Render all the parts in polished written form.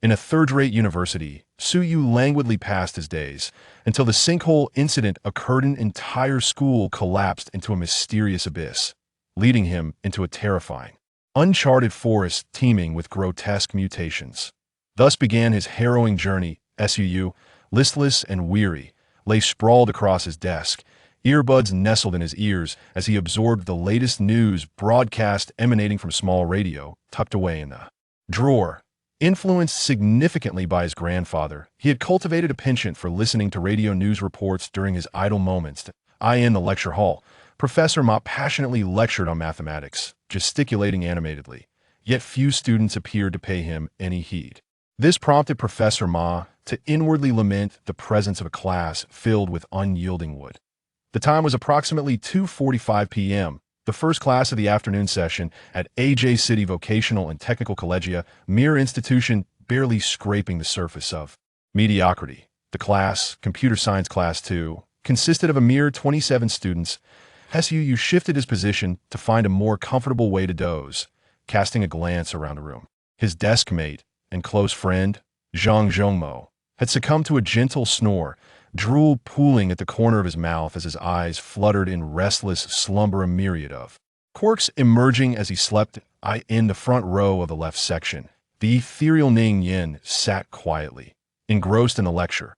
In a third-rate university, Su languidly passed his days until the sinkhole incident occurred. An entire school collapsed into a mysterious abyss, leading him into a terrifying, uncharted forest teeming with grotesque mutations. Thus began his harrowing journey. Su, listless and weary, lay sprawled across his desk, earbuds nestled in his ears as he absorbed the latest news broadcast emanating from small radio tucked away in a drawer. Influenced significantly by his grandfather, he had cultivated a penchant for listening to radio news reports during his idle moments. In the lecture hall, Professor Ma passionately lectured on mathematics, gesticulating animatedly, yet few students appeared to pay him any heed. This prompted Professor Ma to inwardly lament the presence of a class filled with unyielding wood. The time was approximately 2:45 p.m., the first class of the afternoon session at AJ City Vocational and Technical Collegia, mere institution barely scraping the surface of mediocrity. The class, Computer Science Class 2, consisted of a mere 27 students. Su shifted his position to find a more comfortable way to doze, casting a glance around the room. His desk mate and close friend, Zhang Zhongmo, had succumbed to a gentle snore, drool pooling at the corner of his mouth as his eyes fluttered in restless slumber. A myriad of quirks emerging as he slept. In the front row of the left section, the ethereal Ning Yin sat quietly, engrossed in a lecture.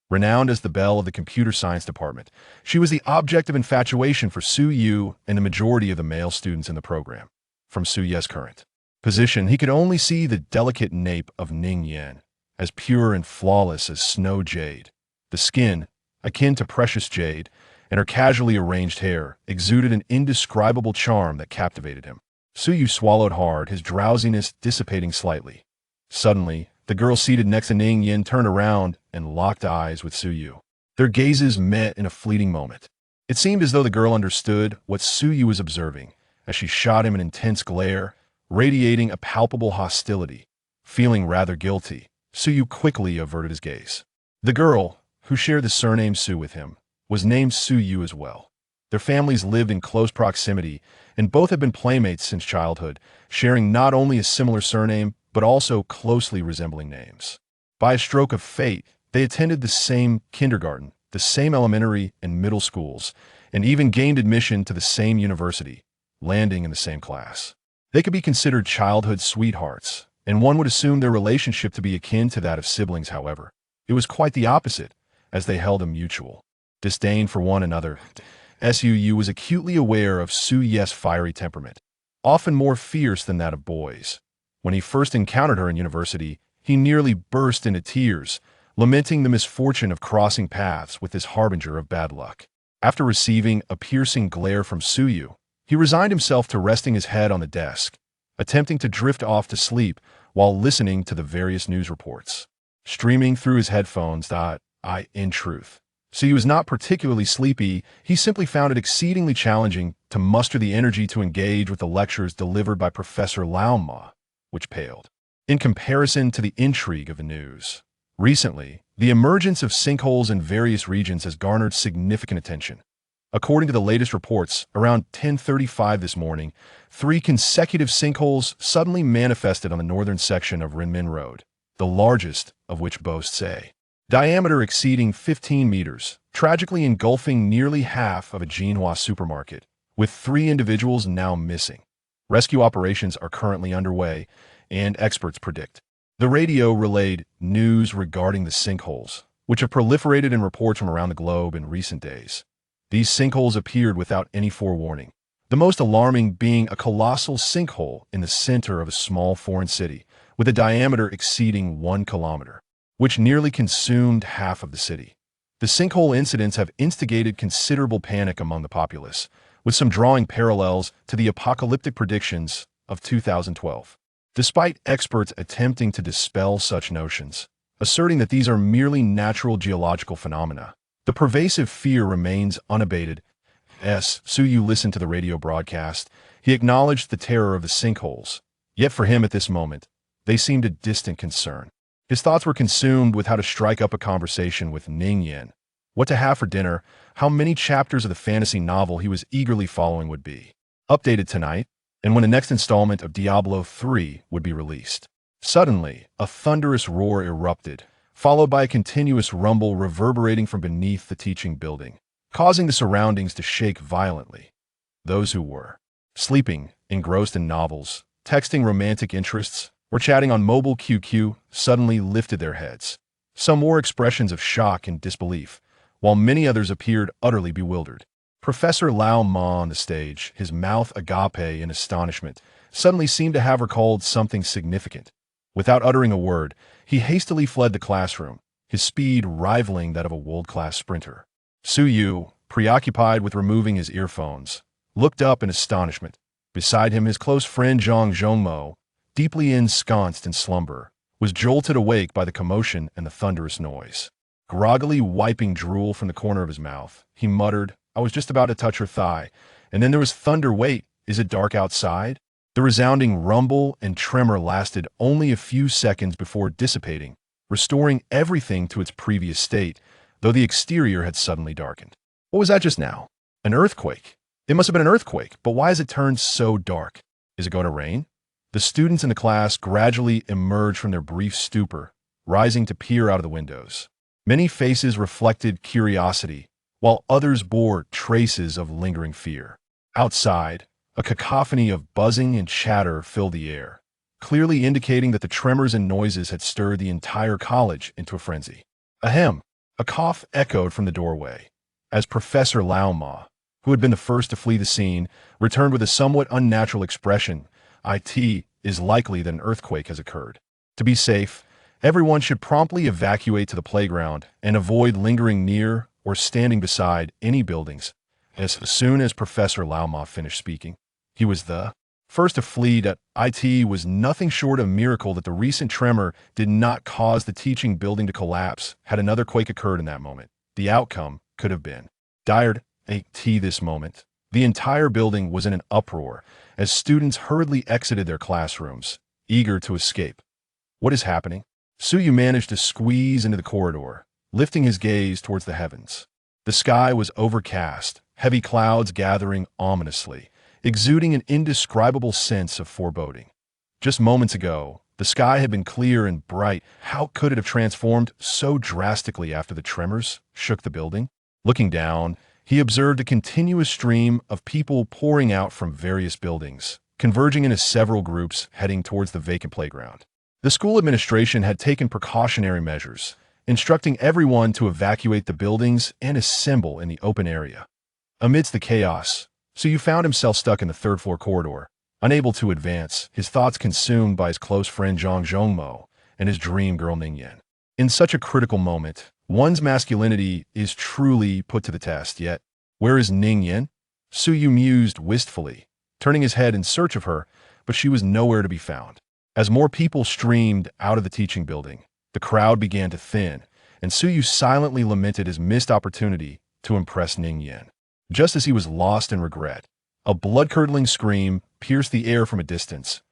Renowned as the belle of the computer science department, she was the object of infatuation for Su Yu and the majority of the male students in the program. From Su Ye's current position, he could only see the delicate nape of Ning Yin, as pure and flawless as snow jade. The skin, akin to precious jade, and her casually arranged hair exuded an indescribable charm that captivated him. Su Yu swallowed hard, his drowsiness dissipating slightly. Suddenly, the girl seated next to Ning Yin turned around and locked eyes with Su Yu. Their gazes met in a fleeting moment. It seemed as though the girl understood what Su Yu was observing, as she shot him an intense glare, radiating a palpable hostility. Feeling rather guilty, Su Yu quickly averted his gaze. The girl, who shared the surname Su with him, was named Su Yu as well. Their families lived in close proximity, and both had been playmates since childhood, sharing not only a similar surname, but also closely resembling names. By a stroke of fate, they attended the same kindergarten, the same elementary and middle schools, and even gained admission to the same university, landing in the same class. They could be considered childhood sweethearts, and one would assume their relationship to be akin to that of siblings. However, it was quite the opposite, as they held a mutual disdain for one another. Su was acutely aware of Su Ye's fiery temperament, often more fierce than that of boys. When he first encountered her in university, he nearly burst into tears, lamenting the misfortune of crossing paths with this harbinger of bad luck. After receiving a piercing glare from Su Yu, he resigned himself to resting his head on the desk, attempting to drift off to sleep while listening to the various news reports streaming through his headphones. In truth, Su was not particularly sleepy. He simply found it exceedingly challenging to muster the energy to engage with the lectures delivered by Professor Lao Ma, which paled in comparison to the intrigue of the news. Recently, the emergence of sinkholes in various regions has garnered significant attention. According to the latest reports, around 10:35 this morning, 3 consecutive sinkholes suddenly manifested on the northern section of Renmin Road, the largest of which boasts a diameter exceeding 15 meters, tragically engulfing nearly half of a Jinhua supermarket, with 3 individuals now missing. Rescue operations are currently underway, and experts predict. The radio relayed news regarding the sinkholes, which have proliferated in reports from around the globe in recent days. These sinkholes appeared without any forewarning, the most alarming being a colossal sinkhole in the center of a small foreign city, with a diameter exceeding 1 kilometer, which nearly consumed half of the city. The sinkhole incidents have instigated considerable panic among the populace, with some drawing parallels to the apocalyptic predictions of 2012. Despite experts attempting to dispel such notions, asserting that these are merely natural geological phenomena, the pervasive fear remains unabated. Su Yu listened to the radio broadcast. He acknowledged the terror of the sinkholes, yet for him at this moment, they seemed a distant concern. His thoughts were consumed with how to strike up a conversation with Ning Yin, what to have for dinner, how many chapters of the fantasy novel he was eagerly following would be updated tonight, and when the next installment of Diablo 3 would be released. Suddenly, a thunderous roar erupted, followed by a continuous rumble reverberating from beneath the teaching building, causing the surroundings to shake violently. Those who were sleeping, engrossed in novels, texting romantic interests, or chatting on mobile QQ suddenly lifted their heads. Some wore expressions of shock and disbelief, while many others appeared utterly bewildered. Professor Lao Ma on the stage, his mouth agape in astonishment, suddenly seemed to have recalled something significant. Without uttering a word, he hastily fled the classroom, his speed rivaling that of a world-class sprinter. Su Yu, preoccupied with removing his earphones, looked up in astonishment. Beside him, his close friend Zhang Zhongmo, deeply ensconced in slumber, was jolted awake by the commotion and the thunderous noise. Groggily wiping drool from the corner of his mouth, he muttered, "I was just about to touch her thigh, and then there was thunder. Wait, is it dark outside?" The resounding rumble and tremor lasted only a few seconds before dissipating, restoring everything to its previous state, though the exterior had suddenly darkened. What was that just now? An earthquake. It must have been an earthquake, but why has it turned so dark? Is it going to rain? The students in the class gradually emerged from their brief stupor, rising to peer out of the windows. Many faces reflected curiosity, while others bore traces of lingering fear. Outside, a cacophony of buzzing and chatter filled the air, clearly indicating that the tremors and noises had stirred the entire college into a frenzy. Ahem! A cough echoed from the doorway, as Professor Laoma, who had been the first to flee the scene, returned with a somewhat unnatural expression. "It is likely that an earthquake has occurred. To be safe, everyone should promptly evacuate to the playground and avoid lingering near or standing beside any buildings." As soon as Professor Laoma finished speaking, he was the first to flee. That it was nothing short of a miracle that the recent tremor did not cause the teaching building to collapse. Had another quake occurred in that moment, the outcome could have been dire. This moment, the entire building was in an uproar as students hurriedly exited their classrooms, eager to escape. What is happening? Suyu managed to squeeze into the corridor, lifting his gaze towards the heavens. The sky was overcast, heavy clouds gathering ominously, exuding an indescribable sense of foreboding. Just moments ago, the sky had been clear and bright. How could it have transformed so drastically after the tremors shook the building? Looking down, he observed a continuous stream of people pouring out from various buildings, converging into several groups heading towards the vacant playground. The school administration had taken precautionary measures, instructing everyone to evacuate the buildings and assemble in the open area. Amidst the chaos, Suyu found himself stuck in the third-floor corridor, unable to advance, his thoughts consumed by his close friend Zhang Zhongmo and his dream girl Ningyan. In such a critical moment, one's masculinity is truly put to the test, yet where is Ningyan? Suyu mused wistfully, turning his head in search of her, but she was nowhere to be found. As more people streamed out of the teaching building, the crowd began to thin, and Suyu silently lamented his missed opportunity to impress Ningyan. Just as he was lost in regret, a blood-curdling scream pierced the air from a distance.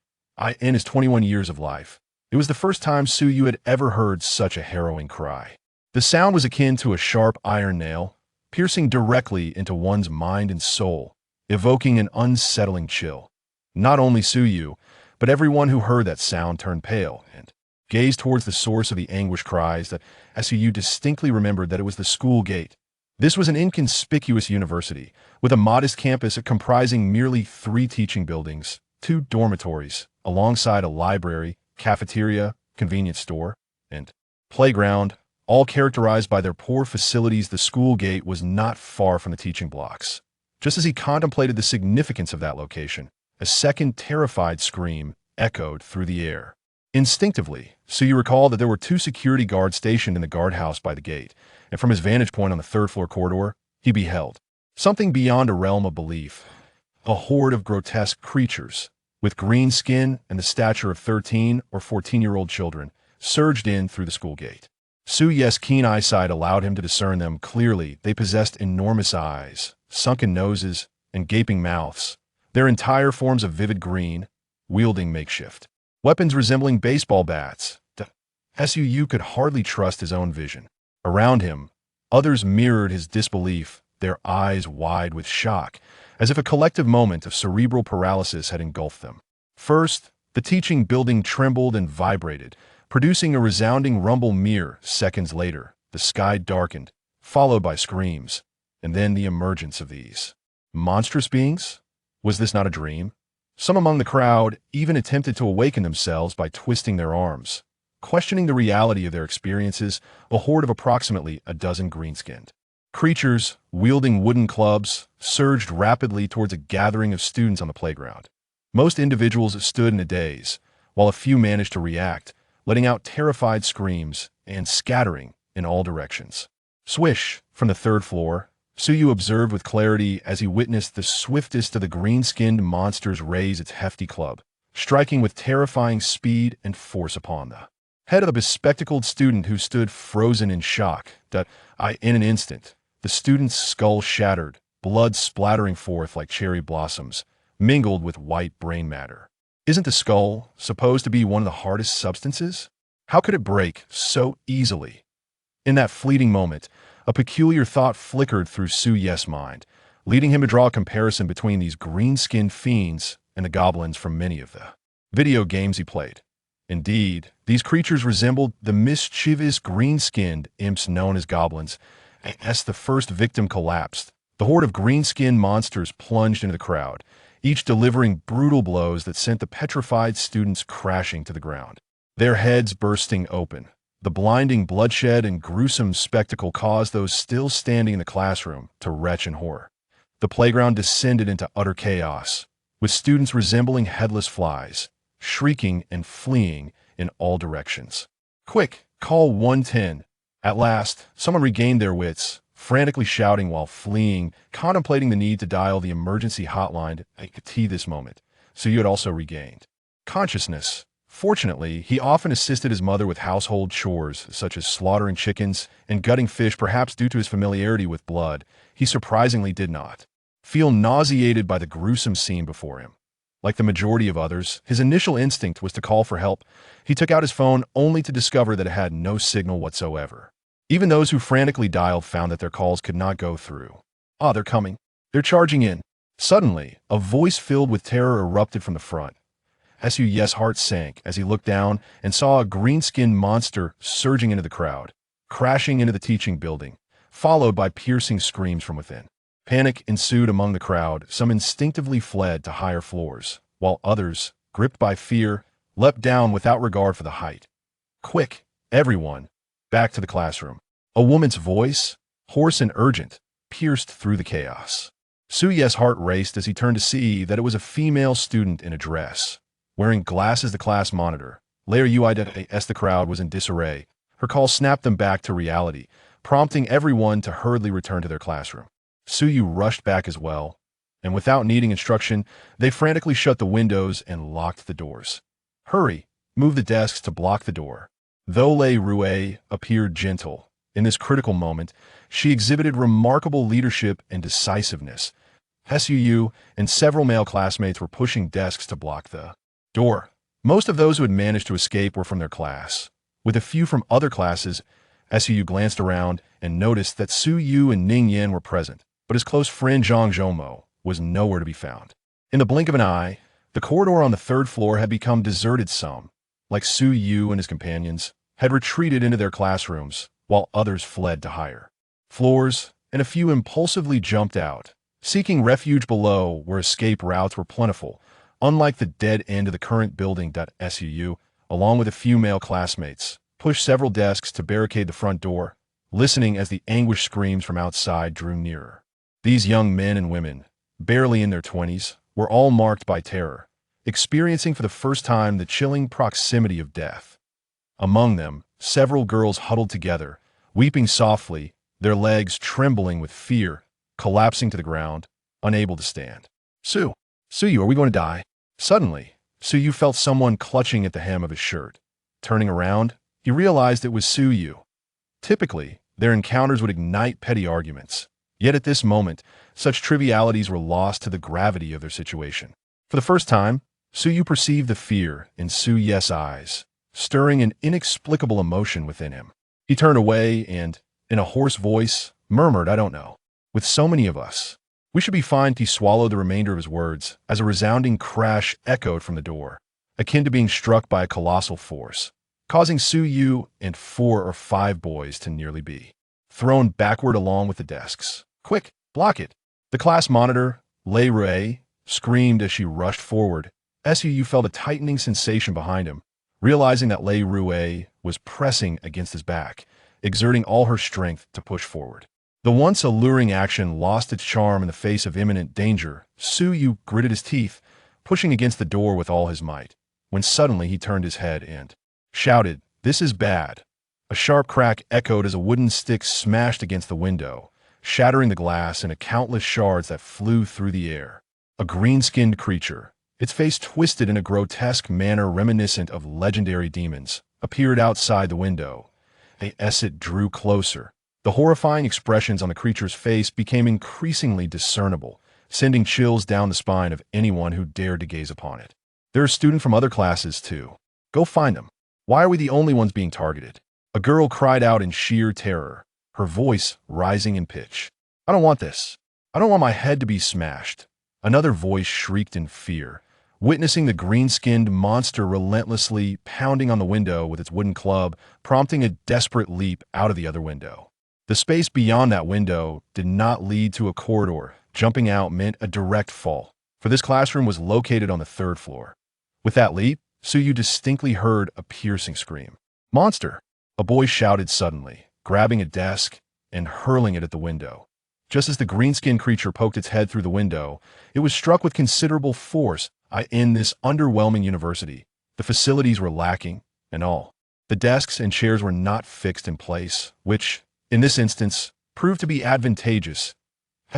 In his 21 years of life, it was the first time Suyu had ever heard such a harrowing cry. The sound was akin to a sharp iron nail, piercing directly into one's mind and soul, evoking an unsettling chill. Not only Suyu, but everyone who heard that sound turned pale and gazed towards the source of the anguished cries. That Suyu distinctly remembered that it was the school gate. This was an inconspicuous university, with a modest campus comprising merely 3 teaching buildings, 2 dormitories, alongside a library, cafeteria, convenience store, and playground, all characterized by their poor facilities. The school gate was not far from the teaching blocks. Just as he contemplated the significance of that location, a second terrified scream echoed through the air. Instinctively, Suyu recalled that there were 2 security guards stationed in the guardhouse by the gate, and from his vantage point on the third-floor corridor, he beheld something beyond a realm of belief. A horde of grotesque creatures, with green skin and the stature of 13 or 14-year-old children, surged in through the school gate. Suyu's keen eyesight allowed him to discern them clearly. They possessed enormous eyes, sunken noses, and gaping mouths, their entire forms of vivid green, wielding makeshift weapons resembling baseball bats. Suyu could hardly trust his own vision. Around him, others mirrored his disbelief, their eyes wide with shock, as if a collective moment of cerebral paralysis had engulfed them. First, The teaching building trembled and vibrated, producing a resounding rumble. Mere seconds later, the sky darkened, followed by screams, and then the emergence of these monstrous beings? Was this not a dream? Some among the crowd even attempted to awaken themselves by twisting their arms. Questioning the reality of their experiences, a horde of approximately a dozen green-skinned creatures, wielding wooden clubs, surged rapidly towards a gathering of students on the playground. Most individuals stood in a daze, while a few managed to react, letting out terrified screams and scattering in all directions. Swish, from the third floor, Suyu observed with clarity as he witnessed the swiftest of the green-skinned monsters raise its hefty club, striking with terrifying speed and force upon the head of the bespectacled student, who stood frozen in shock. In an instant, the student's skull shattered, blood splattering forth like cherry blossoms, mingled with white brain matter. Isn't the skull supposed to be one of the hardest substances? How could it break so easily? In that fleeting moment, a peculiar thought flickered through Suyu's mind, leading him to draw a comparison between these green-skinned fiends and the goblins from many of the video games he played. Indeed, these creatures resembled the mischievous green-skinned imps known as goblins. As the first victim collapsed, the horde of green-skinned monsters plunged into the crowd, each delivering brutal blows that sent the petrified students crashing to the ground. Their heads bursting open, the blinding bloodshed and gruesome spectacle caused those still standing in the classroom to retch in horror. The playground descended into utter chaos, with students resembling headless flies, shrieking and fleeing in all directions. "Quick, call 110. At last, someone regained their wits, frantically shouting while fleeing, contemplating the need to dial the emergency hotline at this moment. Suyu had also regained consciousness. Fortunately, he often assisted his mother with household chores, such as slaughtering chickens and gutting fish. Perhaps due to his familiarity with blood, he surprisingly did not feel nauseated by the gruesome scene before him. Like the majority of others, his initial instinct was to call for help. He took out his phone only to discover that it had no signal whatsoever. Even those who frantically dialed found that their calls could not go through. "Ah, they're coming. They're charging in." Suddenly, a voice filled with terror erupted from the front. Suyu's heart sank as he looked down and saw a green-skinned monster surging into the crowd, crashing into the teaching building, followed by piercing screams from within. Panic ensued among the crowd. Some instinctively fled to higher floors, while others, gripped by fear, leapt down without regard for the height. "Quick, everyone, back to the classroom." A woman's voice, hoarse and urgent, pierced through the chaos. Suyu's heart raced as he turned to see that it was a female student in a dress, wearing glasses. The class monitor, Layer UI as the crowd was in disarray. Her call snapped them back to reality, prompting everyone to hurriedly return to their classroom. Suyu rushed back as well, and without needing instruction, they frantically shut the windows and locked the doors. "Hurry, move the desks to block the door." Though Lei Rue appeared gentle, in this critical moment, she exhibited remarkable leadership and decisiveness. Suyu and several male classmates were pushing desks to block the door. Most of those who had managed to escape were from their class, with a few from other classes. Suyu glanced around and noticed that Suyu and Ning Yan were present, but his close friend Zhang Zhoumo was nowhere to be found. In the blink of an eye, the corridor on the third floor had become deserted. Some, like Suyu and his companions, had retreated into their classrooms, while others fled to higher floors, and a few impulsively jumped out, seeking refuge below where escape routes were plentiful. Unlike the dead end of the current building, Suyu, along with a few male classmates, pushed several desks to barricade the front door, listening as the anguished screams from outside drew nearer. These young men and women, barely in their 20s, were all marked by terror, experiencing for the first time the chilling proximity of death. Among them, several girls huddled together, weeping softly, their legs trembling with fear, collapsing to the ground, unable to stand. Suyu, are we going to die?" Suddenly, Suyu felt someone clutching at the hem of his shirt. Turning around, he realized it was Suyu. Typically, their encounters would ignite petty arguments. Yet at this moment, such trivialities were lost to the gravity of their situation. For the first time, Suyu perceived the fear in Suyu's eyes, stirring an inexplicable emotion within him. He turned away and, in a hoarse voice, murmured, "I don't know. With so many of us, we should be fine." He swallowed the remainder of his words as a resounding crash echoed from the door. akin to being struck by a colossal force, causing Su Yu and 4 or 5 boys to nearly be thrown backward along with the desks. "Quick, block it!" The class monitor, Lei Rui, screamed as she rushed forward. Su felt a tightening sensation behind him, realizing that Lei Rui was pressing against his back, exerting all her strength to push forward. The once alluring action lost its charm in the face of imminent danger. Su Yu gritted his teeth, pushing against the door with all his might, when suddenly he turned his head and shouted, "This is bad." A sharp crack echoed as a wooden stick smashed against the window, shattering the glass into countless shards that flew through the air. A green-skinned creature, its face twisted in a grotesque manner reminiscent of legendary demons, appeared outside the window. As it drew closer, the horrifying expressions on the creature's face became increasingly discernible, sending chills down the spine of anyone who dared to gaze upon it. "There are students from other classes, too. Go find them. Why are we the only ones being targeted?" A girl cried out in sheer terror, her voice rising in pitch. "I don't want this. I don't want my head to be smashed." Another voice shrieked in fear, witnessing the green-skinned monster relentlessly pounding on the window with its wooden club, prompting a desperate leap out of the other window. The space beyond that window did not lead to a corridor. Jumping out meant a direct fall, for this classroom was located on the 3rd floor. With that leap, Su Yu distinctly heard a piercing scream. "Monster!" A boy shouted suddenly, grabbing a desk and hurling it at the window. Just as the green-skinned creature poked its head through the window, it was struck with considerable force. In this underwhelming university, the facilities were lacking, and all. The desks and chairs were not fixed in place, which, in this instance, proved to be advantageous.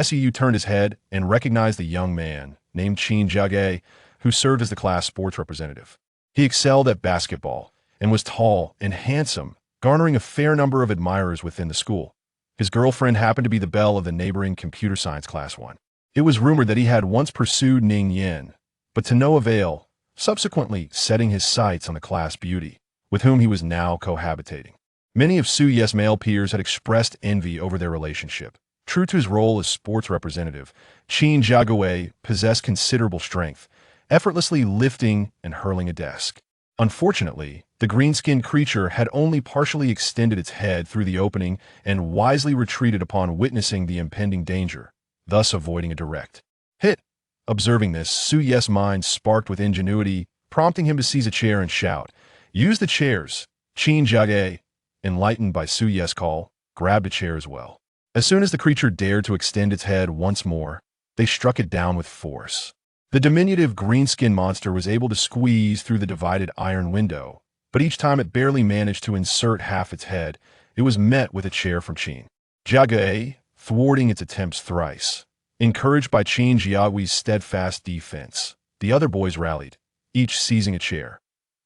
Su turned his head and recognized the young man, named Qin Jiage, who served as the class sports representative. He excelled at basketball and was tall and handsome, garnering a fair number of admirers within the school. His girlfriend happened to be the belle of the neighboring computer science class 1. It was rumored that he had once pursued Ning Yin, but to no avail, subsequently setting his sights on the class beauty, with whom he was now cohabitating. Many of Su Yu's male peers had expressed envy over their relationship. True to his role as sports representative, Qin Jiage possessed considerable strength, effortlessly lifting and hurling a desk. Unfortunately, the green-skinned creature had only partially extended its head through the opening and wisely retreated upon witnessing the impending danger, thus avoiding a direct hit. Observing this, Su Yu's mind sparked with ingenuity, prompting him to seize a chair and shout, "Use the chairs!" Qin Jiage, enlightened by Su Yu's call, grabbed a chair as well. As soon as the creature dared to extend its head once more, they struck it down with force. The diminutive green-skinned monster was able to squeeze through the divided iron window, but each time it barely managed to insert half its head, it was met with a chair from Qin Jiage, thwarting its attempts thrice. Encouraged by Qin Jiawe's steadfast defense, the other boys rallied, each seizing a chair.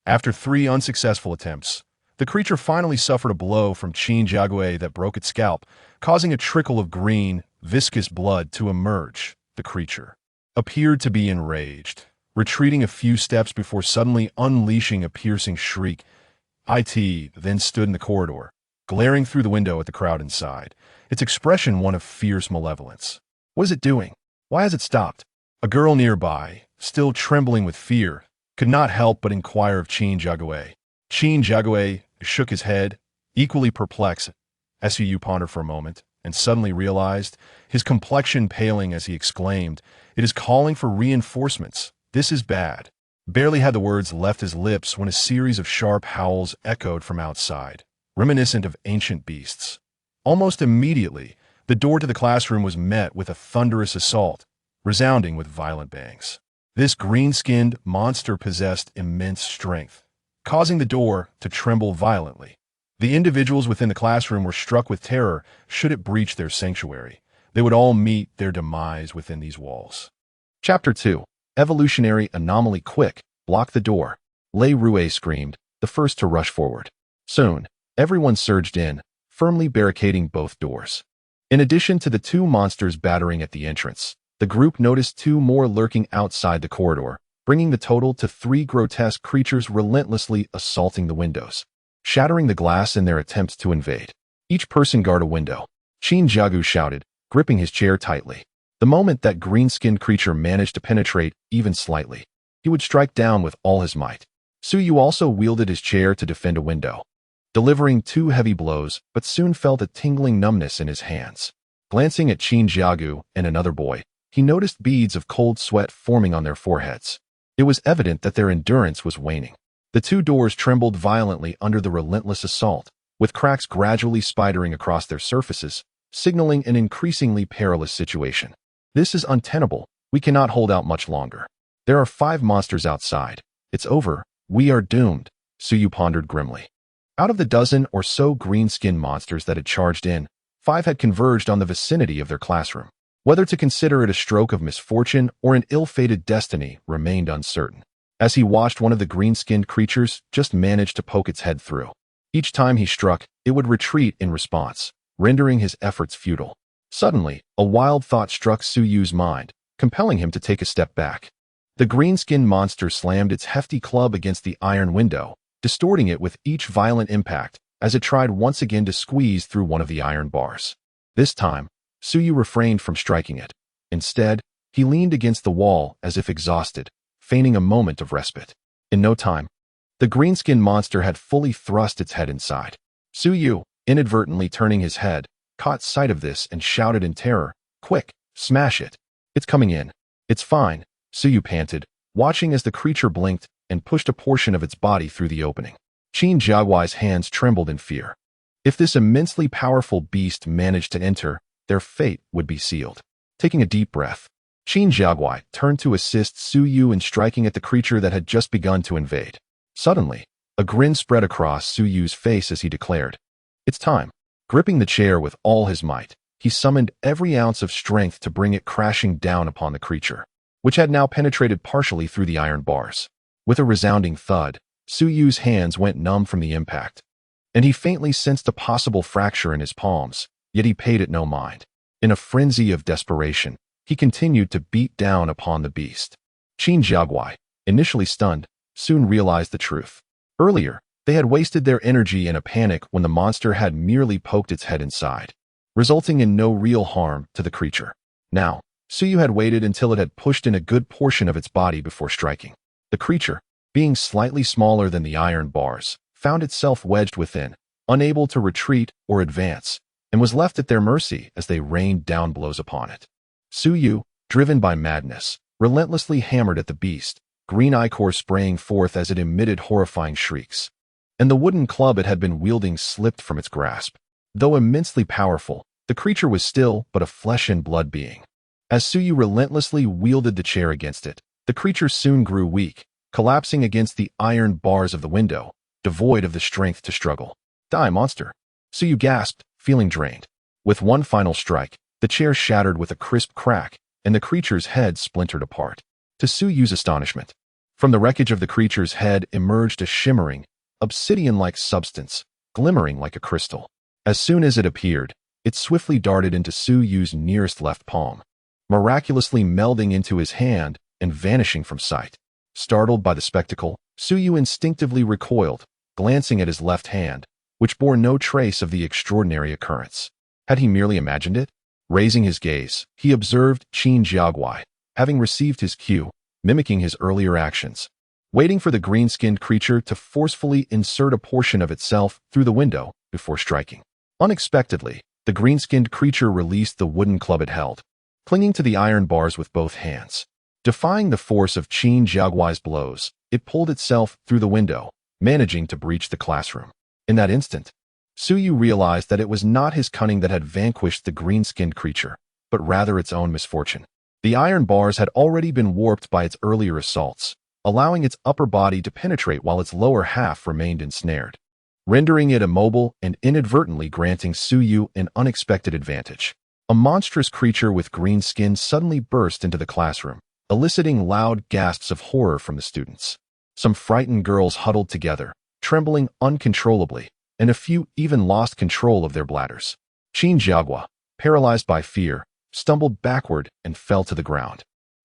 After 3 unsuccessful attempts, the creature finally suffered a blow from Qin Jiague that broke its scalp, causing a trickle of green, viscous blood to emerge. The creature appeared to be enraged, retreating a few steps before suddenly unleashing a piercing shriek. It then stood in the corridor, glaring through the window at the crowd inside, its expression one of fierce malevolence. What is it doing? Why has it stopped? A girl nearby, still trembling with fear, could not help but inquire of Qin Jiague. Qin Jiague shook his head, equally perplexed. Su pondered for a moment, and suddenly realized, his complexion paling as he exclaimed, "It is calling for reinforcements. This is bad." Barely had the words left his lips when a series of sharp howls echoed from outside, reminiscent of ancient beasts. Almost immediately, the door to the classroom was met with a thunderous assault, resounding with violent bangs. This green-skinned monster possessed immense strength, causing the door to tremble violently. The individuals within the classroom were struck with terror. Should it breach their sanctuary, they would all meet their demise within these walls. Chapter 2. Evolutionary Anomaly. "Quick, block the door!" Lei Rui screamed, the first to rush forward. Soon, everyone surged in, firmly barricading both doors. In addition to the 2 monsters battering at the entrance, the group noticed 2 more lurking outside the corridor, bringing the total to 3 grotesque creatures relentlessly assaulting the windows, shattering the glass in their attempts to invade. "Each person guard a window," Qin Jiagu shouted, gripping his chair tightly. The moment that green-skinned creature managed to penetrate even slightly, he would strike down with all his might. Su Yu also wielded his chair to defend a window, delivering 2 heavy blows, but soon felt a tingling numbness in his hands. Glancing at Qin Jiagu and another boy, he noticed beads of cold sweat forming on their foreheads. It was evident that their endurance was waning. The 2 doors trembled violently under the relentless assault, with cracks gradually spidering across their surfaces, signaling an increasingly perilous situation. This is untenable. We cannot hold out much longer. There are 5 monsters outside. It's over. We are doomed, Su Yu pondered grimly. Out of the dozen or so green-skinned monsters that had charged in, 5 had converged on the vicinity of their classroom. Whether to consider it a stroke of misfortune or an ill-fated destiny remained uncertain. As he watched, one of the green-skinned creatures just managed to poke its head through. Each time he struck, it would retreat in response, rendering his efforts futile. Suddenly, a wild thought struck Su Yu's mind, compelling him to take a step back. The green-skinned monster slammed its hefty club against the iron window, distorting it with each violent impact as it tried once again to squeeze through one of the iron bars. This time, Su Yu refrained from striking it. Instead, he leaned against the wall as if exhausted, feigning a moment of respite. In no time, the green-skinned monster had fully thrust its head inside. Su Yu, inadvertently turning his head, caught sight of this and shouted in terror, "Quick, smash it! It's coming in." "It's fine," Su Yu panted, watching as the creature blinked and pushed a portion of its body through the opening. Qin Jiaguai's hands trembled in fear. If this immensely powerful beast managed to enter, their fate would be sealed. Taking a deep breath, Qin Jiaguai turned to assist Su Yu in striking at the creature that had just begun to invade. Suddenly, a grin spread across Su Yu's face as he declared, "It's time." Gripping the chair with all his might, he summoned every ounce of strength to bring it crashing down upon the creature, which had now penetrated partially through the iron bars. With a resounding thud, Su Yu's hands went numb from the impact, and he faintly sensed a possible fracture in his palms, yet he paid it no mind. In a frenzy of desperation, he continued to beat down upon the beast. Qin Jiaguai, initially stunned, soon realized the truth. Earlier, they had wasted their energy in a panic when the monster had merely poked its head inside, resulting in no real harm to the creature. Now, Su Yu had waited until it had pushed in a good portion of its body before striking. The creature, being slightly smaller than the iron bars, found itself wedged within, unable to retreat or advance, and was left at their mercy as they rained down blows upon it. Su Yu, driven by madness, relentlessly hammered at the beast, green ichor spraying forth as it emitted horrifying shrieks. And the wooden club it had been wielding slipped from its grasp. Though immensely powerful, the creature was still but a flesh and blood being. As Su Yu relentlessly wielded the chair against it, the creature soon grew weak, collapsing against the iron bars of the window, devoid of the strength to struggle. "Die, monster!" Su Yu gasped, feeling drained. With one final strike, the chair shattered with a crisp crack, and the creature's head splintered apart. To Su Yu's astonishment, from the wreckage of the creature's head emerged a shimmering, obsidian-like substance, glimmering like a crystal. As soon as it appeared, it swiftly darted into Su Yu's nearest left palm, miraculously melding into his hand and vanishing from sight. Startled by the spectacle, Su Yu instinctively recoiled, glancing at his left hand, which bore no trace of the extraordinary occurrence. Had he merely imagined it? Raising his gaze, he observed Qin Jiaguai, having received his cue, mimicking his earlier actions, waiting for the green-skinned creature to forcefully insert a portion of itself through the window before striking. Unexpectedly, the green-skinned creature released the wooden club it held, clinging to the iron bars with both hands. Defying the force of Qin Jiaguai's blows, it pulled itself through the window, managing to breach the classroom. In that instant, Su Yu realized that it was not his cunning that had vanquished the green-skinned creature, but rather its own misfortune. The iron bars had already been warped by its earlier assaults, allowing its upper body to penetrate while its lower half remained ensnared, rendering it immobile and inadvertently granting Su Yu an unexpected advantage. A monstrous creature with green skin suddenly burst into the classroom, eliciting loud gasps of horror from the students. Some frightened girls huddled together, trembling uncontrollably, and a few even lost control of their bladders. Qin Jiagua, paralyzed by fear, stumbled backward and fell to the ground.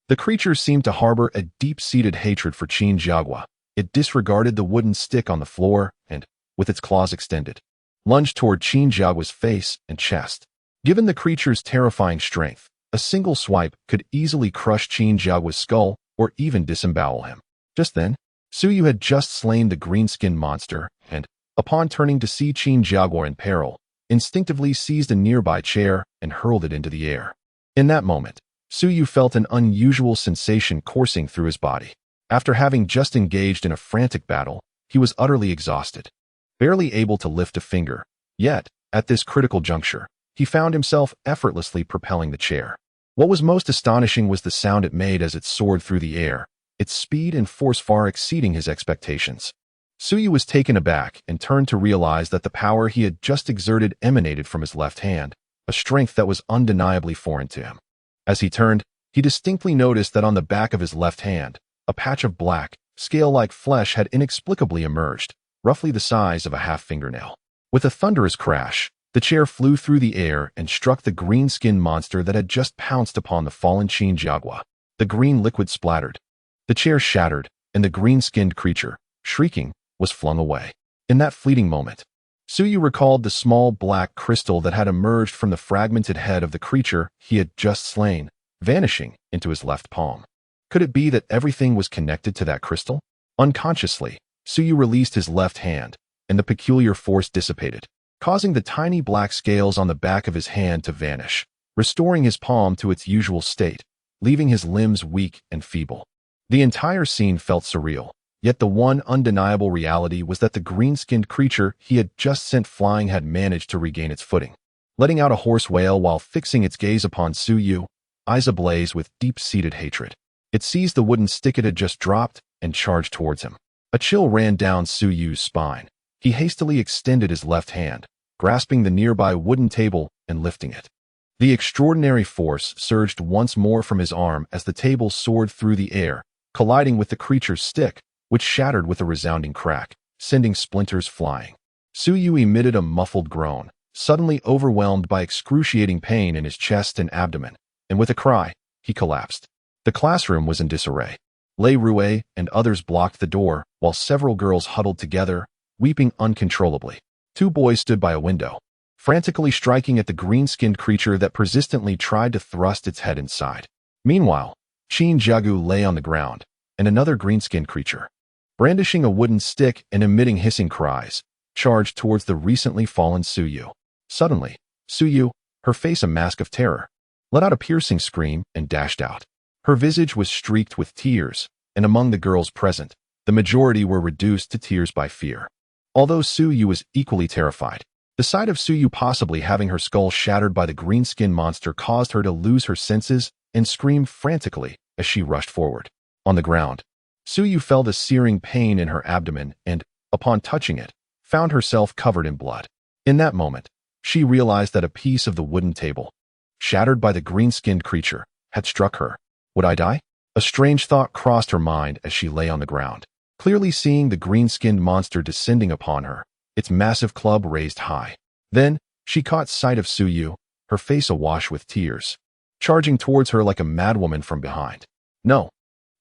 The creature seemed to harbor a deep-seated hatred for Qin Jiagua. It disregarded the wooden stick on the floor and, with its claws extended, lunged toward Qin Jiagua's face and chest. Given the creature's terrifying strength, a single swipe could easily crush Qin Jiagua's skull or even disembowel him. Just then, Suyu had just slain the green-skinned monster and, upon turning to see Qin Jiagua in peril, instinctively seized a nearby chair and hurled it into the air. In that moment, Suyu felt an unusual sensation coursing through his body. After having just engaged in a frantic battle, he was utterly exhausted, barely able to lift a finger. Yet, at this critical juncture, he found himself effortlessly propelling the chair. What was most astonishing was the sound it made as it soared through the air, its speed and force far exceeding his expectations. Suyu was taken aback and turned to realize that the power he had just exerted emanated from his left hand, a strength that was undeniably foreign to him. As he turned, he distinctly noticed that on the back of his left hand, a patch of black, scale-like flesh had inexplicably emerged, roughly the size of a half-fingernail. With a thunderous crash, the chair flew through the air and struck the green-skinned monster that had just pounced upon the fallen Qin Jiagua. The green liquid splattered. The chair shattered, and the green-skinned creature, shrieking, was flung away. In that fleeting moment, Suyu recalled the small black crystal that had emerged from the fragmented head of the creature he had just slain, vanishing into his left palm. Could it be that everything was connected to that crystal? Unconsciously, Suyu released his left hand, and the peculiar force dissipated, causing the tiny black scales on the back of his hand to vanish, restoring his palm to its usual state, leaving his limbs weak and feeble. The entire scene felt surreal, yet the one undeniable reality was that the green-skinned creature he had just sent flying had managed to regain its footing. Letting out a hoarse wail while fixing its gaze upon Suyu, eyes ablaze with deep-seated hatred. It seized the wooden stick it had just dropped and charged towards him. A chill ran down Suyu's spine. He hastily extended his left hand, grasping the nearby wooden table and lifting it. The extraordinary force surged once more from his arm as the table soared through the air, colliding with the creature's stick, which shattered with a resounding crack, sending splinters flying. Suyu emitted a muffled groan, suddenly overwhelmed by excruciating pain in his chest and abdomen, and with a cry, he collapsed. The classroom was in disarray. Lei Rue and others blocked the door, while several girls huddled together, weeping uncontrollably. Two boys stood by a window, frantically striking at the green-skinned creature that persistently tried to thrust its head inside. Meanwhile, Qin Jiagua lay on the ground, and another green-skinned creature, brandishing a wooden stick and emitting hissing cries, charged towards the recently fallen Suyu. Suddenly, Suyu, her face a mask of terror, let out a piercing scream and dashed out. Her visage was streaked with tears, and among the girls present, the majority were reduced to tears by fear. Although Suyu was equally terrified, the sight of Suyu possibly having her skull shattered by the green-skinned monster caused her to lose her senses and scream frantically as she rushed forward. On the ground, Suyu felt a searing pain in her abdomen and, upon touching it, found herself covered in blood. In that moment, she realized that a piece of the wooden table, shattered by the green-skinned creature, had struck her. Would I die? A strange thought crossed her mind as she lay on the ground, clearly seeing the green-skinned monster descending upon her, its massive club raised high. Then, she caught sight of Suyu, her face awash with tears, charging towards her like a madwoman from behind. No.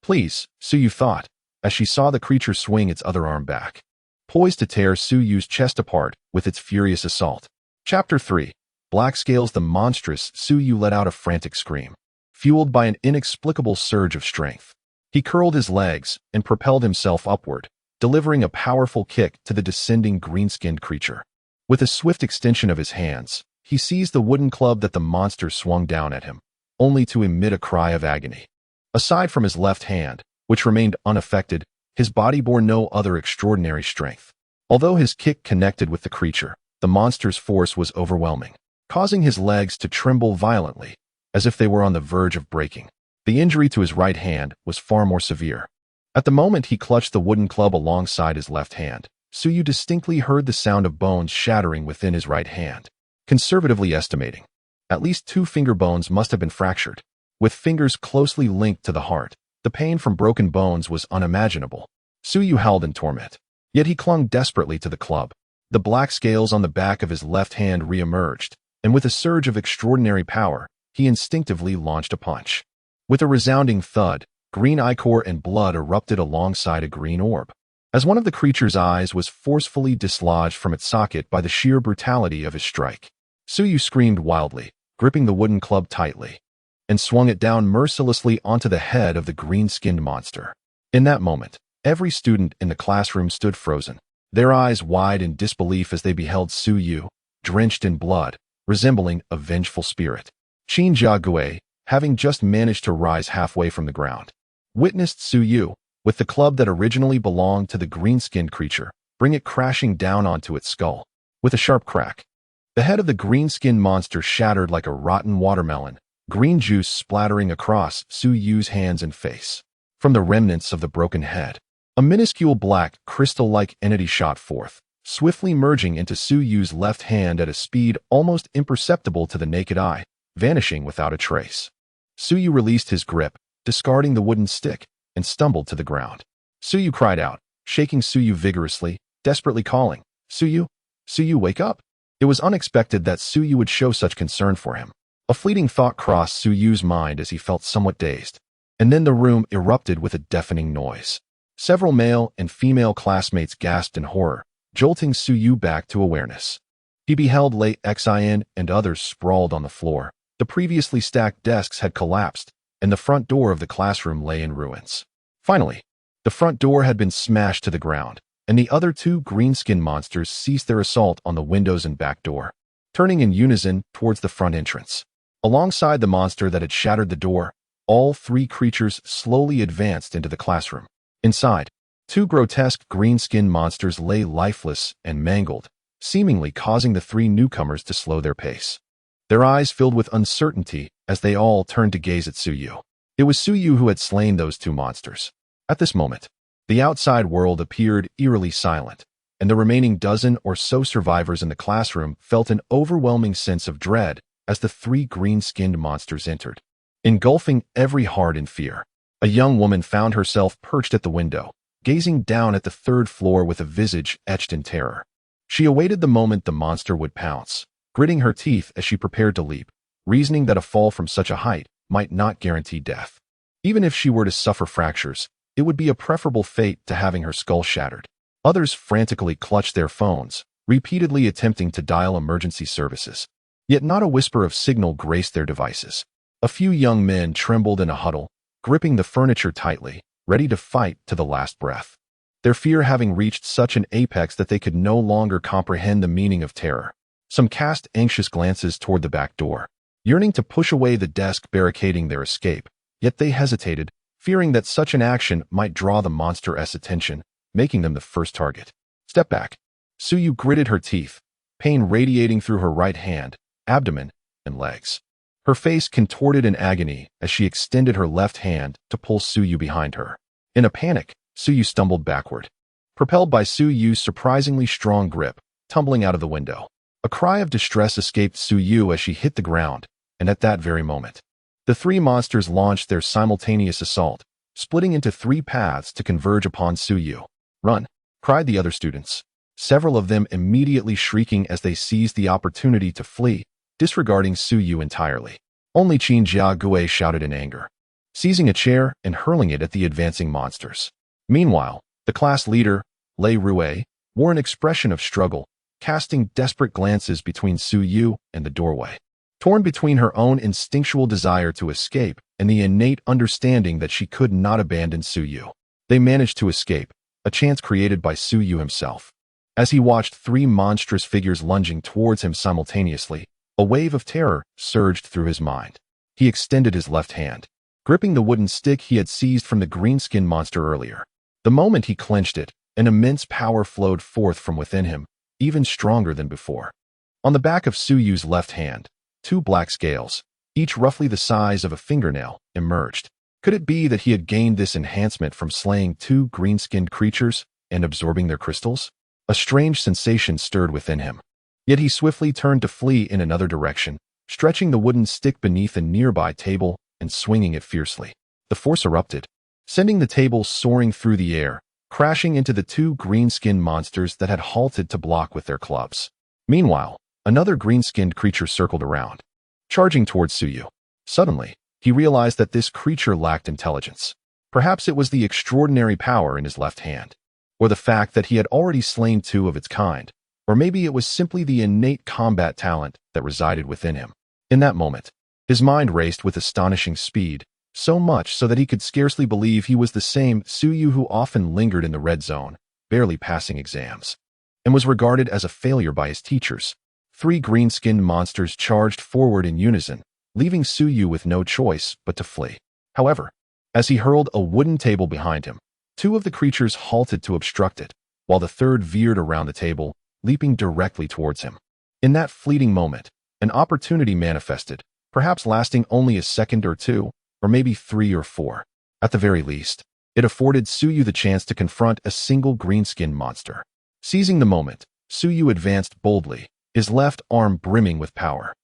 Please, Suyu thought, as she saw the creature swing its other arm back, poised to tear Suyu's chest apart with its furious assault. Chapter 3. Black Scales. The monstrous Suyu let out a frantic scream, fueled by an inexplicable surge of strength. He curled his legs and propelled himself upward, delivering a powerful kick to the descending green-skinned creature. With a swift extension of his hands, he seized the wooden club that the monster swung down at him, only to emit a cry of agony. Aside from his left hand, which remained unaffected, his body bore no other extraordinary strength. Although his kick connected with the creature, the monster's force was overwhelming, causing his legs to tremble violently, as if they were on the verge of breaking. The injury to his right hand was far more severe. At the moment he clutched the wooden club alongside his left hand, Suyu distinctly heard the sound of bones shattering within his right hand. Conservatively estimating, at least 2 finger bones must have been fractured. With fingers closely linked to the heart, the pain from broken bones was unimaginable. Suyu howled in torment, yet he clung desperately to the club. The black scales on the back of his left hand re-emerged, and with a surge of extraordinary power, he instinctively launched a punch. With a resounding thud, green ichor and blood erupted alongside a green orb, as one of the creature's eyes was forcefully dislodged from its socket by the sheer brutality of his strike. Suyu screamed wildly, gripping the wooden club tightly. and swung it down mercilessly onto the head of the green-skinned monster. In that moment, every student in the classroom stood frozen, their eyes wide in disbelief as they beheld Su Yu, drenched in blood, resembling a vengeful spirit. Qin Jiagui, having just managed to rise halfway from the ground, witnessed Su Yu, with the club that originally belonged to the green-skinned creature, bring it crashing down onto its skull. With a sharp crack, the head of the green-skinned monster shattered like a rotten watermelon, green juice splattering across Su Yu's hands and face. From the remnants of the broken head, a minuscule black, crystal-like entity shot forth, swiftly merging into Su Yu's left hand at a speed almost imperceptible to the naked eye, vanishing without a trace. Su Yu released his grip, discarding the wooden stick, and stumbled to the ground. Su Yu cried out, shaking Su Yu vigorously, desperately calling, Su Yu, wake up! It was unexpected that Su Yu would show such concern for him. A fleeting thought crossed Su Yu's mind as he felt somewhat dazed. And then the room erupted with a deafening noise. Several male and female classmates gasped in horror, jolting Su Yu back to awareness. He beheld Lei Xin and others sprawled on the floor. The previously stacked desks had collapsed, and the front door of the classroom lay in ruins. Finally, the front door had been smashed to the ground, and the other two green-skinned monsters ceased their assault on the windows and back door, turning in unison towards the front entrance. Alongside the monster that had shattered the door, all three creatures slowly advanced into the classroom. Inside, two grotesque green-skinned monsters lay lifeless and mangled, seemingly causing the three newcomers to slow their pace. Their eyes filled with uncertainty as they all turned to gaze at Su Yu. It was Su Yu who had slain those two monsters. At this moment, the outside world appeared eerily silent, and the remaining dozen or so survivors in the classroom felt an overwhelming sense of dread as the three green-skinned monsters entered. Engulfing every heart in fear, a young woman found herself perched at the window, gazing down at the third floor with a visage etched in terror. She awaited the moment the monster would pounce, gritting her teeth as she prepared to leap, reasoning that a fall from such a height might not guarantee death. Even if she were to suffer fractures, it would be a preferable fate to having her skull shattered. Others frantically clutched their phones, repeatedly attempting to dial emergency services. Yet not a whisper of signal graced their devices. A few young men trembled in a huddle, gripping the furniture tightly, ready to fight to the last breath. Their fear having reached such an apex that they could no longer comprehend the meaning of terror. Some cast anxious glances toward the back door, yearning to push away the desk barricading their escape, yet they hesitated, fearing that such an action might draw the monster's attention, making them the first target. Step back. Su Yu gritted her teeth, pain radiating through her right hand, abdomen, and legs. Her face contorted in agony as she extended her left hand to pull Su Yu behind her. In a panic, Su Yu stumbled backward, propelled by Su Yu's surprisingly strong grip, tumbling out of the window. A cry of distress escaped Su Yu as she hit the ground, and at that very moment, the three monsters launched their simultaneous assault, splitting into three paths to converge upon Su Yu. Run! Cried the other students, several of them immediately shrieking as they seized the opportunity to flee, disregarding Su Yu entirely. Only Qin Jiagui shouted in anger, seizing a chair and hurling it at the advancing monsters. Meanwhile, the class leader, Lei Rui, wore an expression of struggle, casting desperate glances between Su Yu and the doorway. Torn between her own instinctual desire to escape and the innate understanding that she could not abandon Su Yu, they managed to escape, a chance created by Su Yu himself. As he watched three monstrous figures lunging towards him simultaneously, a wave of terror surged through his mind. He extended his left hand, gripping the wooden stick he had seized from the green-skinned monster earlier. The moment he clenched it, an immense power flowed forth from within him, even stronger than before. On the back of Su Yu's left hand, two black scales, each roughly the size of a fingernail, emerged. Could it be that he had gained this enhancement from slaying two green-skinned creatures and absorbing their crystals? A strange sensation stirred within him. Yet he swiftly turned to flee in another direction, stretching the wooden stick beneath a nearby table and swinging it fiercely. The force erupted, sending the table soaring through the air, crashing into the two green-skinned monsters that had halted to block with their clubs. Meanwhile, another green-skinned creature circled around, charging towards Su Yu. Suddenly, he realized that this creature lacked intelligence. Perhaps it was the extraordinary power in his left hand, or the fact that he had already slain two of its kind, or maybe it was simply the innate combat talent that resided within him. In that moment, His mind raced with astonishing speed, so much so that he could scarcely believe he was the same Suyu who often lingered in the red zone, barely passing exams, and was regarded as a failure by his teachers. 3 green-skinned monsters charged forward in unison, leaving Suyu with no choice but to flee. However, as he hurled a wooden table behind him, 2 of the creatures halted to obstruct it, while the third veered around the table, leaping directly towards him. In that fleeting moment, an opportunity manifested, perhaps lasting only a second or 2, or maybe 3 or 4. At the very least, it afforded Suyu the chance to confront a single green-skinned monster. Seizing the moment, Suyu advanced boldly, his left arm brimming with power.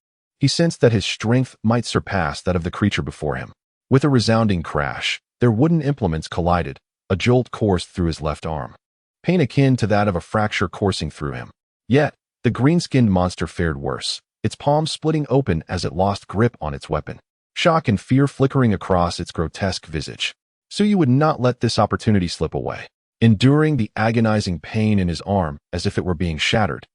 He sensed that his strength might surpass that of the creature before him. With a resounding crash, their wooden implements collided, a jolt coursed through his left arm, pain akin to that of a fracture coursing through him. Yet, the green-skinned monster fared worse, its palm splitting open as it lost grip on its weapon, shock and fear flickering across its grotesque visage. Suyu would not let this opportunity slip away. Enduring the agonizing pain in his arm as if it were being shattered,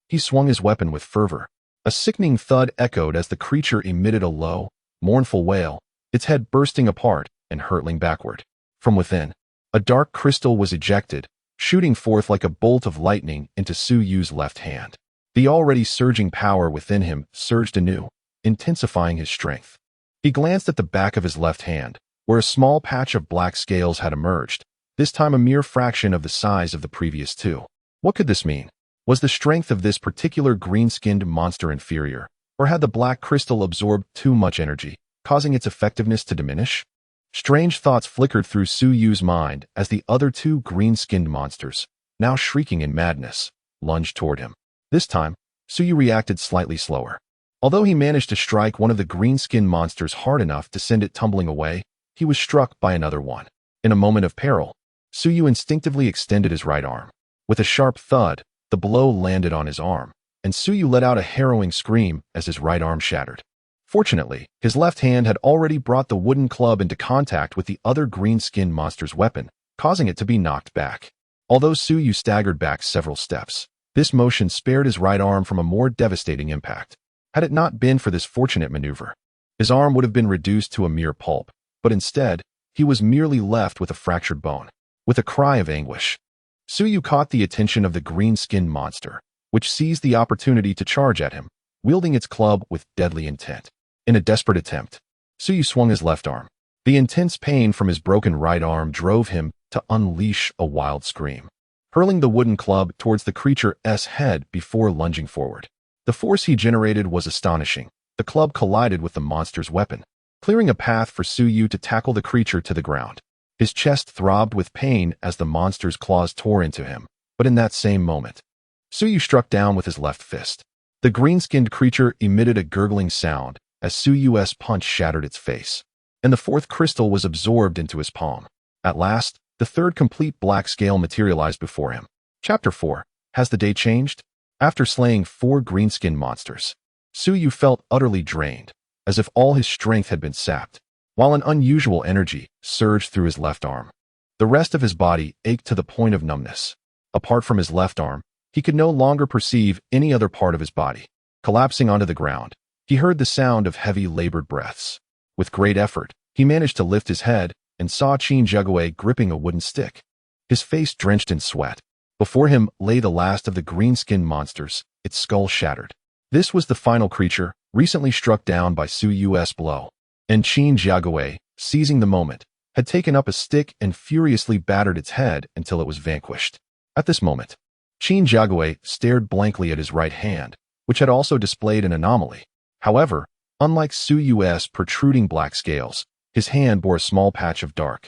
he swung his weapon with fervor. A sickening thud echoed as the creature emitted a low, mournful wail, its head bursting apart and hurtling backward. From within, a dark crystal was ejected, shooting forth like a bolt of lightning into Suyu's left hand. The already surging power within him surged anew, intensifying his strength. He glanced at the back of his left hand, where a small patch of black scales had emerged, this time a mere fraction of the size of the previous 2. What could this mean? Was the strength of this particular green-skinned monster inferior, or had the black crystal absorbed too much energy, causing its effectiveness to diminish? Strange thoughts flickered through Suyu's mind as the other 2 green-skinned monsters, now shrieking in madness, lunged toward him. This time, Suyu reacted slightly slower. Although he managed to strike one of the green-skinned monsters hard enough to send it tumbling away, he was struck by another one. In a moment of peril, Suyu instinctively extended his right arm. With a sharp thud, the blow landed on his arm, and Suyu let out a harrowing scream as his right arm shattered. Fortunately, his left hand had already brought the wooden club into contact with the other green-skinned monster's weapon, causing it to be knocked back. Although Suyu staggered back several steps, this motion spared his right arm from a more devastating impact. Had it not been for this fortunate maneuver, his arm would have been reduced to a mere pulp, but instead, he was merely left with a fractured bone. With a cry of anguish, Suyu caught the attention of the green-skinned monster, which seized the opportunity to charge at him, wielding its club with deadly intent. In a desperate attempt, Suyu swung his left arm. The intense pain from his broken right arm drove him to unleash a wild scream, hurling the wooden club towards the creature's head before lunging forward. The force he generated was astonishing. The club collided with the monster's weapon, clearing a path for Suyu to tackle the creature to the ground. His chest throbbed with pain as the monster's claws tore into him, but in that same moment, Suyu struck down with his left fist. The green-skinned creature emitted a gurgling sound as Suyu's punch shattered its face, and the 4th crystal was absorbed into his palm. At last, the 3rd complete black scale materialized before him. Chapter 4. Has the day changed? After slaying 4 green-skinned monsters, Suyu felt utterly drained, as if all his strength had been sapped, while an unusual energy surged through his left arm. The rest of his body ached to the point of numbness. Apart from his left arm, he could no longer perceive any other part of his body. Collapsing onto the ground, he heard the sound of heavy, labored breaths. With great effort, he managed to lift his head and saw Qin Jagui gripping a wooden stick, his face drenched in sweat. Before him lay the last of the green-skinned monsters, its skull shattered. This was the final creature, recently struck down by Suyu's blow. And Qin Jagui, seizing the moment, had taken up a stick and furiously battered its head until it was vanquished. At this moment, Qin Jagui stared blankly at his right hand, which had also displayed an anomaly. However, unlike Suyu's protruding black scales, his hand bore a small patch of dark,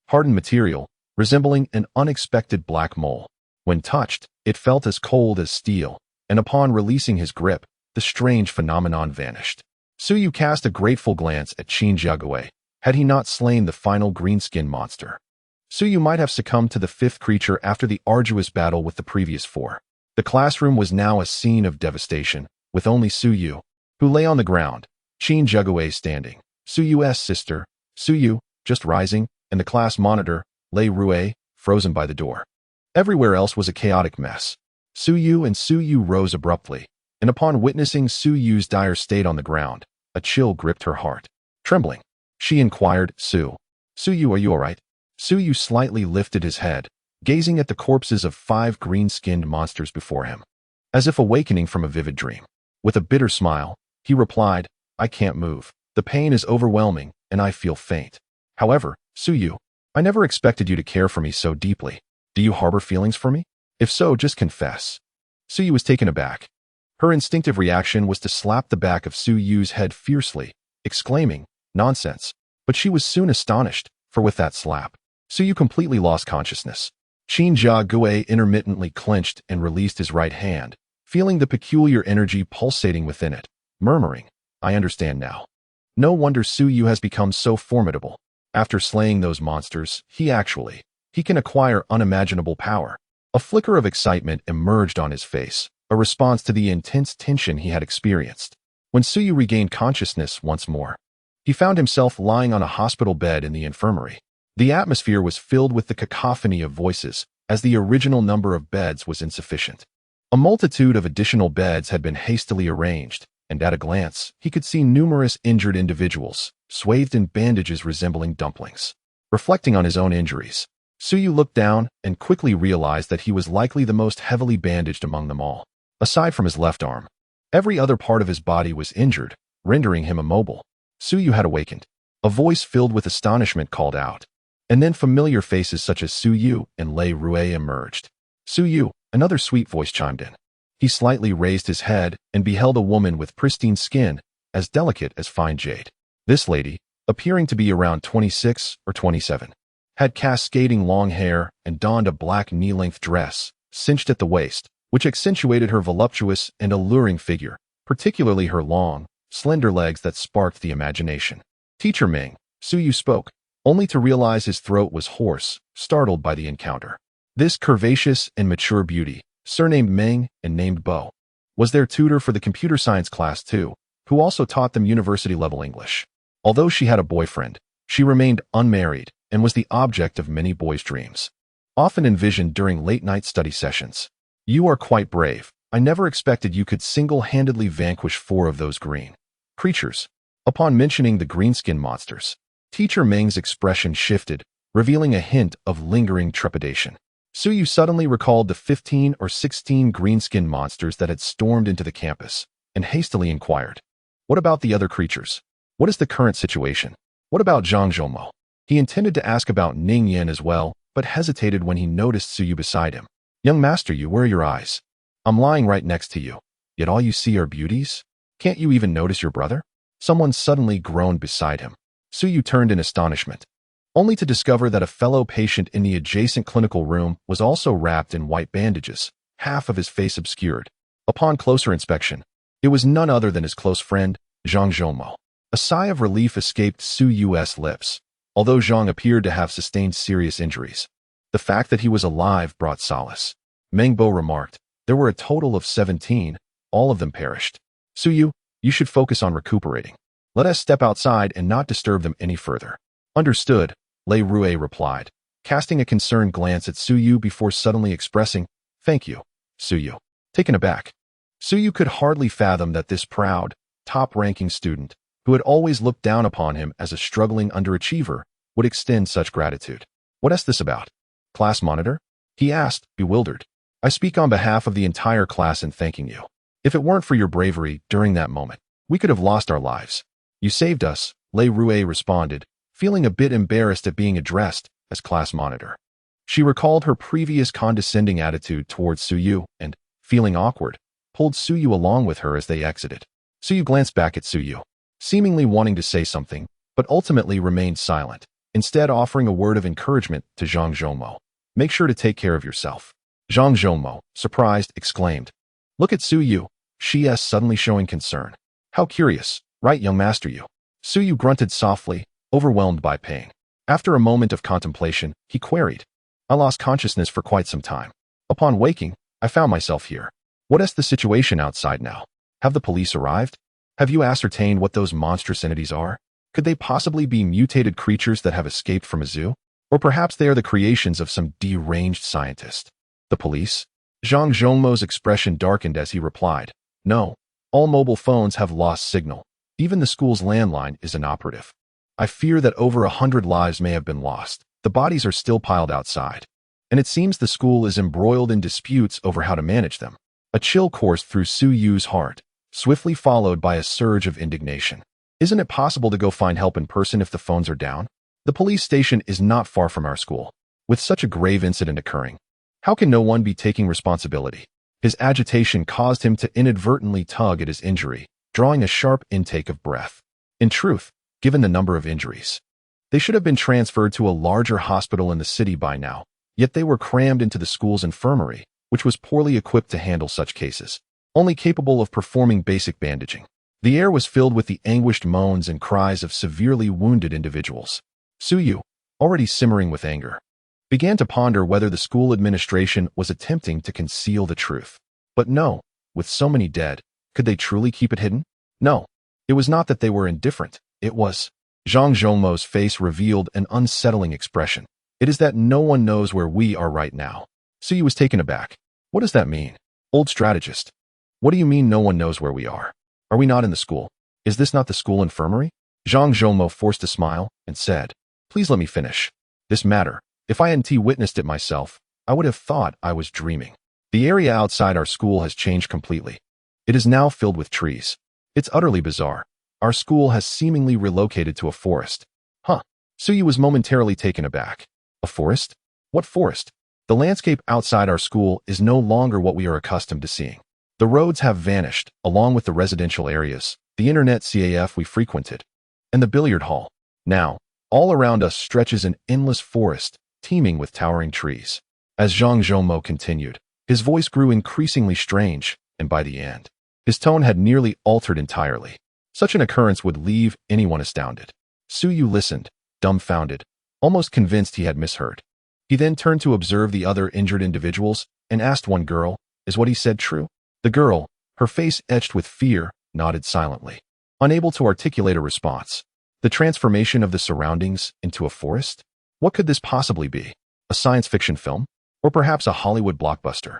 hardened material, resembling an unexpected black mole. When touched, it felt as cold as steel, and upon releasing his grip, the strange phenomenon vanished. Suyu cast a grateful glance at Qin Jagui. Had he not slain the final green-skinned monster, Suyu might have succumbed to the 5th creature after the arduous battle with the previous 4. The classroom was now a scene of devastation, with only Suyu, who lay on the ground, Qin Jagui standing, Suyu's sister, Suyu, just rising, and the class monitor, Lei Rue, frozen by the door. Everywhere else was a chaotic mess. Suyu rose abruptly, and upon witnessing Suyu's dire state on the ground, A chill gripped her heart. Trembling, she inquired, Su-yu, are you all right? Su-yu slightly lifted his head, gazing at the corpses of 5 green-skinned monsters before him, as if awakening from a vivid dream. With a bitter smile, he replied, I can't move. The pain is overwhelming, and I feel faint. However, Su-yu, I never expected you to care for me so deeply. Do you harbor feelings for me? If so, just confess. Su-yu was taken aback. Her instinctive reaction was to slap the back of Su-yu's head fiercely, exclaiming, nonsense. But she was soon astonished, for with that slap, Su-yu completely lost consciousness. Qin Jia Gui intermittently clenched and released his right hand, feeling the peculiar energy pulsating within it, murmuring, I understand now. No wonder Su-yu has become so formidable. After slaying those monsters, he can acquire unimaginable power. A flicker of excitement emerged on his face, a response to the intense tension he had experienced. When Su-yu regained consciousness once more, he found himself lying on a hospital bed in the infirmary. The atmosphere was filled with the cacophony of voices, as the original number of beds was insufficient. A multitude of additional beds had been hastily arranged, and at a glance, he could see numerous injured individuals, swathed in bandages resembling dumplings. Reflecting on his own injuries, Su-yu looked down and quickly realized that he was likely the most heavily bandaged among them all. Aside from his left arm, every other part of his body was injured, rendering him immobile. Su-yu had awakened. A voice filled with astonishment called out, and then familiar faces such as Su-yu and Lei Rue emerged. Su-yu, another sweet voice chimed in. He slightly raised his head and beheld a woman with pristine skin, as delicate as fine jade. This lady, appearing to be around 26 or 27, had cascading long hair and donned a black knee-length dress, cinched at the waist, which accentuated her voluptuous and alluring figure, particularly her long, slender legs that sparked the imagination. Teacher Ming, Su-yu spoke, only to realize his throat was hoarse, startled by the encounter. This curvaceous and mature beauty, surnamed Meng and named Bo, was their tutor for the computer science class too, who also taught them university-level English. Although she had a boyfriend, she remained unmarried and was the object of many boys' dreams, often envisioned during late-night study sessions. You are quite brave. I never expected you could single-handedly vanquish 4 of those green creatures. Upon mentioning the greenskin monsters, Teacher Ming's expression shifted, revealing a hint of lingering trepidation. Su-yu suddenly recalled the 15 or 16 greenskin monsters that had stormed into the campus, and hastily inquired, what about the other creatures? What is the current situation? What about Zhang Zhoumo? He intended to ask about Ning Yan as well, but hesitated when he noticed Su-yu beside him. Young master, where are your eyes? I'm lying right next to you, yet all you see are beauties? Can't you even notice your brother? Someone suddenly groaned beside him. Su-yu turned in astonishment, only to discover that a fellow patient in the adjacent clinical room was also wrapped in white bandages, half of his face obscured. Upon closer inspection, it was none other than his close friend, Zhang Zhoumo. A sigh of relief escaped Su-yu's lips, although Zhang appeared to have sustained serious injuries. The fact that he was alive brought solace. Meng Bo remarked, there were a total of 17, all of them perished. Su-yu, you should focus on recuperating. Let us step outside and not disturb them any further. Understood, Lei Rue replied, casting a concerned glance at Su-yu before suddenly expressing, thank you, Su-yu. Taken aback, Su-yu could hardly fathom that this proud, top-ranking student, who had always looked down upon him as a struggling underachiever, would extend such gratitude. What is this about? Class monitor? He asked, bewildered. I speak on behalf of the entire class in thanking you. If it weren't for your bravery during that moment, we could have lost our lives. You saved us, Lei Rue responded, feeling a bit embarrassed at being addressed as class monitor. She recalled her previous condescending attitude towards Su-yu and, feeling awkward, pulled Su-yu along with her as they exited. Su-yu glanced back at Su-yu, seemingly wanting to say something, but ultimately remained silent, instead offering a word of encouragement to Zhang Zhoumo. Make sure to take care of yourself. Zhang Zhoumo, surprised, exclaimed, look at Su-yu, she is suddenly showing concern. How curious, right, young master you? Su-yu grunted softly, overwhelmed by pain. After a moment of contemplation, he queried, I lost consciousness for quite some time. Upon waking, I found myself here. What is the situation outside now? Have the police arrived? Have you ascertained what those monstrous entities are? Could they possibly be mutated creatures that have escaped from a zoo? Or perhaps they are the creations of some deranged scientist? The police? Zhang Zhongmo's expression darkened as he replied, no, all mobile phones have lost signal. Even the school's landline is inoperative. I fear that over 100 lives may have been lost. The bodies are still piled outside. And it seems the school is embroiled in disputes over how to manage them. A chill coursed through Su Yu's heart, swiftly followed by a surge of indignation. Isn't it possible to go find help in person if the phones are down? The police station is not far from our school. With such a grave incident occurring, how can no one be taking responsibility? His agitation caused him to inadvertently tug at his injury, drawing a sharp intake of breath. In truth, given the number of injuries, they should have been transferred to a larger hospital in the city by now, yet they were crammed into the school's infirmary, which was poorly equipped to handle such cases, only capable of performing basic bandaging. The air was filled with the anguished moans and cries of severely wounded individuals. Su Yu, already simmering with anger, began to ponder whether the school administration was attempting to conceal the truth. But no, with so many dead, could they truly keep it hidden? No, it was not that they were indifferent, it was. Zhang Zhongmo's face revealed an unsettling expression. It is that no one knows where we are right now. Su Yu was taken aback. What does that mean? Old strategist. What do you mean no one knows where we are? Are we not in the school? Is this not the school infirmary? Zhang Zhongmo forced a smile and said, Please let me finish. This matter, if I hadn't witnessed it myself, I would have thought I was dreaming. The area outside our school has changed completely. It is now filled with trees. It's utterly bizarre. Our school has seemingly relocated to a forest. Huh. Su Yu was momentarily taken aback. A forest? What forest? The landscape outside our school is no longer what we are accustomed to seeing. The roads have vanished, along with the residential areas, the internet CAF we frequented, and the billiard hall. Now, all around us stretches an endless forest, teeming with towering trees. As Zhang Zhongmo continued, his voice grew increasingly strange, and by the end, his tone had nearly altered entirely. Such an occurrence would leave anyone astounded. Su Yu listened, dumbfounded, almost convinced he had misheard. He then turned to observe the other injured individuals and asked one girl, Is what he said true? The girl, her face etched with fear, nodded silently, unable to articulate a response. The transformation of the surroundings into a forest? What could this possibly be? A science fiction film? Or perhaps a Hollywood blockbuster?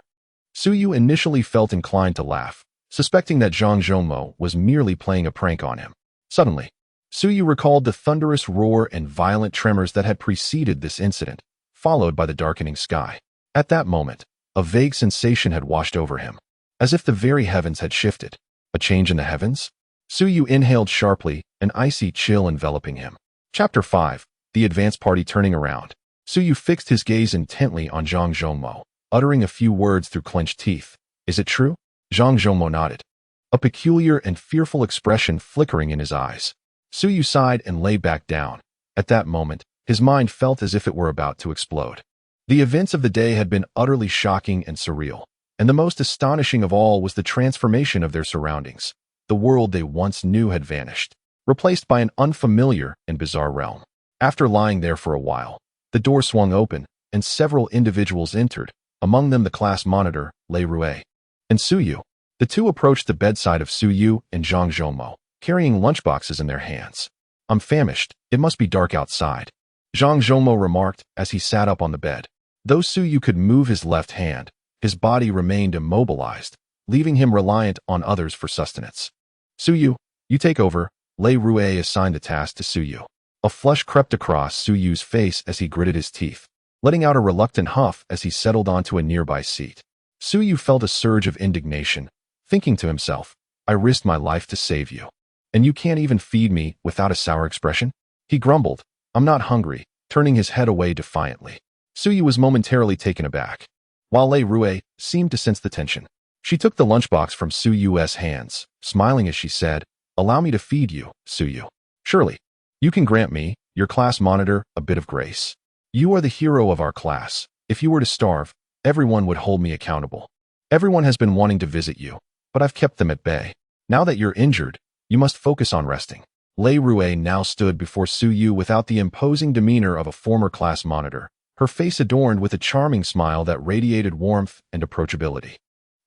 Su Yu initially felt inclined to laugh, suspecting that Zhang Zhongmo was merely playing a prank on him. Suddenly, Su Yu recalled the thunderous roar and violent tremors that had preceded this incident, followed by the darkening sky. At that moment, a vague sensation had washed over him, as if the very heavens had shifted. A change in the heavens? Su Yu inhaled sharply, an icy chill enveloping him. Chapter 5. The advance party turning around. Su Yu fixed his gaze intently on Zhang Zhongmo, uttering a few words through clenched teeth. Is it true? Zhang Zhongmo nodded, a peculiar and fearful expression flickering in his eyes. Su Yu sighed and lay back down. At that moment, his mind felt as if it were about to explode. The events of the day had been utterly shocking and surreal, and the most astonishing of all was the transformation of their surroundings. The world they once knew had vanished, replaced by an unfamiliar and bizarre realm. After lying there for a while, the door swung open, and several individuals entered, among them the class monitor, Lei Rue, and Su Yu. The two approached the bedside of Su Yu and Zhang Zhongmo, carrying lunchboxes in their hands. I'm famished. It must be dark outside, Zhang Zhongmo remarked as he sat up on the bed. Though Su Yu could move his left hand, his body remained immobilized, leaving him reliant on others for sustenance. Su Yu, you take over, Lei Rue assigned the task to Su Yu. A flush crept across Su Yu's face as he gritted his teeth, letting out a reluctant huff as he settled onto a nearby seat. Su Yu felt a surge of indignation, thinking to himself, I risked my life to save you, and you can't even feed me without a sour expression? He grumbled, I'm not hungry, turning his head away defiantly. Su Yu was momentarily taken aback, while Lei Rue seemed to sense the tension. She took the lunchbox from Su Yu's hands, smiling as she said, Allow me to feed you, Su Yu. Surely, you can grant me, your class monitor, a bit of grace. You are the hero of our class. If you were to starve, everyone would hold me accountable. Everyone has been wanting to visit you, but I've kept them at bay. Now that you're injured, you must focus on resting. Lei Rue now stood before Su Yu without the imposing demeanor of a former class monitor, her face adorned with a charming smile that radiated warmth and approachability.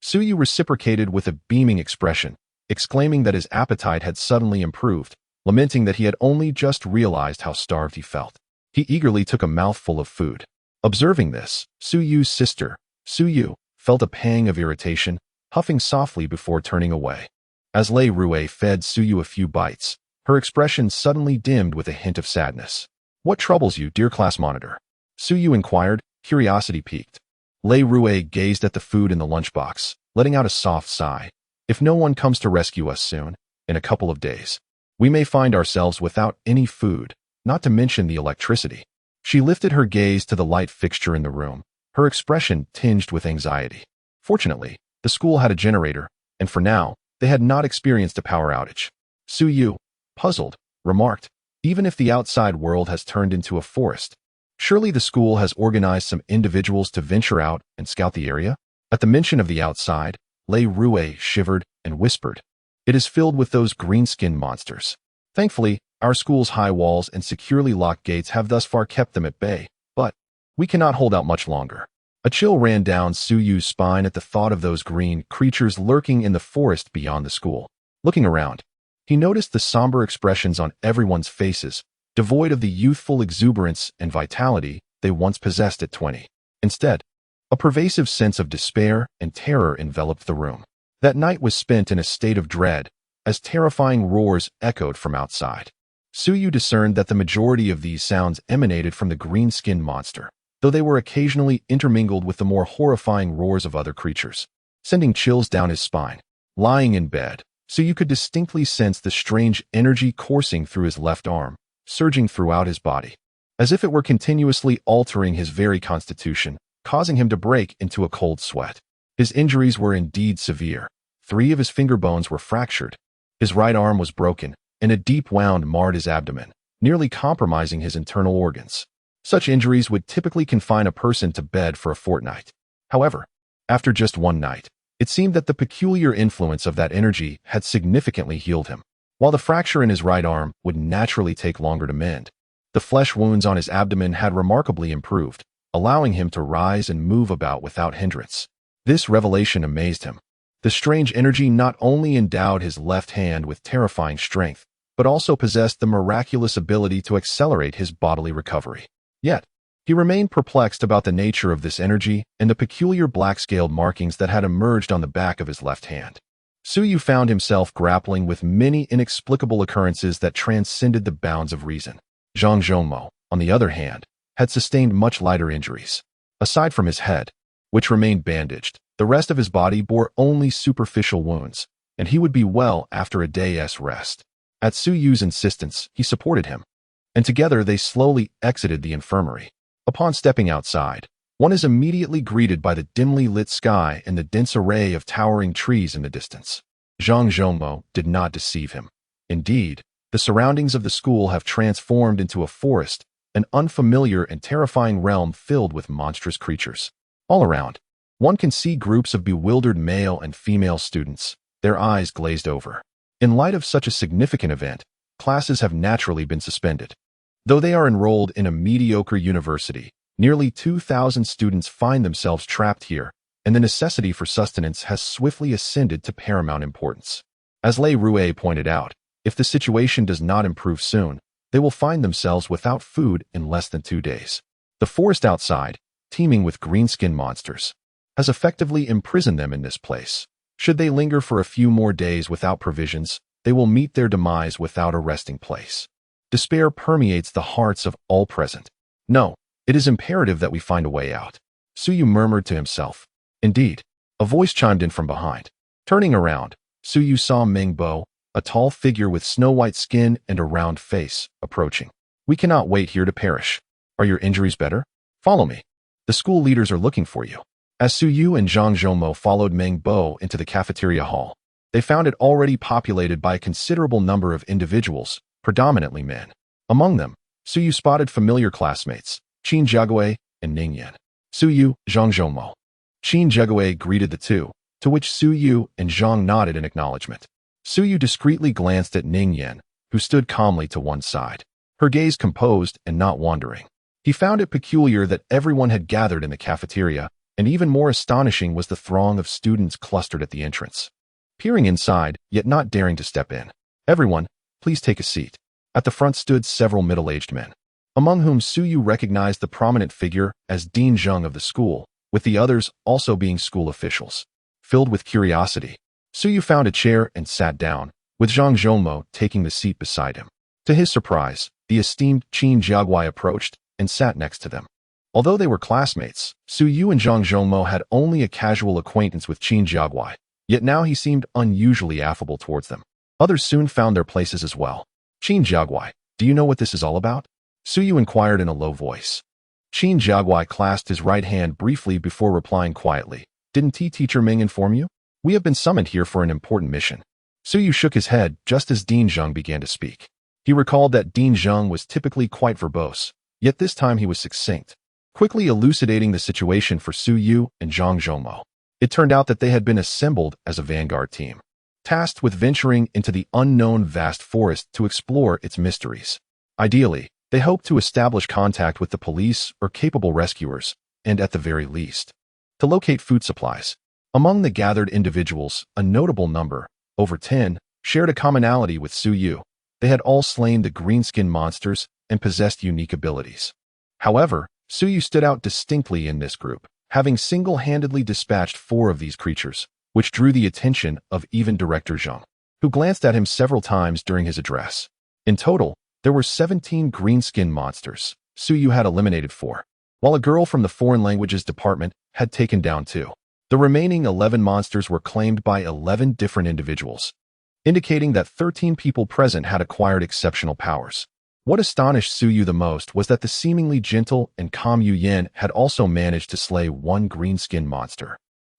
Su Yu reciprocated with a beaming expression, exclaiming that his appetite had suddenly improved, lamenting that he had only just realized how starved he felt. He eagerly took a mouthful of food. Observing this, Su Yu's sister, Su Yu, felt a pang of irritation, huffing softly before turning away. As Lei Rue fed Suyu a few bites, her expression suddenly dimmed with a hint of sadness. "What troubles you, dear class monitor?" Suyu inquired, curiosity piqued. Lei Rue gazed at the food in the lunchbox, letting out a soft sigh. "If no one comes to rescue us soon, in a couple of days, we may find ourselves without any food, not to mention the electricity." She lifted her gaze to the light fixture in the room, her expression tinged with anxiety. Fortunately, the school had a generator, and for now, they had not experienced a power outage. Suyu, puzzled, remarked, "Even if the outside world has turned into a forest, surely the school has organized some individuals to venture out and scout the area?" At the mention of the outside, Lei Rue shivered and whispered, "It is filled with those green-skinned monsters. Thankfully, our school's high walls and securely locked gates have thus far kept them at bay, but we cannot hold out much longer." A chill ran down Suyu's spine at the thought of those green creatures lurking in the forest beyond the school. Looking around, he noticed the somber expressions on everyone's faces, devoid of the youthful exuberance and vitality they once possessed at 20. Instead, a pervasive sense of despair and terror enveloped the room. That night was spent in a state of dread, as terrifying roars echoed from outside. Suyu discerned that the majority of these sounds emanated from the green-skinned monster, though they were occasionally intermingled with the more horrifying roars of other creatures, sending chills down his spine. Lying in bed, Suyu could distinctly sense the strange energy coursing through his left arm, surging throughout his body, as if it were continuously altering his very constitution, causing him to break into a cold sweat. His injuries were indeed severe. 3 of his finger bones were fractured. His right arm was broken, and a deep wound marred his abdomen, nearly compromising his internal organs. Such injuries would typically confine a person to bed for a fortnight. However, after just one night, it seemed that the peculiar influence of that energy had significantly healed him. While the fracture in his right arm would naturally take longer to mend, the flesh wounds on his abdomen had remarkably improved, allowing him to rise and move about without hindrance. This revelation amazed him. The strange energy not only endowed his left hand with terrifying strength, but also possessed the miraculous ability to accelerate his bodily recovery. Yet, he remained perplexed about the nature of this energy and the peculiar black-scaled markings that had emerged on the back of his left hand. Suyu found himself grappling with many inexplicable occurrences that transcended the bounds of reason. Zhang Zhongmo, on the other hand, had sustained much lighter injuries. Aside from his head, which remained bandaged, the rest of his body bore only superficial wounds, and he would be well after a day's rest. At Suyu's insistence, he supported him, and together they slowly exited the infirmary. Upon stepping outside, one is immediately greeted by the dimly lit sky and the dense array of towering trees in the distance. Zhang Zhongmo did not deceive him. Indeed, the surroundings of the school have transformed into a forest, an unfamiliar and terrifying realm filled with monstrous creatures. All around, one can see groups of bewildered male and female students, their eyes glazed over. In light of such a significant event, classes have naturally been suspended. Though they are enrolled in a mediocre university, nearly 2,000 students find themselves trapped here, and the necessity for sustenance has swiftly ascended to paramount importance. As Lei Rue pointed out, if the situation does not improve soon, they will find themselves without food in less than 2 days. The forest outside, teeming with green-skinned monsters, has effectively imprisoned them in this place. Should they linger for a few more days without provisions, they will meet their demise without a resting place. Despair permeates the hearts of all present. "No, it is imperative that we find a way out," Suyu murmured to himself. Indeed, a voice chimed in from behind. Turning around, Suyu saw Meng Bo, a tall figure with snow-white skin and a round face, approaching. "We cannot wait here to perish. Are your injuries better? Follow me. The school leaders are looking for you." As Suyu and Zhang Zhongmo followed Meng Bo into the cafeteria hall, they found it already populated by a considerable number of individuals, predominantly men. Among them, Suyu spotted familiar classmates, Qin Jiagui and Ning Yan. "Suyu, Zhang Zhongmo." Qin Jiagui greeted the two, to which Suyu and Zhang nodded in acknowledgement. Suyu discreetly glanced at Ning Yan, who stood calmly to one side, her gaze composed and not wandering. He found it peculiar that everyone had gathered in the cafeteria, and even more astonishing was the throng of students clustered at the entrance. Peering inside, yet not daring to step in. "Everyone, please take a seat." At the front stood several middle-aged men, among whom Suyu recognized the prominent figure as Dean Zheng of the school, with the others also being school officials. Filled with curiosity, Su Yu found a chair and sat down, with Zhang Zhongmo taking the seat beside him. To his surprise, the esteemed Qin Jiaguai approached and sat next to them. Although they were classmates, Su Yu and Zhang Zhongmo had only a casual acquaintance with Qin Jiaguai, yet now he seemed unusually affable towards them. Others soon found their places as well. Qin Jiaguai, do you know what this is all about? Su Yu inquired in a low voice. Qin Jiaguai clasped his right hand briefly before replying quietly. Didn't teacher Ming inform you? We have been summoned here for an important mission. Su Yu shook his head just as Dean Zheng began to speak. He recalled that Dean Zheng was typically quite verbose, yet this time he was succinct, quickly elucidating the situation for Su Yu and Zhang Zhongmo. It turned out that they had been assembled as a vanguard team, tasked with venturing into the unknown vast forest to explore its mysteries. Ideally, they hoped to establish contact with the police or capable rescuers, and at the very least, to locate food supplies. Among the gathered individuals, a notable number, over 10, shared a commonality with Su Yu. They had all slain the green-skinned monsters and possessed unique abilities. However, Su Yu stood out distinctly in this group, having single-handedly dispatched 4 of these creatures, which drew the attention of even Director Zheng, who glanced at him several times during his address. In total, there were 17 green-skinned monsters. Su Yu had eliminated 4, while a girl from the Foreign Languages Department had taken down 2. The remaining 11 monsters were claimed by 11 different individuals, indicating that 13 people present had acquired exceptional powers. What astonished Su Yu the most was that the seemingly gentle and calm Yu Yan had also managed to slay 1 green-skinned monster,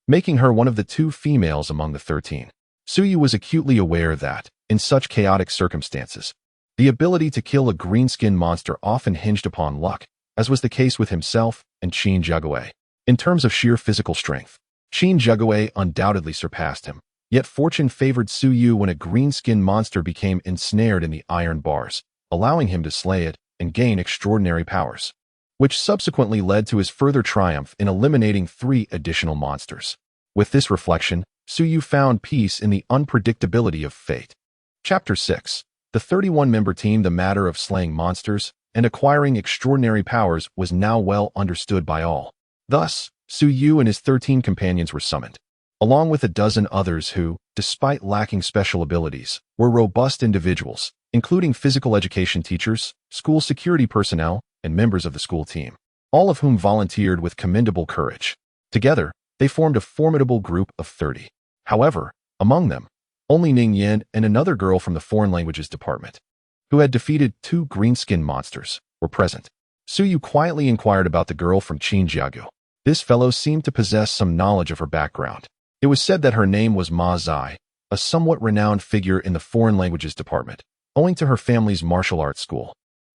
making her one of the 2 females among the 13. Su Yu was acutely aware that, in such chaotic circumstances, the ability to kill a green-skinned monster often hinged upon luck, as was the case with himself and Qin Jiaguai. In terms of sheer physical strength, Qin Jiaguai undoubtedly surpassed him, yet fortune favored Su Yu when a green-skinned monster became ensnared in the iron bars, allowing him to slay it and gain extraordinary powers, which subsequently led to his further triumph in eliminating 3 additional monsters. With this reflection, Su Yu found peace in the unpredictability of fate. Chapter 6. The 31-member team. The matter of slaying monsters and acquiring extraordinary powers was now well understood by all. Thus, Su Yu and his 13 companions were summoned, along with a dozen others who, despite lacking special abilities, were robust individuals, including physical education teachers, school security personnel, and members of the school team, all of whom volunteered with commendable courage. Together, they formed a formidable group of 30. However, among them, only Ning Yan and another girl from the Foreign Languages Department, who had defeated 2 green-skinned monsters, were present. Su Yu quietly inquired about the girl from Qin Jiagu. This fellow seemed to possess some knowledge of her background. It was said that her name was Ma Zai, a somewhat renowned figure in the Foreign Languages Department, owing to her family's martial arts school.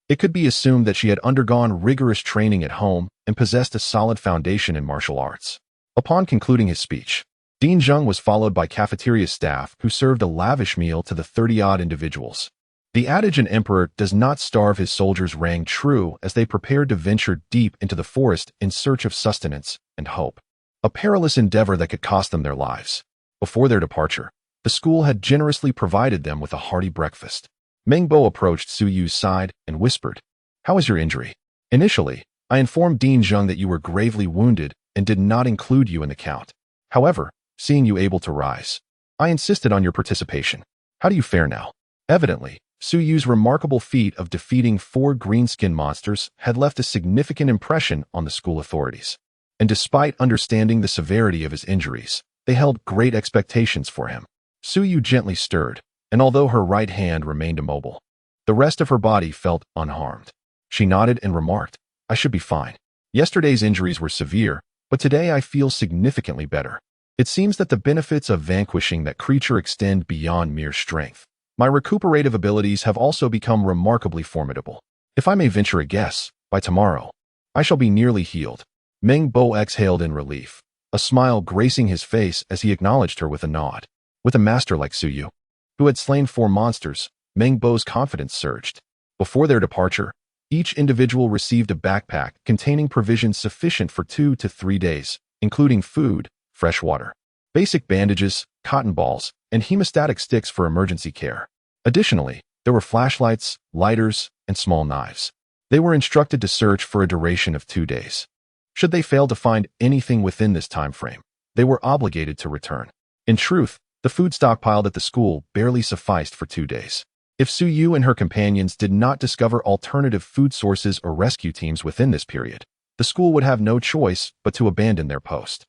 It could be assumed that she had undergone rigorous training at home and possessed a solid foundation in martial arts. Upon concluding his speech, Dean Zheng was followed by cafeteria staff who served a lavish meal to the 30-odd individuals. The adage an emperor does not starve his soldiers rang true as they prepared to venture deep into the forest in search of sustenance and hope, a perilous endeavor that could cost them their lives. Before their departure, the school had generously provided them with a hearty breakfast. Meng Bo approached Su Yu's side and whispered, "How is your injury?" "Initially, I informed Dean Zheng that you were gravely wounded and did not include you in the count. However, seeing you able to rise, I insisted on your participation. How do you fare now?" Evidently, Su Yu's remarkable feat of defeating 4 green-skinned monsters had left a significant impression on the school authorities. And despite understanding the severity of his injuries, they held great expectations for him. Su Yu gently stirred, and although her right hand remained immobile, the rest of her body felt unharmed. She nodded and remarked, "I should be fine. Yesterday's injuries were severe, but today I feel significantly better. It seems that the benefits of vanquishing that creature extend beyond mere strength. My recuperative abilities have also become remarkably formidable. If I may venture a guess, by tomorrow, I shall be nearly healed." Meng Bo exhaled in relief, a smile gracing his face as he acknowledged her with a nod. With a master like Su Yu, who had slain 4 monsters, Meng Bo's confidence surged. Before their departure, each individual received a backpack containing provisions sufficient for 2 to 3 days, including food, fresh water, basic bandages, cotton balls, and hemostatic sticks for emergency care. Additionally, there were flashlights, lighters, and small knives. They were instructed to search for a duration of 2 days. Should they fail to find anything within this time frame, they were obligated to return. In truth, the The food stockpiled at the school barely sufficed for 2 days. If Su Yu and her companions did not discover alternative food sources or rescue teams within this period, the school would have no choice but to abandon their post.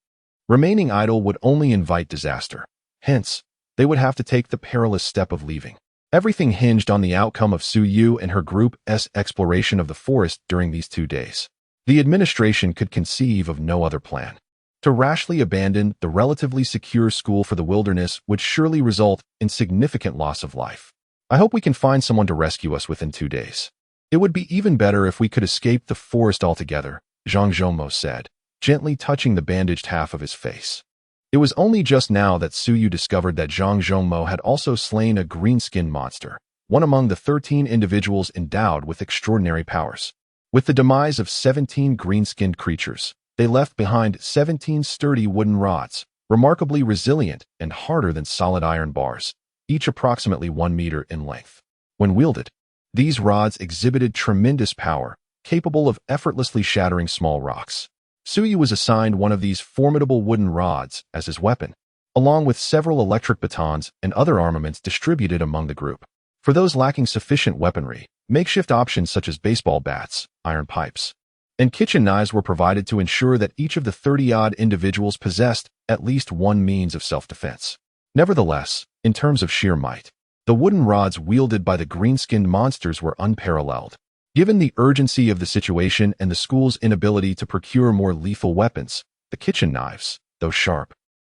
Remaining idle would only invite disaster. Hence, they would have to take the perilous step of leaving. Everything hinged on the outcome of Su Yu and her group's exploration of the forest during these 2 days. The administration could conceive of no other plan. To rashly abandon the relatively secure school for the wilderness would surely result in significant loss of life. I hope we can find someone to rescue us within 2 days. It would be even better if we could escape the forest altogether, Zhang Zhongmo said, gently touching the bandaged half of his face. It was only just now that Su Yu discovered that Zhang Zhongmo had also slain a green-skinned monster, one among the 13 individuals endowed with extraordinary powers. With the demise of 17 green-skinned creatures, they left behind 17 sturdy wooden rods, remarkably resilient and harder than solid iron bars, each approximately 1 meter in length. When wielded, these rods exhibited tremendous power, capable of effortlessly shattering small rocks. Su Yu was assigned one of these formidable wooden rods as his weapon, along with several electric batons and other armaments distributed among the group. For those lacking sufficient weaponry, makeshift options such as baseball bats, iron pipes, and kitchen knives were provided to ensure that each of the 30-odd individuals possessed at least one means of self-defense. Nevertheless, in terms of sheer might, the wooden rods wielded by the green-skinned monsters were unparalleled. Given the urgency of the situation and the school's inability to procure more lethal weapons, the kitchen knives, though sharp,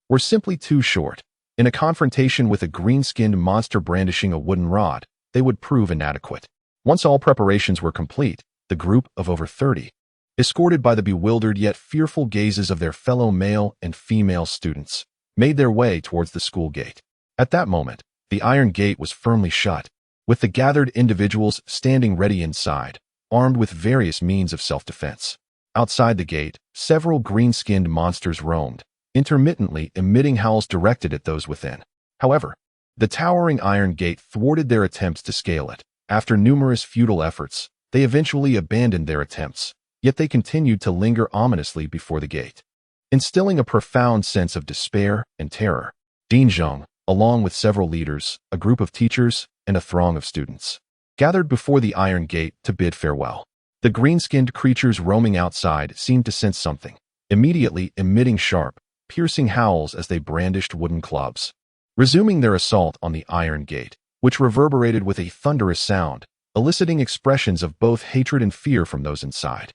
were simply too short. In a confrontation with a green-skinned monster brandishing a wooden rod, they would prove inadequate. Once all preparations were complete, the group of over 30, escorted by the bewildered yet fearful gazes of their fellow male and female students, made their way towards the school gate. At that moment, the iron gate was firmly shut, with the gathered individuals standing ready inside, armed with various means of self-defense. Outside the gate, several green-skinned monsters roamed, intermittently emitting howls directed at those within. However, the towering iron gate thwarted their attempts to scale it. After numerous futile efforts, they eventually abandoned their attempts, yet they continued to linger ominously before the gate, instilling a profound sense of despair and terror. Dean Zheng, along with several leaders, a group of teachers, and a throng of students, gathered before the iron gate to bid farewell. The green-skinned creatures roaming outside seemed to sense something, immediately emitting sharp, piercing howls as they brandished wooden clubs, resuming their assault on the iron gate, which reverberated with a thunderous sound, eliciting expressions of both hatred and fear from those inside.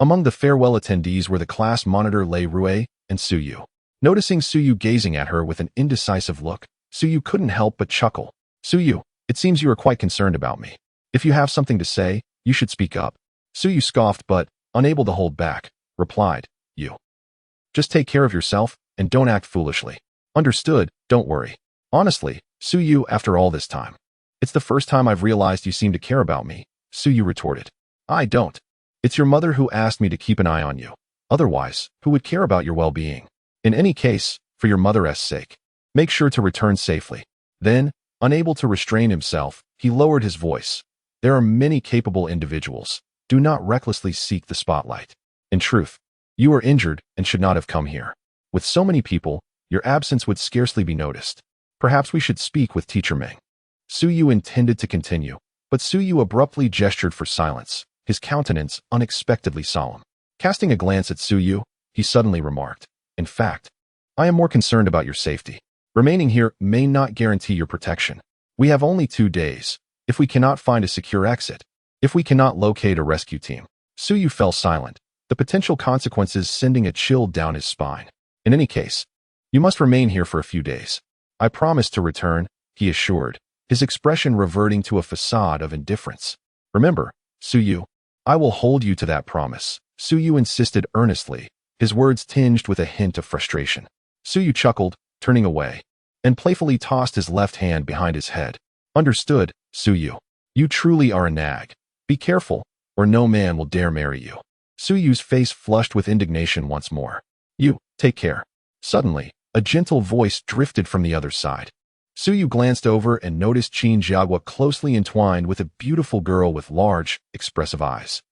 Among the farewell attendees were the class monitor Lei Rui and Su Yu. Noticing Su Yu gazing at her with an indecisive look, Su Yu couldn't help but chuckle. "Su Yu, it seems you are quite concerned about me. If you have something to say, you should speak up." Su Yu scoffed but, unable to hold back, replied, "You just take care of yourself and don't act foolishly." "Understood, don't worry." "Honestly, Su Yu, after all this time, it's the first time I've realized you seem to care about me," Su Yu retorted. "I don't. It's your mother who asked me to keep an eye on you. Otherwise, who would care about your well-being? In any case, for your mother's sake, make sure to return safely." Then, unable to restrain himself, he lowered his voice. "There are many capable individuals. Do not recklessly seek the spotlight. In truth, you are injured and should not have come here. With so many people, your absence would scarcely be noticed. Perhaps we should speak with Teacher Meng." Su Yu intended to continue, but Su Yu abruptly gestured for silence, his countenance unexpectedly solemn. Casting a glance at Su Yu, he suddenly remarked, "In fact, I am more concerned about your safety. Remaining here may not guarantee your protection. We have only 2 days. If we cannot find a secure exit, if we cannot locate a rescue team." Su Yu fell silent, the potential consequences sending a chill down his spine. "In any case, you must remain here for a few days." "I promise to return," he assured, his expression reverting to a facade of indifference. "Remember, Su Yu, I will hold you to that promise." Su Yu insisted earnestly, his words tinged with a hint of frustration. Su Yu chuckled, turning away, and playfully tossed his left hand behind his head. "Understood, Su Yu. You truly are a nag. Be careful, or no man will dare marry you." Su Yu's face flushed with indignation once more. "You, take care." Suddenly, a gentle voice drifted from the other side. Su Yu glanced over and noticed Qin Jiagua closely entwined with a beautiful girl with large, expressive eyes.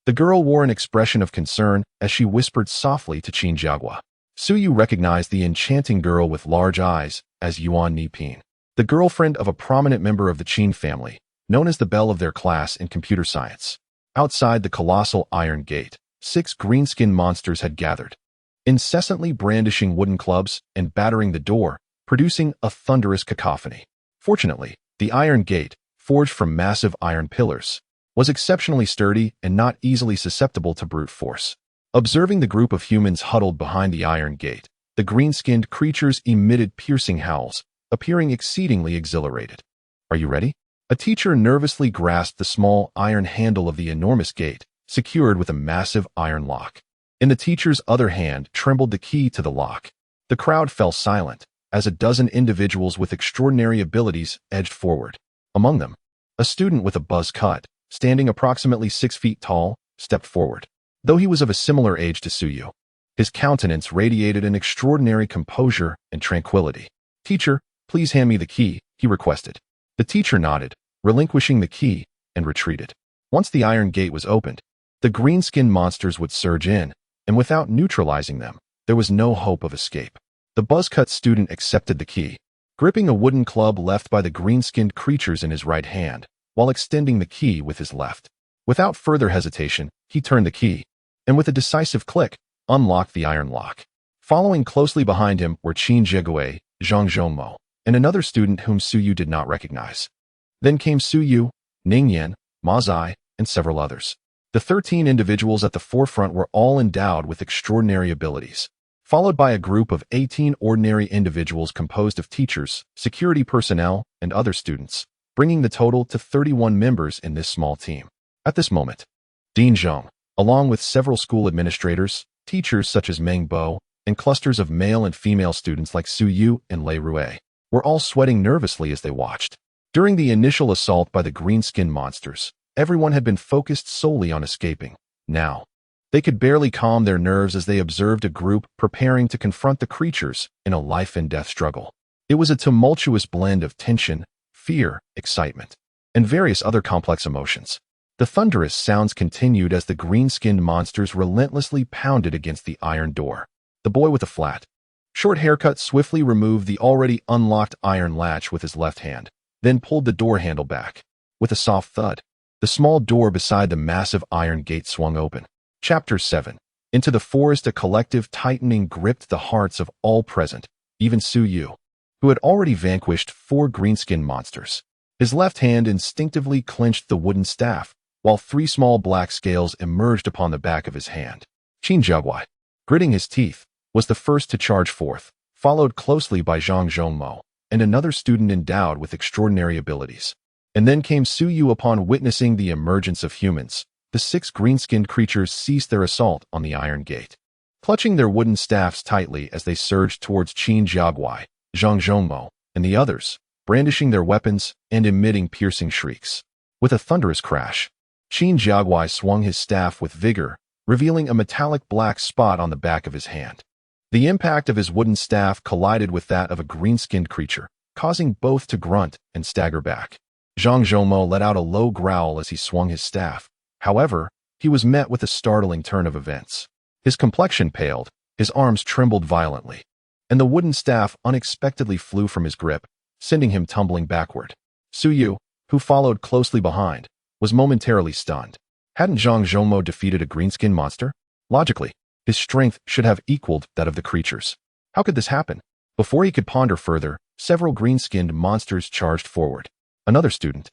The girl wore an expression of concern as she whispered softly to Qin Jiagua, Suyu recognized the enchanting girl with large eyes as Yuan Nipin, the girlfriend of a prominent member of the Qin family, known as the belle of their class in computer science. Outside the colossal iron gate, 6 green-skinned monsters had gathered, incessantly brandishing wooden clubs and battering the door, producing a thunderous cacophony. Fortunately, the iron gate, forged from massive iron pillars, was exceptionally sturdy and not easily susceptible to brute force. Observing the group of humans huddled behind the iron gate, the green-skinned creatures emitted piercing howls, appearing exceedingly exhilarated. "Are you ready?" A teacher nervously grasped the small iron handle of the enormous gate, secured with a massive iron lock. In the teacher's other hand trembled the key to the lock. The crowd fell silent, as a dozen individuals with extraordinary abilities edged forward. Among them, a student with a buzz cut, standing approximately 6 feet tall, stepped forward. Though he was of a similar age to Suyu, his countenance radiated an extraordinary composure and tranquility. "Teacher, please hand me the key," he requested. The teacher nodded, relinquishing the key, and retreated. Once the iron gate was opened, the green-skinned monsters would surge in, and without neutralizing them, there was no hope of escape. The buzz-cut student accepted the key, gripping a wooden club left by the green-skinned creatures in his right hand, while extending the key with his left. Without further hesitation, he turned the key, and with a decisive click, unlocked the iron lock. Following closely behind him were Qin Jigui, Zhang Zhongmo, and another student whom Suyu did not recognize. Then came Suyu, Ningyan, Ma Zai, and several others. The 13 individuals at the forefront were all endowed with extraordinary abilities, followed by a group of 18 ordinary individuals composed of teachers, security personnel, and other students, bringing the total to 31 members in this small team. At this moment, Dean Zheng, along with several school administrators, teachers such as Meng Bo, and clusters of male and female students like Suyu and Lei Rui, were all sweating nervously as they watched. During the initial assault by the green-skinned monsters, everyone had been focused solely on escaping. Now, they could barely calm their nerves as they observed a group preparing to confront the creatures in a life-and-death struggle. It was a tumultuous blend of tension, fear, excitement, and various other complex emotions. The thunderous sounds continued as the green-skinned monsters relentlessly pounded against the iron door. The boy with the flat, short haircut swiftly removed the already unlocked iron latch with his left hand, then pulled the door handle back. With a soft thud, the small door beside the massive iron gate swung open. Chapter 7. Into the forest, a collective tightening gripped the hearts of all present, even Suyu, who had already vanquished 4 green-skinned monsters. His left hand instinctively clenched the wooden staff, while 3 small black scales emerged upon the back of his hand. Qin Jiaogui, gritting his teeth, was the first to charge forth, followed closely by Zhang Zhongmo, and another student endowed with extraordinary abilities. And then came Suyu. Upon witnessing the emergence of humans, the 6 green-skinned creatures ceased their assault on the iron gate, clutching their wooden staffs tightly as they surged towards Qin Jiaogui, Zhang Zhongmo, and the others, brandishing their weapons and emitting piercing shrieks. With a thunderous crash, Qin Jiaogui swung his staff with vigor, revealing a metallic black spot on the back of his hand. The impact of his wooden staff collided with that of a green-skinned creature, causing both to grunt and stagger back. Zhang Zhongmo let out a low growl as he swung his staff. However, he was met with a startling turn of events. His complexion paled, his arms trembled violently, and the wooden staff unexpectedly flew from his grip, sending him tumbling backward. Suyu, who followed closely behind, was momentarily stunned. Hadn't Zhang Zhongmo defeated a green-skinned monster? Logically, his strength should have equaled that of the creatures. How could this happen? Before he could ponder further, several green-skinned monsters charged forward. Another student,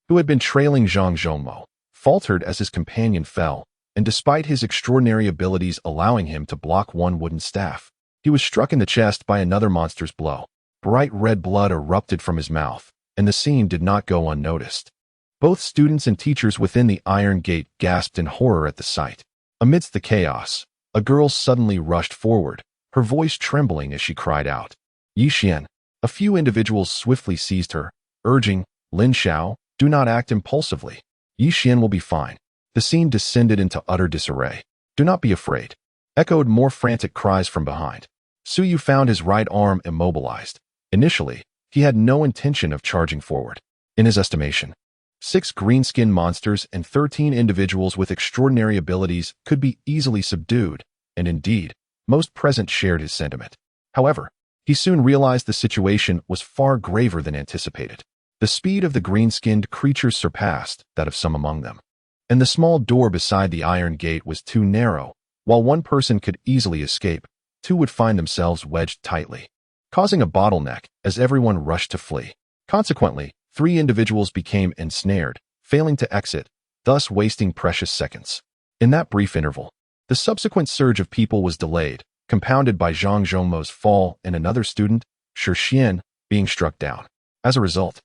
who had been trailing Zhang Zhongmo, faltered as his companion fell, and despite his extraordinary abilities allowing him to block one wooden staff, he was struck in the chest by another monster's blow. Bright red blood erupted from his mouth, and the scene did not go unnoticed. Both students and teachers within the iron gate gasped in horror at the sight. Amidst the chaos, a girl suddenly rushed forward, her voice trembling as she cried out, "Yi Xian!" A few individuals swiftly seized her, urging, "Lin Xiao, do not act impulsively. Yi Xian will be fine." The scene descended into utter disarray. "Do not be afraid," echoed more frantic cries from behind. Suyu found his right arm immobilized. Initially, he had no intention of charging forward. In his estimation, 6 green-skinned monsters and 13 individuals with extraordinary abilities could be easily subdued, and indeed, Most present shared his sentiment. However, he soon realized the situation was far graver than anticipated. The speed of the green-skinned creatures surpassed that of some among them, and the small door beside the iron gate was too narrow. While one person could easily escape, two would find themselves wedged tightly, causing a bottleneck as everyone rushed to flee. Consequently, three individuals became ensnared, failing to exit, thus wasting precious seconds. In that brief interval, the subsequent surge of people was delayed, compounded by Zhang Zhongmo's fall and another student, Shi Xian, being struck down. As a result,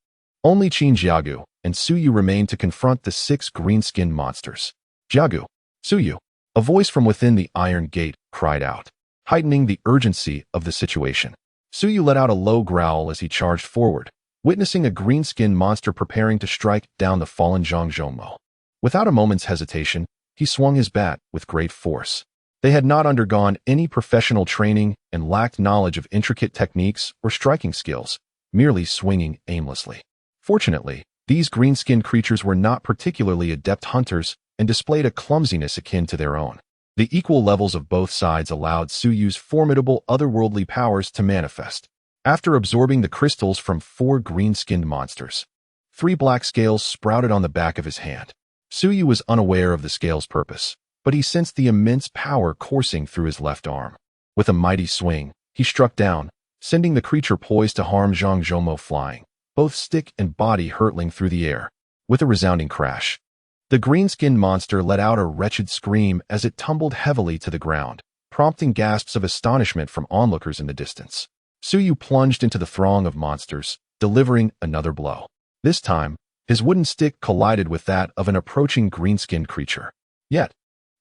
only Qin Jiagu and Su Yu remained to confront the six green-skinned monsters. Jiagu, Su Yu, a voice from within the iron gate cried out, heightening the urgency of the situation. Su Yu let out a low growl as he charged forward, witnessing a green-skinned monster preparing to strike down the fallen Zhang Zhongmo. Without a moment's hesitation, he swung his bat with great force. They had not undergone any professional training and lacked knowledge of intricate techniques or striking skills, merely swinging aimlessly. Fortunately, these green-skinned creatures were not particularly adept hunters and displayed a clumsiness akin to their own. The equal levels of both sides allowed Su Yu's formidable otherworldly powers to manifest. After absorbing the crystals from four green-skinned monsters, three black scales sprouted on the back of his hand. Su Yu was unaware of the scale's purpose, but he sensed the immense power coursing through his left arm. With a mighty swing, he struck down, sending the creature poised to harm Zhang Zhongmo flying, both stick and body hurtling through the air. With a resounding crash, the green-skinned monster let out a wretched scream as it tumbled heavily to the ground, prompting gasps of astonishment from onlookers in the distance. Su Yu plunged into the throng of monsters, delivering another blow. This time, his wooden stick collided with that of an approaching green-skinned creature. Yet,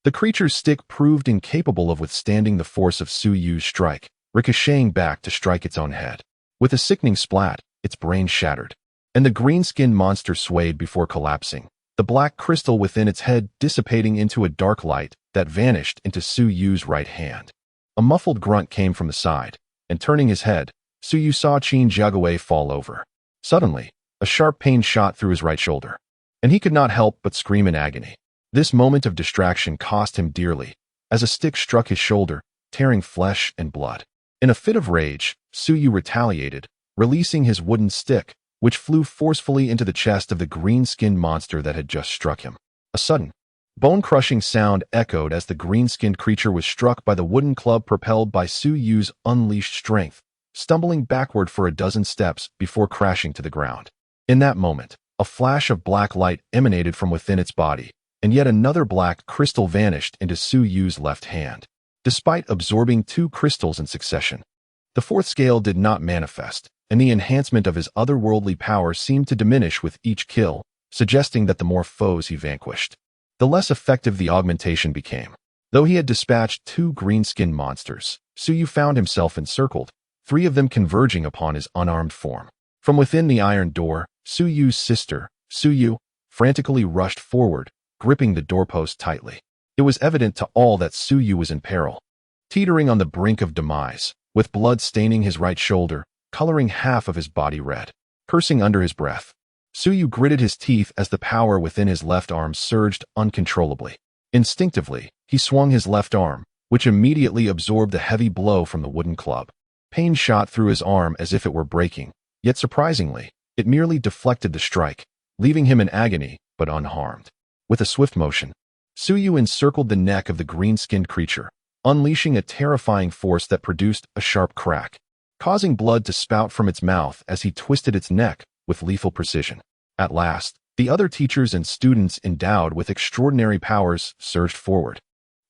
the creature's stick proved incapable of withstanding the force of Su Yu's strike, ricocheting back to strike its own head. With a sickening splat, its brain shattered, and the green-skinned monster swayed before collapsing, the black crystal within its head dissipating into a dark light that vanished into Su Yu's right hand. A muffled grunt came from the side, and turning his head, Su Yu saw Qin Jiagui fall over. Suddenly, a sharp pain shot through his right shoulder, and he could not help but scream in agony. This moment of distraction cost him dearly, as a stick struck his shoulder, tearing flesh and blood. In a fit of rage, Su Yu retaliated, releasing his wooden stick, which flew forcefully into the chest of the green-skinned monster that had just struck him. A sudden, bone-crushing sound echoed as the green-skinned creature was struck by the wooden club propelled by Su Yu's unleashed strength, stumbling backward for a dozen steps before crashing to the ground. In that moment, a flash of black light emanated from within its body, and yet another black crystal vanished into Su Yu's left hand. Despite absorbing two crystals in succession, the fourth scale did not manifest, and the enhancement of his otherworldly power seemed to diminish with each kill, suggesting that the more foes he vanquished, the less effective the augmentation became. Though he had dispatched two green-skinned monsters, Su Yu found himself encircled, three of them converging upon his unarmed form. From within the iron door, Su Yu's sister, Su Yu, frantically rushed forward, gripping the doorpost tightly. It was evident to all that Su Yu was in peril, teetering on the brink of demise, with blood staining his right shoulder, coloring half of his body red. Cursing under his breath, Su Yu gritted his teeth as the power within his left arm surged uncontrollably. Instinctively, he swung his left arm, which immediately absorbed the heavy blow from the wooden club. Pain shot through his arm as if it were breaking, yet surprisingly, it merely deflected the strike, leaving him in agony, but unharmed. With a swift motion, Su Yu encircled the neck of the green-skinned creature, unleashing a terrifying force that produced a sharp crack, causing blood to spout from its mouth as he twisted its neck with lethal precision. At last, the other teachers and students endowed with extraordinary powers surged forward,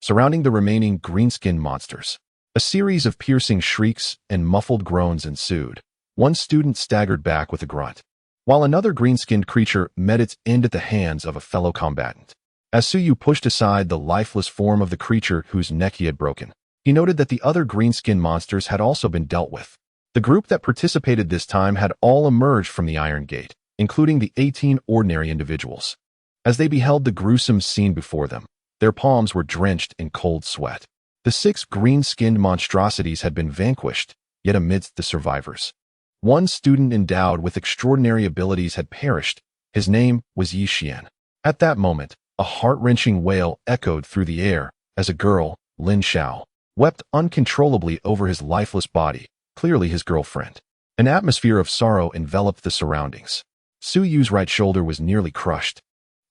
surrounding the remaining green-skinned monsters. A series of piercing shrieks and muffled groans ensued. One student staggered back with a grunt, while another green-skinned creature met its end at the hands of a fellow combatant. As Su Yu pushed aside the lifeless form of the creature whose neck he had broken, he noted that the other green-skinned monsters had also been dealt with. The group that participated this time had all emerged from the Iron Gate, including the 18 ordinary individuals. As they beheld the gruesome scene before them, their palms were drenched in cold sweat. The 6 green-skinned monstrosities had been vanquished, yet amidst the survivors, one student endowed with extraordinary abilities had perished. His name was Yi Xian. At that moment, a heart-wrenching wail echoed through the air as a girl, Lin Xiao, wept uncontrollably over his lifeless body, clearly his girlfriend. An atmosphere of sorrow enveloped the surroundings. Su Yu's right shoulder was nearly crushed,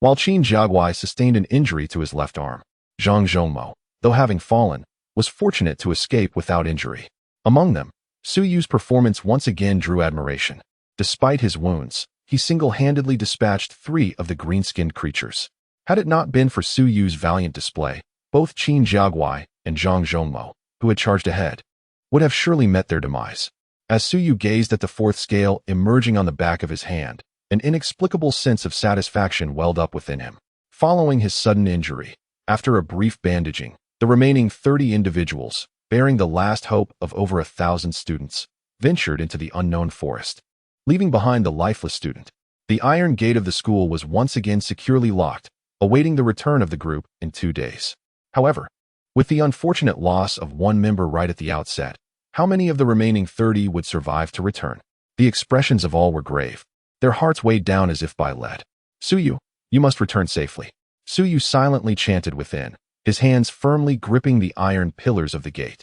while Qin Jiaguai sustained an injury to his left arm. Zhang Zhongmo, though having fallen, was fortunate to escape without injury. Among them, Su Yu's performance once again drew admiration. Despite his wounds, he single-handedly dispatched 3 of the green-skinned creatures. Had it not been for Su Yu's valiant display, both Qin Jiaguai and Zhang Zhongmo, who had charged ahead, would have surely met their demise. As Su Yu gazed at the 4th scale emerging on the back of his hand, an inexplicable sense of satisfaction welled up within him. Following his sudden injury, after a brief bandaging, the remaining 30 individuals, bearing the last hope of over 1,000 students, ventured into the unknown forest, leaving behind the lifeless student. The iron gate of the school was once again securely locked, awaiting the return of the group in 2 days. However, with the unfortunate loss of one member right at the outset, how many of the remaining 30 would survive to return? The expressions of all were grave, their hearts weighed down as if by lead. Su Yu, you must return safely. Su Yu silently chanted within, his hands firmly gripping the iron pillars of the gate.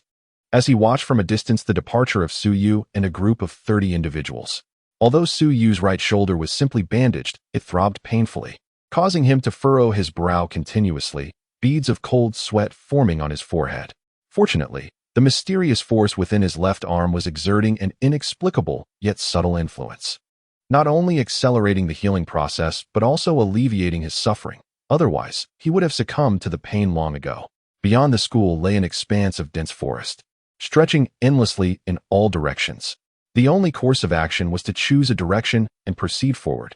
As he watched from a distance the departure of Su Yu and a group of 30 individuals. Although Su Yu's right shoulder was simply bandaged, it throbbed painfully, causing him to furrow his brow continuously, beads of cold sweat forming on his forehead. Fortunately, the mysterious force within his left arm was exerting an inexplicable yet subtle influence, not only accelerating the healing process but also alleviating his suffering. Otherwise, he would have succumbed to the pain long ago. Beyond the school lay an expanse of dense forest, stretching endlessly in all directions. The only course of action was to choose a direction and proceed forward,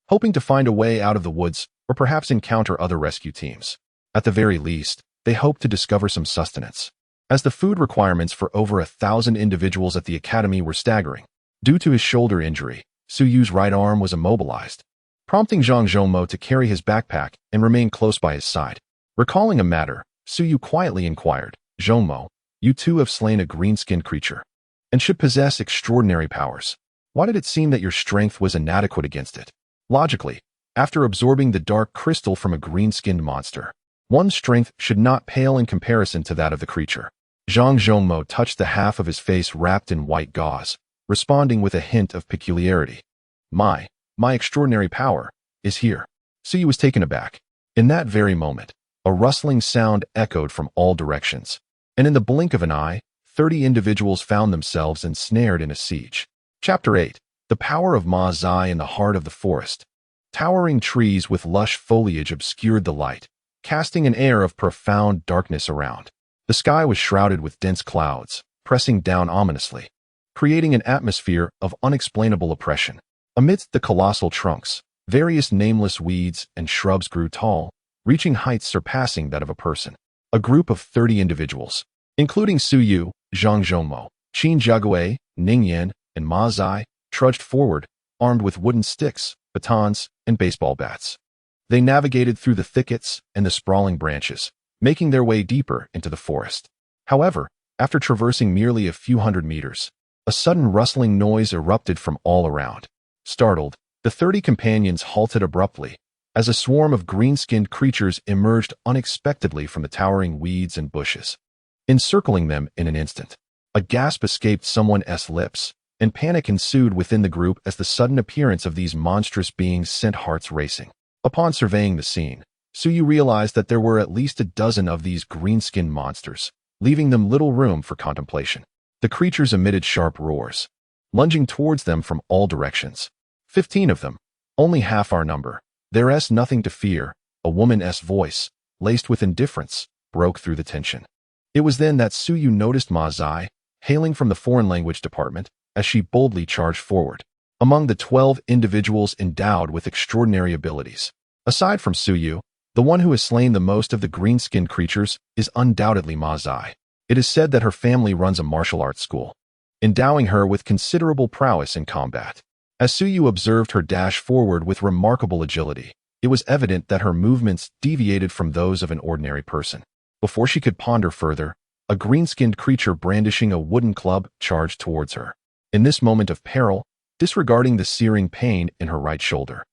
hoping to find a way out of the woods or perhaps encounter other rescue teams. At the very least, they hoped to discover some sustenance, as the food requirements for over 1,000 individuals at the academy were staggering. Due to his shoulder injury, Su Yu's right arm was immobilized, prompting Zhang Zhongmo to carry his backpack and remain close by his side. Recalling a matter, Su Yu quietly inquired, "Zhongmo, you too have slain a green-skinned creature, and should possess extraordinary powers. Why did it seem that your strength was inadequate against it?" Logically, after absorbing the dark crystal from a green-skinned monster, one's strength should not pale in comparison to that of the creature. Zhang Zhongmo touched the half of his face wrapped in white gauze, responding with a hint of peculiarity. My extraordinary power is here." Su Yu was taken aback. In that very moment, a rustling sound echoed from all directions, and in the blink of an eye, 30 individuals found themselves ensnared in a siege. Chapter 8. The Power of Ma Zai in the Heart of the Forest. Towering trees with lush foliage obscured the light, casting an air of profound darkness around. The sky was shrouded with dense clouds, pressing down ominously, creating an atmosphere of unexplainable oppression. Amidst the colossal trunks, various nameless weeds and shrubs grew tall, reaching heights surpassing that of a person. A group of 30 individuals, including Su Yu, Zhang Zhongmo, Qin Jiaguai, Ning Yan, and Ma Zai, trudged forward, armed with wooden sticks, batons, and baseball bats. They navigated through the thickets and the sprawling branches, making their way deeper into the forest. However, after traversing merely a few hundred meters, a sudden rustling noise erupted from all around. Startled, the 30 companions halted abruptly, as a swarm of green-skinned creatures emerged unexpectedly from the towering weeds and bushes, encircling them in an instant. A gasp escaped someone's lips, and panic ensued within the group as the sudden appearance of these monstrous beings sent hearts racing. Upon surveying the scene, Su Yu realized that there were at least a dozen of these green-skinned monsters, leaving them little room for contemplation. The creatures emitted sharp roars, lunging towards them from all directions. 15 of them, only half our number. There's nothing to fear, a woman's voice, laced with indifference, broke through the tension. It was then that Su Yu noticed Ma Zai, hailing from the foreign language department, as she boldly charged forward. Among the 12 individuals endowed with extraordinary abilities, aside from Su Yu, the one who has slain the most of the green-skinned creatures is undoubtedly Ma Zai. It is said that her family runs a martial arts school, endowing her with considerable prowess in combat. As Su Yu observed her dash forward with remarkable agility, it was evident that her movements deviated from those of an ordinary person. Before she could ponder further, a green-skinned creature brandishing a wooden club charged towards her. In this moment of peril, disregarding the searing pain in her right shoulder,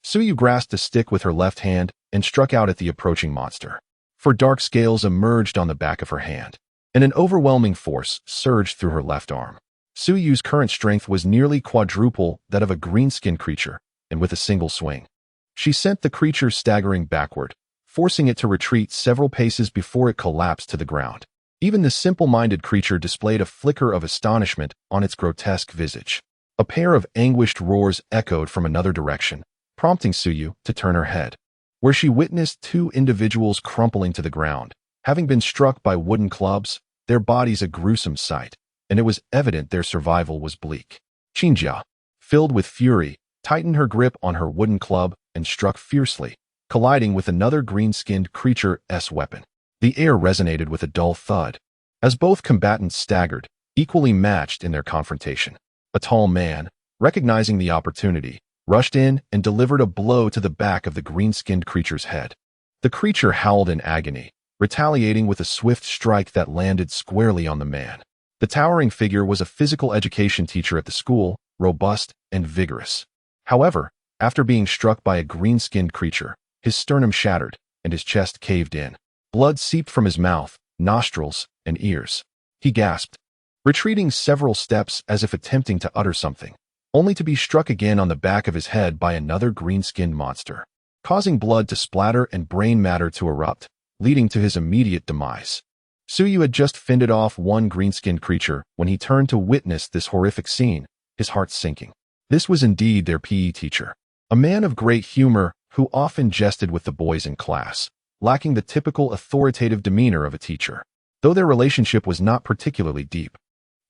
Su Yu grasped a stick with her left hand and struck out at the approaching monster. 4 dark scales emerged on the back of her hand, and an overwhelming force surged through her left arm. Su Yu's current strength was nearly quadruple that of a green-skinned creature, and with a single swing, she sent the creature staggering backward, forcing it to retreat several paces before it collapsed to the ground. Even the simple-minded creature displayed a flicker of astonishment on its grotesque visage. A pair of anguished roars echoed from another direction, prompting Su Yu to turn her head, where she witnessed two individuals crumpling to the ground, having been struck by wooden clubs, their bodies a gruesome sight, and it was evident their survival was bleak. Qinjia, filled with fury, tightened her grip on her wooden club and struck fiercely, colliding with another green-skinned creature's weapon. The air resonated with a dull thud, as both combatants staggered, equally matched in their confrontation. A tall man, recognizing the opportunity, rushed in and delivered a blow to the back of the green-skinned creature's head. The creature howled in agony, retaliating with a swift strike that landed squarely on the man. The towering figure was a physical education teacher at the school, robust and vigorous. However, after being struck by a green-skinned creature, his sternum shattered and his chest caved in. Blood seeped from his mouth, nostrils, and ears. He gasped, retreating several steps as if attempting to utter something, only to be struck again on the back of his head by another green-skinned monster, causing blood to splatter and brain matter to erupt, leading to his immediate demise. Su Yu had just fended off one green-skinned creature when he turned to witness this horrific scene, his heart sinking. This was indeed their PE teacher, a man of great humor who often jested with the boys in class, lacking the typical authoritative demeanor of a teacher. Though their relationship was not particularly deep,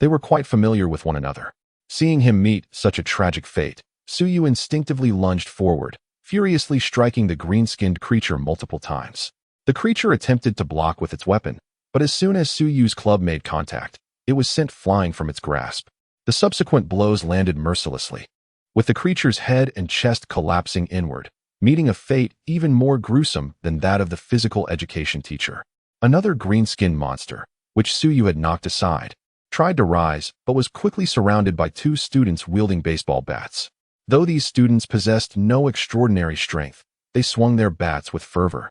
they were quite familiar with one another. Seeing him meet such a tragic fate, Su Yu instinctively lunged forward, furiously striking the green-skinned creature multiple times. The creature attempted to block with its weapon, but as soon as Su Yu's club made contact, it was sent flying from its grasp. The subsequent blows landed mercilessly, with the creature's head and chest collapsing inward, meeting a fate even more gruesome than that of the physical education teacher. Another green-skinned monster, which Su Yu had knocked aside, tried to rise but was quickly surrounded by two students wielding baseball bats. Though these students possessed no extraordinary strength, they swung their bats with fervor,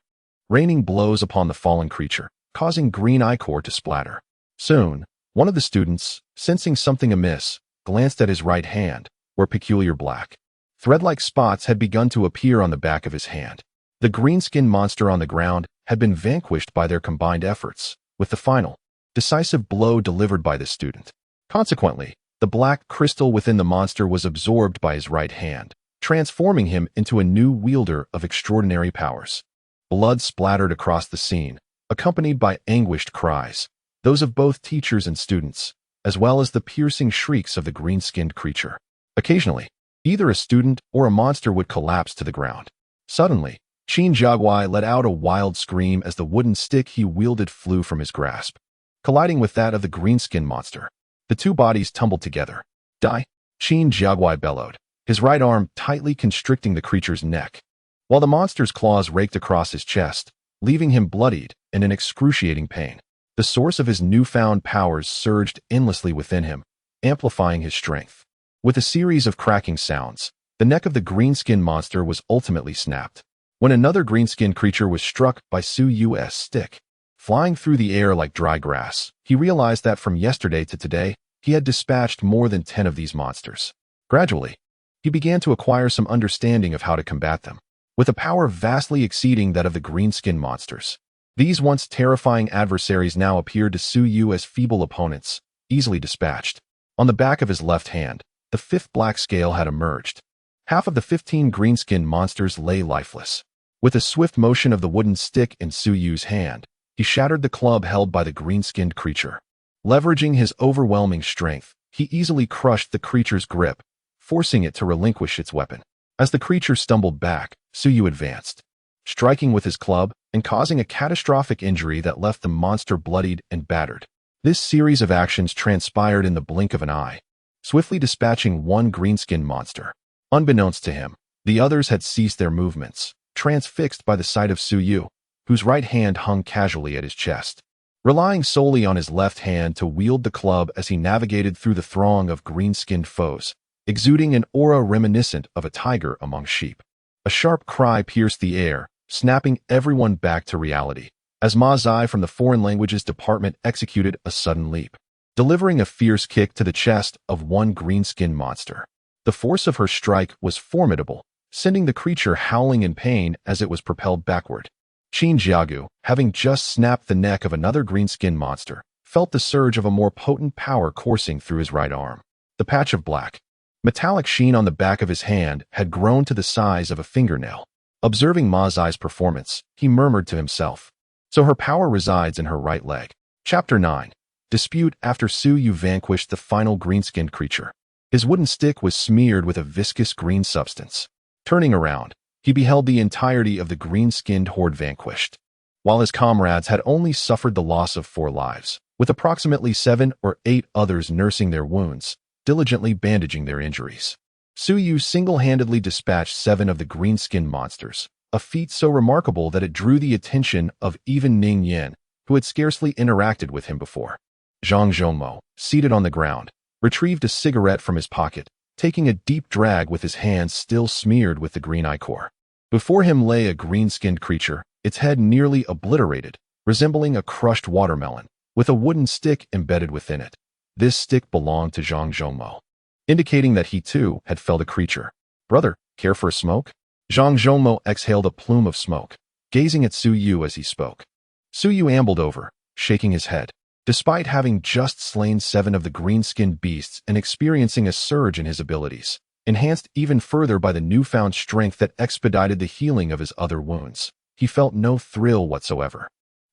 raining blows upon the fallen creature, causing green ichor to splatter. Soon, one of the students, sensing something amiss, glanced at his right hand, where peculiar black, thread-like spots had begun to appear on the back of his hand. The green-skinned monster on the ground had been vanquished by their combined efforts, with the final, decisive blow delivered by the student. Consequently, the black crystal within the monster was absorbed by his right hand, transforming him into a new wielder of extraordinary powers. Blood splattered across the scene, accompanied by anguished cries, those of both teachers and students, as well as the piercing shrieks of the green-skinned creature. Occasionally, either a student or a monster would collapse to the ground. Suddenly, Qin Jiaguai let out a wild scream as the wooden stick he wielded flew from his grasp, colliding with that of the green-skinned monster. The two bodies tumbled together. Die! Qin Jiaguai bellowed, his right arm tightly constricting the creature's neck, while the monster's claws raked across his chest, leaving him bloodied and in excruciating pain. The source of his newfound powers surged endlessly within him, amplifying his strength. With a series of cracking sounds, the neck of the green-skinned monster was ultimately snapped, when another green-skinned creature was struck by Su Yu's stick. Flying through the air like dry grass, he realized that from yesterday to today, he had dispatched more than 10 of these monsters. Gradually, he began to acquire some understanding of how to combat them, with a power vastly exceeding that of the green-skinned monsters. These once terrifying adversaries now appeared to Su Yu as feeble opponents, easily dispatched. On the back of his left hand, the fifth black scale had emerged. Half of the 15 green-skinned monsters lay lifeless. With a swift motion of the wooden stick in Su Yu's hand, he shattered the club held by the green-skinned creature. Leveraging his overwhelming strength, he easily crushed the creature's grip, forcing it to relinquish its weapon. As the creature stumbled back, Su Yu advanced, striking with his club and causing a catastrophic injury that left the monster bloodied and battered. This series of actions transpired in the blink of an eye, swiftly dispatching one green-skinned monster. Unbeknownst to him, the others had ceased their movements, transfixed by the sight of Su Yu, whose right hand hung casually at his chest. Relying solely on his left hand to wield the club as he navigated through the throng of green-skinned foes, exuding an aura reminiscent of a tiger among sheep. A sharp cry pierced the air, snapping everyone back to reality, as Ma Zai from the Foreign Languages Department executed a sudden leap, delivering a fierce kick to the chest of one green-skinned monster. The force of her strike was formidable, sending the creature howling in pain as it was propelled backward. Qin Jiagu, having just snapped the neck of another green-skinned monster, felt the surge of a more potent power coursing through his right arm. The patch of black, metallic sheen on the back of his hand had grown to the size of a fingernail. Observing Ma Zai's performance, he murmured to himself, "So her power resides in her right leg." Chapter 9. Dispute after Su Yu vanquished the final green-skinned creature. His wooden stick was smeared with a viscous green substance. Turning around, he beheld the entirety of the green-skinned horde vanquished, while his comrades had only suffered the loss of 4 lives, with approximately 7 or 8 others nursing their wounds, diligently bandaging their injuries. Su Yu single-handedly dispatched 7 of the green-skinned monsters, a feat so remarkable that it drew the attention of even Ning Yin, who had scarcely interacted with him before. Zhang Zhongmo, seated on the ground, retrieved a cigarette from his pocket, taking a deep drag with his hands still smeared with the green ichor. Before him lay a green-skinned creature, its head nearly obliterated, resembling a crushed watermelon, with a wooden stick embedded within it. This stick belonged to Zhang Zhongmo, indicating that he too had felled a creature. "Brother, care for a smoke?" Zhang Zhongmo exhaled a plume of smoke, gazing at Su Yu as he spoke. Su Yu ambled over, shaking his head. Despite having just slain 7 of the green-skinned beasts and experiencing a surge in his abilities, enhanced even further by the newfound strength that expedited the healing of his other wounds, he felt no thrill whatsoever.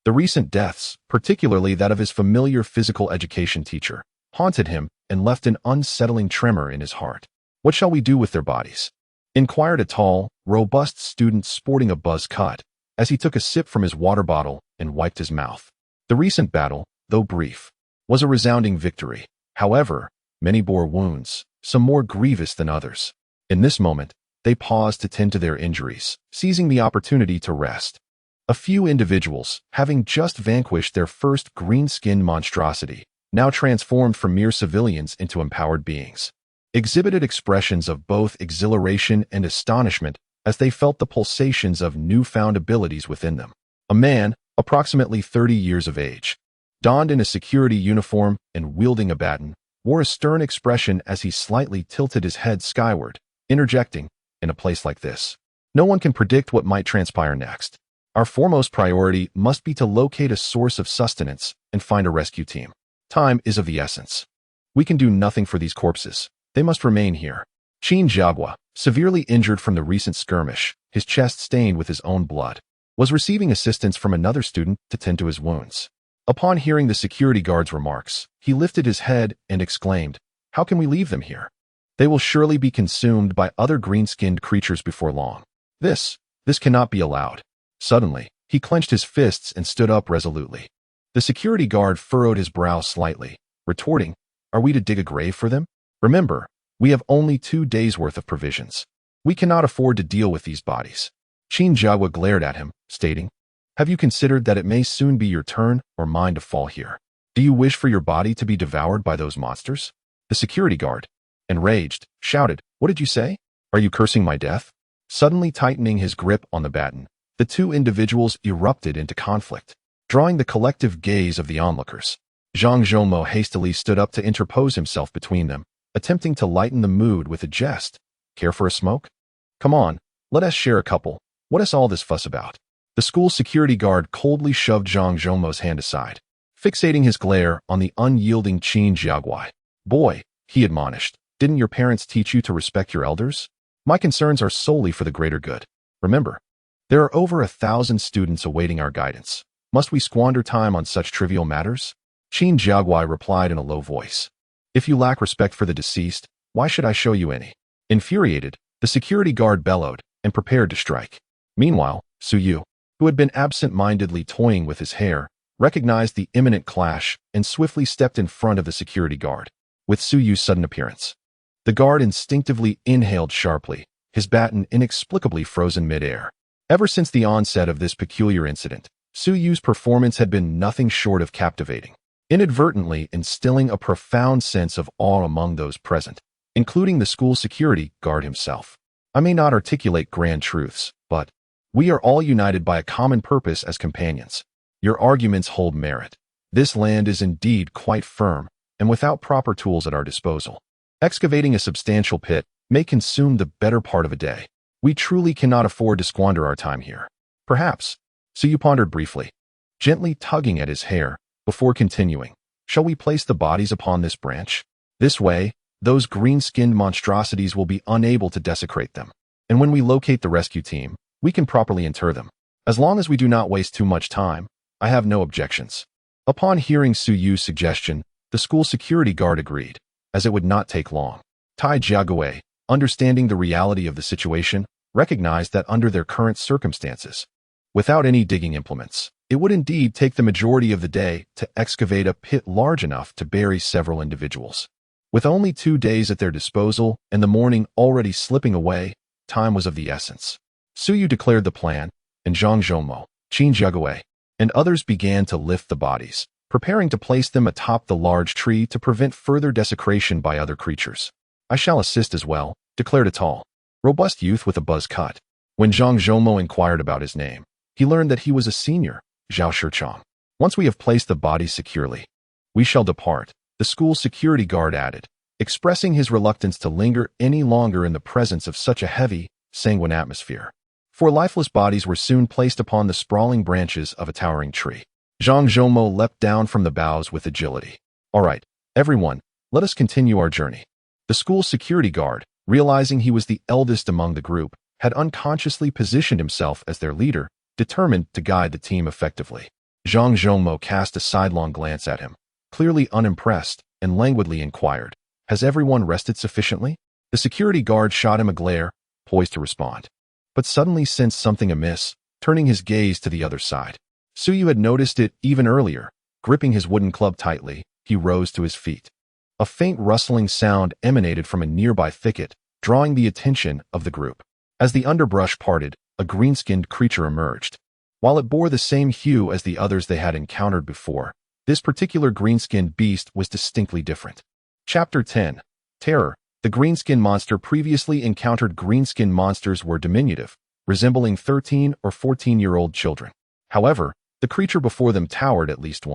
The recent deaths, particularly that of his familiar physical education teacher, haunted him and left an unsettling tremor in his heart. "What shall we do with their bodies?" inquired a tall, robust student sporting a buzz cut, as he took a sip from his water bottle and wiped his mouth. The recent battle, though brief, was a resounding victory. However, many bore wounds, some more grievous than others. In this moment, they paused to tend to their injuries, seizing the opportunity to rest. A few individuals, having just vanquished their first green-skinned monstrosity, now transformed from mere civilians into empowered beings, exhibited expressions of both exhilaration and astonishment as they felt the pulsations of newfound abilities within them. A man, approximately 30 years of age, donned in a security uniform and wielding a baton, wore a stern expression as he slightly tilted his head skyward, interjecting, "In a place like this, no one can predict what might transpire next. Our foremost priority must be to locate a source of sustenance and find a rescue team. Time is of the essence. We can do nothing for these corpses. They must remain here." Qin Jiagua, severely injured from the recent skirmish, his chest stained with his own blood, was receiving assistance from another student to tend to his wounds. Upon hearing the security guard's remarks, he lifted his head and exclaimed, "How can we leave them here? They will surely be consumed by other green-skinned creatures before long. This cannot be allowed." Suddenly, he clenched his fists and stood up resolutely. The security guard furrowed his brow slightly, retorting, "Are we to dig a grave for them? Remember, we have only 2 days' worth of provisions. We cannot afford to deal with these bodies." Qin Jiagua glared at him, stating, "Have you considered that it may soon be your turn or mine to fall here? Do you wish for your body to be devoured by those monsters?" The security guard, enraged, shouted, "What did you say? Are you cursing my death?" Suddenly tightening his grip on the baton, the 2 individuals erupted into conflict, drawing the collective gaze of the onlookers. Zhang Zhongmo hastily stood up to interpose himself between them, attempting to lighten the mood with a jest. "Care for a smoke? Come on, let us share a couple. What is all this fuss about?" The school security guard coldly shoved Zhang Zhongmo's hand aside, fixating his glare on the unyielding Qin Jiagua. "Boy," he admonished, "didn't your parents teach you to respect your elders? My concerns are solely for the greater good. Remember, there are over 1,000 students awaiting our guidance. Must we squander time on such trivial matters?" Qin Jiagua replied in a low voice, "If you lack respect for the deceased, why should I show you any?" Infuriated, the security guard bellowed and prepared to strike. Meanwhile, Su Yu, who had been absent-mindedly toying with his hair, recognized the imminent clash and swiftly stepped in front of the security guard. With Su Yu's sudden appearance, the guard instinctively inhaled sharply, his baton inexplicably frozen mid-air. Ever since the onset of this peculiar incident, Su Yu's performance had been nothing short of captivating, inadvertently instilling a profound sense of awe among those present, including the school security guard himself. I may not articulate grand truths, but we are all united by a common purpose as companions. Your arguments hold merit. This land is indeed quite firm, and without proper tools at our disposal, excavating a substantial pit may consume the better part of a day. We truly cannot afford to squander our time here. Perhaps. So you pondered briefly, gently tugging at his hair, before continuing. Shall we place the bodies upon this branch? This way, those green-skinned monstrosities will be unable to desecrate them. And when we locate the rescue team, we can properly inter them. As long as we do not waste too much time, I have no objections. Upon hearing Su Yu's suggestion, the school security guard agreed, as it would not take long. Tai Jiagui, understanding the reality of the situation, recognized that under their current circumstances, without any digging implements, it would indeed take the majority of the day to excavate a pit large enough to bury several individuals. With only 2 days at their disposal and the morning already slipping away, time was of the essence. Su Yu declared the plan, and Zhang Zhongmo, Qin Jiagui, and others began to lift the bodies, preparing to place them atop the large tree to prevent further desecration by other creatures. I shall assist as well, declared a tall, robust youth with a buzz cut. When Zhang Zhongmo inquired about his name, he learned that he was a senior, Zhao Shichang. Once we have placed the bodies securely, we shall depart, the school security guard added, expressing his reluctance to linger any longer in the presence of such a heavy, sanguine atmosphere. 4 lifeless bodies were soon placed upon the sprawling branches of a towering tree. Zhang Zhongmo leapt down from the boughs with agility. All right, everyone, let us continue our journey. The school security guard, realizing he was the eldest among the group, had unconsciously positioned himself as their leader, determined to guide the team effectively. Zhang Zhongmo cast a sidelong glance at him, clearly unimpressed, and languidly inquired, "Has everyone rested sufficiently?" The security guard shot him a glare, poised to respond, but suddenly sensed something amiss, turning his gaze to the other side. Su Yu had noticed it even earlier. Gripping his wooden club tightly, he rose to his feet. A faint rustling sound emanated from a nearby thicket, drawing the attention of the group. As the underbrush parted, a green-skinned creature emerged. While it bore the same hue as the others they had encountered before, this particular green-skinned beast was distinctly different. Chapter 10. Terror. The green-skinned monster previously encountered green-skinned monsters were diminutive, resembling 13 or 14-year-old children. However, the creature before them towered at least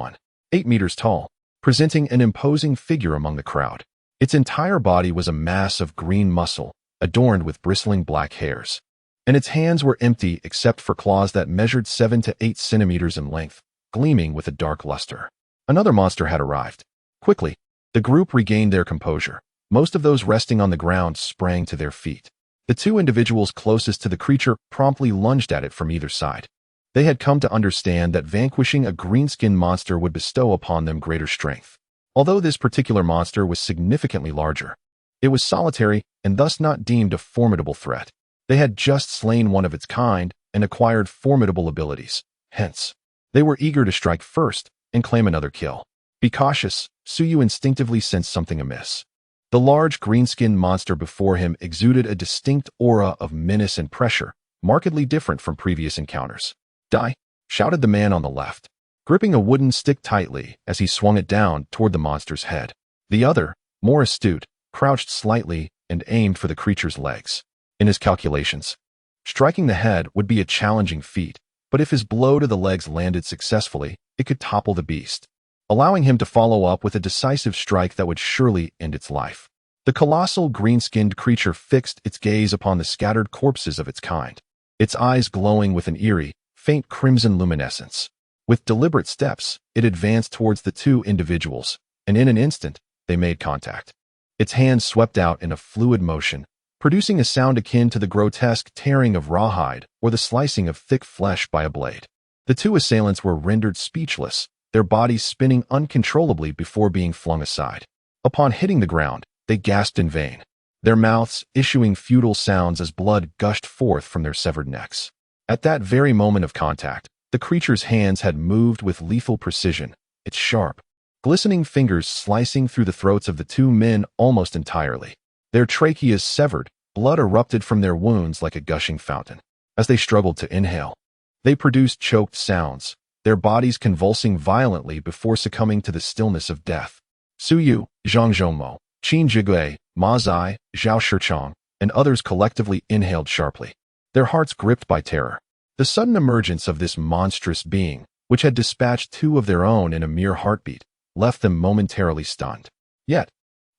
8 meters tall, presenting an imposing figure among the crowd. Its entire body was a mass of green muscle, adorned with bristling black hairs, and its hands were empty except for claws that measured 7 to 8 centimeters in length, gleaming with a dark luster. Another monster had arrived. Quickly, the group regained their composure. Most of those resting on the ground sprang to their feet. The 2 individuals closest to the creature promptly lunged at it from either side. They had come to understand that vanquishing a green-skinned monster would bestow upon them greater strength. Although this particular monster was significantly larger, it was solitary and thus not deemed a formidable threat. They had just slain one of its kind and acquired formidable abilities. Hence, they were eager to strike first and claim another kill. Be cautious, Su Yu instinctively sensed something amiss. The large green-skinned monster before him exuded a distinct aura of menace and pressure, markedly different from previous encounters. "Die!" shouted the man on the left, gripping a wooden stick tightly as he swung it down toward the monster's head. The other, more astute, crouched slightly and aimed for the creature's legs. In his calculations, striking the head would be a challenging feat, but if his blow to the legs landed successfully, it could topple the beast, allowing him to follow up with a decisive strike that would surely end its life. The colossal green-skinned creature fixed its gaze upon the scattered corpses of its kind, its eyes glowing with an eerie, faint crimson luminescence. With deliberate steps, it advanced towards the 2 individuals, and in an instant, they made contact. Its hands swept out in a fluid motion, producing a sound akin to the grotesque tearing of rawhide or the slicing of thick flesh by a blade. The 2 assailants were rendered speechless, their bodies spinning uncontrollably before being flung aside. Upon hitting the ground, they gasped in vain, their mouths issuing futile sounds as blood gushed forth from their severed necks. At that very moment of contact, the creature's hands had moved with lethal precision, its sharp, glistening fingers slicing through the throats of the 2 men almost entirely. Their tracheas severed, blood erupted from their wounds like a gushing fountain. As they struggled to inhale, they produced choked sounds, their bodies convulsing violently before succumbing to the stillness of death. Su Yu, Zhang Zhongmo, Qin Jiagui, Ma Zai, Zhao Shichang, and others collectively inhaled sharply, their hearts gripped by terror. The sudden emergence of this monstrous being, which had dispatched two of their own in a mere heartbeat, left them momentarily stunned. Yet,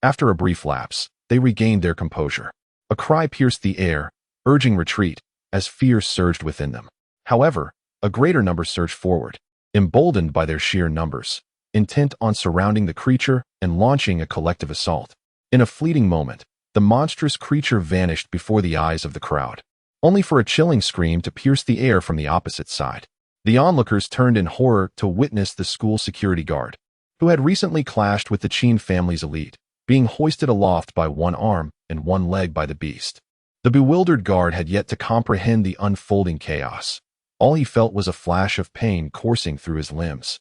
after a brief lapse, they regained their composure. A cry pierced the air, urging retreat, as fear surged within them. However, a greater number surged forward, emboldened by their sheer numbers, intent on surrounding the creature and launching a collective assault. In a fleeting moment, the monstrous creature vanished before the eyes of the crowd, only for a chilling scream to pierce the air from the opposite side. The onlookers turned in horror to witness the school security guard, who had recently clashed with the Qin family's elite, being hoisted aloft by one arm and one leg by the beast. The bewildered guard had yet to comprehend the unfolding chaos. All he felt was a flash of pain coursing through his limbs,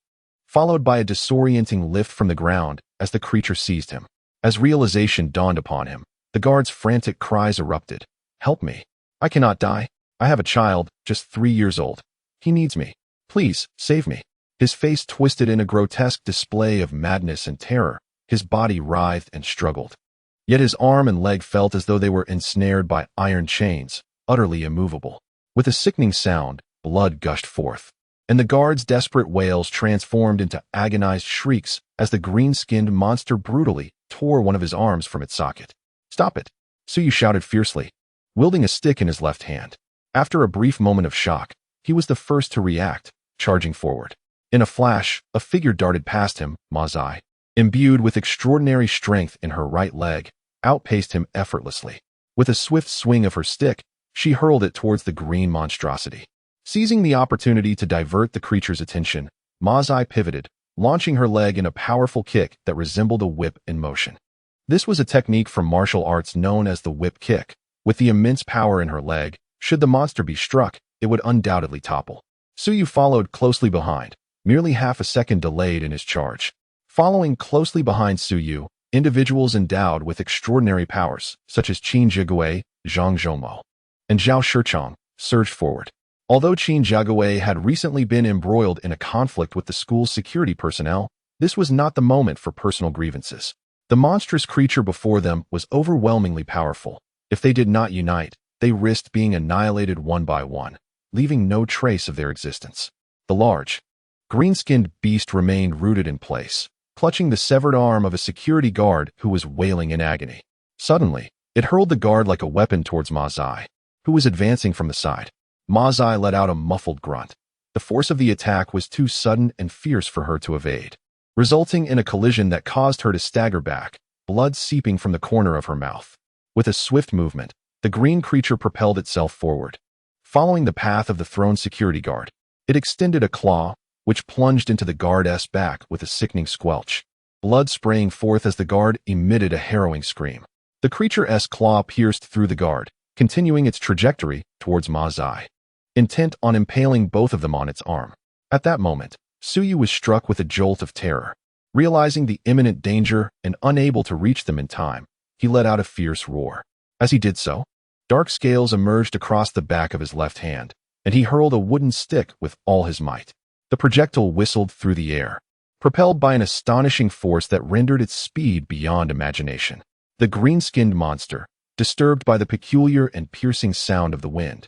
followed by a disorienting lift from the ground as the creature seized him. As realization dawned upon him, the guard's frantic cries erupted. "Help me! I cannot die. I have a child, just 3 years old. He needs me. Please, save me." His face twisted in a grotesque display of madness and terror. His body writhed and struggled. Yet his arm and leg felt as though they were ensnared by iron chains, utterly immovable. With a sickening sound, blood gushed forth, and the guard's desperate wails transformed into agonized shrieks as the green-skinned monster brutally tore one of his arms from its socket. "Stop it!" Suyu shouted fiercely, wielding a stick in his left hand. After a brief moment of shock, he was the first to react, charging forward. In a flash, a figure darted past him. Mazai, imbued with extraordinary strength in her right leg, outpaced him effortlessly. With a swift swing of her stick, she hurled it towards the green monstrosity. Seizing the opportunity to divert the creature's attention, Mazai pivoted, launching her leg in a powerful kick that resembled a whip in motion. This was a technique from martial arts known as the whip kick. With the immense power in her leg, should the monster be struck, it would undoubtedly topple. Suyu followed closely behind, merely half a second delayed in his charge. Following closely behind Suyu, individuals endowed with extraordinary powers, such as Qin Jigui, Zhang Zhongmo, and Zhao Shichong, surged forward. Although Qin Jigui had recently been embroiled in a conflict with the school's security personnel, this was not the moment for personal grievances. The monstrous creature before them was overwhelmingly powerful. If they did not unite, they risked being annihilated one by one, leaving no trace of their existence. The large, green-skinned beast remained rooted in place, clutching the severed arm of a security guard who was wailing in agony. Suddenly, it hurled the guard like a weapon towards Mazai, who was advancing from the side. Mazai let out a muffled grunt. The force of the attack was too sudden and fierce for her to evade, resulting in a collision that caused her to stagger back, blood seeping from the corner of her mouth. With a swift movement, the green creature propelled itself forward. Following the path of the thrown security guard, it extended a claw, which plunged into the guard's back with a sickening squelch, blood spraying forth as the guard emitted a harrowing scream. The creature's claw pierced through the guard, continuing its trajectory towards Mazai, intent on impaling both of them on its arm. At that moment, Suyu was struck with a jolt of terror. Realizing the imminent danger and unable to reach them in time, he let out a fierce roar. As he did so, dark scales emerged across the back of his left hand, and he hurled a wooden stick with all his might. The projectile whistled through the air, propelled by an astonishing force that rendered its speed beyond imagination. The green-skinned monster, disturbed by the peculiar and piercing sound of the wind,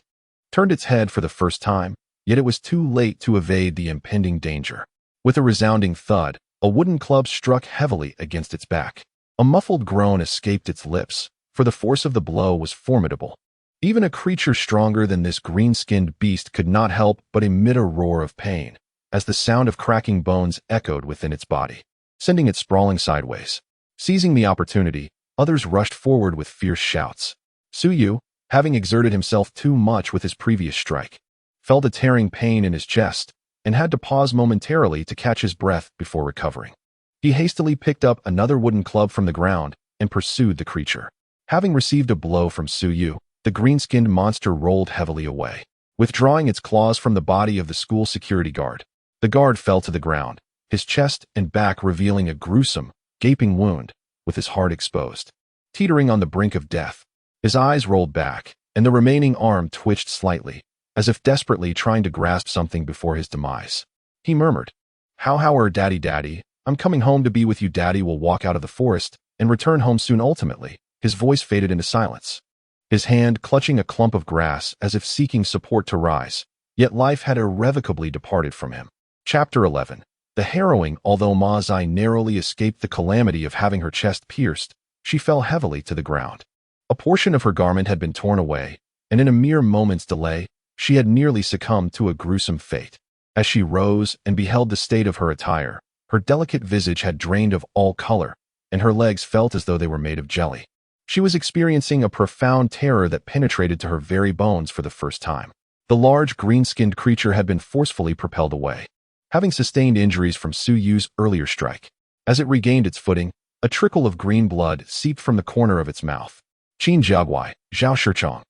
turned its head for the first time, yet it was too late to evade the impending danger. With a resounding thud, a wooden club struck heavily against its back. A muffled groan escaped its lips, for the force of the blow was formidable. Even a creature stronger than this green-skinned beast could not help but emit a roar of pain, as the sound of cracking bones echoed within its body, sending it sprawling sideways. Seizing the opportunity, others rushed forward with fierce shouts. Suyu, having exerted himself too much with his previous strike, felt a tearing pain in his chest and had to pause momentarily to catch his breath before recovering. He hastily picked up another wooden club from the ground and pursued the creature. Having received a blow from Suyu, the green-skinned monster rolled heavily away, withdrawing its claws from the body of the school security guard. The guard fell to the ground, his chest and back revealing a gruesome, gaping wound, with his heart exposed. Teetering on the brink of death, his eyes rolled back, and the remaining arm twitched slightly, as if desperately trying to grasp something before his demise. He murmured, How daddy, I'm coming home to be with you. Daddy will walk out of the forest and return home soon." Ultimately, his voice faded into silence, his hand clutching a clump of grass as if seeking support to rise, yet life had irrevocably departed from him. Chapter 11. The harrowing. Although Ma Zai narrowly escaped the calamity of having her chest pierced, she fell heavily to the ground. A portion of her garment had been torn away, and in a mere moment's delay, she had nearly succumbed to a gruesome fate. As she rose and beheld the state of her attire, her delicate visage had drained of all color, and her legs felt as though they were made of jelly. She was experiencing a profound terror that penetrated to her very bones for the first time. The large green-skinned creature had been forcefully propelled away, having sustained injuries from Su Yu's earlier strike. As it regained its footing, a trickle of green blood seeped from the corner of its mouth. Qin Jiaguai, Zhao Shichong,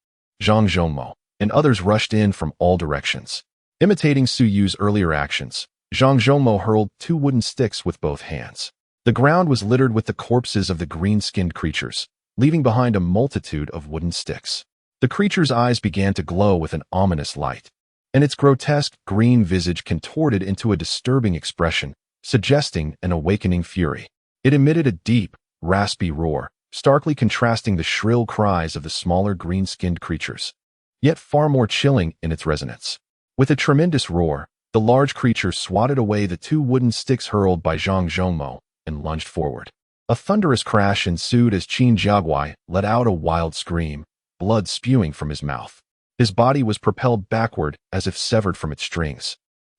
Zhang Zhongmo, and others rushed in from all directions. Imitating Su Yu's earlier actions, Zhang Zhongmo hurled 2 wooden sticks with both hands. The ground was littered with the corpses of the green-skinned creatures, leaving behind a multitude of wooden sticks. The creature's eyes began to glow with an ominous light, and its grotesque green visage contorted into a disturbing expression, suggesting an awakening fury. It emitted a deep, raspy roar, starkly contrasting the shrill cries of the smaller green-skinned creatures, yet far more chilling in its resonance. With a tremendous roar, the large creature swatted away the 2 wooden sticks hurled by Zhang Zhongmo and lunged forward. A thunderous crash ensued as Qin Jiaguai let out a wild scream, blood spewing from his mouth. His body was propelled backward as if severed from its strings,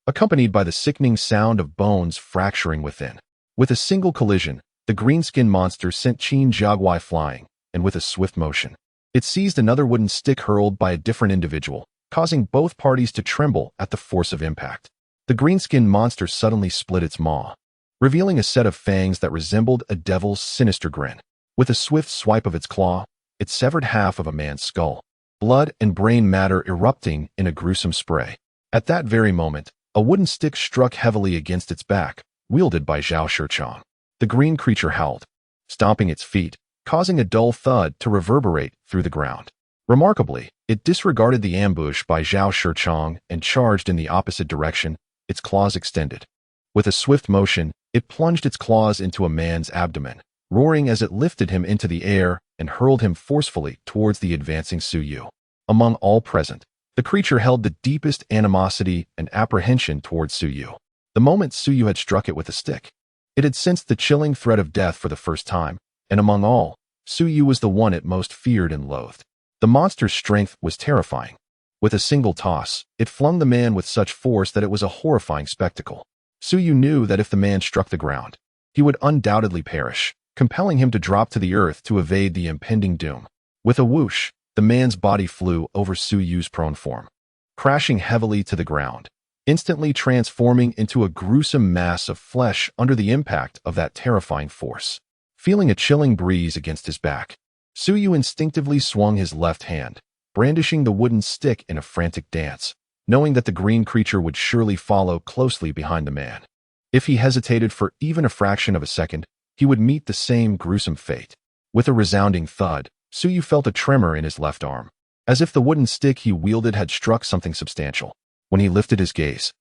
accompanied by the sickening sound of bones fracturing within. With a single collision, the green-skinned monster sent Qin Jiaguai flying, and with a swift motion, it seized another wooden stick hurled by a different individual, causing both parties to tremble at the force of impact. The green-skinned monster suddenly split its maw, revealing a set of fangs that resembled a devil's sinister grin. With a swift swipe of its claw, it severed half of a man's skull, blood and brain matter erupting in a gruesome spray. At that very moment, a wooden stick struck heavily against its back, wielded by Zhao Shichong. The green creature howled, stomping its feet, causing a dull thud to reverberate through the ground. Remarkably, it disregarded the ambush by Zhao Shichong and charged in the opposite direction, its claws extended. With a swift motion, it plunged its claws into a man's abdomen, roaring as it lifted him into the air and hurled him forcefully towards the advancing Su Yu. Among all present, the creature held the deepest animosity and apprehension towards Su Yu. The moment Su Yu had struck it with a stick, it had sensed the chilling threat of death for the first time, and among all, Su Yu was the one it most feared and loathed. The monster's strength was terrifying. With a single toss, it flung the man with such force that it was a horrifying spectacle. Su Yu knew that if the man struck the ground, he would undoubtedly perish, compelling him to drop to the earth to evade the impending doom. With a whoosh, the man's body flew over Su Yu's prone form, crashing heavily to the ground, instantly transforming into a gruesome mass of flesh under the impact of that terrifying force. Feeling a chilling breeze against his back, Su Yu instinctively swung his left hand, brandishing the wooden stick in a frantic dance, knowing that the green creature would surely follow closely behind the man. If he hesitated for even a fraction of a second, he would meet the same gruesome fate. With a resounding thud, Su Yu felt a tremor in his left arm, as if the wooden stick he wielded had struck something substantial. When he lifted his gaze,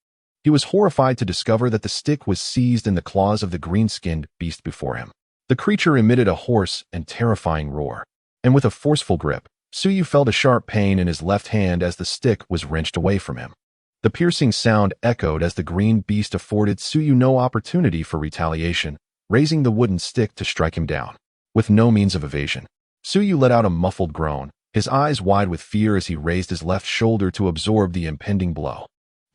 he was horrified to discover that the stick was seized in the claws of the green-skinned beast before him. The creature emitted a hoarse and terrifying roar, and with a forceful grip, Su Yu felt a sharp pain in his left hand as the stick was wrenched away from him. The piercing sound echoed as the green beast afforded Su Yu no opportunity for retaliation, raising the wooden stick to strike him down. With no means of evasion, Su Yu let out a muffled groan, his eyes wide with fear as he raised his left shoulder to absorb the impending blow.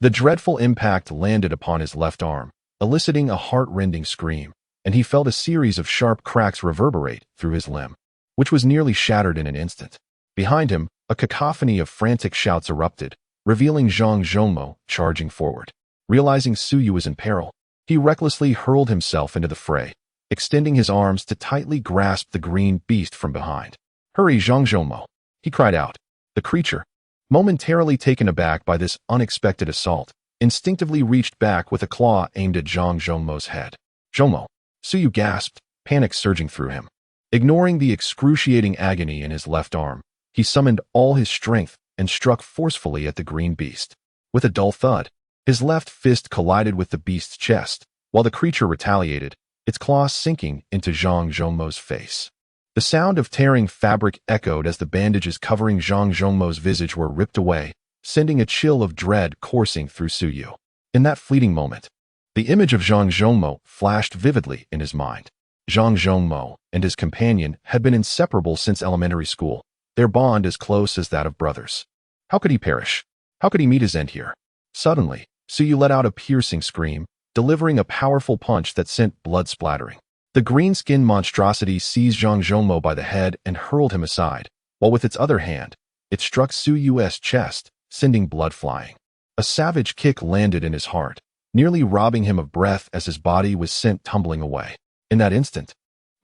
The dreadful impact landed upon his left arm, eliciting a heart-rending scream, and he felt a series of sharp cracks reverberate through his limb, which was nearly shattered in an instant. Behind him, a cacophony of frantic shouts erupted, revealing Zhang Zhongmo charging forward. Realizing Su Yu was in peril, he recklessly hurled himself into the fray, extending his arms to tightly grasp the green beast from behind. "Hurry, Zhang Zhongmo!" he cried out. The creature, momentarily taken aback by this unexpected assault, instinctively reached back with a claw aimed at Zhang Zhongmo's head. "Zhongmo!" Su Yu gasped, panic surging through him. Ignoring the excruciating agony in his left arm, he summoned all his strength and struck forcefully at the green beast. With a dull thud, his left fist collided with the beast's chest, while the creature retaliated, its claws sinking into Zhang Zhongmo's face. The sound of tearing fabric echoed as the bandages covering Zhang Zhongmo's visage were ripped away, sending a chill of dread coursing through Su Yu. In that fleeting moment, the image of Zhang Zhongmo flashed vividly in his mind. Zhang Zhongmo and his companion had been inseparable since elementary school, their bond as close as that of brothers. How could he perish? How could he meet his end here? Suddenly, Suyu let out a piercing scream, delivering a powerful punch that sent blood splattering. The green-skinned monstrosity seized Zhang Zhongmo by the head and hurled him aside, while with its other hand, it struck Suyu's chest, sending blood flying. A savage kick landed in his heart, nearly robbing him of breath as his body was sent tumbling away. In that instant,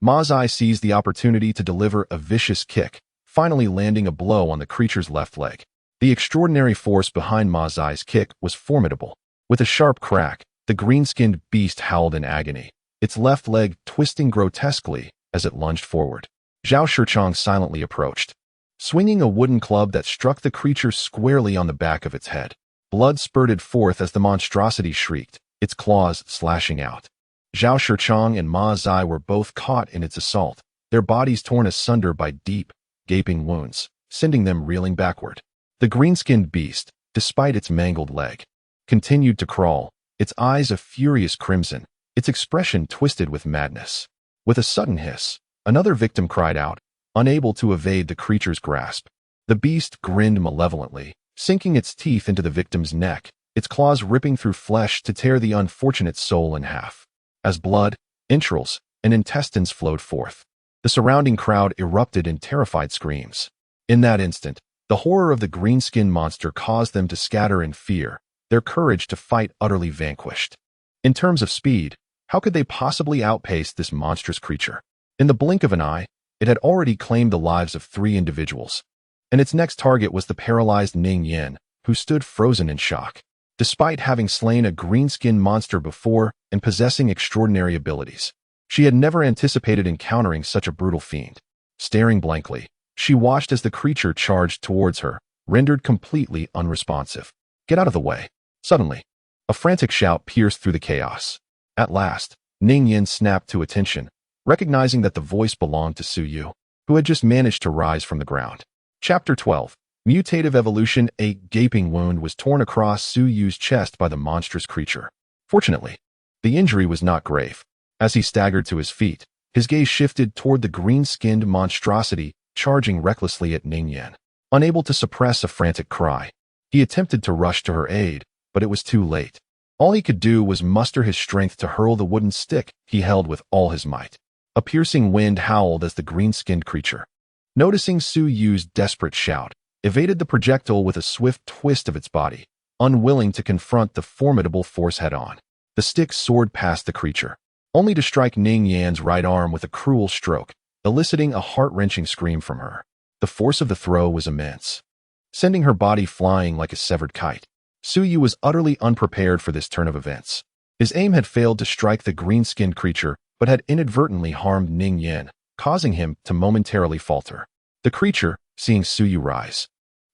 Ma Zai seized the opportunity to deliver a vicious kick, finally landing a blow on the creature's left leg. The extraordinary force behind Ma Zai's kick was formidable. With a sharp crack, the green-skinned beast howled in agony, its left leg twisting grotesquely as it lunged forward. Zhao Shichang silently approached, swinging a wooden club that struck the creature squarely on the back of its head. Blood spurted forth as the monstrosity shrieked, its claws slashing out. Zhao Shichang and Ma Zai were both caught in its assault, their bodies torn asunder by deep, gaping wounds, sending them reeling backward. The green-skinned beast, despite its mangled leg, continued to crawl, its eyes a furious crimson, its expression twisted with madness. With a sudden hiss, another victim cried out, unable to evade the creature's grasp. The beast grinned malevolently, sinking its teeth into the victim's neck, its claws ripping through flesh to tear the unfortunate soul in half. As blood, entrails, and intestines flowed forth, the surrounding crowd erupted in terrified screams. In that instant, the horror of the green-skinned monster caused them to scatter in fear, their courage to fight utterly vanquished. In terms of speed, how could they possibly outpace this monstrous creature? In the blink of an eye, it had already claimed the lives of 3 individuals, and its next target was the paralyzed Ning Yan, who stood frozen in shock. Despite having slain a green-skinned monster before and possessing extraordinary abilities, she had never anticipated encountering such a brutal fiend. Staring blankly, she watched as the creature charged towards her, rendered completely unresponsive. Get out of the way. Suddenly, a frantic shout pierced through the chaos. At last, Ning Yan snapped to attention, recognizing that the voice belonged to Suyu, who had just managed to rise from the ground. Chapter 12. Mutative Evolution. A gaping wound was torn across Suyu's chest by the monstrous creature. Fortunately, the injury was not grave. As he staggered to his feet, his gaze shifted toward the green-skinned monstrosity charging recklessly at Ning Yan. Unable to suppress a frantic cry, he attempted to rush to her aid, but it was too late. All he could do was muster his strength to hurl the wooden stick he held with all his might. A piercing wind howled as the green-skinned creature, noticing Suyu's desperate shout, evaded the projectile with a swift twist of its body, unwilling to confront the formidable force head-on. The stick soared past the creature, only to strike Ning Yan's right arm with a cruel stroke, eliciting a heart-wrenching scream from her. The force of the throw was immense, sending her body flying like a severed kite. Suyu was utterly unprepared for this turn of events. His aim had failed to strike the green-skinned creature, but had inadvertently harmed Ning Yan, causing him to momentarily falter. The creature, seeing Suyu rise,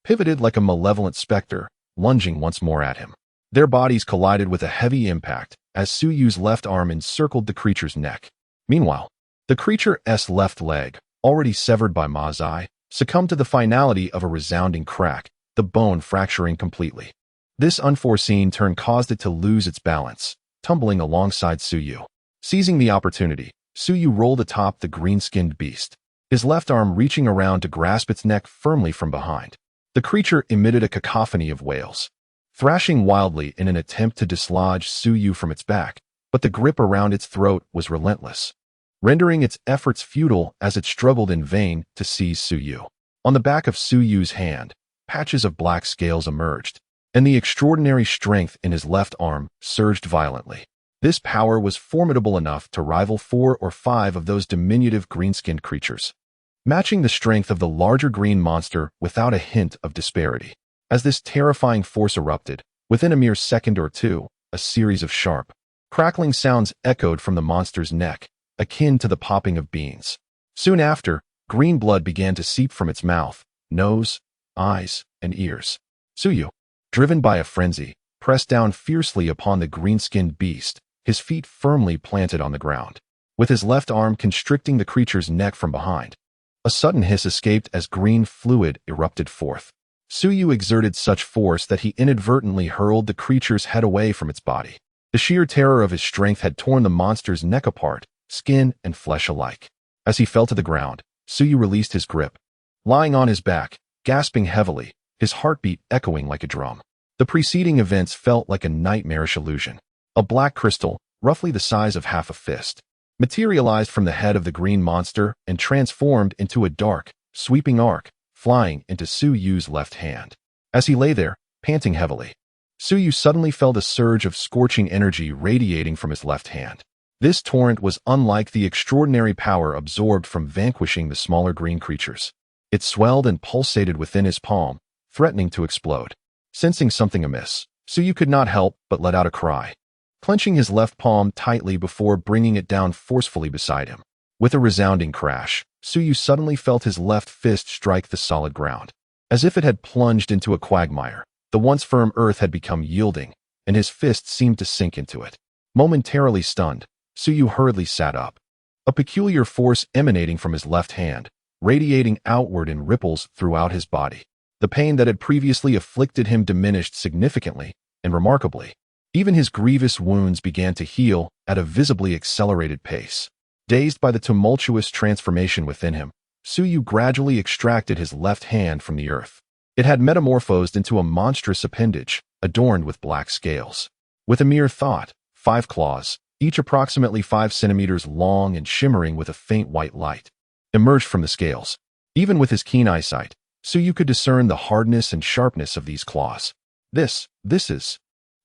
pivoted like a malevolent specter, lunging once more at him. Their bodies collided with a heavy impact as Suyu's left arm encircled the creature's neck. Meanwhile, the creature's left leg, already severed by Ma Zai, succumbed to the finality of a resounding crack, the bone fracturing completely. This unforeseen turn caused it to lose its balance, tumbling alongside Suyu. Seizing the opportunity, Suyu rolled atop the green-skinned beast, his left arm reaching around to grasp its neck firmly from behind. The creature emitted a cacophony of wails, thrashing wildly in an attempt to dislodge Suyu from its back, but the grip around its throat was relentless, rendering its efforts futile as it struggled in vain to seize Suyu. On the back of Suyu's hand, patches of black scales emerged, and the extraordinary strength in his left arm surged violently. This power was formidable enough to rival 4 or 5 of those diminutive green-skinned creatures, matching the strength of the larger green monster without a hint of disparity. As this terrifying force erupted, within a mere second or two, a series of sharp, crackling sounds echoed from the monster's neck, akin to the popping of beans. Soon after, green blood began to seep from its mouth, nose, eyes, and ears. Suyu, driven by a frenzy, pressed down fiercely upon the green-skinned beast, his feet firmly planted on the ground. With his left arm constricting the creature's neck from behind, a sudden hiss escaped as green fluid erupted forth. Suyu exerted such force that he inadvertently hurled the creature's head away from its body. The sheer terror of his strength had torn the monster's neck apart, skin and flesh alike. As he fell to the ground, Suyu released his grip. Lying on his back, gasping heavily, his heartbeat echoing like a drum. The preceding events felt like a nightmarish illusion. A black crystal, roughly the size of half a fist, materialized from the head of the green monster and transformed into a dark, sweeping arc, flying into Suyu's left hand. As he lay there, panting heavily, Suyu suddenly felt a surge of scorching energy radiating from his left hand. This torrent was unlike the extraordinary power absorbed from vanquishing the smaller green creatures. It swelled and pulsated within his palm, threatening to explode. Sensing something amiss, Suyu could not help but let out a cry, clenching his left palm tightly before bringing it down forcefully beside him. With a resounding crash, Suyu suddenly felt his left fist strike the solid ground. As if it had plunged into a quagmire, the once firm earth had become yielding, and his fist seemed to sink into it. Momentarily stunned, Suyu hurriedly sat up. A peculiar force emanating from his left hand, radiating outward in ripples throughout his body. The pain that had previously afflicted him diminished significantly and remarkably. Even his grievous wounds began to heal at a visibly accelerated pace. Dazed by the tumultuous transformation within him, Suyu gradually extracted his left hand from the earth. It had metamorphosed into a monstrous appendage, adorned with black scales. With a mere thought, 5 claws, each approximately 5 centimeters long and shimmering with a faint white light, emerged from the scales. Even with his keen eyesight, Suyu could discern the hardness and sharpness of these claws. This is...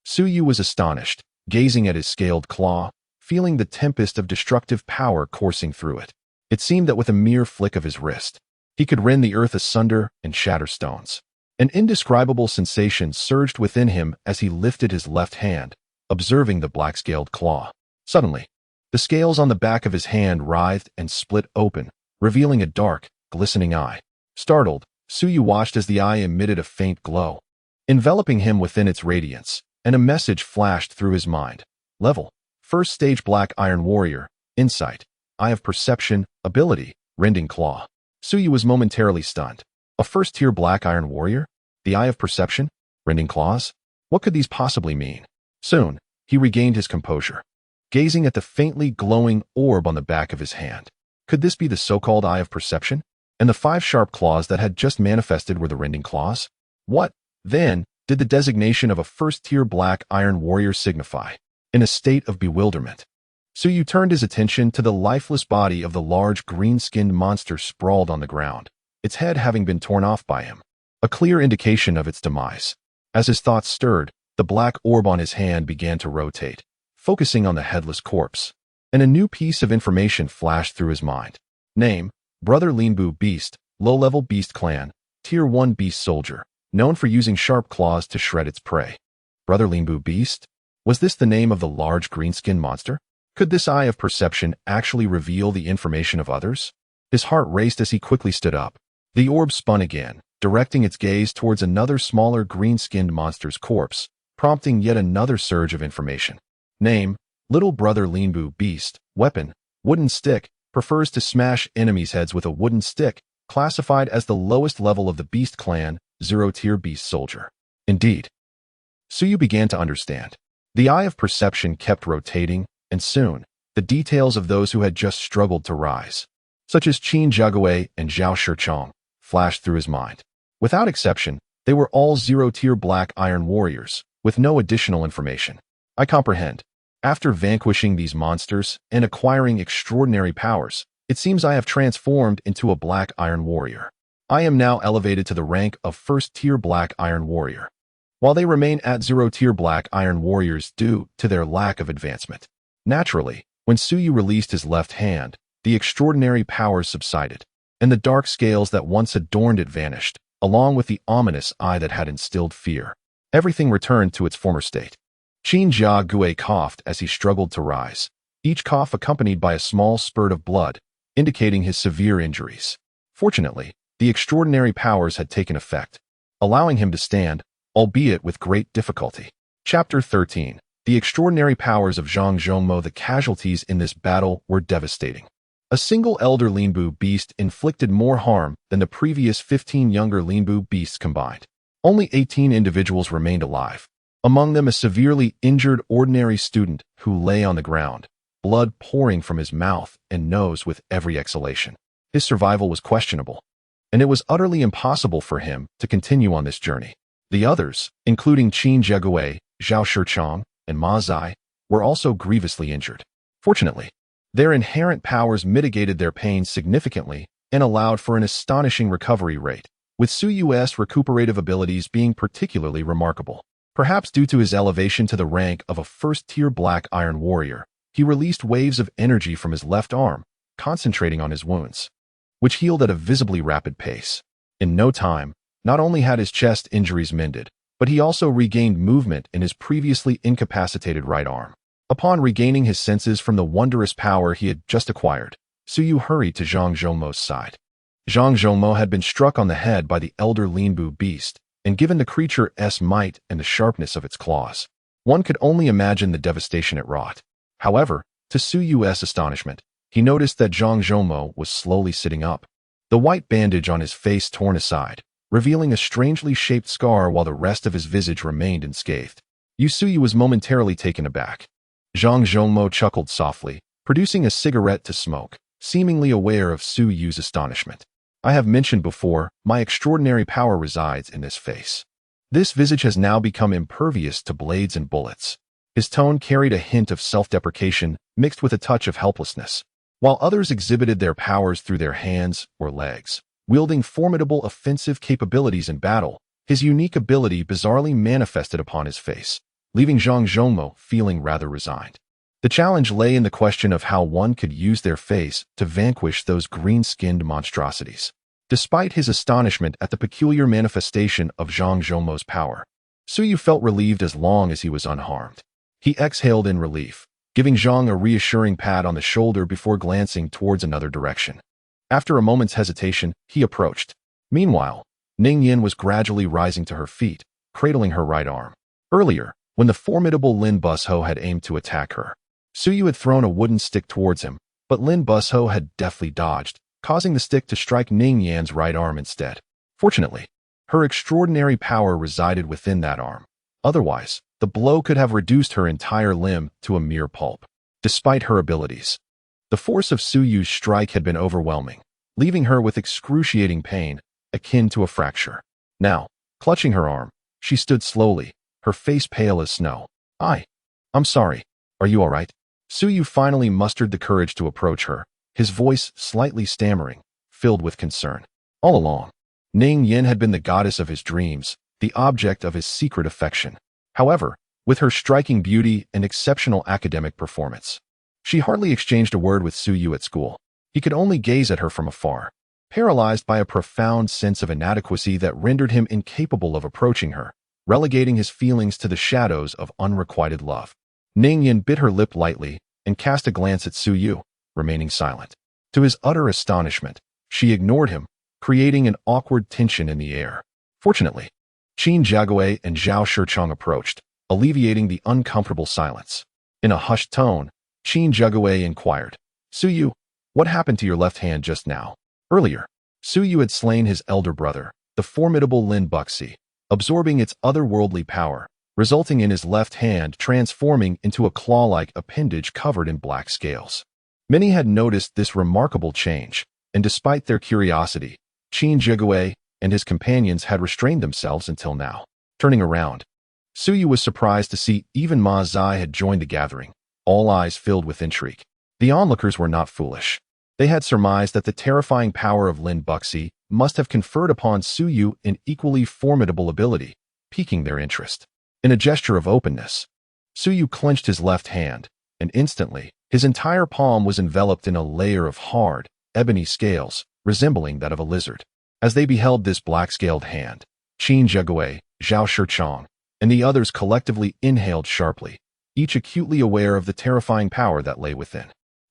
Suyu was astonished, gazing at his scaled claw, feeling the tempest of destructive power coursing through it. It seemed that with a mere flick of his wrist, he could rend the earth asunder and shatter stones. An indescribable sensation surged within him as he lifted his left hand, observing the black-scaled claw. Suddenly, the scales on the back of his hand writhed and split open, revealing a dark, glistening eye. Startled, Suyu watched as the eye emitted a faint glow, enveloping him within its radiance, and a message flashed through his mind. Level: First Stage Black Iron Warrior, Insight, Eye of Perception, Ability, Rending Claw. Suyu was momentarily stunned. A first-tier Black Iron Warrior? The Eye of Perception? Rending Claws? What could these possibly mean? Soon, he regained his composure, gazing at the faintly glowing orb on the back of his hand. Could this be the so-called Eye of Perception? And the 5 sharp claws that had just manifested were the Rending Claws? What, then, did the designation of a first-tier Black Iron Warrior signify? In a state of bewilderment, Suyu turned his attention to the lifeless body of the large green-skinned monster sprawled on the ground, its head having been torn off by him, a clear indication of its demise. As his thoughts stirred, the black orb on his hand began to rotate, focusing on the headless corpse, and a new piece of information flashed through his mind. Name: Brother Linbu Beast, low-level beast clan, Tier 1 beast soldier, known for using sharp claws to shred its prey. Brother Linbu Beast? Was this the name of the large green-skinned monster? Could this Eye of Perception actually reveal the information of others? His heart raced as he quickly stood up. The orb spun again, directing its gaze towards another smaller green-skinned monster's corpse, prompting yet another surge of information. Name: Little Brother Linbu Beast. Weapon: Wooden stick. Prefers to smash enemies' heads with a wooden stick. Classified as the lowest level of the Beast Clan, 0-tier beast soldier. Indeed. Suyu began to understand. The Eye of Perception kept rotating, and soon, the details of those who had just struggled to rise, such as Qin Jiagui and Zhao Shichong, flashed through his mind. Without exception, they were all 0-tier Black Iron Warriors, with no additional information. I comprehend. After vanquishing these monsters and acquiring extraordinary powers, it seems I have transformed into a Black Iron Warrior. I am now elevated to the rank of first-tier Black Iron Warrior, while they remain at 0-tier Black Iron Warriors due to their lack of advancement. Naturally, when Suyu released his left hand, the extraordinary powers subsided, and the dark scales that once adorned it vanished, along with the ominous eye that had instilled fear. Everything returned to its former state. Qin Jiagui coughed as he struggled to rise, each cough accompanied by a small spurt of blood, indicating his severe injuries. Fortunately, the extraordinary powers had taken effect, allowing him to stand, albeit with great difficulty. Chapter 13. The extraordinary powers of Zhang Zhongmo. The casualties in this battle were devastating. A single elder Linbu beast inflicted more harm than the previous 15 younger Linbu beasts combined. Only 18 individuals remained alive, among them a severely injured ordinary student who lay on the ground, blood pouring from his mouth and nose with every exhalation. His survival was questionable, and it was utterly impossible for him to continue on this journey. The others, including Qin Jiegue, Zhao Shichang, and Ma Zai, were also grievously injured. Fortunately, their inherent powers mitigated their pain significantly and allowed for an astonishing recovery rate, with Su Yu's recuperative abilities being particularly remarkable. Perhaps due to his elevation to the rank of a first-tier Black Iron Warrior, he released waves of energy from his left arm, concentrating on his wounds, which healed at a visibly rapid pace. In no time, not only had his chest injuries mended, but he also regained movement in his previously incapacitated right arm. Upon regaining his senses from the wondrous power he had just acquired, Su Yu hurried to Zhang Zhongmo's side. Zhang Zhongmo had been struck on the head by the elder Linbu beast and given the creature's might and the sharpness of its claws. One could only imagine the devastation it wrought. However, to Su Yu's astonishment, he noticed that Zhang Zhongmo was slowly sitting up, the white bandage on his face torn aside, revealing a strangely shaped scar while the rest of his visage remained unscathed. Su Yu was momentarily taken aback. Zhang Zhongmo chuckled softly, producing a cigarette to smoke, seemingly aware of Su Yu's astonishment. I have mentioned before, my extraordinary power resides in this face. This visage has now become impervious to blades and bullets. His tone carried a hint of self-deprecation mixed with a touch of helplessness. While others exhibited their powers through their hands or legs, wielding formidable offensive capabilities in battle, his unique ability bizarrely manifested upon his face, leaving Zhang Zhongmo feeling rather resigned. The challenge lay in the question of how one could use their face to vanquish those green-skinned monstrosities. Despite his astonishment at the peculiar manifestation of Zhang Zhongmo's power, Su Yu felt relieved as long as he was unharmed. He exhaled in relief, giving Zhang a reassuring pat on the shoulder before glancing towards another direction. After a moment's hesitation, he approached. Meanwhile, Ning Yin was gradually rising to her feet, cradling her right arm. Earlier, when the formidable Lin Busho had aimed to attack her, Su Yu had thrown a wooden stick towards him, but Lin Busho had deftly dodged, causing the stick to strike Ning Yan's right arm instead. Fortunately, her extraordinary power resided within that arm. Otherwise, the blow could have reduced her entire limb to a mere pulp. Despite her abilities, the force of Su Yu's strike had been overwhelming, leaving her with excruciating pain, akin to a fracture. Now, clutching her arm, she stood slowly, her face pale as snow. I'm sorry. Are you all right? Su Yu finally mustered the courage to approach her, his voice slightly stammering, filled with concern. All along, Ning Yin had been the goddess of his dreams, the object of his secret affection. However, with her striking beauty and exceptional academic performance, she hardly exchanged a word with Su Yu at school. He could only gaze at her from afar, paralyzed by a profound sense of inadequacy that rendered him incapable of approaching her, relegating his feelings to the shadows of unrequited love. Ning Yin bit her lip lightly and cast a glance at Su Yu, remaining silent. To his utter astonishment, she ignored him, creating an awkward tension in the air. Fortunately, Qin Jiegue and Zhao Shichang approached, alleviating the uncomfortable silence. In a hushed tone, Qin Jiegue inquired, Su Yu, what happened to your left hand just now? Earlier, Su Yu had slain his elder brother, the formidable Lin Buxi, absorbing its otherworldly power, resulting in his left hand transforming into a claw-like appendage covered in black scales. Many had noticed this remarkable change, and despite their curiosity, Qin Jiegue and his companions had restrained themselves until now. Turning around, Su Yu was surprised to see even Ma Zai had joined the gathering, all eyes filled with intrigue. The onlookers were not foolish. They had surmised that the terrifying power of Lin Buxi must have conferred upon Su Yu an equally formidable ability, piquing their interest. In a gesture of openness, Su Yu clenched his left hand, and instantly, his entire palm was enveloped in a layer of hard, ebony scales, resembling that of a lizard. As they beheld this black-scaled hand, Qin Jiegue, Zhao Shichang, and the others collectively inhaled sharply, each acutely aware of the terrifying power that lay within.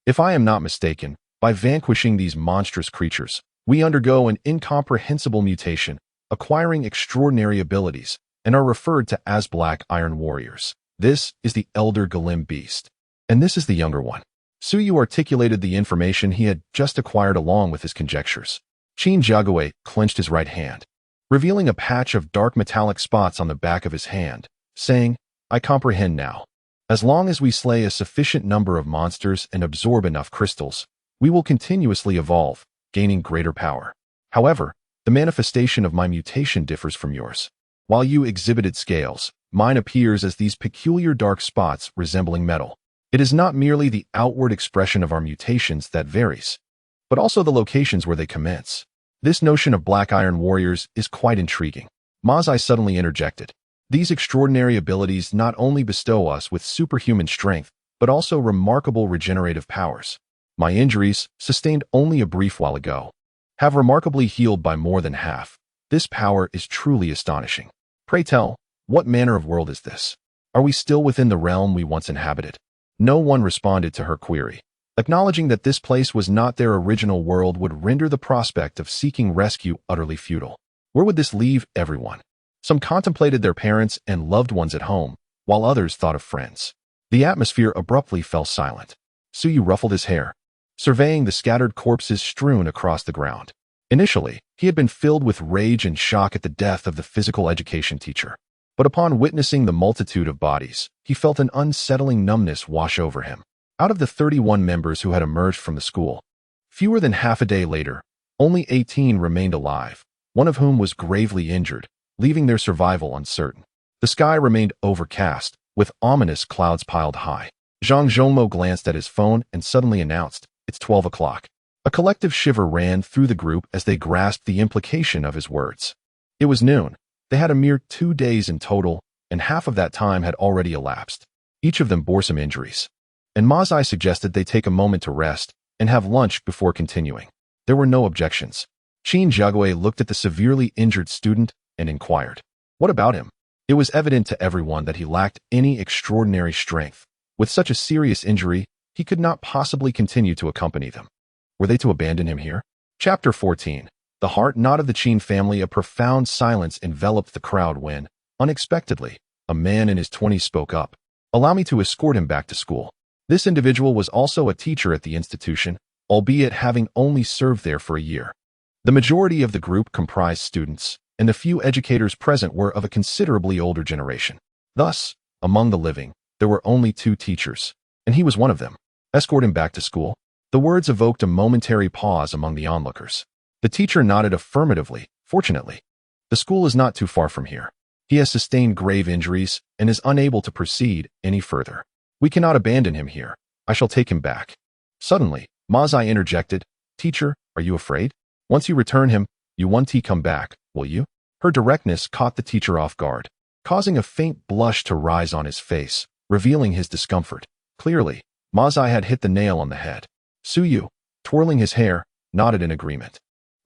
If I am not mistaken, by vanquishing these monstrous creatures, we undergo an incomprehensible mutation, acquiring extraordinary abilities, and are referred to as Black Iron Warriors. This is the Elder Galim Beast, and this is the younger one. Su Yu articulated the information he had just acquired along with his conjectures. Qin Jiagui clenched his right hand, revealing a patch of dark metallic spots on the back of his hand, saying, I comprehend now. As long as we slay a sufficient number of monsters and absorb enough crystals, we will continuously evolve, gaining greater power. However, the manifestation of my mutation differs from yours. While you exhibited scales, mine appears as these peculiar dark spots resembling metal. It is not merely the outward expression of our mutations that varies, but also the locations where they commence. This notion of black iron warriors is quite intriguing. Mazai suddenly interjected. These extraordinary abilities not only bestow us with superhuman strength, but also remarkable regenerative powers. My injuries, sustained only a brief while ago, have remarkably healed by more than half. This power is truly astonishing. Pray tell, what manner of world is this? Are we still within the realm we once inhabited? No one responded to her query. Acknowledging that this place was not their original world would render the prospect of seeking rescue utterly futile. Where would this leave everyone? Some contemplated their parents and loved ones at home, while others thought of friends. The atmosphere abruptly fell silent. Su Yu ruffled his hair, surveying the scattered corpses strewn across the ground. Initially, he had been filled with rage and shock at the death of the physical education teacher. But upon witnessing the multitude of bodies, he felt an unsettling numbness wash over him. Out of the 31 members who had emerged from the school, fewer than half a day later, only 18 remained alive, one of whom was gravely injured, leaving their survival uncertain. The sky remained overcast, with ominous clouds piled high. Zhang Zhongmo glanced at his phone and suddenly announced, It's 12 o'clock. A collective shiver ran through the group as they grasped the implication of his words. It was noon. They had a mere 2 days in total, and half of that time had already elapsed. Each of them bore some injuries, and Mazai suggested they take a moment to rest and have lunch before continuing. There were no objections. Qin Jiagui looked at the severely injured student and inquired, What about him? It was evident to everyone that he lacked any extraordinary strength. With such a serious injury, he could not possibly continue to accompany them. Were they to abandon him here? Chapter 14. The heart not of the Qin family. A profound silence enveloped the crowd when, unexpectedly, a man in his 20s spoke up. Allow me to escort him back to school. This individual was also a teacher at the institution, albeit having only served there for a year. The majority of the group comprised students, and the few educators present were of a considerably older generation. Thus, among the living, there were only 2 teachers, and he was one of them. Escort him back to school? The words evoked a momentary pause among the onlookers. The teacher nodded affirmatively. Fortunately, the school is not too far from here. He has sustained grave injuries and is unable to proceed any further. We cannot abandon him here. I shall take him back. Suddenly, Mazai interjected, Teacher, are you afraid? Once you return him, you won't come back, will you? Her directness caught the teacher off guard, causing a faint blush to rise on his face, revealing his discomfort. Clearly, Mazai had hit the nail on the head. Su Yu, twirling his hair, nodded in agreement.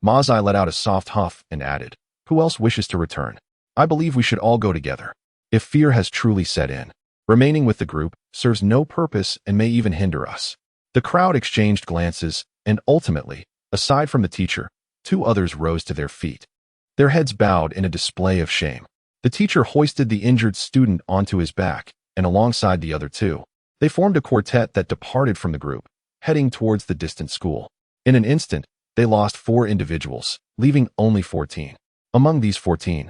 Mazai let out a soft huff and added, Who else wishes to return? I believe we should all go together. If fear has truly set in, remaining with the group serves no purpose and may even hinder us. The crowd exchanged glances, and ultimately, aside from the teacher, 2 others rose to their feet, their heads bowed in a display of shame. The teacher hoisted the injured student onto his back, and alongside the other 2, they formed a quartet that departed from the group, heading towards the distant school. In an instant, they lost 4 individuals, leaving only 14. Among these 14,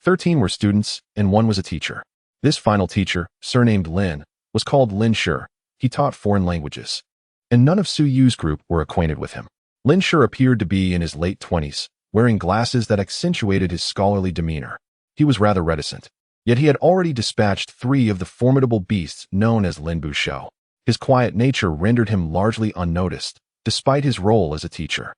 13 were students, and 1 was a teacher. This final teacher, surnamed Lin, was called Lin Shi. He taught foreign languages, and none of Su Yu's group were acquainted with him. Lin Shi appeared to be in his late 20s, wearing glasses that accentuated his scholarly demeanor. He was rather reticent, yet he had already dispatched 3 of the formidable beasts known as Lin Bu Shou. His quiet nature rendered him largely unnoticed, despite his role as a teacher.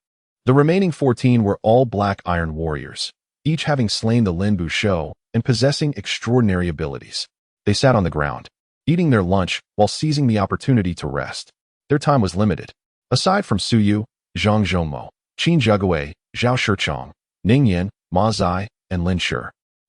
The remaining 14 were all black iron warriors, each having slain the Lin Bu Shou and possessing extraordinary abilities. They sat on the ground, eating their lunch while seizing the opportunity to rest. Their time was limited. Aside from Su Yu, Zhang Zhongmo, Qin Jiagui, Zhao Shichong, Ning Yin, Ma Zai, and Lin Shi,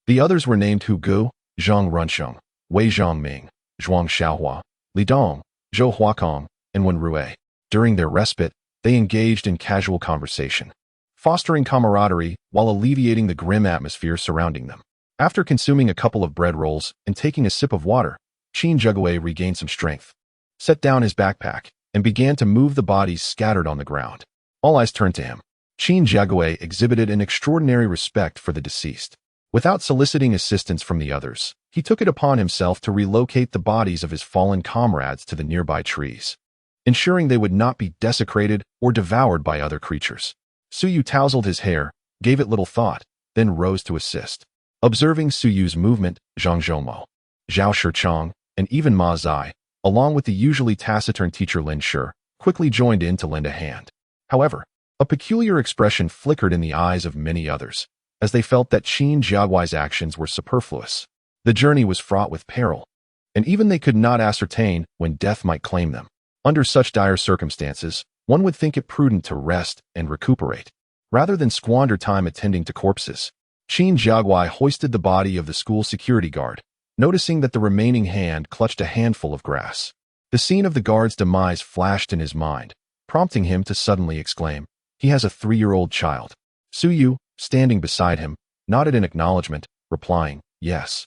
the others were named Hu Gu, Zhang Runsheng, Wei Zhongming, Zhuang Xiaohua, Li Dong, Zhou Huakong, and Wen Rui. During their respite, they engaged in casual conversation, fostering camaraderie while alleviating the grim atmosphere surrounding them. After consuming a couple of bread rolls and taking a sip of water, Qin Jiagui regained some strength, set down his backpack, and began to move the bodies scattered on the ground. All eyes turned to him. Qin Jiagui exhibited an extraordinary respect for the deceased. Without soliciting assistance from the others, he took it upon himself to relocate the bodies of his fallen comrades to the nearby trees, ensuring they would not be desecrated or devoured by other creatures. Suyu tousled his hair, gave it little thought, then rose to assist. Observing Suyu's movement, Zhang Zhongmo, Zhao Shichang, and even Ma Zai, along with the usually taciturn teacher Lin Shi, quickly joined in to lend a hand. However, a peculiar expression flickered in the eyes of many others, as they felt that Qin Jiagui's actions were superfluous. The journey was fraught with peril, and even they could not ascertain when death might claim them. Under such dire circumstances, one would think it prudent to rest and recuperate, rather than squander time attending to corpses. Qin Jiagui hoisted the body of the school security guard, noticing that the remaining hand clutched a handful of grass. The scene of the guard's demise flashed in his mind, prompting him to suddenly exclaim, "He has a 3-year-old child." Suyu, standing beside him, nodded in acknowledgement, replying, "Yes.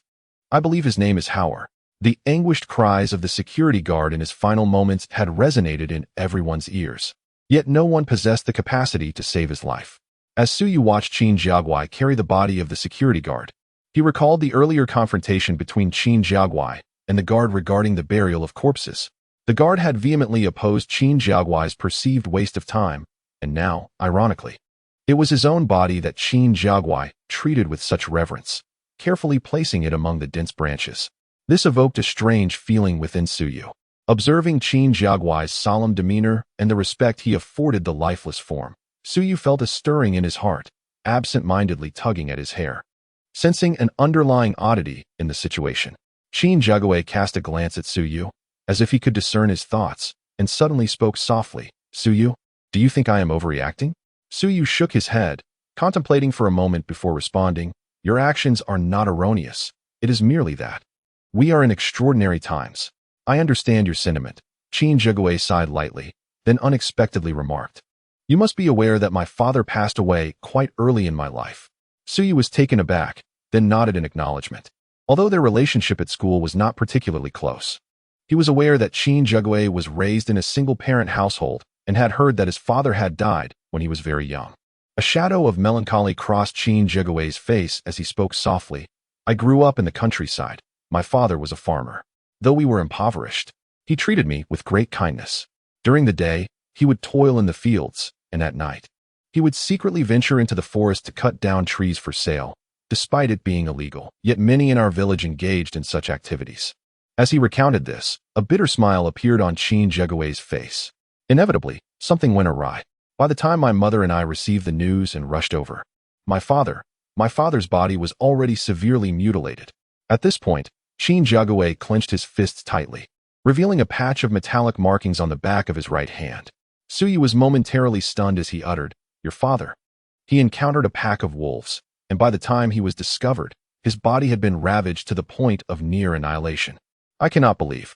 I believe his name is Howard." The anguished cries of the security guard in his final moments had resonated in everyone's ears. Yet no one possessed the capacity to save his life. As Suyu watched Qin Jiagui carry the body of the security guard, he recalled the earlier confrontation between Qin Jiagui and the guard regarding the burial of corpses. The guard had vehemently opposed Qin Jiagui's perceived waste of time, and now, ironically, it was his own body that Qin Jiagui treated with such reverence, carefully placing it among the dense branches. This evoked a strange feeling within Suyu. Observing Qin Jiagui's solemn demeanor and the respect he afforded the lifeless form, Suyu felt a stirring in his heart, absent-mindedly tugging at his hair. Sensing an underlying oddity in the situation, Qin Jiagui cast a glance at Suyu, as if he could discern his thoughts, and suddenly spoke softly, "Suyu, do you think I am overreacting?" Suyu shook his head, contemplating for a moment before responding, "Your actions are not erroneous. It is merely that we are in extraordinary times. I understand your sentiment." Qin Jiagui sighed lightly, then unexpectedly remarked, "You must be aware that my father passed away quite early in my life." Suyu was taken aback, then nodded in acknowledgement. Although their relationship at school was not particularly close, he was aware that Qin Jiagui was raised in a single-parent household and had heard that his father had died when he was very young. A shadow of melancholy crossed Qin Jiagui's face as he spoke softly. "I grew up in the countryside. My father was a farmer. Though we were impoverished, he treated me with great kindness. During the day, he would toil in the fields, and at night, he would secretly venture into the forest to cut down trees for sale, despite it being illegal. Yet many in our village engaged in such activities." As he recounted this, a bitter smile appeared on Qin Jiagui's face. Inevitably, something went awry. By the time my mother and I received the news and rushed over, my father's body was already severely mutilated. At this point, Qin Jiagui clenched his fists tightly, revealing a patch of metallic markings on the back of his right hand. Suyu was momentarily stunned as he uttered, "Your father." He encountered a pack of wolves, and by the time he was discovered, his body had been ravaged to the point of near annihilation. "I cannot believe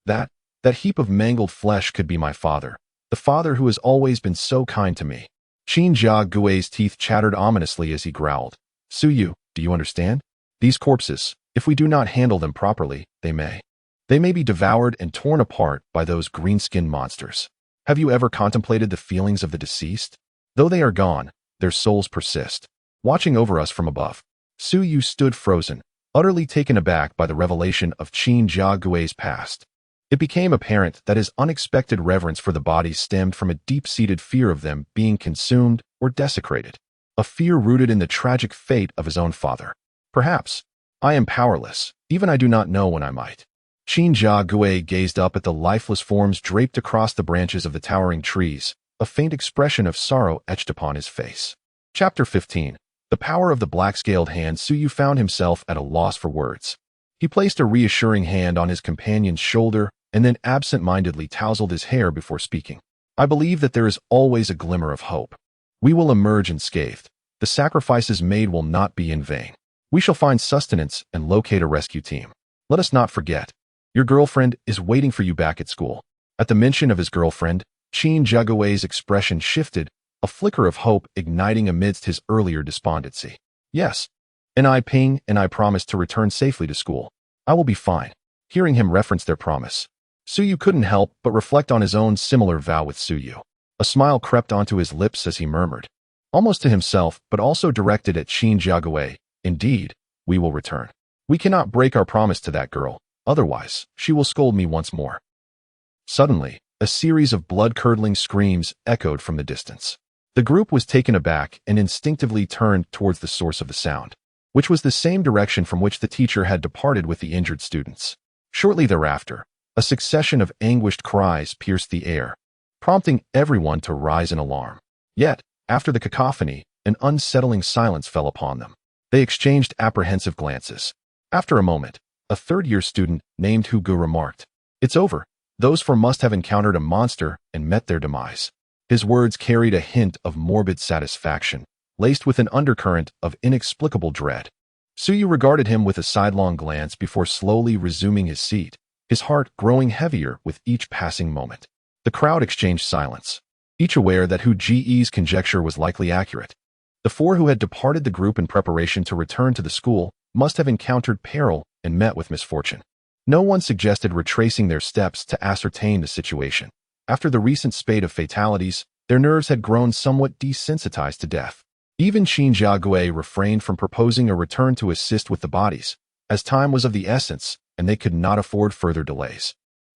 that heap of mangled flesh could be my father, the father who has always been so kind to me." Qin Jiagui's teeth chattered ominously as he growled, "Suyu, do you understand? These corpses, if we do not handle them properly, they may be devoured and torn apart by those green-skinned monsters. Have you ever contemplated the feelings of the deceased? Though they are gone, their souls persist, watching over us from above." Suyu stood frozen, utterly taken aback by the revelation of Qin Jiagui's past. It became apparent that his unexpected reverence for the bodies stemmed from a deep-seated fear of them being consumed or desecrated, a fear rooted in the tragic fate of his own father. "Perhaps I am powerless, even I do not know when I might." Qin Jiagui gazed up at the lifeless forms draped across the branches of the towering trees, a faint expression of sorrow etched upon his face. Chapter 15. The Power of the Black-Scaled Hand. Suyu found himself at a loss for words. He placed a reassuring hand on his companion's shoulder and then absent-mindedly tousled his hair before speaking. "I believe that there is always a glimmer of hope. We will emerge unscathed. The sacrifices made will not be in vain. We shall find sustenance and locate a rescue team. Let us not forget, your girlfriend is waiting for you back at school." At the mention of his girlfriend, Qin Jiagui's expression shifted, a flicker of hope igniting amidst his earlier despondency. "Yes, and I promise to return safely to school. I will be fine." Hearing him reference their promise, Suyu couldn't help but reflect on his own similar vow with Suyu. A smile crept onto his lips as he murmured, almost to himself but also directed at Shin Jiague, "Indeed, we will return. We cannot break our promise to that girl, otherwise she will scold me once more." Suddenly, a series of blood-curdling screams echoed from the distance. The group was taken aback and instinctively turned towards the source of the sound, which was the same direction from which the teacher had departed with the injured students. Shortly thereafter, a succession of anguished cries pierced the air, prompting everyone to rise in alarm. Yet, after the cacophony, an unsettling silence fell upon them. They exchanged apprehensive glances. After a moment, a third-year student named Hugo remarked, "It's over. Those four must have encountered a monster and met their demise." His words carried a hint of morbid satisfaction, laced with an undercurrent of inexplicable dread. Suyu regarded him with a sidelong glance before slowly resuming his seat, his heart growing heavier with each passing moment. The crowd exchanged silence, each aware that Hu Ji's conjecture was likely accurate. The four who had departed the group in preparation to return to the school must have encountered peril and met with misfortune. No one suggested retracing their steps to ascertain the situation. After the recent spate of fatalities, their nerves had grown somewhat desensitized to death. Even Shin Jiagui refrained from proposing a return to assist with the bodies, as time was of the essence and they could not afford further delays.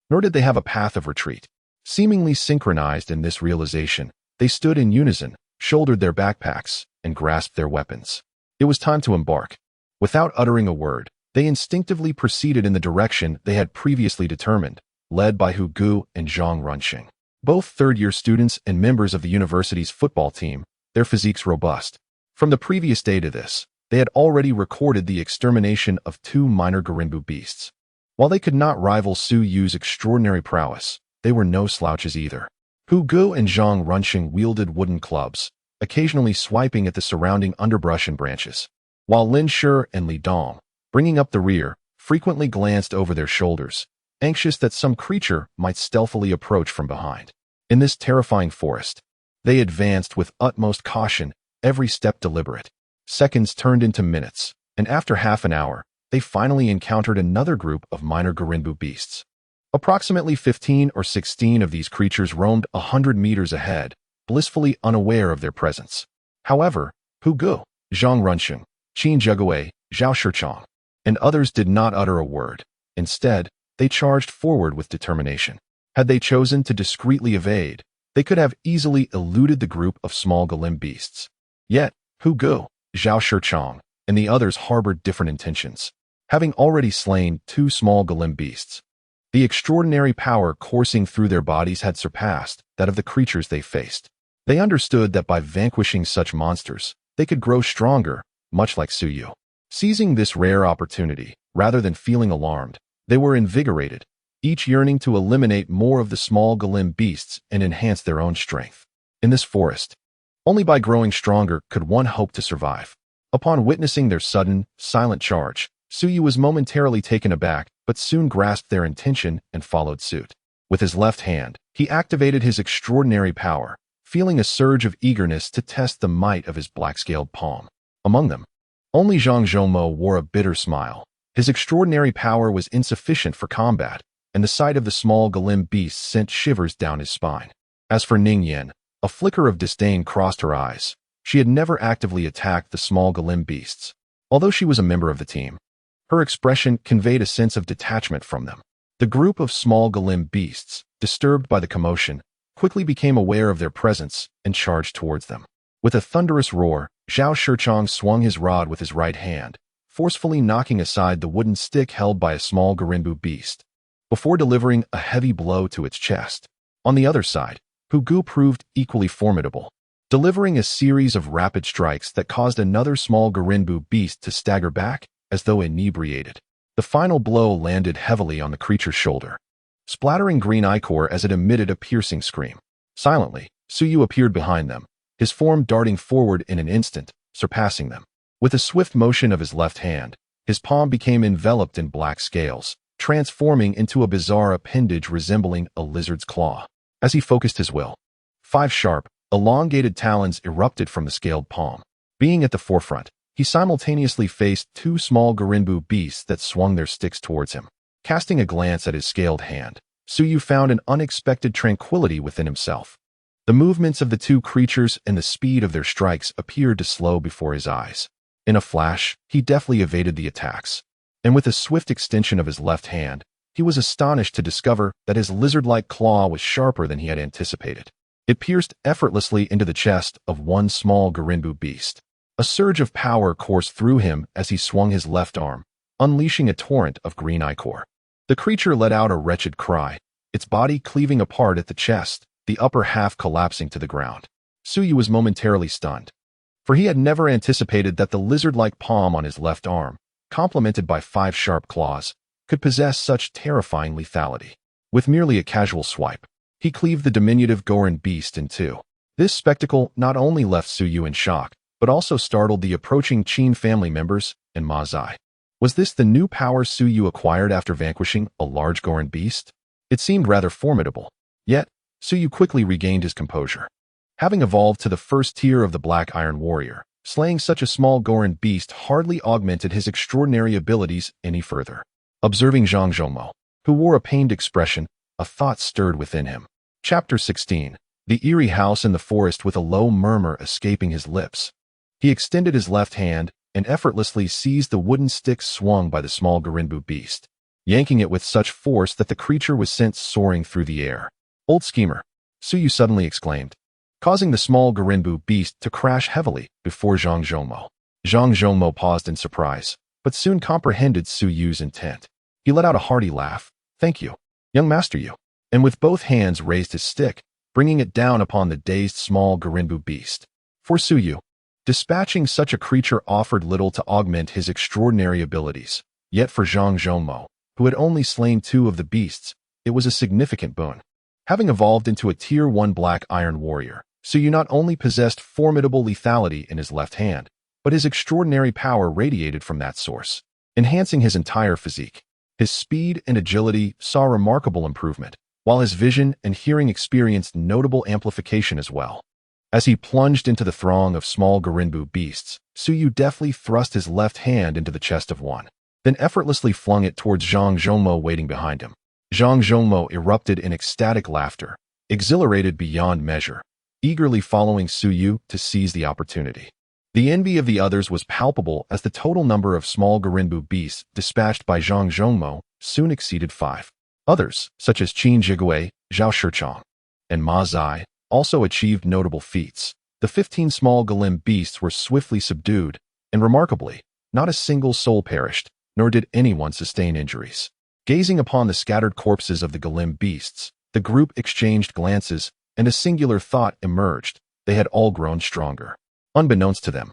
Nor did they have a path of retreat. Seemingly synchronized in this realization, they stood in unison, shouldered their backpacks, and grasped their weapons. It was time to embark. Without uttering a word, they instinctively proceeded in the direction they had previously determined, led by Hu Gu and Zhang Runxing. Both third-year students and members of the university's football team, their physiques robust. From the previous day to this, they had already recorded the extermination of 2 minor Garinbu beasts. While they could not rival Su Yu's extraordinary prowess, they were no slouches either. Hu Gu and Zhang Runxing wielded wooden clubs, occasionally swiping at the surrounding underbrush and branches, while Lin Shi and Li Dong, bringing up the rear, frequently glanced over their shoulders, anxious that some creature might stealthily approach from behind. In this terrifying forest, they advanced with utmost caution, every step deliberate. Seconds turned into minutes, and after half an hour, they finally encountered another group of minor Garinbu beasts. Approximately 15 or 16 of these creatures roamed 100 meters ahead, blissfully unaware of their presence. However, Hu Gu, Zhang Runxing, Qin Jiagui, Zhao Shichang, and others did not utter a word. Instead, they charged forward with determination. Had they chosen to discreetly evade, they could have easily eluded the group of small Galim beasts. Yet, Hu Gu, Zhao Shichang, and the others harbored different intentions. Having already slain 2 small Galim beasts, the extraordinary power coursing through their bodies had surpassed that of the creatures they faced. They understood that by vanquishing such monsters, they could grow stronger, much like Suyu. Seizing this rare opportunity, rather than feeling alarmed, they were invigorated, each yearning to eliminate more of the small Galim beasts and enhance their own strength. In this forest, only by growing stronger could one hope to survive. Upon witnessing their sudden, silent charge, Suyu was momentarily taken aback, but soon grasped their intention and followed suit. With his left hand, he activated his extraordinary power, feeling a surge of eagerness to test the might of his black-scaled palm. Among them, only Zhang Zhoumo wore a bitter smile. His extraordinary power was insufficient for combat, and the sight of the small Galim beast sent shivers down his spine. As for Ning Yen, a flicker of disdain crossed her eyes. She had never actively attacked the small Galim beasts, although she was a member of the team. Her expression conveyed a sense of detachment from them. The group of small Galim beasts, disturbed by the commotion, quickly became aware of their presence and charged towards them. With a thunderous roar, Zhao Shichang swung his rod with his right hand, forcefully knocking aside the wooden stick held by a small Garinbu beast, before delivering a heavy blow to its chest. On the other side, Hu Gu proved equally formidable, delivering a series of rapid strikes that caused another small Garinbu beast to stagger back as though inebriated. The final blow landed heavily on the creature's shoulder, splattering green ichor as it emitted a piercing scream. Silently, Suyu appeared behind them, his form darting forward in an instant, surpassing them. With a swift motion of his left hand, his palm became enveloped in black scales, transforming into a bizarre appendage resembling a lizard's claw. As he focused his will, 5 sharp, elongated talons erupted from the scaled palm. Being at the forefront, he simultaneously faced 2 small Garinbu beasts that swung their sticks towards him. Casting a glance at his scaled hand, Su Yu found an unexpected tranquility within himself. The movements of the two creatures and the speed of their strikes appeared to slow before his eyes. In a flash, he deftly evaded the attacks. And with a swift extension of his left hand, he was astonished to discover that his lizard-like claw was sharper than he had anticipated. It pierced effortlessly into the chest of one small Garinbu beast. A surge of power coursed through him as he swung his left arm, unleashing a torrent of green ichor. The creature let out a wretched cry, its body cleaving apart at the chest, the upper half collapsing to the ground. Su Yu was momentarily stunned, for he had never anticipated that the lizard-like palm on his left arm, complemented by 5 sharp claws, could possess such terrifying lethality. With merely a casual swipe, he cleaved the diminutive Gorin beast in two. This spectacle not only left Su Yu in shock, but also startled the approaching Qin family members and Ma Zai. Was this the new power Su Yu acquired after vanquishing a large Gorin beast? It seemed rather formidable. Yet, Su Yu quickly regained his composure. Having evolved to the first tier of the Black Iron Warrior, slaying such a small Gorin beast hardly augmented his extraordinary abilities any further. Observing Zhang Zhongmo, who wore a pained expression, a thought stirred within him. Chapter 16. The eerie house in the forest with a low murmur escaping his lips. He extended his left hand and effortlessly seized the wooden stick swung by the small Garinbu beast, yanking it with such force that the creature was sent soaring through the air. Old schemer, Su Yu suddenly exclaimed, causing the small Garinbu beast to crash heavily before Zhang Zhongmo. Zhang Zhongmo paused in surprise, but soon comprehended Su Yu's intent. He let out a hearty laugh. Thank you, young master Yu, and with both hands raised his stick, bringing it down upon the dazed small Garinbu beast. For Su Yu, dispatching such a creature offered little to augment his extraordinary abilities. Yet for Zhang Zhongmo, who had only slain 2 of the beasts, it was a significant boon. Having evolved into a Tier 1 Black Iron Warrior, Su Yu not only possessed formidable lethality in his left hand, but his extraordinary power radiated from that source, enhancing his entire physique. His speed and agility saw remarkable improvement, while his vision and hearing experienced notable amplification as well. As he plunged into the throng of small Garinbu beasts, Su Yu deftly thrust his left hand into the chest of one, then effortlessly flung it towards Zhang Zhongmo waiting behind him. Zhang Zhongmo erupted in ecstatic laughter, exhilarated beyond measure, eagerly following Su Yu to seize the opportunity. The envy of the others was palpable as the total number of small Garinbu beasts dispatched by Zhang Zhongmo soon exceeded 5. Others, such as Qin Jigui, Zhao Shichong, and Ma Zai, also achieved notable feats. The 15 small Galim beasts were swiftly subdued, and remarkably, not a single soul perished, nor did anyone sustain injuries. Gazing upon the scattered corpses of the Galim beasts, the group exchanged glances, and a singular thought emerged: they had all grown stronger. Unbeknownst to them,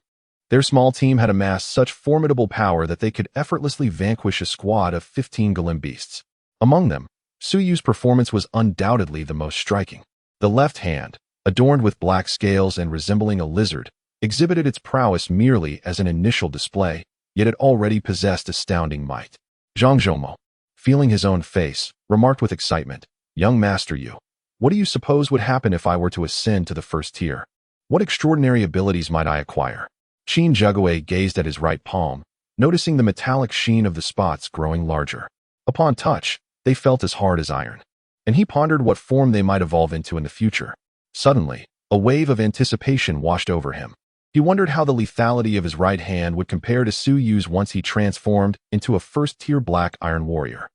their small team had amassed such formidable power that they could effortlessly vanquish a squad of 15 Galim beasts. Among them, Su Yu's performance was undoubtedly the most striking. The left hand, adorned with black scales and resembling a lizard, exhibited its prowess merely as an initial display, yet it already possessed astounding might. Zhang Zhongmo, feeling his own face, remarked with excitement, "Young Master Yu, what do you suppose would happen if I were to ascend to the first tier? What extraordinary abilities might I acquire?" Qin Jigui gazed at his right palm, noticing the metallic sheen of the spots growing larger. Upon touch, they felt as hard as iron, and he pondered what form they might evolve into in the future. Suddenly, a wave of anticipation washed over him. He wondered how the lethality of his right hand would compare to Su Yu's once he transformed into a first-tier Black Iron Warrior.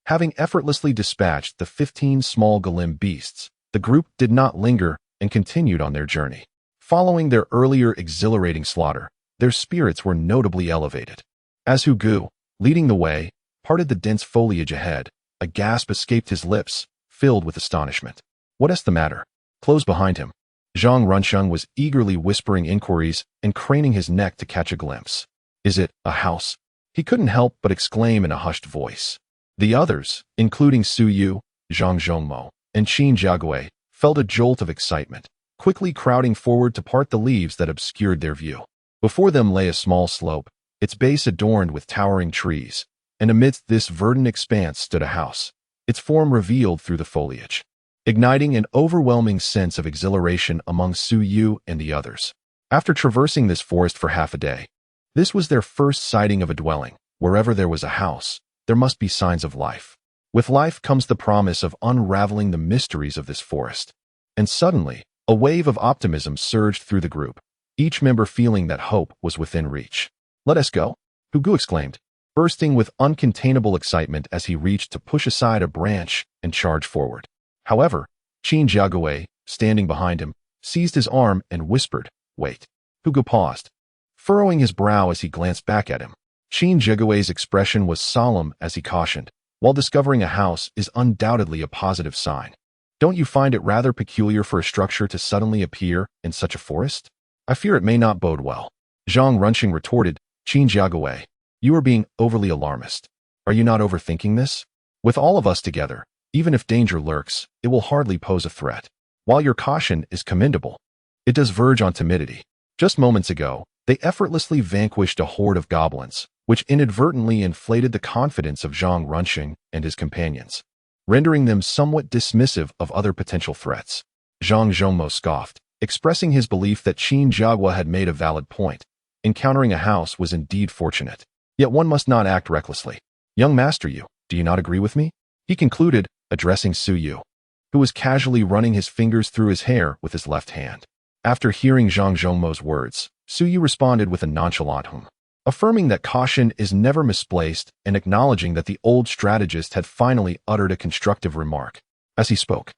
Having effortlessly dispatched the 15 small Galim beasts, the group did not linger and continued on their journey. Following their earlier exhilarating slaughter, their spirits were notably elevated. As Hu Gu, leading the way, parted the dense foliage ahead, a gasp escaped his lips, filled with astonishment. "What is the matter?" Close behind him, Zhang Runsheng was eagerly whispering inquiries and craning his neck to catch a glimpse. "Is it a house?" He couldn't help but exclaim in a hushed voice. The others, including Su Yu, Zhang Zhongmo, and Qin Jiagui, felt a jolt of excitement, quickly crowding forward to part the leaves that obscured their view. Before them lay a small slope, its base adorned with towering trees, and amidst this verdant expanse stood a house, its form revealed through the foliage, igniting an overwhelming sense of exhilaration among Su Yu and the others. After traversing this forest for half a day, this was their first sighting of a dwelling. Wherever there was a house, there must be signs of life. With life comes the promise of unraveling the mysteries of this forest. And suddenly, a wave of optimism surged through the group, each member feeling that hope was within reach. "Let us go," Hugo exclaimed, bursting with uncontainable excitement as he reached to push aside a branch and charge forward. However, Qin Jiagui, standing behind him, seized his arm and whispered, "Wait." Hugo paused, furrowing his brow as he glanced back at him. Qin Jigui's expression was solemn as he cautioned, "While discovering a house is undoubtedly a positive sign, don't you find it rather peculiar for a structure to suddenly appear in such a forest? I fear it may not bode well." Zhang Runqing retorted, "Qin Jiagui, you are being overly alarmist. Are you not overthinking this? With all of us together, even if danger lurks, it will hardly pose a threat. While your caution is commendable, it does verge on timidity. Just moments ago, they effortlessly vanquished a horde of goblins, which inadvertently inflated the confidence of Zhang Runqing and his companions, rendering them somewhat dismissive of other potential threats." Zhang Zhongmo scoffed, expressing his belief that Qin Jiagua had made a valid point. Encountering a house was indeed fortunate. Yet one must not act recklessly. "Young Master Yu, do you not agree with me?" he concluded, addressing Su Yu, who was casually running his fingers through his hair with his left hand. After hearing Zhang Zhongmo's words, Su Yu responded with a nonchalant hum, affirming that caution is never misplaced and acknowledging that the old strategist had finally uttered a constructive remark. As he spoke,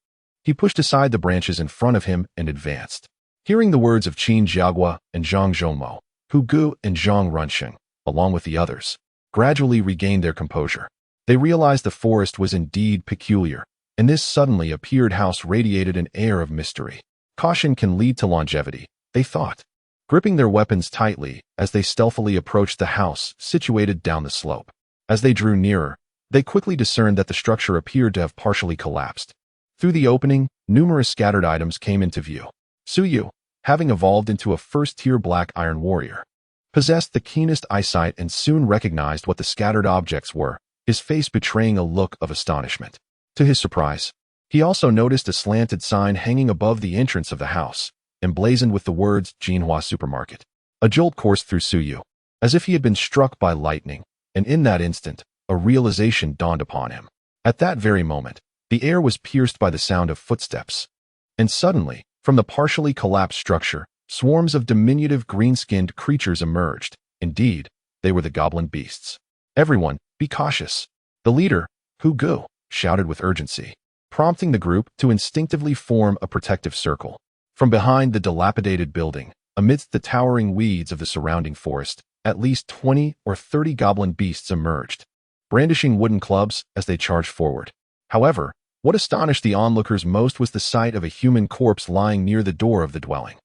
he pushed aside the branches in front of him and advanced. Hearing the words of Qin Jiagua and Zhang Zhongmo, Hu Gu and Zhang Runqing, along with the others, gradually regained their composure. They realized the forest was indeed peculiar, and this suddenly appeared house radiated an air of mystery. Caution can lead to longevity, they thought, gripping their weapons tightly as they stealthily approached the house situated down the slope. As they drew nearer, they quickly discerned that the structure appeared to have partially collapsed. Through the opening, numerous scattered items came into view. Su Yu, having evolved into a first-tier black iron warrior, possessed the keenest eyesight and soon recognized what the scattered objects were, his face betraying a look of astonishment. To his surprise, he also noticed a slanted sign hanging above the entrance of the house, emblazoned with the words Jinhua Supermarket. A jolt coursed through Su Yu, as if he had been struck by lightning, and in that instant, a realization dawned upon him. At that very moment, the air was pierced by the sound of footsteps, and suddenly, from the partially collapsed structure, swarms of diminutive green-skinned creatures emerged. Indeed, they were the goblin beasts. "Everyone, be cautious." The leader, Hu Gu, shouted with urgency, prompting the group to instinctively form a protective circle. From behind the dilapidated building, amidst the towering weeds of the surrounding forest, at least 20 or 30 goblin beasts emerged, brandishing wooden clubs as they charged forward. However, what astonished the onlookers most was the sight of a human corpse lying near the door of the dwelling.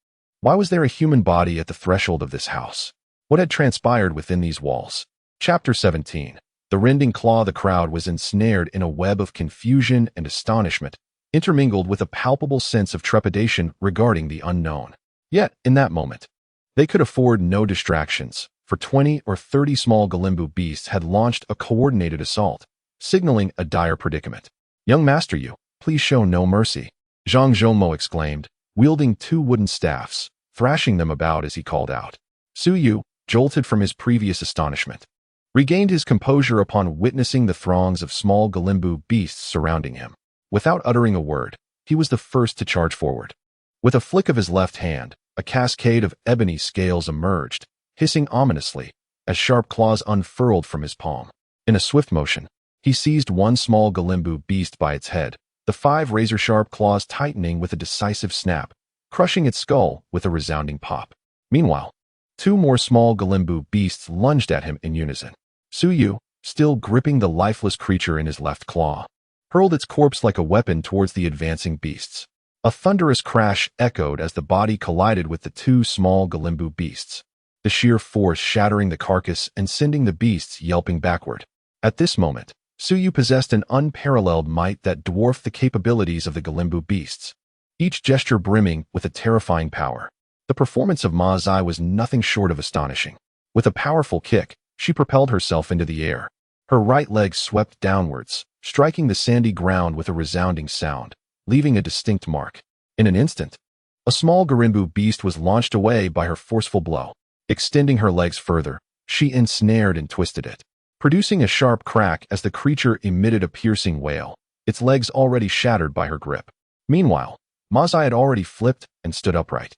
Why was there a human body at the threshold of this house? What had transpired within these walls? Chapter 17. The rending claw. The crowd was ensnared in a web of confusion and astonishment, intermingled with a palpable sense of trepidation regarding the unknown. Yet, in that moment, they could afford no distractions, for 20 or 30 small Galimbu beasts had launched a coordinated assault, signaling a dire predicament. "Young Master Yu, please show no mercy," Zhang Zhongmo exclaimed, wielding 2 wooden staffs, thrashing them about as he called out. Su Yu, jolted from his previous astonishment, regained his composure upon witnessing the throngs of small Galimbu beasts surrounding him. Without uttering a word, he was the first to charge forward. With a flick of his left hand, a cascade of ebony scales emerged, hissing ominously, as sharp claws unfurled from his palm. In a swift motion, he seized one small Galimbu beast by its head, the 5 razor-sharp claws tightening with a decisive snap, crushing its skull with a resounding pop. Meanwhile, 2 more small Galimbu beasts lunged at him in unison. Su Yu, still gripping the lifeless creature in his left claw, hurled its corpse like a weapon towards the advancing beasts. A thunderous crash echoed as the body collided with the 2 small Galimbu beasts, the sheer force shattering the carcass and sending the beasts yelping backward. At this moment, Su Yu possessed an unparalleled might that dwarfed the capabilities of the Galimbu beasts, each gesture brimming with a terrifying power. The performance of Ma Zai was nothing short of astonishing. With a powerful kick, she propelled herself into the air. Her right leg swept downwards, striking the sandy ground with a resounding sound, leaving a distinct mark. In an instant, a small Garimbu beast was launched away by her forceful blow. Extending her legs further, she ensnared and twisted it, producing a sharp crack as the creature emitted a piercing wail, its legs already shattered by her grip. Meanwhile, Mazai had already flipped and stood upright,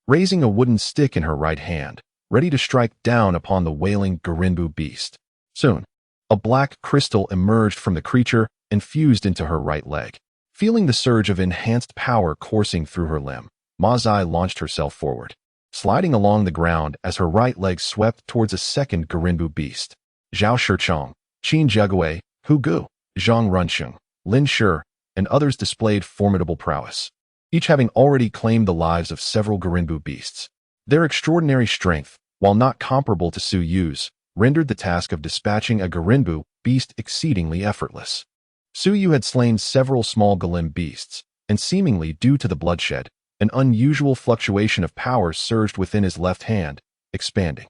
raising a wooden stick in her right hand, ready to strike down upon the wailing Garinbu beast. Soon, a black crystal emerged from the creature and fused into her right leg. Feeling the surge of enhanced power coursing through her limb, Mazai launched herself forward, sliding along the ground as her right leg swept towards a second Garinbu beast. Zhao Shichong, Qin Jegui, Hu Gu, Zhang Runsheng, Lin Shi, and others displayed formidable prowess, each having already claimed the lives of several Garinbu beasts. Their extraordinary strength, while not comparable to Su Yu's, rendered the task of dispatching a Garinbu beast exceedingly effortless. Su Yu had slain several small Galim beasts, and seemingly due to the bloodshed, an unusual fluctuation of power surged within his left hand, expanding.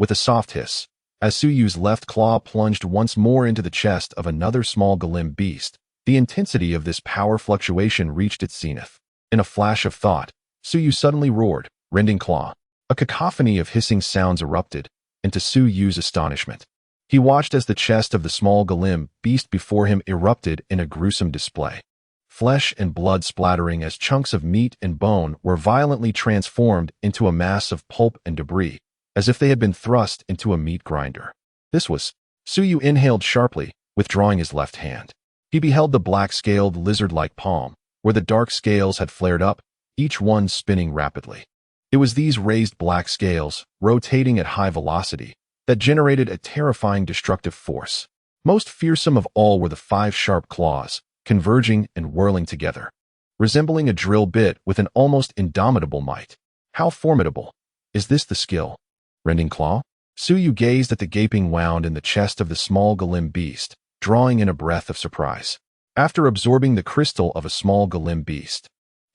With a soft hiss, as Su Yu's left claw plunged once more into the chest of another small Galim beast, the intensity of this power fluctuation reached its zenith. In a flash of thought, Su Yu suddenly roared, rending claw. A cacophony of hissing sounds erupted, and to Su Yu's astonishment, he watched as the chest of the small Galim beast before him erupted in a gruesome display. Flesh and blood splattering as chunks of meat and bone were violently transformed into a mass of pulp and debris, as if they had been thrust into a meat grinder. This was. Su Yu inhaled sharply, withdrawing his left hand. He beheld the black-scaled lizard-like palm, where the dark scales had flared up, each one spinning rapidly. It was these raised black scales, rotating at high velocity, that generated a terrifying destructive force. Most fearsome of all were the 5 sharp claws, converging and whirling together, resembling a drill bit with an almost indomitable might. How formidable! Is this the skill? Rending claw? Su Yu gazed at the gaping wound in the chest of the small Galim beast, drawing in a breath of surprise. After absorbing the crystal of a small Galim beast,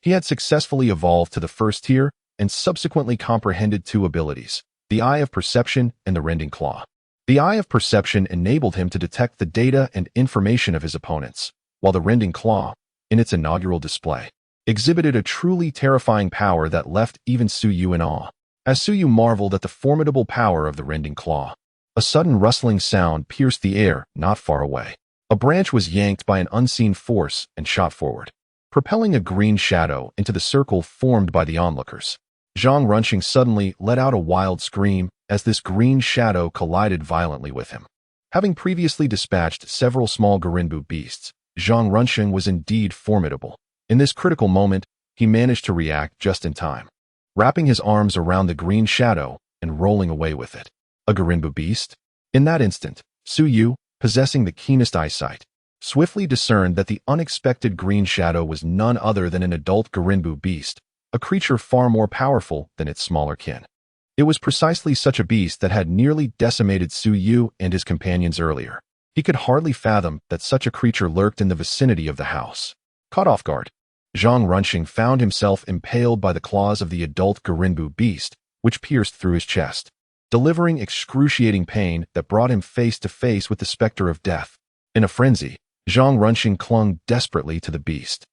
he had successfully evolved to the first tier and subsequently comprehended 2 abilities, the Eye of Perception and the Rending Claw. The Eye of Perception enabled him to detect the data and information of his opponents, while the Rending Claw, in its inaugural display, exhibited a truly terrifying power that left even Su Yu in awe. As Su Yu marveled at the formidable power of the Rending Claw, a sudden rustling sound pierced the air not far away. A branch was yanked by an unseen force and shot forward, propelling a green shadow into the circle formed by the onlookers. Zhang Runsheng suddenly let out a wild scream as this green shadow collided violently with him. Having previously dispatched several small Garinbu beasts, Zhang Runsheng was indeed formidable. In this critical moment, he managed to react just in time, wrapping his arms around the green shadow and rolling away with it. A Garinbu beast? In that instant, Su Yu, possessing the keenest eyesight, swiftly discerned that the unexpected green shadow was none other than an adult Garinbu beast, a creature far more powerful than its smaller kin. It was precisely such a beast that had nearly decimated Su Yu and his companions earlier. He could hardly fathom that such a creature lurked in the vicinity of the house. Caught off guard, Zhang Runsheng found himself impaled by the claws of the adult Garinbu beast, which pierced through his chest, delivering excruciating pain that brought him face to face with the specter of death. In a frenzy, Zhang Runsheng clung desperately to the beast,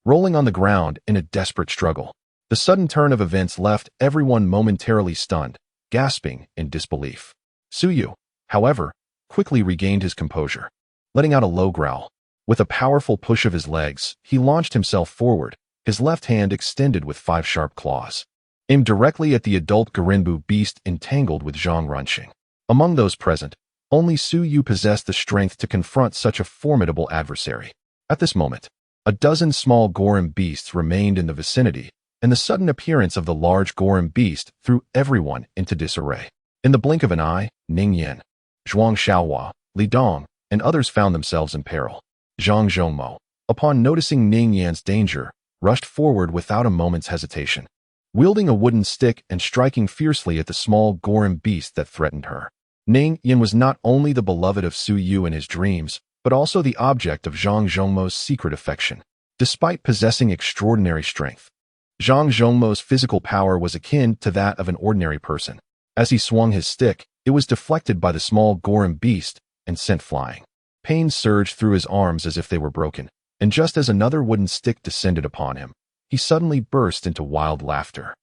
rolling on the ground in a desperate struggle. The sudden turn of events left everyone momentarily stunned, gasping in disbelief. Su Yu, however, quickly regained his composure. Letting out a low growl, with a powerful push of his legs, he launched himself forward, his left hand extended with 5 sharp claws, aimed directly at the adult Garinbu beast entangled with Zhang Runsheng. Among those present, only Su Yu possessed the strength to confront such a formidable adversary. At this moment, a dozen small Gorim beasts remained in the vicinity, and the sudden appearance of the large Gorim beast threw everyone into disarray. In the blink of an eye, Ning Yan, Zhuang Xiaohua, Li Dong, and others found themselves in peril. Zhang Zhongmo, upon noticing Ning Yan's danger, rushed forward without a moment's hesitation, wielding a wooden stick and striking fiercely at the small Gorim beast that threatened her. Ning Yan was not only the beloved of Su Yu in his dreams, but also the object of Zhang Zhongmo's secret affection. Despite possessing extraordinary strength, Zhang Zhongmo's physical power was akin to that of an ordinary person. As he swung his stick, it was deflected by the small Gorim beast and sent flying. Pain surged through his arms as if they were broken, and just as another wooden stick descended upon him, he suddenly burst into wild laughter,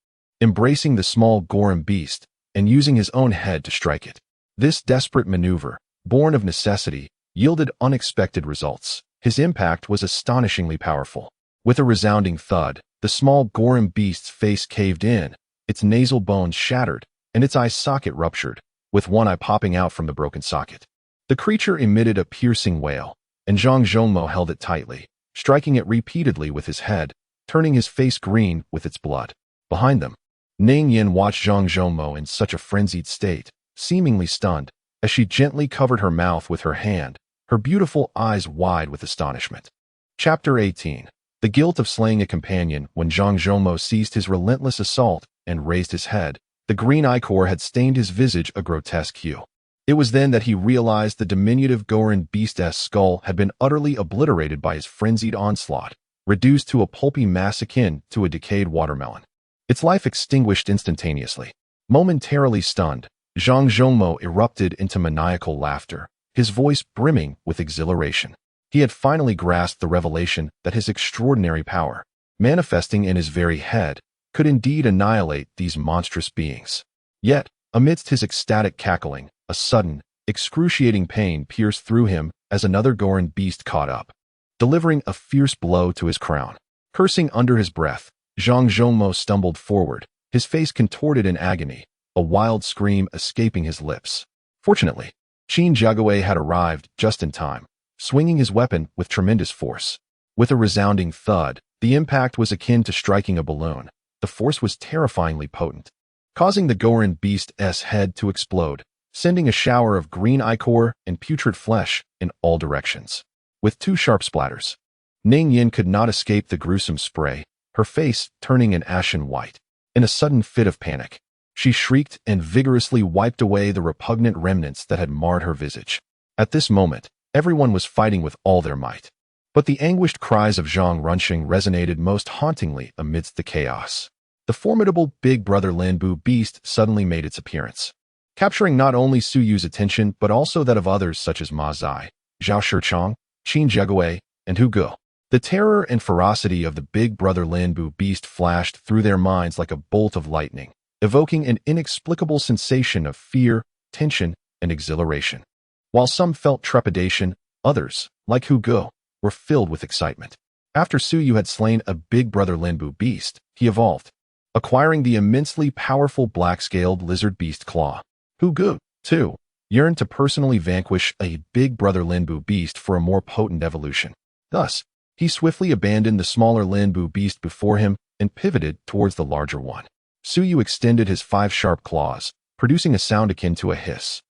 embracing the small Gorim beast and using his own head to strike it. This desperate maneuver, born of necessity, yielded unexpected results. His impact was astonishingly powerful. With a resounding thud, the small Gorim beast's face caved in, its nasal bones shattered, and its eye socket ruptured, with one eye popping out from the broken socket. The creature emitted a piercing wail, and Zhang Zhongmo held it tightly, striking it repeatedly with his head, turning his face green with its blood. Behind them, Ning Yin watched Zhang Zhongmo in such a frenzied state, seemingly stunned, as she gently covered her mouth with her hand, her beautiful eyes wide with astonishment. Chapter 18. The guilt of slaying a companion. When Zhang Zhongmo ceased his relentless assault and raised his head, the green ichor had stained his visage a grotesque hue. It was then that he realized the diminutive Gorin beast's skull had been utterly obliterated by his frenzied onslaught, reduced to a pulpy mass akin to a decayed watermelon. Its life extinguished instantaneously. Momentarily stunned, Zhang Zhongmo erupted into maniacal laughter, his voice brimming with exhilaration. He had finally grasped the revelation that his extraordinary power, manifesting in his very head, could indeed annihilate these monstrous beings. Yet, amidst his ecstatic cackling, a sudden, excruciating pain pierced through him as another Gorin beast caught up, delivering a fierce blow to his crown. Cursing under his breath, Zhang Zhongmo stumbled forward, his face contorted in agony, a wild scream escaping his lips. Fortunately, Qin Jiagui had arrived just in time, swinging his weapon with tremendous force. With a resounding thud, the impact was akin to striking a balloon. The force was terrifyingly potent, causing the Gorin beast's head to explode, sending a shower of green ichor and putrid flesh in all directions. With two sharp splatters, Ning Yin could not escape the gruesome spray, her face turning an ashen white. In a sudden fit of panic, she shrieked and vigorously wiped away the repugnant remnants that had marred her visage. At this moment, everyone was fighting with all their might. But the anguished cries of Zhang Runxing resonated most hauntingly amidst the chaos. The formidable Big Brother Linbu beast suddenly made its appearance, capturing not only Su Yu's attention but also that of others such as Ma Zai, Zhao Shichang, Qin Jiagui, and Hu Ge. The terror and ferocity of the Big Brother Linbu beast flashed through their minds like a bolt of lightning, evoking an inexplicable sensation of fear, tension, and exhilaration. While some felt trepidation, others, like Hu Ge, were filled with excitement. After Su Yu had slain a Big Brother Linbu beast, he evolved, acquiring the immensely powerful black-scaled lizard beast claw. Hu Ge, too, yearned to personally vanquish a Big Brother Linbu beast for a more potent evolution. Thus, he swiftly abandoned the smaller Linbu beast before him and pivoted towards the larger one. Su Yu extended his 5 sharp claws, producing a sound akin to a hiss,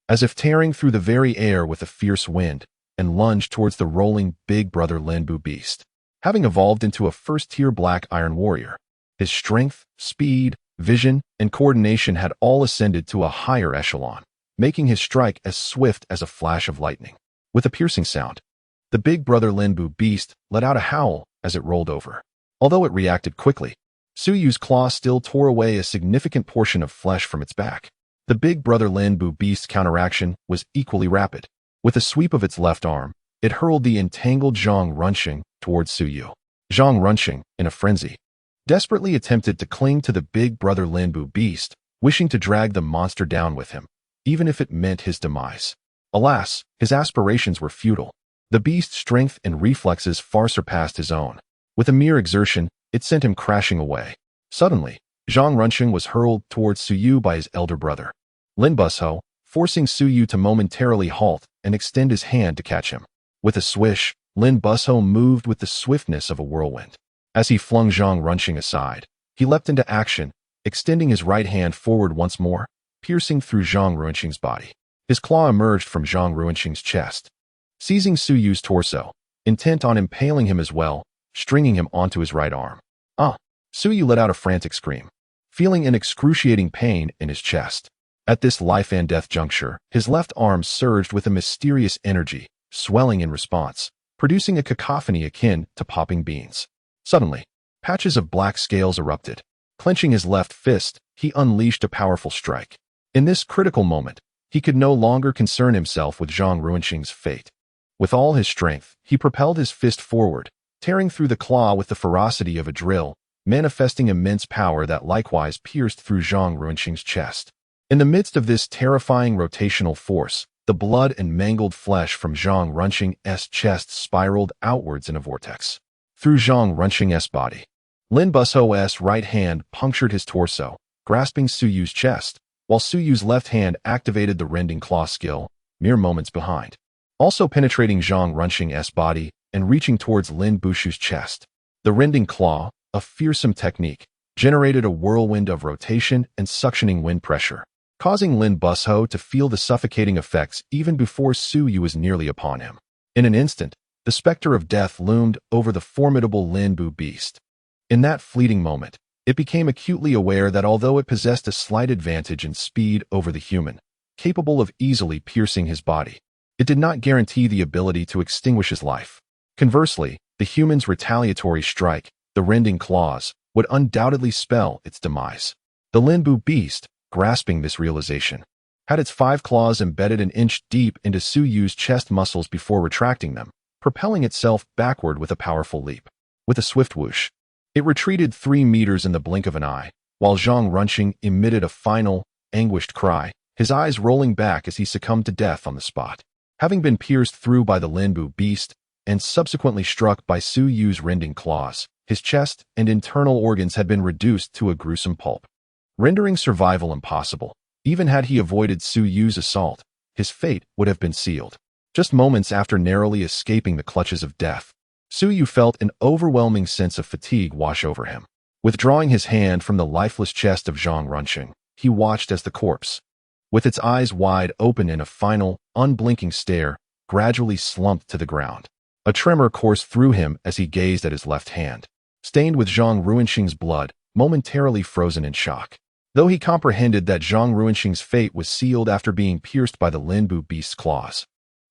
as if tearing through the very air with a fierce wind, and lunged towards the rolling Big Brother Linbu beast. Having evolved into a first-tier black iron warrior, his strength, speed, vision, and coordination had all ascended to a higher echelon, making his strike as swift as a flash of lightning. With a piercing sound, the Big Brother Linbu beast let out a howl as it rolled over. Although it reacted quickly, Su Yu's claw still tore away a significant portion of flesh from its back. The Big Brother Linbu beast's counteraction was equally rapid. With a sweep of its left arm, it hurled the entangled Zhang Runxing towards Su Yu. Zhang Runxing, in a frenzy, desperately attempted to cling to the Big Brother Linbu beast, wishing to drag the monster down with him, even if it meant his demise. Alas, his aspirations were futile. The beast's strength and reflexes far surpassed his own. With a mere exertion, it sent him crashing away. Suddenly, Zhang Runxing was hurled towards Su Yu by his elder brother, Lin Busho, forcing Su Yu to momentarily halt and extend his hand to catch him. With a swish, Lin Busho moved with the swiftness of a whirlwind. As he flung Zhang Runxing aside, he leapt into action, extending his right hand forward once more, piercing through Zhang Runxing's body. His claw emerged from Zhang Runxing's chest, seizing Su Yu's torso, intent on impaling him as well, stringing him onto his right arm. Su Yu let out a frantic scream, feeling an excruciating pain in his chest. At this life-and-death juncture, his left arm surged with a mysterious energy, swelling in response, producing a cacophony akin to popping beans. Suddenly, patches of black scales erupted. Clenching his left fist, he unleashed a powerful strike. In this critical moment, he could no longer concern himself with Zhang Runxing's fate. With all his strength, he propelled his fist forward, tearing through the claw with the ferocity of a drill, manifesting immense power that likewise pierced through Zhang Runxing's chest. In the midst of this terrifying rotational force, The blood and mangled flesh from Zhang Runqing's chest spiraled outwards in a vortex. Through Zhang Runqing's body, Lin Busho's right hand punctured his torso, grasping Su Yu's chest, while Su Yu's left hand activated the rending claw skill, mere moments behind, also penetrating Zhang Runqing's body and reaching towards Lin Bushu's chest. The rending claw, a fearsome technique, generated a whirlwind of rotation and suctioning wind pressure, causing Lin Busho to feel the suffocating effects even before Su Yu was nearly upon him. In an instant, the specter of death loomed over the formidable Lin Bu beast. In that fleeting moment, it became acutely aware that although it possessed a slight advantage in speed over the human, capable of easily piercing his body, it did not guarantee the ability to extinguish his life. Conversely, the human's retaliatory strike, the rending claws, would undoubtedly spell its demise. The Lin Bu beast, grasping this realization, had its 5 claws embedded an inch deep into Su Yu's chest muscles before retracting them, propelling itself backward with a powerful leap. With a swift whoosh, it retreated 3 meters in the blink of an eye, while Zhang Runqing emitted a final, anguished cry, his eyes rolling back as he succumbed to death on the spot. Having been pierced through by the Lin Bu beast and subsequently struck by Su Yu's rending claws, his chest and internal organs had been reduced to a gruesome pulp, rendering survival impossible. Even had he avoided Su Yu's assault, his fate would have been sealed. Just moments after narrowly escaping the clutches of death, Su Yu felt an overwhelming sense of fatigue wash over him. Withdrawing his hand from the lifeless chest of Zhang Runqing, he watched as the corpse, with its eyes wide open in a final, unblinking stare, gradually slumped to the ground. A tremor coursed through him as he gazed at his left hand, stained with Zhang Runqing's blood, momentarily frozen in shock. Though he comprehended that Zhang Runqing's fate was sealed after being pierced by the Lin Bu beast's claws,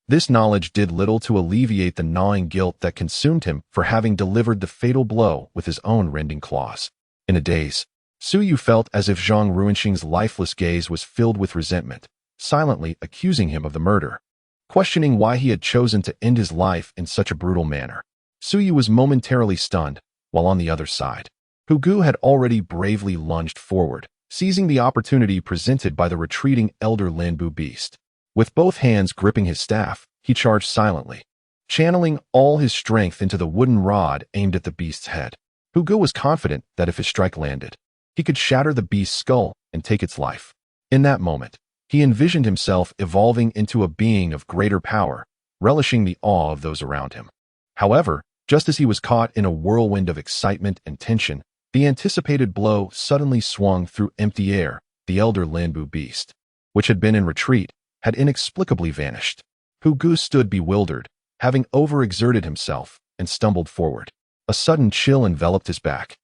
this knowledge did little to alleviate the gnawing guilt that consumed him for having delivered the fatal blow with his own rending claws. In a daze, Su Yu felt as if Zhang Runqing's lifeless gaze was filled with resentment, silently accusing him of the murder. Questioning why he had chosen to end his life in such a brutal manner, Su Yu was momentarily stunned, while on the other side, Hu Gu had already bravely lunged forward, seizing the opportunity presented by the retreating elder Lin Bu beast. With both hands gripping his staff, he charged silently, channeling all his strength into the wooden rod aimed at the beast's head. Hu Gu was confident that if his strike landed, he could shatter the beast's skull and take its life. In that moment, he envisioned himself evolving into a being of greater power, relishing the awe of those around him. However, just as he was caught in a whirlwind of excitement and tension, the anticipated blow suddenly swung through empty air. The elder Lin Bu beast, which had been in retreat, had inexplicably vanished. Hu Gu stood bewildered, having overexerted himself, and stumbled forward. A sudden chill enveloped his back,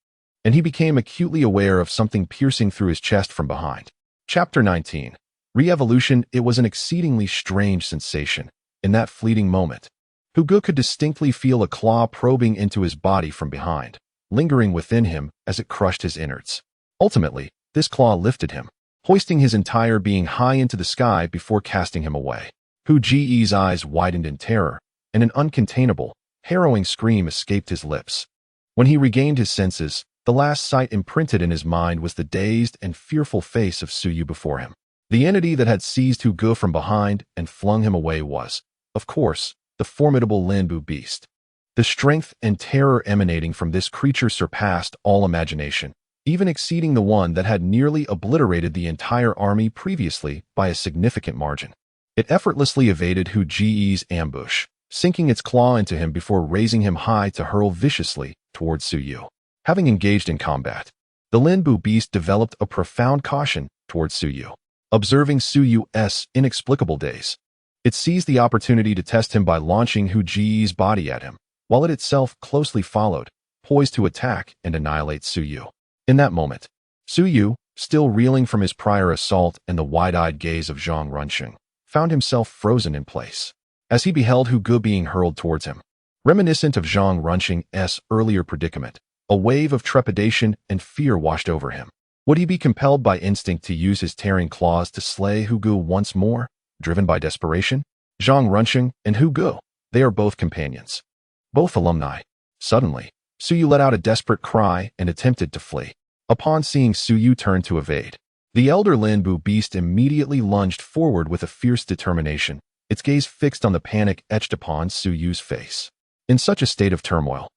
and he became acutely aware of something piercing through his chest from behind. Chapter 19. Re-evolution. It was an exceedingly strange sensation. In that fleeting moment, Hu Gu could distinctly feel a claw probing into his body from behind, lingering within him as it crushed his innards. Ultimately, this claw lifted him, hoisting his entire being high into the sky before casting him away. Hu Ge's eyes widened in terror, and an uncontainable, harrowing scream escaped his lips. When he regained his senses, the last sight imprinted in his mind was the dazed and fearful face of Su Yu before him. The entity that had seized Hu Gu from behind and flung him away was, of course, the formidable Lin Bu beast. The strength and terror emanating from this creature surpassed all imagination, even exceeding the one that had nearly obliterated the entire army previously by a significant margin. It effortlessly evaded Hu Ge's ambush, sinking its claw into him before raising him high to hurl viciously towards Su Yu. Having engaged in combat, the Lin Bu beast developed a profound caution towards Su Yu. Observing Su Yu's inexplicable daze, it seized the opportunity to test him by launching Hu Ge's body at him, while it itself closely followed, poised to attack and annihilate Su Yu. In that moment, Su Yu, still reeling from his prior assault and the wide-eyed gaze of Zhang Runqing, found himself frozen in place as he beheld Hu Gu being hurled towards him. Reminiscent of Zhang Runqing's earlier predicament, a wave of trepidation and fear washed over him. Would he be compelled by instinct to use his tearing claws to slay Hu Gu once more, driven by desperation? Zhang Runqing and Hu Gu, they are both companions, both alumni. Suddenly, Su Yu let out a desperate cry and attempted to flee. Upon seeing Su Yu turn to evade, the elder Lin Bu beast immediately lunged forward with a fierce determination, its gaze fixed on the panic etched upon Su Yu's face. In such a state of turmoil,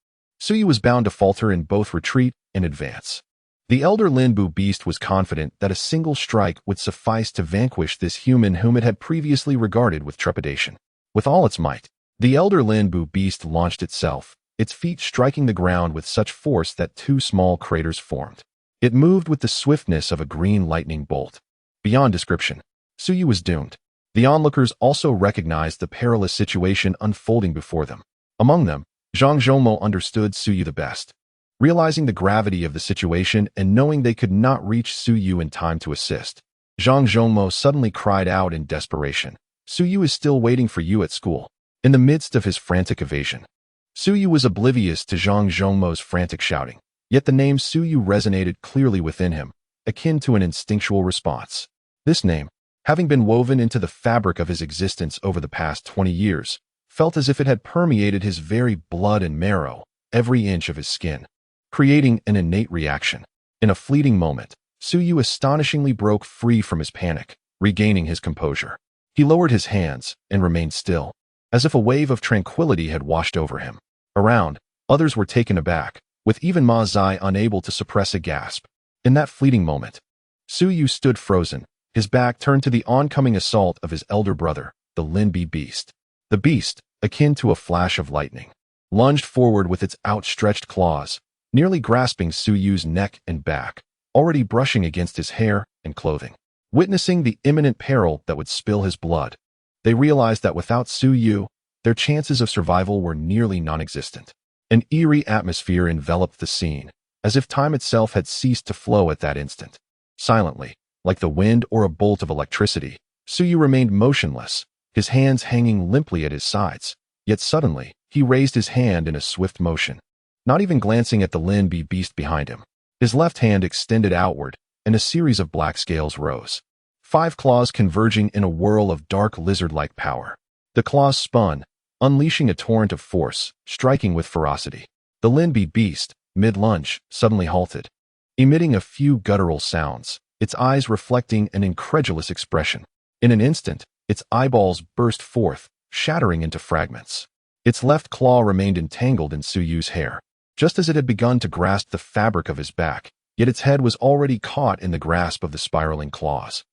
Su Yu was bound to falter in both retreat and advance. The elder Linbu beast was confident that a single strike would suffice to vanquish this human whom it had previously regarded with trepidation. With all its might, the elder Linbu beast launched itself, its feet striking the ground with such force that two small craters formed. It moved with the swiftness of a green lightning bolt. Beyond description, Su Yu was doomed. The onlookers also recognized the perilous situation unfolding before them. Among them, Zhang Zhongmo understood Su Yu the best. Realizing the gravity of the situation and knowing they could not reach Su Yu in time to assist, Zhang Zhongmo suddenly cried out in desperation, "Su Yu is still waiting for you at school." In the midst of his frantic evasion, Su Yu was oblivious to Zhang Zhongmo's frantic shouting, yet the name Su Yu resonated clearly within him, akin to an instinctual response. This name, having been woven into the fabric of his existence over the past 20 years, felt as if it had permeated his very blood and marrow, every inch of his skin, creating an innate reaction. In a fleeting moment, Su Yu astonishingly broke free from his panic, regaining his composure. He lowered his hands and remained still, as if a wave of tranquility had washed over him. Around, others were taken aback, with even Ma Zai unable to suppress a gasp. In that fleeting moment, Su Yu stood frozen, his back turned to the oncoming assault of his elder brother, the Linbi beast. The beast, akin to a flash of lightning, lunged forward with its outstretched claws, nearly grasping Su Yu's neck and back, already brushing against his hair and clothing. Witnessing the imminent peril that would spill his blood, they realized that without Su Yu, their chances of survival were nearly non-existent. An eerie atmosphere enveloped the scene, as if time itself had ceased to flow at that instant. Silently, like the wind or a bolt of electricity, Su Yu remained motionless, his hands hanging limply at his sides. Yet suddenly, he raised his hand in a swift motion, not even glancing at the Linbi beast behind him. His left hand extended outward, and a series of black scales rose, 5 claws converging in a whirl of dark lizard-like power. The claws spun, unleashing a torrent of force, striking with ferocity. The Linbi beast, mid-lunge, suddenly halted, emitting a few guttural sounds, its eyes reflecting an incredulous expression. In an instant, its eyeballs burst forth, shattering into fragments. Its left claw remained entangled in Su Yu's hair, just as it had begun to grasp the fabric of his back, yet its head was already caught in the grasp of the spiraling claws.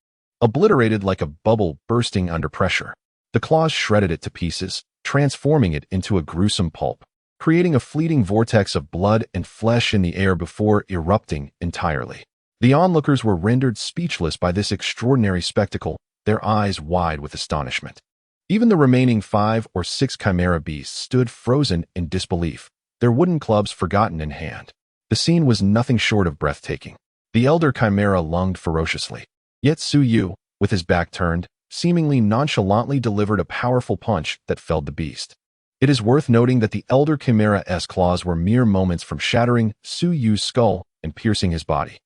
Obliterated like a bubble bursting under pressure, the claws shredded it to pieces, transforming it into a gruesome pulp, creating a fleeting vortex of blood and flesh in the air before erupting entirely. The onlookers were rendered speechless by this extraordinary spectacle, their eyes wide with astonishment. Even the remaining 5 or 6 chimera beasts stood frozen in disbelief, their wooden clubs forgotten in hand. The scene was nothing short of breathtaking. The elder chimera lunged ferociously, yet Su Yu, with his back turned, seemingly nonchalantly delivered a powerful punch that felled the beast. It is worth noting that the elder chimera's claws were mere moments from shattering Su Yu's skull and piercing his body.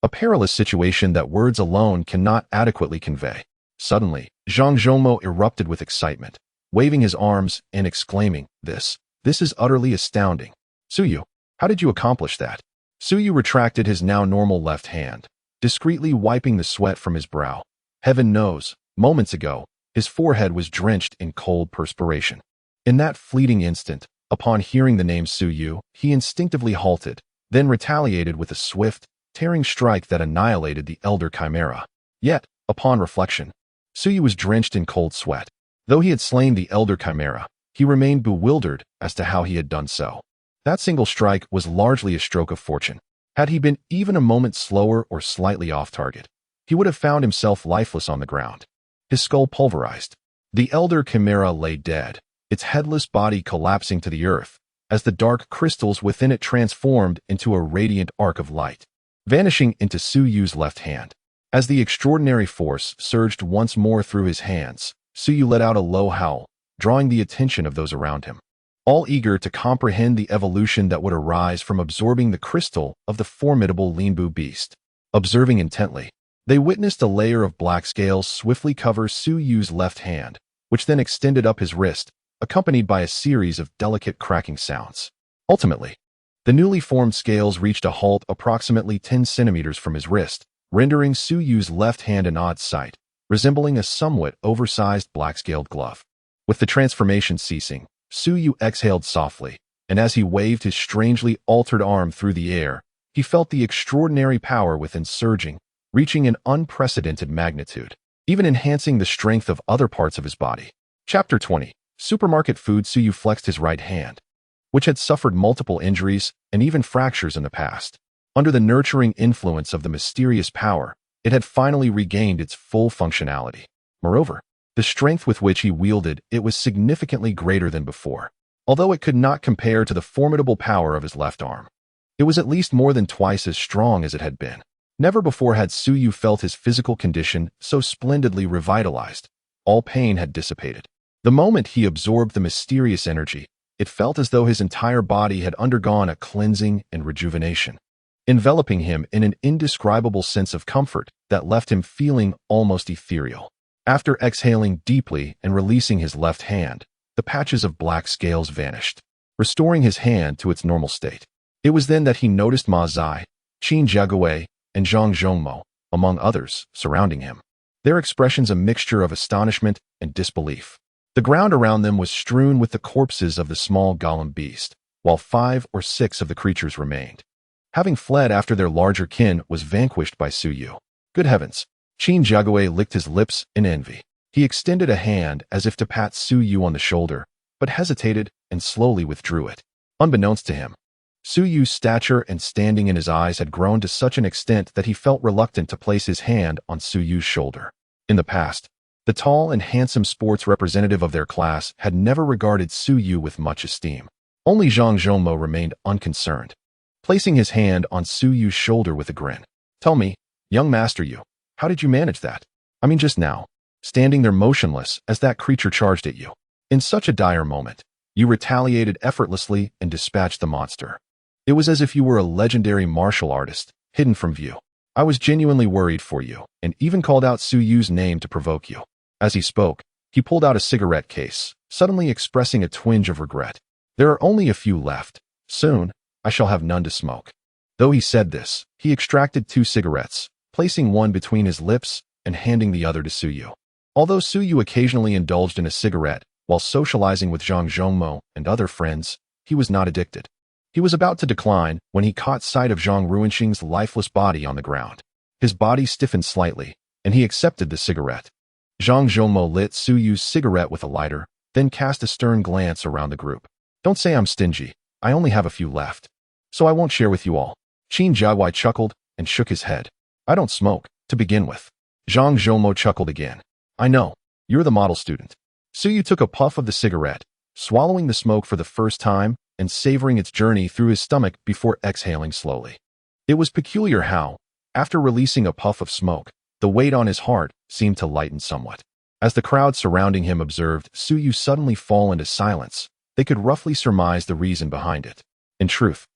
A perilous situation that words alone cannot adequately convey. Suddenly, Zhang Zhongmo erupted with excitement, waving his arms and exclaiming, This is utterly astounding. Su Yu, how did you accomplish that?" Su Yu retracted his now normal left hand, discreetly wiping the sweat from his brow. Heaven knows, moments ago, his forehead was drenched in cold perspiration. In that fleeting instant, upon hearing the name Su Yu, he instinctively halted, then retaliated with a swift, tearing strike that annihilated the elder chimera. Yet, upon reflection, Su Yu was drenched in cold sweat. Though he had slain the elder chimera, he remained bewildered as to how he had done so. That single strike was largely a stroke of fortune. Had he been even a moment slower or slightly off target, he would have found himself lifeless on the ground, his skull pulverized. The elder chimera lay dead, its headless body collapsing to the earth, as the dark crystals within it transformed into a radiant arc of light, vanishing into Su Yu's left hand. As the extraordinary force surged once more through his hands, Su Yu let out a low howl, drawing the attention of those around him, all eager to comprehend the evolution that would arise from absorbing the crystal of the formidable Linbu beast. Observing intently, they witnessed a layer of black scales swiftly cover Su Yu's left hand, which then extended up his wrist, accompanied by a series of delicate cracking sounds. Ultimately, the newly formed scales reached a halt approximately 10 centimeters from his wrist, rendering Su Yu's left hand an odd sight, resembling a somewhat oversized black-scaled glove. With the transformation ceasing, Su Yu exhaled softly, and as he waved his strangely altered arm through the air, he felt the extraordinary power within surging, reaching an unprecedented magnitude, even enhancing the strength of other parts of his body. Chapter 20. Supermarket Food. Su Yu flexed his right hand, which had suffered multiple injuries and even fractures in the past. Under the nurturing influence of the mysterious power, it had finally regained its full functionality. Moreover, the strength with which he wielded it was significantly greater than before. Although it could not compare to the formidable power of his left arm, it was at least more than twice as strong as it had been. Never before had Su Yu felt his physical condition so splendidly revitalized. All pain had dissipated. The moment he absorbed the mysterious energy, it felt as though his entire body had undergone a cleansing and rejuvenation, enveloping him in an indescribable sense of comfort that left him feeling almost ethereal. After exhaling deeply and releasing his left hand, the patches of black scales vanished, restoring his hand to its normal state. It was then that he noticed Ma Zai, Qin Jiagui, and Zhang Zhongmo, among others, surrounding him, their expressions a mixture of astonishment and disbelief. The ground around them was strewn with the corpses of the small golem beast, while 5 or 6 of the creatures remained, having fled after their larger kin was vanquished by Su Yu. Good heavens! Qin Jiagui licked his lips in envy. He extended a hand as if to pat Su Yu on the shoulder, but hesitated and slowly withdrew it. Unbeknownst to him, Su Yu's stature and standing in his eyes had grown to such an extent that he felt reluctant to place his hand on Su Yu's shoulder. In the past, the tall and handsome sports representative of their class had never regarded Su Yu with much esteem. Only Zhang Zhongmo remained unconcerned, placing his hand on Su Yu's shoulder with a grin. "Tell me, young Master Yu, how did you manage that? I mean just now, standing there motionless as that creature charged at you. In such a dire moment, you retaliated effortlessly and dispatched the monster. It was as if you were a legendary martial artist, hidden from view. I was genuinely worried for you, and even called out Su Yu's name to provoke you." As he spoke, he pulled out a cigarette case, suddenly expressing a twinge of regret. "There are only a few left. Soon, I shall have none to smoke." Though he said this, he extracted 2 cigarettes, placing one between his lips and handing the other to Su Yu. Although Su Yu occasionally indulged in a cigarette while socializing with Zhang Zhongmo and other friends, he was not addicted. He was about to decline when he caught sight of Zhang Ruanxing's lifeless body on the ground. His body stiffened slightly, and he accepted the cigarette. Zhang Zhongmo lit Su Yu's cigarette with a lighter, then cast a stern glance around the group. "Don't say I'm stingy. I only have a few left, so I won't share with you all." Qin Jiagui chuckled and shook his head. "I don't smoke, to begin with." Zhang Zhongmo chuckled again. "I know. You're the model student." Su Yu took a puff of the cigarette, swallowing the smoke for the first time and savoring its journey through his stomach before exhaling slowly. It was peculiar how, after releasing a puff of smoke, the weight on his heart seemed to lighten somewhat. As the crowd surrounding him observed Su Yu suddenly fall into silence, they could roughly surmise the reason behind it. In truth,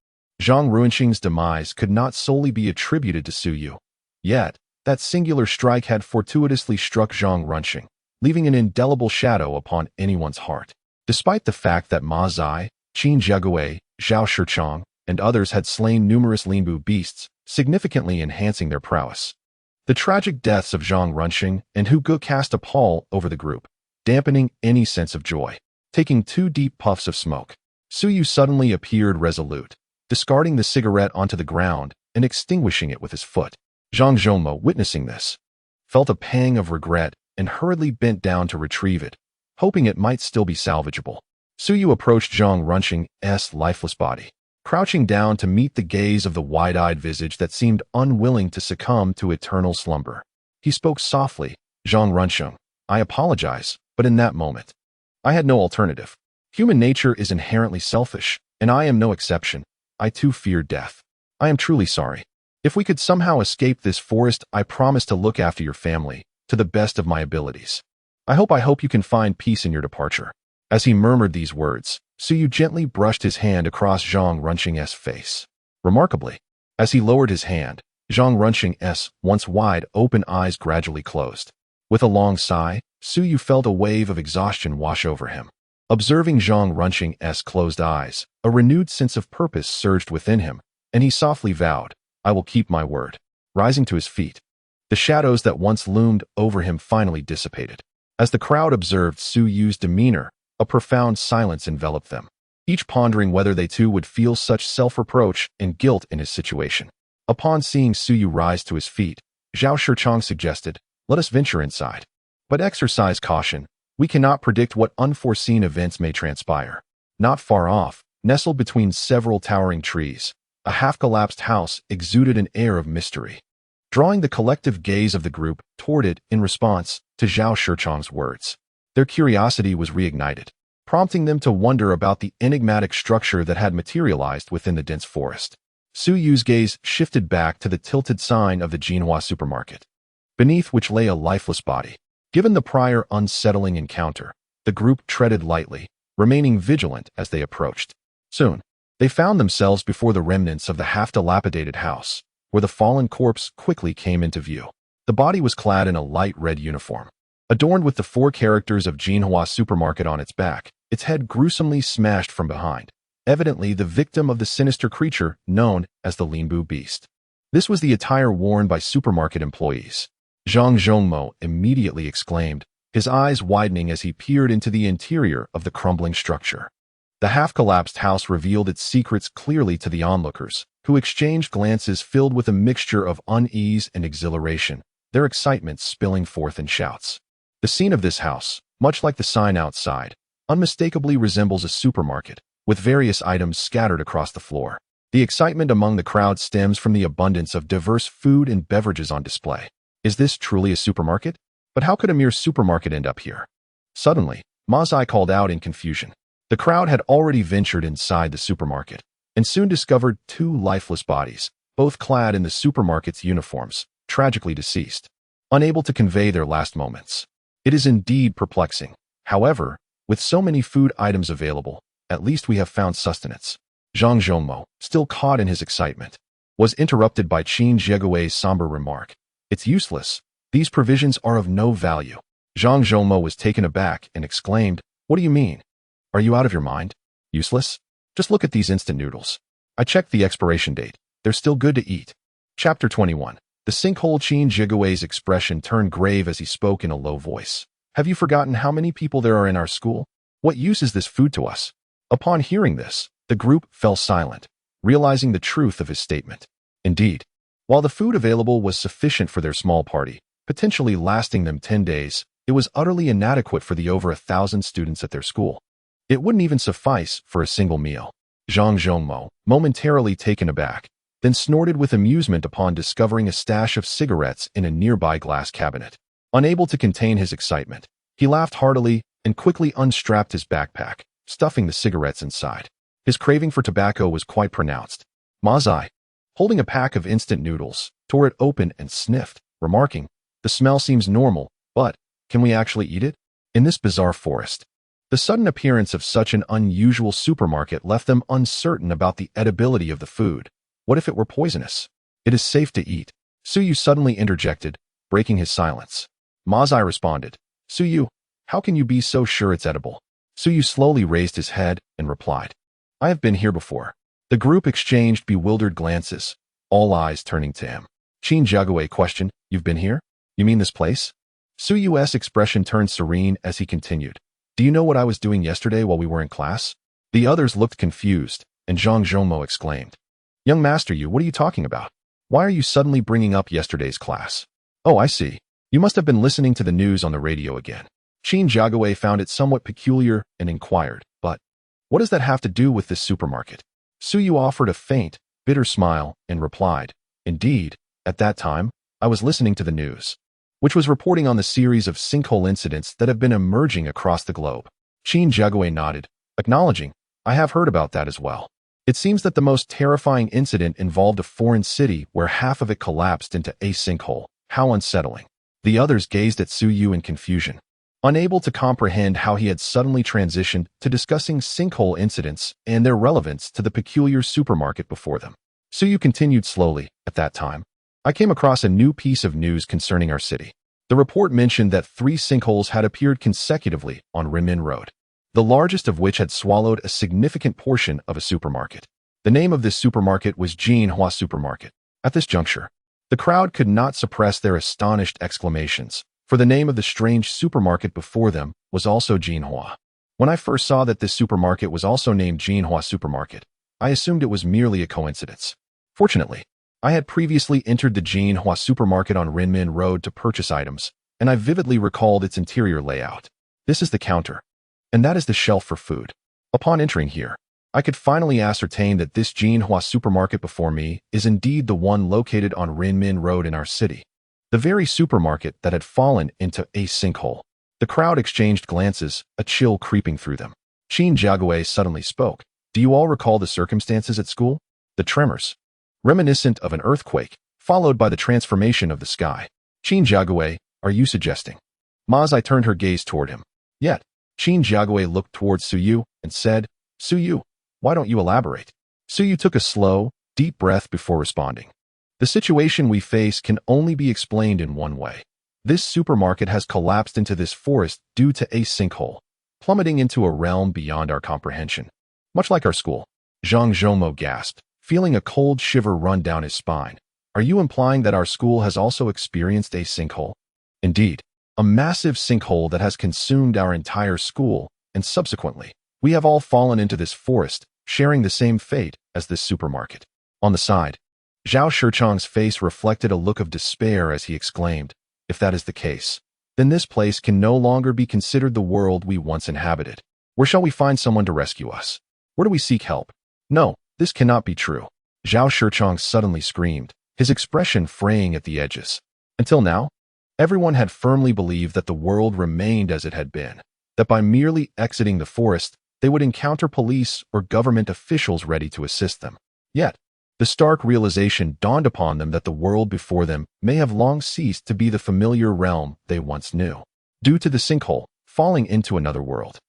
Zhang Ruanxing's demise could not solely be attributed to Su Yu. Yet, that singular strike had fortuitously struck Zhang Ruanxing, leaving an indelible shadow upon anyone's heart. Despite the fact that Ma Zai, Qin Jiagui, Zhao Shichang, and others had slain numerous Linbu beasts, significantly enhancing their prowess, the tragic deaths of Zhang Ruanxing and Hu Ge cast a pall over the group, dampening any sense of joy. Taking 2 deep puffs of smoke, Su Yu suddenly appeared resolute, discarding the cigarette onto the ground and extinguishing it with his foot. Zhang Zhongmo, witnessing this, felt a pang of regret and hurriedly bent down to retrieve it, hoping it might still be salvageable. Su Yu approached Zhang Ruanxing's lifeless body, crouching down to meet the gaze of the wide-eyed visage that seemed unwilling to succumb to eternal slumber. He spoke softly. "Zhang Ruanxing, I apologize, but in that moment, I had no alternative. Human nature is inherently selfish, and I am no exception. I too fear death. I am truly sorry. If we could somehow escape this forest, I promise to look after your family, to the best of my abilities. I hope you can find peace in your departure." As he murmured these words, Su Yu gently brushed his hand across Zhang Ruanxing's face. Remarkably, as he lowered his hand, Zhang Ruanxing's once wide-open eyes gradually closed. With a long sigh, Su Yu felt a wave of exhaustion wash over him. Observing Zhang Ruanxing's closed eyes, a renewed sense of purpose surged within him, and he softly vowed, "I will keep my word." Rising to his feet, The shadows that once loomed over him finally dissipated. As the crowd observed Su Yu's demeanor, a profound silence enveloped them, each pondering whether they too would feel such self-reproach and guilt in his situation. Upon seeing Su Yu rise to his feet, Zhao Shichang suggested, "Let us venture inside. But exercise caution. We cannot predict what unforeseen events may transpire." Not far off, nestled between several towering trees, a half-collapsed house exuded an air of mystery, drawing the collective gaze of the group toward it in response to Zhao Shichang's words. Their curiosity was reignited, prompting them to wonder about the enigmatic structure that had materialized within the dense forest. Su Yu's gaze shifted back to the tilted sign of the Jinhua supermarket, beneath which lay a lifeless body. Given the prior unsettling encounter, the group treaded lightly, remaining vigilant as they approached. Soon, they found themselves before the remnants of the half-dilapidated house, where the fallen corpse quickly came into view. The body was clad in a light red uniform, adorned with the 4 characters of Jinhua supermarket on its back, its head gruesomely smashed from behind, evidently the victim of the sinister creature known as the Linbu beast. This was the attire worn by supermarket employees. Zhang Zhongmo immediately exclaimed, his eyes widening as he peered into the interior of the crumbling structure. The half-collapsed house revealed its secrets clearly to the onlookers, who exchanged glances filled with a mixture of unease and exhilaration, their excitement spilling forth in shouts. The scene of this house, much like the sign outside, unmistakably resembles a supermarket, with various items scattered across the floor. The excitement among the crowd stems from the abundance of diverse food and beverages on display. Is this truly a supermarket? But how could a mere supermarket end up here? Suddenly, Ma Zai called out in confusion. The crowd had already ventured inside the supermarket, and soon discovered 2 lifeless bodies, both clad in the supermarket's uniforms, tragically deceased, unable to convey their last moments. It is indeed perplexing. However, with so many food items available, at least we have found sustenance. Zhang Zhongmo, still caught in his excitement, was interrupted by Qin Jiegui's somber remark. "It's useless. These provisions are of no value." Zhang Zhongmo was taken aback and exclaimed, "What do you mean? Are you out of your mind? Useless? Just look at these instant noodles. I checked the expiration date. They're still good to eat." Chapter 21. The sinkhole. Qin Jiegui's expression turned grave as he spoke in a low voice. "Have you forgotten how many people there are in our school? What use is this food to us?" Upon hearing this, the group fell silent, realizing the truth of his statement. Indeed, while the food available was sufficient for their small party, potentially lasting them 10 days, it was utterly inadequate for the over 1,000 students at their school. It wouldn't even suffice for a single meal. Zhang Zhongmo, momentarily taken aback, then snorted with amusement upon discovering a stash of cigarettes in a nearby glass cabinet. Unable to contain his excitement, he laughed heartily and quickly unstrapped his backpack, stuffing the cigarettes inside. His craving for tobacco was quite pronounced. Ma Zai, holding a pack of instant noodles, tore it open and sniffed, remarking, "The smell seems normal, but can we actually eat it?" In this bizarre forest, the sudden appearance of such an unusual supermarket left them uncertain about the edibility of the food. What if it were poisonous? "It is safe to eat," Su Yu suddenly interjected, breaking his silence. Ma Zai responded, "Su Yu, how can you be so sure it's edible?" Su Yu slowly raised his head and replied, "I have been here before." The group exchanged bewildered glances, all eyes turning to him. Qin Jiagui questioned, "You've been here? You mean this place?" Su Yu's expression turned serene as he continued, "Do you know what I was doing yesterday while we were in class?" The others looked confused, and Zhang Zhongmo exclaimed, "Young Master Yu, what are you talking about? Why are you suddenly bringing up yesterday's class?" "Oh, I see. You must have been listening to the news on the radio again." Qin Jiagui found it somewhat peculiar and inquired, "But what does that have to do with this supermarket?" Su Yu offered a faint, bitter smile and replied, "Indeed, at that time, I was listening to the news, which was reporting on the series of sinkhole incidents that have been emerging across the globe." Qin Jiagui nodded, acknowledging, "I have heard about that as well. It seems that the most terrifying incident involved a foreign city where half of it collapsed into a sinkhole. How unsettling." The others gazed at Su Yu in confusion, unable to comprehend how he had suddenly transitioned to discussing sinkhole incidents and their relevance to the peculiar supermarket before them. Su Yu continued slowly, "At that time, I came across a new piece of news concerning our city. The report mentioned that 3 sinkholes had appeared consecutively on Renmin Road, the largest of which had swallowed a significant portion of a supermarket. The name of this supermarket was Jinhua Supermarket. At this juncture, The crowd could not suppress their astonished exclamations, for the name of the strange supermarket before them was also Jinhua. When I first saw that this supermarket was also named Jinhua Supermarket, I assumed it was merely a coincidence. Fortunately, I had previously entered the Jinhua Supermarket on Renmin Road to purchase items, and I vividly recalled its interior layout. This is the counter, and that is the shelf for food. Upon entering here, I could finally ascertain that this Jinhua Supermarket before me is indeed the one located on Renmin Road in our city. The very supermarket that had fallen into a sinkhole. The crowd exchanged glances, a chill creeping through them. Qin Jiagui suddenly spoke. Do you all recall the circumstances at school? The tremors, reminiscent of an earthquake, followed by the transformation of the sky. Qin Jiagui, are you suggesting? Mazai turned her gaze toward him. Yet, Qin Jiagui looked towards Suyu and said, Suyu, why don't you elaborate? Suyu took a slow, deep breath before responding. The situation we face can only be explained in one way. This supermarket has collapsed into this forest due to a sinkhole, plummeting into a realm beyond our comprehension. Much like our school. Zhang Zhongmo gasped, feeling a cold shiver run down his spine. Are you implying that our school has also experienced a sinkhole? Indeed, a massive sinkhole that has consumed our entire school, and subsequently, we have all fallen into this forest, sharing the same fate as this supermarket. On the side, Zhao Shichang's face reflected a look of despair as he exclaimed, if that is the case, then this place can no longer be considered the world we once inhabited. Where shall we find someone to rescue us? Where do we seek help? No, this cannot be true. Zhao Shichang suddenly screamed, his expression fraying at the edges. Until now, everyone had firmly believed that the world remained as it had been, that by merely exiting the forest, they would encounter police or government officials ready to assist them. Yet, the stark realization dawned upon them that the world before them may have long ceased to be the familiar realm they once knew, due to the sinkhole falling into another world.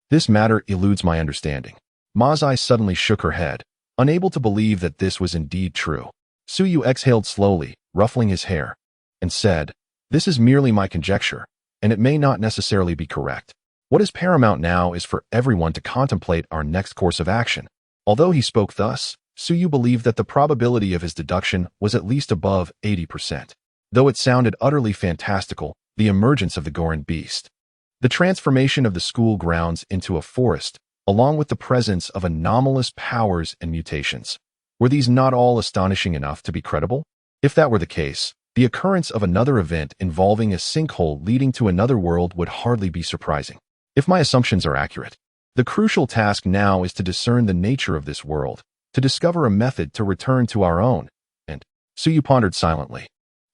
This matter eludes my understanding. Mazai suddenly shook her head, unable to believe that this was indeed true. Suyu exhaled slowly, ruffling his hair, and said, this is merely my conjecture, and it may not necessarily be correct. What is paramount now is for everyone to contemplate our next course of action. Although he spoke thus, Suyu believed that the probability of his deduction was at least above 80%. Though it sounded utterly fantastical, the emergence of the Goran beast, the transformation of the school grounds into a forest, along with the presence of anomalous powers and mutations, were these not all astonishing enough to be credible? If that were the case, the occurrence of another event involving a sinkhole leading to another world would hardly be surprising. If my assumptions are accurate, the crucial task now is to discern the nature of this world, to discover a method to return to our own, and Suyu pondered silently,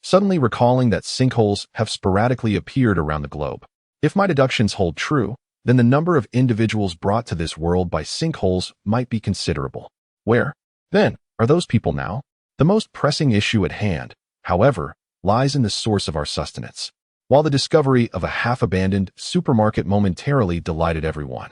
suddenly recalling that sinkholes have sporadically appeared around the globe. If my deductions hold true, then the number of individuals brought to this world by sinkholes might be considerable. Where, then, are those people now? The most pressing issue at hand, however, lies in the source of our sustenance. While the discovery of a half-abandoned supermarket momentarily delighted everyone,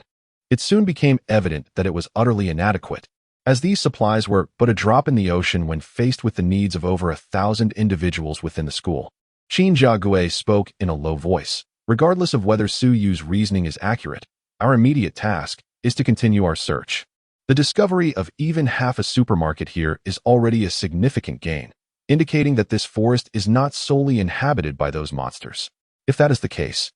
it soon became evident that it was utterly inadequate, as these supplies were but a drop in the ocean when faced with the needs of over 1,000 individuals within the school. Qin Jiagui spoke in a low voice. Regardless of whether Suyu's reasoning is accurate, our immediate task is to continue our search. The discovery of even half a supermarket here is already a significant gain, indicating that this forest is not solely inhabited by those monsters. If that is the case,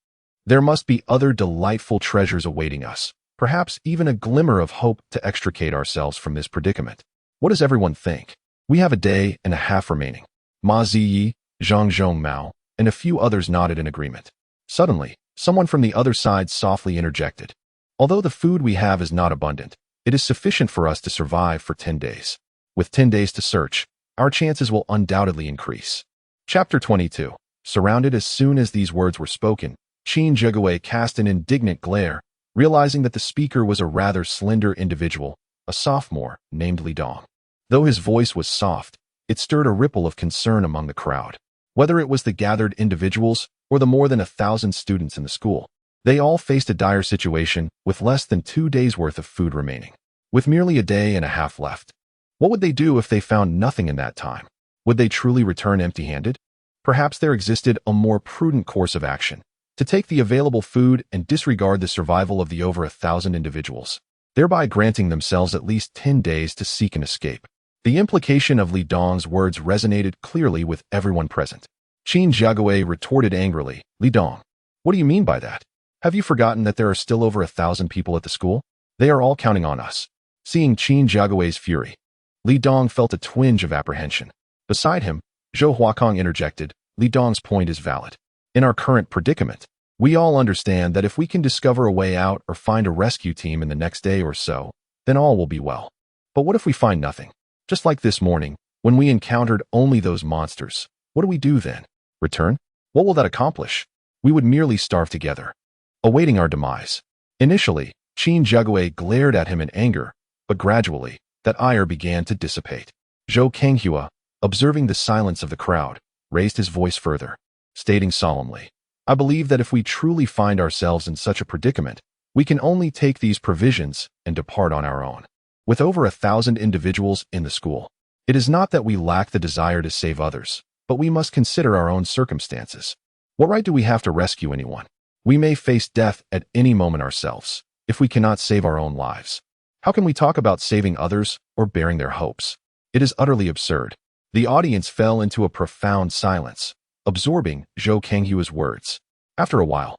there must be other delightful treasures awaiting us, perhaps even a glimmer of hope to extricate ourselves from this predicament. What does everyone think? We have a day and a half remaining. Ma Ziyi, Zhang Zhongmao, and a few others nodded in agreement. Suddenly, someone from the other side softly interjected. Although the food we have is not abundant, it is sufficient for us to survive for 10 days. With 10 days to search, our chances will undoubtedly increase. Chapter 22. Surrounded as soon as these words were spoken, Qin Jiagui cast an indignant glare, realizing that the speaker was a rather slender individual, a sophomore named Li Dong. Though his voice was soft, it stirred a ripple of concern among the crowd. Whether it was the gathered individuals or the more than 1,000 students in the school, they all faced a dire situation with less than 2 days' worth of food remaining. With merely a day and a half left, what would they do if they found nothing in that time? Would they truly return empty-handed? Perhaps there existed a more prudent course of action, to take the available food and disregard the survival of the over 1,000 individuals, thereby granting themselves at least 10 days to seek an escape. The implication of Li Dong's words resonated clearly with everyone present. Qin Jiagui retorted angrily, Li Dong, what do you mean by that? Have you forgotten that there are still over 1,000 people at the school? They are all counting on us. Seeing Qin Jiagui's fury, Li Dong felt a twinge of apprehension. Beside him, Zhou Huakong interjected, Li Dong's point is valid. In our current predicament, we all understand that if we can discover a way out or find a rescue team in the next day or so, then all will be well. But what if we find nothing? Just like this morning, when we encountered only those monsters, what do we do then? Return? What will that accomplish? We would merely starve together, awaiting our demise. Initially, Qin Jiagui glared at him in anger, but gradually, that ire began to dissipate. Zhou Kenghua, observing the silence of the crowd, raised his voice further, stating solemnly, I believe that if we truly find ourselves in such a predicament, we can only take these provisions and depart on our own. With over 1,000 individuals in the school, it is not that we lack the desire to save others, but we must consider our own circumstances. What right do we have to rescue anyone? We may face death at any moment ourselves, if we cannot save our own lives. How can we talk about saving others or bearing their hopes? It is utterly absurd. The audience fell into a profound silence, absorbing Zhou Kenghua's words. After a while,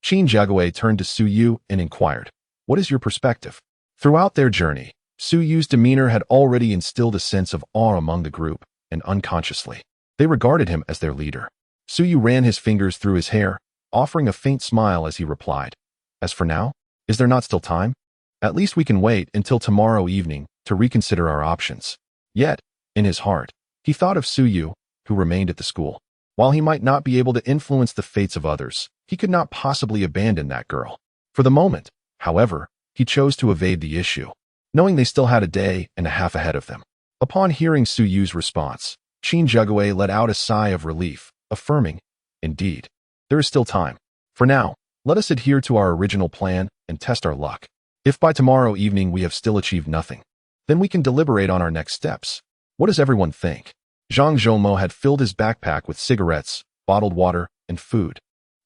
Qin Jiagui turned to Su Yu and inquired, what is your perspective? Throughout their journey, Su Yu's demeanor had already instilled a sense of awe among the group, and unconsciously, they regarded him as their leader. Su Yu ran his fingers through his hair, offering a faint smile as he replied, as for now, is there not still time? At least we can wait until tomorrow evening to reconsider our options. Yet, in his heart, he thought of Su Yu, who remained at the school. While he might not be able to influence the fates of others, he could not possibly abandon that girl. For the moment, however, he chose to evade the issue, knowing they still had a day and a half ahead of them. Upon hearing Su Yu's response, Qin Jiagui let out a sigh of relief, affirming, indeed, there is still time. For now, let us adhere to our original plan and test our luck. If by tomorrow evening we have still achieved nothing, then we can deliberate on our next steps. What does everyone think? Zhang Zhoumo had filled his backpack with cigarettes, bottled water, and food,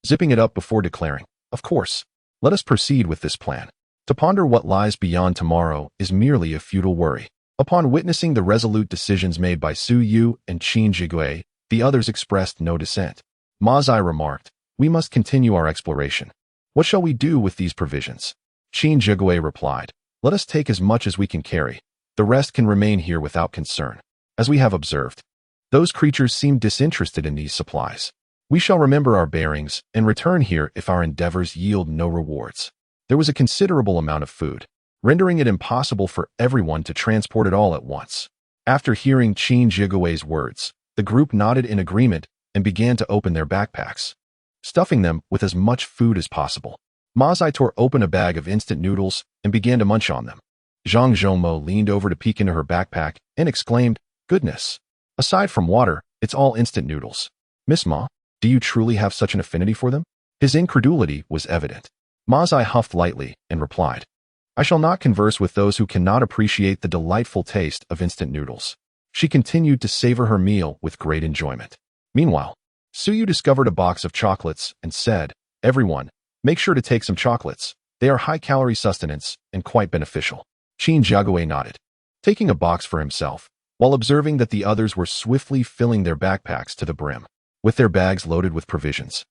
zipping it up before declaring, of course, let us proceed with this plan. To ponder what lies beyond tomorrow is merely a futile worry. Upon witnessing the resolute decisions made by Su Yu and Qin Jiagui, the others expressed no dissent. Ma Zai remarked, we must continue our exploration. What shall we do with these provisions? Qin Jiagui replied, let us take as much as we can carry. The rest can remain here without concern. As we have observed, those creatures seem disinterested in these supplies. We shall remember our bearings and return here if our endeavors yield no rewards. There was a considerable amount of food, rendering it impossible for everyone to transport it all at once. After hearing Qin Jiagui's words, the group nodded in agreement and began to open their backpacks, stuffing them with as much food as possible. Ma Zai tore open a bag of instant noodles and began to munch on them. Zhang Zhoumo leaned over to peek into her backpack and exclaimed, goodness! Aside from water, it's all instant noodles. Miss Ma, do you truly have such an affinity for them? His incredulity was evident. Ma Zai huffed lightly and replied, I shall not converse with those who cannot appreciate the delightful taste of instant noodles. She continued to savor her meal with great enjoyment. Meanwhile, Su Yu discovered a box of chocolates and said, everyone, make sure to take some chocolates. They are high-calorie sustenance and quite beneficial. Qin Jiagui nodded, taking a box for himself, while observing that the others were swiftly filling their backpacks to the brim, with their bags loaded with provisions.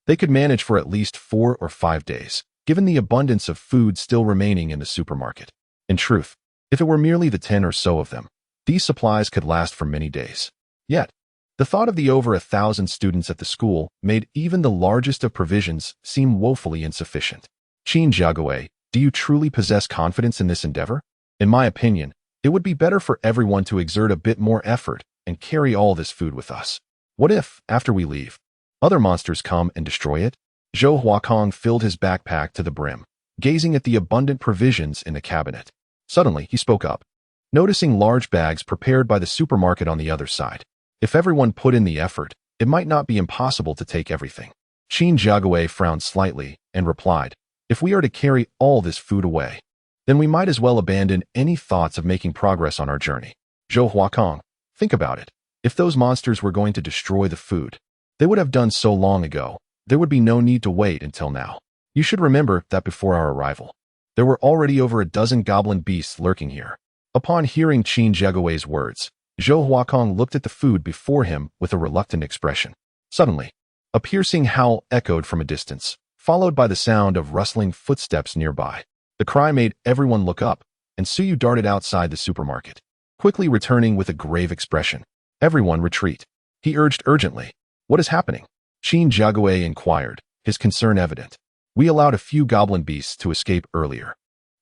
They could manage for at least 4 or 5 days, given the abundance of food still remaining in the supermarket. In truth, if it were merely the 10 or so of them, these supplies could last for many days. Yet, the thought of the over 1,000 students at the school made even the largest of provisions seem woefully insufficient. Qin Jiagui, do you truly possess confidence in this endeavor? In my opinion, it would be better for everyone to exert a bit more effort and carry all this food with us. What if, after we leave, other monsters come and destroy it? Zhou Huakong filled his backpack to the brim, gazing at the abundant provisions in the cabinet. Suddenly, he spoke up, noticing large bags prepared by the supermarket on the other side. If everyone put in the effort, it might not be impossible to take everything. Qin Jiagui frowned slightly and replied, if we are to carry all this food away, then we might as well abandon any thoughts of making progress on our journey. Zhou Huakong, think about it. If those monsters were going to destroy the food, they would have done so long ago. There would be no need to wait until now. You should remember that before our arrival, there were already over a dozen goblin beasts lurking here. Upon hearing Qin Jiegui's words, Zhou Huakong looked at the food before him with a reluctant expression. Suddenly, a piercing howl echoed from a distance, followed by the sound of rustling footsteps nearby. The cry made everyone look up, and Suyu darted outside the supermarket, quickly returning with a grave expression. Everyone retreat. He urged urgently. What is happening? Qin Jiagui inquired, his concern evident. We allowed a few goblin beasts to escape earlier,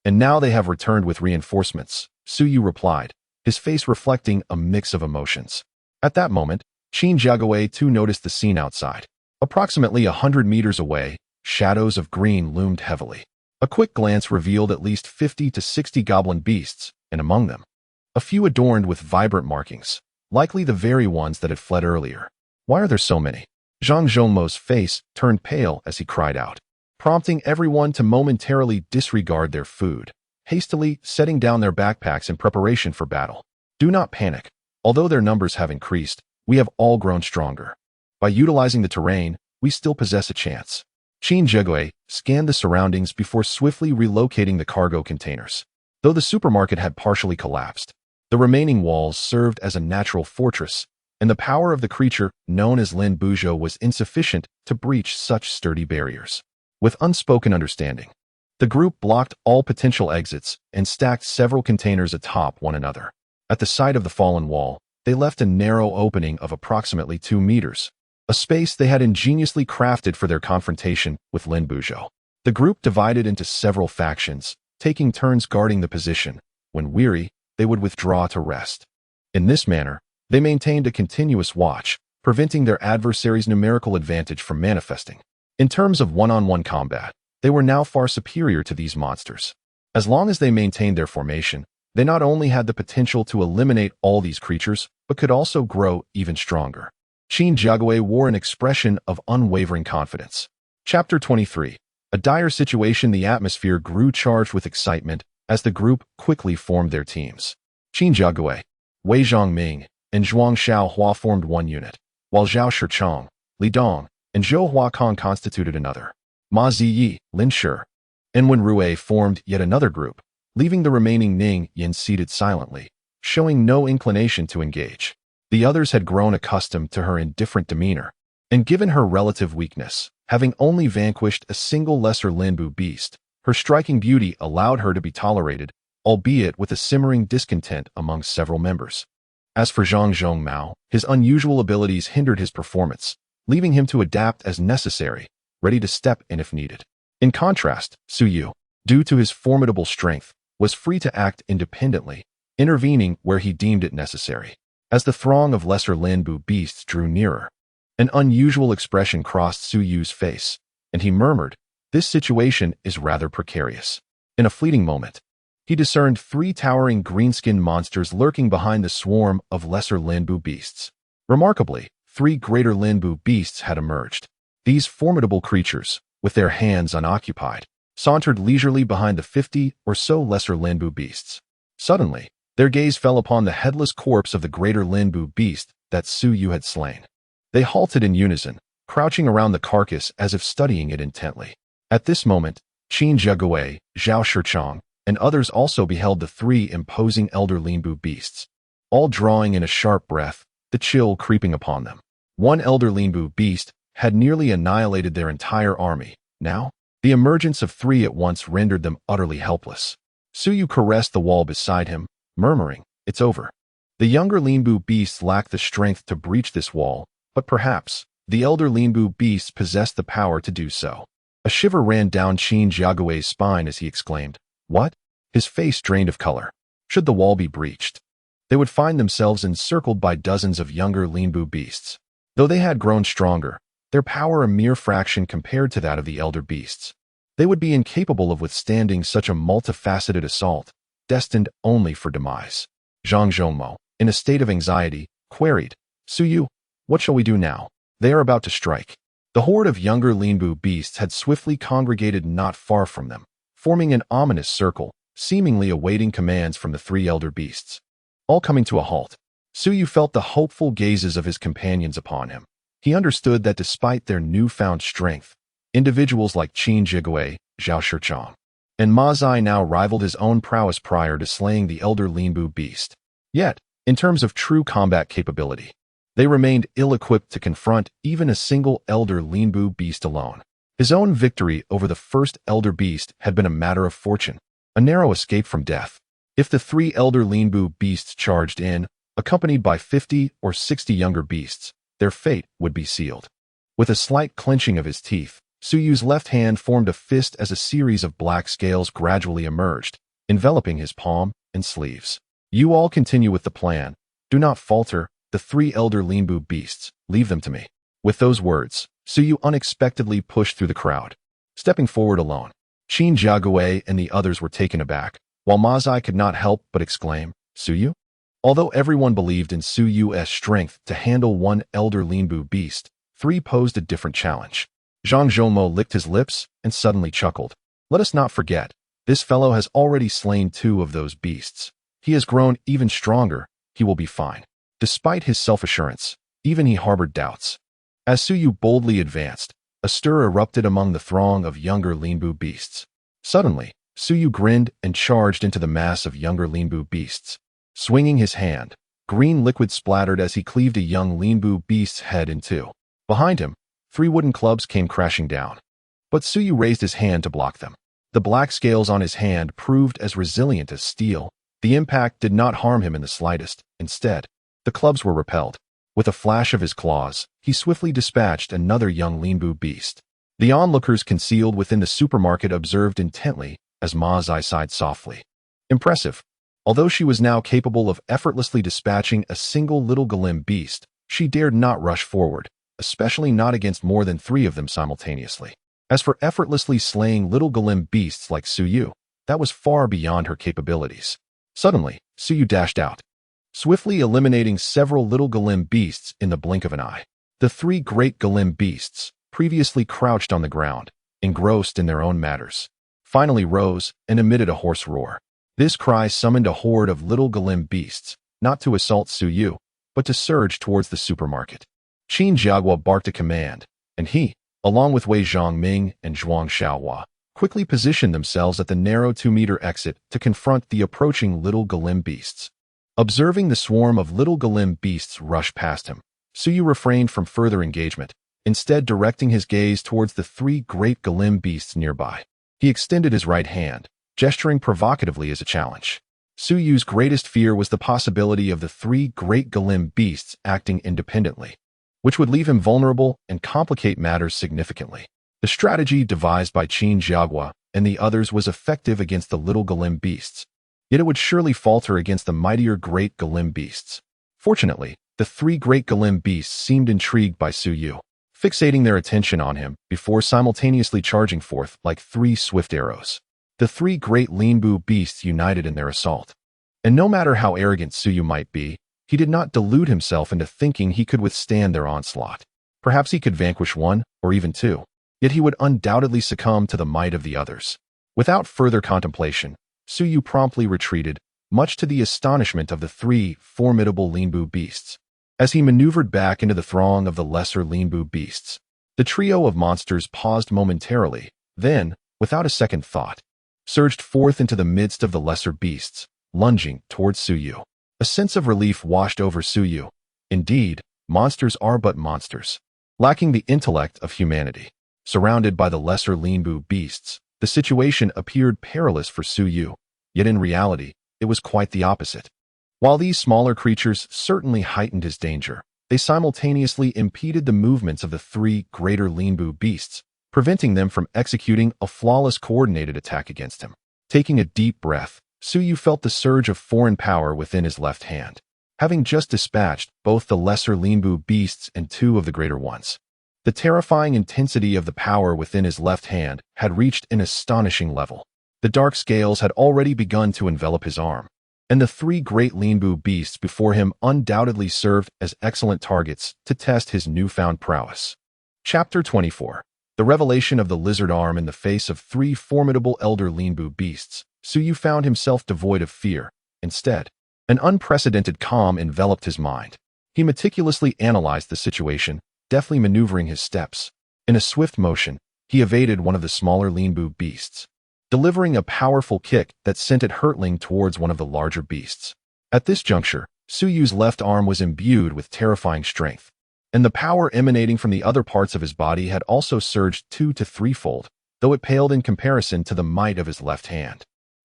and now they have returned with reinforcements, Suyu replied, his face reflecting a mix of emotions. At that moment, Qin Jiagui too noticed the scene outside. Approximately 100 meters away, shadows of green loomed heavily. A quick glance revealed at least 50 to 60 goblin beasts, and among them, a few adorned with vibrant markings, likely the very ones that had fled earlier. Why are there so many? Zhang Zhongmo's face turned pale as he cried out, prompting everyone to momentarily disregard their food, hastily setting down their backpacks in preparation for battle. Do not panic. Although their numbers have increased, we have all grown stronger. By utilizing the terrain, we still possess a chance. Qin Jiagui scanned the surroundings before swiftly relocating the cargo containers. Though the supermarket had partially collapsed, the remaining walls served as a natural fortress, and the power of the creature known as Lin Buzhou was insufficient to breach such sturdy barriers. With unspoken understanding, the group blocked all potential exits and stacked several containers atop one another. At the side of the fallen wall, they left a narrow opening of approximately 2 meters, a space they had ingeniously crafted for their confrontation with Lin Buzhou. The group divided into several factions, taking turns guarding the position. When weary, they would withdraw to rest. In this manner, they maintained a continuous watch, preventing their adversaries' numerical advantage from manifesting. In terms of one-on-one combat, they were now far superior to these monsters. As long as they maintained their formation, they not only had the potential to eliminate all these creatures, but could also grow even stronger. Qin Jiagui wore an expression of unwavering confidence. Chapter 23. A dire situation. The atmosphere grew charged with excitement as the group quickly formed their teams. Qin Jiagui, Wei Zhongming, and Zhuang Xiaohua formed one unit, while Zhao Shichong, Li Dong, and Zhou Huakong constituted another. Ma Ziyi, Lin Shi, and Wen Rue formed yet another group, leaving the remaining Ning Yin seated silently, showing no inclination to engage. The others had grown accustomed to her indifferent demeanor, and given her relative weakness, having only vanquished a single lesser Linbu beast, her striking beauty allowed her to be tolerated, albeit with a simmering discontent among several members. As for Zhang Zhongmao, his unusual abilities hindered his performance, leaving him to adapt as necessary, ready to step in if needed. In contrast, Su Yu, due to his formidable strength, was free to act independently, intervening where he deemed it necessary. As the throng of lesser Linbu beasts drew nearer, an unusual expression crossed Su Yu's face, and he murmured, "This situation is rather precarious." In a fleeting moment, he discerned 3 towering green-skinned monsters lurking behind the swarm of lesser Linbu beasts. Remarkably, 3 greater Linbu beasts had emerged. These formidable creatures, with their hands unoccupied, sauntered leisurely behind the 50 or so lesser Linbu beasts. Suddenly, their gaze fell upon the headless corpse of the greater Linbu beast that Su Yu had slain. They halted in unison, crouching around the carcass as if studying it intently. At this moment, Qin Jiagui, Zhao Shichong, and others also beheld the 3 imposing elder Linbu beasts, all drawing in a sharp breath, the chill creeping upon them. One elder Linbu beast had nearly annihilated their entire army. Now, the emergence of 3 at once rendered them utterly helpless. Su Yu caressed the wall beside him, murmuring, "It's over." The younger Linbu beasts lacked the strength to breach this wall, but perhaps the elder Linbu beasts possessed the power to do so. A shiver ran down Qin Jiagui's spine as he exclaimed, "What?" His face drained of color. Should the wall be breached, they would find themselves encircled by dozens of younger Linbu beasts. Though they had grown stronger, their power a mere fraction compared to that of the elder beasts. They would be incapable of withstanding such a multifaceted assault, destined only for demise. Zhang Zhongmo, in a state of anxiety, queried, "Su Yu, what shall we do now?" They are about to strike. The horde of younger Linbu beasts had swiftly congregated not far from them, forming an ominous circle, seemingly awaiting commands from the 3 elder beasts. All coming to a halt, Su Yu felt the hopeful gazes of his companions upon him. He understood that despite their newfound strength, individuals like Qin Jiagui, Zhao Shichong, and Ma Zai now rivaled his own prowess prior to slaying the elder Linbu beast. Yet, in terms of true combat capability, they remained ill-equipped to confront even a single elder Linbu beast alone. His own victory over the first elder beast had been a matter of fortune, a narrow escape from death. If the 3 elder Linbu beasts charged in, accompanied by 50 or 60 younger beasts, their fate would be sealed. With a slight clenching of his teeth, Su Yu's left hand formed a fist as a series of black scales gradually emerged, enveloping his palm and sleeves. You all continue with the plan. Do not falter, the 3 elder Linbu beasts, leave them to me. With those words, Su Yu unexpectedly pushed through the crowd. Stepping forward alone, Qin Jiague and the others were taken aback, while Ma Zai could not help but exclaim, Su Yu? Although everyone believed in Su Yu's strength to handle 1 elder Linbu beast, 3 posed a different challenge. Zhang Zhoumo licked his lips and suddenly chuckled. Let us not forget, this fellow has already slain 2 of those beasts. He has grown even stronger, he will be fine. Despite his self-assurance, even he harbored doubts. As Su Yu boldly advanced, a stir erupted among the throng of younger Linbu beasts. Suddenly, Su Yu grinned and charged into the mass of younger Linbu beasts. Swinging his hand, green liquid splattered as he cleaved a young Linbu beast's head in 2. Behind him, 3 wooden clubs came crashing down. But Su Yu raised his hand to block them. The black scales on his hand proved as resilient as steel. The impact did not harm him in the slightest. Instead, the clubs were repelled. With a flash of his claws, he swiftly dispatched another young Linbu beast. The onlookers concealed within the supermarket observed intently as Ma Zai sighed softly. Impressive. Although she was now capable of effortlessly dispatching a single little Galim beast, she dared not rush forward, especially not against more than 3 of them simultaneously. As for effortlessly slaying little Galim beasts like Su Yu, that was far beyond her capabilities. Suddenly, Su Yu dashed out, swiftly eliminating several little Galim beasts in the blink of an eye. The 3 great Galim beasts, previously crouched on the ground, engrossed in their own matters, finally rose and emitted a hoarse roar. This cry summoned a horde of little Galim beasts, not to assault Su Yu, but to surge towards the supermarket. Qin Jiague barked a command, and he, along with Wei Zhongming and Zhuang Xiaohua, quickly positioned themselves at the narrow 2-meter exit to confront the approaching little Galim beasts. Observing the swarm of little Galim beasts rush past him, Su Yu refrained from further engagement, instead directing his gaze towards the 3 great Galim beasts nearby. He extended his right hand, gesturing provocatively as a challenge. Su Yu's greatest fear was the possibility of the 3 great Galim beasts acting independently, which would leave him vulnerable and complicate matters significantly. The strategy devised by Qin Jiague and the others was effective against the little Galim beasts, yet it would surely falter against the mightier great Galim beasts. Fortunately, the 3 great Galim beasts seemed intrigued by Su Yu, fixating their attention on him before simultaneously charging forth like 3 swift arrows. The 3 great Linbu beasts united in their assault. And no matter how arrogant Su Yu might be, he did not delude himself into thinking he could withstand their onslaught. Perhaps he could vanquish 1, or even 2, yet he would undoubtedly succumb to the might of the others. Without further contemplation, Su Yu promptly retreated, much to the astonishment of the 3 formidable Linbu beasts. As he maneuvered back into the throng of the lesser Linbu beasts, the trio of monsters paused momentarily, then, without a second thought, surged forth into the midst of the lesser beasts, lunging towards Su Yu. A sense of relief washed over Su Yu. Indeed, monsters are but monsters, lacking the intellect of humanity. Surrounded by the lesser Linbu beasts, the situation appeared perilous for Su Yu, yet in reality, it was quite the opposite. While these smaller creatures certainly heightened his danger, they simultaneously impeded the movements of the 3 greater Linbu beasts, preventing them from executing a flawless coordinated attack against him. Taking a deep breath, Su Yu felt the surge of foreign power within his left hand, having just dispatched both the lesser Linbu beasts and 2 of the greater ones. The terrifying intensity of the power within his left hand had reached an astonishing level. The dark scales had already begun to envelop his arm, and the 3 great Linbu beasts before him undoubtedly served as excellent targets to test his newfound prowess. Chapter 24. The revelation of the lizard arm in the face of 3 formidable elder Linbu beasts. Su Yu found himself devoid of fear. Instead, an unprecedented calm enveloped his mind. He meticulously analyzed the situation, deftly maneuvering his steps. In a swift motion, he evaded one of the smaller Linbu beasts. delivering a powerful kick that sent it hurtling towards one of the larger beasts. At this juncture, Su Yu's left arm was imbued with terrifying strength, and the power emanating from the other parts of his body had also surged 2 to 3-fold, though it paled in comparison to the might of his left hand.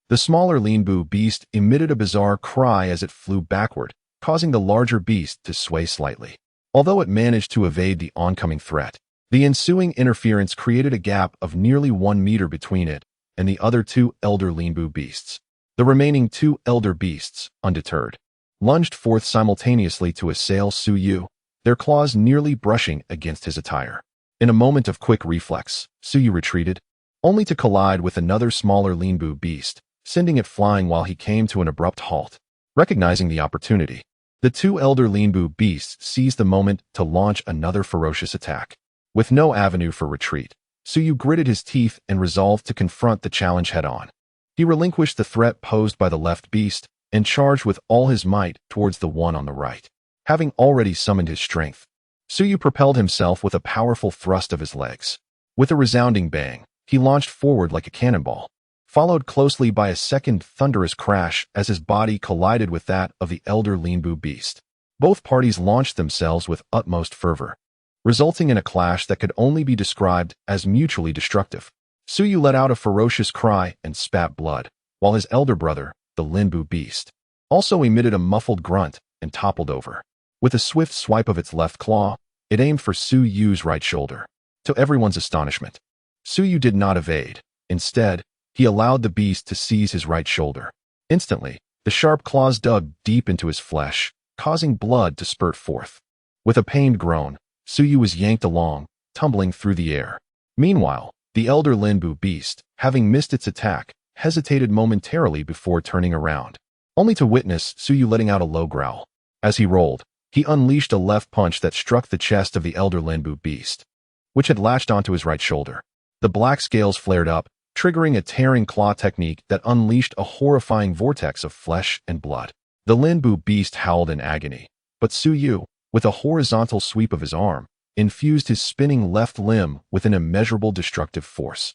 The smaller Linbu beast emitted a bizarre cry as it flew backward, causing the larger beast to sway slightly. Although it managed to evade the oncoming threat, the ensuing interference created a gap of nearly 1 meter between it and the other 2 elder Linbu beasts. The remaining 2 elder beasts, undeterred, lunged forth simultaneously to assail Su Yu, their claws nearly brushing against his attire. In a moment of quick reflex, Su Yu retreated, only to collide with another smaller Linbu beast, sending it flying while he came to an abrupt halt. Recognizing the opportunity, the 2 elder Linbu beasts seized the moment to launch another ferocious attack. With no avenue for retreat, Su Yu gritted his teeth and resolved to confront the challenge head-on. He relinquished the threat posed by the left beast and charged with all his might towards the one on the right. Having already summoned his strength, Su Yu propelled himself with a powerful thrust of his legs. With a resounding bang, he launched forward like a cannonball, followed closely by a second thunderous crash as his body collided with that of the elder Linbu beast. Both parties launched themselves with utmost fervor, resulting in a clash that could only be described as mutually destructive. Su Yu let out a ferocious cry and spat blood, while his elder brother, the Linbu beast, also emitted a muffled grunt and toppled over. With a swift swipe of its left claw, it aimed for Su Yu's right shoulder. To everyone's astonishment, Su Yu did not evade. Instead, he allowed the beast to seize his right shoulder. Instantly, the sharp claws dug deep into his flesh, causing blood to spurt forth. With a pained groan, Su Yu was yanked along, tumbling through the air. Meanwhile, the elder Linbu beast, having missed its attack, hesitated momentarily before turning around, only to witness Su Yu letting out a low growl. As he rolled, he unleashed a left punch that struck the chest of the elder Linbu beast, which had latched onto his right shoulder. The black scales flared up, triggering a tearing claw technique that unleashed a horrifying vortex of flesh and blood. The Linbu beast howled in agony, but Su Yu, with a horizontal sweep of his arm, infused his spinning left limb with an immeasurable destructive force,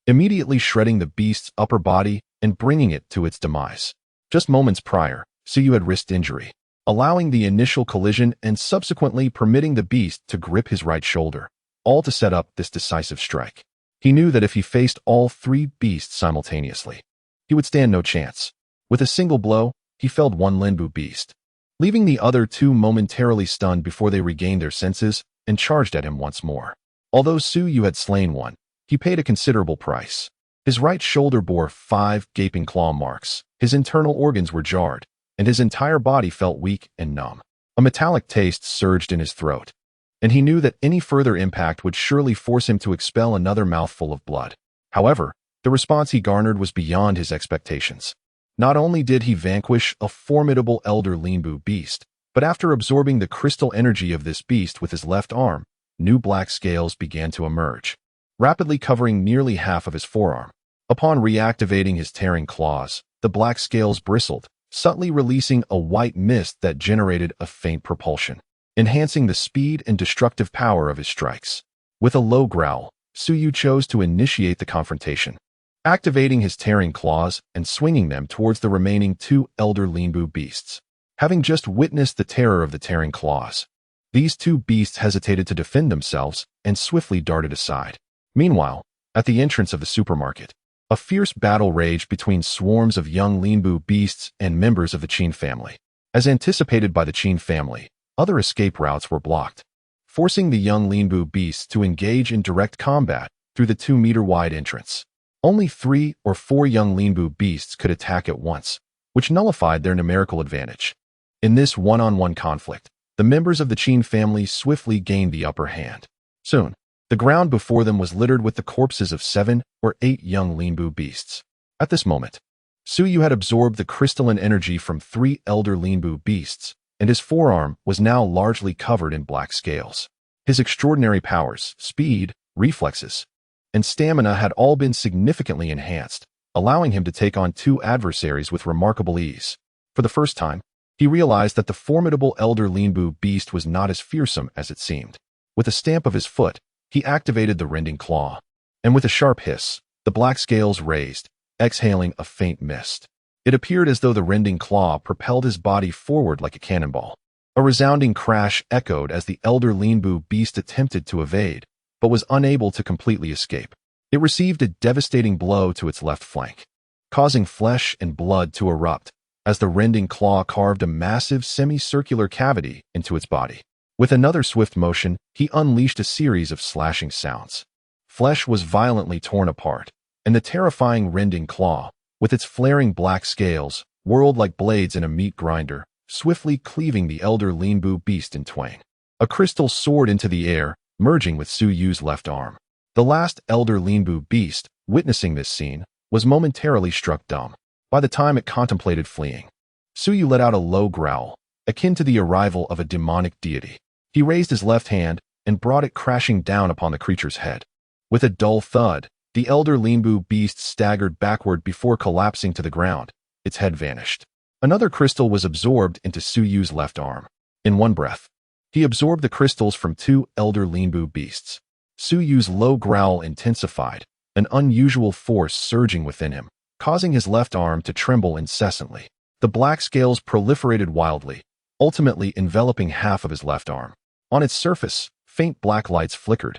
immediately shredding the beast's upper body and bringing it to its demise. Just moments prior, Su Yu had risked injury, allowing the initial collision and subsequently permitting the beast to grip his right shoulder, all to set up this decisive strike. He knew that if he faced all 3 beasts simultaneously, he would stand no chance. With a single blow, he felled one Linbu beast, leaving the other 2 momentarily stunned before they regained their senses and charged at him once more. Although Su Yu had slain one, he paid a considerable price. His right shoulder bore 5 gaping claw marks, his internal organs were jarred, and his entire body felt weak and numb. A metallic taste surged in his throat, and he knew that any further impact would surely force him to expel another mouthful of blood. However, the response he garnered was beyond his expectations. Not only did he vanquish a formidable elder Linbu beast, but after absorbing the crystal energy of this beast with his left arm, new black scales began to emerge, rapidly covering nearly half of his forearm. Upon reactivating his tearing claws, the black scales bristled, subtly releasing a white mist that generated a faint propulsion, enhancing the speed and destructive power of his strikes. With a low growl, Su Yu chose to initiate the confrontation, activating his tearing claws and swinging them towards the remaining 2 elder Linbu beasts. Having just witnessed the terror of the tearing claws, these 2 beasts hesitated to defend themselves and swiftly darted aside. Meanwhile, at the entrance of the supermarket, a fierce battle raged between swarms of young Linbu beasts and members of the Qin family. As anticipated by the Qin family, other escape routes were blocked, forcing the young Linbu beasts to engage in direct combat through the 2-meter-wide entrance. Only 3 or 4 young Linbu beasts could attack at once, which nullified their numerical advantage. In this one-on-one conflict, the members of the Qin family swiftly gained the upper hand. Soon, the ground before them was littered with the corpses of 7 or 8 young Linbu beasts. At this moment, Su Yu had absorbed the crystalline energy from 3 elder Linbu beasts, and his forearm was now largely covered in black scales. His extraordinary powers, speed, reflexes, and stamina had all been significantly enhanced, allowing him to take on 2 adversaries with remarkable ease. For the first time, he realized that the formidable elder Linbu beast was not as fearsome as it seemed. With a stamp of his foot, he activated the rending claw, and with a sharp hiss, the black scales raised, exhaling a faint mist. It appeared as though the rending claw propelled his body forward like a cannonball. A resounding crash echoed as the elder Linbu beast attempted to evade, but was unable to completely escape. It received a devastating blow to its left flank, causing flesh and blood to erupt as the rending claw carved a massive semicircular cavity into its body. With another swift motion, he unleashed a series of slashing sounds. Flesh was violently torn apart, and the terrifying rending claw, with its flaring black scales, whirled like blades in a meat grinder, swiftly cleaving the elder Linbu beast in twain. A crystal soared into the air, merging with Su Yu's left arm. The last elder Linbu beast, witnessing this scene, was momentarily struck dumb. By the time it contemplated fleeing, Su Yu let out a low growl, akin to the arrival of a demonic deity. He raised his left hand and brought it crashing down upon the creature's head. With a dull thud, the elder Linbu beast staggered backward before collapsing to the ground. Its head vanished. Another crystal was absorbed into Su Yu's left arm. In one breath, he absorbed the crystals from two elder Linbu beasts. Su Yu's low growl intensified, an unusual force surging within him, causing his left arm to tremble incessantly. The black scales proliferated wildly, ultimately enveloping half of his left arm. On its surface, faint black lights flickered,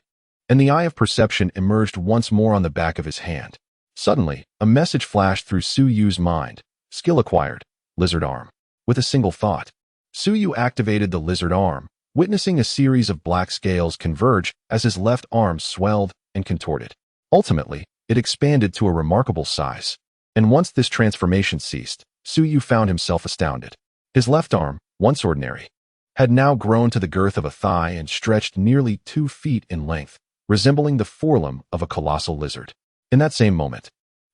and the eye of perception emerged once more on the back of his hand. Suddenly, a message flashed through Su Yu's mind. Skill acquired. Lizard arm. With a single thought, Su Yu activated the lizard arm, witnessing a series of black scales converge as his left arm swelled and contorted. Ultimately, it expanded to a remarkable size. And once this transformation ceased, Su Yu found himself astounded. His left arm, once ordinary, had now grown to the girth of a thigh and stretched nearly 2 feet in length, resembling the forelimb of a colossal lizard. In that same moment,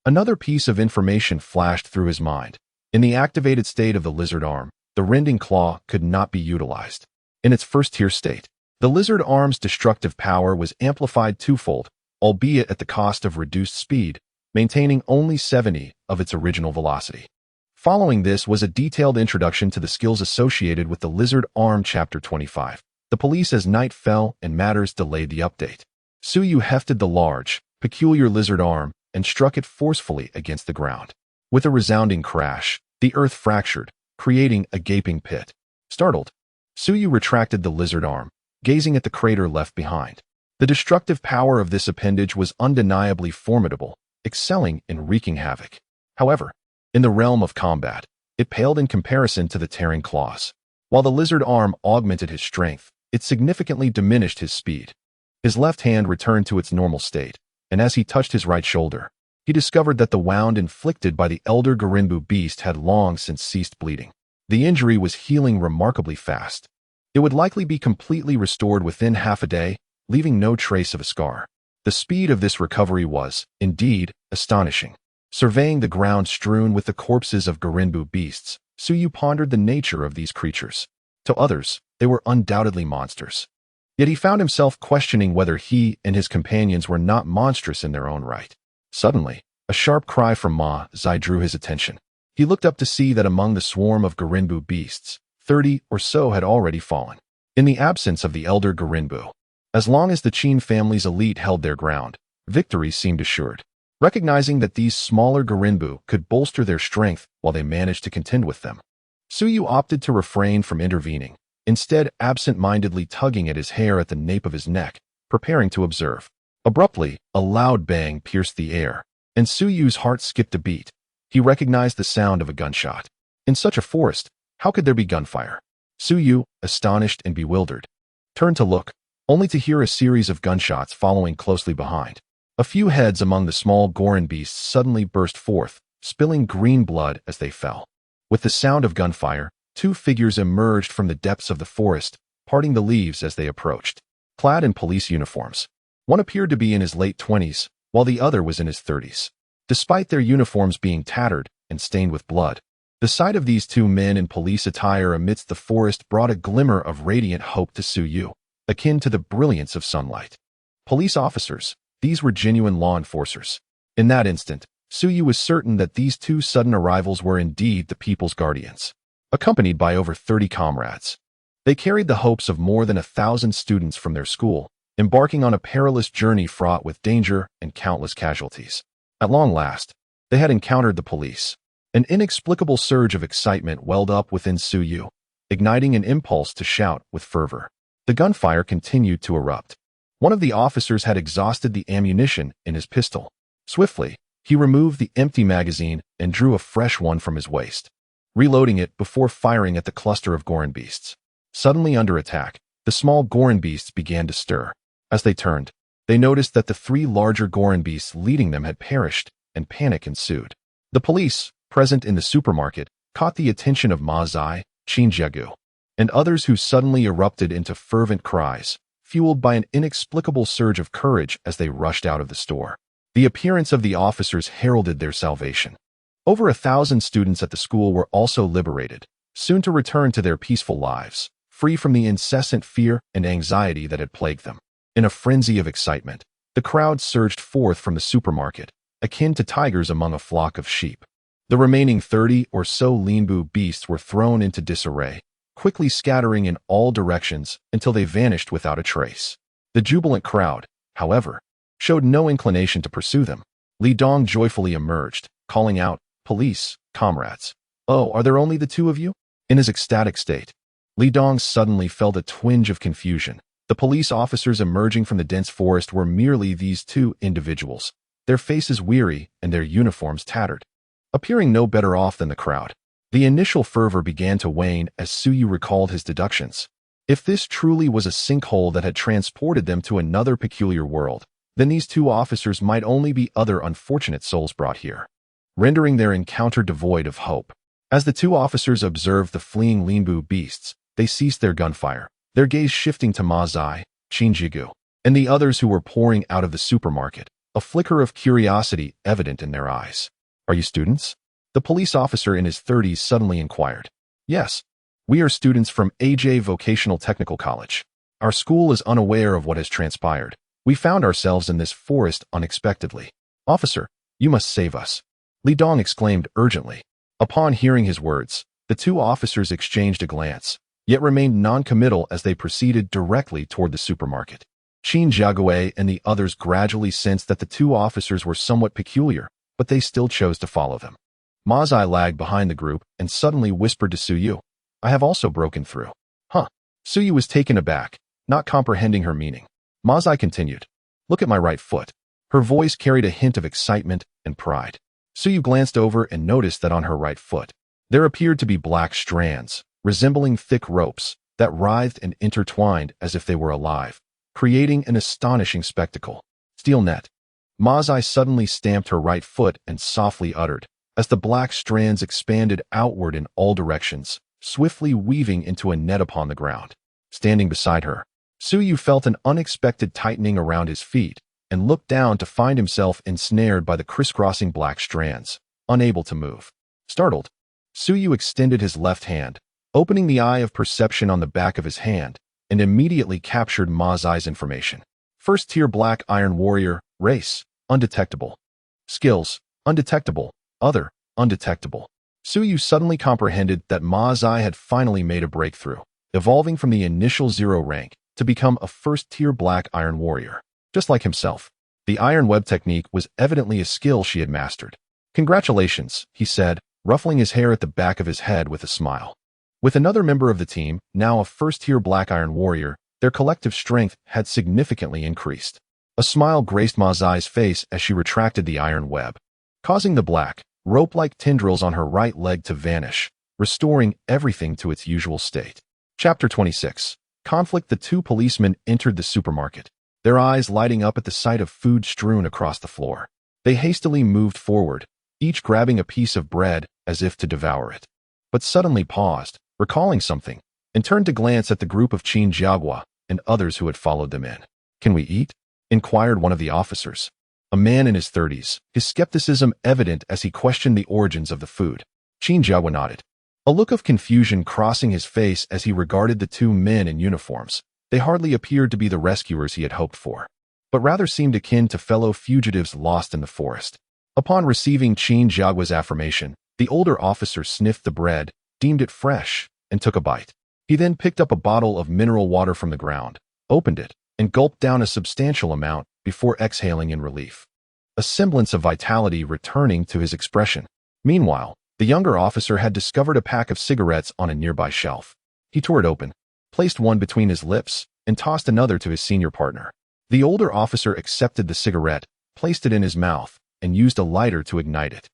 another piece of information flashed through his mind. In the activated state of the lizard arm, the rending claw could not be utilized. In its first-tier state, the lizard arm's destructive power was amplified twofold, albeit at the cost of reduced speed, maintaining only 70 of its original velocity. Following this was a detailed introduction to the skills associated with the lizard arm. Chapter 25. The police as night fell and matters delayed the update. Su Yu hefted the large, peculiar lizard arm and struck it forcefully against the ground. With a resounding crash, the earth fractured, creating a gaping pit. Startled, Su Yu retracted the lizard arm, gazing at the crater left behind. The destructive power of this appendage was undeniably formidable, excelling in wreaking havoc. However, in the realm of combat, it paled in comparison to the tearing claws. While the lizard arm augmented his strength, it significantly diminished his speed. His left hand returned to its normal state, and as he touched his right shoulder, he discovered that the wound inflicted by the elder Garinbu beast had long since ceased bleeding. The injury was healing remarkably fast. It would likely be completely restored within half a day, leaving no trace of a scar. The speed of this recovery was, indeed, astonishing. Surveying the ground strewn with the corpses of Garinbu beasts, Su Yu pondered the nature of these creatures. To others, they were undoubtedly monsters. Yet he found himself questioning whether he and his companions were not monstrous in their own right. Suddenly, a sharp cry from Ma Zai drew his attention. He looked up to see that among the swarm of Garinbu beasts, 30 or so had already fallen. In the absence of the elder Garinbu, as long as the Qin family's elite held their ground, victory seemed assured. Recognizing that these smaller Garinbu could bolster their strength while they managed to contend with them, Su Yu opted to refrain from intervening, instead absent-mindedly tugging at his hair at the nape of his neck, preparing to observe. Abruptly, a loud bang pierced the air, and Su Yu's heart skipped a beat. He recognized the sound of a gunshot. In such a forest, how could there be gunfire? Su Yu, astonished and bewildered, turned to look, only to hear a series of gunshots following closely behind. A few heads among the small Gorin beasts suddenly burst forth, spilling green blood as they fell. With the sound of gunfire, 2 figures emerged from the depths of the forest, parting the leaves as they approached. Clad in police uniforms, one appeared to be in his late 20s, while the other was in his 30s. Despite their uniforms being tattered and stained with blood, the sight of these 2 men in police attire amidst the forest brought a glimmer of radiant hope to Su Yu, akin to the brilliance of sunlight. Police officers, these were genuine law enforcers. In that instant, Su Yu was certain that these 2 sudden arrivals were indeed the people's guardians. Accompanied by over 30 comrades, they carried the hopes of more than 1,000 students from their school, embarking on a perilous journey fraught with danger and countless casualties. At long last, They had encountered the police. An inexplicable surge of excitement welled up within Su Yu, igniting an impulse to shout with fervor. The gunfire continued to erupt. One of the officers had exhausted the ammunition in his pistol. Swiftly, he removed the empty magazine and drew a fresh one from his waist, reloading it before firing at the cluster of Goran beasts. Suddenly under attack, the small Goran beasts began to stir. As they turned, they noticed that the three larger Goran beasts leading them had perished, and panic ensued. The police, present in the supermarket, caught the attention of Ma Zai, Qin Jiagu, and others who suddenly erupted into fervent cries, fueled by an inexplicable surge of courage as they rushed out of the store. The appearance of the officers heralded their salvation. Over 1,000 students at the school were also liberated, soon to return to their peaceful lives, free from the incessant fear and anxiety that had plagued them. In a frenzy of excitement, the crowd surged forth from the supermarket, akin to tigers among a flock of sheep. The remaining 30 or so Linbu beasts were thrown into disarray, quickly scattering in all directions until they vanished without a trace. The jubilant crowd, however, showed no inclination to pursue them. Li Dong joyfully emerged, calling out, "Police, comrades. Oh, are there only the two of you?" In his ecstatic state, Li Dong suddenly felt a twinge of confusion. The police officers emerging from the dense forest were merely these two individuals, their faces weary and their uniforms tattered, appearing no better off than the crowd. The initial fervor began to wane as Su Yu recalled his deductions. If this truly was a sinkhole that had transported them to another peculiar world, then these two officers might only be other unfortunate souls brought here, rendering their encounter devoid of hope. As the two officers observed the fleeing Linbu beasts, they ceased their gunfire, their gaze shifting to Ma Zai, Qin Jigu, and the others who were pouring out of the supermarket, a flicker of curiosity evident in their eyes. "Are you students?" The police officer in his 30s suddenly inquired. "Yes, we are students from AJ Vocational Technical College. Our school is unaware of what has transpired. We found ourselves in this forest unexpectedly. Officer, you must save us," Li Dong exclaimed urgently. Upon hearing his words, the two officers exchanged a glance, yet remained non-committal as they proceeded directly toward the supermarket. Qin Jiague and the others gradually sensed that the two officers were somewhat peculiar, but they still chose to follow them. Ma Zai lagged behind the group and suddenly whispered to Su Yu, "I have also broken through." "Huh?" Su Yu was taken aback, not comprehending her meaning. Ma Zai continued, "Look at my right foot." Her voice carried a hint of excitement and pride. Su Yu glanced over and noticed that on her right foot, there appeared to be black strands, resembling thick ropes, that writhed and intertwined as if they were alive, creating an astonishing spectacle. "Steel net." Ma Zai suddenly stamped her right foot and softly uttered, as the black strands expanded outward in all directions, swiftly weaving into a net upon the ground. Standing beside her, Su Yu felt an unexpected tightening around his feet and looked down to find himself ensnared by the crisscrossing black strands, unable to move. Startled, Su Yu extended his left hand, opening the eye of perception on the back of his hand, and immediately captured Ma Zai's information. First-tier Black Iron Warrior, race, undetectable. Skills, undetectable. Other, undetectable. Su Yu suddenly comprehended that Ma Zai had finally made a breakthrough, evolving from the initial 0 rank to become a first-tier Black Iron Warrior. Just like himself, the Iron Web technique was evidently a skill she had mastered. "Congratulations," he said, ruffling his hair at the back of his head with a smile. With another member of the team, now a first-tier Black Iron Warrior, their collective strength had significantly increased. A smile graced Ma Zai's face as she retracted the iron web, causing the black, rope-like tendrils on her right leg to vanish, restoring everything to its usual state. Chapter 26. Conflict. The two policemen entered the supermarket, their eyes lighting up at the sight of food strewn across the floor. They hastily moved forward, each grabbing a piece of bread as if to devour it, but suddenly paused, recalling something, and turned to glance at the group of Qin Jiagua and others who had followed them in. "Can we eat?" inquired one of the officers, a man in his 30s, his skepticism evident as he questioned the origins of the food. Qin Jiagua nodded, a look of confusion crossing his face as he regarded the two men in uniforms. They hardly appeared to be the rescuers he had hoped for, but rather seemed akin to fellow fugitives lost in the forest. Upon receiving Qin Jiagua's affirmation, the older officer sniffed the bread, deemed it fresh, and took a bite. He then picked up a bottle of mineral water from the ground, opened it, and gulped down a substantial amount before exhaling in relief. a semblance of vitality returning to his expression. Meanwhile, the younger officer had discovered a pack of cigarettes on a nearby shelf. He tore it open, placed one between his lips, and tossed another to his senior partner. The older officer accepted the cigarette, placed it in his mouth, and used a lighter to ignite it.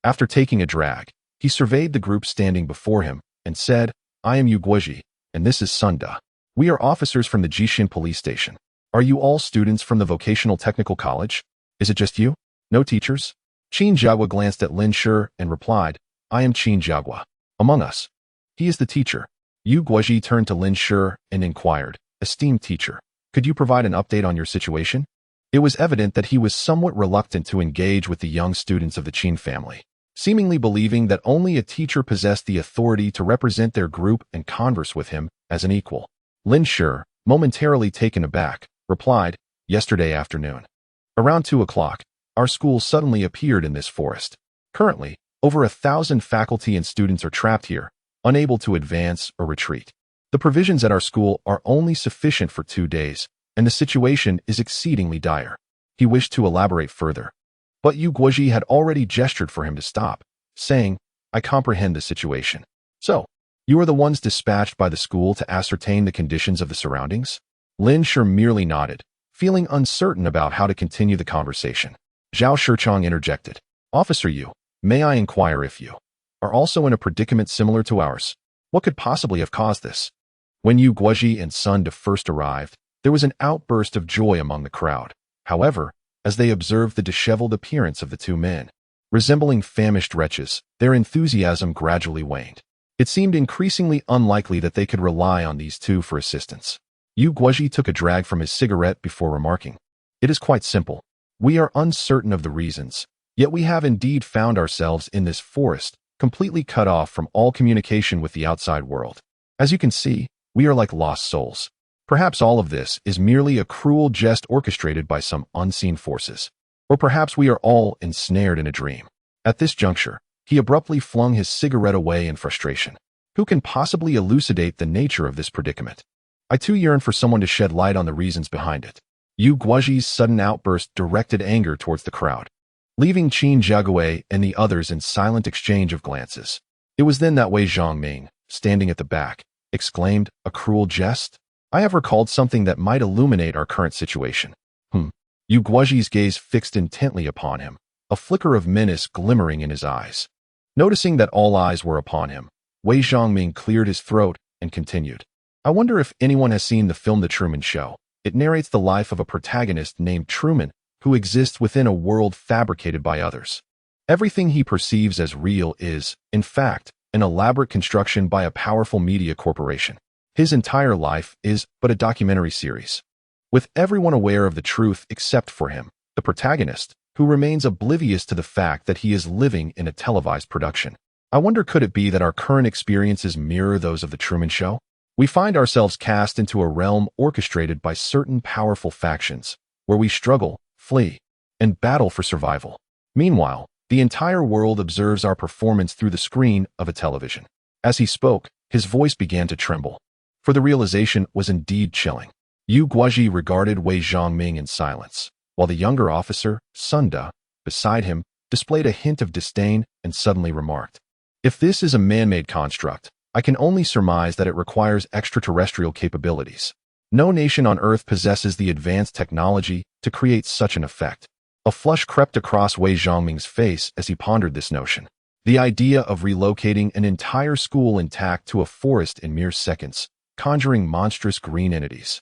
After taking a drag, he surveyed the group standing before him and said, "I am Yu Guoji, and this is Sunda. We are officers from the Jishin police station. Are you all students from the vocational technical college? Is it just you? No teachers?" Qin Jiagua glanced at Lin Shi and replied, "I am Qin Jiagua. Among us. He is the teacher." Yu Guoji turned to Lin Shi and inquired, "Esteemed teacher, could you provide an update on your situation?" It was evident that he was somewhat reluctant to engage with the young students of the Qin family, seemingly believing that only a teacher possessed the authority to represent their group and converse with him as an equal. Lin Shi, momentarily taken aback, replied, "Yesterday afternoon, around 2 o'clock, our school suddenly appeared in this forest. Currently, over 1,000 faculty and students are trapped here, unable to advance or retreat. The provisions at our school are only sufficient for 2 days, and the situation is exceedingly dire." He wished to elaborate further, but Yu Guoji had already gestured for him to stop, saying, "I comprehend the situation. So, you are the ones dispatched by the school to ascertain the conditions of the surroundings?" Lin Shi merely nodded, feeling uncertain about how to continue the conversation. Zhao Shichong interjected, "Officer Yu, may I inquire if you are also in a predicament similar to ours? What could possibly have caused this?" When Yu Guoji and Sunda first arrived, there was an outburst of joy among the crowd. However, as they observed the disheveled appearance of the two men, resembling famished wretches, their enthusiasm gradually waned. It seemed increasingly unlikely that they could rely on these two for assistance. Yu Guoji took a drag from his cigarette before remarking, "It is quite simple. We are uncertain of the reasons, yet we have indeed found ourselves in this forest, completely cut off from all communication with the outside world. As you can see, we are like lost souls. Perhaps all of this is merely a cruel jest orchestrated by some unseen forces. Or perhaps we are all ensnared in a dream." At this juncture, he abruptly flung his cigarette away in frustration. Who can possibly elucidate the nature of this predicament? I too yearn for someone to shed light on the reasons behind it. Yu Guoji's sudden outburst directed anger towards the crowd, leaving Qin Jiagua and the others in silent exchange of glances. It was then that Wei Zhongming, standing at the back, exclaimed, "A cruel jest? I have recalled something that might illuminate our current situation." Yu Guoji's gaze fixed intently upon him, a flicker of menace glimmering in his eyes. Noticing that all eyes were upon him, Wei Zhongming cleared his throat and continued, "I wonder if anyone has seen the film The Truman Show. It narrates the life of a protagonist named Truman who exists within a world fabricated by others. Everything he perceives as real is, in fact, an elaborate construction by a powerful media corporation. His entire life is but a documentary series, with everyone aware of the truth except for him, the protagonist, who remains oblivious to the fact that he is living in a televised production. I wonder, could it be that our current experiences mirror those of the Truman Show? We find ourselves cast into a realm orchestrated by certain powerful factions, where we struggle, flee, and battle for survival. Meanwhile, the entire world observes our performance through the screen of a television." As he spoke, his voice began to tremble, for the realization was indeed chilling. Yu Guoji regarded Wei Zhongming in silence, while the younger officer, Sunda, beside him, displayed a hint of disdain and suddenly remarked, "If this is a man-made construct, I can only surmise that it requires extraterrestrial capabilities. No nation on Earth possesses the advanced technology to create such an effect." A flush crept across Wei Zhongming's face as he pondered this notion. The idea of relocating an entire school intact to a forest in mere seconds, conjuring monstrous green entities,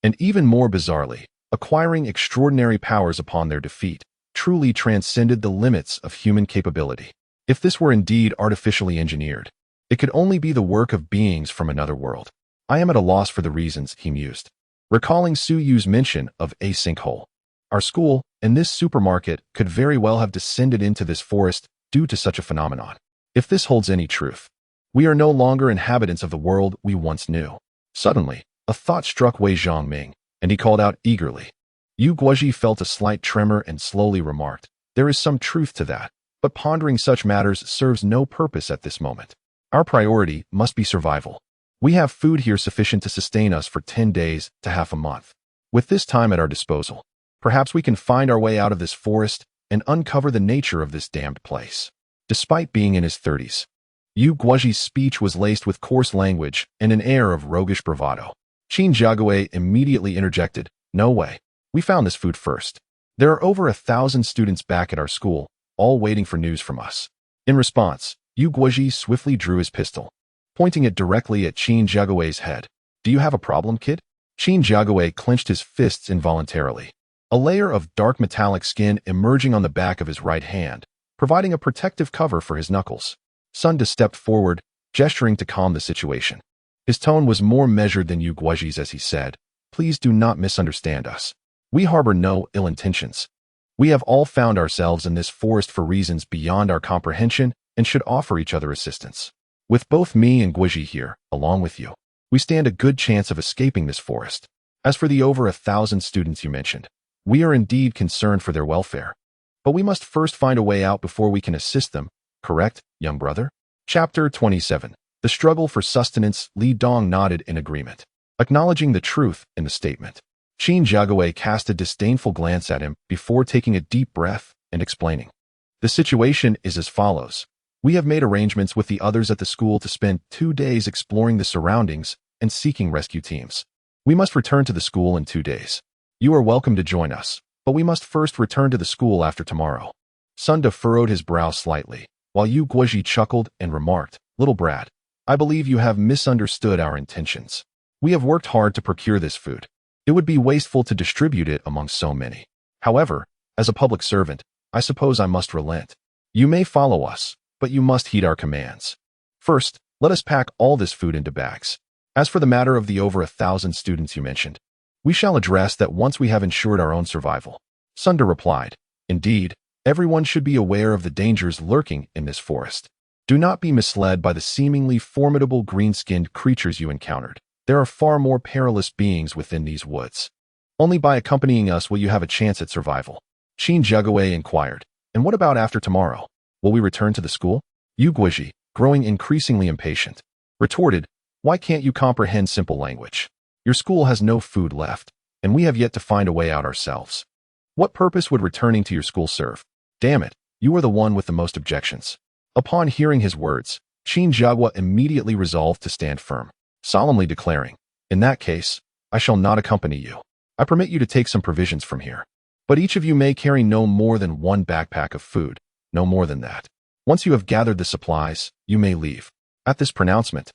and even more bizarrely, acquiring extraordinary powers upon their defeat, truly transcended the limits of human capability. If this were indeed artificially engineered, it could only be the work of beings from another world. I am at a loss for the reasons, he mused, recalling Su Yu's mention of a sinkhole. Our school and this supermarket could very well have descended into this forest due to such a phenomenon. If this holds any truth, we are no longer inhabitants of the world we once knew. Suddenly, a thought struck Wei Zhongming, and he called out eagerly. Yu Guoji felt a slight tremor and slowly remarked, "There is some truth to that, but pondering such matters serves no purpose at this moment. Our priority must be survival. We have food here sufficient to sustain us for 10 days to half a month. With this time at our disposal, perhaps we can find our way out of this forest and uncover the nature of this damned place. Despite being in his 30s, Yu Guoji's speech was laced with coarse language and an air of roguish bravado. Qin Jiagui immediately interjected, "No way. We found this food first. There are over 1,000 students back at our school, all waiting for news from us." In response, Yu Guoji swiftly drew his pistol, pointing it directly at Qin Jiagui's head. "Do you have a problem, kid?" Qin Jiagui clenched his fists involuntarily, a layer of dark metallic skin emerging on the back of his right hand, providing a protective cover for his knuckles. Sunda stepped forward, gesturing to calm the situation. His tone was more measured than Yu Guoji's as he said, "Please do not misunderstand us. We harbor no ill intentions. We have all found ourselves in this forest for reasons beyond our comprehension and should offer each other assistance. With both me and Guoji here, along with you, we stand a good chance of escaping this forest. As for the over 1,000 students you mentioned, we are indeed concerned for their welfare. But we must first find a way out before we can assist them, correct, young brother?" Chapter 27. The Struggle for Sustenance. Li Dong nodded in agreement, acknowledging the truth in the statement. Qin Jiagui cast a disdainful glance at him before taking a deep breath and explaining. "The situation is as follows. We have made arrangements with the others at the school to spend 2 days exploring the surroundings and seeking rescue teams. We must return to the school in 2 days. You are welcome to join us, but we must first return to the school after tomorrow." Sunda furrowed his brow slightly, while Yu Guoji chuckled and remarked, "Little brat, I believe you have misunderstood our intentions. We have worked hard to procure this food. It would be wasteful to distribute it among so many. However, as a public servant, I suppose I must relent. You may follow us, but you must heed our commands. First, let us pack all this food into bags. As for the matter of the over 1,000 students you mentioned, we shall address that once we have ensured our own survival." Sunda replied, "Indeed, everyone should be aware of the dangers lurking in this forest. Do not be misled by the seemingly formidable green-skinned creatures you encountered. There are far more perilous beings within these woods. Only by accompanying us will you have a chance at survival." Qin Jiagui inquired, "And what about after tomorrow? Will we return to the school?" Yu Guoji, growing increasingly impatient, retorted, "Why can't you comprehend simple language? Your school has no food left, and we have yet to find a way out ourselves. What purpose would returning to your school serve? Damn it, you are the one with the most objections." Upon hearing his words, Qin Jiagui immediately resolved to stand firm, solemnly declaring, "In that case, I shall not accompany you. I permit you to take some provisions from here. But each of you may carry no more than 1 backpack of food, no more than that. Once you have gathered the supplies, you may leave." At this pronouncement,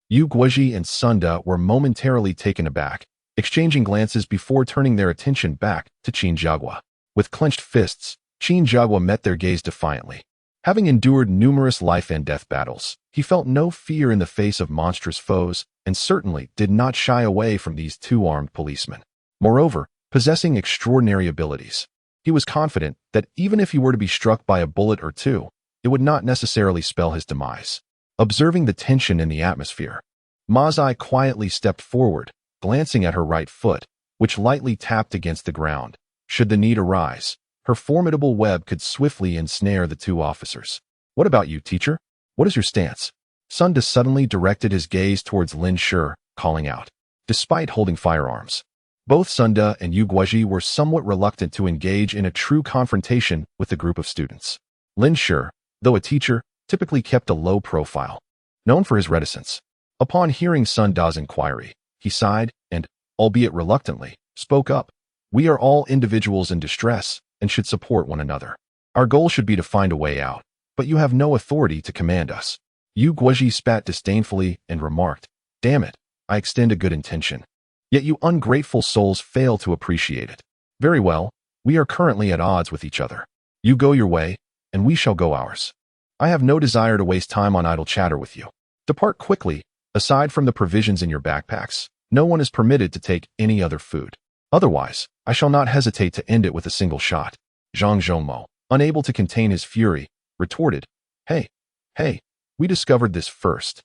Yu Guoji and Sunda were momentarily taken aback, exchanging glances before turning their attention back to Qin Jiagui. With clenched fists, Qin Jiagui met their gaze defiantly. Having endured numerous life-and-death battles, he felt no fear in the face of monstrous foes and certainly did not shy away from these 2 armed policemen. Moreover, possessing extraordinary abilities, he was confident that even if he were to be struck by a bullet or 2, it would not necessarily spell his demise. Observing the tension in the atmosphere, Mazai quietly stepped forward, glancing at her right foot, which lightly tapped against the ground. Should the need arise, her formidable web could swiftly ensnare the 2 officers. "What about you, teacher? What is your stance?" Sunda suddenly directed his gaze towards Lin Shi, calling out. Despite holding firearms, both Sunda and Yu Guoji were somewhat reluctant to engage in a true confrontation with the group of students. Lin Shi, though a teacher, typically kept a low profile, known for his reticence. Upon hearing Sunda's inquiry, he sighed and, albeit reluctantly, spoke up. "We are all individuals in distress and should support one another. Our goal should be to find a way out, but you have no authority to command us." Yu Guoji spat disdainfully and remarked, "Damn it, I extend a good intention. Yet you ungrateful souls fail to appreciate it. Very well, we are currently at odds with each other. You go your way, and we shall go ours. I have no desire to waste time on idle chatter with you. Depart quickly. Aside from the provisions in your backpacks, no one is permitted to take any other food. Otherwise, I shall not hesitate to end it with a single shot." Zhang Zhongmo, unable to contain his fury, retorted, Hey, we discovered this first.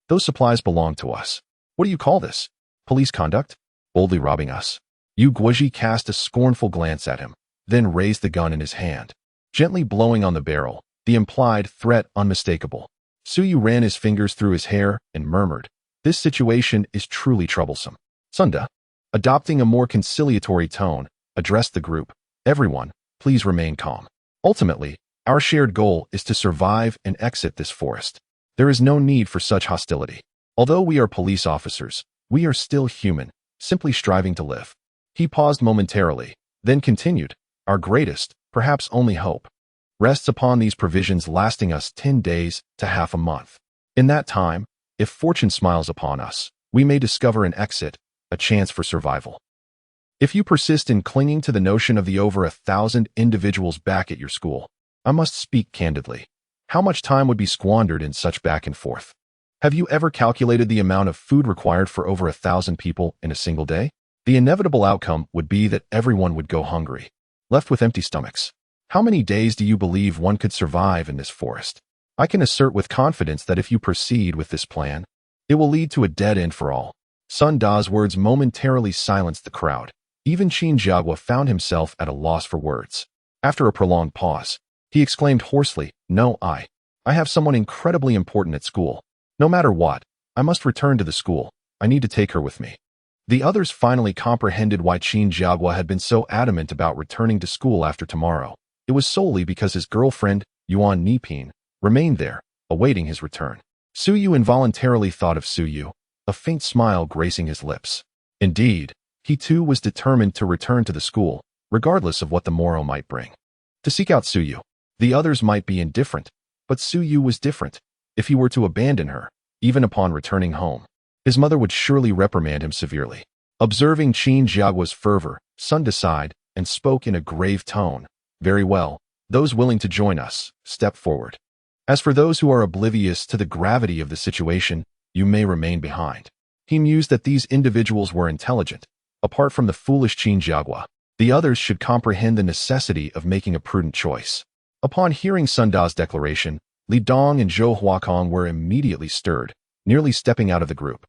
Those supplies belong to us. What do you call this? Police conduct? Boldly robbing us?" Yu Guoji cast a scornful glance at him, then raised the gun in his hand, gently blowing on the barrel, the implied threat unmistakable. Suyu ran his fingers through his hair and murmured, "This situation is truly troublesome." Sunda, adopting a more conciliatory tone, addressed the group, "Everyone, please remain calm. Ultimately, our shared goal is to survive and exit this forest. There is no need for such hostility. Although we are police officers, we are still human, simply striving to live. He paused momentarily, then continued, our greatest, perhaps only hope, rests upon these provisions lasting us 10 days to half a month. In that time, if fortune smiles upon us, we may discover an exit, a chance for survival. If you persist in clinging to the notion of the over 1,000 individuals back at your school, I must speak candidly. How much time would be squandered in such back and forth? Have you ever calculated the amount of food required for over 1,000 people in a single day? The inevitable outcome would be that everyone would go hungry, left with empty stomachs. How many days do you believe one could survive in this forest? I can assert with confidence that if you proceed with this plan, it will lead to a dead end for all. Sun Da's words momentarily silenced the crowd. Even Qin Jiagua found himself at a loss for words. After a prolonged pause, he exclaimed hoarsely, No, I have someone incredibly important at school. No matter what, I must return to the school. I need to take her with me. The others finally comprehended why Qin Jiagua had been so adamant about returning to school after tomorrow. It was solely because his girlfriend, Yuan Niping, remained there, awaiting his return. Su Yu involuntarily thought of Su Yu, a faint smile gracing his lips. Indeed, he too was determined to return to the school, regardless of what the morrow might bring. To seek out Su Yu. The others might be indifferent, but Su Yu was different. If he were to abandon her, even upon returning home, his mother would surely reprimand him severely. Observing Qin Jiagua's fervor, Sun sighed and spoke in a grave tone. Very well, those willing to join us, step forward. As for those who are oblivious to the gravity of the situation, you may remain behind. He mused that these individuals were intelligent. Apart from the foolish Qin Jiagua, the others should comprehend the necessity of making a prudent choice. Upon hearing Sun Da's declaration, Li Dong and Zhou Huakong were immediately stirred, nearly stepping out of the group.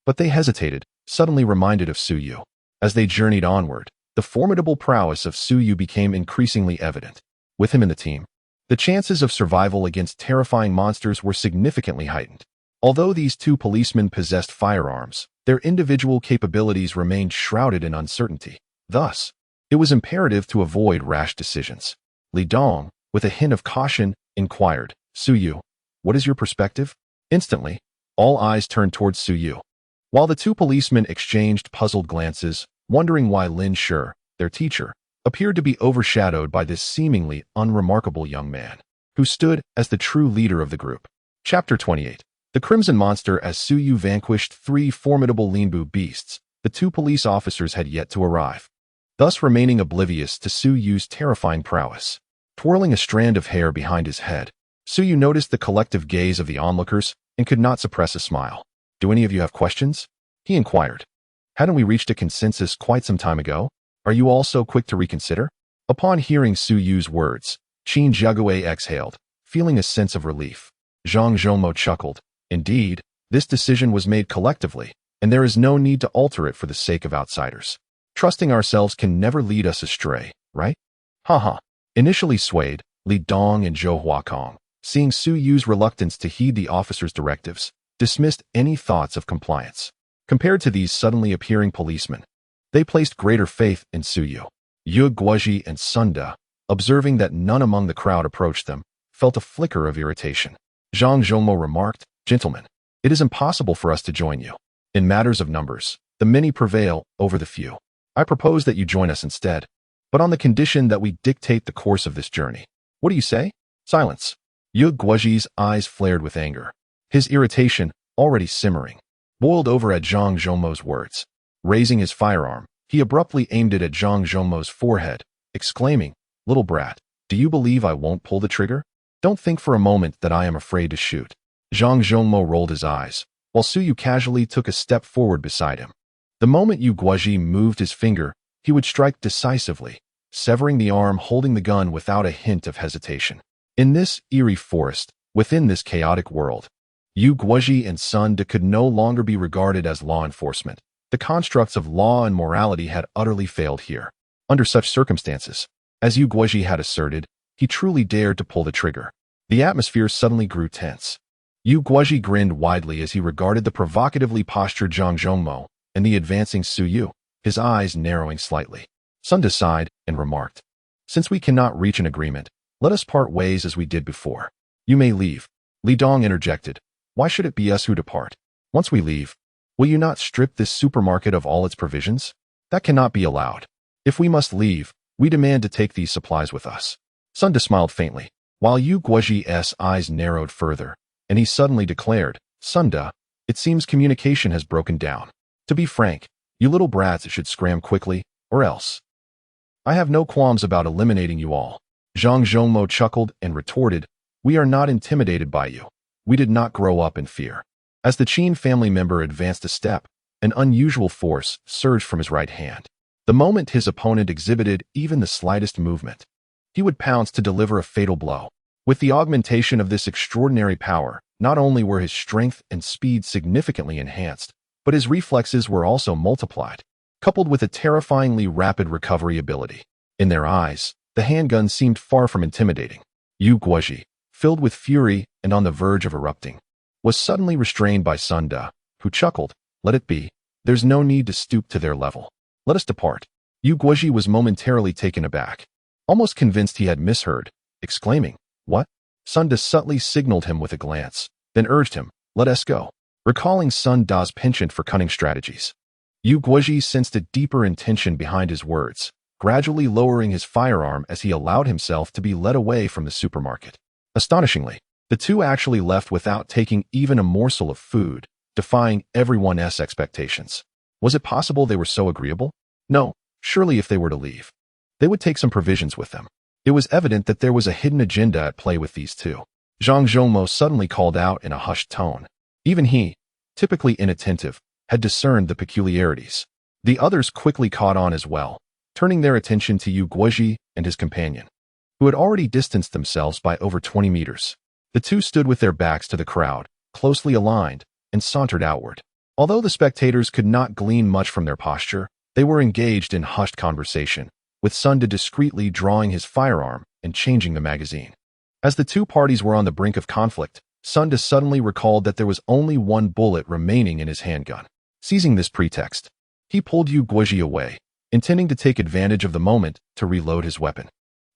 But they hesitated, suddenly reminded of Su Yu. As they journeyed onward, the formidable prowess of Su Yu became increasingly evident. With him in the team, the chances of survival against terrifying monsters were significantly heightened. Although these two policemen possessed firearms, their individual capabilities remained shrouded in uncertainty. Thus, it was imperative to avoid rash decisions. Li Dong, with a hint of caution, inquired, Su Yu, what is your perspective? Instantly, all eyes turned towards Su Yu. While the two policemen exchanged puzzled glances, wondering why Lin Shi, their teacher, appeared to be overshadowed by this seemingly unremarkable young man, who stood as the true leader of the group. Chapter 28. The Crimson Monster. As Su Yu vanquished 3 formidable Linbu beasts, the 2 police officers had yet to arrive, thus remaining oblivious to Su Yu's terrifying prowess. Twirling a strand of hair behind his head, Su Yu noticed the collective gaze of the onlookers and could not suppress a smile. Do any of you have questions? He inquired. Hadn't we reached a consensus quite some time ago? Are you all so quick to reconsider? Upon hearing Su Yu's words, Qin Jiagua exhaled, feeling a sense of relief. Zhang Zhongmo chuckled. Indeed, this decision was made collectively, and there is no need to alter it for the sake of outsiders. Trusting ourselves can never lead us astray, right? Haha. Initially swayed, Li Dong and Zhou Huakong, seeing Su Yu's reluctance to heed the officer's directives, dismissed any thoughts of compliance. Compared to these suddenly appearing policemen, they placed greater faith in Su Yu. Yu Guozhi and Sun Da, observing that none among the crowd approached them, felt a flicker of irritation. Zhang Zhongmo remarked, Gentlemen, it is impossible for us to join you. In matters of numbers, the many prevail over the few. I propose that you join us instead, but on the condition that we dictate the course of this journey. What do you say? Silence. Yu Guozhi's eyes flared with anger. His irritation, already simmering, boiled over at Zhang Zhongmo's words. Raising his firearm, he abruptly aimed it at Zhang Zhongmo's forehead, exclaiming, Little brat, do you believe I won't pull the trigger? Don't think for a moment that I am afraid to shoot. Zhang Zhongmo rolled his eyes, while Su Yu casually took a step forward beside him. The moment Yu Guozhi moved his finger, he would strike decisively, severing the arm holding the gun without a hint of hesitation. In this eerie forest, within this chaotic world, Yu Guozhi and Sun Da could no longer be regarded as law enforcement. The constructs of law and morality had utterly failed here. Under such circumstances, as Yu Guozhi had asserted, he truly dared to pull the trigger. The atmosphere suddenly grew tense. Yu Guozhi grinned widely as he regarded the provocatively postured Zhang Zhongmo and the advancing Su Yu, his eyes narrowing slightly. Sun Da sighed and remarked, Since we cannot reach an agreement, Let us part ways as we did before. You may leave. Li Dong interjected. Why should it be us who depart? Once we leave, will you not strip this supermarket of all its provisions? That cannot be allowed. If we must leave, we demand to take these supplies with us. Sunda smiled faintly, while Yu Guoji's eyes narrowed further, and he suddenly declared, Sunda, it seems communication has broken down. To be frank, you little brats should scram quickly, or else. I have no qualms about eliminating you all. Zhang Zhongmo chuckled and retorted, we are not intimidated by you. We did not grow up in fear. As the Qin family member advanced a step, an unusual force surged from his right hand. The moment his opponent exhibited even the slightest movement, he would pounce to deliver a fatal blow. With the augmentation of this extraordinary power, not only were his strength and speed significantly enhanced, but his reflexes were also multiplied, coupled with a terrifyingly rapid recovery ability. In their eyes, the handgun seemed far from intimidating. Yu Guoji, filled with fury and on the verge of erupting, was suddenly restrained by Sunda, who chuckled, let it be. There's no need to stoop to their level. Let us depart. Yu Guoji was momentarily taken aback, almost convinced he had misheard, exclaiming, what? Sunda subtly signaled him with a glance, then urged him, let us go. Recalling Sun Da's penchant for cunning strategies, Yu Guoji sensed a deeper intention behind his words, gradually lowering his firearm as he allowed himself to be led away from the supermarket. Astonishingly, the two actually left without taking even a morsel of food, defying everyone's expectations. Was it possible they were so agreeable? No, surely if they were to leave, they would take some provisions with them. It was evident that there was a hidden agenda at play with these two. Zhang Zhongmo suddenly called out in a hushed tone. Even he, typically inattentive, had discerned the peculiarities. The others quickly caught on as well, turning their attention to Yu Guoji and his companion, who had already distanced themselves by over 20 meters. The two stood with their backs to the crowd, closely aligned, and sauntered outward. Although the spectators could not glean much from their posture, they were engaged in hushed conversation, with Sunda discreetly drawing his firearm and changing the magazine. As the two parties were on the brink of conflict, Sunda suddenly recalled that there was only one bullet remaining in his handgun. Seizing this pretext, he pulled Yu Guoji away, intending to take advantage of the moment to reload his weapon.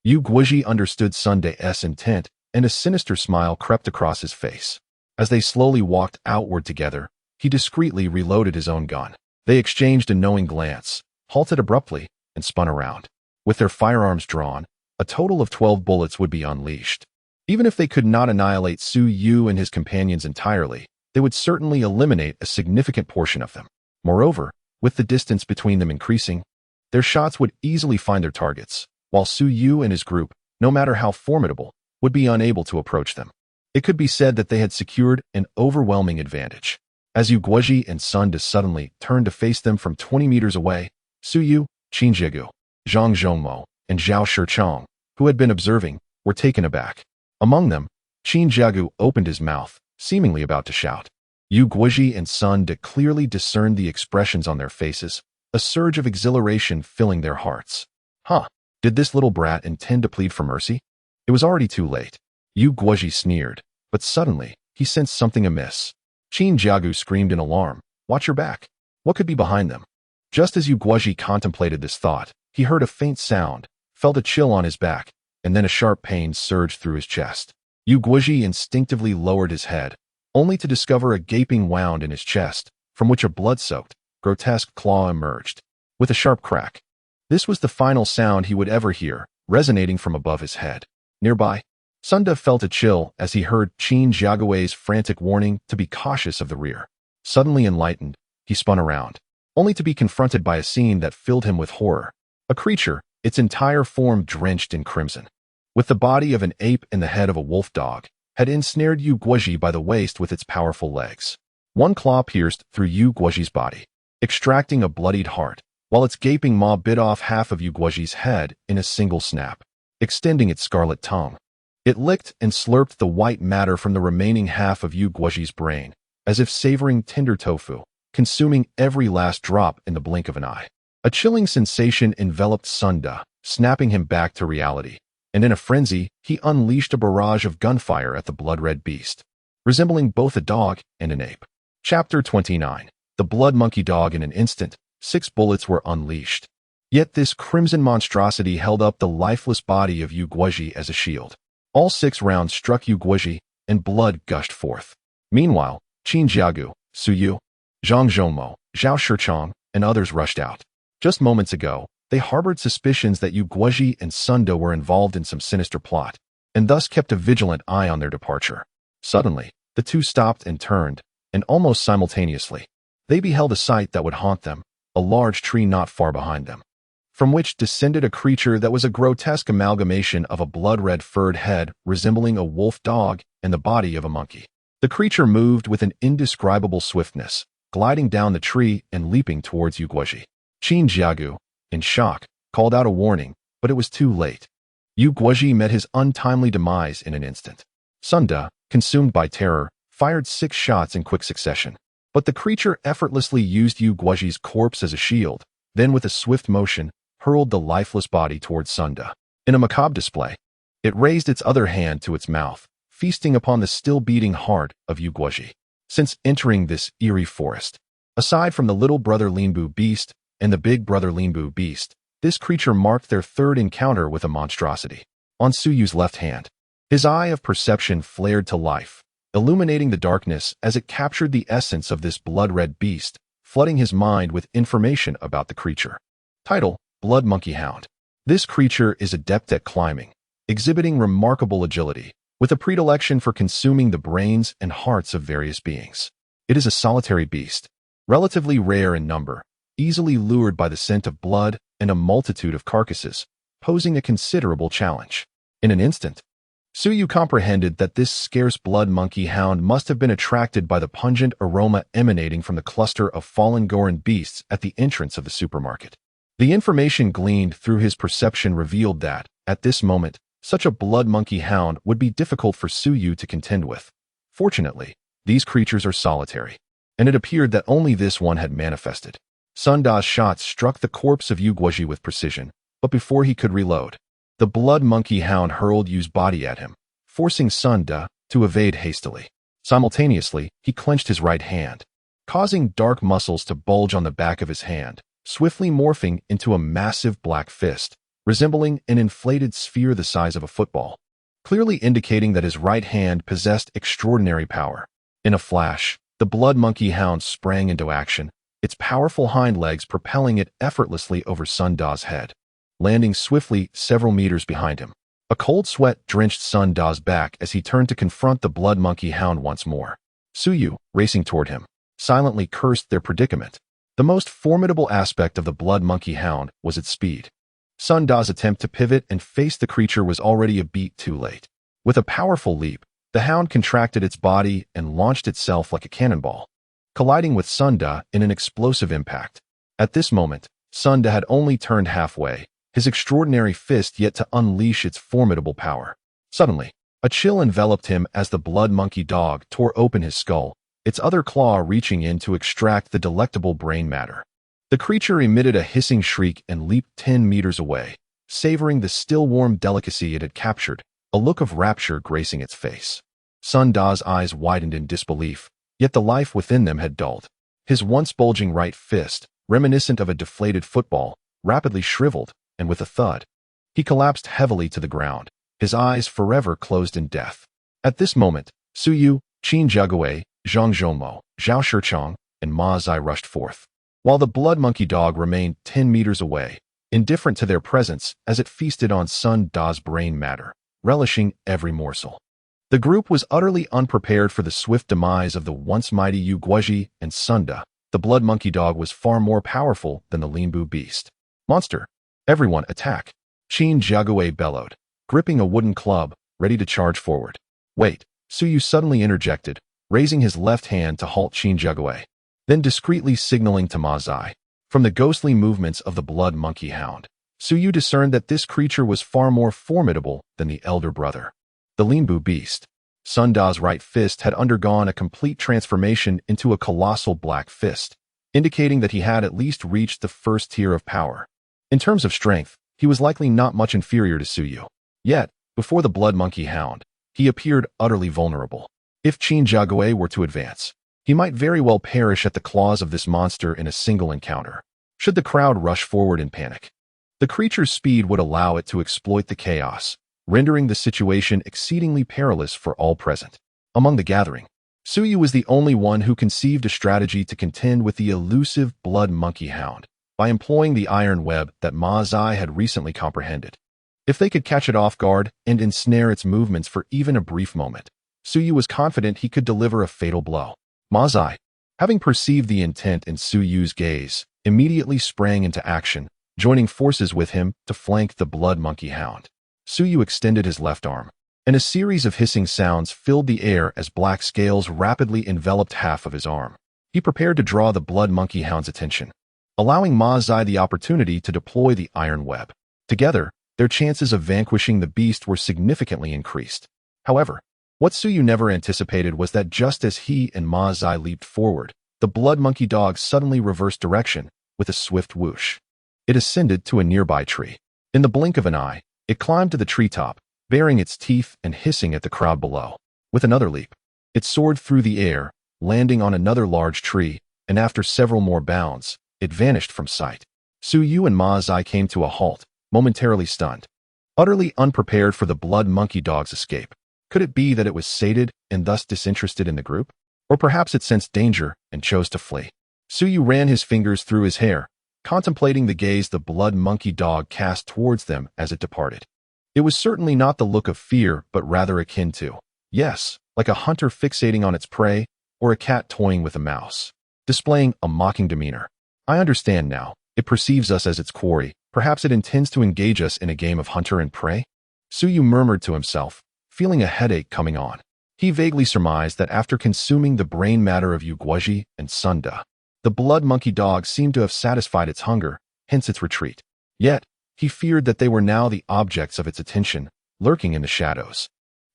Yu Guoji understood Sunda's intent, and a sinister smile crept across his face. As they slowly walked outward together, he discreetly reloaded his own gun. They exchanged a knowing glance, halted abruptly, and spun around. With their firearms drawn, a total of 12 bullets would be unleashed. Even if they could not annihilate Su Yu and his companions entirely, they would certainly eliminate a significant portion of them. Moreover, with the distance between them increasing, their shots would easily find their targets, while Su Yu and his group, no matter how formidable, would be unable to approach them. It could be said that they had secured an overwhelming advantage. As Yu Guoji and Sunda suddenly turned to face them from 20 meters away, Su Yu, Qin Jiegu, Zhang Zhongmo, and Zhao Shichong, who had been observing, were taken aback. Among them, Qin Jiegu opened his mouth, seemingly about to shout. Yu Guoji and Sunda clearly discerned the expressions on their faces, a surge of exhilaration filling their hearts. Huh, did this little brat intend to plead for mercy? It was already too late. Yu Guoji sneered, but suddenly, he sensed something amiss. Qin Jiegu screamed in alarm, watch your back. What could be behind them? Just as Yu Guoji contemplated this thought, he heard a faint sound, felt a chill on his back, and then a sharp pain surged through his chest. Yu Guoji instinctively lowered his head, only to discover a gaping wound in his chest, from which a blood-soaked, grotesque claw emerged. With a sharp crack. This was the final sound he would ever hear, resonating from above his head. Nearby, Sunda felt a chill as he heard Qin Jiagui's frantic warning to be cautious of the rear. Suddenly enlightened, he spun around, only to be confronted by a scene that filled him with horror. A creature, its entire form drenched in crimson, with the body of an ape and the head of a wolf dog, had ensnared Yu Guoji by the waist with its powerful legs. One claw pierced through Yu Guoji's body, extracting a bloodied heart, while its gaping maw bit off half of Yu Guoji's head in a single snap, extending its scarlet tongue. It licked and slurped the white matter from the remaining half of Yu Guoji's brain, as if savoring tender tofu, consuming every last drop in the blink of an eye. A chilling sensation enveloped Sunda, snapping him back to reality, and in a frenzy, he unleashed a barrage of gunfire at the blood-red beast, resembling both a dog and an ape. Chapter 29. The Blood Monkey Dog. In an instant, 6 bullets were unleashed. Yet this crimson monstrosity held up the lifeless body of Yu Guozhi as a shield. All 6 rounds struck Yu Guozhi, and blood gushed forth. Meanwhile, Qin Jiagu, Su Yu, Zhang Zhongmo, Zhao Shichang, and others rushed out. Just moments ago, they harbored suspicions that Yu Guozhi and Sun Da were involved in some sinister plot, and thus kept a vigilant eye on their departure. Suddenly, the two stopped and turned, and almost simultaneously, they beheld a sight that would haunt them, a large tree not far behind them, from which descended a creature that was a grotesque amalgamation of a blood-red furred head resembling a wolf dog and the body of a monkey. The creature moved with an indescribable swiftness, gliding down the tree and leaping towards Yu Guozhi. Qin Jiagu, in shock, called out a warning, but it was too late. Yu Guozhi met his untimely demise in an instant. Sun Da, consumed by terror, fired 6 shots in quick succession. But the creature effortlessly used Yu Guozhi's corpse as a shield, then with a swift motion, hurled the lifeless body towards Sun Da. In a macabre display, it raised its other hand to its mouth, feasting upon the still-beating heart of Yu Guozhi. Since entering this eerie forest, aside from the little brother Linbu beast and the big brother Linbu beast, this creature marked their 3rd encounter with a monstrosity. On Su Yu's left hand, his eye of perception flared to life, illuminating the darkness as it captured the essence of this blood-red beast, flooding his mind with information about the creature. Title: Blood Monkey Hound. This creature is adept at climbing, exhibiting remarkable agility, with a predilection for consuming the brains and hearts of various beings. It is a solitary beast, relatively rare in number, easily lured by the scent of blood and a multitude of carcasses, posing a considerable challenge. In an instant, Su Yu comprehended that this scarce blood monkey hound must have been attracted by the pungent aroma emanating from the cluster of fallen Goran beasts at the entrance of the supermarket. The information gleaned through his perception revealed that, at this moment, such a blood monkey hound would be difficult for Su Yu to contend with. Fortunately, these creatures are solitary, and it appeared that only this one had manifested. Sun Da's shots struck the corpse of Yu Guozhi with precision, but before he could reload, the blood monkey hound hurled Yu's body at him, forcing Sun Da to evade hastily. Simultaneously, he clenched his right hand, causing dark muscles to bulge on the back of his hand, swiftly morphing into a massive black fist, resembling an inflated sphere the size of a football, clearly indicating that his right hand possessed extraordinary power. In a flash, the blood monkey hound sprang into action, its powerful hind legs propelling it effortlessly over Sun Da's head, landing swiftly several meters behind him. A cold sweat drenched Sun Da's back as he turned to confront the blood monkey hound once more. Su Yu, racing toward him, silently cursed their predicament. The most formidable aspect of the blood monkey hound was its speed. Sun Da's attempt to pivot and face the creature was already a beat too late. With a powerful leap, the hound contracted its body and launched itself like a cannonball, colliding with Sun Da in an explosive impact. At this moment, Sun Da had only turned halfway, his extraordinary fist yet to unleash its formidable power. Suddenly, a chill enveloped him as the blood monkey dog tore open his skull, its other claw reaching in to extract the delectable brain matter. The creature emitted a hissing shriek and leaped 10 meters away, savoring the still-warm delicacy it had captured, a look of rapture gracing its face. Sun Da's eyes widened in disbelief, yet the life within them had dulled. His once bulging right fist, reminiscent of a deflated football, rapidly shriveled, and with a thud, he collapsed heavily to the ground, his eyes forever closed in death. At this moment, Su Yu, Qin Jiagu, Zhang Zhongmo, Zhao Shichang, and Ma Zai rushed forth, while the blood monkey dog remained 10 meters away, indifferent to their presence as it feasted on Sun Da's brain matter, relishing every morsel. The group was utterly unprepared for the swift demise of the once mighty Yu Guozhi and Sun Da. The blood monkey dog was far more powerful than the Linbu beast. Monster! Everyone attack! Qin Jiagu bellowed, gripping a wooden club, ready to charge forward. Wait, Su Yu suddenly interjected, raising his left hand to halt Qin Jiagu, then discreetly signaling to Ma Zai. From the ghostly movements of the blood monkey hound, Su Yu discerned that this creature was far more formidable than the elder brother, the Linbu beast. Sun Da's right fist had undergone a complete transformation into a colossal black fist, indicating that he had at least reached the first tier of power. In terms of strength, he was likely not much inferior to Su Yu. Yet, before the blood monkey hound, he appeared utterly vulnerable. If Qin Jiagu were to advance, he might very well perish at the claws of this monster in a single encounter. Should the crowd rush forward in panic, The creature's speed would allow it to exploit the chaos, rendering the situation exceedingly perilous for all present. Among the gathering, Suyu was the only one who conceived a strategy to contend with the elusive blood monkey hound by employing the iron web that Ma Zai had recently comprehended. If they could catch it off guard and ensnare its movements for even a brief moment, Suyu was confident he could deliver a fatal blow. Ma Zai, having perceived the intent in Suyu's gaze, immediately sprang into action, joining forces with him to flank the blood monkey hound. Suyu extended his left arm, and a series of hissing sounds filled the air as black scales rapidly enveloped half of his arm. He prepared to draw the blood monkey hound's attention, allowing Ma Zai the opportunity to deploy the iron web. Together, their chances of vanquishing the beast were significantly increased. However, what Suyu never anticipated was that just as he and Ma Zai leaped forward, the blood monkey dog suddenly reversed direction with a swift whoosh. It ascended to a nearby tree. In the blink of an eye, it climbed to the treetop, baring its teeth and hissing at the crowd below. With another leap, it soared through the air, landing on another large tree, and after several more bounds, it vanished from sight. Suyu and Ma Zai came to a halt, momentarily stunned, utterly unprepared for the blood monkey dog's escape. Could it be that it was sated and thus disinterested in the group? Or perhaps it sensed danger and chose to flee? Suyu ran his fingers through his hair, contemplating the gaze the blood monkey dog cast towards them as it departed. It was certainly not the look of fear, but rather akin to, yes, like a hunter fixating on its prey, or a cat toying with a mouse, displaying a mocking demeanor. I understand now. It perceives us as its quarry. Perhaps it intends to engage us in a game of hunter and prey? Suyu murmured to himself, feeling a headache coming on. He vaguely surmised that after consuming the brain matter of Yuguoji and Sunda, the blood monkey dog seemed to have satisfied its hunger, hence its retreat. Yet, he feared that they were now the objects of its attention, lurking in the shadows,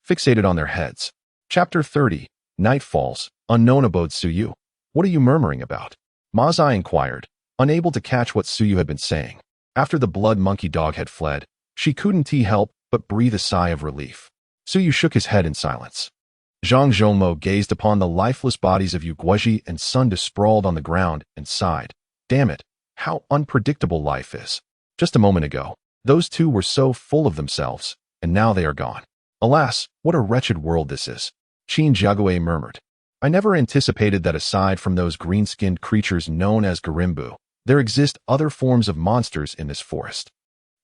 fixated on their heads. Chapter 30. Night Falls. Unknown abode Suyu. What are you murmuring about? Ma Zai inquired, unable to catch what Suyu had been saying. After the blood monkey dog had fled, she couldn't help but breathe a sigh of relief. Suyu shook his head in silence. Zhang Zhongmo gazed upon the lifeless bodies of Yuguoji and Sunda sprawled on the ground and sighed. Damn it, how unpredictable life is. Just a moment ago, those two were so full of themselves, and now they are gone. Alas, what a wretched world this is. Qin Jiague murmured. I never anticipated that aside from those green-skinned creatures known as Garimbu, there exist other forms of monsters in this forest.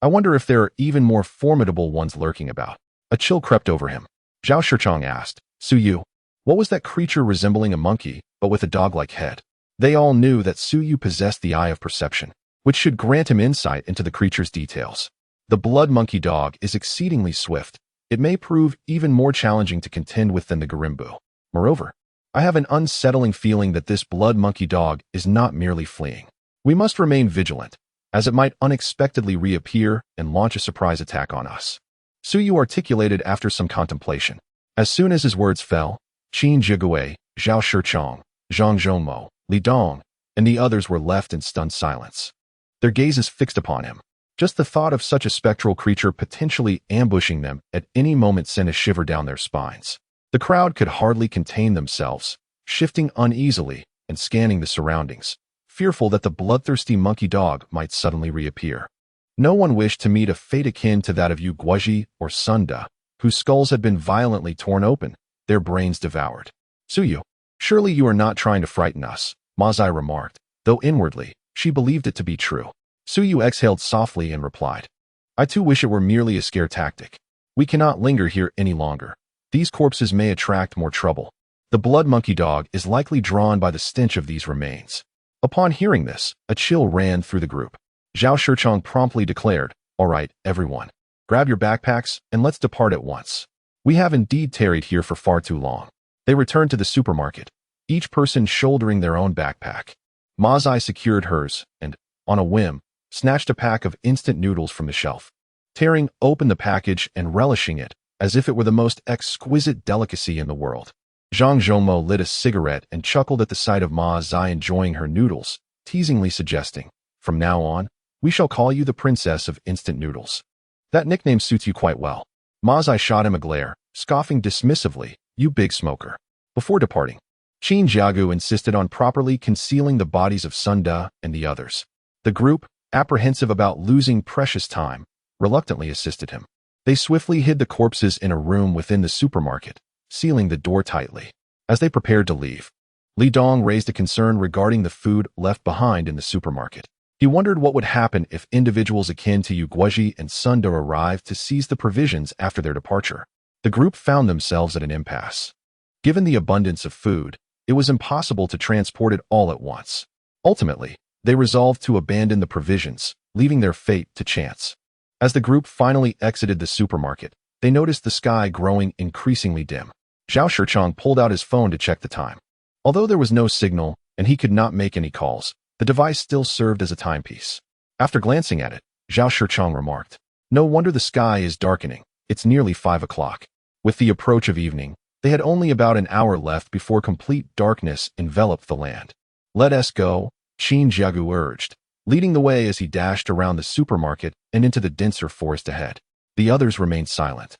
I wonder if there are even more formidable ones lurking about. A chill crept over him. Zhao Shichong asked, Suyu, what was that creature resembling a monkey, but with a dog-like head? They all knew that Suyu possessed the eye of perception, which should grant him insight into the creature's details. The blood monkey dog is exceedingly swift. It may prove even more challenging to contend with than the Garimbu. Moreover, I have an unsettling feeling that this blood monkey dog is not merely fleeing. We must remain vigilant, as it might unexpectedly reappear and launch a surprise attack on us. Suyu articulated after some contemplation. As soon as his words fell, Qin Jiague, Zhao Shichong, Zhang Zhongmo, Li Dong, and the others were left in stunned silence, their gazes fixed upon him. Just the thought of such a spectral creature potentially ambushing them at any moment sent a shiver down their spines. The crowd could hardly contain themselves, shifting uneasily and scanning the surroundings, fearful that the bloodthirsty monkey dog might suddenly reappear. No one wished to meet a fate akin to that of Yuguoji or Sunda, whose skulls had been violently torn open, their brains devoured. Suyu, surely you are not trying to frighten us, Ma Zai remarked, though inwardly, she believed it to be true. Suyu exhaled softly and replied, I too wish it were merely a scare tactic. We cannot linger here any longer. These corpses may attract more trouble. The blood monkey dog is likely drawn by the stench of these remains. Upon hearing this, a chill ran through the group. Zhao Shichong promptly declared, All right, everyone. Grab your backpacks and let's depart at once. We have indeed tarried here for far too long. They returned to the supermarket, each person shouldering their own backpack. Ma Zai secured hers and, on a whim, snatched a pack of instant noodles from the shelf. Tearing open the package and relishing it, as if it were the most exquisite delicacy in the world. Zhang Zhongmo lit a cigarette and chuckled at the sight of Ma Zai enjoying her noodles, teasingly suggesting, From now on, we shall call you the Princess of Instant Noodles. That nickname suits you quite well. Ma Zai shot him a glare, scoffing dismissively, You big smoker. Before departing, Qin Jiagu insisted on properly concealing the bodies of Sunda and the others. The group, apprehensive about losing precious time, reluctantly assisted him. They swiftly hid the corpses in a room within the supermarket, sealing the door tightly. As they prepared to leave, Li Dong raised a concern regarding the food left behind in the supermarket. He wondered what would happen if individuals akin to Yu Guoji and Sun De arrived to seize the provisions after their departure. The group found themselves at an impasse. Given the abundance of food, it was impossible to transport it all at once. Ultimately, they resolved to abandon the provisions, leaving their fate to chance. As the group finally exited the supermarket, they noticed the sky growing increasingly dim. Zhao Shichong pulled out his phone to check the time. Although there was no signal and he could not make any calls, the device still served as a timepiece. After glancing at it, Zhao Shichong remarked, "No wonder the sky is darkening. It's nearly 5 o'clock." With the approach of evening, they had only about an hour left before complete darkness enveloped the land. "Let us go," Qin Jiagu urged, leading the way as he dashed around the supermarket and into the denser forest ahead. The others remained silent,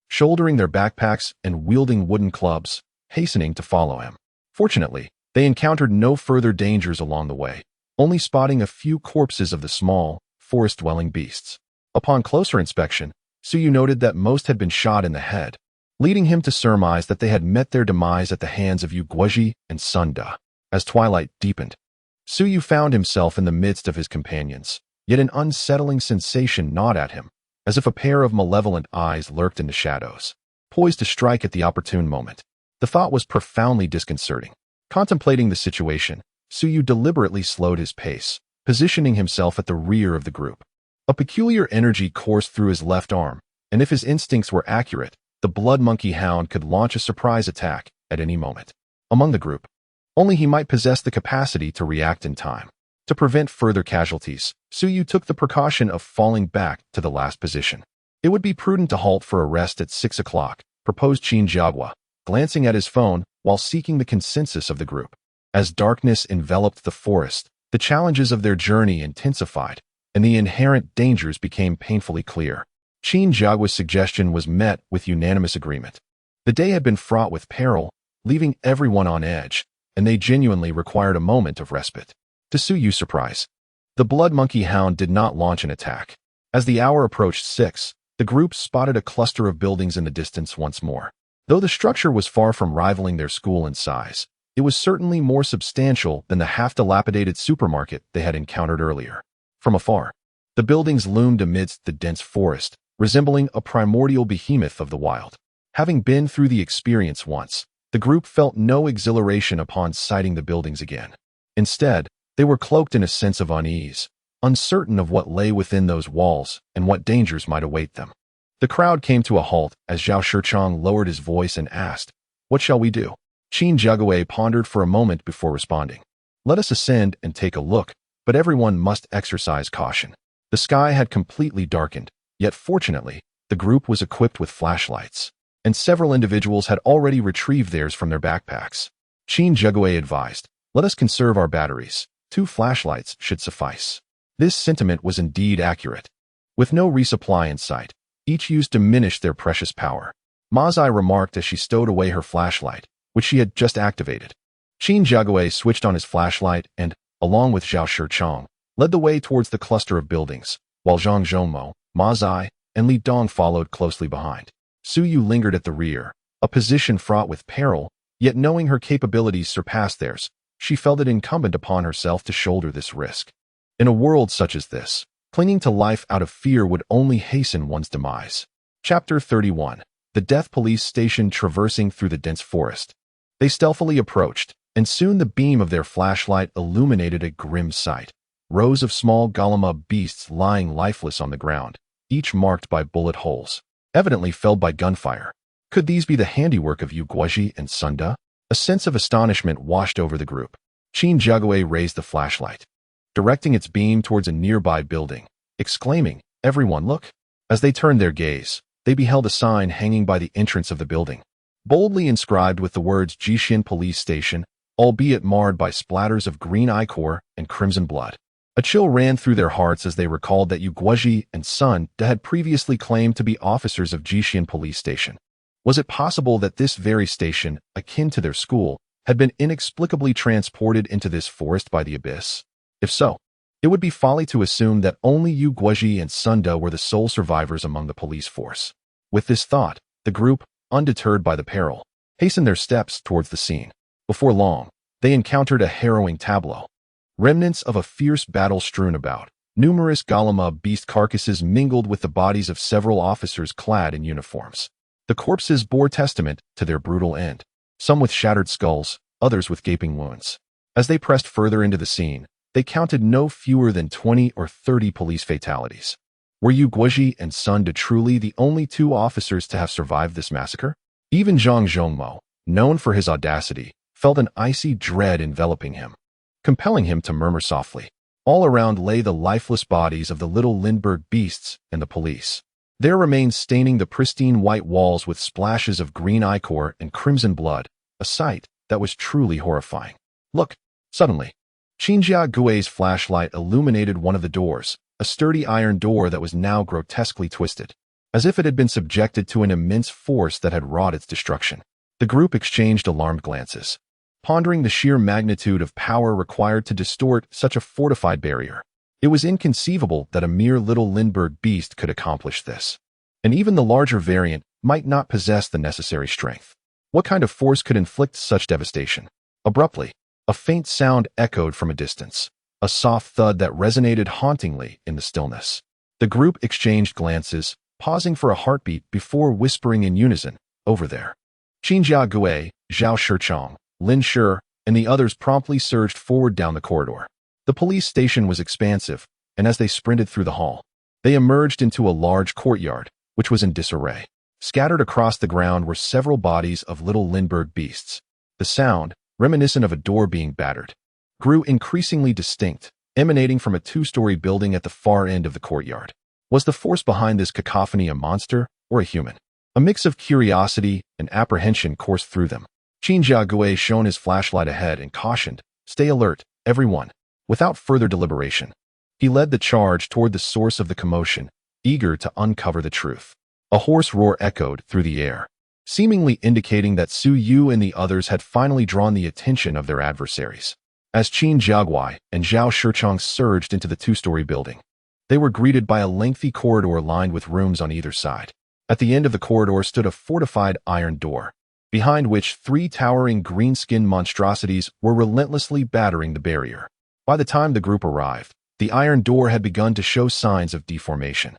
shouldering their backpacks and wielding wooden clubs, hastening to follow him. Fortunately, they encountered no further dangers along the way, only spotting a few corpses of the small, forest-dwelling beasts. Upon closer inspection, Suyu noted that most had been shot in the head, leading him to surmise that they had met their demise at the hands of Yu Guoji and Sun De. As twilight deepened, Suyu found himself in the midst of his companions, yet an unsettling sensation gnawed at him, as if a pair of malevolent eyes lurked in the shadows, poised to strike at the opportune moment. The thought was profoundly disconcerting. Contemplating the situation, Suyu deliberately slowed his pace, positioning himself at the rear of the group. A peculiar energy coursed through his left arm, and if his instincts were accurate, the blood monkey hound could launch a surprise attack at any moment. Among the group, only he might possess the capacity to react in time. To prevent further casualties, Suyu took the precaution of falling back to the last position. It would be prudent to halt for a rest at 6 o'clock, proposed Qin Jiagua, glancing at his phone while seeking the consensus of the group. As darkness enveloped the forest, the challenges of their journey intensified, and the inherent dangers became painfully clear. Qin Jiagua's suggestion was met with unanimous agreement. The day had been fraught with peril, leaving everyone on edge, and they genuinely required a moment of respite. To Suyu's surprise, the blood monkey hound did not launch an attack. As the hour approached 6, the group spotted a cluster of buildings in the distance once more. Though the structure was far from rivaling their school in size, it was certainly more substantial than the half-dilapidated supermarket they had encountered earlier. From afar, the buildings loomed amidst the dense forest, resembling a primordial behemoth of the wild. Having been through the experience once, the group felt no exhilaration upon sighting the buildings again. Instead, they were cloaked in a sense of unease, uncertain of what lay within those walls and what dangers might await them. The crowd came to a halt as Zhao Shichong lowered his voice and asked, "What shall we do?" Qin Jiagui pondered for a moment before responding. "Let us ascend and take a look, but everyone must exercise caution." The sky had completely darkened, yet fortunately, the group was equipped with flashlights, and several individuals had already retrieved theirs from their backpacks. Qin Jiagui advised, "Let us conserve our batteries. 2 flashlights should suffice." This sentiment was indeed accurate. With no resupply in sight, each used diminished their precious power. Mazai remarked as she stowed away her flashlight, which she had just activated. Qin Jiagui switched on his flashlight and, along with Zhao Shichong, led the way towards the cluster of buildings, while Zhang Zhongmo, Mazai, and Li Dong followed closely behind. Suyu lingered at the rear, a position fraught with peril, yet knowing her capabilities surpassed theirs, she felt it incumbent upon herself to shoulder this risk. In a world such as this, clinging to life out of fear would only hasten one's demise. Chapter 31. The Death Police Station traversing through the dense forest. They stealthily approached, and soon the beam of their flashlight illuminated a grim sight. Rows of small Golema beasts lying lifeless on the ground, each marked by bullet holes, evidently felled by gunfire. Could these be the handiwork of Yu Guoji and Sun De? A sense of astonishment washed over the group. Qin Jiagui raised the flashlight, directing its beam towards a nearby building, exclaiming, "Everyone look!" As they turned their gaze, they beheld a sign hanging by the entrance of the building, boldly inscribed with the words Jishin Police Station, albeit marred by splatters of green ichor and crimson blood. A chill ran through their hearts as they recalled that Yu Guoji and Sun De had previously claimed to be officers of Jishin Police Station. Was it possible that this very station, akin to their school, had been inexplicably transported into this forest by the abyss? If so, It would be folly to assume that only Yu Guoji and Sun De were the sole survivors among the police force. With this thought, the group, undeterred by the peril, hastened their steps towards the scene. Before long, they encountered a harrowing tableau. Remnants of a fierce battle strewn about. Numerous Galama beast carcasses mingled with the bodies of several officers clad in uniforms. The corpses bore testament to their brutal end, some with shattered skulls, others with gaping wounds. As they pressed further into the scene, they counted no fewer than 20 or 30 police fatalities. Were Yu Guoji and Sun De truly the only two officers to have survived this massacre? Even Zhang Zhongmo, known for his audacity, felt an icy dread enveloping him, compelling him to murmur softly. All around lay the lifeless bodies of the little Lindbergh beasts and the police, their remains staining the pristine white walls with splashes of green ichor and crimson blood, a sight that was truly horrifying. Look! Suddenly, Qinjia Gui's flashlight illuminated one of the doors, a sturdy iron door that was now grotesquely twisted, as if it had been subjected to an immense force that had wrought its destruction. The group exchanged alarmed glances, pondering the sheer magnitude of power required to distort such a fortified barrier. It was inconceivable that a mere little Lindbergh beast could accomplish this, and even the larger variant might not possess the necessary strength. What kind of force could inflict such devastation? Abruptly, a faint sound echoed from a distance, a soft thud that resonated hauntingly in the stillness. The group exchanged glances, pausing for a heartbeat before whispering in unison, "Over there." Qinjia Gui, Zhao Shichong, Lin Shi, and the others promptly surged forward down the corridor. The police station was expansive, and as they sprinted through the hall, they emerged into a large courtyard, which was in disarray. Scattered across the ground were several bodies of little Lindbergh beasts. The sound, reminiscent of a door being battered, grew increasingly distinct, emanating from a two-story building at the far end of the courtyard. Was the force behind this cacophony a monster or a human? A mix of curiosity and apprehension coursed through them. Qinjia Gui shone his flashlight ahead and cautioned, "Stay alert, everyone." Without further deliberation, he led the charge toward the source of the commotion, eager to uncover the truth. A hoarse roar echoed through the air, seemingly indicating that Su Yu and the others had finally drawn the attention of their adversaries. As Qin Jiaguai and Zhao Shichong surged into the two-story building, they were greeted by a lengthy corridor lined with rooms on either side. At the end of the corridor stood a fortified iron door, behind which three towering green-skinned monstrosities were relentlessly battering the barrier. By the time the group arrived, the iron door had begun to show signs of deformation.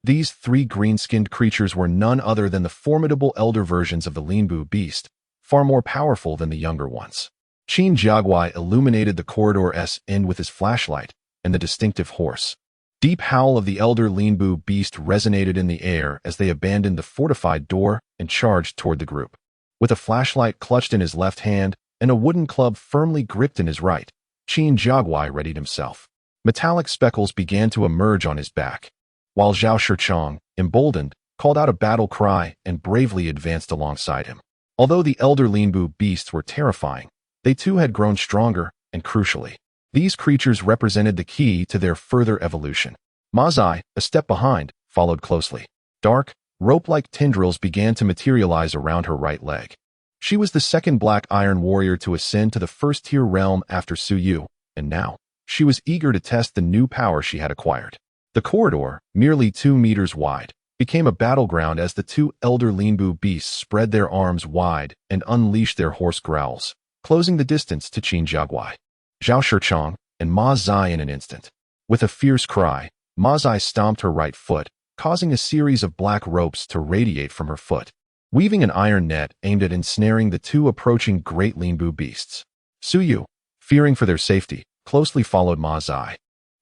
These three green-skinned creatures were none other than the formidable elder versions of the Linbu beast, far more powerful than the younger ones. Qin Jiaguai illuminated the corridor's end with his flashlight, and the distinctive hoarse, deep howl of the elder Linbu beast resonated in the air as they abandoned the fortified door and charged toward the group. With a flashlight clutched in his left hand and a wooden club firmly gripped in his right, Qin Jiaguai readied himself. Metallic speckles began to emerge on his back, while Zhao Shichong, emboldened, called out a battle cry and bravely advanced alongside him. Although the elder Linbu beasts were terrifying, they too had grown stronger, and crucially, these creatures represented the key to their further evolution. Ma Zai, a step behind, followed closely. Dark, rope-like tendrils began to materialize around her right leg. She was the second black iron warrior to ascend to the first-tier realm after Su Yu, and now, she was eager to test the new power she had acquired. The corridor, merely 2 meters wide, became a battleground as the two elder Linbu beasts spread their arms wide and unleashed their hoarse growls, closing the distance to Qin Jiaguai, Zhao Shichong, and Ma Zai in an instant. With a fierce cry, Ma Zai stomped her right foot, causing a series of black ropes to radiate from her foot, weaving an iron net aimed at ensnaring the two approaching great Linbu beasts. Su Yu, fearing for their safety, closely followed Ma Zai,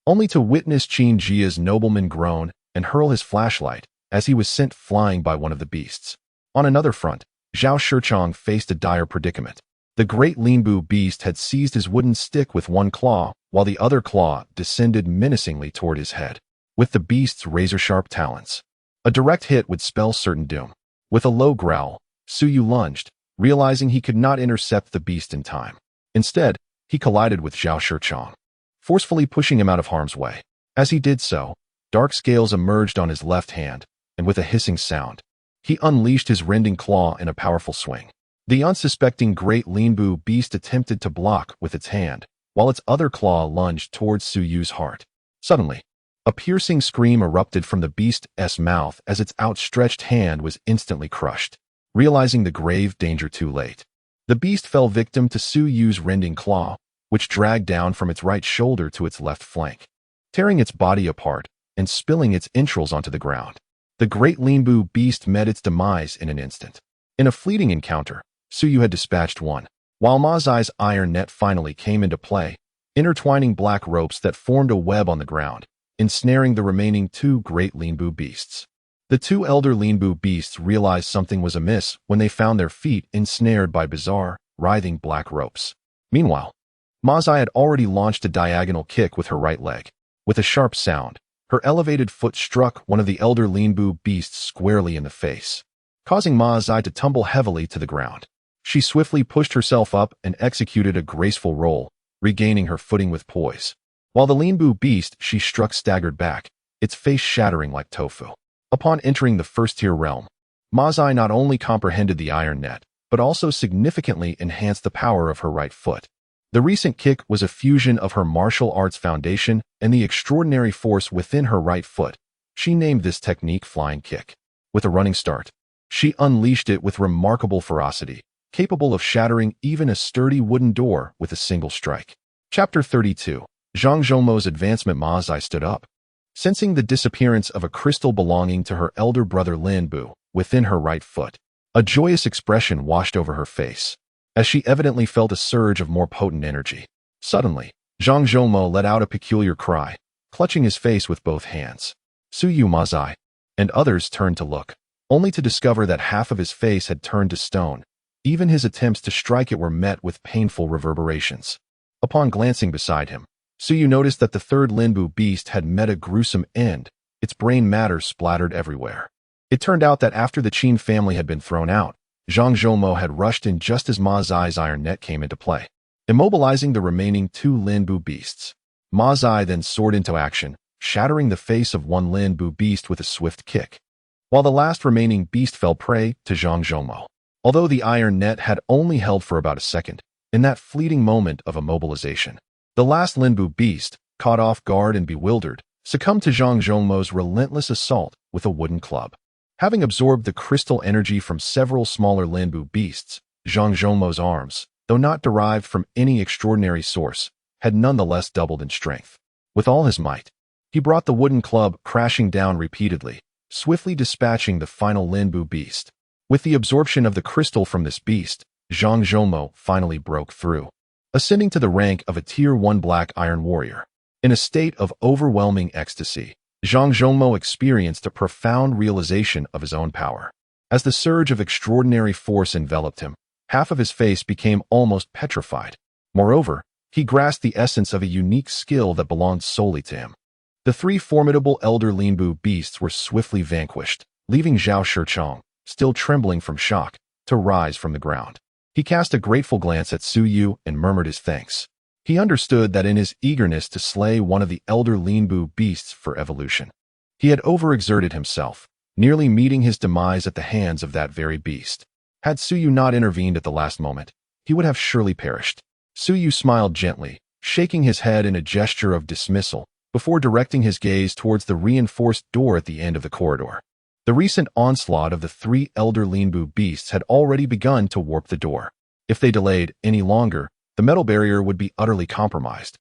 only to witness Qin Jia's nobleman groan and hurl his flashlight as he was sent flying by one of the beasts. On another front, Zhao Shichong faced a dire predicament. The great Linbu beast had seized his wooden stick with one claw, while the other claw descended menacingly toward his head. With the beast's razor-sharp talons, a direct hit would spell certain doom. With a low growl, Su Yu lunged, realizing he could not intercept the beast in time. Instead, he collided with Zhao Shichong, forcefully pushing him out of harm's way. As he did so, dark scales emerged on his left hand, and with a hissing sound, he unleashed his rending claw in a powerful swing. The unsuspecting great Linbu beast attempted to block with its hand, while its other claw lunged towards Su Yu's heart. Suddenly, a piercing scream erupted from the beast's mouth as its outstretched hand was instantly crushed. Realizing the grave danger too late, the beast fell victim to Su Yu's rending claw, which dragged down from its right shoulder to its left flank, tearing its body apart and spilling its entrails onto the ground. The great Linbu beast met its demise in an instant. In a fleeting encounter, Su Yu had dispatched one, while Ma Zai's iron net finally came into play, intertwining black ropes that formed a web on the ground, ensnaring the remaining two great Linbu beasts. The two elder Linbu beasts realized something was amiss when they found their feet ensnared by bizarre, writhing black ropes. Meanwhile, Ma Zai had already launched a diagonal kick with her right leg. With a sharp sound, her elevated foot struck one of the elder Linbu beasts squarely in the face, causing Ma Zai to tumble heavily to the ground. She swiftly pushed herself up and executed a graceful roll, regaining her footing with poise. While the Linbu beast she struck staggered back, its face shattering like tofu. Upon entering the first-tier realm, Ma Zai not only comprehended the iron net, but also significantly enhanced the power of her right foot. The recent kick was a fusion of her martial arts foundation and the extraordinary force within her right foot. She named this technique flying kick. With a running start, she unleashed it with remarkable ferocity, capable of shattering even a sturdy wooden door with a single strike. Chapter 32. Zhang Zhongmo's advancement. Ma Zai stood up, sensing the disappearance of a crystal belonging to her elder brother Lin Bu within her right foot. A joyous expression washed over her face, as she evidently felt a surge of more potent energy. Suddenly, Zhang Zhongmo let out a peculiar cry, clutching his face with both hands. Su Yu, Ma Zai, and others turned to look, only to discover that half of his face had turned to stone. Even his attempts to strike it were met with painful reverberations. Upon glancing beside him, Su Yu noticed that the third Linbu beast had met a gruesome end. Its brain matter splattered everywhere. It turned out that after the Qin family had been thrown out, Zhang Zhongmo had rushed in just as Ma Zai's iron net came into play, immobilizing the remaining two Linbu beasts. Ma Zai then soared into action, shattering the face of one Linbu beast with a swift kick, while the last remaining beast fell prey to Zhang Zhongmo. Although the iron net had only held for about a second, in that fleeting moment of immobilization, the last Linbu beast, caught off guard and bewildered, succumbed to Zhang Zhongmo's relentless assault with a wooden club. Having absorbed the crystal energy from several smaller Linbu beasts, Zhang Zhongmo's arms, though not derived from any extraordinary source, had nonetheless doubled in strength. With all his might, he brought the wooden club crashing down repeatedly, swiftly dispatching the final Linbu beast. With the absorption of the crystal from this beast, Zhang Zhongmo finally broke through, ascending to the rank of a Tier 1 Black Iron Warrior. In a state of overwhelming ecstasy, Zhang Zhongmo experienced a profound realization of his own power. As the surge of extraordinary force enveloped him, half of his face became almost petrified. Moreover, he grasped the essence of a unique skill that belonged solely to him. The three formidable elder Linbu beasts were swiftly vanquished, leaving Zhao Shichong, still trembling from shock, to rise from the ground. He cast a grateful glance at Su Yu and murmured his thanks. He understood that in his eagerness to slay one of the elder Linbu beasts for evolution, he had overexerted himself, nearly meeting his demise at the hands of that very beast. Had Su Yu not intervened at the last moment, he would have surely perished. Su Yu smiled gently, shaking his head in a gesture of dismissal, before directing his gaze towards the reinforced door at the end of the corridor. The recent onslaught of the three elder Linbu beasts had already begun to warp the door. If they delayed any longer, the metal barrier would be utterly compromised.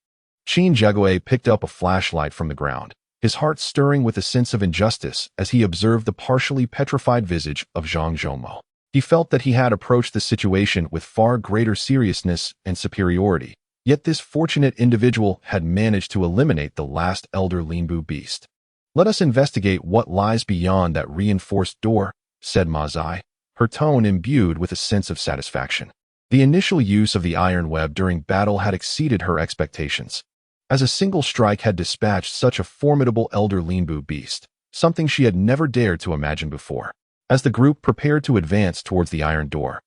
Qin Jagui picked up a flashlight from the ground, his heart stirring with a sense of injustice as he observed the partially petrified visage of Zhang Zhongmo. He felt that he had approached the situation with far greater seriousness and superiority, yet this fortunate individual had managed to eliminate the last elder Linbu beast. "Let us investigate what lies beyond that reinforced door," said Ma Zai, her tone imbued with a sense of satisfaction. The initial use of the iron web during battle had exceeded her expectations, as a single strike had dispatched such a formidable elder Linbu beast, something she had never dared to imagine before. As the group prepared to advance towards the iron door,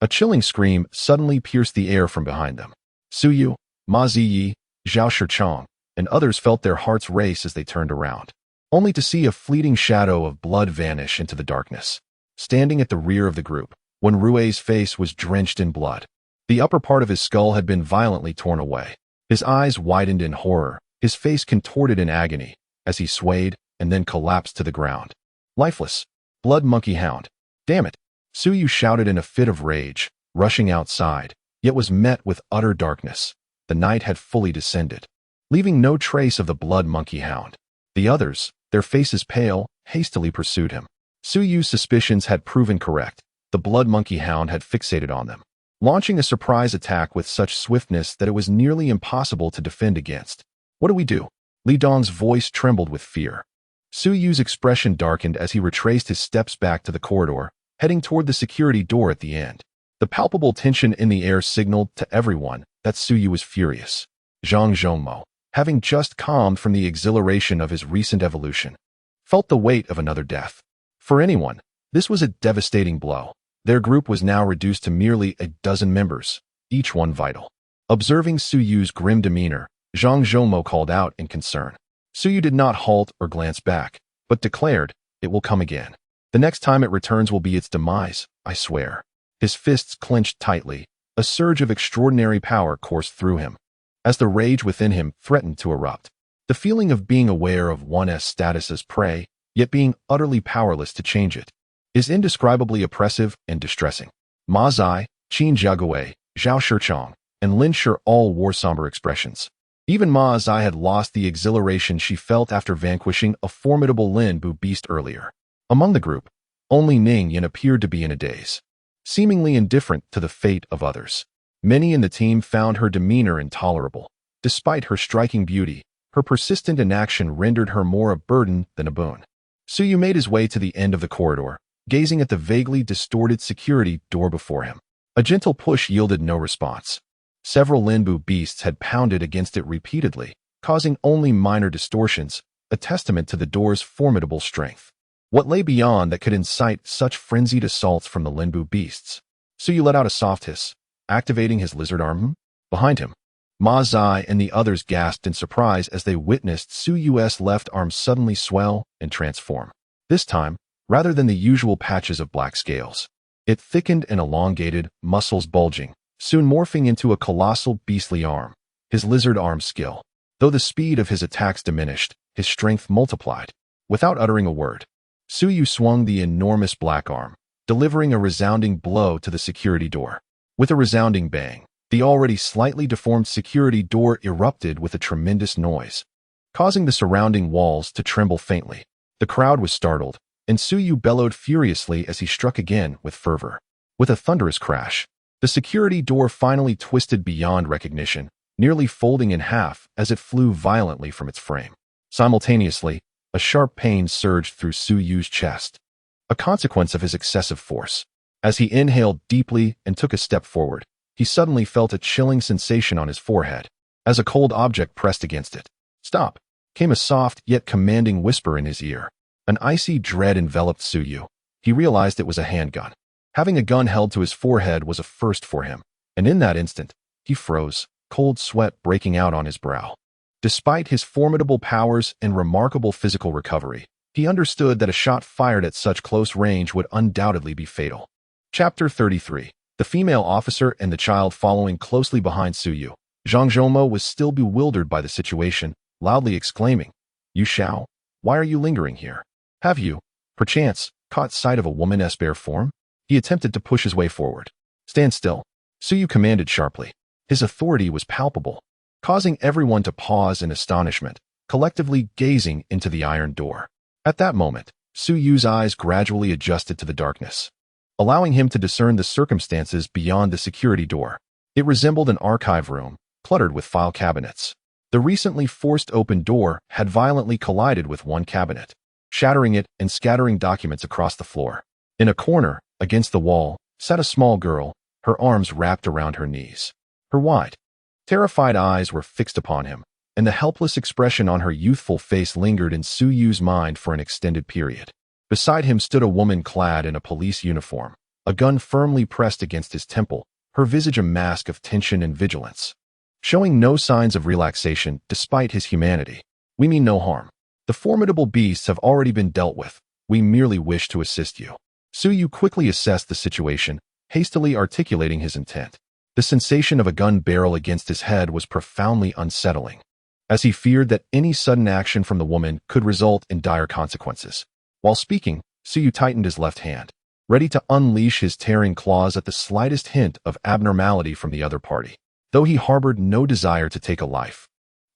a chilling scream suddenly pierced the air from behind them. Su Yu, Ma Ziyi, Zhao Shichong, and others felt their hearts race as they turned around, only to see a fleeting shadow of blood vanish into the darkness. Standing at the rear of the group, Wen Rui's face was drenched in blood. The upper part of his skull had been violently torn away, His eyes widened in horror, his face contorted in agony, as he swayed and then collapsed to the ground. Lifeless. Blood monkey hound. Damn it! Suyu shouted in a fit of rage, rushing outside, yet was met with utter darkness. The night had fully descended, leaving no trace of the blood monkey hound. The others, their faces pale, hastily pursued him. Suyu's suspicions had proven correct. The blood monkey hound had fixated on them, launching a surprise attack with such swiftness that it was nearly impossible to defend against. What do we do? Li Dong's voice trembled with fear. Suyu's expression darkened as he retraced his steps back to the corridor, heading toward the security door at the end. The palpable tension in the air signaled to everyone that Suyu was furious. Zhang Zhongmo, having just calmed from the exhilaration of his recent evolution, felt the weight of another death. For anyone, this was a devastating blow. Their group was now reduced to merely a dozen members, each one vital. Observing Suyu's grim demeanor, Zhang Zhongmo called out in concern. Suyu did not halt or glance back, but declared, "It will come again. The next time it returns will be its demise, I swear." His fists clenched tightly. A surge of extraordinary power coursed through him, as the rage within him threatened to erupt. The feeling of being aware of one's status as prey, yet being utterly powerless to change it, is indescribably oppressive and distressing. Ma Zai, Qin Jiagui, Zhao Shichong, and Lin Shi all wore somber expressions. Even Ma Zai had lost the exhilaration she felt after vanquishing a formidable Lin Bu beast earlier. Among the group, only Ning Yin appeared to be in a daze, seemingly indifferent to the fate of others. Many in the team found her demeanor intolerable. Despite her striking beauty, her persistent inaction rendered her more a burden than a boon. Suyu made his way to the end of the corridor, gazing at the vaguely distorted security door before him. A gentle push yielded no response. Several Linbu beasts had pounded against it repeatedly, causing only minor distortions, a testament to the door's formidable strength. What lay beyond that could incite such frenzied assaults from the Linbu beasts? Suyu let out a soft hiss, activating his lizard arm. Behind him, Ma Zai and the others gasped in surprise as they witnessed Suyu's left arm suddenly swell and transform. This time, rather than the usual patches of black scales, it thickened and elongated, muscles bulging, soon morphing into a colossal beastly arm. His lizard arm skill. Though the speed of his attacks diminished, his strength multiplied. Without uttering a word, Suyu swung the enormous black arm, delivering a resounding blow to the security door. With a resounding bang, the already slightly deformed security door erupted with a tremendous noise, causing the surrounding walls to tremble faintly. The crowd was startled, and Suyu bellowed furiously as he struck again with fervor. With a thunderous crash, the security door finally twisted beyond recognition, nearly folding in half as it flew violently from its frame. Simultaneously, a sharp pain surged through Suyu's chest, a consequence of his excessive force. As he inhaled deeply and took a step forward, he suddenly felt a chilling sensation on his forehead, as a cold object pressed against it. "Stop!" came a soft yet commanding whisper in his ear. An icy dread enveloped Suyu. He realized it was a handgun. Having a gun held to his forehead was a first for him, and in that instant, he froze, cold sweat breaking out on his brow. Despite his formidable powers and remarkable physical recovery, he understood that a shot fired at such close range would undoubtedly be fatal. Chapter 33. The female officer and the child following closely behind Suyu. Zhang Zhongmo was still bewildered by the situation, loudly exclaiming, "You Shao, why are you lingering here? Have you, perchance, caught sight of a woman's bare form?" He attempted to push his way forward. "Stand still," Suyu commanded sharply. His authority was palpable, causing everyone to pause in astonishment, collectively gazing into the iron door. At that moment, Suyu's eyes gradually adjusted to the darkness, allowing him to discern the circumstances beyond the security door. It resembled an archive room, cluttered with file cabinets. The recently forced open door had violently collided with one cabinet, shattering it and scattering documents across the floor. In a corner, against the wall, sat a small girl, her arms wrapped around her knees. Her wide, terrified eyes were fixed upon him, and the helpless expression on her youthful face lingered in Suyu's mind for an extended period. Beside him stood a woman clad in a police uniform, a gun firmly pressed against his temple, her visage a mask of tension and vigilance, showing no signs of relaxation despite his humanity. "We mean no harm. The formidable beasts have already been dealt with. We merely wish to assist you." Suyu quickly assessed the situation, hastily articulating his intent. The The sensation of a gun barrel against his head was profoundly unsettling, as he feared that any sudden action from the woman could result in dire consequences. While speaking, Suyu tightened his left hand, ready to unleash his tearing claws at the slightest hint of abnormality from the other party. Though he harbored no desire to take a life,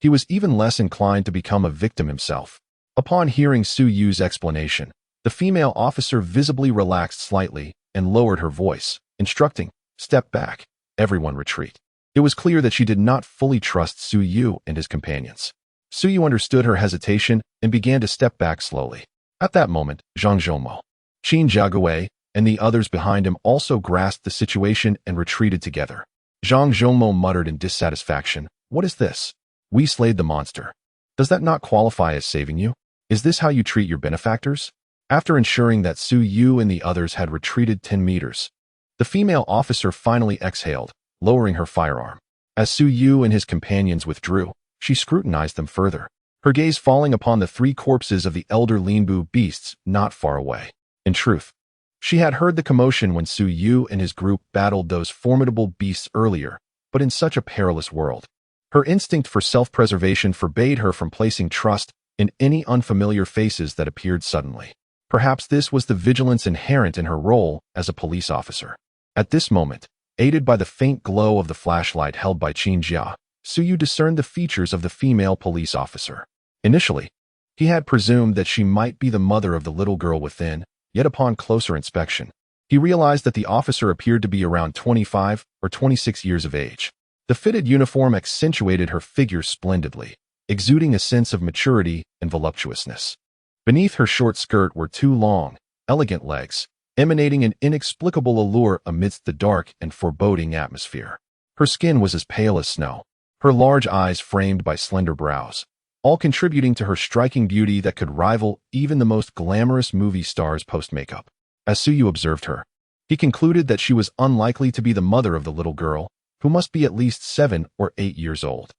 he was even less inclined to become a victim himself. Upon hearing Suyu's explanation, the female officer visibly relaxed slightly and lowered her voice, instructing, "Step back, everyone retreat." It was clear that she did not fully trust Suyu and his companions. Suyu understood her hesitation and began to step back slowly. At that moment, Zhang Zhongmo, Qin Jiaguai, and the others behind him also grasped the situation and retreated together. Zhang Zhongmo muttered in dissatisfaction, "What is this? We slayed the monster. Does that not qualify as saving you? Is this how you treat your benefactors?" After ensuring that Suyu and the others had retreated 10 meters, the female officer finally exhaled, lowering her firearm. As Suyu and his companions withdrew, she scrutinized them further, her gaze falling upon the 3 corpses of the elder Linbu beasts not far away. In truth, she had heard the commotion when Suyu and his group battled those formidable beasts earlier, but in such a perilous world. Her instinct for self-preservation forbade her from placing trust in any unfamiliar faces that appeared suddenly. Perhaps this was the vigilance inherent in her role as a police officer. At this moment, aided by the faint glow of the flashlight held by Qin Jia, Suyu discerned the features of the female police officer. Initially, he had presumed that she might be the mother of the little girl within, yet upon closer inspection, he realized that the officer appeared to be around 25 or 26 years of age. The fitted uniform accentuated her figure splendidly, exuding a sense of maturity and voluptuousness. Beneath her short skirt were 2 long, elegant legs, emanating an inexplicable allure amidst the dark and foreboding atmosphere. Her skin was as pale as snow, her large eyes framed by slender brows, all contributing to her striking beauty that could rival even the most glamorous movie stars post-makeup. As Suyu observed her, he concluded that she was unlikely to be the mother of the little girl, who must be at least 7 or 8 years old.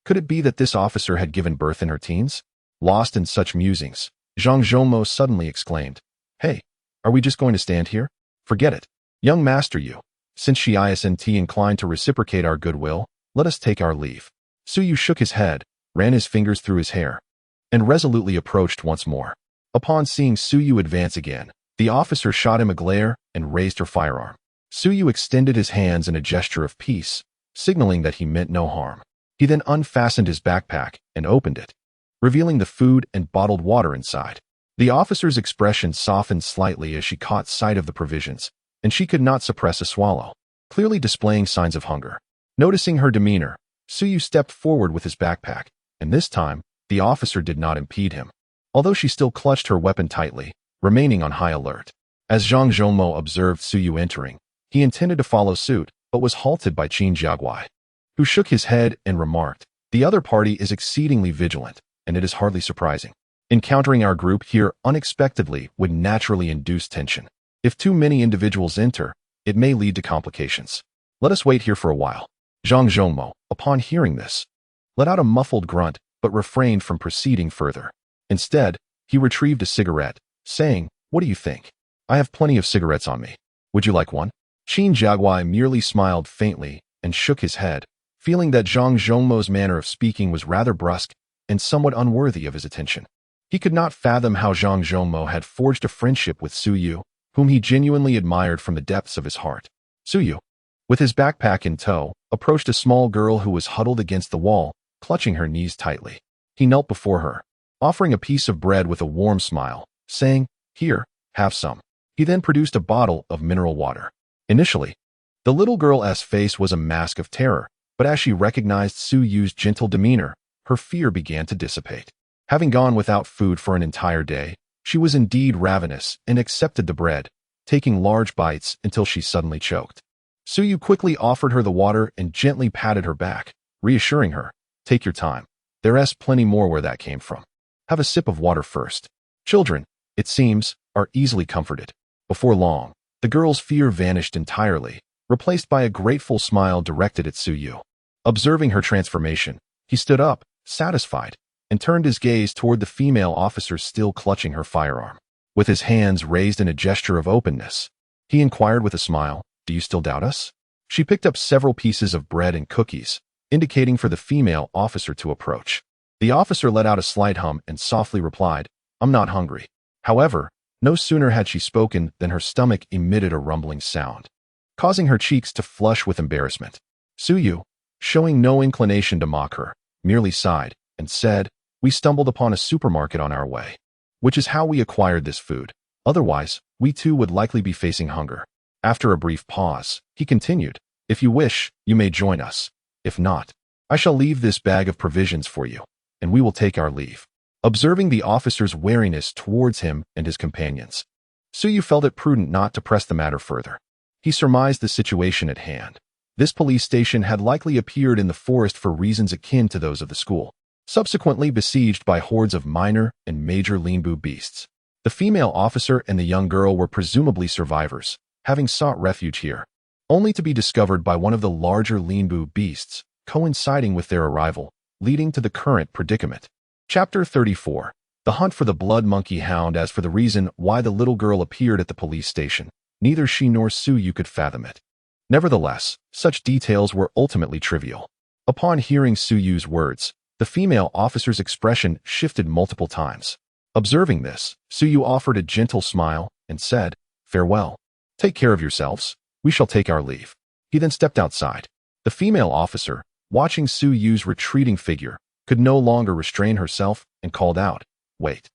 Could it be that this officer had given birth in her teens? Lost in such musings, Zhang Zhongmo suddenly exclaimed, "Hey, are we just going to stand here? Forget it. Young master you, since she isn't inclined to reciprocate our goodwill, let us take our leave." Suyu shook his head, ran his fingers through his hair, and resolutely approached once more. Upon seeing Suyu advance again, the officer shot him a glare and raised her firearm. Suyu extended his hands in a gesture of peace, signaling that he meant no harm. He then unfastened his backpack and opened it, revealing the food and bottled water inside. The officer's expression softened slightly as she caught sight of the provisions, and she could not suppress a swallow, clearly displaying signs of hunger. Noticing her demeanor, Suyu stepped forward with his backpack, and this time, the officer did not impede him, although she still clutched her weapon tightly, remaining on high alert. As Zhang Zhongmo observed Suyu entering, he intended to follow suit, but was halted by Qin Jiaguai, who shook his head and remarked, "The other party is exceedingly vigilant, and it is hardly surprising. Encountering our group here unexpectedly would naturally induce tension. If too many individuals enter, it may lead to complications. Let us wait here for a while." Zhang Zhongmo, upon hearing this, let out a muffled grunt but refrained from proceeding further. Instead, he retrieved a cigarette, saying, "What do you think? I have plenty of cigarettes on me. Would you like one?" Qin Jiaguai merely smiled faintly and shook his head, feeling that Zhang Zhongmo's manner of speaking was rather brusque and somewhat unworthy of his attention. He could not fathom how Zhang Zhongmo had forged a friendship with Suyu, whom he genuinely admired from the depths of his heart. Suyu, with his backpack in tow, approached a small girl who was huddled against the wall, clutching her knees tightly. He knelt before her, offering a piece of bread with a warm smile, saying, "Here, have some." He then produced a bottle of mineral water. Initially, the little girl's face was a mask of terror, but as she recognized Suyu's gentle demeanor, her fear began to dissipate. Having gone without food for an entire day, she was indeed ravenous and accepted the bread, taking large bites until she suddenly choked. Suyu quickly offered her the water and gently patted her back, reassuring her, "Take your time. There's plenty more where that came from. Have a sip of water first." Children, it seems, are easily comforted. Before long, the girl's fear vanished entirely, replaced by a grateful smile directed at Suyu. Observing her transformation, he stood up, satisfied, and turned his gaze toward the female officer still clutching her firearm. With his hands raised in a gesture of openness, he inquired with a smile, "Do you still doubt us?" She picked up several pieces of bread and cookies, indicating for the female officer to approach. The officer let out a slight hum and softly replied, "I'm not hungry." However, no sooner had she spoken than her stomach emitted a rumbling sound, causing her cheeks to flush with embarrassment. Suyu, showing no inclination to mock her, merely sighed and said, "We stumbled upon a supermarket on our way, which is how we acquired this food. Otherwise, we too would likely be facing hunger." After a brief pause, he continued, "If you wish, you may join us. If not, I shall leave this bag of provisions for you, and we will take our leave." Observing the officer's wariness towards him and his companions, Suyu felt it prudent not to press the matter further. He surmised the situation at hand. This police station had likely appeared in the forest for reasons akin to those of the school, subsequently besieged by hordes of minor and major Linbu beasts. The female officer and the young girl were presumably survivors, having sought refuge here, only to be discovered by one of the larger Linbu beasts, coinciding with their arrival, leading to the current predicament. Chapter 34. The Hunt for the Blood Monkey Hound. As for the reason why the little girl appeared at the police station, neither she nor Suyu could fathom it. Nevertheless, such details were ultimately trivial. Upon hearing Suyu's words, the female officer's expression shifted multiple times. Observing this, Suyu offered a gentle smile and said, "Farewell. Take care of yourselves. We shall take our leave." He then stepped outside. The female officer, watching Suyu's retreating figure, could no longer restrain herself and called out, "Wait.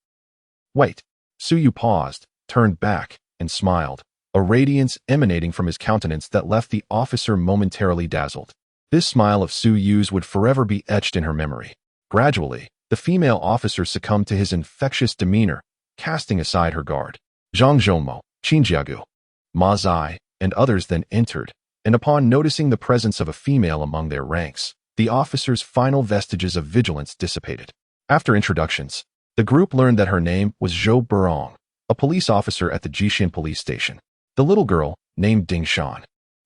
Wait." Suyu paused, turned back, and smiled, a radiance emanating from his countenance that left the officer momentarily dazzled. This smile of Suyu's would forever be etched in her memory. Gradually, the female officer succumbed to his infectious demeanor, casting aside her guard. Zhang Zhongmo, Qinjiagu, Ma Zai, and others then entered, and upon noticing the presence of a female among their ranks, the officer's final vestiges of vigilance dissipated. After introductions, the group learned that her name was Zhou Burong, a police officer at the Jishin police station. The little girl, named Ding Shan,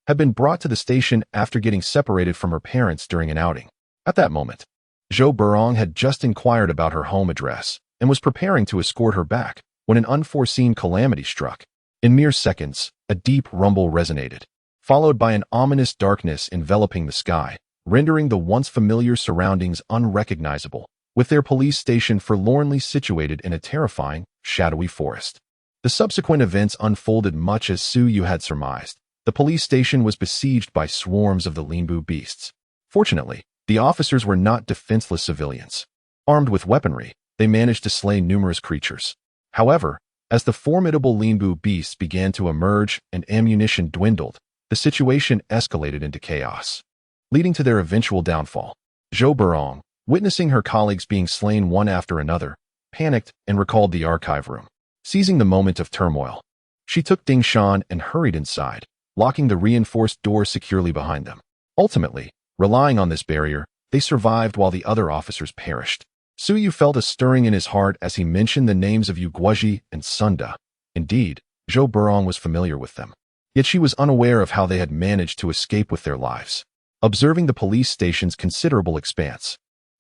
had been brought to the station after getting separated from her parents during an outing. At that moment, Zhou Burong had just inquired about her home address and was preparing to escort her back when an unforeseen calamity struck. In mere seconds, a deep rumble resonated, followed by an ominous darkness enveloping the sky, rendering the once familiar surroundings unrecognizable, with their police station forlornly situated in a terrifying, shadowy forest. The subsequent events unfolded much as Suyu had surmised. The police station was besieged by swarms of the Linbu beasts. Fortunately, the officers were not defenseless civilians. Armed with weaponry, they managed to slay numerous creatures. However, as the formidable Linbu beasts began to emerge and ammunition dwindled, the situation escalated into chaos, leading to their eventual downfall. Zhou Burong, witnessing her colleagues being slain one after another, panicked and recalled the archive room. Seizing the moment of turmoil, she took Ding Shan and hurried inside, locking the reinforced door securely behind them. Ultimately, relying on this barrier, they survived while the other officers perished. Suyu felt a stirring in his heart as he mentioned the names of Yu Guoji and Sunda. Indeed, Zhou Burong was familiar with them. Yet she was unaware of how they had managed to escape with their lives. Observing the police station's considerable expanse,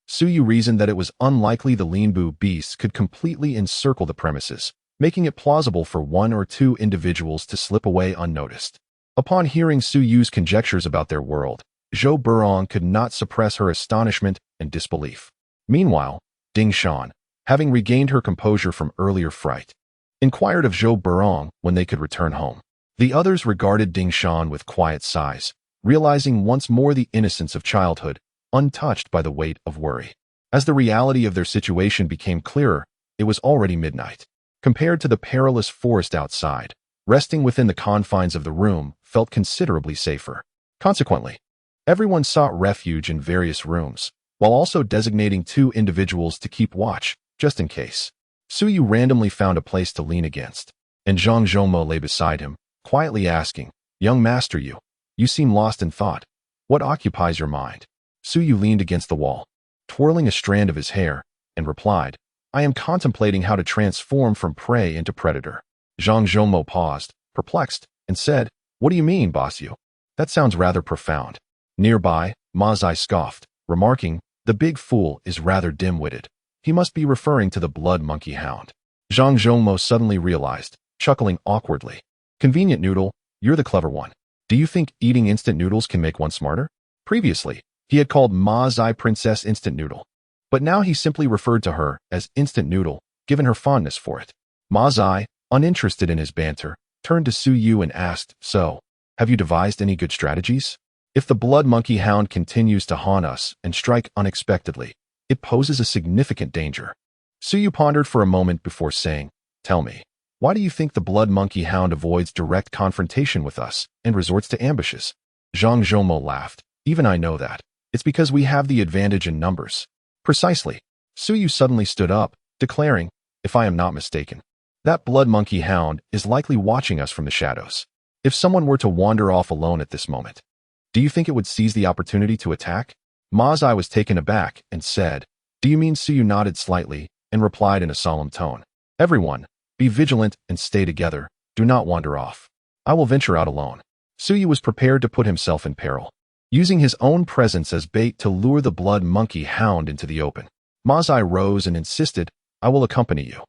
Suyu reasoned that it was unlikely the Linbu beasts could completely encircle the premises, making it plausible for one or two individuals to slip away unnoticed. Upon hearing Suyu's conjectures about their world, Zhou Burong could not suppress her astonishment and disbelief. Meanwhile, Ding Shan, having regained her composure from earlier fright, inquired of Zhou Burong when they could return home. The others regarded Ding Shan with quiet sighs, realizing once more the innocence of childhood, untouched by the weight of worry. As the reality of their situation became clearer, it was already midnight. Compared to the perilous forest outside, resting within the confines of the room felt considerably safer. Consequently, everyone sought refuge in various rooms, while also designating two individuals to keep watch, just in case. Suyu randomly found a place to lean against, and Zhang Zhongmo lay beside him, quietly asking, "Young master, you seem lost in thought. What occupies your mind?" Suyu leaned against the wall, twirling a strand of his hair, and replied, "I am contemplating how to transform from prey into predator." Zhang Zhongmo paused, perplexed, and said, "What do you mean, boss you? That sounds rather profound." Nearby, Ma Zai scoffed, remarking, "The big fool is rather dim-witted. He must be referring to the blood monkey hound." Zhang Zhongmo suddenly realized, chuckling awkwardly, "Convenient noodle, you're the clever one." Do you think eating instant noodles can make one smarter? Previously, he had called Ma Zai Princess Instant Noodle, but now he simply referred to her as Instant Noodle, given her fondness for it. Ma Zai, uninterested in his banter, turned to Su Yu and asked, "So, have you devised any good strategies? If the blood monkey hound continues to haunt us and strike unexpectedly, it poses a significant danger." Su Yu pondered for a moment before saying, "Tell me, why do you think the blood monkey hound avoids direct confrontation with us and resorts to ambushes?" Zhang Zhoumo laughed. "Even I know that. It's because we have the advantage in numbers." "Precisely." Su Yu suddenly stood up, declaring, "If I am not mistaken, that blood monkey hound is likely watching us from the shadows. If someone were to wander off alone at this moment, do you think it would seize the opportunity to attack?" Ma Zai was taken aback and said, "Do you mean?" Su Yu nodded slightly and replied in a solemn tone, "Everyone, be vigilant and stay together. Do not wander off. I will venture out alone." Su Yu was prepared to put himself in peril, using his own presence as bait to lure the blood monkey hound into the open. Ma Zai rose and insisted, "I will accompany you.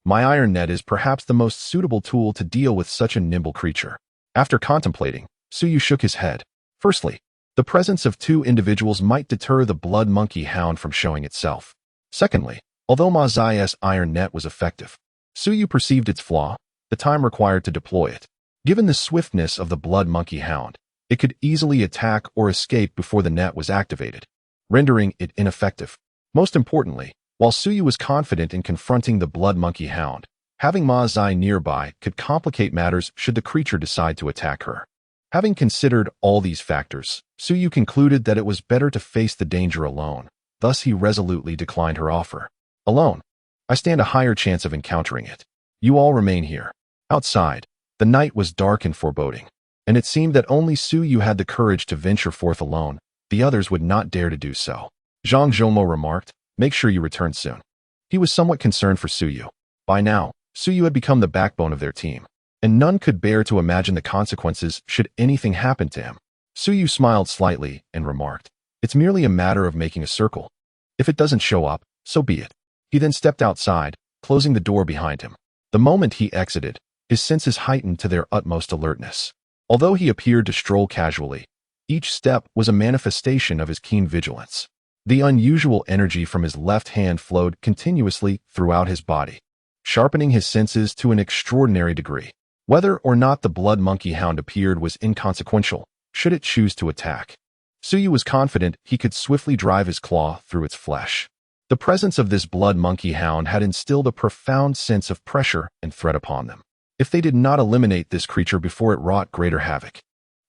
My iron net is perhaps the most suitable tool to deal with such a nimble creature." After contemplating, Su Yu shook his head. Firstly, the presence of two individuals might deter the blood monkey hound from showing itself. Secondly, although Ma Zai's iron net was effective, Su Yu perceived its flaw, the time required to deploy it. Given the swiftness of the blood monkey hound, it could easily attack or escape before the net was activated, rendering it ineffective. Most importantly, while Su Yu was confident in confronting the blood monkey hound, having Ma Zai nearby could complicate matters should the creature decide to attack her. Having considered all these factors, Su Yu concluded that it was better to face the danger alone. Thus he resolutely declined her offer. "Alone, I stand a higher chance of encountering it. You all remain here." Outside, the night was dark and foreboding, and it seemed that only Su Yu had the courage to venture forth alone. The others would not dare to do so. Zhang Zhoumo remarked, "Make sure you return soon." He was somewhat concerned for Su Yu. By now, Su Yu had become the backbone of their team, and none could bear to imagine the consequences should anything happen to him. Su Yu smiled slightly and remarked, "It's merely a matter of making a circle. If it doesn't show up, so be it." He then stepped outside, closing the door behind him. The moment he exited, his senses heightened to their utmost alertness. Although he appeared to stroll casually, each step was a manifestation of his keen vigilance. The unusual energy from his left hand flowed continuously throughout his body, sharpening his senses to an extraordinary degree. Whether or not the blood monkey hound appeared was inconsequential, should it choose to attack. Su Yu was confident he could swiftly drive his claw through its flesh. The presence of this blood monkey hound had instilled a profound sense of pressure and threat upon them. If they did not eliminate this creature before it wrought greater havoc,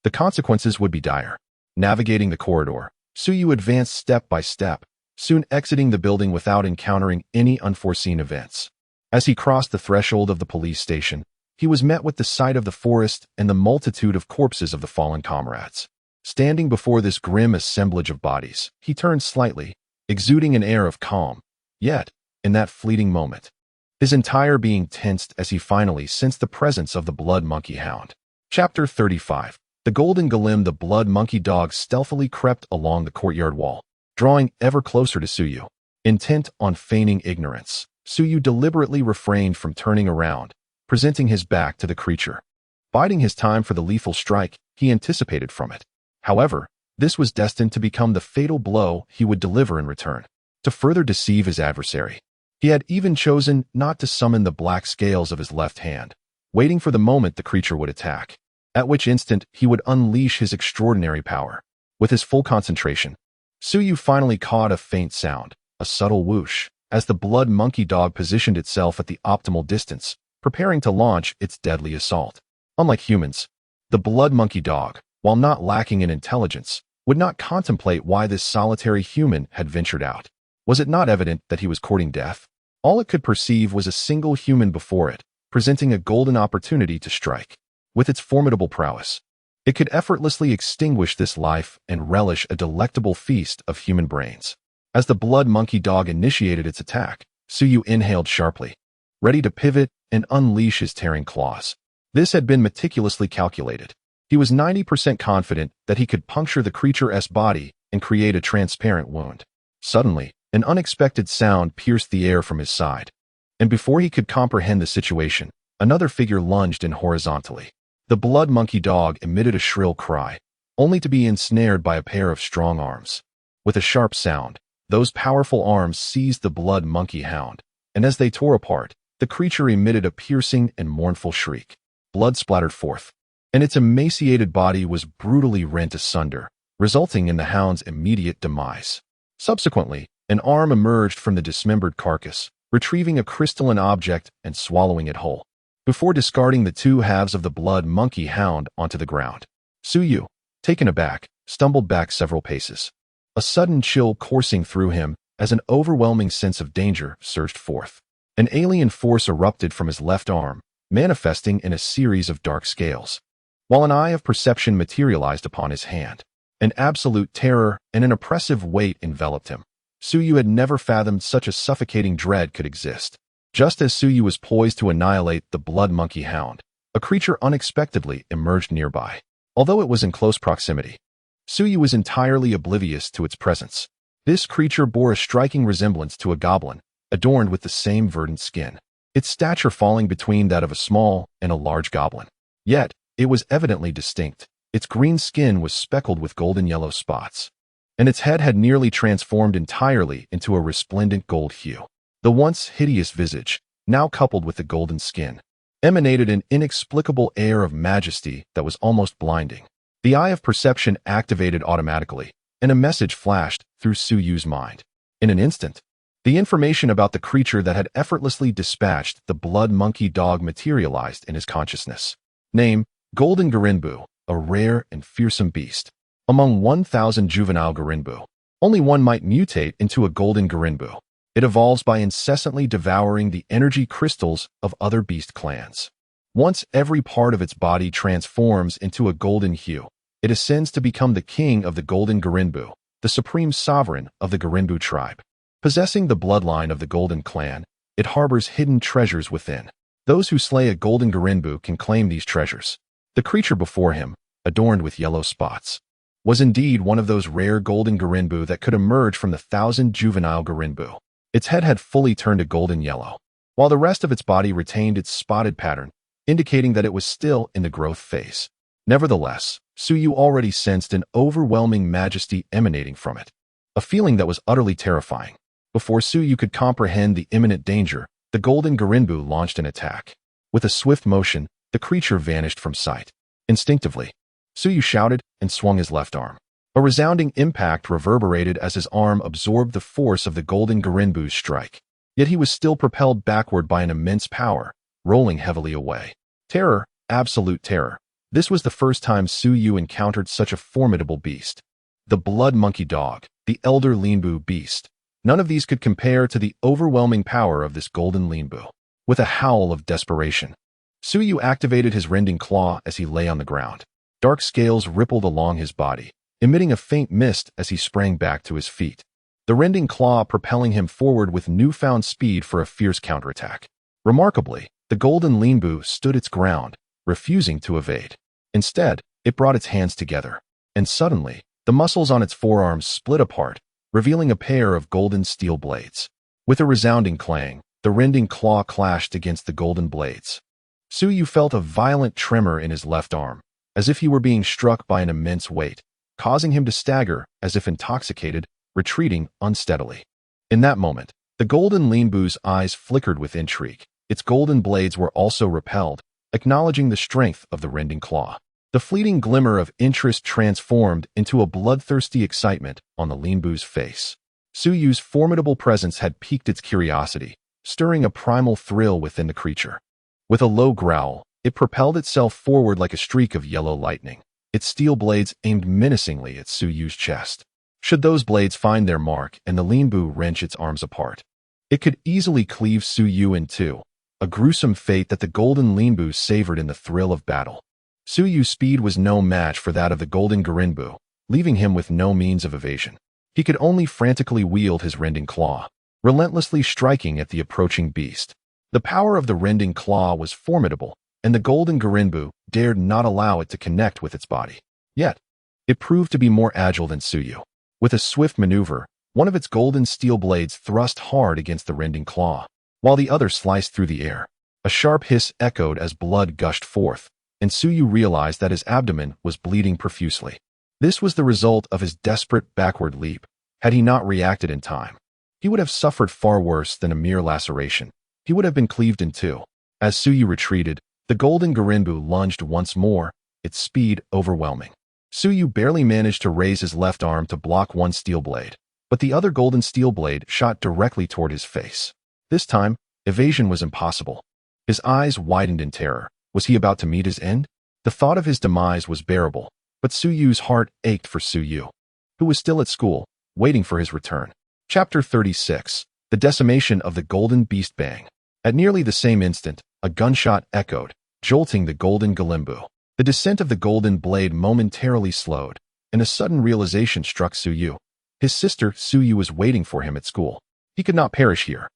the consequences would be dire. Navigating the corridor, Su Yu advanced step by step, soon exiting the building without encountering any unforeseen events. As he crossed the threshold of the police station, he was met with the sight of the forest and the multitude of corpses of the fallen comrades. Standing before this grim assemblage of bodies, he turned slightly, exuding an air of calm. Yet, in that fleeting moment, his entire being tensed as he finally sensed the presence of the blood monkey hound. Chapter 35. The Golden Golem. The blood monkey dog stealthily crept along the courtyard wall, drawing ever closer to Su Yu. Intent on feigning ignorance, Su Yu deliberately refrained from turning around, presenting his back to the creature. Biding his time for the lethal strike he anticipated from it. However, this was destined to become the fatal blow he would deliver in return. To further deceive his adversary, he had even chosen not to summon the black scales of his left hand, waiting for the moment the creature would attack, at which instant he would unleash his extraordinary power. With his full concentration, Su Yu finally caught a faint sound, a subtle whoosh, as the blood monkey dog positioned itself at the optimal distance, preparing to launch its deadly assault. Unlike humans, the blood monkey dog, while not lacking in intelligence, would not contemplate why this solitary human had ventured out. Was it not evident that he was courting death? All it could perceive was a single human before it, presenting a golden opportunity to strike. With its formidable prowess, it could effortlessly extinguish this life and relish a delectable feast of human brains. As the blood monkey dog initiated its attack, Su Yu inhaled sharply, ready to pivot and unleash his tearing claws. This had been meticulously calculated. He was 90% confident that he could puncture the creature's body and create a transparent wound. Suddenly, an unexpected sound pierced the air from his side, and before he could comprehend the situation, another figure lunged in horizontally. The blood monkey dog emitted a shrill cry, only to be ensnared by a pair of strong arms. With a sharp sound, those powerful arms seized the blood monkey hound, and as they tore apart, the creature emitted a piercing and mournful shriek. Blood splattered forth, and its emaciated body was brutally rent asunder, resulting in the hound's immediate demise. Subsequently, an arm emerged from the dismembered carcass, retrieving a crystalline object and swallowing it whole, before discarding the two halves of the blood monkey hound onto the ground. Su Yu, taken aback, stumbled back several paces. A sudden chill coursing through him as an overwhelming sense of danger surged forth. An alien force erupted from his left arm, manifesting in a series of dark scales, while an eye of perception materialized upon his hand. An absolute terror and an oppressive weight enveloped him. Su Yu had never fathomed such a suffocating dread could exist. Just as Su Yu was poised to annihilate the blood monkey hound, a creature unexpectedly emerged nearby. Although it was in close proximity, Su Yu was entirely oblivious to its presence. This creature bore a striking resemblance to a goblin, adorned with the same verdant skin, its stature falling between that of a small and a large goblin. Yet, it was evidently distinct. Its green skin was speckled with golden yellow spots, and its head had nearly transformed entirely into a resplendent gold hue. The once hideous visage, now coupled with the golden skin, emanated an inexplicable air of majesty that was almost blinding. The eye of perception activated automatically, and a message flashed through Su Yu's mind. In an instant, the information about the creature that had effortlessly dispatched the blood monkey dog materialized in his consciousness. Name: Golden Garinbu, a rare and fearsome beast. Among 1,000 juvenile Garinbu, only one might mutate into a golden Garinbu. It evolves by incessantly devouring the energy crystals of other beast clans. Once every part of its body transforms into a golden hue, it ascends to become the king of the golden Garinbu, the supreme sovereign of the Garinbu tribe. Possessing the bloodline of the golden clan, it harbors hidden treasures within. Those who slay a golden Garinbu can claim these treasures. The creature before him, adorned with yellow spots, was indeed one of those rare golden Garinbu that could emerge from the 1,000 juvenile Garinbu. Its head had fully turned a golden yellow, while the rest of its body retained its spotted pattern, indicating that it was still in the growth phase. Nevertheless, Su Yu already sensed an overwhelming majesty emanating from it, a feeling that was utterly terrifying. Before Su Yu could comprehend the imminent danger, the golden Garinbu launched an attack. With a swift motion, the creature vanished from sight. Instinctively, Su Yu shouted and swung his left arm. A resounding impact reverberated as his arm absorbed the force of the golden Garinbu's strike. Yet he was still propelled backward by an immense power, rolling heavily away. Terror, absolute terror. This was the first time Su Yu encountered such a formidable beast. The blood monkey dog, the elder Linbu beast. None of these could compare to the overwhelming power of this golden Linbu. With a howl of desperation, Su Yu activated his rending claw as he lay on the ground. Dark scales rippled along his body, emitting a faint mist as he sprang back to his feet, the rending claw propelling him forward with newfound speed for a fierce counterattack. Remarkably, the golden Linbu stood its ground, refusing to evade. Instead, it brought its hands together, and suddenly, the muscles on its forearms split apart, revealing a pair of golden steel blades. With a resounding clang, the rending claw clashed against the golden blades. Su Yu felt a violent tremor in his left arm, as if he were being struck by an immense weight, causing him to stagger as if intoxicated, retreating unsteadily. In that moment, the golden Linbu's eyes flickered with intrigue. Its golden blades were also repelled, acknowledging the strength of the rending claw. The fleeting glimmer of interest transformed into a bloodthirsty excitement on the Linbu's face. Su Yu's formidable presence had piqued its curiosity, stirring a primal thrill within the creature. With a low growl, it propelled itself forward like a streak of yellow lightning, its steel blades aimed menacingly at Su Yu's chest. Should those blades find their mark and the Linbu wrench its arms apart, it could easily cleave Su Yu in two, a gruesome fate that the golden Linbu savored in the thrill of battle. Su Yu's speed was no match for that of the golden Garinbu, leaving him with no means of evasion. He could only frantically wield his rending claw, relentlessly striking at the approaching beast. The power of the rending claw was formidable, and the golden Garinbu dared not allow it to connect with its body. Yet, it proved to be more agile than Su Yu. With a swift maneuver, one of its golden steel blades thrust hard against the rending claw, while the other sliced through the air. A sharp hiss echoed as blood gushed forth, and Suyu realized that his abdomen was bleeding profusely. This was the result of his desperate backward leap. Had he not reacted in time, he would have suffered far worse than a mere laceration. He would have been cleaved in two. As Suyu retreated, the golden Garinbu lunged once more, its speed overwhelming. Suyu barely managed to raise his left arm to block one steel blade, but the other golden steel blade shot directly toward his face. This time, evasion was impossible. His eyes widened in terror. Was he about to meet his end? The thought of his demise was bearable, but Suyu's heart ached for Suyu, who was still at school, waiting for his return. Chapter 36. The Decimation of the Golden Beast Bang. At nearly the same instant, a gunshot echoed, jolting the golden Galimbu. The descent of the golden blade momentarily slowed, and a sudden realization struck Suyu. His sister, Suyu, was waiting for him at school. He could not perish here.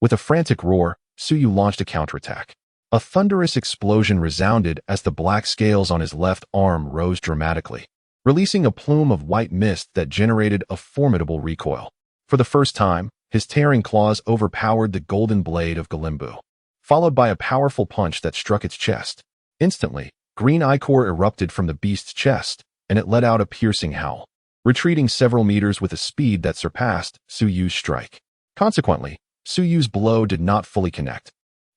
With a frantic roar, Suyu launched a counterattack. A thunderous explosion resounded as the black scales on his left arm rose dramatically, releasing a plume of white mist that generated a formidable recoil. For the first time, his tearing claws overpowered the golden blade of Galimbu, followed by a powerful punch that struck its chest. Instantly, green ichor erupted from the beast's chest, and it let out a piercing howl, retreating several meters with a speed that surpassed Suyu's strike. Consequently, Suyu's blow did not fully connect.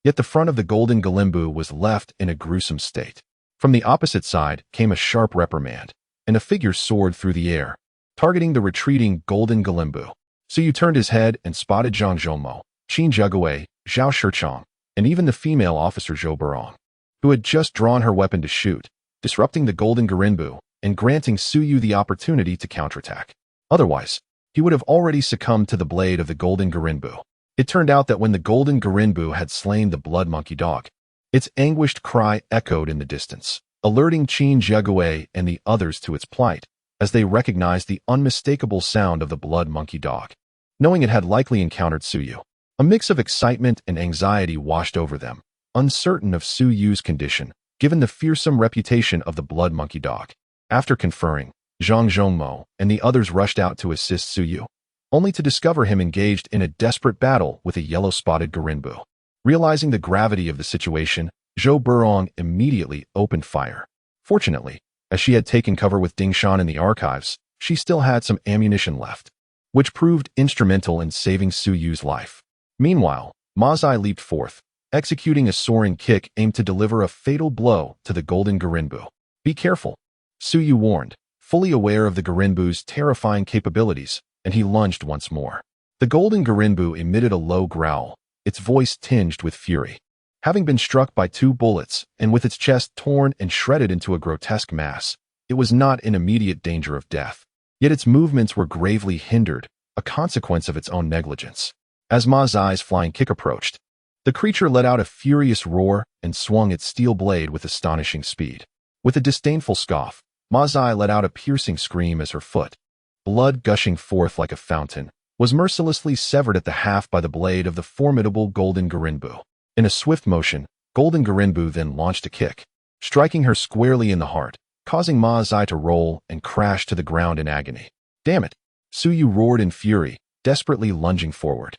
Yet the front of the golden Galimbu was left in a gruesome state. From the opposite side came a sharp reprimand, and a figure soared through the air, targeting the retreating golden Galimbu. Suyu turned his head and spotted Zhang Zhongmo, Qin Jigui, Zhao Shichong, and even the female officer Zhou Burong, who had just drawn her weapon to shoot, disrupting the golden Garinbu and granting Suyu the opportunity to counterattack. Otherwise, he would have already succumbed to the blade of the golden Garinbu. It turned out that when the golden Garinbu had slain the blood monkey dog, its anguished cry echoed in the distance, alerting Qin Jigui and the others to its plight, as they recognized the unmistakable sound of the blood monkey dog. Knowing it had likely encountered Suyu, a mix of excitement and anxiety washed over them, uncertain of Suyu's condition, given the fearsome reputation of the blood monkey dog. After conferring, Zhang Zhongmo and the others rushed out to assist Suyu, only to discover him engaged in a desperate battle with a yellow-spotted Garinbu. Realizing the gravity of the situation, Zhou Burong immediately opened fire. Fortunately, as she had taken cover with Ding Shan in the archives, she still had some ammunition left, which proved instrumental in saving Suyu's life. Meanwhile, Ma Zai leaped forth, executing a soaring kick aimed to deliver a fatal blow to the golden Garinbu. Be careful, Suyu warned, fully aware of the Garinbu's terrifying capabilities, and he lunged once more. The golden Garinbu emitted a low growl, its voice tinged with fury. Having been struck by 2 bullets, and with its chest torn and shredded into a grotesque mass, it was not in immediate danger of death. Yet its movements were gravely hindered, a consequence of its own negligence. As Ma Zai's flying kick approached, the creature let out a furious roar and swung its steel blade with astonishing speed. With a disdainful scoff, Ma Zai let out a piercing scream as her foot, blood gushing forth like a fountain, was mercilessly severed at the half by the blade of the formidable golden Garinbu. In a swift motion, golden Garinbu then launched a kick, striking her squarely in the heart, causing Ma Zai to roll and crash to the ground in agony. Damn it! Suyu roared in fury, desperately lunging forward.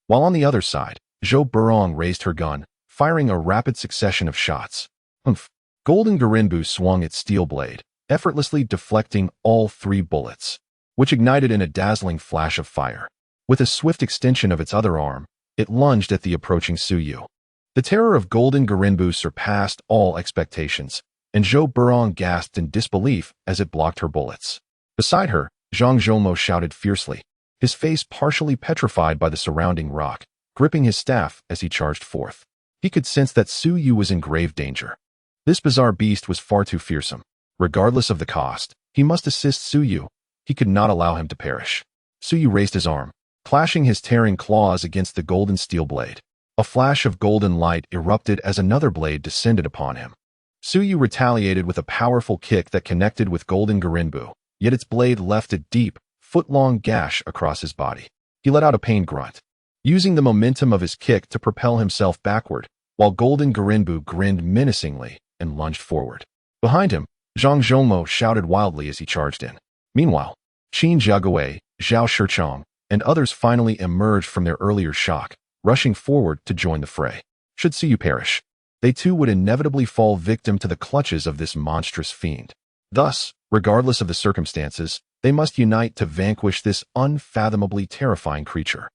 While on the other side, Zhou Burong raised her gun, firing a rapid succession of shots. Humph! Golden Garinbu swung its steel blade, effortlessly deflecting all 3 bullets, which ignited in a dazzling flash of fire. With a swift extension of its other arm, it lunged at the approaching Suyu. The terror of golden Garinbu surpassed all expectations, and Zhou Burong gasped in disbelief as it blocked her bullets. Beside her, Zhang Zhongmo shouted fiercely, his face partially petrified by the surrounding rock, gripping his staff as he charged forth. He could sense that Suyu was in grave danger. This bizarre beast was far too fearsome. Regardless of the cost, he must assist Suyu. He could not allow him to perish. Suyu raised his arm, clashing his tearing claws against the golden steel blade. A flash of golden light erupted as another blade descended upon him. Suyu retaliated with a powerful kick that connected with golden Garinbu, yet its blade left a deep, foot-long gash across his body. He let out a pained grunt, using the momentum of his kick to propel himself backward, while golden Garinbu grinned menacingly and lunged forward. Behind him, Zhang Zhongmo shouted wildly as he charged in. Meanwhile, Qin Jigui, Zhao Shichong, and others finally emerged from their earlier shock, rushing forward to join the fray. Should Suyu perish, they too would inevitably fall victim to the clutches of this monstrous fiend. Thus, regardless of the circumstances, they must unite to vanquish this unfathomably terrifying creature.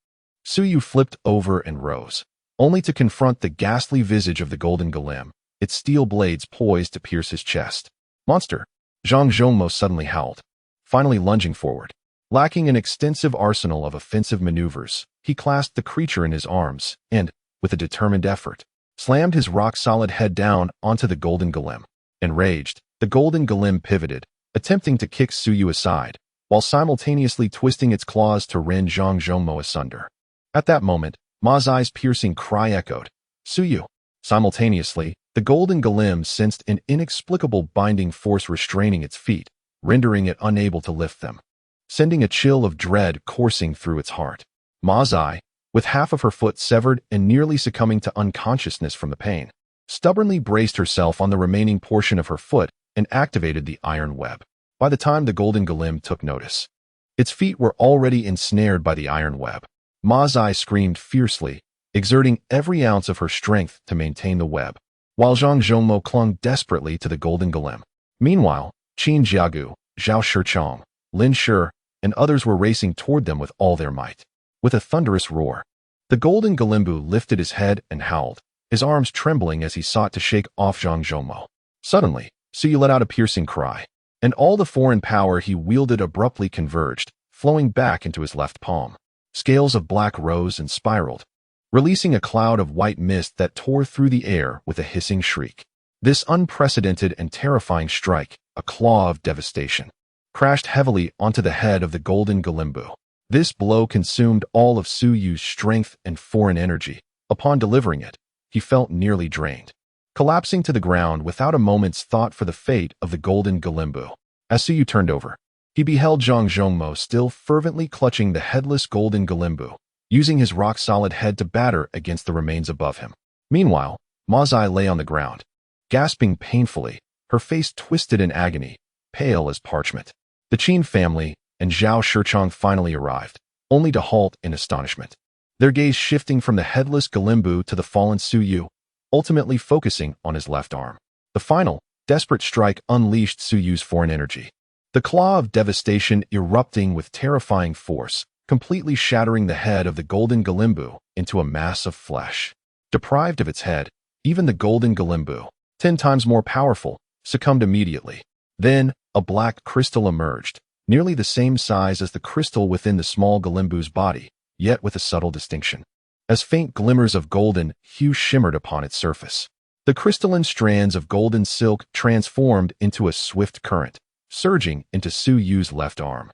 Suyu flipped over and rose, only to confront the ghastly visage of the golden golem, its steel blades poised to pierce his chest. "Monster!" Zhang Zhongmo suddenly howled, finally lunging forward. Lacking an extensive arsenal of offensive maneuvers, he clasped the creature in his arms and, with a determined effort, slammed his rock-solid head down onto the golden golem. Enraged, the golden golem pivoted, attempting to kick Suyu aside, while simultaneously twisting its claws to rend Zhang Zhongmo asunder. At that moment, Ma Zai's piercing cry echoed, "Suyu!" Simultaneously, the golden golem sensed an inexplicable binding force restraining its feet, rendering it unable to lift them, sending a chill of dread coursing through its heart. Ma Zai, with half of her foot severed and nearly succumbing to unconsciousness from the pain, stubbornly braced herself on the remaining portion of her foot and activated the iron web. By the time the golden golem took notice, its feet were already ensnared by the iron web. Ma Zai screamed fiercely, exerting every ounce of her strength to maintain the web, while Zhang Zhongmo clung desperately to the golden golem. Meanwhile, Qin Jiagu, Zhao Shichong, Lin Shi, and others were racing toward them with all their might. With a thunderous roar, the golden golembu lifted his head and howled, his arms trembling as he sought to shake off Zhang Zhongmo. Suddenly, Suyu let out a piercing cry, and all the foreign power he wielded abruptly converged, flowing back into his left palm. Scales of black rose and spiraled, releasing a cloud of white mist that tore through the air with a hissing shriek. This unprecedented and terrifying strike, a claw of devastation, crashed heavily onto the head of the golden golembu. This blow consumed all of Suyu's strength and foreign energy. Upon delivering it, he felt nearly drained, collapsing to the ground without a moment's thought for the fate of the golden golembu. As Suyu turned over, he beheld Zhang Zhongmo still fervently clutching the headless golden golembu, using his rock-solid head to batter against the remains above him. Meanwhile, Ma Zai lay on the ground, gasping painfully, her face twisted in agony, pale as parchment. The Qin family and Zhao Shichong finally arrived, only to halt in astonishment, their gaze shifting from the headless golembu to the fallen Suyu, ultimately focusing on his left arm. The final, desperate strike unleashed Suyu's foreign energy, the claw of devastation erupting with terrifying force, completely shattering the head of the golden golembu into a mass of flesh. Deprived of its head, even the golden golembu, 10 times more powerful, succumbed immediately. Then, a black crystal emerged, nearly the same size as the crystal within the small golembu's body, yet with a subtle distinction, as faint glimmers of golden hue shimmered upon its surface. The crystalline strands of golden silk transformed into a swift current, surging into Suyu's left arm.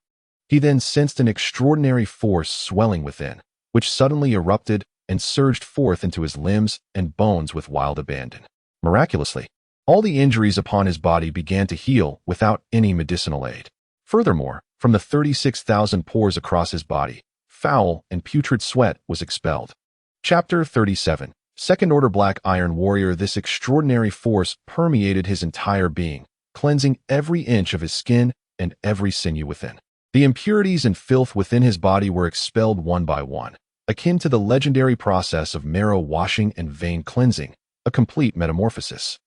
He then sensed an extraordinary force swelling within, which suddenly erupted and surged forth into his limbs and bones with wild abandon. Miraculously, all the injuries upon his body began to heal without any medicinal aid. Furthermore, from the 36,000 pores across his body, foul and putrid sweat was expelled. Chapter 37. Second-order Black Iron Warrior. This extraordinary force permeated his entire being, cleansing every inch of his skin and every sinew within. The impurities and filth within his body were expelled one by one, akin to the legendary process of marrow washing and vein cleansing, a complete metamorphosis.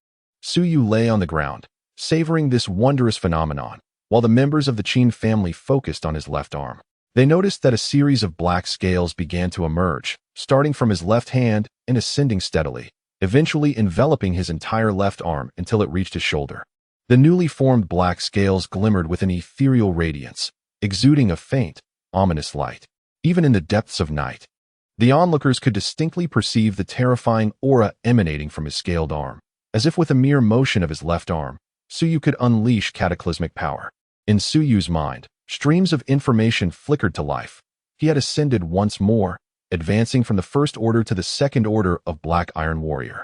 Suyu lay on the ground, savoring this wondrous phenomenon, while the members of the Qin family focused on his left arm. They noticed that a series of black scales began to emerge, starting from his left hand and ascending steadily, eventually enveloping his entire left arm until it reached his shoulder. The newly formed black scales glimmered with an ethereal radiance, exuding a faint, ominous light. Even in the depths of night, the onlookers could distinctly perceive the terrifying aura emanating from his scaled arm. As if with a mere motion of his left arm, Suyu could unleash cataclysmic power. In Suyu's mind, streams of information flickered to life. He had ascended once more, advancing from the first order to the second order of Black Iron Warrior.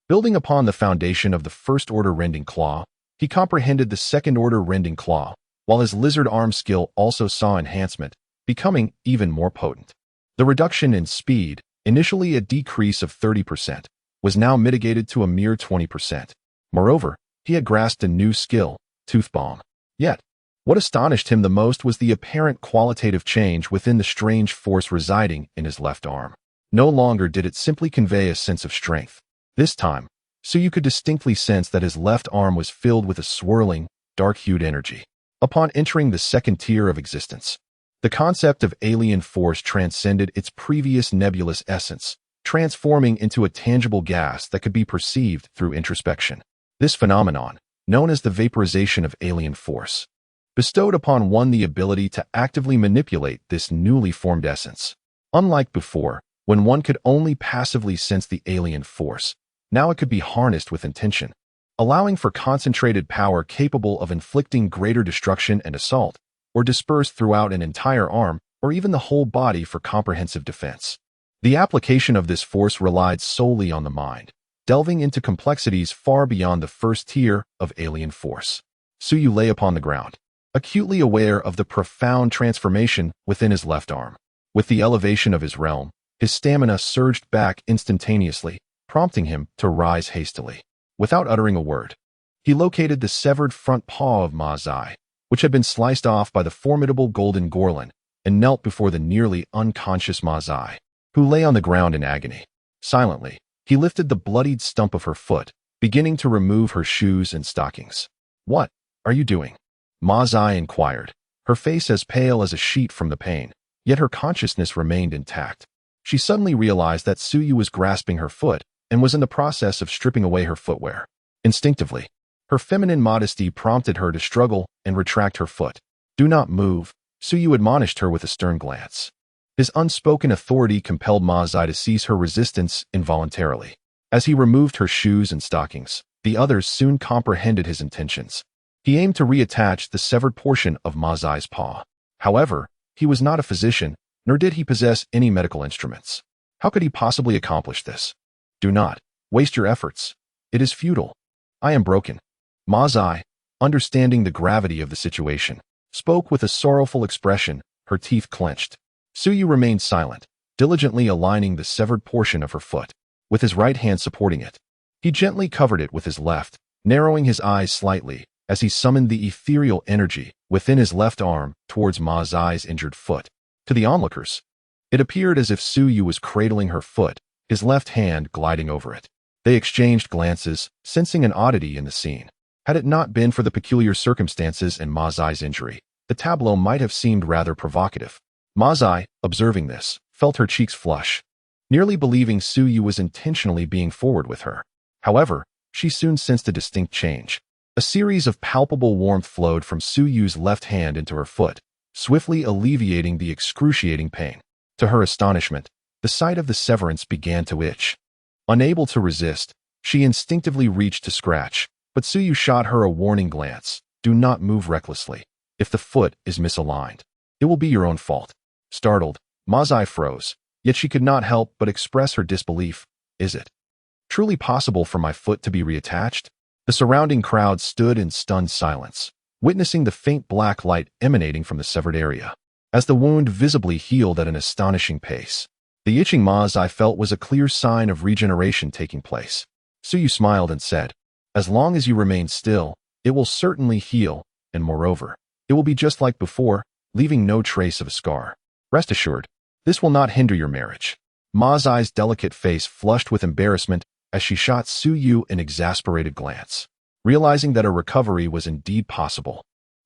Building upon the foundation of the first order Rending Claw, he comprehended the second order Rending Claw, while his lizard arm skill also saw enhancement, becoming even more potent. The reduction in speed, initially a decrease of 30%, was now mitigated to a mere 20%. Moreover, he had grasped a new skill, Tooth Bomb. Yet, what astonished him the most was the apparent qualitative change within the strange force residing in his left arm. No longer did it simply convey a sense of strength. This time, Suyu could distinctly sense that his left arm was filled with a swirling, dark-hued energy. Upon entering the second tier of existence, the concept of alien force transcended its previous nebulous essence, transforming into a tangible gas that could be perceived through introspection. This phenomenon, known as the vaporization of alien force, bestowed upon one the ability to actively manipulate this newly formed essence. Unlike before, when one could only passively sense the alien force, now it could be harnessed with intention, allowing for concentrated power capable of inflicting greater destruction and assault, or dispersed throughout an entire arm or even the whole body for comprehensive defense. The application of this force relied solely on the mind, delving into complexities far beyond the first tier of alien force. Suyu lay upon the ground, acutely aware of the profound transformation within his left arm. With the elevation of his realm, his stamina surged back instantaneously, prompting him to rise hastily. Without uttering a word, he located the severed front paw of Ma Zai, which had been sliced off by the formidable golden Gorlin, and knelt before the nearly unconscious Ma Zai, who lay on the ground in agony. Silently, he lifted the bloodied stump of her foot, beginning to remove her shoes and stockings. "What are you doing?" Ma Zai inquired, her face as pale as a sheet from the pain, yet her consciousness remained intact. She suddenly realized that Suyu was grasping her foot and was in the process of stripping away her footwear. Instinctively, her feminine modesty prompted her to struggle and retract her foot. "Do not move," Suyu admonished her with a stern glance. His unspoken authority compelled Ma Zai to cease her resistance involuntarily. As he removed her shoes and stockings, the others soon comprehended his intentions. He aimed to reattach the severed portion of Ma Zai's paw. However, he was not a physician, nor did he possess any medical instruments. How could he possibly accomplish this? "Do not waste your efforts. It is futile. I am broken." Ma Zai, understanding the gravity of the situation, spoke with a sorrowful expression, her teeth clenched. Suyu remained silent, diligently aligning the severed portion of her foot, with his right hand supporting it. He gently covered it with his left, narrowing his eyes slightly as he summoned the ethereal energy within his left arm towards Ma Zai's injured foot. To the onlookers, it appeared as if Suyu was cradling her foot, his left hand gliding over it. They exchanged glances, sensing an oddity in the scene. Had it not been for the peculiar circumstances and Ma Zai's injury, the tableau might have seemed rather provocative. Ma Zai, observing this, felt her cheeks flush, nearly believing Suyu was intentionally being forward with her. However, she soon sensed a distinct change. A series of palpable warmth flowed from Suyu's left hand into her foot, swiftly alleviating the excruciating pain. To her astonishment, the site of the severance began to itch. Unable to resist, she instinctively reached to scratch, but Suyu shot her a warning glance. "Do not move recklessly. If the foot is misaligned, it will be your own fault." Startled, Ma Zai froze, yet she could not help but express her disbelief. "Is it truly possible for my foot to be reattached?" The surrounding crowd stood in stunned silence, witnessing the faint black light emanating from the severed area. As the wound visibly healed at an astonishing pace, the itching Ma Zai felt was a clear sign of regeneration taking place. Suyu smiled and said, "As long as you remain still, it will certainly heal, and moreover, it will be just like before, leaving no trace of a scar. Rest assured, this will not hinder your marriage." Ma Zai's delicate face flushed with embarrassment as she shot Suyu an exasperated glance. Realizing that a recovery was indeed possible,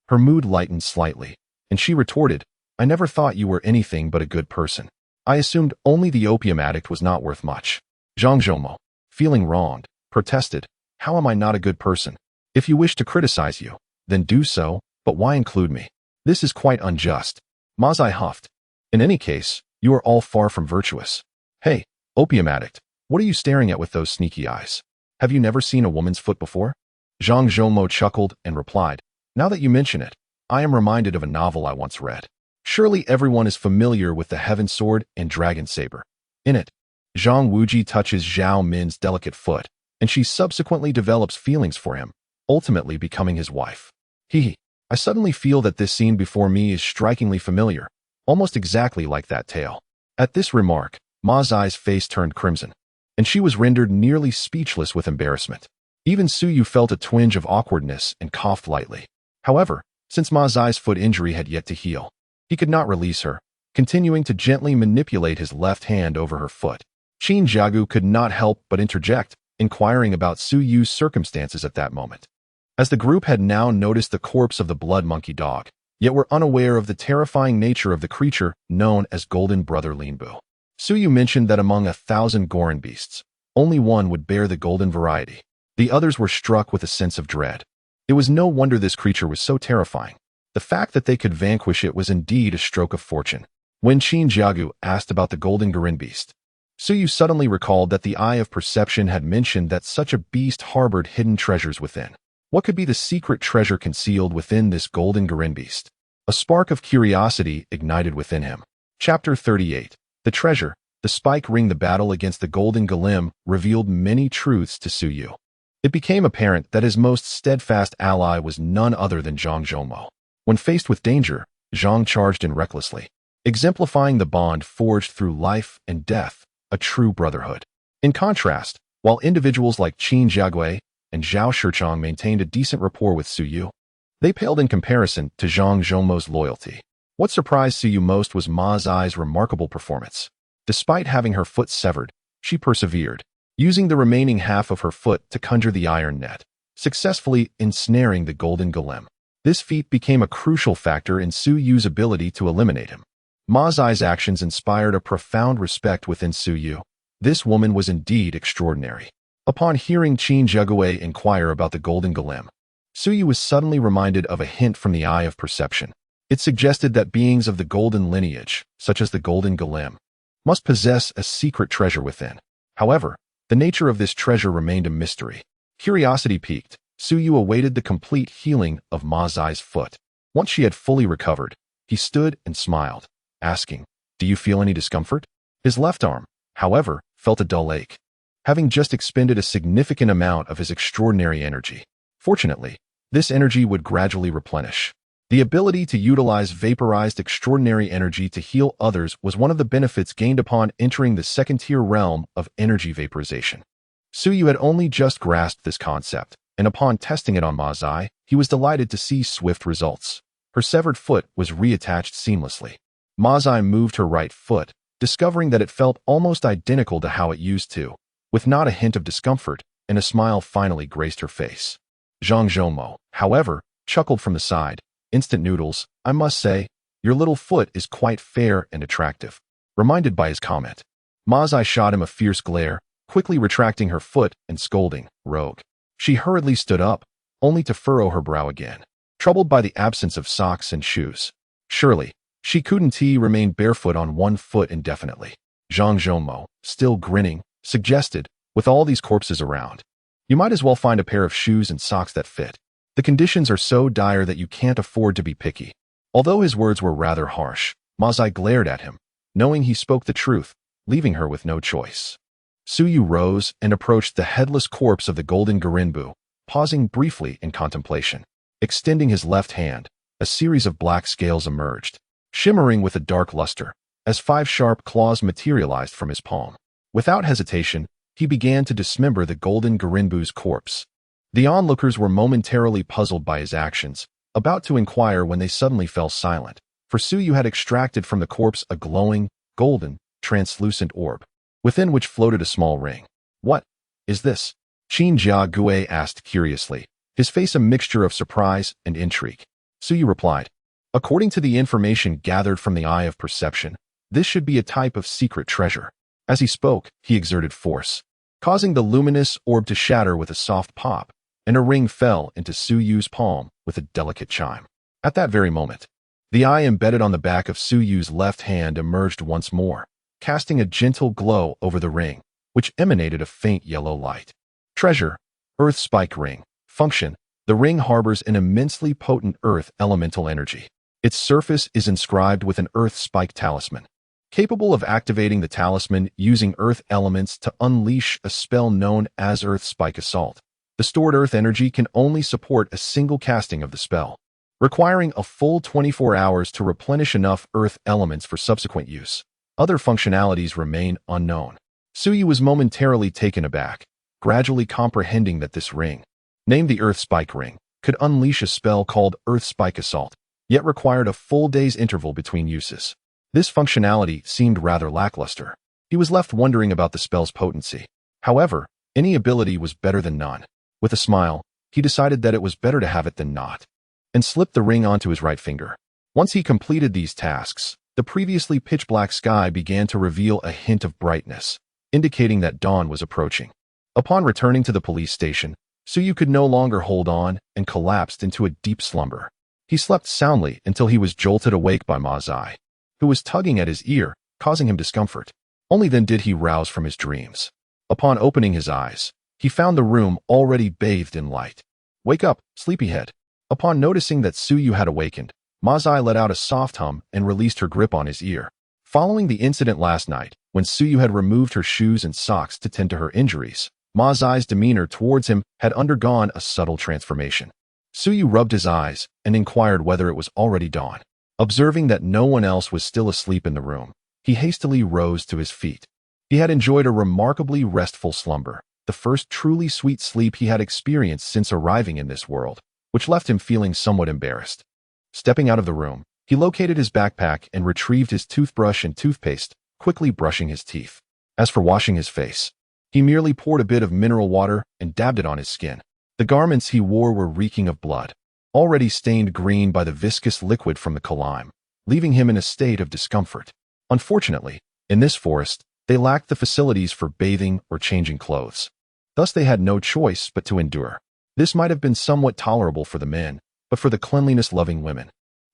her mood lightened slightly, and she retorted, "I never thought you were anything but a good person. I assumed only the opium addict was not worth much." Zhang Zhoumo, feeling wronged, protested, "How am I not a good person? If you wish to criticize you, then do so, but why include me? This is quite unjust." Ma Zai huffed. "In any case, you are all far from virtuous. Hey, opium addict, what are you staring at with those sneaky eyes? Have you never seen a woman's foot before?" Zhang Zhoumo chuckled and replied, "Now that you mention it, I am reminded of a novel I once read. Surely everyone is familiar with the Heaven Sword and Dragon Saber. In it, Zhang Wuji touches Zhao Min's delicate foot, and she subsequently develops feelings for him, ultimately becoming his wife. I suddenly feel that this scene before me is strikingly familiar, almost exactly like that tale." At this remark, Ma Zai's face turned crimson, and she was rendered nearly speechless with embarrassment. Even Suyu felt a twinge of awkwardness and coughed lightly. However, since Ma Zai's foot injury had yet to heal, he could not release her, continuing to gently manipulate his left hand over her foot. Qin Jiagu could not help but interject, inquiring about Su Yu's circumstances at that moment. As the group had now noticed the corpse of the blood monkey dog, yet were unaware of the terrifying nature of the creature known as Golden Brother Linbu. Su Yu mentioned that among 1,000 Goron beasts, only one would bear the golden variety. The others were struck with a sense of dread. It was no wonder this creature was so terrifying. The fact that they could vanquish it was indeed a stroke of fortune. When Qin Jiagu asked about the golden Goron beast, Su Yu suddenly recalled that the Eye of Perception had mentioned that such a beast harbored hidden treasures within. What could be the secret treasure concealed within this golden Goron beast? A spark of curiosity ignited within him. Chapter 38. The Treasure, the Spike Ring. The battle against the Golden Golem revealed many truths to Su Yu. It became apparent that his most steadfast ally was none other than Zhang Zhoumo. When faced with danger, Zhang charged in recklessly, exemplifying the bond forged through life and death, a true brotherhood. In contrast, while individuals like Qin Jiagui and Zhao Shichang maintained a decent rapport with Su Yu, they paled in comparison to Zhang Zhoumo's loyalty. What surprised Su Yu most was Ma Zai's remarkable performance. Despite having her foot severed, she persevered, using the remaining half of her foot to conjure the iron net, successfully ensnaring the golden golem. This feat became a crucial factor in Su Yu's ability to eliminate him. Ma Zai's actions inspired a profound respect within Su Yu. This woman was indeed extraordinary. Upon hearing Qin Jiagui inquire about the golden golem, Su Yu was suddenly reminded of a hint from the Eye of Perception. It suggested that beings of the golden lineage, such as the golden golem, must possess a secret treasure within. However, the nature of this treasure remained a mystery. Curiosity piqued, Su Yu awaited the complete healing of Ma Zai's foot. Once she had fully recovered, he stood and smiled, asking, "Do you feel any discomfort?" His left arm, however, felt a dull ache, having just expended a significant amount of his extraordinary energy. Fortunately, this energy would gradually replenish. The ability to utilize vaporized extraordinary energy to heal others was one of the benefits gained upon entering the second-tier realm of energy vaporization. Su Yu had only just grasped this concept, and upon testing it on Ma Zai, he was delighted to see swift results. Her severed foot was reattached seamlessly. Ma Zai moved her right foot, discovering that it felt almost identical to how it used to, with not a hint of discomfort, and a smile finally graced her face. Zhang Zhoumo, however, chuckled from the side. "Instant noodles, I must say, your little foot is quite fair and attractive." Reminded by his comment, Ma Zai shot him a fierce glare, quickly retracting her foot and scolding, "Rogue." She hurriedly stood up, only to furrow her brow again, troubled by the absence of socks and shoes. Surely, she couldn't remain barefoot on one foot indefinitely. Zhang Zhoumo, still grinning, suggested, "With all these corpses around, you might as well find a pair of shoes and socks that fit. The conditions are so dire that you can't afford to be picky." Although his words were rather harsh, Ma Zai glared at him, knowing he spoke the truth, leaving her with no choice. Su Yu rose and approached the headless corpse of the golden Gorinbu, pausing briefly in contemplation. Extending his left hand, a series of black scales emerged, shimmering with a dark luster, as 5 sharp claws materialized from his palm. Without hesitation, he began to dismember the golden Gorinbu's corpse. The onlookers were momentarily puzzled by his actions, about to inquire when they suddenly fell silent, for Su Yu had extracted from the corpse a glowing, golden, translucent orb, within which floated a small ring. "What is this?" Qin Jiagui asked curiously, his face a mixture of surprise and intrigue. Su Yu replied, "According to the information gathered from the Eye of Perception, this should be a type of secret treasure." As he spoke, he exerted force, causing the luminous orb to shatter with a soft pop, and a ring fell into Su Yu's palm with a delicate chime. At that very moment, the eye embedded on the back of Su Yu's left hand emerged once more, casting a gentle glow over the ring, which emanated a faint yellow light. Treasure, Earth Spike Ring. Function: the ring harbors an immensely potent earth elemental energy. Its surface is inscribed with an earth spike talisman, capable of activating the talisman using earth elements to unleash a spell known as Earth Spike Assault. The stored earth energy can only support a single casting of the spell, requiring a full 24 hours to replenish enough earth elements for subsequent use. Other functionalities remain unknown. Su Yu was momentarily taken aback, gradually comprehending that this ring, named the Earth Spike Ring, could unleash a spell called Earth Spike Assault, yet required a full day's interval between uses. This functionality seemed rather lackluster. He was left wondering about the spell's potency. However, Any ability was better than none. With a smile, he decided that it was better to have it than not, and slipped the ring onto his right finger. Once he completed these tasks, the previously pitch-black sky began to reveal a hint of brightness, indicating that dawn was approaching. Upon returning to the police station, Suyu could no longer hold on and collapsed into a deep slumber. He slept soundly until he was jolted awake by Ma Zai, who was tugging at his ear, causing him discomfort. Only then did he rouse from his dreams. Upon opening his eyes, he found the room already bathed in light. "Wake up, sleepyhead." Upon noticing that Suyu had awakened, Ma Zai let out a soft hum and released her grip on his ear. Following the incident last night, when Suyu had removed her shoes and socks to tend to her injuries, Ma Zai's demeanor towards him had undergone a subtle transformation. Suyu rubbed his eyes and inquired whether it was already dawn. Observing that no one else was still asleep in the room, he hastily rose to his feet. He had enjoyed a remarkably restful slumber, the first truly sweet sleep he had experienced since arriving in this world, which left him feeling somewhat embarrassed. Stepping out of the room, he located his backpack and retrieved his toothbrush and toothpaste, quickly brushing his teeth. As for washing his face, he merely poured a bit of mineral water and dabbed it on his skin. The garments he wore were reeking of blood, already stained green by the viscous liquid from the kalime, leaving him in a state of discomfort. Unfortunately, in this forest, they lacked the facilities for bathing or changing clothes. Thus they had no choice but to endure. This might have been somewhat tolerable for the men, but for the cleanliness-loving women,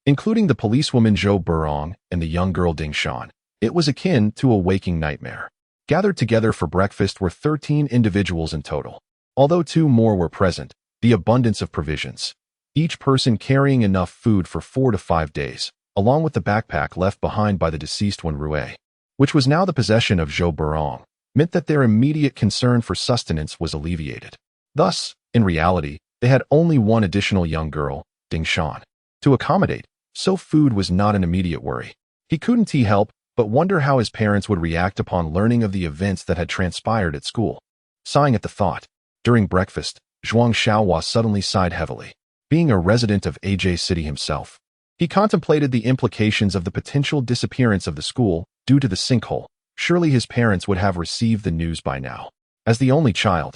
including the policewoman Zhou Burong and the young girl Ding Shan, it was akin to a waking nightmare. Gathered together for breakfast were 13 individuals in total. Although 2 more were present, the abundance of provisions, each person carrying enough food for 4 to 5 days, along with the backpack left behind by the deceased one Rue, which was now the possession of Zhou Burong, meant that their immediate concern for sustenance was alleviated. Thus, in reality, they had only one additional young girl, Ding Shan, to accommodate, so food was not an immediate worry. He couldn't help but wonder how his parents would react upon learning of the events that had transpired at school. Sighing at the thought, during breakfast, Zhuang Xiaohua suddenly sighed heavily. Being a resident of AJ City himself, he contemplated the implications of the potential disappearance of the school due to the sinkhole. Surely his parents would have received the news by now. As the only child,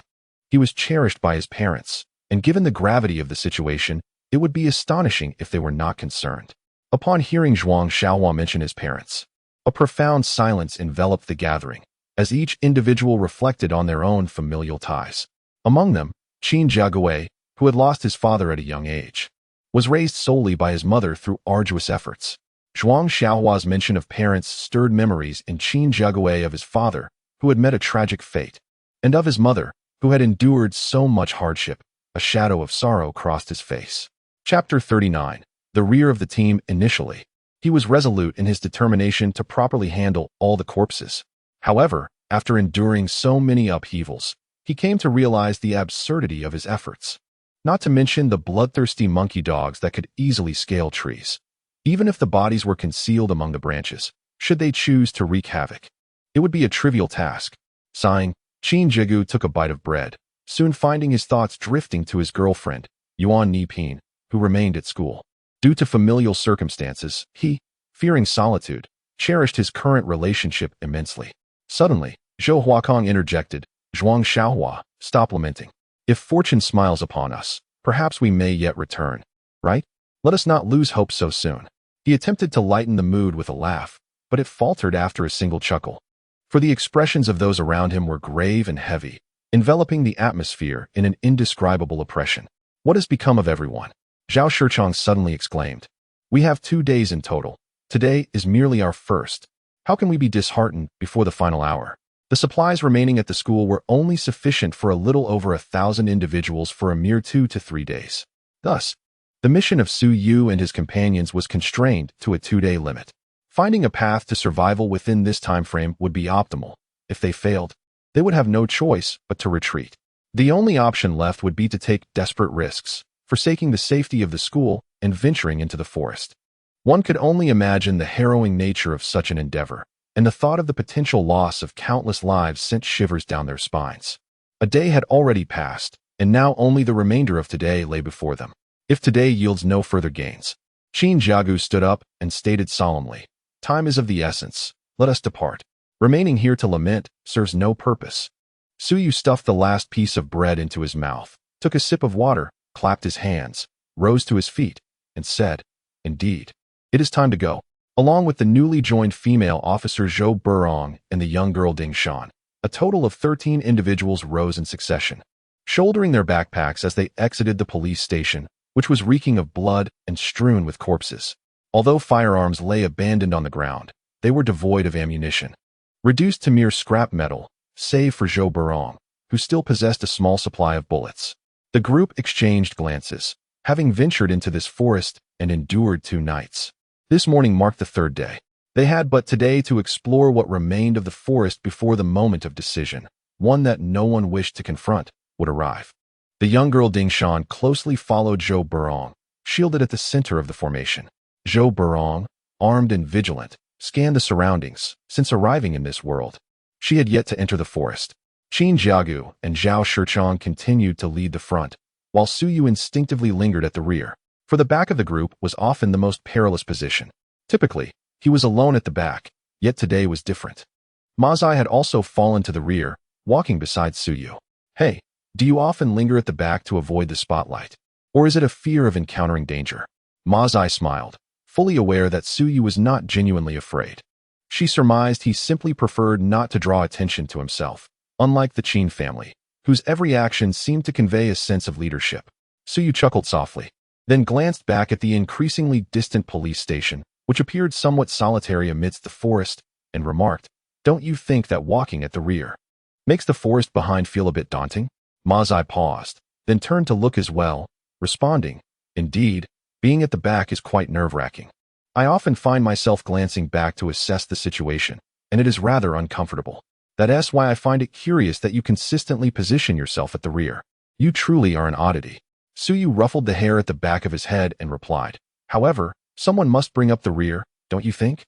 he was cherished by his parents, and given the gravity of the situation, it would be astonishing if they were not concerned. Upon hearing Zhuang Xiaohua mention his parents, a profound silence enveloped the gathering, as each individual reflected on their own familial ties. Among them, Qin Jiagui, who had lost his father at a young age, was raised solely by his mother through arduous efforts. Zhuang Xiaohua's mention of parents stirred memories in Qin Jiagui of his father, who had met a tragic fate, and of his mother, who had endured so much hardship. A shadow of sorrow crossed his face. Chapter 39. The rear of the team. Initially, he was resolute in his determination to properly handle all the corpses. However, after enduring so many upheavals, he came to realize the absurdity of his efforts. Not to mention the bloodthirsty monkey dogs that could easily scale trees, even if the bodies were concealed among the branches, should they choose to wreak havoc. It would be a trivial task. Sighing, Qin Jigu took a bite of bread, soon finding his thoughts drifting to his girlfriend, Yuan Nipin, who remained at school. Due to familial circumstances, he, fearing solitude, cherished his current relationship immensely. Suddenly, Zhou Huakong interjected, "Zhuang Xiaohua, stop lamenting. If fortune smiles upon us, perhaps we may yet return, right? Let us not lose hope so soon." He attempted to lighten the mood with a laugh, but it faltered after a single chuckle. For the expressions of those around him were grave and heavy, enveloping the atmosphere in an indescribable oppression. "What has become of everyone?" Zhao Shichong suddenly exclaimed. "We have 2 days in total. Today is merely our first. How can we be disheartened before the final hour?" The supplies remaining at the school were only sufficient for a little over 1,000 individuals for a mere 2 to 3 days. Thus, the mission of Su Yu and his companions was constrained to a 2-day limit. Finding a path to survival within this time frame would be optimal. If they failed, they would have no choice but to retreat. The only option left would be to take desperate risks, forsaking the safety of the school and venturing into the forest. One could only imagine the harrowing nature of such an endeavor, and the thought of the potential loss of countless lives sent shivers down their spines. A day had already passed, and now only the remainder of today lay before them. If today yields no further gains, Qin Jiagu stood up and stated solemnly, "Time is of the essence. Let us depart. Remaining here to lament serves no purpose." Suyu stuffed the last piece of bread into his mouth, took a sip of water, clapped his hands, rose to his feet, and said, "Indeed. It is time to go." Along with the newly joined female officer Zhou Burong and the young girl Ding Shan, a total of 13 individuals rose in succession, shouldering their backpacks as they exited the police station, which was reeking of blood and strewn with corpses. Although firearms lay abandoned on the ground, they were devoid of ammunition, reduced to mere scrap metal, save for Zhou Burong, who still possessed a small supply of bullets. The group exchanged glances, having ventured into this forest and endured 2 nights. This morning marked the 3rd day. They had but today to explore what remained of the forest before the moment of decision, one that no one wished to confront, would arrive. The young girl Ding Shan closely followed Zhou Burong, shielded at the center of the formation. Zhou Burong, armed and vigilant, scanned the surroundings. Since arriving in this world, she had yet to enter the forest. Qin Jiagu and Zhao Shichang continued to lead the front, while Suyu instinctively lingered at the rear, for the back of the group was often the most perilous position. Typically, he was alone at the back, yet today was different. Mazai had also fallen to the rear, walking beside Suyu. "Hey, do you often linger at the back to avoid the spotlight? Or is it a fear of encountering danger?" Mazai smiled, fully aware that Suyu was not genuinely afraid. She surmised he simply preferred not to draw attention to himself, unlike the Qin family, whose every action seemed to convey a sense of leadership. Suyu chuckled softly, then glanced back at the increasingly distant police station, which appeared somewhat solitary amidst the forest, and remarked, "Don't you think that walking at the rear makes the forest behind feel a bit daunting?" Mazai paused, then turned to look as well, responding, "Indeed, being at the back is quite nerve-wracking. I often find myself glancing back to assess the situation, and it is rather uncomfortable. That's why I find it curious that you consistently position yourself at the rear. You truly are an oddity." Suyu ruffled the hair at the back of his head and replied, "However, someone must bring up the rear, don't you think?"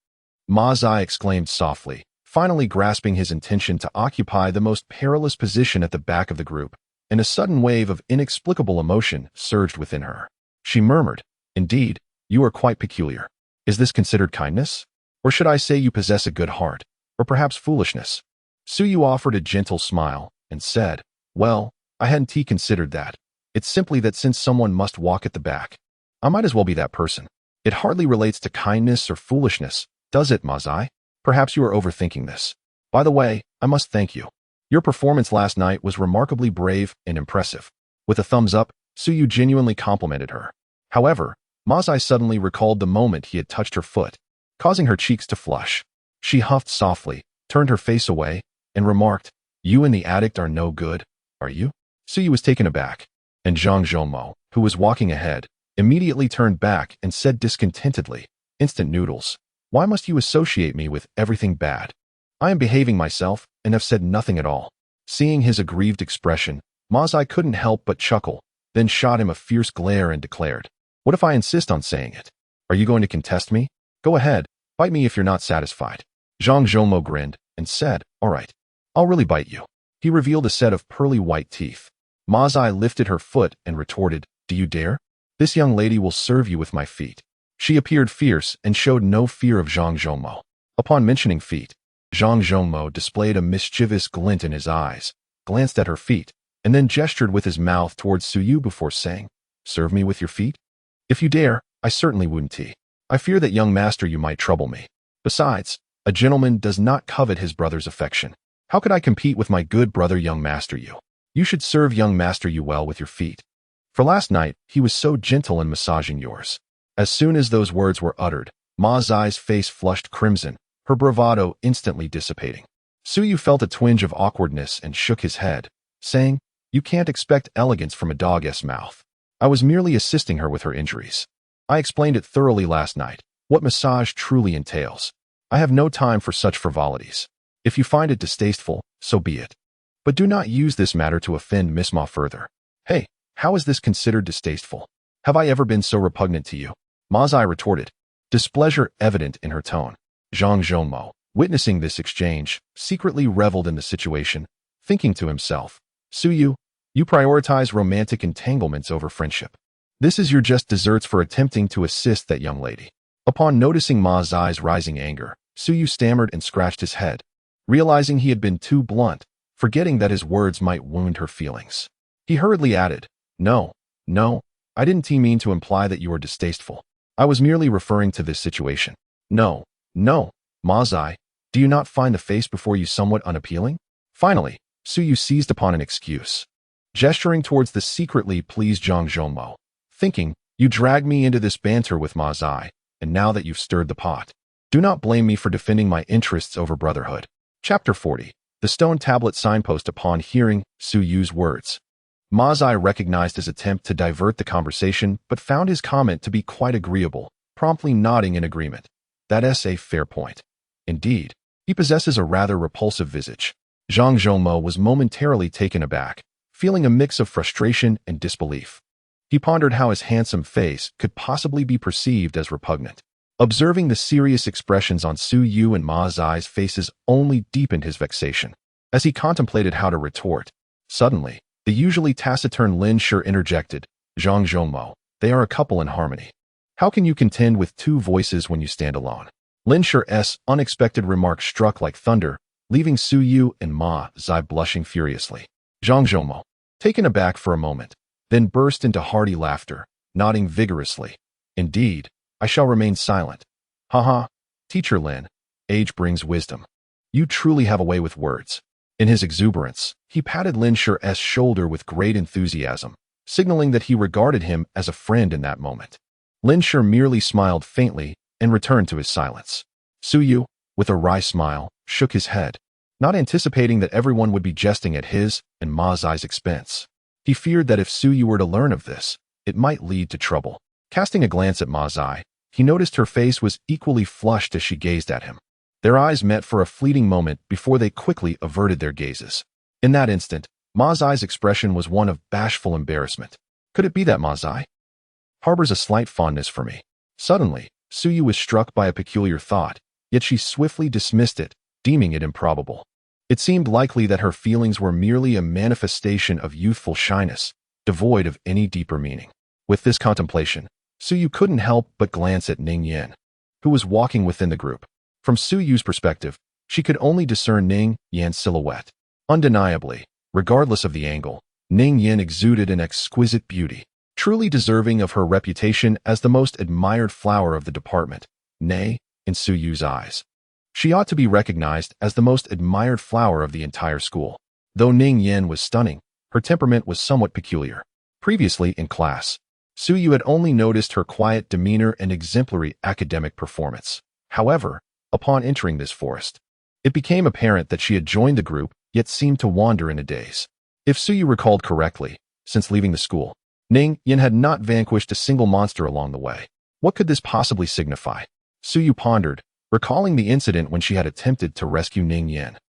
Mazai exclaimed softly, finally grasping his intention to occupy the most perilous position at the back of the group, and a sudden wave of inexplicable emotion surged within her. She murmured, "Indeed, you are quite peculiar. Is this considered kindness? Or should I say you possess a good heart, or perhaps foolishness?" Suyu offered a gentle smile and said, "Well, I hadn't considered that. It's simply that since someone must walk at the back, I might as well be that person. It hardly relates to kindness or foolishness, does it, Mazai? Perhaps you are overthinking this. By the way, I must thank you. Your performance last night was remarkably brave and impressive." With a thumbs up, Suyu genuinely complimented her. However, Mazai suddenly recalled the moment he had touched her foot, causing her cheeks to flush. She huffed softly, turned her face away, and remarked, "You and the addict are no good, are you?" Suyu was taken aback, and Zhang Zhongmo, who was walking ahead, immediately turned back and said discontentedly, "Instant noodles. Why must you associate me with everything bad? I am behaving myself and have said nothing at all." Seeing his aggrieved expression, Mazai couldn't help but chuckle, then shot him a fierce glare and declared, "What if I insist on saying it? Are you going to contest me? Go ahead, bite me if you're not satisfied." Zhang Zhongmo grinned and said, "All right, I'll really bite you." He revealed a set of pearly white teeth. Mazai lifted her foot and retorted, "Do you dare? This young lady will serve you with my feet." She appeared fierce and showed no fear of Zhang Zhongmo. Upon mentioning feet, Zhang Zhongmo displayed a mischievous glint in his eyes, glanced at her feet, and then gestured with his mouth towards Suyu before saying, "Serve me with your feet? If you dare, I certainly wouldn't. I fear that young master you might trouble me. Besides, a gentleman does not covet his brother's affection. How could I compete with my good brother young master you? You should serve young master you well with your feet. For last night, he was so gentle in massaging yours." As soon as those words were uttered, Mazai's face flushed crimson, her bravado instantly dissipating. Suyu felt a twinge of awkwardness and shook his head, saying, "You can't expect elegance from a dog's mouth. I was merely assisting her with her injuries. I explained it thoroughly last night, what massage truly entails. I have no time for such frivolities. If you find it distasteful, so be it. But do not use this matter to offend Miss Ma further." "Hey, how is this considered distasteful? Have I ever been so repugnant to you?" Mazai retorted, displeasure evident in her tone. Zhang Zhongmo, witnessing this exchange, secretly reveled in the situation, thinking to himself, "Suyu, you prioritize romantic entanglements over friendship. This is your just desserts for attempting to assist that young lady." Upon noticing Mazai's rising anger, Suyu stammered and scratched his head, realizing he had been too blunt, forgetting that his words might wound her feelings. He hurriedly added, "No, no, I didn't mean to imply that you were distasteful. I was merely referring to this situation. No, no, Mazai, do you not find the face before you somewhat unappealing?" Finally, Suyu seized upon an excuse, gesturing towards the secretly pleased Zhang Zhongmo, thinking, "You dragged me into this banter with Mazai, and now that you've stirred the pot, do not blame me for defending my interests over brotherhood." Chapter 40. The Stone Tablet Signpost. Upon hearing Suyu's words, Mazai recognized his attempt to divert the conversation but found his comment to be quite agreeable, promptly nodding in agreement. "That's a fair point. Indeed, he possesses a rather repulsive visage." Zhang Zhongmo was momentarily taken aback, feeling a mix of frustration and disbelief. He pondered how his handsome face could possibly be perceived as repugnant. Observing the serious expressions on Suyu and Mazai's faces only deepened his vexation. As he contemplated how to retort, suddenly, the usually taciturn Lin Shi interjected, "Zhang Zhongmo, they are a couple in harmony. How can you contend with two voices when you stand alone?" Lin Shi's unexpected remark struck like thunder, leaving Suyu and Ma Zai blushing furiously. Zhang Zhongmo, taken aback for a moment, then burst into hearty laughter, nodding vigorously. "Indeed, I shall remain silent. Haha, Teacher Lin, age brings wisdom. You truly have a way with words." In his exuberance, he patted Lin Shi's shoulder with great enthusiasm, signaling that he regarded him as a friend in that moment. Lin Shi merely smiled faintly and returned to his silence. Suyu, with a wry smile, shook his head, not anticipating that everyone would be jesting at his and Ma Zai's expense. He feared that if Suyu were to learn of this, it might lead to trouble. Casting a glance at Ma Zai, he noticed her face was equally flushed as she gazed at him. Their eyes met for a fleeting moment before they quickly averted their gazes. In that instant, Ma Zai's expression was one of bashful embarrassment. Could it be that Ma Zai harbors a slight fondness for me? Suddenly, Suyu was struck by a peculiar thought, yet she swiftly dismissed it, deeming it improbable. It seemed likely that her feelings were merely a manifestation of youthful shyness, devoid of any deeper meaning. With this contemplation, Suyu couldn't help but glance at Ning Yin, who was walking within the group. From Suyu's perspective, she could only discern Ning Yin's silhouette. Undeniably, regardless of the angle, Ning Yin exuded an exquisite beauty, truly deserving of her reputation as the most admired flower of the department. Nay, in Suyu's eyes, she ought to be recognized as the most admired flower of the entire school. Though Ning Yin was stunning, her temperament was somewhat peculiar. Previously in class, Suyu had only noticed her quiet demeanor and exemplary academic performance. However, upon entering this forest, it became apparent that she had joined the group, yet seemed to wander in a daze. If Suyu recalled correctly, since leaving the school, Ning Yin had not vanquished a single monster along the way. What could this possibly signify? Suyu pondered, recalling the incident when she had attempted to rescue Ning Yin,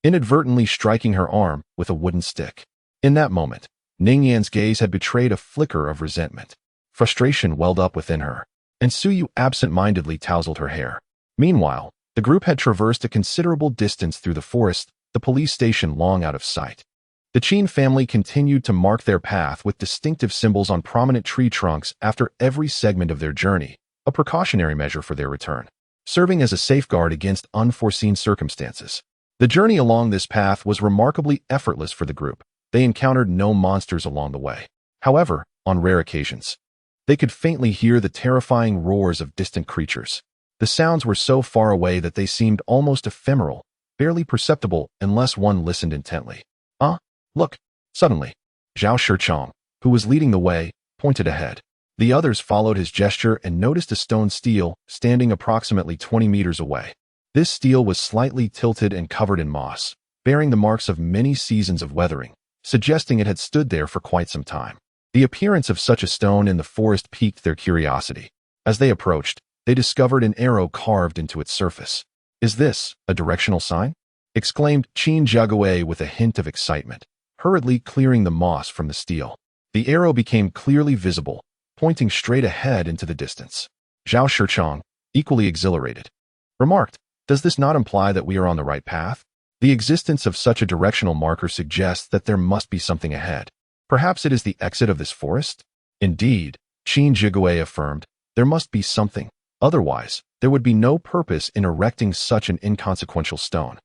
inadvertently striking her arm with a wooden stick. In that moment, Ning Yin's gaze had betrayed a flicker of resentment. Frustration welled up within her, and Suyu absent-mindedly tousled her hair. Meanwhile, the group had traversed a considerable distance through the forest, the police station long out of sight. The Qin family continued to mark their path with distinctive symbols on prominent tree trunks after every segment of their journey, a precautionary measure for their return, serving as a safeguard against unforeseen circumstances. The journey along this path was remarkably effortless for the group. They encountered no monsters along the way. However, on rare occasions, they could faintly hear the terrifying roars of distant creatures. The sounds were so far away that they seemed almost ephemeral, barely perceptible unless one listened intently. Look! Suddenly, Zhao Shichong, who was leading the way, pointed ahead. The others followed his gesture and noticed a stone stele standing approximately 20 meters away. This stele was slightly tilted and covered in moss, bearing the marks of many seasons of weathering, suggesting it had stood there for quite some time. The appearance of such a stone in the forest piqued their curiosity. As they approached, they discovered an arrow carved into its surface. "Is this a directional sign?" exclaimed Qin Jiagui with a hint of excitement, hurriedly clearing the moss from the stele. The arrow became clearly visible, pointing straight ahead into the distance. Zhao Shichong, equally exhilarated, remarked, "Does this not imply that we are on the right path? The existence of such a directional marker suggests that there must be something ahead. Perhaps it is the exit of this forest?" "Indeed," Qin Jiagui affirmed, "there must be something. Otherwise, there would be no purpose in erecting such an inconsequential stone."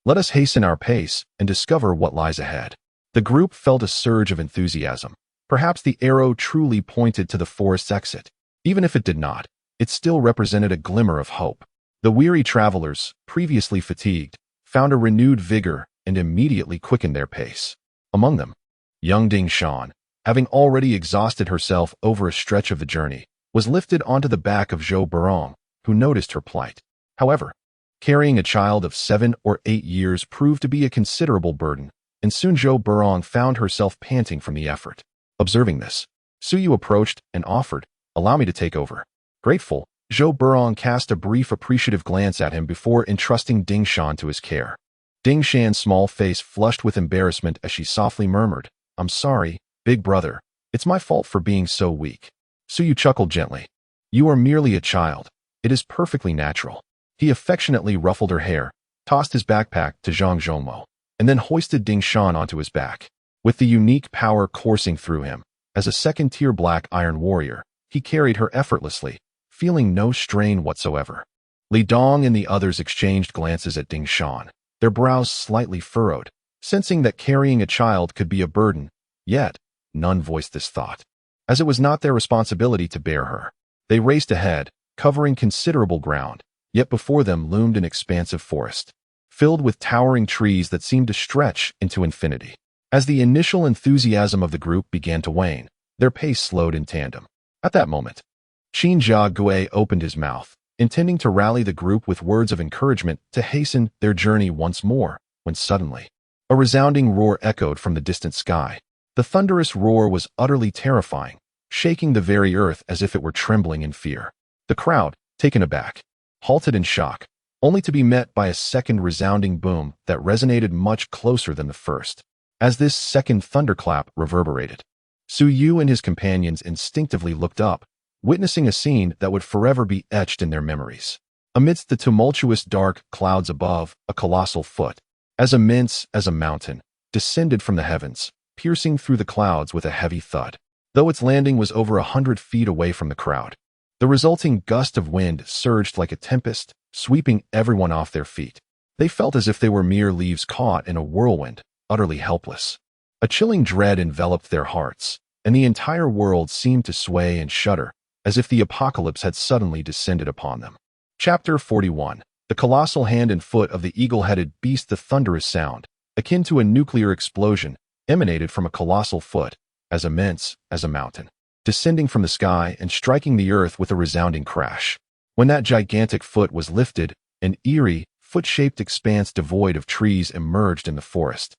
Let us hasten our pace and discover what lies ahead. The group felt a surge of enthusiasm. Perhaps the arrow truly pointed to the forest's exit. Even if it did not, it still represented a glimmer of hope. The weary travelers, previously fatigued, found a renewed vigor and immediately quickened their pace. Among them, young Ding Shan, having already exhausted herself over a stretch of the journey, was lifted onto the back of Zhou Barong, who noticed her plight. However, carrying a child of 7 or 8 years proved to be a considerable burden, and soon Zhou Barong found herself panting from the effort. Observing this, Su Yu approached and offered, "Allow me to take over." Grateful, Zhou Barong cast a brief appreciative glance at him before entrusting Ding Shan to his care. Ding Shan's small face flushed with embarrassment as she softly murmured, "I'm sorry, big brother. It's my fault for being so weak." Su Yu chuckled gently. "You are merely a child. It is perfectly natural." He affectionately ruffled her hair, tossed his backpack to Zhang Zhongmo, and then hoisted Ding Shan onto his back. With the unique power coursing through him, as a second-tier black iron warrior, he carried her effortlessly, feeling no strain whatsoever. Li Dong and the others exchanged glances at Ding Shan, their brows slightly furrowed, sensing that carrying a child could be a burden, yet none voiced this thought, as it was not their responsibility to bear her. They raced ahead, covering considerable ground, yet before them loomed an expansive forest, filled with towering trees that seemed to stretch into infinity. As the initial enthusiasm of the group began to wane, their pace slowed in tandem. At that moment, Qin Jia Gui opened his mouth, intending to rally the group with words of encouragement to hasten their journey once more, when suddenly, a resounding roar echoed from the distant sky. The thunderous roar was utterly terrifying, shaking the very earth as if it were trembling in fear. The crowd, taken aback, halted in shock, only to be met by a second resounding boom that resonated much closer than the first. As this second thunderclap reverberated, Su Yu and his companions instinctively looked up, witnessing a scene that would forever be etched in their memories. Amidst the tumultuous dark clouds above, a colossal foot, as immense as a mountain, descended from the heavens, piercing through the clouds with a heavy thud. Though its landing was over 100 feet away from the crowd, the resulting gust of wind surged like a tempest, sweeping everyone off their feet. They felt as if they were mere leaves caught in a whirlwind, utterly helpless. A chilling dread enveloped their hearts, and the entire world seemed to sway and shudder, as if the apocalypse had suddenly descended upon them. Chapter 41. The colossal hand and foot of the eagle-headed beast. The thunderous sound, akin to a nuclear explosion, emanated from a colossal foot, as immense as a mountain, descending from the sky and striking the earth with a resounding crash. When that gigantic foot was lifted, an eerie, foot-shaped expanse devoid of trees emerged in the forest,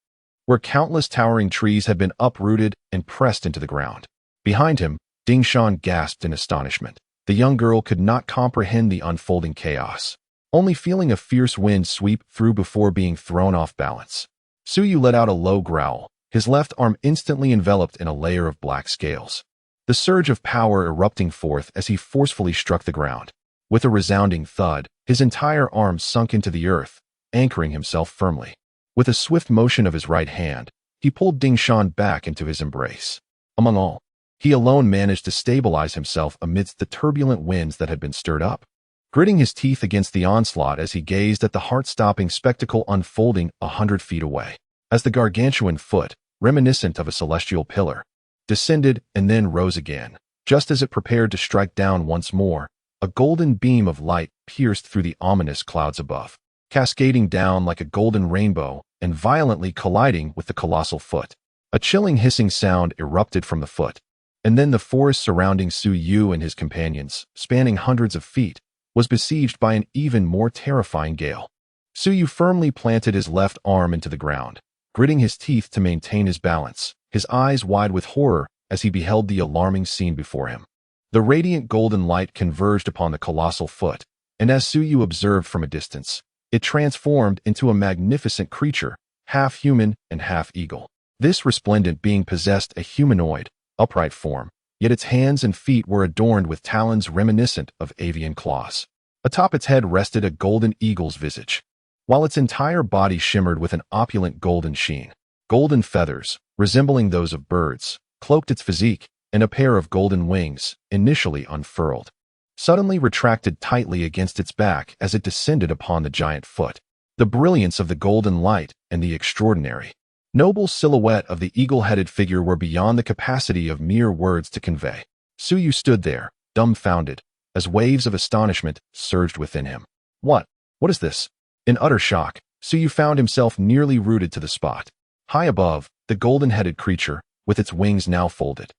where countless towering trees had been uprooted and pressed into the ground. Behind him, Ding Shan gasped in astonishment. The young girl could not comprehend the unfolding chaos, only feeling a fierce wind sweep through before being thrown off balance. Su Yu let out a low growl, his left arm instantly enveloped in a layer of black scales, the surge of power erupting forth as he forcefully struck the ground. With a resounding thud, his entire arm sunk into the earth, anchoring himself firmly. With a swift motion of his right hand, he pulled Ding Shan back into his embrace. Among all, he alone managed to stabilize himself amidst the turbulent winds that had been stirred up, gritting his teeth against the onslaught as he gazed at the heart-stopping spectacle unfolding 100 feet away. As the gargantuan foot, reminiscent of a celestial pillar, descended and then rose again, just as it prepared to strike down once more, a golden beam of light pierced through the ominous clouds above, cascading down like a golden rainbow and violently colliding with the colossal foot. A chilling hissing sound erupted from the foot, and then the forest surrounding Su Yu and his companions, spanning hundreds of feet, was besieged by an even more terrifying gale. Su Yu firmly planted his left arm into the ground, gritting his teeth to maintain his balance, his eyes wide with horror as he beheld the alarming scene before him. The radiant golden light converged upon the colossal foot, and as Su Yu observed from a distance, it transformed into a magnificent creature, half human and half eagle. This resplendent being possessed a humanoid, upright form, yet its hands and feet were adorned with talons reminiscent of avian claws. Atop its head rested a golden eagle's visage, while its entire body shimmered with an opulent golden sheen. Golden feathers, resembling those of birds, cloaked its physique, and a pair of golden wings, initially unfurled, suddenly retracted tightly against its back as it descended upon the giant foot. the brilliance of the golden light, and the extraordinary, noble silhouette of the eagle-headed figure were beyond the capacity of mere words to convey. Suyu stood there, dumbfounded, as waves of astonishment surged within him. What is this? In utter shock, Suyu found himself nearly rooted to the spot. High above, the golden-headed creature, with its wings now folded,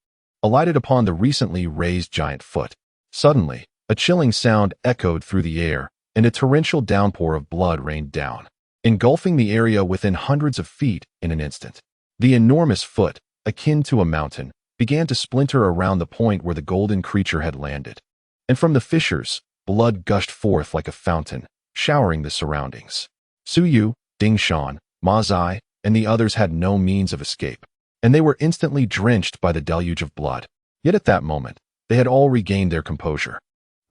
alighted upon the recently raised giant foot. Suddenly, a chilling sound echoed through the air, and a torrential downpour of blood rained down, engulfing the area within hundreds of feet in an instant. The enormous foot, akin to a mountain, began to splinter around the point where the golden creature had landed. And from the fissures, blood gushed forth like a fountain, showering the surroundings. Suyu, Dingshan, Ma Zai, and the others had no means of escape, and they were instantly drenched by the deluge of blood. Yet at that moment, they had all regained their composure.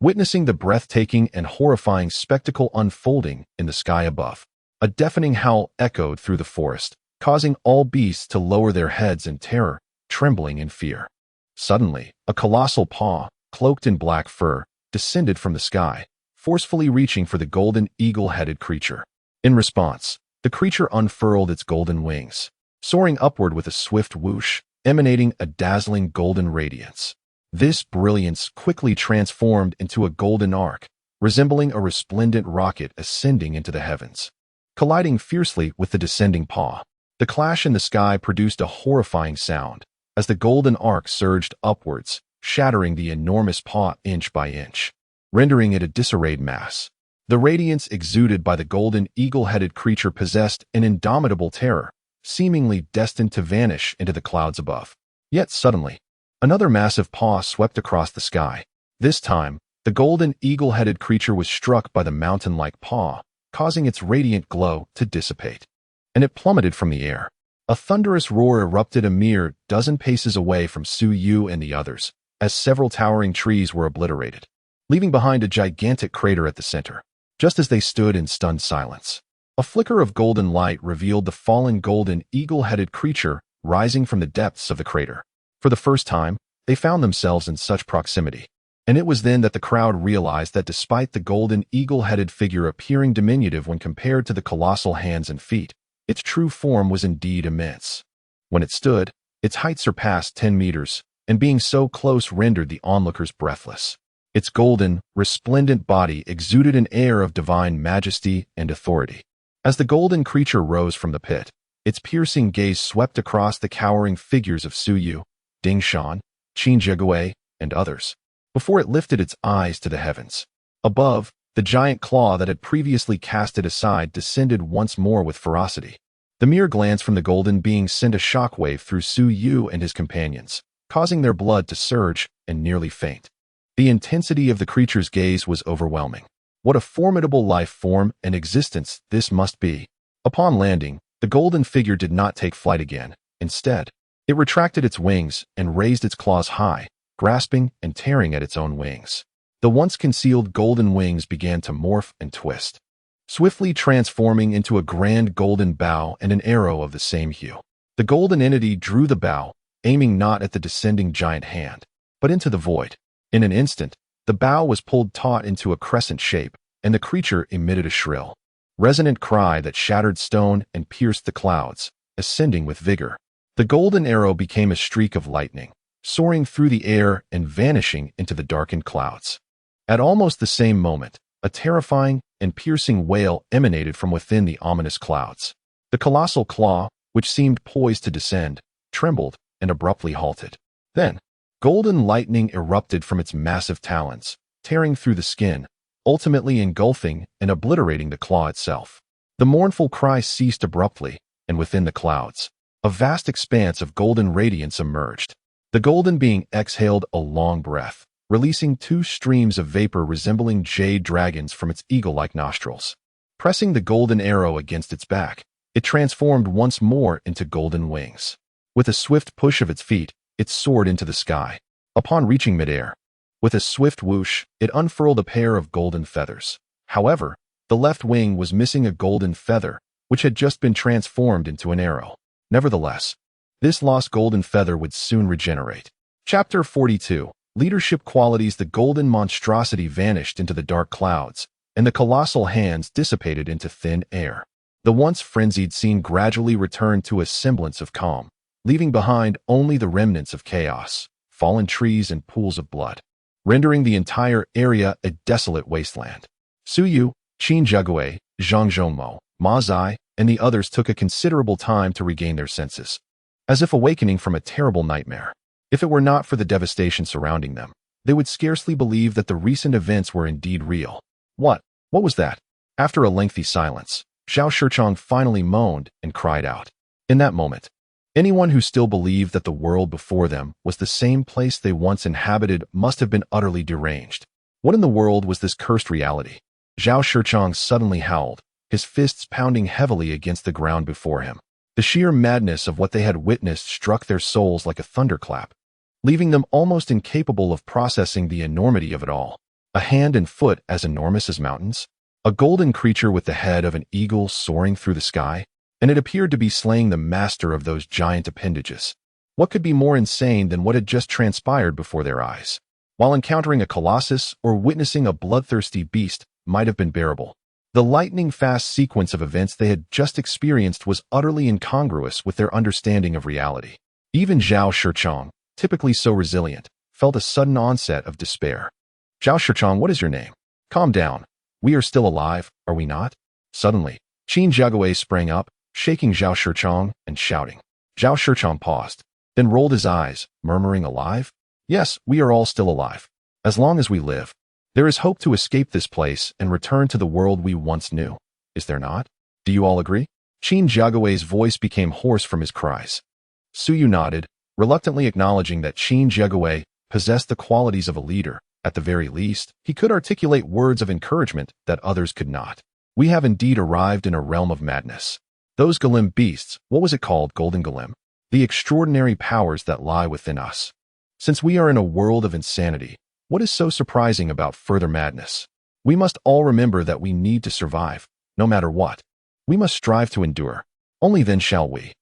Witnessing the breathtaking and horrifying spectacle unfolding in the sky above, a deafening howl echoed through the forest, causing all beasts to lower their heads in terror, trembling in fear. Suddenly, a colossal paw, cloaked in black fur, descended from the sky, forcefully reaching for the golden eagle-headed creature. In response, the creature unfurled its golden wings, soaring upward with a swift whoosh, emanating a dazzling golden radiance. This brilliance quickly transformed into a golden arc, resembling a resplendent rocket ascending into the heavens. Colliding fiercely with the descending paw, the clash in the sky produced a horrifying sound, as the golden arc surged upwards, shattering the enormous paw inch by inch, rendering it a disarrayed mass. The radiance exuded by the golden eagle-headed creature possessed an indomitable terror, seemingly destined to vanish into the clouds above. Yet suddenly, another massive paw swept across the sky. This time, the golden eagle-headed creature was struck by the mountain-like paw, causing its radiant glow to dissipate, and it plummeted from the air. A thunderous roar erupted a mere dozen paces away from Suyu and the others, as several towering trees were obliterated, leaving behind a gigantic crater at the center. Just as they stood in stunned silence, a flicker of golden light revealed the fallen golden eagle-headed creature rising from the depths of the crater. For the first time, they found themselves in such proximity, and it was then that the crowd realized that despite the golden eagle-headed figure appearing diminutive when compared to the colossal hands and feet, its true form was indeed immense. When it stood, its height surpassed 10 meters, and being so close rendered the onlookers breathless. Its golden, resplendent body exuded an air of divine majesty and authority. As the golden creature rose from the pit, its piercing gaze swept across the cowering figures of Suyu, Dingshan, Qinjigui, and others, before it lifted its eyes to the heavens. Above, the giant claw that had previously cast it aside descended once more with ferocity. The mere glance from the golden being sent a shockwave through Suyu and his companions, causing their blood to surge and nearly faint. The intensity of the creature's gaze was overwhelming. What a formidable life form and existence this must be. Upon landing, the golden figure did not take flight again. Instead, it retracted its wings and raised its claws high, grasping and tearing at its own wings. The once concealed golden wings began to morph and twist, swiftly transforming into a grand golden bow and an arrow of the same hue. The golden entity drew the bow, aiming not at the descending giant hand, but into the void. In an instant, the bow was pulled taut into a crescent shape, and the creature emitted a shrill, resonant cry that shattered stone and pierced the clouds, ascending with vigor. The golden arrow became a streak of lightning, soaring through the air and vanishing into the darkened clouds. At almost the same moment, a terrifying and piercing wail emanated from within the ominous clouds. The colossal claw, which seemed poised to descend, trembled and abruptly halted. Then, golden lightning erupted from its massive talons, tearing through the skin, ultimately engulfing and obliterating the claw itself. The mournful cry ceased abruptly, and within the clouds, a vast expanse of golden radiance emerged. The golden being exhaled a long breath, releasing two streams of vapor resembling jade dragons from its eagle-like nostrils. Pressing the golden arrow against its back, it transformed once more into golden wings. With a swift push of its feet, it soared into the sky. Upon reaching midair, with a swift whoosh, it unfurled a pair of golden feathers. However, the left wing was missing a golden feather, which had just been transformed into an arrow. Nevertheless, this lost golden feather would soon regenerate. Chapter 42. Leadership qualities. The golden monstrosity vanished into the dark clouds, and the colossal hands dissipated into thin air. The once frenzied scene gradually returned to a semblance of calm, leaving behind only the remnants of chaos, fallen trees and pools of blood, rendering the entire area a desolate wasteland. Su Yu, Qin Jigui, Zhang Zhongmo, Ma Zai, and the others took a considerable time to regain their senses, as if awakening from a terrible nightmare. If it were not for the devastation surrounding them, they would scarcely believe that the recent events were indeed real. What was that? After a lengthy silence, Zhao Shichong finally moaned and cried out. In that moment, anyone who still believed that the world before them was the same place they once inhabited must have been utterly deranged. What in the world was this cursed reality? Zhao Shichong suddenly howled, his fists pounding heavily against the ground before him. The sheer madness of what they had witnessed struck their souls like a thunderclap, leaving them almost incapable of processing the enormity of it all. A hand and foot as enormous as mountains? A golden creature with the head of an eagle soaring through the sky? And it appeared to be slaying the master of those giant appendages. What could be more insane than what had just transpired before their eyes? While encountering a colossus or witnessing a bloodthirsty beast might have been bearable, the lightning-fast sequence of events they had just experienced was utterly incongruous with their understanding of reality. Even Zhao Shichong, typically so resilient, felt a sudden onset of despair. Zhao Shichong, what is your name? Calm down. We are still alive, are we not? Suddenly, Qin Jigui sprang up, shaking Zhao Shichong and shouting. Zhao Shichong paused, then rolled his eyes, murmuring, alive? Yes, we are all still alive. As long as we live, there is hope to escape this place and return to the world we once knew. Is there not? Do you all agree? Qin Jigui's voice became hoarse from his cries. Su Yu nodded, reluctantly acknowledging that Qin Jigui possessed the qualities of a leader. At the very least, he could articulate words of encouragement that others could not. We have indeed arrived in a realm of madness. Those Golem beasts, what was it called, Golden Golem? The extraordinary powers that lie within us. Since we are in a world of insanity, what is so surprising about further madness? We must all remember that we need to survive, no matter what. We must strive to endure. Only then shall we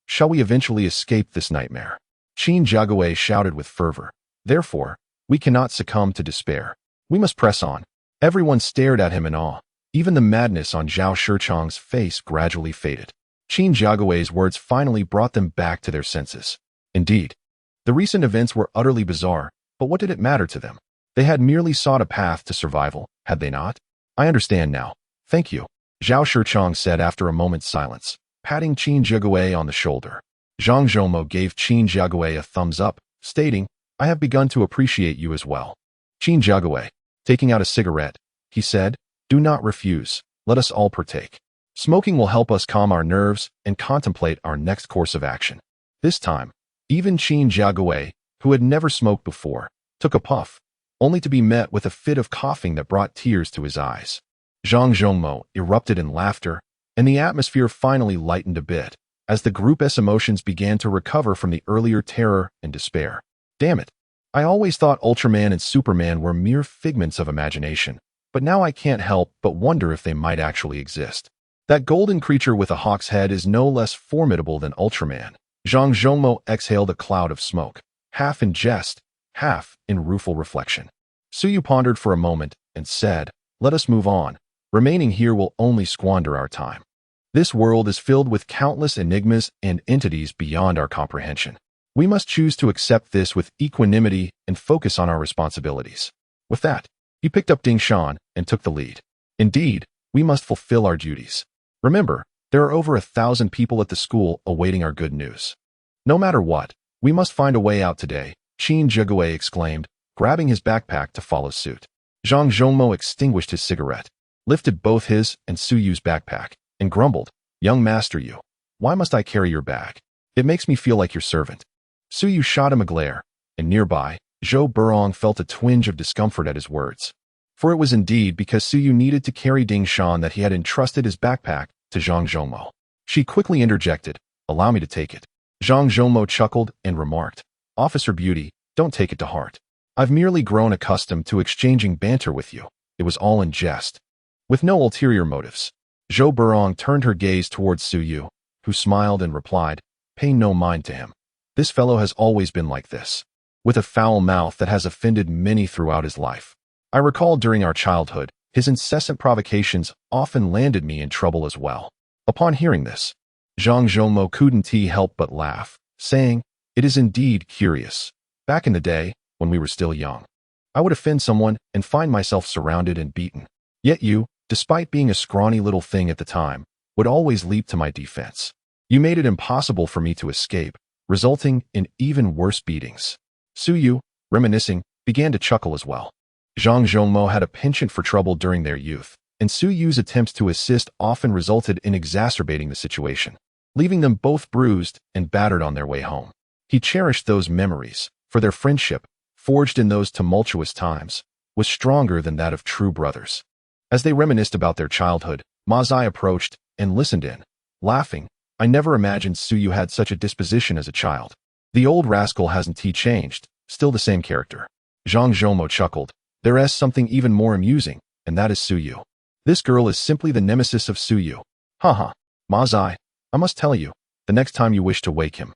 eventually escape this nightmare. Qin Jigui shouted with fervor. Therefore, we cannot succumb to despair. We must press on. Everyone stared at him in awe. Even the madness on Zhao Shichong's face gradually faded. Qin Jigui's words finally brought them back to their senses. Indeed, the recent events were utterly bizarre, but what did it matter to them? They had merely sought a path to survival, had they not? I understand now. Thank you, Zhao Shichong said after a moment's silence, patting Qin Jigui on the shoulder. Zhang Zhongmo gave Qin Jigui a thumbs up, stating, I have begun to appreciate you as well. Qin Jigui, taking out a cigarette, he said, do not refuse, let us all partake. Smoking will help us calm our nerves and contemplate our next course of action. This time, even Qin Jigui, who had never smoked before, took a puff, only to be met with a fit of coughing that brought tears to his eyes. Zhang Zhongmo erupted in laughter, and the atmosphere finally lightened a bit, as the group's emotions began to recover from the earlier terror and despair. Damn it. I always thought Ultraman and Superman were mere figments of imagination, but now I can't help but wonder if they might actually exist. That golden creature with a hawk's head is no less formidable than Ultraman. Zhang Zhongmo exhaled a cloud of smoke, half in jest, half in rueful reflection. Su Yu pondered for a moment and said, let us move on. Remaining here will only squander our time. This world is filled with countless enigmas and entities beyond our comprehension. We must choose to accept this with equanimity and focus on our responsibilities. With that, he picked up Ding Shan and took the lead. Indeed, we must fulfill our duties. Remember, there are over 1,000 people at the school awaiting our good news. No matter what, we must find a way out today, Qin Jigui exclaimed, grabbing his backpack to follow suit. Zhang Zhongmo extinguished his cigarette, lifted both his and Su Yu's backpack, and grumbled, young master Yu, why must I carry your bag? It makes me feel like your servant. Su Yu shot him a glare, and nearby, Zhou Burong felt a twinge of discomfort at his words. For it was indeed because Su Yu needed to carry Ding Shan that he had entrusted his backpack to Zhang Zhongmo. She quickly interjected, allow me to take it. Zhang Zhongmo chuckled and remarked, Officer Beauty, don't take it to heart. I've merely grown accustomed to exchanging banter with you. It was all in jest. With no ulterior motives. Zhou Burong turned her gaze towards Su Yu, who smiled and replied, pay no mind to him. This fellow has always been like this, with a foul mouth that has offended many throughout his life. I recall during our childhood, His incessant provocations often landed me in trouble as well. Upon hearing this, Zhang Zhongmo couldn't help but laugh, saying, "It is indeed curious. Back in the day, when we were still young, I would offend someone and find myself surrounded and beaten. Yet you, despite being a scrawny little thing at the time, would always leap to my defense. You made it impossible for me to escape, resulting in even worse beatings." Su Yu, reminiscing, began to chuckle as well. Zhang Zhongmo had a penchant for trouble during their youth, and Su Yu's attempts to assist often resulted in exacerbating the situation, leaving them both bruised and battered on their way home. He cherished those memories, for their friendship, forged in those tumultuous times, was stronger than that of true brothers. As they reminisced about their childhood, Ma Zai approached and listened in, laughing. "I never imagined Su Yu had such a disposition as a child. The old rascal hasn't changed, still the same character." Zhang Zhongmo chuckled. "There is something even more amusing, and that is Su Yu. This girl is simply the nemesis of Su Yu. Haha. Ma Zai, I must tell you, the next time you wish to wake him,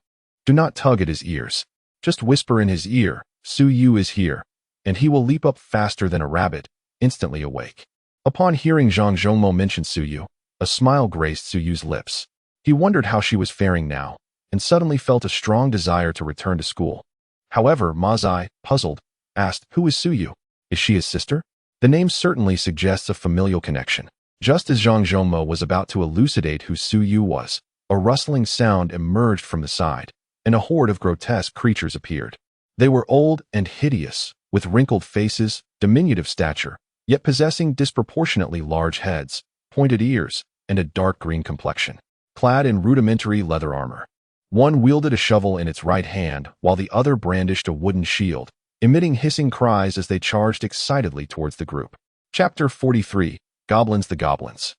do not tug at his ears. Just whisper in his ear, 'Su Yu is here,' and he will leap up faster than a rabbit, instantly awake." Upon hearing Zhang Zhongmo mention Su Yu, a smile graced Su Yu's lips. He wondered how she was faring now, and suddenly felt a strong desire to return to school. However, Ma Zai, puzzled, asked, "Who is Su Yu? Is she his sister?" The name certainly suggests a familial connection. Just as Zhang Zhongmo was about to elucidate who Su Yu was, a rustling sound emerged from the side, and a horde of grotesque creatures appeared. They were old and hideous, with wrinkled faces, diminutive stature, yet possessing disproportionately large heads, pointed ears, and a dark green complexion, clad in rudimentary leather armor. One wielded a shovel in its right hand, while the other brandished a wooden shield, emitting hissing cries as they charged excitedly towards the group. Chapter 43. Goblins. The goblins,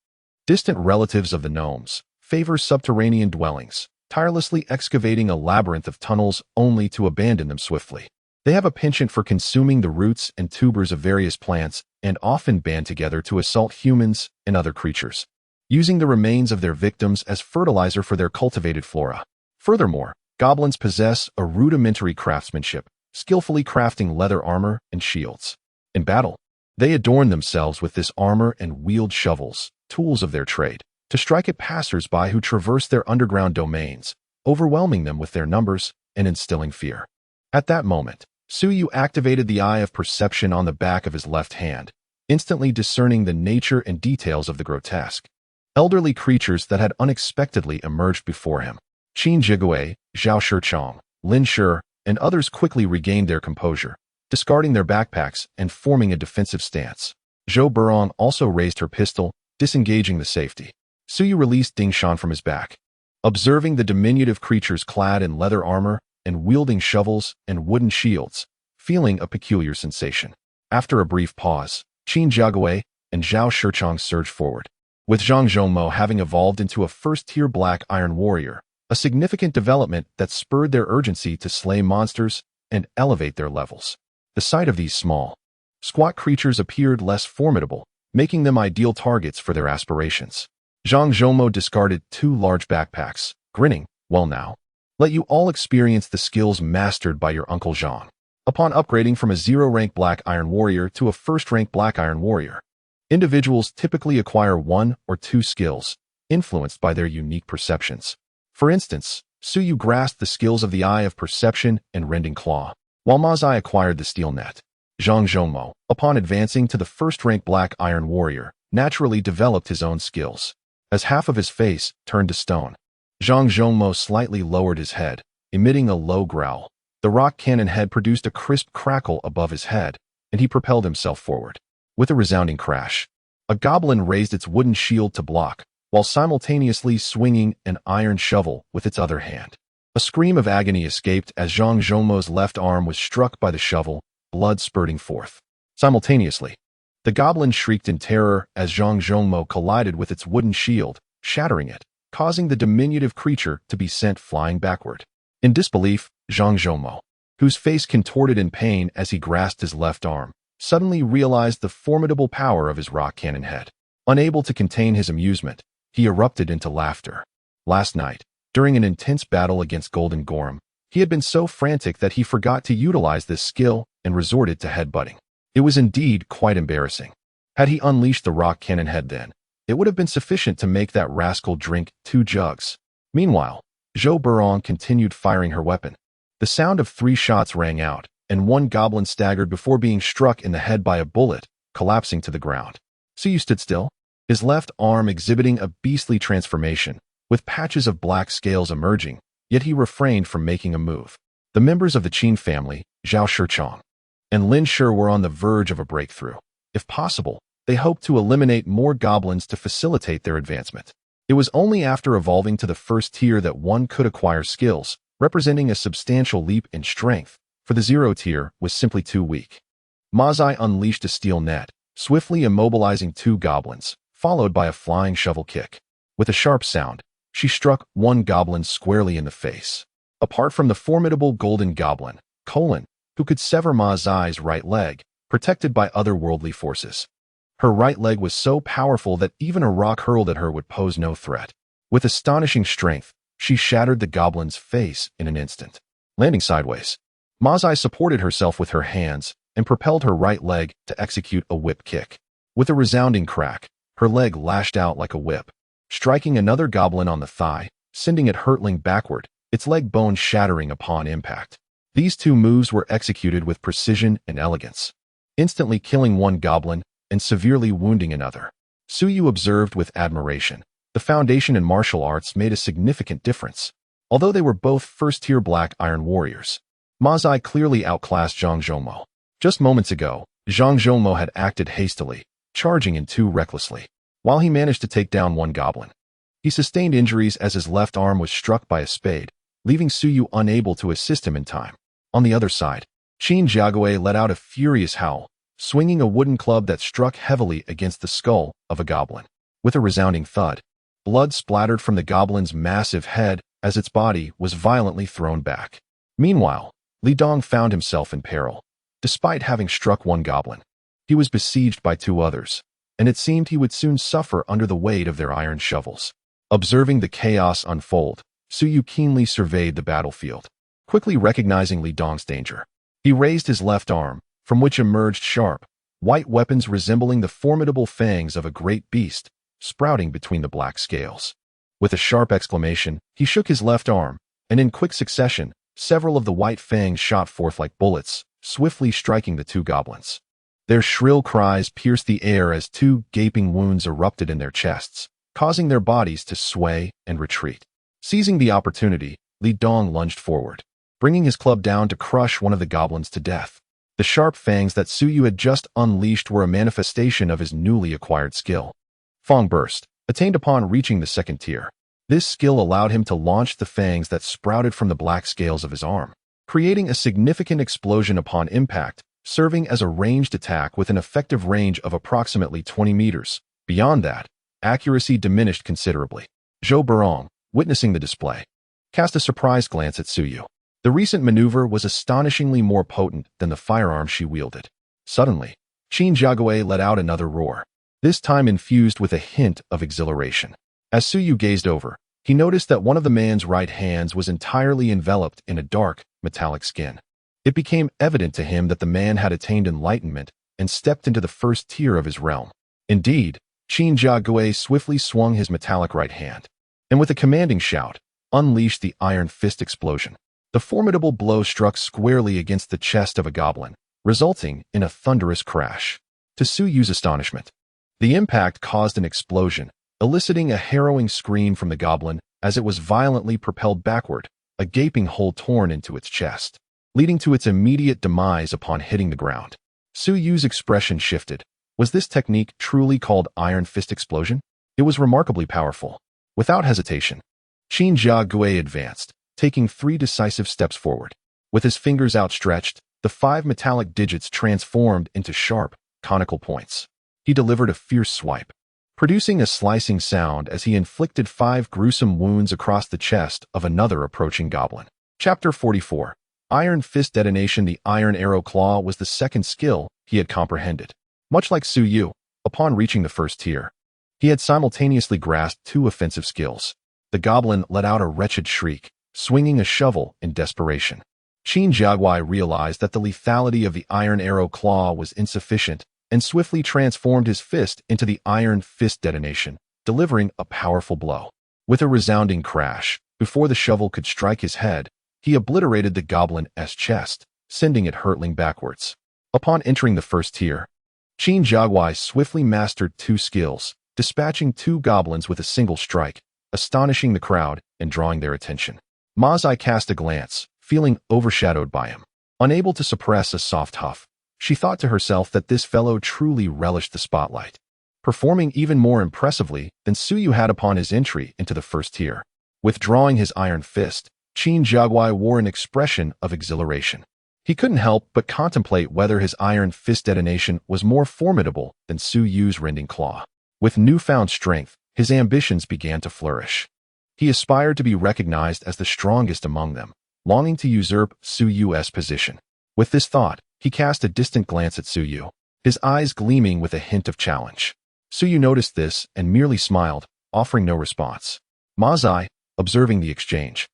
distant relatives of the gnomes, favor subterranean dwellings, tirelessly excavating a labyrinth of tunnels only to abandon them swiftly. They have a penchant for consuming the roots and tubers of various plants and often band together to assault humans and other creatures, using the remains of their victims as fertilizer for their cultivated flora. Furthermore, goblins possess a rudimentary craftsmanship, skillfully crafting leather armor and shields. In battle, they adorn themselves with this armor and wield shovels, tools of their trade, to strike at passers-by who traverse their underground domains, overwhelming them with their numbers and instilling fear. At that moment, Su Yu activated the eye of perception on the back of his left hand, instantly discerning the nature and details of the grotesque, elderly creatures that had unexpectedly emerged before him. Qin Jigui, Zhao Shichong, Lin Shi, and others quickly regained their composure, discarding their backpacks and forming a defensive stance. Zhou Burong also raised her pistol, disengaging the safety. Su Yu released Ding Shan from his back. Observing the diminutive creatures clad in leather armor and wielding shovels and wooden shields, feeling a peculiar sensation. After a brief pause, Qin Jiagui and Zhao Shichong surged forward. With Zhang Zhongmo having evolved into a first-tier black iron warrior, a significant development that spurred their urgency to slay monsters and elevate their levels. The sight of these small, squat creatures appeared less formidable, making them ideal targets for their aspirations. Zhang Zhongmo discarded 2 large backpacks, grinning, "Well now, let you all experience the skills mastered by your Uncle Zhang." Upon upgrading from a 0-rank black iron warrior to a 1st-rank black iron warrior, individuals typically acquire 1 or 2 skills, influenced by their unique perceptions. For instance, Su Yu grasped the skills of the Eye of Perception and Rending Claw, while Ma Zai acquired the Steel Net. Zhang Zhongmo, upon advancing to the 1st-rank black iron warrior, naturally developed his own skills. As half of his face turned to stone, Zhang Zhongmo slightly lowered his head, emitting a low growl. The rock cannon head produced a crisp crackle above his head, and he propelled himself forward. With a resounding crash, a goblin raised its wooden shield to block, while simultaneously swinging an iron shovel with its other hand. A scream of agony escaped as Zhang Zhongmo's left arm was struck by the shovel, blood spurting forth. Simultaneously, the goblin shrieked in terror as Zhang Zhongmo collided with its wooden shield, shattering it, causing the diminutive creature to be sent flying backward. In disbelief, Zhang Zhongmo, whose face contorted in pain as he grasped his left arm, suddenly realized the formidable power of his rock cannon head. Unable to contain his amusement, he erupted into laughter. Last night, during an intense battle against Golden Gorm, he had been so frantic that he forgot to utilize this skill and resorted to headbutting. It was indeed quite embarrassing. Had he unleashed the rock cannon head then, it would have been sufficient to make that rascal drink 2 jugs. Meanwhile, Zhou Burong continued firing her weapon. The sound of 3 shots rang out, and 1 goblin staggered before being struck in the head by a bullet, collapsing to the ground. Suyu stood still, his left arm exhibiting a beastly transformation, with patches of black scales emerging, yet he refrained from making a move. The members of the Qin family, Zhao Shichong and Lin Shi, were on the verge of a breakthrough. If possible, they hoped to eliminate more goblins to facilitate their advancement. It was only after evolving to the first tier that one could acquire skills, representing a substantial leap in strength, for the 0 tier was simply too weak. Ma Zai unleashed a steel net, swiftly immobilizing 2 goblins, followed by a flying shovel kick. With a sharp sound, she struck 1 goblin squarely in the face. Apart from the formidable golden goblin, Colin, who could sever Ma Zai's right leg, protected by otherworldly forces. Her right leg was so powerful that even a rock hurled at her would pose no threat. With astonishing strength, she shattered the goblin's face in an instant. Landing sideways, Ma Zai supported herself with her hands and propelled her right leg to execute a whip kick. With a resounding crack, her leg lashed out like a whip, striking another goblin on the thigh, sending it hurtling backward, its leg bone shattering upon impact. These 2 moves were executed with precision and elegance, instantly killing 1 goblin and severely wounding another. Suyu observed with admiration. The foundation in martial arts made a significant difference. Although they were both first-tier black iron warriors, Ma Zai clearly outclassed Zhang Zhongmo. Just moments ago, Zhang Zhongmo had acted hastily, charging in too recklessly. While he managed to take down 1 goblin, he sustained injuries as his left arm was struck by a spade, leaving Suyu unable to assist him in time. On the other side, Qin Jiagui let out a furious howl, swinging a wooden club that struck heavily against the skull of a goblin. With a resounding thud, blood splattered from the goblin's massive head as its body was violently thrown back. Meanwhile, Li Dong found himself in peril. Despite having struck 1 goblin, he was besieged by 2 others, and it seemed he would soon suffer under the weight of their iron shovels. Observing the chaos unfold, Suyu keenly surveyed the battlefield. Quickly recognizing Li Dong's danger, he raised his left arm, from which emerged sharp, white weapons resembling the formidable fangs of a great beast, sprouting between the black scales. With a sharp exclamation, he shook his left arm, and in quick succession, several of the white fangs shot forth like bullets, swiftly striking the 2 goblins. Their shrill cries pierced the air as 2 gaping wounds erupted in their chests, causing their bodies to sway and retreat. Seizing the opportunity, Li Dong lunged forward, bringing his club down to crush one of the goblins to death. The sharp fangs that Suyu had just unleashed were a manifestation of his newly acquired skill. Fang Burst, attained upon reaching the 2nd tier. This skill allowed him to launch the fangs that sprouted from the black scales of his arm, creating a significant explosion upon impact, serving as a ranged attack with an effective range of approximately 20 meters. Beyond that, accuracy diminished considerably. Zhou Burong, witnessing the display, cast a surprised glance at Suyu. The recent maneuver was astonishingly more potent than the firearm she wielded. Suddenly, Qin Jiagui let out another roar, this time infused with a hint of exhilaration. As Suyu gazed over, he noticed that one of the man's right hands was entirely enveloped in a dark, metallic skin. It became evident to him that the man had attained enlightenment and stepped into the first tier of his realm. Indeed, Qin Jiagui swiftly swung his metallic right hand, and with a commanding shout, unleashed the iron fist explosion. The formidable blow struck squarely against the chest of a goblin, resulting in a thunderous crash. To Suyu's astonishment, the impact caused an explosion, eliciting a harrowing scream from the goblin as it was violently propelled backward, a gaping hole torn into its chest, leading to its immediate demise upon hitting the ground. Suyu's expression shifted. Was this technique truly called Iron Fist Explosion? It was remarkably powerful. Without hesitation, Qin Jiagui advanced, taking 3 decisive steps forward. With his fingers outstretched, the 5 metallic digits transformed into sharp, conical points. He delivered a fierce swipe, producing a slicing sound as he inflicted 5 gruesome wounds across the chest of another approaching goblin. Chapter 44. Iron Fist Detonation. The Iron Arrow Claw was the second skill he had comprehended. Much like Suyu, upon reaching the first tier, he had simultaneously grasped 2 offensive skills. The goblin let out a wretched shriek, swinging a shovel in desperation. Qin Jiagui realized that the lethality of the Iron Arrow Claw was insufficient and swiftly transformed his fist into the iron fist detonation, delivering a powerful blow. With a resounding crash, before the shovel could strike his head, he obliterated the goblin's chest, sending it hurtling backwards. Upon entering the first tier, Qin Jiaguai swiftly mastered two skills, dispatching two goblins with a single strike, astonishing the crowd and drawing their attention. Ma Zai cast a glance, feeling overshadowed by him. Unable to suppress a soft huff, she thought to herself that this fellow truly relished the spotlight, performing even more impressively than Suyu had upon his entry into the first tier. Withdrawing his iron fist, Qin Jiaguai wore an expression of exhilaration. He couldn't help but contemplate whether his iron fist detonation was more formidable than Su Yu's rending claw. With newfound strength, his ambitions began to flourish. He aspired to be recognized as the strongest among them, longing to usurp Su Yu's position. With this thought, he cast a distant glance at Su Yu, his eyes gleaming with a hint of challenge. Su Yu noticed this and merely smiled, offering no response. Ma Zai, observing the exchange,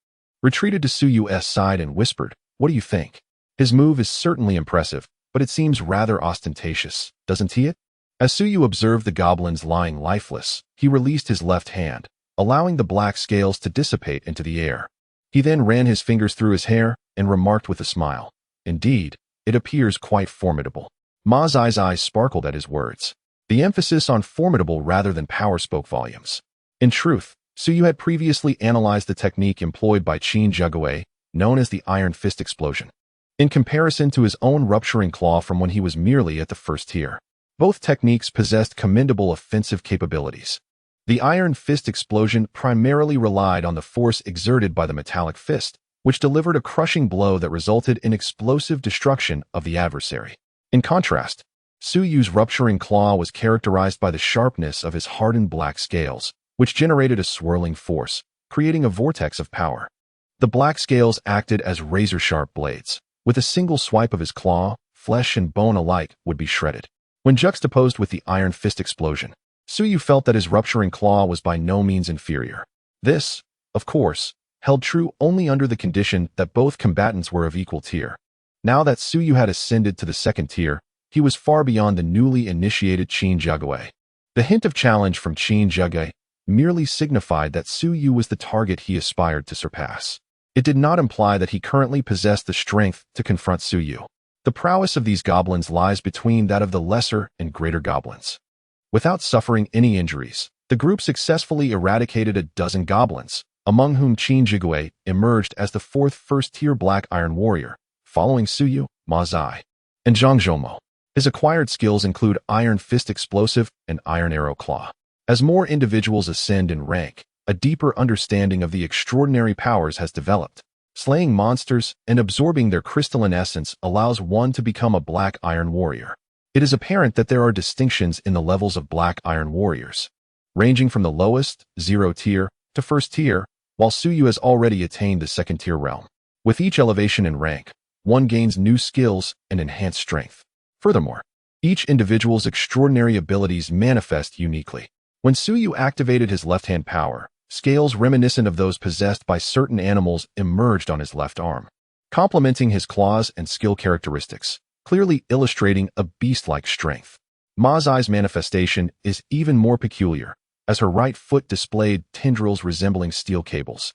retreated to Su Yu's side and whispered, "What do you think? His move is certainly impressive, but it seems rather ostentatious, doesn't he?" As Su Yu observed the goblins lying lifeless, he released his left hand, allowing the black scales to dissipate into the air. He then ran his fingers through his hair and remarked with a smile, "Indeed, it appears quite formidable." Ma Zai's eyes sparkled at his words. The emphasis on formidable rather than power spoke volumes. In truth, Su Yu had previously analyzed the technique employed by Qin Jiaguai, known as the Iron Fist Explosion, in comparison to his own rupturing claw from when he was merely at the first tier. Both techniques possessed commendable offensive capabilities. The Iron Fist Explosion primarily relied on the force exerted by the metallic fist, which delivered a crushing blow that resulted in explosive destruction of the adversary. In contrast, Su Yu's rupturing claw was characterized by the sharpness of his hardened black scales, which generated a swirling force, creating a vortex of power. The black scales acted as razor-sharp blades. With a single swipe of his claw, flesh and bone alike would be shredded. When juxtaposed with the Iron Fist Explosion, Su Yu felt that his rupturing claw was by no means inferior. This, of course, held true only under the condition that both combatants were of equal tier. Now that Su Yu had ascended to the second tier, he was far beyond the newly initiated Qin Jiaguai. The hint of challenge from Qin Jiaguai merely signified that Su Yu was the target he aspired to surpass. It did not imply that he currently possessed the strength to confront Su Yu. The prowess of these goblins lies between that of the lesser and greater goblins. Without suffering any injuries, the group successfully eradicated a dozen goblins, among whom Qin Jiaguai emerged as the fourth first-tier Black Iron Warrior, following Su Yu, Ma Zai, and Zhang Zhoumo. His acquired skills include Iron Fist Explosive and Iron Arrow Claw. As more individuals ascend in rank, a deeper understanding of the extraordinary powers has developed. Slaying monsters and absorbing their crystalline essence allows one to become a Black Iron Warrior. It is apparent that there are distinctions in the levels of Black Iron Warriors, ranging from the lowest, 0 tier, to first tier, while Su Yu has already attained the second tier realm. With each elevation in rank, one gains new skills and enhanced strength. Furthermore, each individual's extraordinary abilities manifest uniquely. When Su Yu activated his left-hand power, scales reminiscent of those possessed by certain animals emerged on his left arm, complementing his claws and skill characteristics, clearly illustrating a beast-like strength. Ma Zai's manifestation is even more peculiar, as her right foot displayed tendrils resembling steel cables.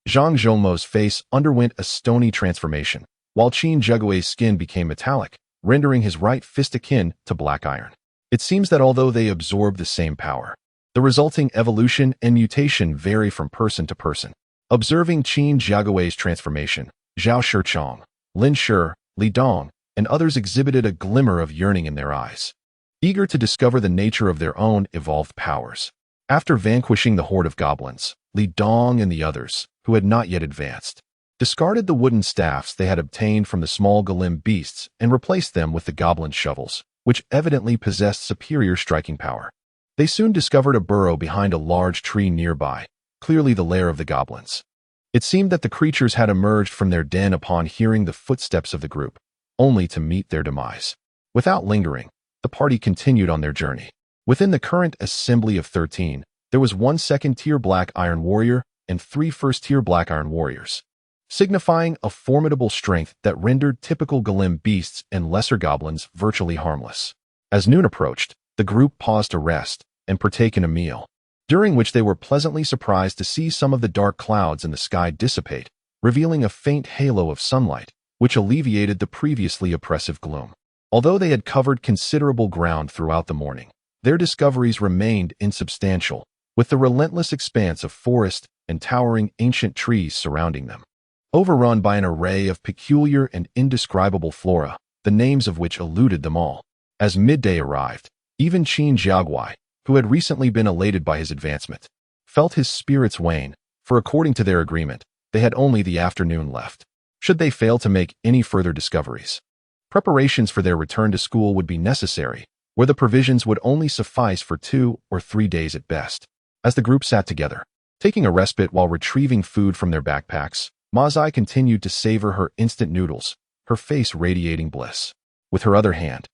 Zhang Zhoumo's face underwent a stony transformation, while Qin Jiaguai's skin became metallic, rendering his right fist akin to black iron. It seems that although they absorb the same power, the resulting evolution and mutation vary from person to person. Observing Qin Jiaguai's transformation, Zhao Shichong, Lin Shi, Li Dong, and others exhibited a glimmer of yearning in their eyes, eager to discover the nature of their own evolved powers. After vanquishing the horde of goblins, Li Dong and the others, who had not yet advanced, discarded the wooden staffs they had obtained from the small golem beasts and replaced them with the goblin shovels, which evidently possessed superior striking power. They soon discovered a burrow behind a large tree nearby, clearly the lair of the goblins. It seemed that the creatures had emerged from their den upon hearing the footsteps of the group, only to meet their demise. Without lingering, the party continued on their journey. Within the current assembly of 13, there was one second-tier Black Iron Warrior and 3 first-tier Black Iron Warriors, signifying a formidable strength that rendered typical golem beasts and lesser goblins virtually harmless. As noon approached, the group paused to rest and partake in a meal, during which they were pleasantly surprised to see some of the dark clouds in the sky dissipate, revealing a faint halo of sunlight, which alleviated the previously oppressive gloom. Although they had covered considerable ground throughout the morning, their discoveries remained insubstantial, with the relentless expanse of forest and towering ancient trees surrounding them, overrun by an array of peculiar and indescribable flora, the names of which eluded them all. As midday arrived, even Qin Jiaogui, who had recently been elated by his advancement, felt his spirits wane, for according to their agreement, they had only the afternoon left. Should they fail to make any further discoveries, preparations for their return to school would be necessary, where the provisions would only suffice for 2 or 3 days at best. As the group sat together, taking a respite while retrieving food from their backpacks, Mazai continued to savor her instant noodles, her face radiating bliss. With her other hand,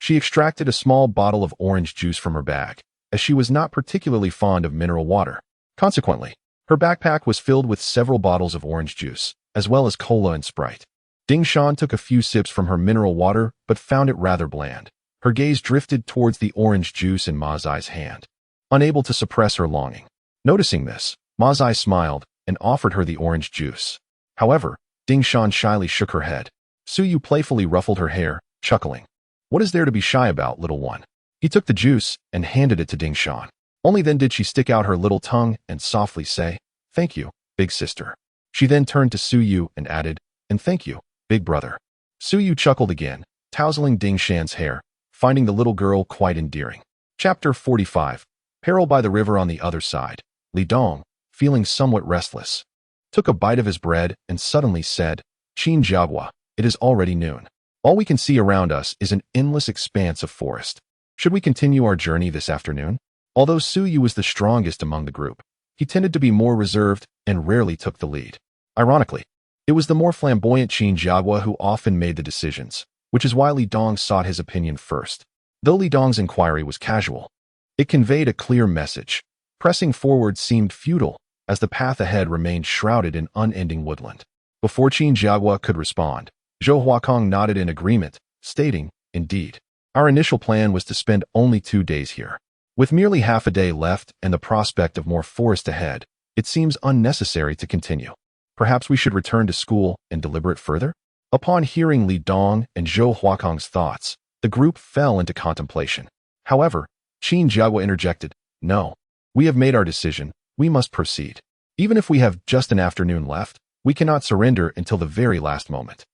she extracted a small bottle of orange juice from her bag, as she was not particularly fond of mineral water. Consequently, her backpack was filled with several bottles of orange juice, as well as cola and Sprite. Ding Shan took a few sips from her mineral water but found it rather bland. Her gaze drifted towards the orange juice in Mazai's hand, unable to suppress her longing. Noticing this, Mazai smiled and offered her the orange juice. However, Ding Shan shyly shook her head. Suyu playfully ruffled her hair, chuckling. "What is there to be shy about, little one?" He took the juice and handed it to Ding Shan. Only then did she stick out her little tongue and softly say, "Thank you, big sister." She then turned to Suyu and added, "And thank you, big brother." Suyu chuckled again, tousling Ding Shan's hair, finding the little girl quite endearing. Chapter 45. Peril by the river. On the other side, Li Dong, feeling somewhat restless, took a bite of his bread and suddenly said, "Qin Jiagua, it is already noon. All we can see around us is an endless expanse of forest. Should we continue our journey this afternoon?" Although Suyu was the strongest among the group, he tended to be more reserved and rarely took the lead. Ironically, it was the more flamboyant Qin Jiagua who often made the decisions, which is why Li Dong sought his opinion first. Though Li Dong's inquiry was casual, it conveyed a clear message. Pressing forward seemed futile, as the path ahead remained shrouded in unending woodland. Before Qin Jiagua could respond, Zhou Huakong nodded in agreement, stating, "Indeed, our initial plan was to spend only 2 days here. With merely half a day left and the prospect of more forest ahead, it seems unnecessary to continue. Perhaps we should return to school and deliberate further?" Upon hearing Li Dong and Zhou Huakong's thoughts, the group fell into contemplation. However, Qin Jiagua interjected, "No, we have made our decision, we must proceed. Even if we have just an afternoon left, we cannot surrender until the very last moment.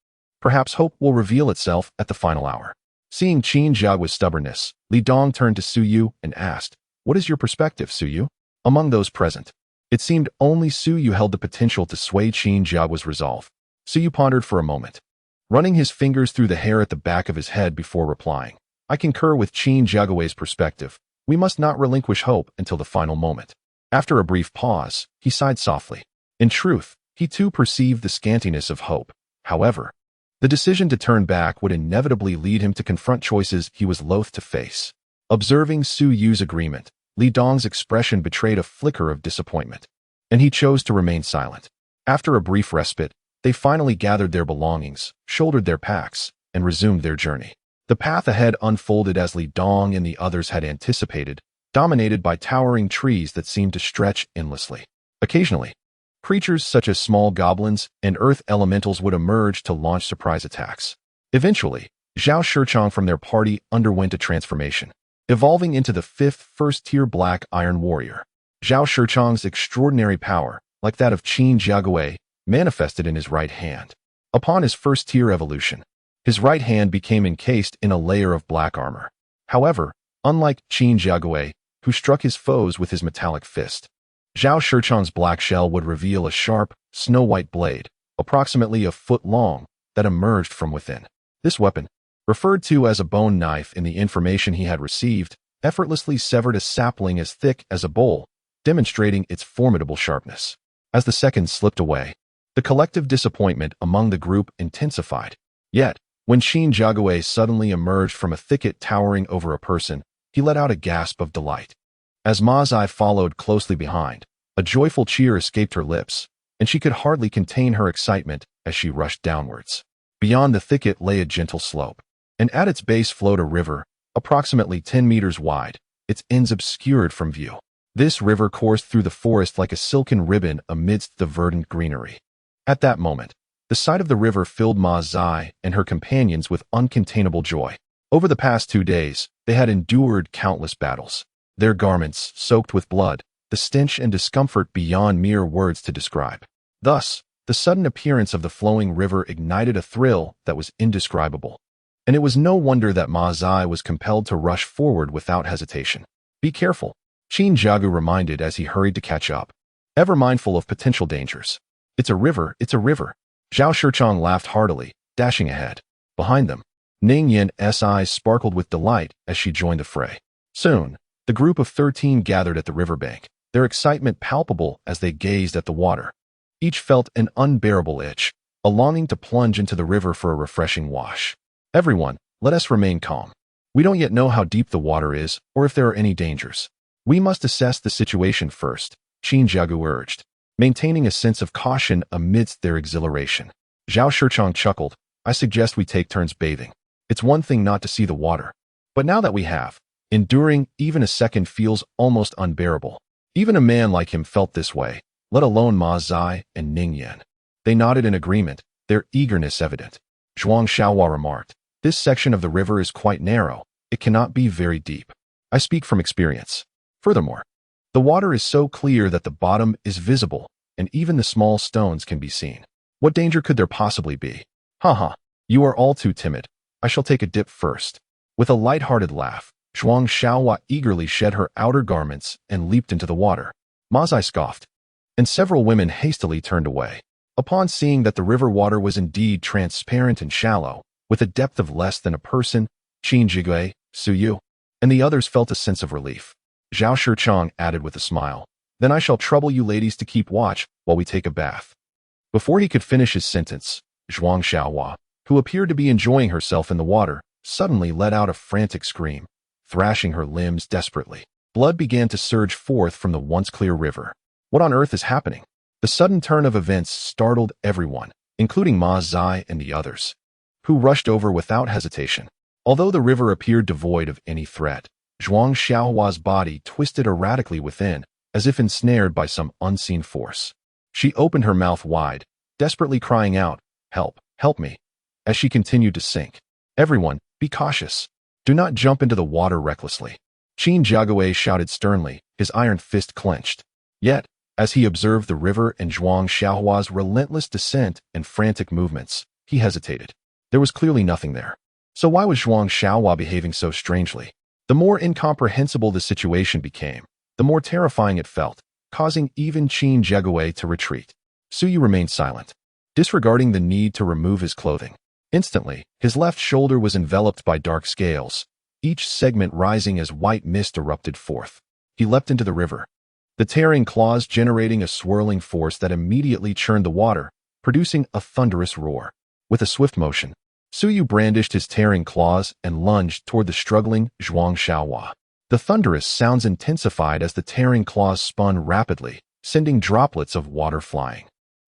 Perhaps hope will reveal itself at the final hour." Seeing Qin Jiagua's stubbornness, Li Dong turned to Suyu and asked, "What is your perspective, Suyu?" Among those present, it seemed only Suyu held the potential to sway Qin Jiagua's resolve. Suyu pondered for a moment, running his fingers through the hair at the back of his head before replying, "I concur with Qin Jiagua's perspective. We must not relinquish hope until the final moment." After a brief pause, he sighed softly. In truth, he too perceived the scantiness of hope. However, the decision to turn back would inevitably lead him to confront choices he was loath to face. Observing Su Yu's agreement, Li Dong's expression betrayed a flicker of disappointment, and he chose to remain silent. After a brief respite, they finally gathered their belongings, shouldered their packs, and resumed their journey. The path ahead unfolded as Li Dong and the others had anticipated, dominated by towering trees that seemed to stretch endlessly. Occasionally, creatures such as small goblins and earth elementals would emerge to launch surprise attacks. Eventually, Zhao Shichang from their party underwent a transformation, evolving into the fifth first-tier black iron warrior. Zhao Shichang's extraordinary power, like that of Qin Jiagui, manifested in his right hand. Upon his first-tier evolution, his right hand became encased in a layer of black armor. However, unlike Qin Jiagui, who struck his foes with his metallic fist, Zhao Shichang's black shell would reveal a sharp, snow-white blade, approximately a foot long, that emerged from within. This weapon, referred to as a bone knife in the information he had received, effortlessly severed a sapling as thick as a bowl, demonstrating its formidable sharpness. As the seconds slipped away, the collective disappointment among the group intensified. Yet, when Qin Jiagui suddenly emerged from a thicket towering over a person, he let out a gasp of delight. As Ma Zai followed closely behind, a joyful cheer escaped her lips, and she could hardly contain her excitement as she rushed downwards. Beyond the thicket lay a gentle slope, and at its base flowed a river, approximately 10 meters wide, its ends obscured from view. This river coursed through the forest like a silken ribbon amidst the verdant greenery. At that moment, the sight of the river filled Ma Zai and her companions with uncontainable joy. Over the past 2 days, they had endured countless battles. Their garments soaked with blood, the stench and discomfort beyond mere words to describe. Thus, the sudden appearance of the flowing river ignited a thrill that was indescribable. And it was no wonder that Ma Zai was compelled to rush forward without hesitation. Be careful, Qin Jiagu reminded as he hurried to catch up, ever mindful of potential dangers. It's a river, it's a river. Zhao Shichang laughed heartily, dashing ahead. Behind them, Ning Yan's eyes sparkled with delight as she joined the fray. Soon, the group of 13 gathered at the riverbank, their excitement palpable as they gazed at the water. Each felt an unbearable itch, a longing to plunge into the river for a refreshing wash. Everyone, let us remain calm. We don't yet know how deep the water is or if there are any dangers. We must assess the situation first, Qin Jiagu urged, maintaining a sense of caution amidst their exhilaration. Zhao Shichang chuckled, I suggest we take turns bathing. It's one thing not to see the water, but now that we have, enduring even a second feels almost unbearable. Even a man like him felt this way, let alone Ma Zai and Ning Yan. They nodded in agreement, their eagerness evident. Zhuang Xiaohua remarked, this section of the river is quite narrow, it cannot be very deep. I speak from experience. Furthermore, the water is so clear that the bottom is visible, and even the small stones can be seen. What danger could there possibly be? Haha, you are all too timid. I shall take a dip first. With a light-hearted laugh, Zhuang Xiaohua eagerly shed her outer garments and leaped into the water. Ma Zai scoffed, and several women hastily turned away. Upon seeing that the river water was indeed transparent and shallow, with a depth of less than a person, Qin Jigui, Su Yu, and the others felt a sense of relief. Zhao Shichang added with a smile, then I shall trouble you ladies to keep watch while we take a bath. Before he could finish his sentence, Zhuang Xiaohua, who appeared to be enjoying herself in the water, suddenly let out a frantic scream, thrashing her limbs desperately. Blood began to surge forth from the once clear river. What on earth is happening? The sudden turn of events startled everyone, including Ma Zai and the others, who rushed over without hesitation. Although the river appeared devoid of any threat, Zhuang Xiaohua's body twisted erratically within, as if ensnared by some unseen force. She opened her mouth wide, desperately crying out, help, help me, as she continued to sink. Everyone, be cautious. Do not jump into the water recklessly. Qin Jiagu shouted sternly, his iron fist clenched. Yet, as he observed the river and Zhuang Xiaohua's relentless descent and frantic movements, he hesitated. There was clearly nothing there. So why was Zhuang Xiaohua behaving so strangely? The more incomprehensible the situation became, the more terrifying it felt, causing even Qin Jiagu to retreat. Su Yu remained silent, disregarding the need to remove his clothing. Instantly, his left shoulder was enveloped by dark scales, each segment rising as white mist erupted forth. He leapt into the river, the tearing claws generating a swirling force that immediately churned the water, producing a thunderous roar. With a swift motion, Su Yu brandished his tearing claws and lunged toward the struggling Zhuang Xiaohua. The thunderous sounds intensified as the tearing claws spun rapidly, sending droplets of water flying.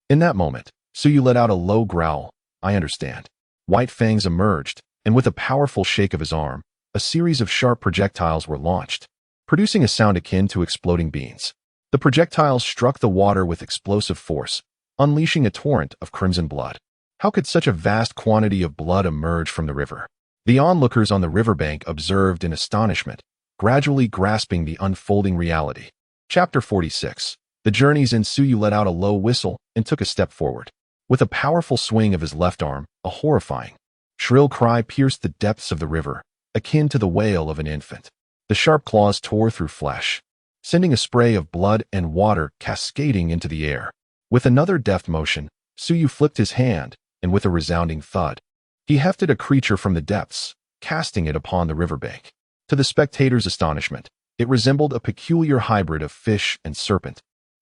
In that moment, Su Yu let out a low growl. I understand. White fangs emerged, and with a powerful shake of his arm, a series of sharp projectiles were launched, producing a sound akin to exploding beans. The projectiles struck the water with explosive force, unleashing a torrent of crimson blood. How could such a vast quantity of blood emerge from the river? The onlookers on the riverbank observed in astonishment, gradually grasping the unfolding reality. Chapter 46. The journey's end. Su Yu let out a low whistle and took a step forward. With a powerful swing of his left arm, a horrifying, shrill cry pierced the depths of the river, akin to the wail of an infant. The sharp claws tore through flesh, sending a spray of blood and water cascading into the air. With another deft motion, Su Yu flipped his hand, and with a resounding thud, he hefted a creature from the depths, casting it upon the riverbank. To the spectators' astonishment, it resembled a peculiar hybrid of fish and serpent.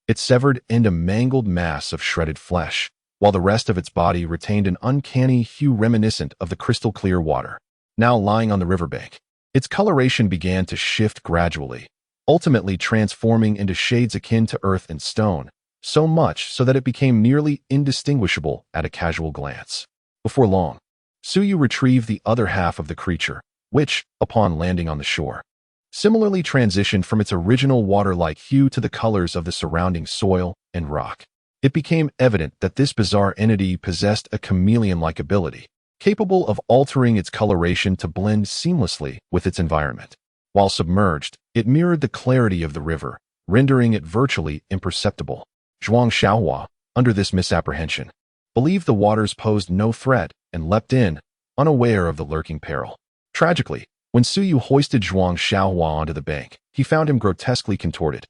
Its severed end a mangled mass of shredded flesh, while the rest of its body retained an uncanny hue reminiscent of the crystal-clear water. Now lying on the riverbank, its coloration began to shift gradually, ultimately transforming into shades akin to earth and stone, so much so that it became nearly indistinguishable at a casual glance. Before long, Su Yu retrieved the other half of the creature, which, upon landing on the shore, similarly transitioned from its original water-like hue to the colors of the surrounding soil and rock. It became evident that this bizarre entity possessed a chameleon-like ability, capable of altering its coloration to blend seamlessly with its environment. While submerged, it mirrored the clarity of the river, rendering it virtually imperceptible. Zhuang Xiaohua, under this misapprehension, believed the waters posed no threat and leapt in, unaware of the lurking peril. Tragically, when Suyu hoisted Zhuang Xiaohua onto the bank, he found him grotesquely contorted,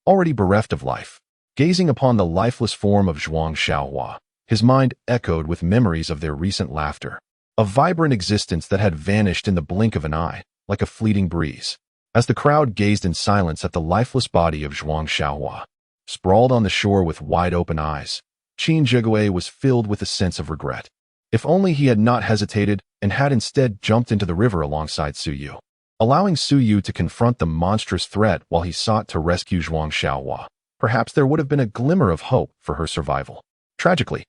already bereft of life. Gazing upon the lifeless form of Zhuang Xiaohua, his mind echoed with memories of their recent laughter, a vibrant existence that had vanished in the blink of an eye, like a fleeting breeze. As the crowd gazed in silence at the lifeless body of Zhuang Xiaohua, sprawled on the shore with wide-open eyes, Qin Jigui was filled with a sense of regret. If only he had not hesitated and had instead jumped into the river alongside Suyu, allowing Suyu to confront the monstrous threat while he sought to rescue Zhuang Xiaohua. Perhaps there would have been a glimmer of hope for her survival. Tragically,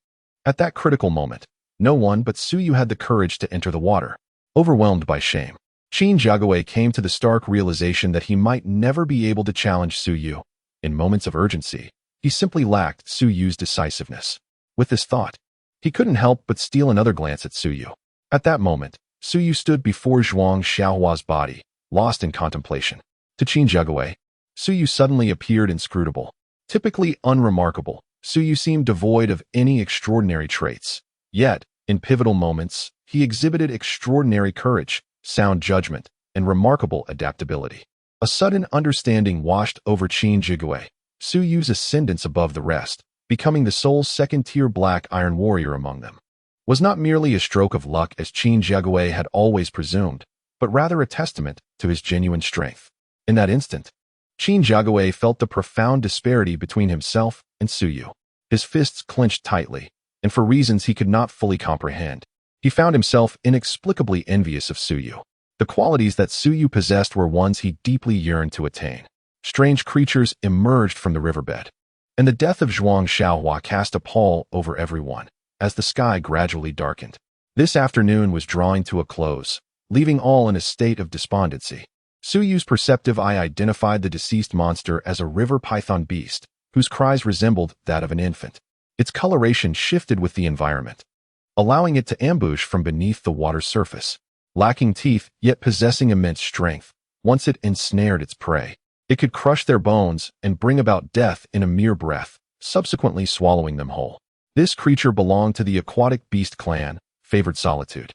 at that critical moment, no one but Suyu had the courage to enter the water. Overwhelmed by shame, Qin Jigui came to the stark realization that he might never be able to challenge Suyu. In moments of urgency, he simply lacked Suyu's decisiveness. With this thought, he couldn't help but steal another glance at Suyu. At that moment, Suyu stood before Zhuang Xiaohua's body, lost in contemplation. To Qin Jigui, Suyu suddenly appeared inscrutable. Typically unremarkable, Suyu seemed devoid of any extraordinary traits. Yet, in pivotal moments, he exhibited extraordinary courage, sound judgment, and remarkable adaptability. A sudden understanding washed over Qin Jigui, Suyu's ascendance above the rest, becoming the sole second-tier black iron warrior among them, was not merely a stroke of luck as Qin Jigui had always presumed, but rather a testament to his genuine strength. In that instant, Qin Jigui felt the profound disparity between himself and Suyu. His fists clenched tightly, and for reasons he could not fully comprehend, he found himself inexplicably envious of Suyu. The qualities that Suyu possessed were ones he deeply yearned to attain. Strange creatures emerged from the riverbed, and the death of Zhuang Xiaohua cast a pall over everyone as the sky gradually darkened. This afternoon was drawing to a close, leaving all in a state of despondency. Suyu's perceptive eye identified the deceased monster as a river python beast, whose cries resembled that of an infant. Its coloration shifted with the environment, allowing it to ambush from beneath the water's surface. Lacking teeth, yet possessing immense strength, once it ensnared its prey, it could crush their bones and bring about death in a mere breath, subsequently swallowing them whole. This creature belonged to the aquatic beast clan, favored solitude,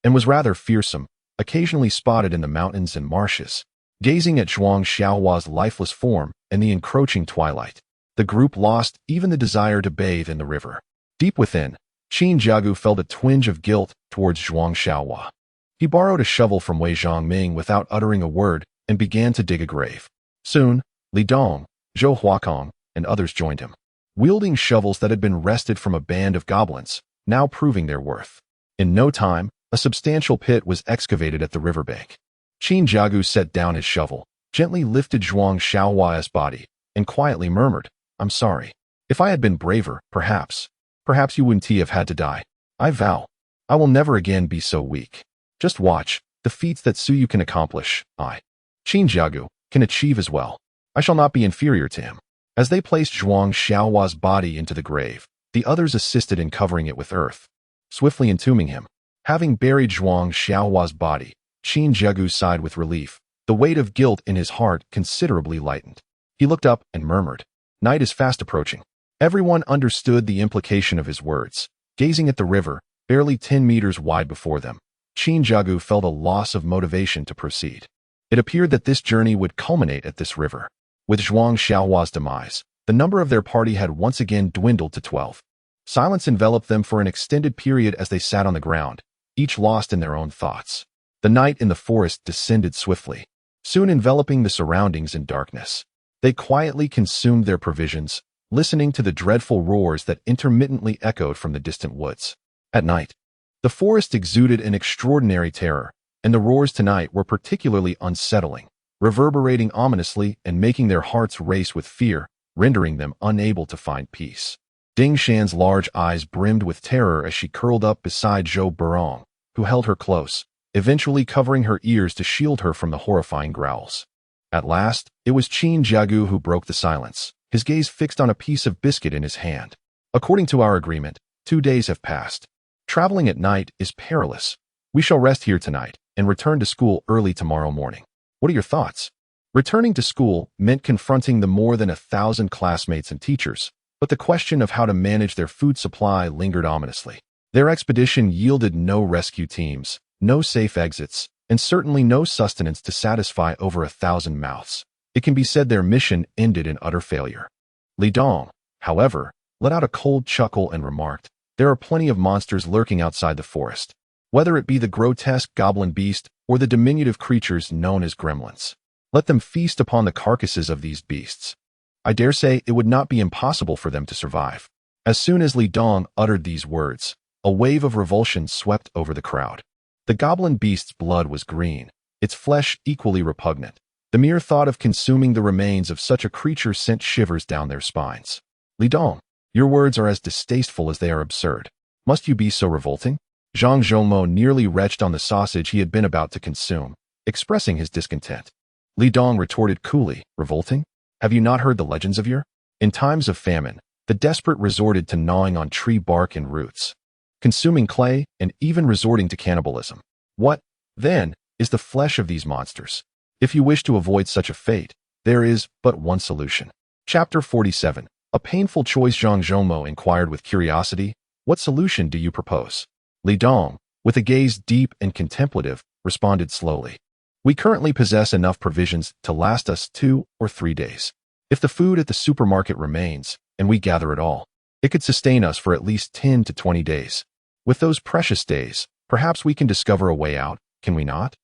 and was rather fearsome, occasionally spotted in the mountains and marshes. Gazing at Zhuang Xiaohua's lifeless form and the encroaching twilight, the group lost even the desire to bathe in the river. Deep within, Qin Jiagu felt a twinge of guilt towards Zhuang Xiaohua. He borrowed a shovel from Wei Zhongming without uttering a word and began to dig a grave. Soon, Li Dong, Zhou Huakong, and others joined him, wielding shovels that had been wrested from a band of goblins, now proving their worth. In no time, a substantial pit was excavated at the riverbank. Qin Jiagu set down his shovel, gently lifted Zhuang Xiaohua's body, and quietly murmured, "I'm sorry. If I had been braver, perhaps you wouldn't have had to die. I vow, I will never again be so weak. Just watch, the feats that Suyu can accomplish, Qin Jiagu, can achieve as well. I shall not be inferior to him." As they placed Zhuang Xiaohua's body into the grave, the others assisted in covering it with earth, swiftly entombing him. Having buried Zhuang Xiaohua's body, Qin Jiagu sighed with relief, the weight of guilt in his heart considerably lightened. He looked up and murmured, "Night is fast approaching." Everyone understood the implication of his words. Gazing at the river, barely 10 meters wide before them, Qin Jiagu felt a loss of motivation to proceed. It appeared that this journey would culminate at this river. With Zhuang Xiaohua's demise, the number of their party had once again dwindled to 12. Silence enveloped them for an extended period as they sat on the ground, each lost in their own thoughts. The night in the forest descended swiftly, soon enveloping the surroundings in darkness. They quietly consumed their provisions, listening to the dreadful roars that intermittently echoed from the distant woods. At night, the forest exuded an extraordinary terror, and the roars tonight were particularly unsettling, reverberating ominously and making their hearts race with fear, rendering them unable to find peace. Ding Shan's large eyes brimmed with terror as she curled up beside Zhou Burong, who held her close, eventually covering her ears to shield her from the horrifying growls. At last, it was Qin Jiagu who broke the silence, his gaze fixed on a piece of biscuit in his hand. According to our agreement, 2 days have passed. Traveling at night is perilous. We shall rest here tonight and return to school early tomorrow morning. What are your thoughts? Returning to school meant confronting the more than 1,000 classmates and teachers, but the question of how to manage their food supply lingered ominously. Their expedition yielded no rescue teams, no safe exits, and certainly no sustenance to satisfy over 1,000 mouths. It can be said their mission ended in utter failure. Li Dong, however, let out a cold chuckle and remarked, "There are plenty of monsters lurking outside the forest, whether it be the grotesque goblin beast or the diminutive creatures known as gremlins. Let them feast upon the carcasses of these beasts. I dare say it would not be impossible for them to survive." As soon as Li Dong uttered these words, a wave of revulsion swept over the crowd. The goblin beast's blood was green, its flesh equally repugnant. The mere thought of consuming the remains of such a creature sent shivers down their spines. "Li Dong, your words are as distasteful as they are absurd. Must you be so revolting?" Zhang Zhongmo nearly retched on the sausage he had been about to consume, expressing his discontent. Li Dong retorted coolly, "Revolting? Have you not heard the legends of yore? In times of famine, the desperate resorted to gnawing on tree bark and roots, consuming clay, and even resorting to cannibalism. What, then, is the flesh of these monsters? If you wish to avoid such a fate, there is but one solution." Chapter 47. A painful choice. Zhang Zhongmo inquired with curiosity, "What solution do you propose?" Li Dong, with a gaze deep and contemplative, responded slowly, "We currently possess enough provisions to last us 2 or 3 days. If the food at the supermarket remains, and we gather it all, it could sustain us for at least 10 to 20 days. With those precious days, perhaps we can discover a way out, can we not?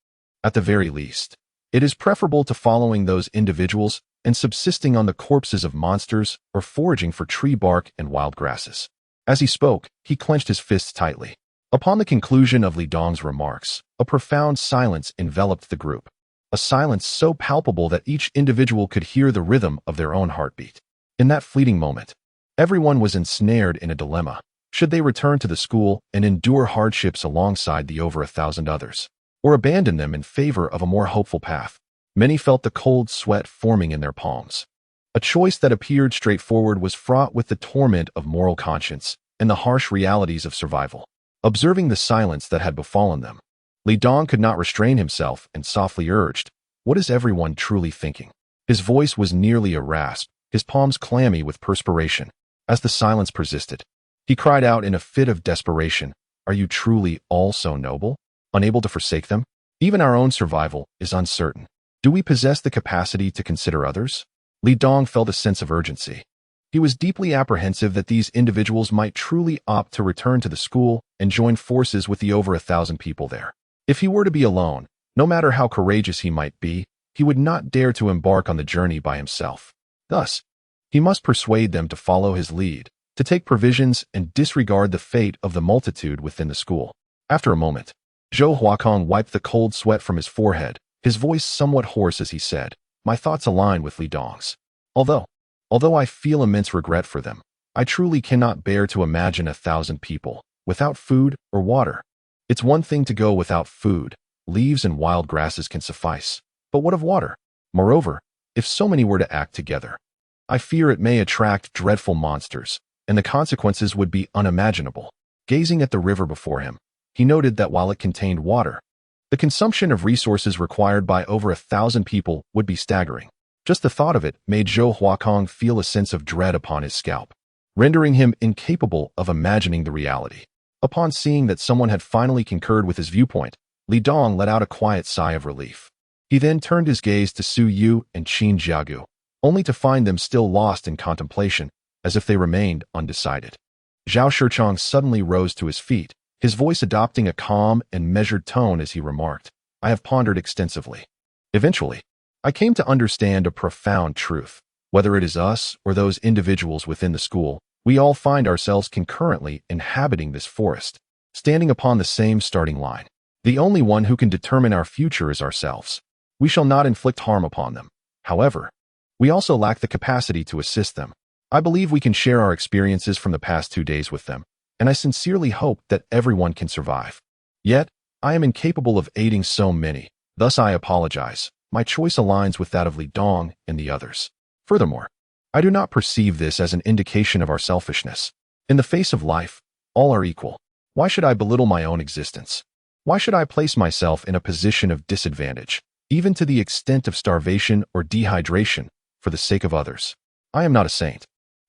At the very least, it is preferable to following those individuals and subsisting on the corpses of monsters or foraging for tree bark and wild grasses." As he spoke, he clenched his fists tightly. Upon the conclusion of Li Dong's remarks, a profound silence enveloped the group, a silence so palpable that each individual could hear the rhythm of their own heartbeat. In that fleeting moment, everyone was ensnared in a dilemma. Should they return to the school and endure hardships alongside the over 1,000 others, or abandon them in favor of a more hopeful path? Many felt the cold sweat forming in their palms. A choice that appeared straightforward was fraught with the torment of moral conscience and the harsh realities of survival. Observing the silence that had befallen them, Li Dong could not restrain himself and softly urged, "What is everyone truly thinking?" His voice was nearly a rasp, his palms clammy with perspiration. As the silence persisted, he cried out in a fit of desperation, "Are you truly all so noble, unable to forsake them? Even our own survival is uncertain. Do we possess the capacity to consider others?" Li Dong felt a sense of urgency. He was deeply apprehensive that these individuals might truly opt to return to the school and join forces with the over 1,000 people there. If he were to be alone, no matter how courageous he might be, he would not dare to embark on the journey by himself. Thus, he must persuade them to follow his lead, to take provisions and disregard the fate of the multitude within the school. After a moment, Zhou Huakong wiped the cold sweat from his forehead, his voice somewhat hoarse as he said, "My thoughts align with Li Dong's. Although I feel immense regret for them, I truly cannot bear to imagine 1,000 people without food or water. It's one thing to go without food, leaves and wild grasses can suffice, but what of water? Moreover, if so many were to act together, I fear it may attract dreadful monsters, and the consequences would be unimaginable." Gazing at the river before him, he noted that while it contained water, the consumption of resources required by over 1,000 people would be staggering. Just the thought of it made Zhou Huakong feel a sense of dread upon his scalp, rendering him incapable of imagining the reality. Upon seeing that someone had finally concurred with his viewpoint, Li Dong let out a quiet sigh of relief. He then turned his gaze to Su Yu and Qin Jiagu, only to find them still lost in contemplation, as if they remained undecided. Zhao Shichong suddenly rose to his feet, his voice adopting a calm and measured tone as he remarked, "I have pondered extensively. Eventually, I came to understand a profound truth. Whether it is us or those individuals within the school, we all find ourselves concurrently inhabiting this forest, standing upon the same starting line. The only one who can determine our future is ourselves. We shall not inflict harm upon them. However, we also lack the capacity to assist them. I believe we can share our experiences from the past 2 days with them, and I sincerely hope that everyone can survive. Yet, I am incapable of aiding so many, thus I apologize. My choice aligns with that of Li Dong and the others. Furthermore, I do not perceive this as an indication of our selfishness. In the face of life, all are equal. Why should I belittle my own existence? Why should I place myself in a position of disadvantage, even to the extent of starvation or dehydration, for the sake of others? I am not a saint.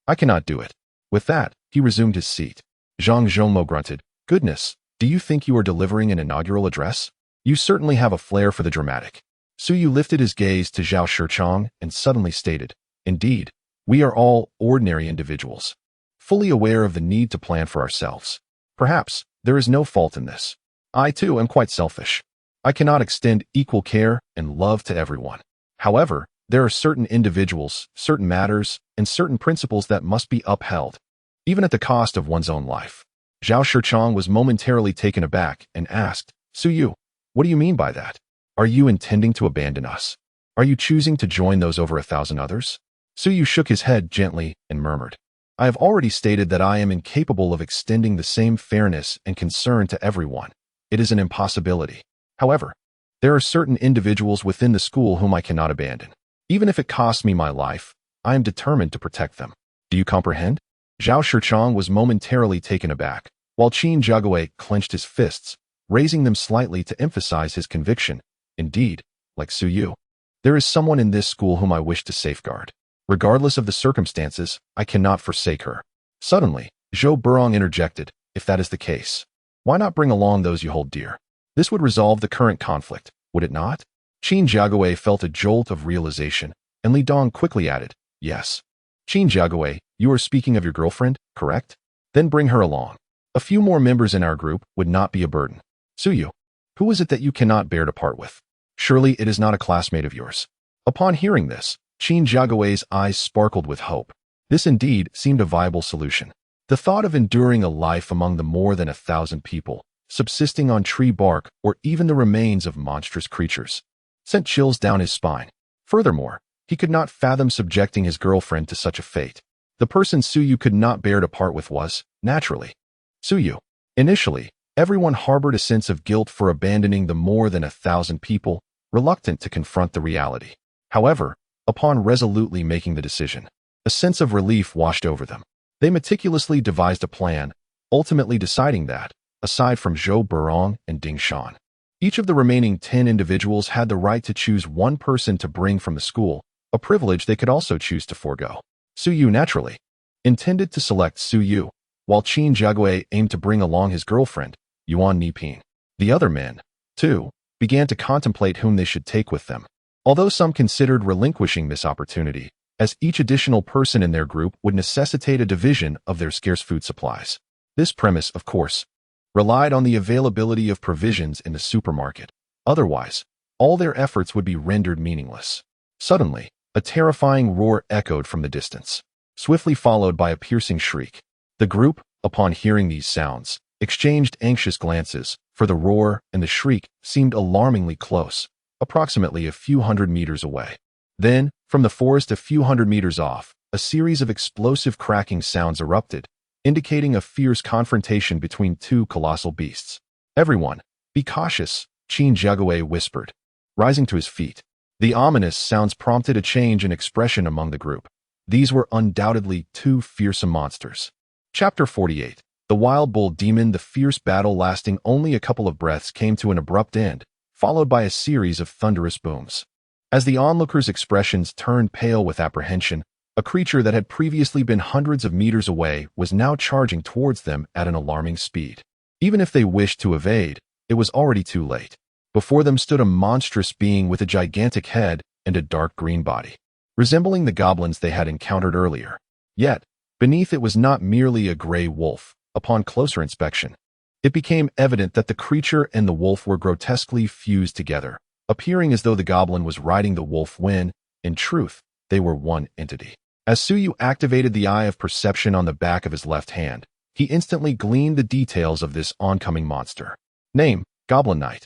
I cannot do it. With that, he resumed his seat. Zhang Zhongmo grunted, "Goodness, do you think you are delivering an inaugural address? You certainly have a flair for the dramatic." Su Yu lifted his gaze to Zhao Shichang and suddenly stated, "Indeed, we are all ordinary individuals, fully aware of the need to plan for ourselves. Perhaps there is no fault in this. I too am quite selfish. I cannot extend equal care and love to everyone. However, there are certain individuals, certain matters, and certain principles that must be upheld, even at the cost of one's own life." Zhao Shichang was momentarily taken aback and asked, "Su Yu, what do you mean by that? Are you intending to abandon us? Are you choosing to join those over 1,000 others?" Su Yu shook his head gently and murmured, "I have already stated that I am incapable of extending the same fairness and concern to everyone. It is an impossibility. However, there are certain individuals within the school whom I cannot abandon. Even if it costs me my life, I am determined to protect them. Do you comprehend?" Zhao Shichang was momentarily taken aback, while Qin Jiagui clenched his fists, raising them slightly to emphasize his conviction. "Indeed, like Su Yu, there is someone in this school whom I wish to safeguard. Regardless of the circumstances, I cannot forsake her." Suddenly, Zhou Burong interjected, "If that is the case, why not bring along those you hold dear? This would resolve the current conflict, would it not?" Qin Jiagui felt a jolt of realization, and Li Dong quickly added, "Yes. Qin Jiagui, you are speaking of your girlfriend, correct? Then bring her along. A few more members in our group would not be a burden. Su Yu, who is it that you cannot bear to part with? Surely it is not a classmate of yours." Upon hearing this, Qin Jiagui's eyes sparkled with hope. This indeed seemed a viable solution. The thought of enduring a life among the more than 1,000 people, subsisting on tree bark or even the remains of monstrous creatures, sent chills down his spine. Furthermore, he could not fathom subjecting his girlfriend to such a fate. The person Su Yu could not bear to part with was, naturally, Su Yu. Initially, everyone harbored a sense of guilt for abandoning the more than 1,000 people, reluctant to confront the reality. However, upon resolutely making the decision, a sense of relief washed over them. They meticulously devised a plan, ultimately deciding that, aside from Zhou Burong and Ding Shan, each of the remaining 10 individuals had the right to choose one person to bring from the school, a privilege they could also choose to forego. Su Yu naturally intended to select Su Yu, while Qin Jiagui aimed to bring along his girlfriend, Yuan Niping. The other men, too, began to contemplate whom they should take with them. Although some considered relinquishing this opportunity, as each additional person in their group would necessitate a division of their scarce food supplies. This premise, of course, relied on the availability of provisions in the supermarket. Otherwise, all their efforts would be rendered meaningless. Suddenly, a terrifying roar echoed from the distance, swiftly followed by a piercing shriek. The group, upon hearing these sounds, exchanged anxious glances, for the roar and the shriek seemed alarmingly close, approximately a few hundred meters away. Then, from the forest a few hundred meters off, a series of explosive cracking sounds erupted, indicating a fierce confrontation between two colossal beasts. "Everyone, be cautious," Qin Jiagui whispered, rising to his feet. The ominous sounds prompted a change in expression among the group. These were undoubtedly two fearsome monsters. Chapter 48. The Wild Bull Demon. The fierce battle, lasting only a couple of breaths, came to an abrupt end, followed by a series of thunderous booms. As the onlookers' expressions turned pale with apprehension, a creature that had previously been hundreds of meters away was now charging towards them at an alarming speed. Even if they wished to evade, it was already too late. Before them stood a monstrous being with a gigantic head and a dark green body, resembling the goblins they had encountered earlier. Yet, beneath it was not merely a gray wolf. Upon closer inspection, it became evident that the creature and the wolf were grotesquely fused together, appearing as though the goblin was riding the wolf when, in truth, they were one entity. As Su Yu activated the eye of perception on the back of his left hand, he instantly gleaned the details of this oncoming monster. Name, Goblin Knight.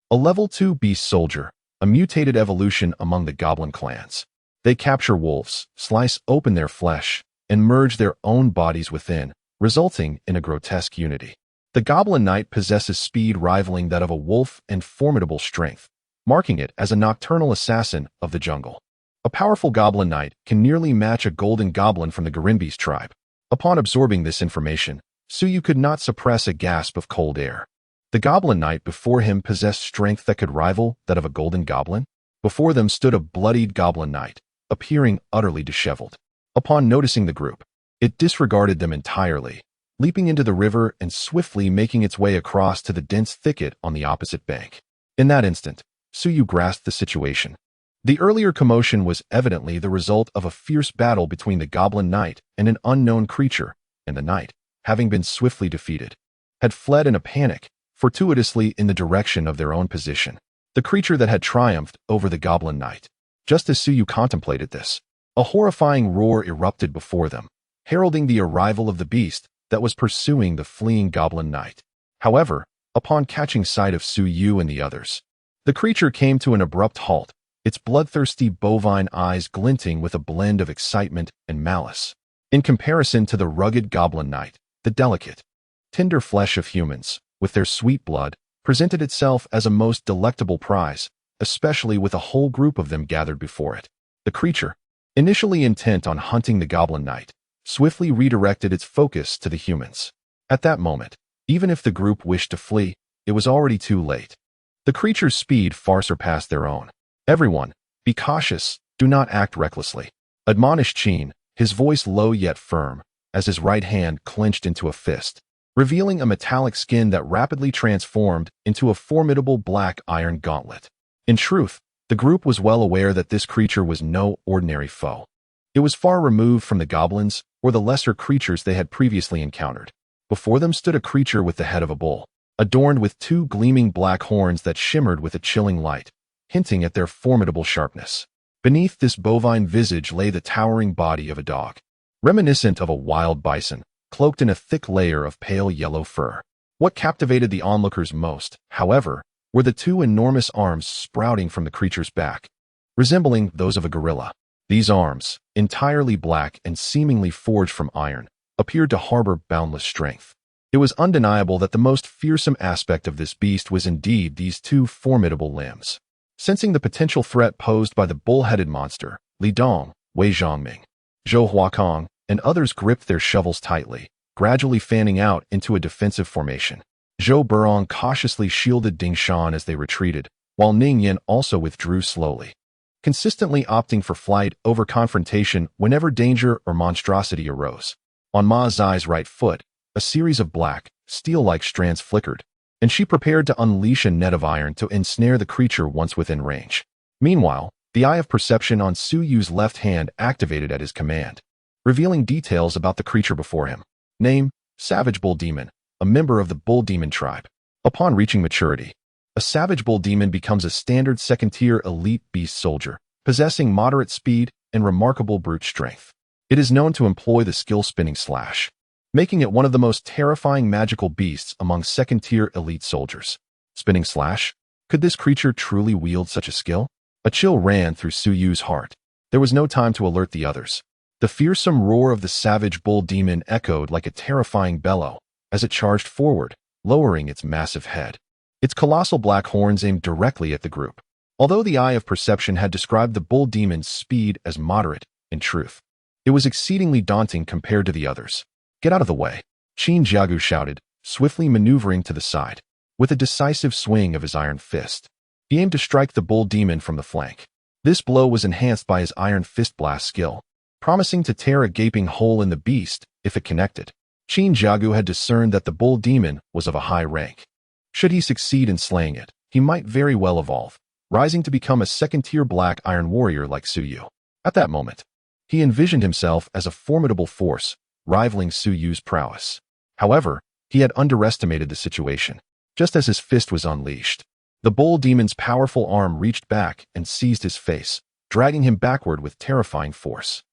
A level 2 beast soldier, a mutated evolution among the goblin clans. They capture wolves, slice open their flesh, and merge their own bodies within, resulting in a grotesque unity. The Goblin Knight possesses speed rivaling that of a wolf and formidable strength, marking it as a nocturnal assassin of the jungle. A powerful Goblin Knight can nearly match a golden goblin from the Garimbis tribe. Upon absorbing this information, Suyu could not suppress a gasp of cold air. The Goblin Knight before him possessed strength that could rival that of a golden goblin. Before them stood a bloodied Goblin Knight, appearing utterly disheveled. Upon noticing the group, it disregarded them entirely, leaping into the river and swiftly making its way across to the dense thicket on the opposite bank. In that instant, Suyu grasped the situation. The earlier commotion was evidently the result of a fierce battle between the Goblin Knight and an unknown creature, and the knight, having been swiftly defeated, had fled in a panic, fortuitously in the direction of their own position. The creature that had triumphed over the Goblin Knight. Just as Suyu contemplated this, a horrifying roar erupted before them, heralding the arrival of the beast that was pursuing the fleeing Goblin Knight. However, upon catching sight of Suyu and the others, the creature came to an abrupt halt, its bloodthirsty bovine eyes glinting with a blend of excitement and malice. In comparison to the rugged Goblin Knight, the delicate, tender flesh of humans, with their sweet blood, presented itself as a most delectable prize, especially with a whole group of them gathered before it. The creature, initially intent on hunting the Goblin Knight, swiftly redirected its focus to the humans. At that moment, even if the group wished to flee, it was already too late. The creature's speed far surpassed their own. Everyone, be cautious, do not act recklessly, admonished Qin, his voice low yet firm, as his right hand clenched into a fist, revealing a metallic skin that rapidly transformed into a formidable black iron gauntlet. In truth, the group was well aware that this creature was no ordinary foe. It was far removed from the goblins or the lesser creatures they had previously encountered. Before them stood a creature with the head of a bull, adorned with two gleaming black horns that shimmered with a chilling light, hinting at their formidable sharpness. Beneath this bovine visage lay the towering body of a dog, reminiscent of a wild bison, cloaked in a thick layer of pale yellow fur. What captivated the onlookers most, however, were the two enormous arms sprouting from the creature's back, resembling those of a gorilla. These arms, entirely black and seemingly forged from iron, appeared to harbor boundless strength. It was undeniable that the most fearsome aspect of this beast was indeed these two formidable limbs. Sensing the potential threat posed by the bull-headed monster, Li Dong, Wei Zhongming, Zhou Huakong, and others gripped their shovels tightly, gradually fanning out into a defensive formation. Zhou Burong cautiously shielded Ding Shan as they retreated, while Ning Yin also withdrew slowly, consistently opting for flight over confrontation whenever danger or monstrosity arose. On Ma Zai's right foot, a series of black, steel-like strands flickered, and she prepared to unleash a net of iron to ensnare the creature once within range. Meanwhile, the eye of perception on Suyu's left hand activated at his command, revealing details about the creature before him. Name, Savage Bull Demon, a member of the Bull Demon tribe. Upon reaching maturity, a Savage Bull Demon becomes a standard second-tier elite beast soldier, possessing moderate speed and remarkable brute strength. It is known to employ the skill Spinning Slash, making it one of the most terrifying magical beasts among second-tier elite soldiers. Spinning Slash? Could this creature truly wield such a skill? A chill ran through Suyu's heart. There was no time to alert the others. The fearsome roar of the Savage Bull Demon echoed like a terrifying bellow as it charged forward, lowering its massive head. Its colossal black horns aimed directly at the group. Although the eye of perception had described the Bull Demon's speed as moderate, in truth, it was exceedingly daunting compared to the others. Get out of the way, Qin Jiagu shouted, swiftly maneuvering to the side. With a decisive swing of his iron fist, he aimed to strike the Bull Demon from the flank. This blow was enhanced by his iron fist blast skill, promising to tear a gaping hole in the beast if it connected. Qin Jiagu had discerned that the Bull Demon was of a high rank. Should he succeed in slaying it, he might very well evolve, rising to become a second-tier black iron warrior like Suyu. At that moment, he envisioned himself as a formidable force, rivaling Suyu's prowess. However, he had underestimated the situation. Just as his fist was unleashed, the Bull Demon's powerful arm reached back and seized his face, dragging him backward with terrifying force.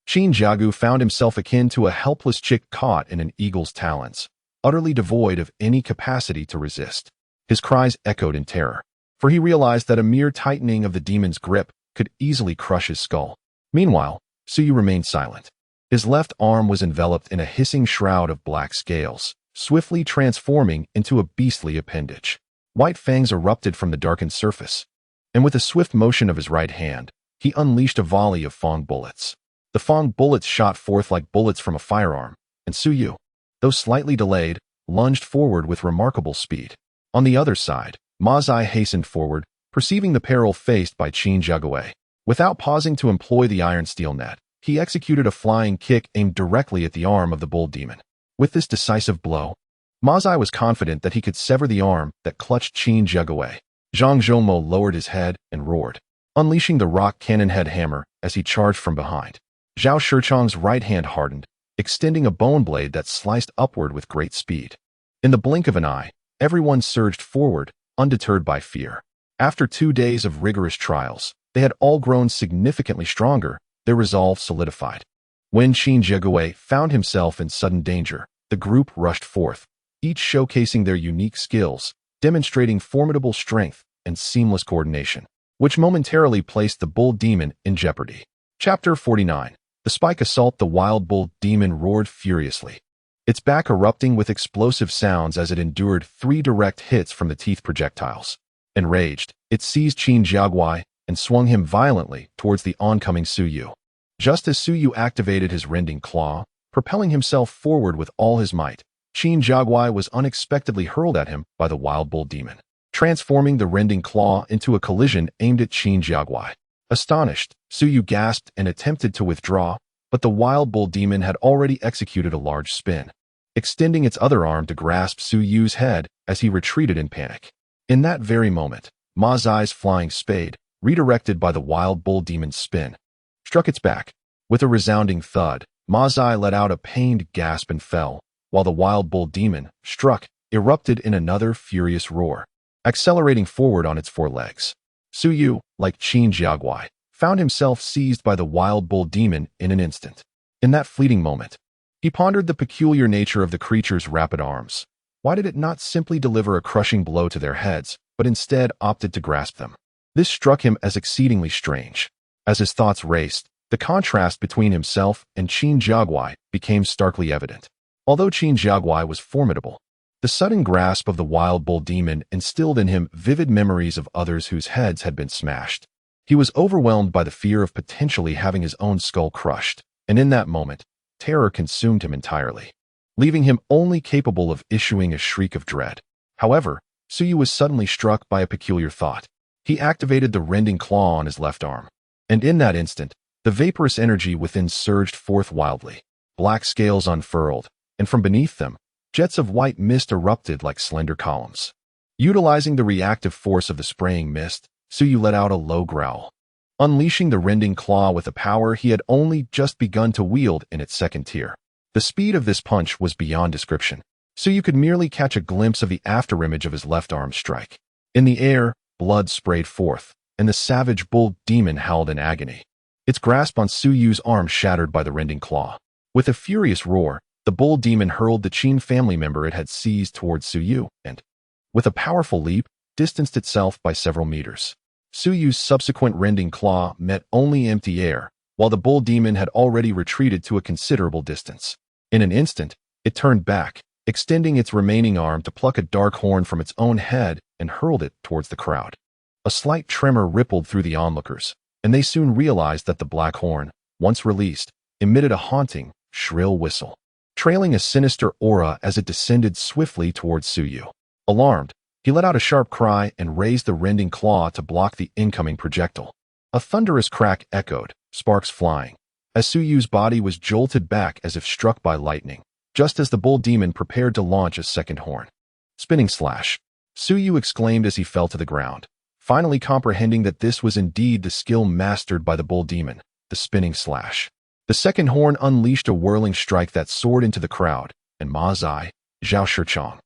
Qin Jiagu found himself akin to a helpless chick caught in an eagle's talons, utterly devoid of any capacity to resist. His cries echoed in terror, for he realized that a mere tightening of the demon's grip could easily crush his skull. Meanwhile, Suyu remained silent. His left arm was enveloped in a hissing shroud of black scales, swiftly transforming into a beastly appendage. White fangs erupted from the darkened surface, and with a swift motion of his right hand, he unleashed a volley of fang bullets. The fang bullets shot forth like bullets from a firearm, and Su Yu, though slightly delayed, lunged forward with remarkable speed. On the other side, Ma Zai hastened forward, perceiving the peril faced by Qin Jiagui. Without pausing to employ the iron steel net, he executed a flying kick aimed directly at the arm of the bull demon. With this decisive blow, Ma Zai was confident that he could sever the arm that clutched Qin Jiagui. Zhang Zhongmo lowered his head and roared, unleashing the rock cannon head hammer as he charged from behind. Zhao Shichang's right hand hardened, extending a bone blade that sliced upward with great speed. In the blink of an eye, everyone surged forward, undeterred by fear. After 2 days of rigorous trials, they had all grown significantly stronger, their resolve solidified. When Qin Jiagui found himself in sudden danger, the group rushed forth, each showcasing their unique skills, demonstrating formidable strength and seamless coordination, which momentarily placed the bull demon in jeopardy. Chapter 49. The spike assault. The wild bull demon roared furiously, its back erupting with explosive sounds as it endured 3 direct hits from the teeth projectiles. Enraged, it seized Qin Jiagui and swung him violently towards the oncoming Su Yu. Just as Su Yu activated his rending claw, propelling himself forward with all his might, Qin Jiagui was unexpectedly hurled at him by the wild bull demon, transforming the rending claw into a collision aimed at Qin Jiagui. Astonished, Su Yu gasped and attempted to withdraw, but the wild bull demon had already executed a large spin, extending its other arm to grasp Su Yu's head as he retreated in panic. In that very moment, Ma Zai's flying spade, redirected by the wild bull demon's spin, struck its back. With a resounding thud, Ma Zai let out a pained gasp and fell, while the wild bull demon, struck, erupted in another furious roar, accelerating forward on its 4 legs. Su Yu, like Qin Jiagui, found himself seized by the wild bull demon in an instant. In that fleeting moment, he pondered the peculiar nature of the creature's rapid arms. Why did it not simply deliver a crushing blow to their heads, but instead opted to grasp them? This struck him as exceedingly strange. As his thoughts raced, the contrast between himself and Qin Jiagui became starkly evident. Although Qin Jiagui was formidable, the sudden grasp of the wild bull demon instilled in him vivid memories of others whose heads had been smashed. He was overwhelmed by the fear of potentially having his own skull crushed, and in that moment, terror consumed him entirely, leaving him only capable of issuing a shriek of dread. However, Su Yu was suddenly struck by a peculiar thought. He activated the rending claw on his left arm, and in that instant, the vaporous energy within surged forth wildly. Black scales unfurled, and from beneath them, jets of white mist erupted like slender columns. Utilizing the reactive force of the spraying mist, Su Yu let out a low growl, unleashing the rending claw with a power he had only just begun to wield in its second tier. The speed of this punch was beyond description. Su Yu could merely catch a glimpse of the afterimage of his left arm strike. In the air, blood sprayed forth, and the savage bull demon howled in agony, its grasp on Su Yu's arm shattered by the rending claw. With a furious roar, the bull demon hurled the Qin family member it had seized towards Su Yu and, with a powerful leap, distanced itself by several meters. Su Yu's subsequent rending claw met only empty air, while the bull demon had already retreated to a considerable distance. In an instant, it turned back, extending its remaining arm to pluck a dark horn from its own head and hurled it towards the crowd. A slight tremor rippled through the onlookers, and they soon realized that the black horn, once released, emitted a haunting, shrill whistle, trailing a sinister aura as it descended swiftly towards Su Yu. Alarmed, he let out a sharp cry and raised the rending claw to block the incoming projectile. A thunderous crack echoed, sparks flying, as Su Yu's body was jolted back as if struck by lightning, just as the bull demon prepared to launch a second horn. Spinning slash, Su Yu exclaimed as he fell to the ground, finally comprehending that this was indeed the skill mastered by the bull demon, the spinning slash. The second horn unleashed a whirling strike that soared into the crowd, and Ma Zai, Zhao Shichang,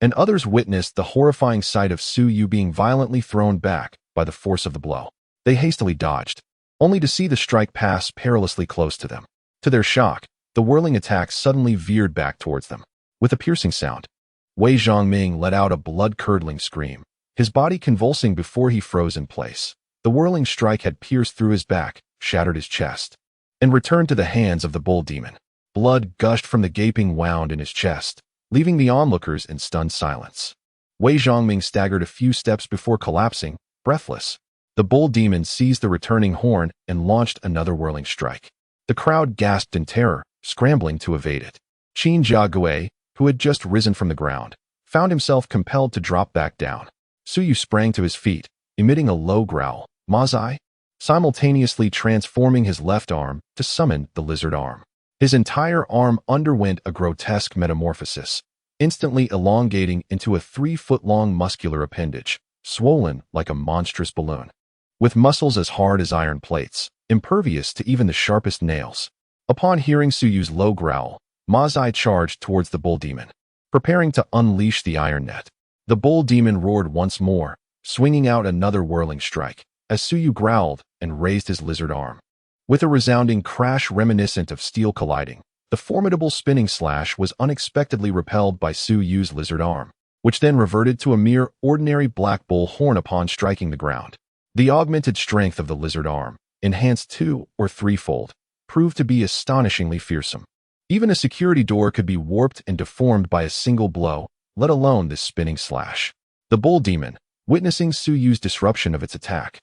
and others witnessed the horrifying sight of Su Yu being violently thrown back by the force of the blow. They hastily dodged, only to see the strike pass perilously close to them. To their shock, the whirling attack suddenly veered back towards them. With a piercing sound, Wei Zhongming let out a blood-curdling scream, his body convulsing before he froze in place. The whirling strike had pierced through his back, shattered his chest, and returned to the hands of the bull demon. Blood gushed from the gaping wound in his chest, leaving the onlookers in stunned silence. Wei Zhongming staggered a few steps before collapsing, breathless. The bull demon seized the returning horn and launched another whirling strike. The crowd gasped in terror, scrambling to evade it. Qin Jiagui, who had just risen from the ground, found himself compelled to drop back down. Suyu sprang to his feet, emitting a low growl, "Mazai?" simultaneously transforming his left arm to summon the lizard arm. His entire arm underwent a grotesque metamorphosis, instantly elongating into a 3-foot-long muscular appendage, swollen like a monstrous balloon. With muscles as hard as iron plates, impervious to even the sharpest nails. Upon hearing Suyu's low growl, Mazai charged towards the bull demon, preparing to unleash the iron net. The bull demon roared once more, swinging out another whirling strike, as Suyu growled and raised his lizard arm. With a resounding crash reminiscent of steel colliding, the formidable spinning slash was unexpectedly repelled by Suyu's lizard arm, which then reverted to a mere ordinary black bull horn upon striking the ground. The augmented strength of the lizard arm, enhanced 2- or 3-fold, proved to be astonishingly fearsome. Even a security door could be warped and deformed by a single blow, let alone this spinning slash. The bull demon, witnessing Suyu's disruption of its attack,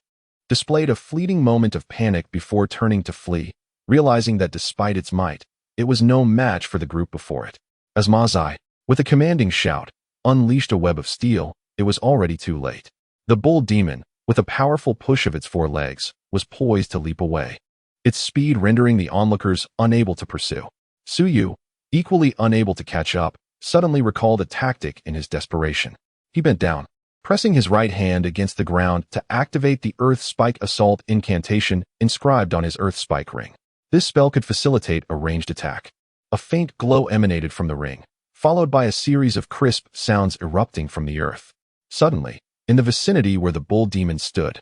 displayed a fleeting moment of panic before turning to flee, realizing that despite its might, it was no match for the group before it. As Mazai, with a commanding shout, unleashed a web of steel, it was already too late. The bull demon, with a powerful push of its 4 legs, was poised to leap away, its speed rendering the onlookers unable to pursue. Suyu, equally unable to catch up, suddenly recalled a tactic in his desperation. He bent down, pressing his right hand against the ground to activate the Earth Spike Assault incantation inscribed on his Earth Spike ring. This spell could facilitate a ranged attack. A faint glow emanated from the ring, followed by a series of crisp sounds erupting from the earth. Suddenly, in the vicinity where the bull demon stood,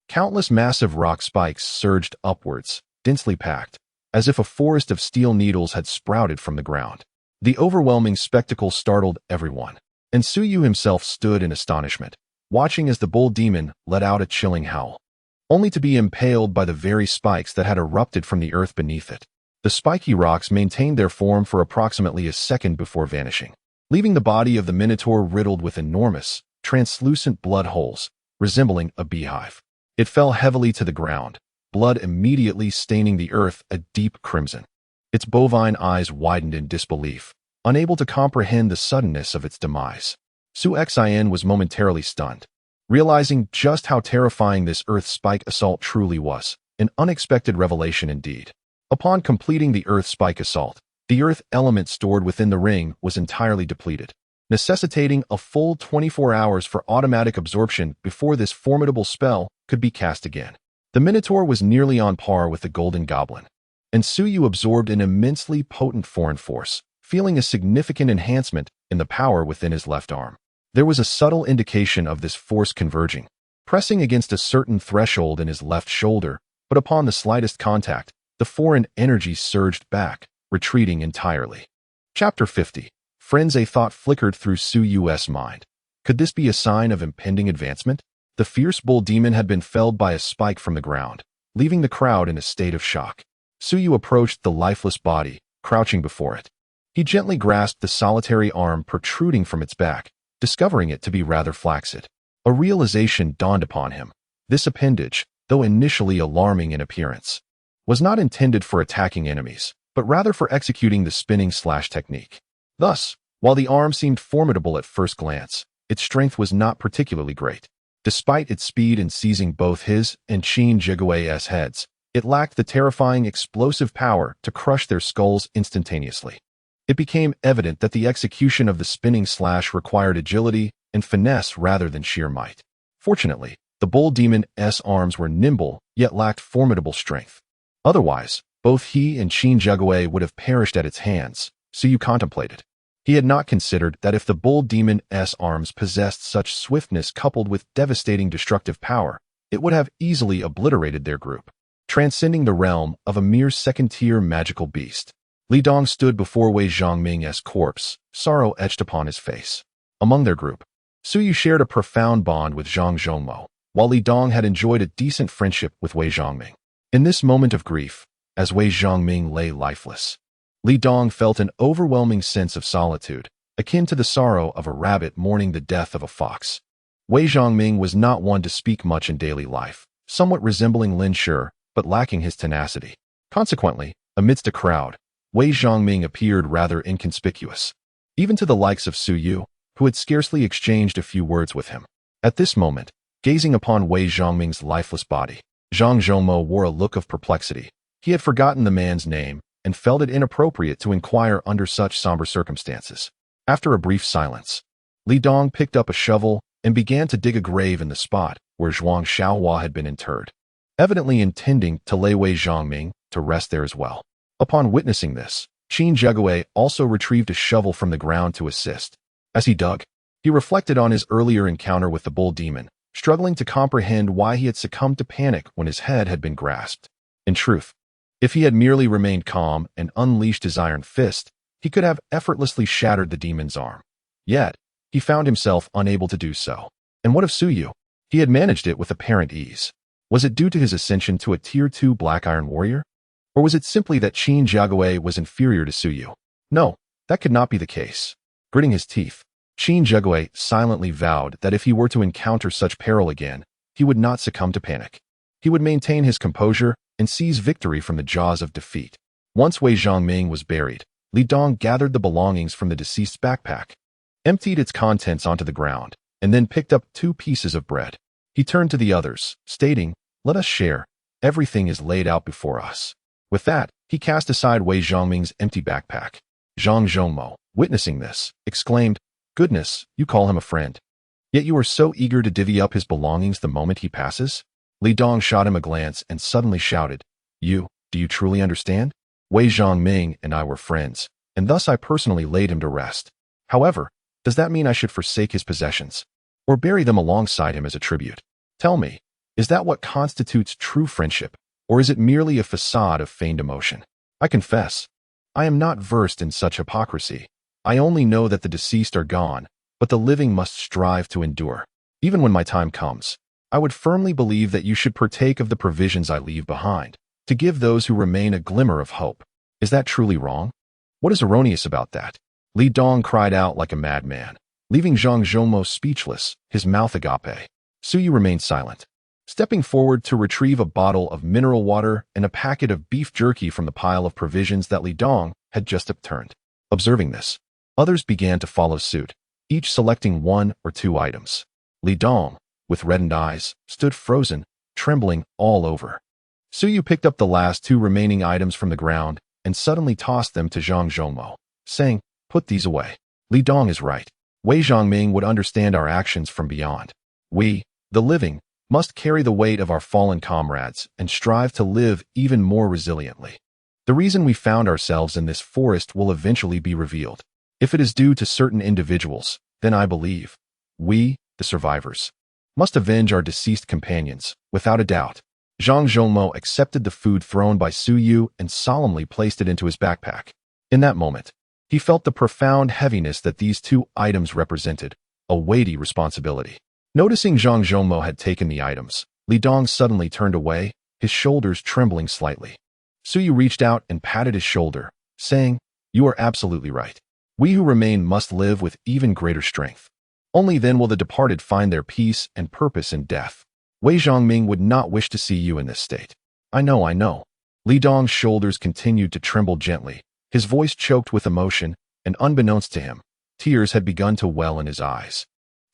countless massive rock spikes surged upwards, densely packed, as if a forest of steel needles had sprouted from the ground. The overwhelming spectacle startled everyone, and Suyu himself stood in astonishment, watching as the bull demon let out a chilling howl, only to be impaled by the very spikes that had erupted from the earth beneath it. The spiky rocks maintained their form for approximately a second before vanishing, leaving the body of the minotaur riddled with enormous, translucent blood holes, resembling a beehive. It fell heavily to the ground, blood immediately staining the earth a deep crimson. Its bovine eyes widened in disbelief, unable to comprehend the suddenness of its demise. Su Xin was momentarily stunned, realizing just how terrifying this Earth Spike Assault truly was, an unexpected revelation indeed. Upon completing the Earth Spike Assault, the Earth element stored within the ring was entirely depleted, necessitating a full 24 hours for automatic absorption before this formidable spell could be cast again. The Minotaur was nearly on par with the Golden Goblin, and Suyu absorbed an immensely potent foreign force, feeling a significant enhancement in the power within his left arm. There was a subtle indication of this force converging, pressing against a certain threshold in his left shoulder, but upon the slightest contact, the foreign energy surged back, retreating entirely. Chapter 50. Friends, a thought flickered through Suyu's mind. Could this be a sign of impending advancement? The fierce bull demon had been felled by a spike from the ground, leaving the crowd in a state of shock. Suyu approached the lifeless body, crouching before it. He gently grasped the solitary arm protruding from its back, discovering it to be rather flaccid. A realization dawned upon him. This appendage, though initially alarming in appearance, was not intended for attacking enemies, but rather for executing the spinning slash technique. Thus, while the arm seemed formidable at first glance, its strength was not particularly great. Despite its speed in seizing both his and Qin Jigui's heads, it lacked the terrifying explosive power to crush their skulls instantaneously. It became evident that the execution of the spinning slash required agility and finesse rather than sheer might. Fortunately, the bull demon's arms were nimble, yet lacked formidable strength. Otherwise, both he and Qin Jigui would have perished at its hands, Suyu contemplated. He had not considered that if the bull demon's arms possessed such swiftness coupled with devastating destructive power, it would have easily obliterated their group, transcending the realm of a mere second-tier magical beast. Li Dong stood before Wei Zhongming's corpse, sorrow etched upon his face. Among their group, Suyu shared a profound bond with Zhang Zhongmo, while Li Dong had enjoyed a decent friendship with Wei Zhongming. In this moment of grief, as Wei Zhongming lay lifeless, Li Dong felt an overwhelming sense of solitude, akin to the sorrow of a rabbit mourning the death of a fox. Wei Zhongming was not one to speak much in daily life, somewhat resembling Lin Shi, but lacking his tenacity. Consequently, amidst a crowd, Wei Zhongming appeared rather inconspicuous, even to the likes of Su Yu, who had scarcely exchanged a few words with him. At this moment, gazing upon Wei Zhongming's lifeless body, Zhang Zhongmo wore a look of perplexity. He had forgotten the man's name and felt it inappropriate to inquire under such somber circumstances. After a brief silence, Li Dong picked up a shovel and began to dig a grave in the spot where Zhuang Xiaohua had been interred, evidently intending to lay Wei Zhongming to rest there as well. Upon witnessing this, Qin Zhegue also retrieved a shovel from the ground to assist. As he dug, he reflected on his earlier encounter with the bull demon, struggling to comprehend why he had succumbed to panic when his head had been grasped. In truth, if he had merely remained calm and unleashed his iron fist, he could have effortlessly shattered the demon's arm. Yet, he found himself unable to do so. And what of Su Yu? He had managed it with apparent ease. Was it due to his ascension to a Tier 2 Black Iron Warrior? Or was it simply that Qin Zhegue was inferior to Su Yu? No, that could not be the case. Gritting his teeth, Qin Zhegue silently vowed that if he were to encounter such peril again, he would not succumb to panic. He would maintain his composure and seize victory from the jaws of defeat. Once Wei Zhongming was buried, Li Dong gathered the belongings from the deceased's backpack, emptied its contents onto the ground, and then picked up 2 pieces of bread. He turned to the others, stating, "Let us share. Everything is laid out before us." With that, he cast aside Wei Zhongming's empty backpack. Zhang Zhongmo, witnessing this, exclaimed, "Goodness, you call him a friend. Yet you are so eager to divvy up his belongings the moment he passes?" Li Dong shot him a glance and suddenly shouted, Do you truly understand? Wei Zhongming and I were friends, and thus I personally laid him to rest. However, does that mean I should forsake his possessions, or bury them alongside him as a tribute? Tell me, is that what constitutes true friendship, or is it merely a facade of feigned emotion? I confess, I am not versed in such hypocrisy. I only know that the deceased are gone, but the living must strive to endure. Even when my time comes, I would firmly believe that you should partake of the provisions I leave behind, to give those who remain a glimmer of hope. Is that truly wrong? What is erroneous about that? Li Dong cried out like a madman, leaving Zhang Zhongmo speechless, his mouth agape. Su Yu remained silent, stepping forward to retrieve a bottle of mineral water and a packet of beef jerky from the pile of provisions that Li Dong had just upturned. Observing this, others began to follow suit, each selecting 1 or 2 items. Li Dong, with reddened eyes, stood frozen, trembling all over. Su Yu picked up the last 2 remaining items from the ground and suddenly tossed them to Zhang Zhongmo, saying, "Put these away. Li Dong is right. Wei Zhongming would understand our actions from beyond. We, the living, must carry the weight of our fallen comrades and strive to live even more resiliently. The reason we found ourselves in this forest will eventually be revealed. If it is due to certain individuals, then I believe we, the survivors, must avenge our deceased companions, without a doubt." Zhang Zhongmo accepted the food thrown by Su Yu and solemnly placed it into his backpack. In that moment, he felt the profound heaviness that these 2 items represented, a weighty responsibility. Noticing Zhang Zhongmo had taken the items, Li Dong suddenly turned away, his shoulders trembling slightly. Su Yu reached out and patted his shoulder, saying, "You are absolutely right. We who remain must live with even greater strength. Only then will the departed find their peace and purpose in death. Wei Zhongming would not wish to see you in this state." I know. Li Dong's shoulders continued to tremble gently, his voice choked with emotion, and unbeknownst to him, tears had begun to well in his eyes.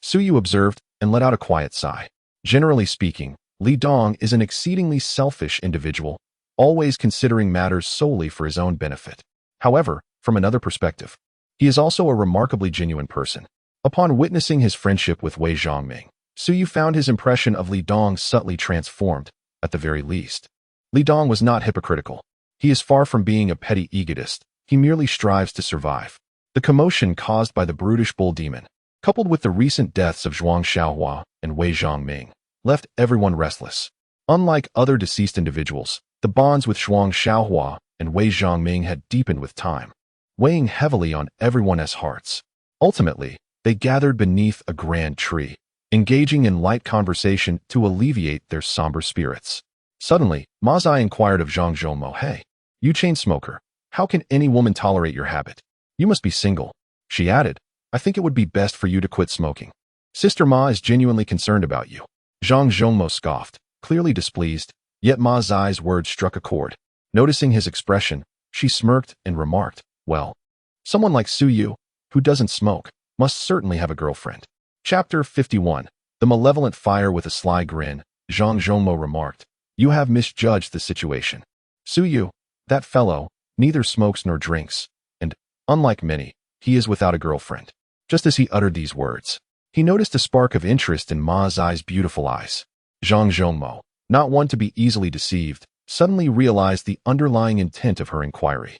Su Yu observed and let out a quiet sigh. Generally speaking, Li Dong is an exceedingly selfish individual, always considering matters solely for his own benefit. However, from another perspective, he is also a remarkably genuine person. Upon witnessing his friendship with Wei Zhongming, Su Yu found his impression of Li Dong subtly transformed, at the very least. Li Dong was not hypocritical. He is far from being a petty egotist, he merely strives to survive. The commotion caused by the brutish bull demon, coupled with the recent deaths of Zhuang Xiaohua and Wei Zhongming, left everyone restless. Unlike other deceased individuals, the bonds with Zhuang Xiaohua and Wei Zhongming had deepened with time, weighing heavily on everyone's hearts. Ultimately, they gathered beneath a grand tree, engaging in light conversation to alleviate their somber spirits. Suddenly, Ma Zai inquired of Zhang Zhongmo, "Hey, you chain smoker, how can any woman tolerate your habit? You must be single." She added, I think it would be best for you to quit smoking. Sister Ma is genuinely concerned about you. Zhang Zhongmo scoffed, clearly displeased, yet Ma Zai's words struck a chord. Noticing his expression, she smirked and remarked, well, someone like Su Yu, who doesn't smoke, must certainly have a girlfriend. Chapter 51. The Malevolent Fire. With a sly grin, Zhang Zhongmo remarked, you have misjudged the situation. Su Yu, that fellow, neither smokes nor drinks, and, unlike many, he is without a girlfriend. Just as he uttered these words, he noticed a spark of interest in Ma Zai's beautiful eyes. Zhang Zhongmo, not one to be easily deceived, suddenly realized the underlying intent of her inquiry.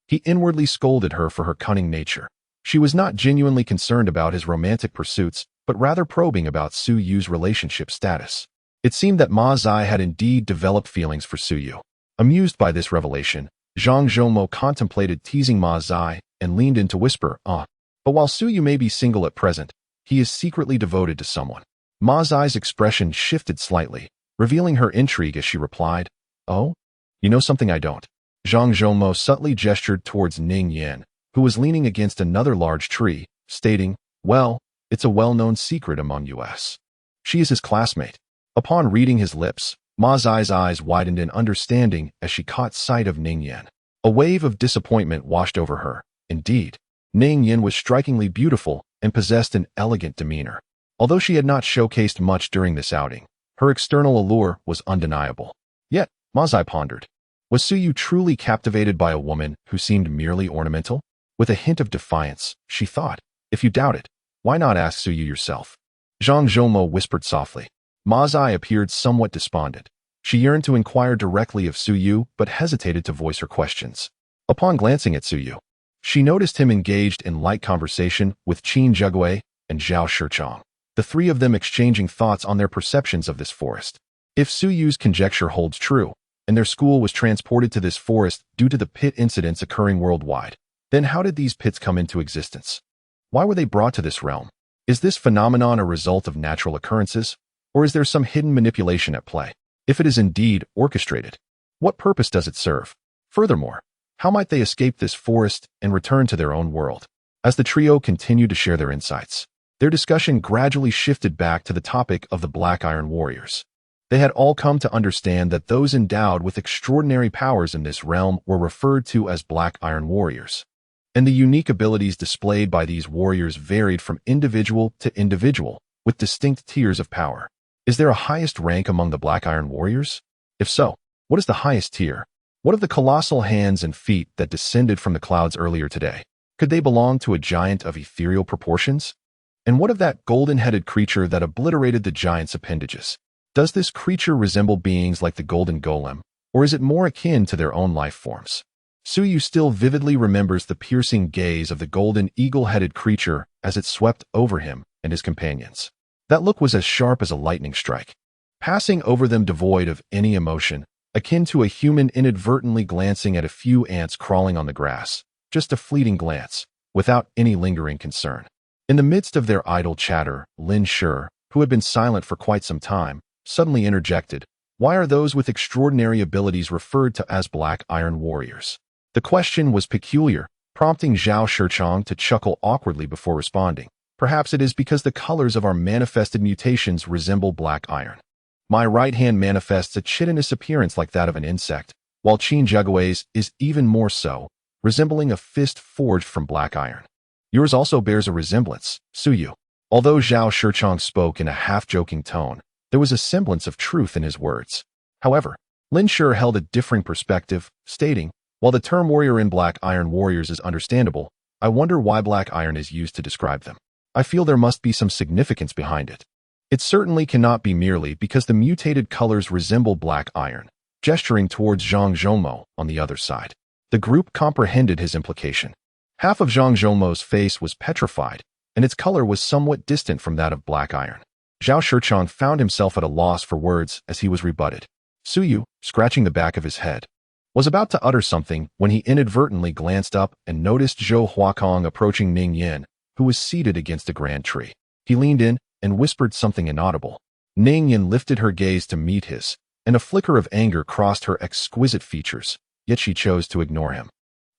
He inwardly scolded her for her cunning nature. She was not genuinely concerned about his romantic pursuits, but rather probing about Su Yu's relationship status. It seemed that Ma Zai had indeed developed feelings for Su Yu. Amused by this revelation, Zhang Zhongmo contemplated teasing Ma Zai and leaned in to whisper, but while Su Yu may be single at present, he is secretly devoted to someone. Ma Zai's expression shifted slightly, revealing her intrigue as she replied, oh? You know something I don't. Zhang Zhongmo subtly gestured towards Ning Yan, who was leaning against another large tree, stating, well, it's a well-known secret among us. She is his classmate. Upon reading his lips, Ma Zai's eyes widened in understanding as she caught sight of Ning Yan. A wave of disappointment washed over her. Indeed, Ning Yan was strikingly beautiful and possessed an elegant demeanor. Although she had not showcased much during this outing, her external allure was undeniable. Yet, Ma Zai pondered, was Su Yu truly captivated by a woman who seemed merely ornamental? With a hint of defiance, she thought, if you doubt it, why not ask Su Yu yourself? Zhang Zhongmo whispered softly. Ma Zai appeared somewhat despondent. She yearned to inquire directly of Su Yu, but hesitated to voice her questions. Upon glancing at Su Yu, she noticed him engaged in light conversation with Qin Jugui and Zhao Shichang, the three of them exchanging thoughts on their perceptions of this forest. If Su Yu's conjecture holds true, and their school was transported to this forest due to the pit incidents occurring worldwide, then how did these pits come into existence? Why were they brought to this realm? Is this phenomenon a result of natural occurrences, or is there some hidden manipulation at play? If it is indeed orchestrated, what purpose does it serve? Furthermore, how might they escape this forest and return to their own world? As the trio continued to share their insights, their discussion gradually shifted back to the topic of the Black Iron Warriors. They had all come to understand that those endowed with extraordinary powers in this realm were referred to as Black Iron Warriors, and the unique abilities displayed by these warriors varied from individual to individual, with distinct tiers of power. Is there a highest rank among the Black Iron Warriors? If so, what is the highest tier? What of the colossal hands and feet that descended from the clouds earlier today? Could they belong to a giant of ethereal proportions? And what of that golden-headed creature that obliterated the giant's appendages? Does this creature resemble beings like the Golden Golem, or is it more akin to their own life forms? Su Yu still vividly remembers the piercing gaze of the golden eagle-headed creature as it swept over him and his companions. That look was as sharp as a lightning strike, passing over them devoid of any emotion, akin to a human inadvertently glancing at a few ants crawling on the grass, just a fleeting glance, without any lingering concern. In the midst of their idle chatter, Lin Shi, who had been silent for quite some time, suddenly interjected, why are those with extraordinary abilities referred to as Black Iron Warriors? The question was peculiar, prompting Zhao Shichang to chuckle awkwardly before responding. Perhaps it is because the colors of our manifested mutations resemble black iron. My right hand manifests a chitinous appearance like that of an insect, while Qin Jugui's is even more so, resembling a fist forged from black iron. Yours also bears a resemblance, Su Yu. Although Zhao Shichang spoke in a half-joking tone, there was a semblance of truth in his words. However, Lin Shi held a differing perspective, stating, while the term warrior in Black Iron Warriors is understandable, I wonder why black iron is used to describe them. I feel there must be some significance behind it. It certainly cannot be merely because the mutated colors resemble black iron, gesturing towards Zhang Zhongmo on the other side. The group comprehended his implication. Half of Zhang Zhongmo's face was petrified, and its color was somewhat distant from that of black iron. Zhao Shichang found himself at a loss for words as he was rebutted. Su Yu, scratching the back of his head, was about to utter something when he inadvertently glanced up and noticed Zhou Huakong approaching Ning Yan, who was seated against a grand tree. He leaned in and whispered something inaudible. Ning Yan lifted her gaze to meet his, and a flicker of anger crossed her exquisite features, yet she chose to ignore him.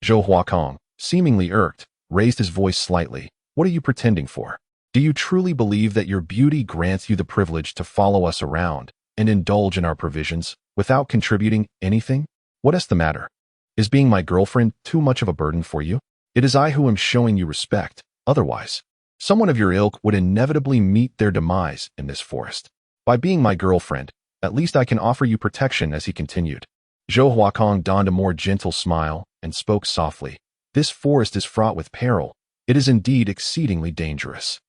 Zhou Huakong, seemingly irked, raised his voice slightly, What are you pretending for? Do you truly believe that your beauty grants you the privilege to follow us around and indulge in our provisions without contributing anything? What is the matter? Is being my girlfriend too much of a burden for you? It is I who am showing you respect. Otherwise, someone of your ilk would inevitably meet their demise in this forest. By being my girlfriend, at least I can offer you protection, as he continued. Zhou Huakong donned a more gentle smile and spoke softly. This forest is fraught with peril. It is indeed exceedingly dangerous.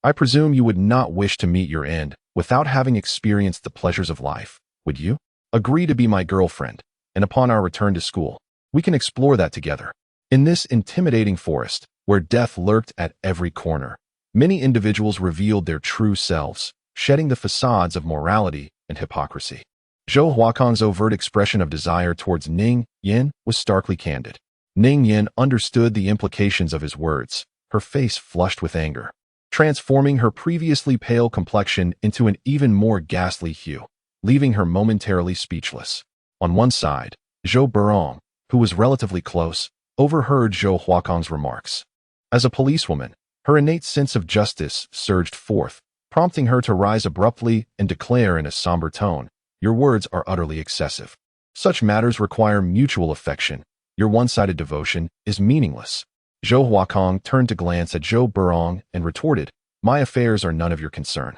I presume you would not wish to meet your end without having experienced the pleasures of life, would you? Agree to be my girlfriend, and upon our return to school, we can explore that together. In this intimidating forest, where death lurked at every corner, many individuals revealed their true selves, shedding the facades of morality and hypocrisy. Zhou Huakong's overt expression of desire towards Ning Yin was starkly candid. Ning Yin understood the implications of his words, her face flushed with anger, transforming her previously pale complexion into an even more ghastly hue, leaving her momentarily speechless. On one side, Zhou Burong, who was relatively close, overheard Zhou Huakong's remarks. As a policewoman, her innate sense of justice surged forth, prompting her to rise abruptly and declare in a somber tone, "Your words are utterly excessive. Such matters require mutual affection. Your one-sided devotion is meaningless." Zhou Huakong turned to glance at Zhou Burong and retorted, "My affairs are none of your concern.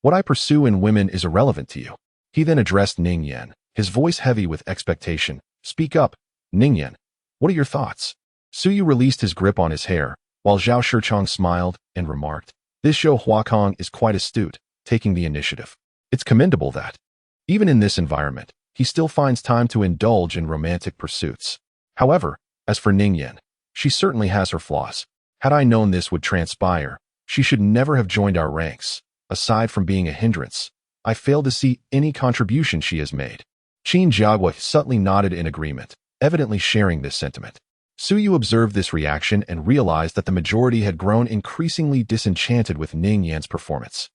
What I pursue in women is irrelevant to you." He then addressed Ning Yan, his voice heavy with expectation. "Speak up, Ning Yan. What are your thoughts?" Suyu released his grip on his hair, while Zhao Shichong smiled and remarked, "This Zhou Huakong is quite astute, taking the initiative. It's commendable that, even in this environment, he still finds time to indulge in romantic pursuits. However, as for Ning Yan, she certainly has her flaws. Had I known this would transpire, she should never have joined our ranks. Aside from being a hindrance, I fail to see any contribution she has made." Qin Jiagua subtly nodded in agreement, evidently sharing this sentiment. Suyu observed this reaction and realized that the majority had grown increasingly disenchanted with Ning Yan's performance.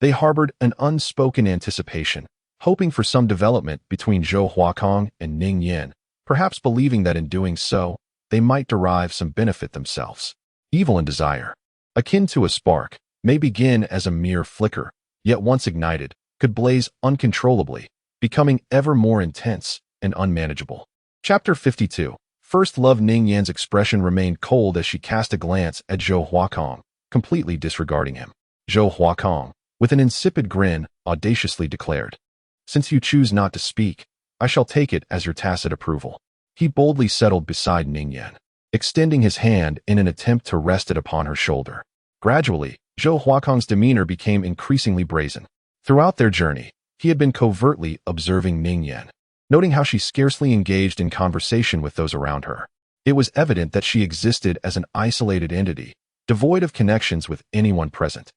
They harbored an unspoken anticipation, hoping for some development between Zhou Huakong and Ning Yan, perhaps believing that in doing so, they might derive some benefit themselves. Evil and desire, akin to a spark, may begin as a mere flicker, yet once ignited, could blaze uncontrollably, becoming ever more intense and unmanageable. Chapter 52. First love. Ning Yan's expression remained cold as she cast a glance at Zhou Huakong, completely disregarding him. Zhou Huakong, with an insipid grin, audaciously declared, "Since you choose not to speak, I shall take it as your tacit approval." He boldly settled beside Ning Yan, extending his hand in an attempt to rest it upon her shoulder. Gradually, Zhou Huakong's demeanor became increasingly brazen. Throughout their journey, he had been covertly observing Ning Yan, noting how she scarcely engaged in conversation with those around her. It was evident that she existed as an isolated entity, devoid of connections with anyone present,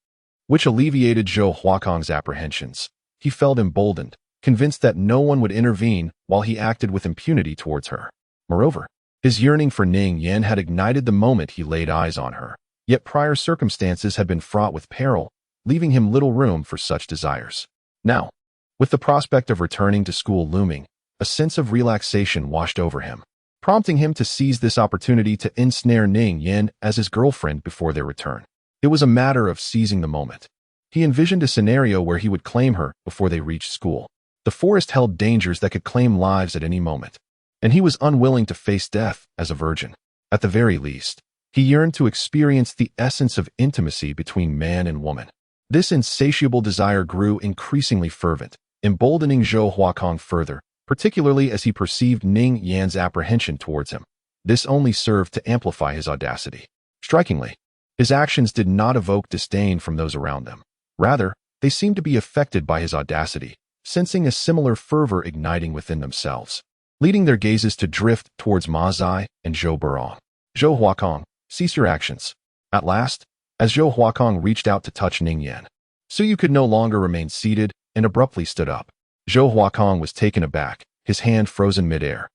which alleviated Zhou Huakong's apprehensions. He felt emboldened, convinced that no one would intervene while he acted with impunity towards her. Moreover, his yearning for Ning Yan had ignited the moment he laid eyes on her, yet prior circumstances had been fraught with peril, leaving him little room for such desires. Now, with the prospect of returning to school looming, a sense of relaxation washed over him, prompting him to seize this opportunity to ensnare Ning Yan as his girlfriend before their return. It was a matter of seizing the moment. He envisioned a scenario where he would claim her before they reached school. The forest held dangers that could claim lives at any moment, and he was unwilling to face death as a virgin. At the very least, he yearned to experience the essence of intimacy between man and woman. This insatiable desire grew increasingly fervent, emboldening Zhou Huakong further, particularly as he perceived Ning Yan's apprehension towards him. This only served to amplify his audacity. Strikingly, his actions did not evoke disdain from those around them. Rather, they seemed to be affected by his audacity, sensing a similar fervor igniting within themselves, leading their gazes to drift towards Ma Zai and Zhou Burong. "Zhou Huakong, cease your actions." At last, as Zhou Huakong reached out to touch Ning Yan, Suyu could no longer remain seated and abruptly stood up. Zhou Huakong was taken aback, his hand frozen midair.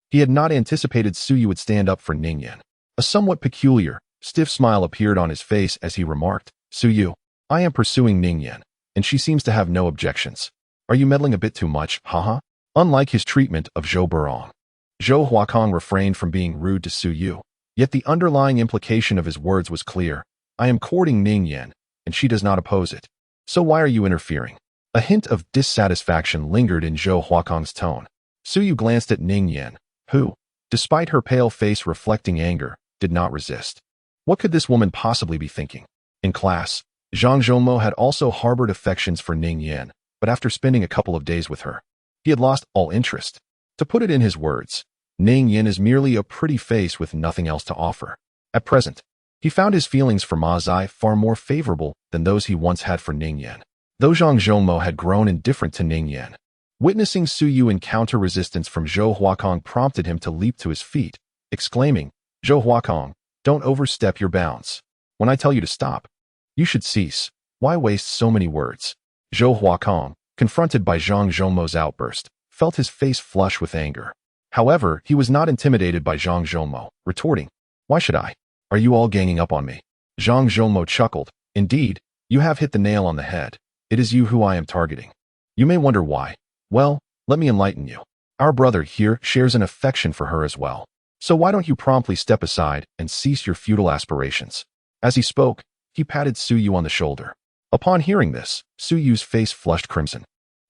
He had not anticipated Suyu would stand up for Ning Yan. A somewhat peculiar, stiff smile appeared on his face as he remarked, "Suyu, I am pursuing Ning Yan, and she seems to have no objections. Are you meddling a bit too much, haha?" Unlike his treatment of Zhou Burong, Zhou Huakong refrained from being rude to Suyu, yet the underlying implication of his words was clear. I am courting Ning Yan, and she does not oppose it. So why are you interfering? A hint of dissatisfaction lingered in Zhou Huakong's tone. Su Yu glanced at Ning Yan, who, despite her pale face reflecting anger, did not resist. What could this woman possibly be thinking? In class, Zhang Zhongmo had also harbored affections for Ning Yan, but after spending a couple of days with her, he had lost all interest. To put it in his words, Ning Yan is merely a pretty face with nothing else to offer. At present, he found his feelings for Ma Zai far more favorable than those he once had for Ning Yan. Though Zhang Zhongmo had grown indifferent to Ning Yan, witnessing Su Yu encounter resistance from Zhou Huakong prompted him to leap to his feet, exclaiming, "Zhou Huakong, don't overstep your bounds. When I tell you to stop, you should cease. Why waste so many words?" Zhou Huakong, confronted by Zhang Zhongmo's outburst, felt his face flush with anger. However, he was not intimidated by Zhang Zhongmo, retorting, "Why should I? Are you all ganging up on me?" Zhang Zhongmo chuckled, "Indeed, you have hit the nail on the head. It is you who I am targeting. You may wonder why. Well, let me enlighten you. Our brother here shares an affection for her as well. So why don't you promptly step aside and cease your futile aspirations?" As he spoke, he patted Su Yu on the shoulder. Upon hearing this, Su Yu's face flushed crimson,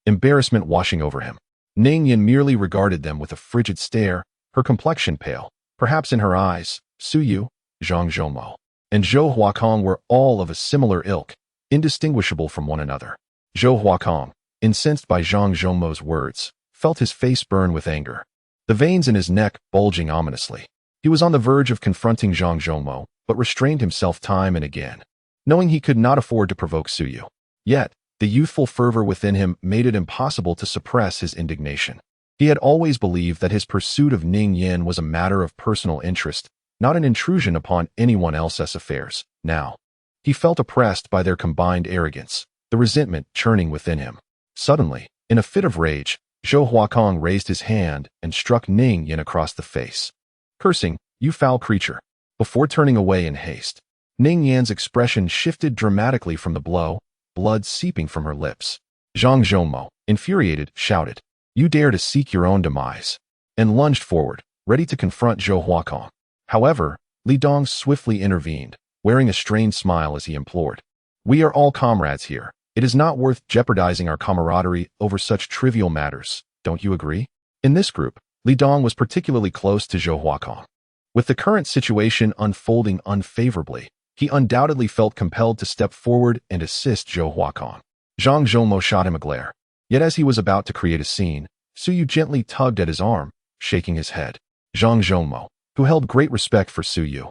embarrassment washing over him. Ning Yan merely regarded them with a frigid stare, her complexion pale. Perhaps in her eyes, Su Yu, Zhang Zhongmo, and Zhou Huakong were all of a similar ilk, indistinguishable from one another. Zhou Huakong, incensed by Zhang Zhongmo's words, felt his face burn with anger, the veins in his neck bulging ominously. He was on the verge of confronting Zhang Zhongmo, but restrained himself time and again, knowing he could not afford to provoke Su Yu. Yet, the youthful fervor within him made it impossible to suppress his indignation. He had always believed that his pursuit of Ning Yan was a matter of personal interest, not an intrusion upon anyone else's affairs. Now, he felt oppressed by their combined arrogance, the resentment churning within him. Suddenly, in a fit of rage, Zhou Huakong raised his hand and struck Ning Yan across the face, cursing, "You foul creature," before turning away in haste. Ning Yan's expression shifted dramatically from the blow, blood seeping from her lips. Zhang Zhongmo, infuriated, shouted, "You dare to seek your own demise," and lunged forward, ready to confront Zhou Huakong. However, Li Dong swiftly intervened, wearing a strained smile as he implored, "We are all comrades here. It is not worth jeopardizing our camaraderie over such trivial matters, don't you agree?" In this group, Li Dong was particularly close to Zhou Huakong. With the current situation unfolding unfavorably, he undoubtedly felt compelled to step forward and assist Zhou Huakong. Zhang Zhongmo shot him a glare. Yet as he was about to create a scene, Su Yu gently tugged at his arm, shaking his head. Zhang Zhongmo, who held great respect for Su Yu,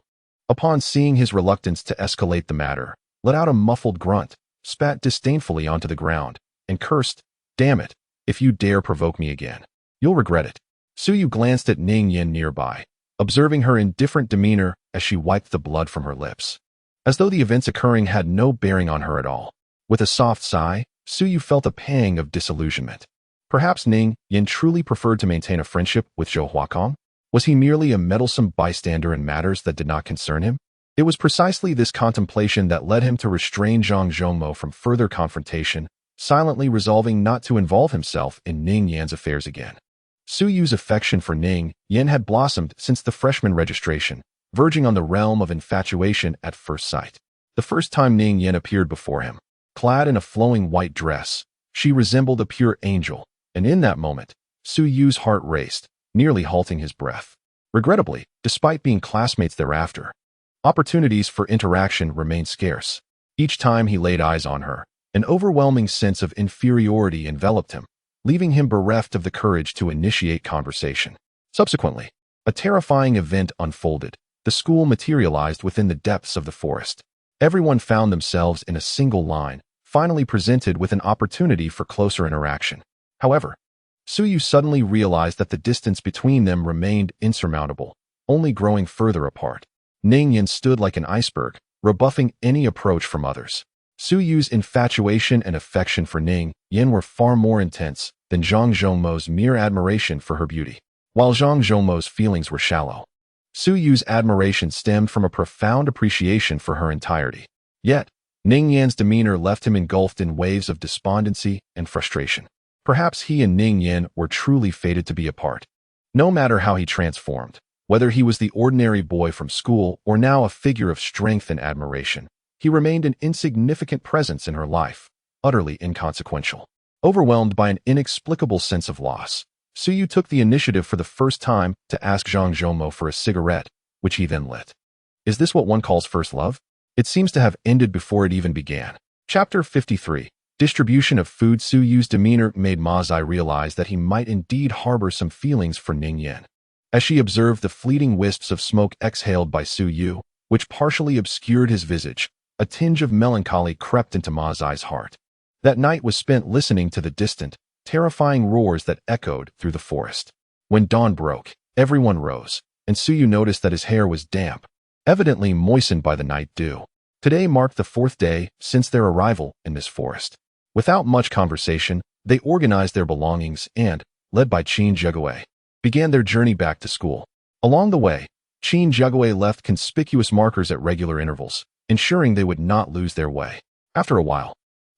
upon seeing his reluctance to escalate the matter, let out a muffled grunt, spat disdainfully onto the ground, and cursed, "Damn it, if you dare provoke me again, you'll regret it." Su Yu glanced at Ning Yan nearby, observing her indifferent demeanor as she wiped the blood from her lips, as though the events occurring had no bearing on her at all. With a soft sigh, Su Yu felt a pang of disillusionment. Perhaps Ning Yan truly preferred to maintain a friendship with Zhou Huakong? Was he merely a meddlesome bystander in matters that did not concern him? It was precisely this contemplation that led him to restrain Zhang Zhongmo from further confrontation, silently resolving not to involve himself in Ning Yan's affairs again. Su Yu's affection for Ning Yan had blossomed since the freshman registration, verging on the realm of infatuation at first sight. The first time Ning Yan appeared before him, clad in a flowing white dress, she resembled a pure angel, and in that moment, Su Yu's heart raced, nearly halting his breath. Regrettably, despite being classmates thereafter, opportunities for interaction remained scarce. Each time he laid eyes on her, an overwhelming sense of inferiority enveloped him, leaving him bereft of the courage to initiate conversation. Subsequently, a terrifying event unfolded. The school materialized within the depths of the forest. Everyone found themselves in a single line, finally presented with an opportunity for closer interaction. However, Su Yu suddenly realized that the distance between them remained insurmountable, only growing further apart. Ning Yan stood like an iceberg, rebuffing any approach from others. Su Yu's infatuation and affection for Ning Yan were far more intense than Zhang Zhongmo's mere admiration for her beauty. While Zhang Zhongmo's feelings were shallow, Su Yu's admiration stemmed from a profound appreciation for her entirety. Yet, Ning Yan's demeanor left him engulfed in waves of despondency and frustration. Perhaps he and Ning Yan were truly fated to be apart. No matter how he transformed, whether he was the ordinary boy from school or now a figure of strength and admiration, he remained an insignificant presence in her life, utterly inconsequential. Overwhelmed by an inexplicable sense of loss, Suyu took the initiative for the first time to ask Zhang Zhongmo for a cigarette, which he then lit. Is this what one calls first love? It seems to have ended before it even began. Chapter 53. Distribution of food. Suyu's demeanor made Ma Zai realize that he might indeed harbor some feelings for Ning Yan. As she observed the fleeting wisps of smoke exhaled by Suyu, which partially obscured his visage, a tinge of melancholy crept into Ma Zai's heart. That night was spent listening to the distant, terrifying roars that echoed through the forest. When dawn broke, everyone rose, and Suyu noticed that his hair was damp, evidently moistened by the night dew. Today marked the 4th day since their arrival in this forest. Without much conversation, they organized their belongings and, led by Qin Jigue, began their journey back to school. Along the way, Qin Jigue left conspicuous markers at regular intervals, ensuring they would not lose their way. After a while,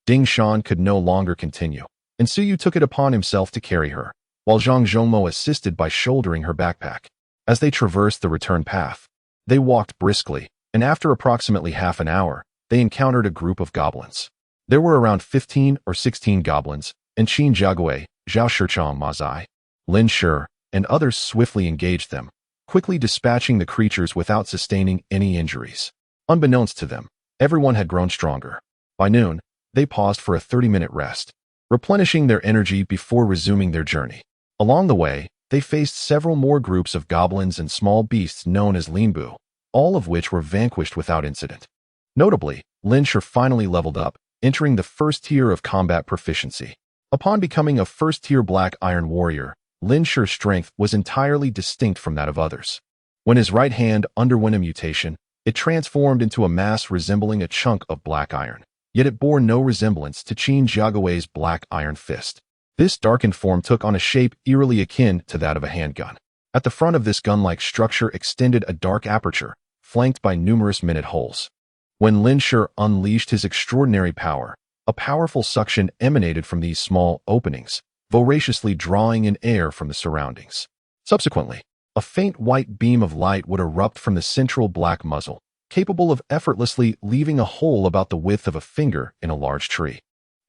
Ding Shan could no longer continue, and Suyu took it upon himself to carry her, while Zhang Zhongmo assisted by shouldering her backpack. As they traversed the return path, they walked briskly, and after approximately half an hour, they encountered a group of goblins. There were around 15 or 16 goblins, and Qin Jigue, Zhao Shichang Ma Zai, Lin Shi, and others swiftly engaged them, quickly dispatching the creatures without sustaining any injuries. Unbeknownst to them, everyone had grown stronger. By noon, they paused for a 30-minute rest, replenishing their energy before resuming their journey. Along the way, they faced several more groups of goblins and small beasts known as Linbu, all of which were vanquished without incident. Notably, Lin Shi finally leveled up, entering the first tier of combat proficiency. Upon becoming a first-tier Black Iron warrior, Lin Shi's strength was entirely distinct from that of others. When his right hand underwent a mutation, it transformed into a mass resembling a chunk of black iron, yet it bore no resemblance to Qin Jigue's black iron fist. This darkened form took on a shape eerily akin to that of a handgun. At the front of this gun-like structure extended a dark aperture, flanked by numerous minute holes. When Lin Shi unleashed his extraordinary power, a powerful suction emanated from these small openings, voraciously drawing in air from the surroundings. Subsequently, a faint white beam of light would erupt from the central black muzzle, capable of effortlessly leaving a hole about the width of a finger in a large tree.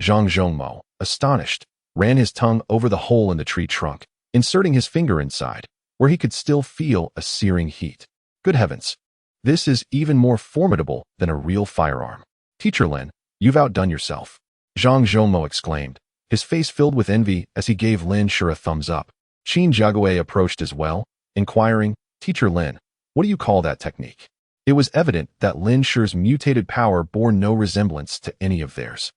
Zhang Zhongmo, astonished, ran his tongue over the hole in the tree trunk, inserting his finger inside, where he could still feel a searing heat. Good heavens! This is even more formidable than a real firearm. Teacher Lin, you've outdone yourself. Zhang Zhongmo exclaimed, his face filled with envy as he gave Lin Shi a thumbs up. Qin Jigue approached as well, inquiring, Teacher Lin, what do you call that technique? It was evident that Lin Shi's mutated power bore no resemblance to any of theirs.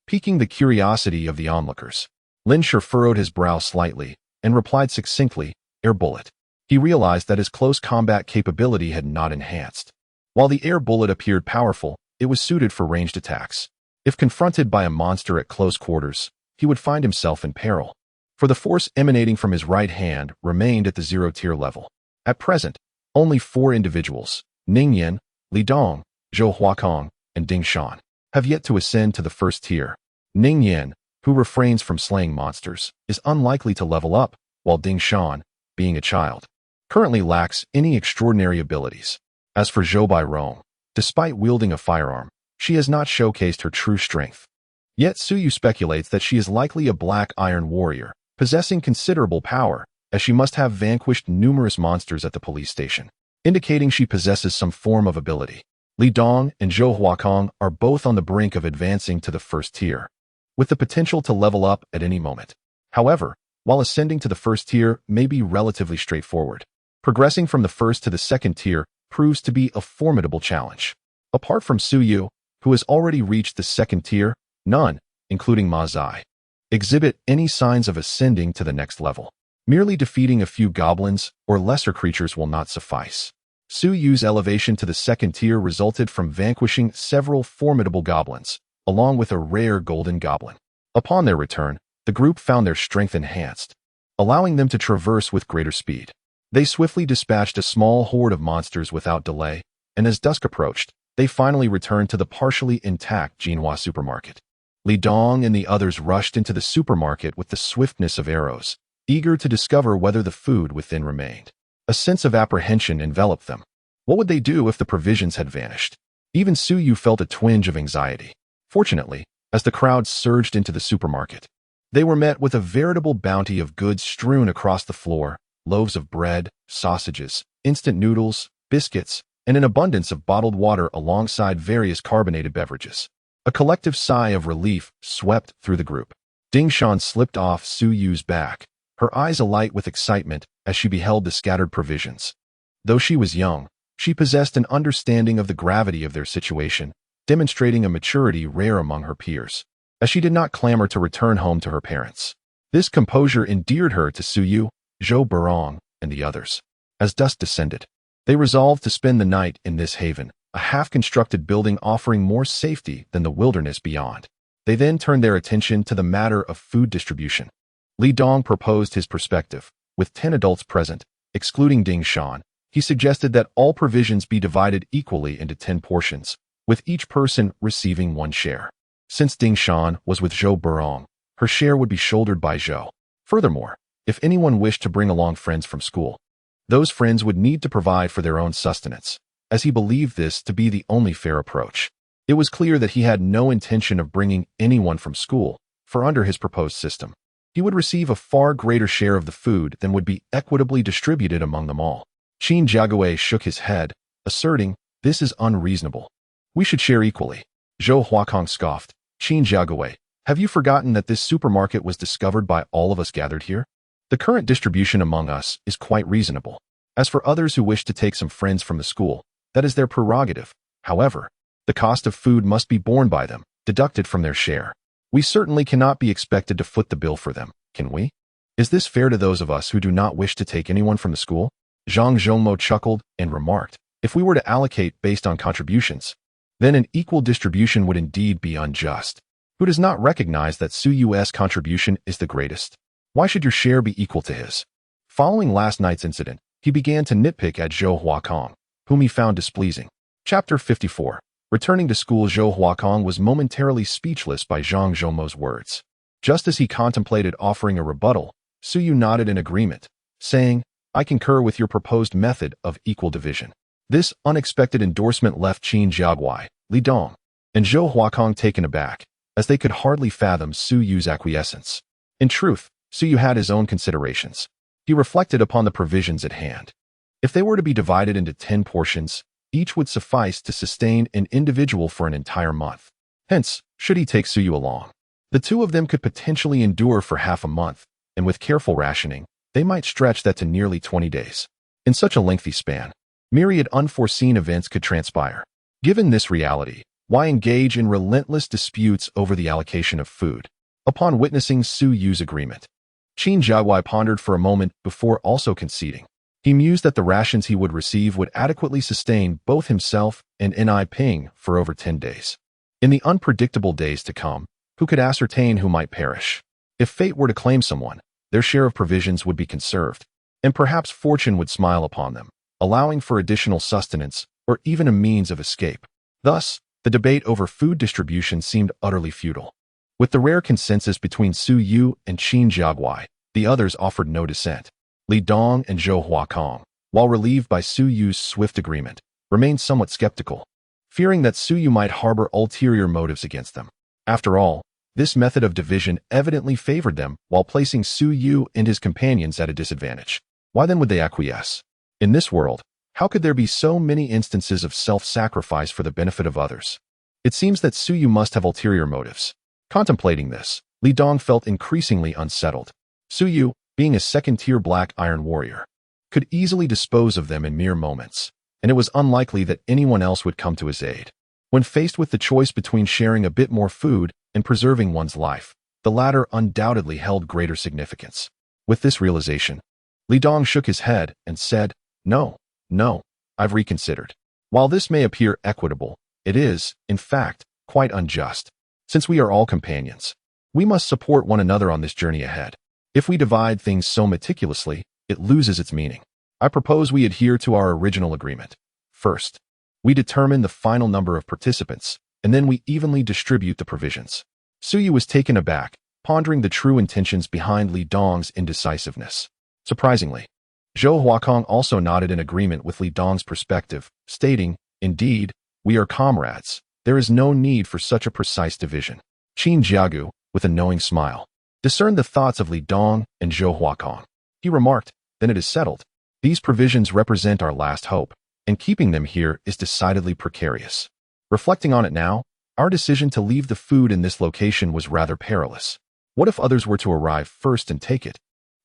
Piquing the curiosity of the onlookers, Lin Shi furrowed his brow slightly and replied succinctly, air bullet. He realized that his close combat capability had not enhanced. While the air bullet appeared powerful, it was suited for ranged attacks. If confronted by a monster at close quarters, he would find himself in peril. For the force emanating from his right hand remained at the 0-tier level. At present, only 4 individuals, Ning Yan, Li Dong, Zhou Huakong, and Ding Shan, have yet to ascend to the 1st tier. Ning Yan, who refrains from slaying monsters, is unlikely to level up, while Ding Shan, being a child, currently lacks any extraordinary abilities. As for Zhou Bairong, despite wielding a firearm, she has not showcased her true strength. Yet Suyu speculates that she is likely a Black Iron warrior, possessing considerable power, as she must have vanquished numerous monsters at the police station, indicating she possesses some form of ability. Li Dong and Zhou Huakong are both on the brink of advancing to the 1st tier, with the potential to level up at any moment. However, while ascending to the 1st tier may be relatively straightforward, progressing from the 1st to the 2nd tier proves to be a formidable challenge. Apart from Suyu, who has already reached the 2nd tier, none, including Ma Zai, exhibit any signs of ascending to the next level. Merely defeating a few goblins or lesser creatures will not suffice. Suyu's elevation to the 2nd tier resulted from vanquishing several formidable goblins, along with a rare golden goblin. Upon their return, the group found their strength enhanced, allowing them to traverse with greater speed. They swiftly dispatched a small horde of monsters without delay, and as dusk approached, they finally returned to the partially intact Jinhua supermarket. Li Dong and the others rushed into the supermarket with the swiftness of arrows, eager to discover whether the food within remained. A sense of apprehension enveloped them. What would they do if the provisions had vanished? Even Su Yu felt a twinge of anxiety. Fortunately, as the crowd surged into the supermarket, they were met with a veritable bounty of goods strewn across the floor: loaves of bread, sausages, instant noodles, biscuits, and an abundance of bottled water alongside various carbonated beverages. A collective sigh of relief swept through the group. Ding Shan slipped off Su Yu's back, her eyes alight with excitement as she beheld the scattered provisions. Though she was young, she possessed an understanding of the gravity of their situation, demonstrating a maturity rare among her peers, as she did not clamor to return home to her parents. This composure endeared her to Su Yu, Zhou Burong, and the others. As dusk descended, they resolved to spend the night in this haven, a half-constructed building offering more safety than the wilderness beyond. They then turned their attention to the matter of food distribution. Li Dong proposed his perspective. With 10 adults present, excluding Ding Shan, he suggested that all provisions be divided equally into 10 portions, with each person receiving 1 share. Since Ding Shan was with Zhou Burong, her share would be shouldered by Zhou. Furthermore, if anyone wished to bring along friends from school, those friends would need to provide for their own sustenance, as he believed this to be the only fair approach. It was clear that he had no intention of bringing anyone from school, for under his proposed system, he would receive a far greater share of the food than would be equitably distributed among them all. Qin Jiagui shook his head, asserting, "This is unreasonable. We should share equally." Zhou Huakong scoffed. "Qin Jiagui, have you forgotten that this supermarket was discovered by all of us gathered here? The current distribution among us is quite reasonable. As for others who wish to take some friends from the school, that is their prerogative. However, the cost of food must be borne by them, deducted from their share. We certainly cannot be expected to foot the bill for them, can we? Is this fair to those of us who do not wish to take anyone from the school?" Zhang Zhongmo chuckled and remarked, "If we were to allocate based on contributions, then an equal distribution would indeed be unjust. Who does not recognize that Su Yu's contribution is the greatest? Why should your share be equal to his?" Following last night's incident, he began to nitpick at Zhou Huakong, whom he found displeasing. Chapter 54. Returning to school, Zhou Huakong was momentarily speechless by Zhang Zhongmo's words. Just as he contemplated offering a rebuttal, Su Yu nodded in agreement, saying, "I concur with your proposed method of equal division." This unexpected endorsement left Qin Jiagui, Li Dong, and Zhou Huakong taken aback, as they could hardly fathom Su Yu's acquiescence. In truth, Su Yu had his own considerations. He reflected upon the provisions at hand. If they were to be divided into 10 portions, each would suffice to sustain an individual for an entire month. Hence, should he take Su Yu along, the two of them could potentially endure for half a month, and with careful rationing, they might stretch that to nearly 20 days. In such a lengthy span, myriad unforeseen events could transpire. Given this reality, why engage in relentless disputes over the allocation of food? Upon witnessing Su Yu's agreement, Qin Jiagui pondered for a moment before also conceding. He mused that the rations he would receive would adequately sustain both himself and Ni Ping for over 10 days. In the unpredictable days to come, who could ascertain who might perish? If fate were to claim someone, their share of provisions would be conserved, and perhaps fortune would smile upon them, allowing for additional sustenance or even a means of escape. Thus, the debate over food distribution seemed utterly futile. With the rare consensus between Su Yu and Qin Jiagui, the others offered no dissent. Li Dong and Zhou Huakong, while relieved by Su Yu's swift agreement, remained somewhat skeptical, fearing that Su Yu might harbor ulterior motives against them. After all, this method of division evidently favored them while placing Su Yu and his companions at a disadvantage. Why then would they acquiesce? In this world, how could there be so many instances of self-sacrifice for the benefit of others? It seems that Su Yu must have ulterior motives. Contemplating this, Li Dong felt increasingly unsettled. Su Yu, being a second-tier black iron warrior, could easily dispose of them in mere moments, and it was unlikely that anyone else would come to his aid. When faced with the choice between sharing a bit more food and preserving one's life, the latter undoubtedly held greater significance. With this realization, Li Dong shook his head and said, No, I've reconsidered. While this may appear equitable, it is, in fact, quite unjust. Since we are all companions, we must support one another on this journey ahead. If we divide things so meticulously, it loses its meaning. I propose we adhere to our original agreement. First, we determine the final number of participants, and then we evenly distribute the provisions. Su Yu was taken aback, pondering the true intentions behind Li Dong's indecisiveness. Surprisingly, Zhou Huakong also nodded in agreement with Li Dong's perspective, stating, "Indeed, We are comrades. There is no need for such a precise division. Qin Jiagu, with a knowing smile, discerned the thoughts of Li Dong and Zhou Huakong. He remarked, "Then it is settled. These provisions represent our last hope, and keeping them here is decidedly precarious. Reflecting on it now, our decision to leave the food in this location was rather perilous. What if others were to arrive first and take it?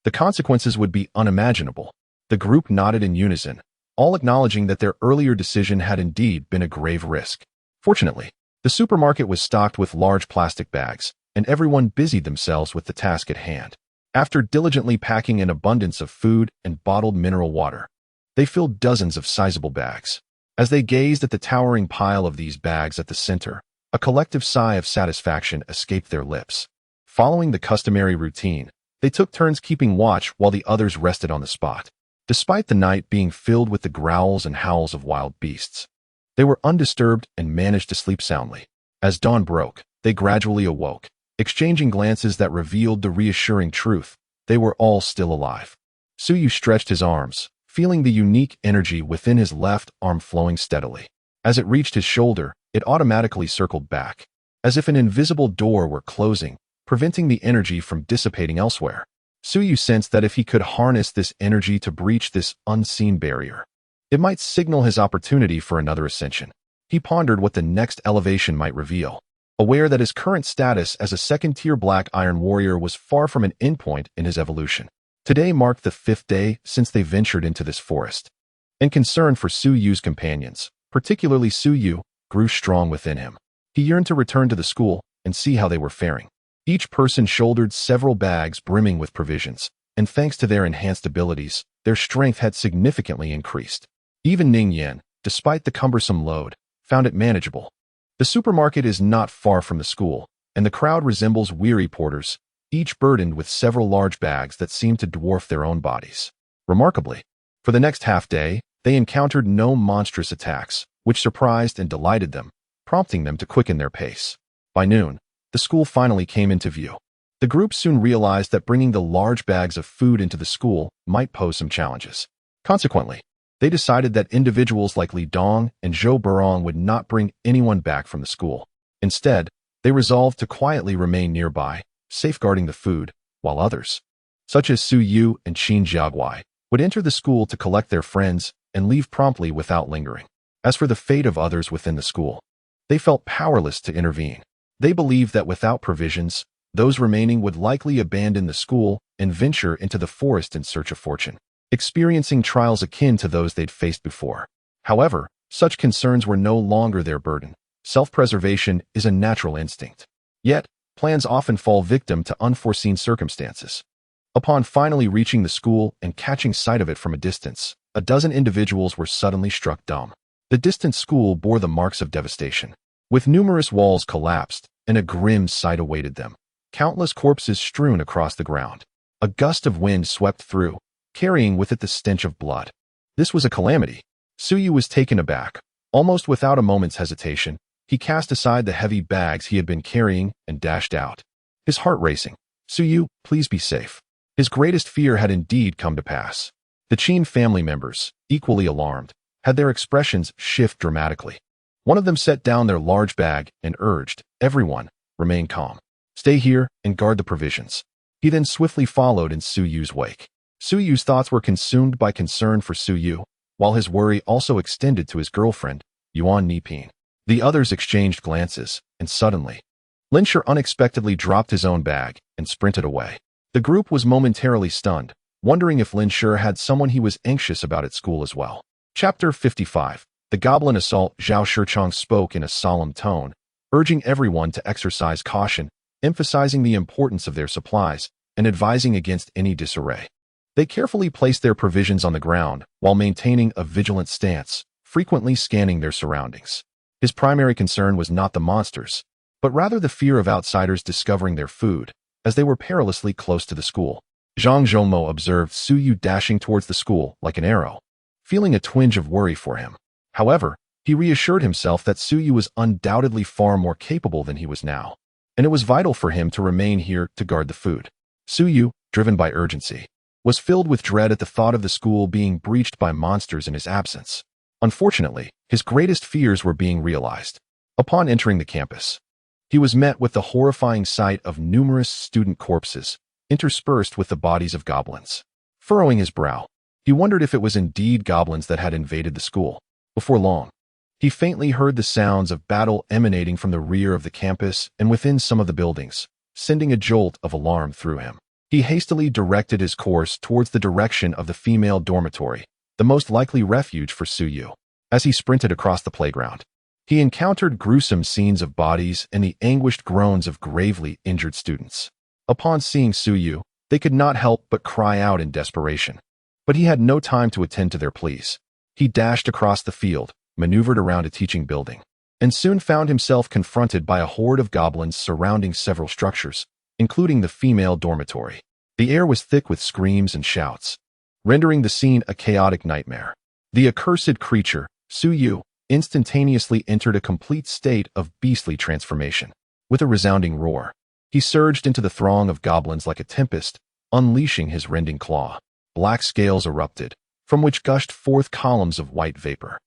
The consequences would be unimaginable." The group nodded in unison, all acknowledging that their earlier decision had indeed been a grave risk. Fortunately, the supermarket was stocked with large plastic bags, and everyone busied themselves with the task at hand. After diligently packing an abundance of food and bottled mineral water, they filled dozens of sizable bags. As they gazed at the towering pile of these bags at the center, a collective sigh of satisfaction escaped their lips. Following the customary routine, they took turns keeping watch while the others rested on the spot. Despite the night being filled with the growls and howls of wild beasts, they were undisturbed and managed to sleep soundly. As dawn broke, they gradually awoke, exchanging glances that revealed the reassuring truth: they were all still alive. Suyu stretched his arms, feeling the unique energy within his left arm flowing steadily. As it reached his shoulder, it automatically circled back, as if an invisible door were closing, preventing the energy from dissipating elsewhere. Suyu sensed that if he could harness this energy to breach this unseen barrier, it might signal his opportunity for another ascension. He pondered what the next elevation might reveal, aware that his current status as a second-tier Black Iron Warrior was far from an endpoint in his evolution. Today marked the 5th day since they ventured into this forest, and concern for Suyu's companions, particularly Suyu, grew strong within him. He yearned to return to the school and see how they were faring. Each person shouldered several bags brimming with provisions, and thanks to their enhanced abilities, their strength had significantly increased. Even Ning Yan, despite the cumbersome load, found it manageable. The supermarket is not far from the school, and the crowd resembles weary porters, each burdened with several large bags that seemed to dwarf their own bodies. Remarkably, for the next half-day, they encountered no monstrous attacks, which surprised and delighted them, prompting them to quicken their pace. By noon, the school finally came into view. The group soon realized that bringing the large bags of food into the school might pose some challenges. Consequently, they decided that individuals like Li Dong and Zhou Burong would not bring anyone back from the school. Instead, they resolved to quietly remain nearby, safeguarding the food, while others, such as Suyu and Qin Jiaguai, would enter the school to collect their friends and leave promptly without lingering. As for the fate of others within the school, they felt powerless to intervene. They believed that without provisions, those remaining would likely abandon the school and venture into the forest in search of fortune, experiencing trials akin to those they'd faced before. However, such concerns were no longer their burden. Self-preservation is a natural instinct. Yet, plans often fall victim to unforeseen circumstances. Upon finally reaching the school and catching sight of it from a distance, a dozen individuals were suddenly struck dumb. The distant school bore the marks of devastation. With numerous walls collapsed, and a grim sight awaited them. Countless corpses strewn across the ground. A gust of wind swept through, carrying with it the stench of blood. This was a calamity. Suyu was taken aback. Almost without a moment's hesitation, he cast aside the heavy bags he had been carrying and dashed out, his heart racing. "Suyu, please be safe." His greatest fear had indeed come to pass. The Qin family members, equally alarmed, had their expressions shift dramatically. One of them set down their large bag and urged, "Everyone, remain calm. Stay here and guard the provisions." He then swiftly followed in Suyu's wake. Suyu's thoughts were consumed by concern for Suyu, while his worry also extended to his girlfriend, Yuan Niping. The others exchanged glances, and suddenly, Linsher unexpectedly dropped his own bag and sprinted away. The group was momentarily stunned, wondering if Linsher had someone he was anxious about at school as well. Chapter 55. The Goblin Assault. Zhao Shichang spoke in a solemn tone, urging everyone to exercise caution, emphasizing the importance of their supplies, and advising against any disarray. They carefully placed their provisions on the ground while maintaining a vigilant stance, frequently scanning their surroundings. His primary concern was not the monsters, but rather the fear of outsiders discovering their food, as they were perilously close to the school. Zhang Zhongmo observed Suyu dashing towards the school like an arrow, feeling a twinge of worry for him. However, he reassured himself that Suyu was undoubtedly far more capable than he was now, and it was vital for him to remain here to guard the food. Suyu, driven by urgency, was filled with dread at the thought of the school being breached by monsters in his absence. Unfortunately, his greatest fears were being realized. Upon entering the campus, he was met with the horrifying sight of numerous student corpses, interspersed with the bodies of goblins. Furrowing his brow, he wondered if it was indeed goblins that had invaded the school. Before long, he faintly heard the sounds of battle emanating from the rear of the campus and within some of the buildings, sending a jolt of alarm through him. He hastily directed his course towards the direction of the female dormitory, the most likely refuge for Suyu. As he sprinted across the playground, he encountered gruesome scenes of bodies and the anguished groans of gravely injured students. Upon seeing Suyu, they could not help but cry out in desperation. But he had no time to attend to their pleas. He dashed across the field, maneuvered around a teaching building, and soon found himself confronted by a horde of goblins surrounding several structures, including the female dormitory. The air was thick with screams and shouts, rendering the scene a chaotic nightmare. The accursed creature, Suyu, instantaneously entered a complete state of beastly transformation. With a resounding roar, he surged into the throng of goblins like a tempest, unleashing his rending claw. Black scales erupted, from which gushed forth columns of white vapor.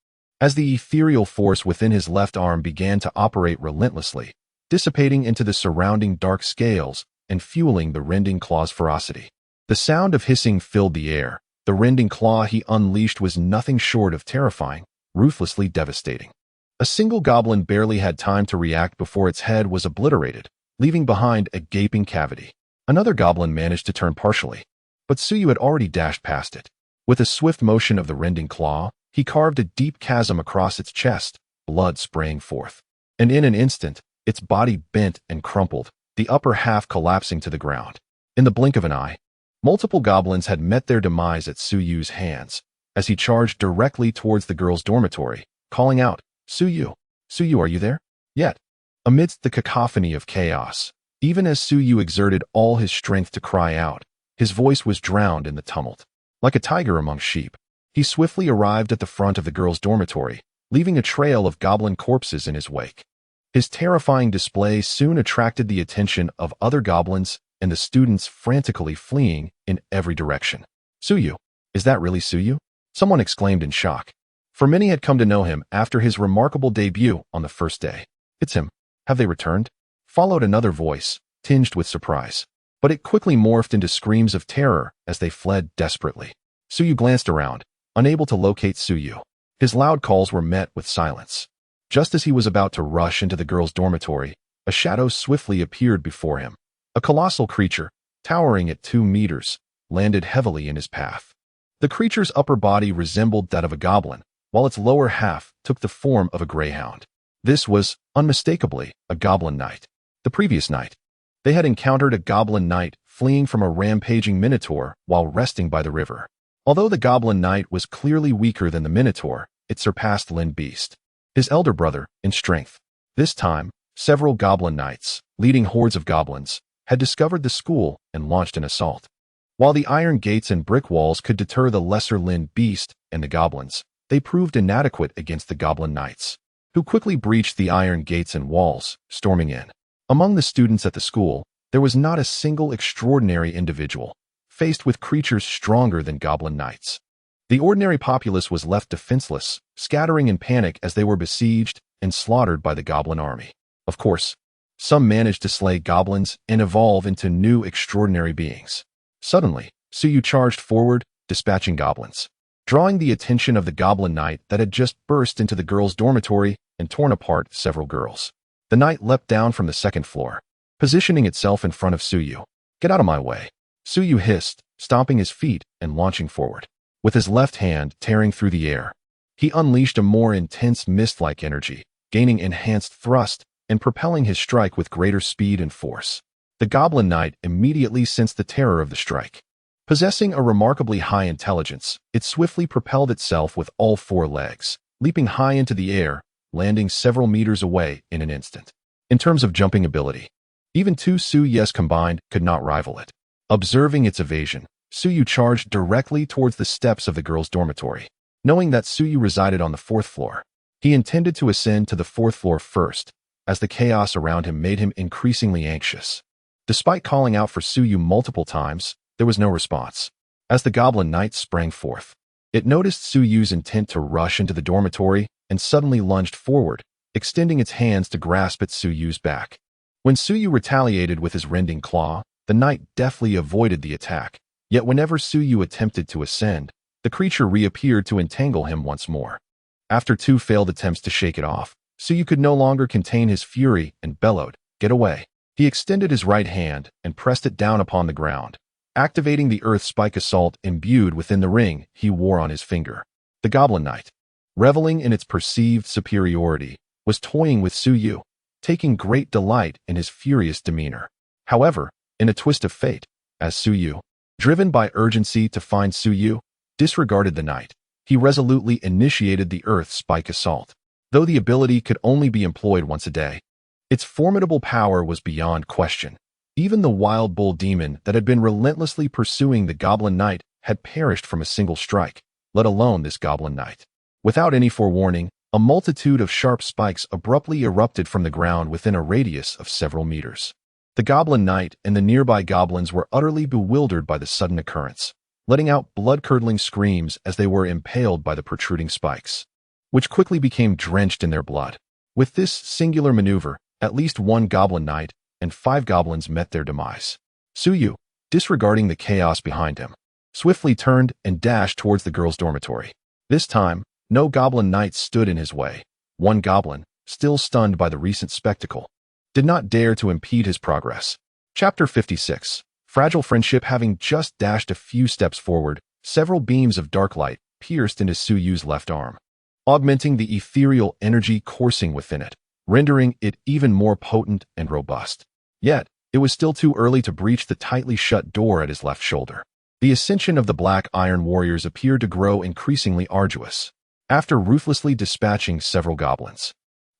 As the ethereal force within his left arm began to operate relentlessly, dissipating into the surrounding dark scales and fueling the rending claw's ferocity. The sound of hissing filled the air. The rending claw he unleashed was nothing short of terrifying, ruthlessly devastating. A single goblin barely had time to react before its head was obliterated, leaving behind a gaping cavity. Another goblin managed to turn partially, but Suyu had already dashed past it. With a swift motion of the rending claw, he carved a deep chasm across its chest, blood spraying forth. And in an instant, its body bent and crumpled, the upper half collapsing to the ground. In the blink of an eye, multiple goblins had met their demise at Suyu's hands, as he charged directly towards the girls' dormitory, calling out, "Suyu! Suyu, are you there?" Yet, amidst the cacophony of chaos, even as Suyu exerted all his strength to cry out, his voice was drowned in the tumult. Like a tiger among sheep, he swiftly arrived at the front of the girls' dormitory, leaving a trail of goblin corpses in his wake. His terrifying display soon attracted the attention of other goblins and the students frantically fleeing in every direction. "Suyu, is that really Suyu?" someone exclaimed in shock, for many had come to know him after his remarkable debut on the first day. "It's him. Have they returned?" followed another voice, tinged with surprise. But it quickly morphed into screams of terror as they fled desperately. Suyu glanced around, unable to locate Suyu. His loud calls were met with silence. Just as he was about to rush into the girls' dormitory, a shadow swiftly appeared before him. A colossal creature, towering at 2 meters, landed heavily in his path. The creature's upper body resembled that of a goblin, while its lower half took the form of a greyhound. This was, unmistakably, a goblin knight. The previous night, they had encountered a goblin knight fleeing from a rampaging minotaur while resting by the river. Although the goblin knight was clearly weaker than the minotaur, it surpassed Lin Beast, his elder brother, in strength. This time, several goblin knights, leading hordes of goblins, had discovered the school and launched an assault. While the iron gates and brick walls could deter the lesser Lin Beast and the goblins, they proved inadequate against the goblin knights, who quickly breached the iron gates and walls, storming in. Among the students at the school, there was not a single extraordinary individual, faced with creatures stronger than goblin knights. The ordinary populace was left defenseless, scattering in panic as they were besieged and slaughtered by the goblin army. Of course, some managed to slay goblins and evolve into new extraordinary beings. Suddenly, Suyu charged forward, dispatching goblins, drawing the attention of the goblin knight that had just burst into the girls' dormitory and torn apart several girls. The knight leapt down from the second floor, positioning itself in front of Suyu. "Get out of my way," Suyu hissed, stomping his feet and launching forward. With his left hand tearing through the air, he unleashed a more intense mist-like energy, gaining enhanced thrust and propelling his strike with greater speed and force. The goblin knight immediately sensed the terror of the strike. Possessing a remarkably high intelligence, it swiftly propelled itself with all 4 legs, leaping high into the air, landing several meters away in an instant. In terms of jumping ability, even 2 Suyus combined could not rival it. Observing its evasion, Suyu charged directly towards the steps of the girls' dormitory. Knowing that Suyu resided on the 4th floor, he intended to ascend to the 4th floor first, as the chaos around him made him increasingly anxious. Despite calling out for Suyu multiple times, there was no response. As the goblin knight sprang forth, It noticed Su Yu's intent to rush into the dormitory and suddenly lunged forward, extending its hands to grasp at Su Yu's back. When Su Yu retaliated with his rending claw, the knight deftly avoided the attack. Yet whenever Su Yu attempted to ascend, the creature reappeared to entangle him once more. After 2 failed attempts to shake it off, Su Yu could no longer contain his fury and bellowed, "Get away." He extended his right hand and pressed it down upon the ground, activating the earth spike assault imbued within the ring he wore on his finger. The Goblin Knight, reveling in its perceived superiority, was toying with Su Yu, taking great delight in his furious demeanor. However, in a twist of fate, as Su Yu, driven by urgency to find Su Yu, disregarded the knight, he resolutely initiated the earth spike assault. Though the ability could only be employed once a day, its formidable power was beyond question. Even the wild bull demon that had been relentlessly pursuing the Goblin Knight had perished from a single strike, let alone this Goblin Knight. Without any forewarning, a multitude of sharp spikes abruptly erupted from the ground within a radius of several meters. The Goblin Knight and the nearby goblins were utterly bewildered by the sudden occurrence, letting out blood-curdling screams as they were impaled by the protruding spikes, which quickly became drenched in their blood. With this singular maneuver, at least 1 Goblin Knight and 5 goblins met their demise. Su Yu, disregarding the chaos behind him, swiftly turned and dashed towards the girls' dormitory. This time, no Goblin Knight stood in his way. 1 goblin, still stunned by the recent spectacle, did not dare to impede his progress. Chapter 56. Fragile Friendship. Having just dashed a few steps forward, several beams of dark light pierced into Su Yu's left arm, augmenting the ethereal energy coursing within it, rendering it even more potent and robust. Yet, it was still too early to breach the tightly shut door at his left shoulder. The ascension of the Black Iron Warriors appeared to grow increasingly arduous. After ruthlessly dispatching several goblins,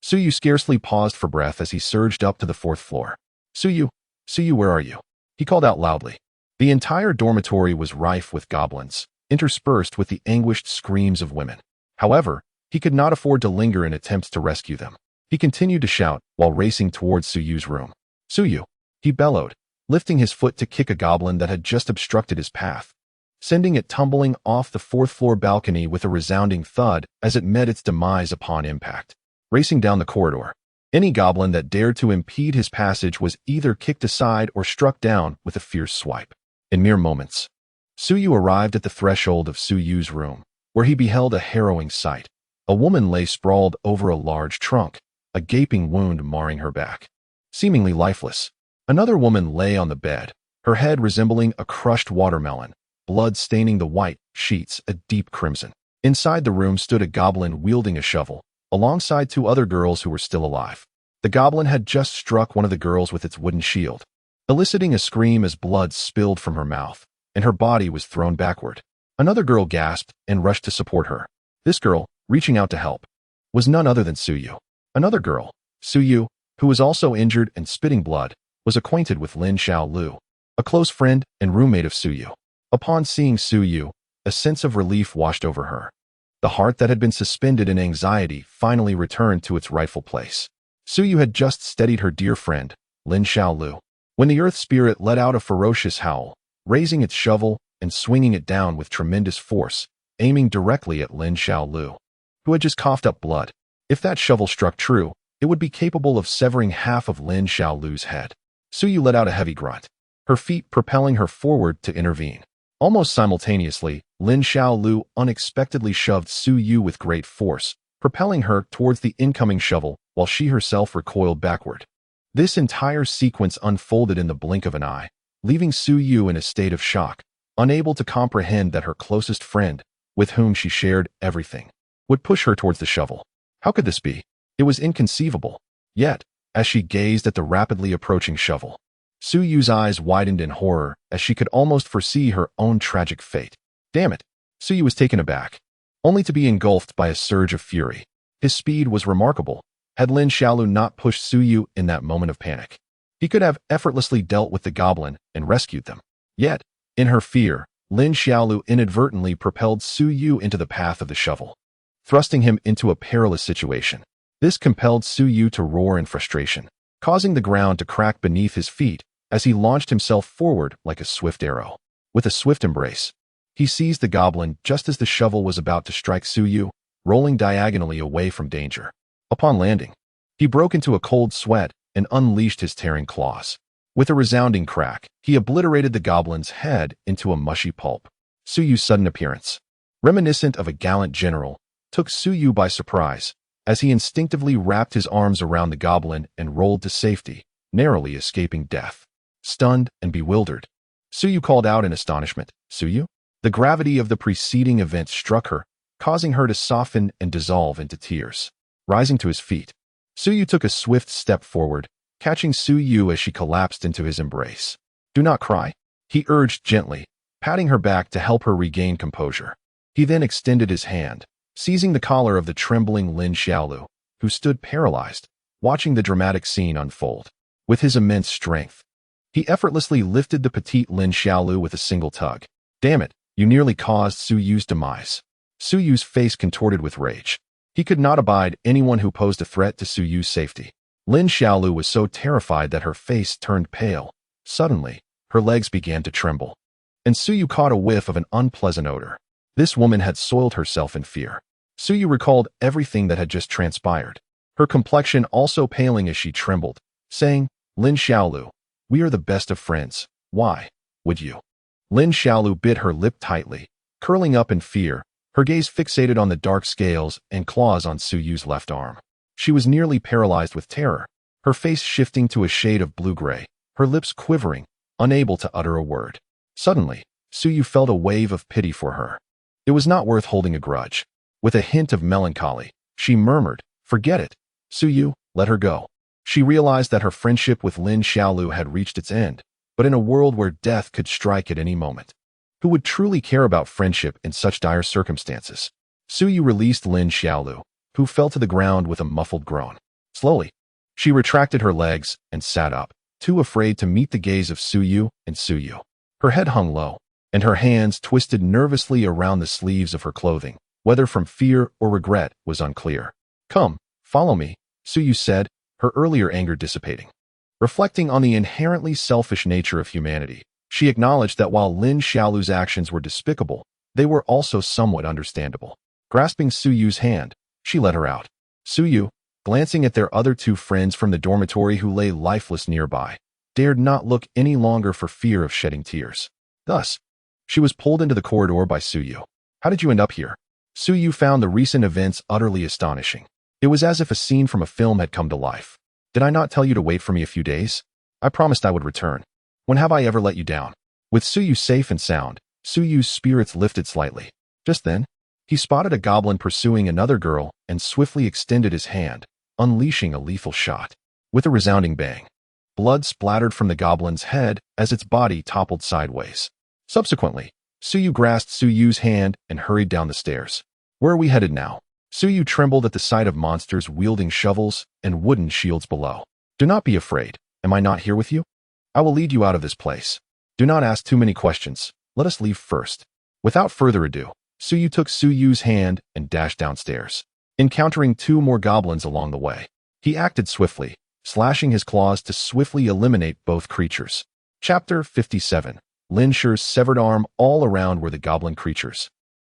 Su Yu scarcely paused for breath as he surged up to the 4th floor. Su Yu, where are you?" he called out loudly. The entire dormitory was rife with goblins, interspersed with the anguished screams of women. However, he could not afford to linger in attempts to rescue them. He continued to shout while racing towards Su Yu's room. "Su Yu," he bellowed, lifting his foot to kick a goblin that had just obstructed his path, sending it tumbling off the 4th floor balcony with a resounding thud as it met its demise upon impact. Racing down the corridor, any goblin that dared to impede his passage was either kicked aside or struck down with a fierce swipe. In mere moments, Su Yu arrived at the threshold of Su Yu's room, where he beheld a harrowing sight. A woman lay sprawled over a large trunk, a gaping wound marring her back, seemingly lifeless. Another woman lay on the bed, her head resembling a crushed watermelon, blood staining the white sheets a deep crimson. Inside the room stood a goblin wielding a shovel, alongside 2 other girls who were still alive. The goblin had just struck one of the girls with its wooden shield, eliciting a scream as blood spilled from her mouth, and her body was thrown backward. Another girl gasped and rushed to support her. This girl, reaching out to help, was none other than Su Yu. Another girl, Su Yu, who was also injured and spitting blood, was acquainted with Lin Xiaolu, a close friend and roommate of Su Yu. Upon seeing Su Yu, a sense of relief washed over her. The heart that had been suspended in anxiety finally returned to its rightful place. Su Yu had just steadied her dear friend, Lin Xiaolu, when the earth spirit let out a ferocious howl, raising its shovel and swinging it down with tremendous force, aiming directly at Lin Xiaolu, who had just coughed up blood. If that shovel struck true, it would be capable of severing half of Lin Xiaolu's head. Su Yu let out a heavy grunt, her feet propelling her forward to intervene. Almost simultaneously, Lin Xiaolu unexpectedly shoved Su Yu with great force, propelling her towards the incoming shovel while she herself recoiled backward. This entire sequence unfolded in the blink of an eye, leaving Su Yu in a state of shock, unable to comprehend that her closest friend, with whom she shared everything, would push her towards the shovel. How could this be? It was inconceivable. Yet, as she gazed at the rapidly approaching shovel, Su Yu's eyes widened in horror as she could almost foresee her own tragic fate. Damn it! Su Yu was taken aback, only to be engulfed by a surge of fury. His speed was remarkable. Had Lin Xiaolu not pushed Su Yu in that moment of panic, he could have effortlessly dealt with the goblin and rescued them. Yet, in her fear, Lin Xiaolu inadvertently propelled Su Yu into the path of the shovel, thrusting him into a perilous situation. This compelled Su Yu to roar in frustration, causing the ground to crack beneath his feet as he launched himself forward like a swift arrow. With a swift embrace, He seized the goblin just as the shovel was about to strike Suyu, rolling diagonally away from danger. Upon landing, he broke into a cold sweat and unleashed his tearing claws. With a resounding crack, he obliterated the goblin's head into a mushy pulp. Suyu's sudden appearance, reminiscent of a gallant general, took Suyu by surprise, as he instinctively wrapped his arms around the goblin and rolled to safety, narrowly escaping death. Stunned and bewildered, Suyu called out in astonishment, "Suyu?" The gravity of the preceding event struck her, causing her to soften and dissolve into tears. Rising to his feet, Suyu took a swift step forward, catching Suyu as she collapsed into his embrace. "Do not cry," he urged gently, patting her back to help her regain composure. He then extended his hand, seizing the collar of the trembling Lin Xiaolu, who stood paralyzed, watching the dramatic scene unfold. With his immense strength, he effortlessly lifted the petite Lin Xiaolu with a single tug. "Damn it, you nearly caused Suyu's demise." Suyu's face contorted with rage. He could not abide anyone who posed a threat to Suyu's safety. Lin Xiaolu was so terrified that her face turned pale. Suddenly, her legs began to tremble, and Suyu caught a whiff of an unpleasant odor. This woman had soiled herself in fear. Suyu recalled everything that had just transpired, her complexion also paling as she trembled, saying, "Lin Xiaolu, we are the best of friends. Why would you?" Lin Xiaolu bit her lip tightly, curling up in fear, her gaze fixated on the dark scales and claws on Suyu's left arm. She was nearly paralyzed with terror, her face shifting to a shade of blue-gray, her lips quivering, unable to utter a word. Suddenly, Suyu felt a wave of pity for her. It was not worth holding a grudge. With a hint of melancholy, she murmured, "Forget it. Suyu, let her go." She realized that her friendship with Lin Xiaolu had reached its end, but in a world where death could strike at any moment, who would truly care about friendship in such dire circumstances? Suyu released Lin Xiaolu, who fell to the ground with a muffled groan. Slowly, she retracted her legs and sat up, too afraid to meet the gaze of Suyu. Her head hung low, and her hands twisted nervously around the sleeves of her clothing, whether from fear or regret was unclear. "Come, follow me," Suyu said, her earlier anger dissipating. Reflecting on the inherently selfish nature of humanity, she acknowledged that while Lin Xiaolu's actions were despicable, they were also somewhat understandable. Grasping Suyu's hand, she led her out. Suyu, glancing at their other two friends from the dormitory who lay lifeless nearby, dared not look any longer for fear of shedding tears. Thus, she was pulled into the corridor by Suyu. "How did you end up here?" Suyu found the recent events utterly astonishing. It was as if a scene from a film had come to life. "Did I not tell you to wait for me a few days? I promised I would return. When have I ever let you down?" With Suyu safe and sound, Suyu's spirits lifted slightly. Just then, he spotted a goblin pursuing another girl and swiftly extended his hand, unleashing a lethal shot. With a resounding bang, blood splattered from the goblin's head as its body toppled sideways. Subsequently, Suyu grasped Suyu's hand and hurried down the stairs. "Where are we headed now?" Suyu trembled at the sight of monsters wielding shovels and wooden shields below. "Do not be afraid. Am I not here with you? I will lead you out of this place. Do not ask too many questions. Let us leave first." Without further ado, Suyu took Suyu's hand and dashed downstairs, encountering two more goblins along the way. He acted swiftly, slashing his claws to swiftly eliminate both creatures. Chapter 57. Lin Shi's severed arm. All around were the goblin creatures,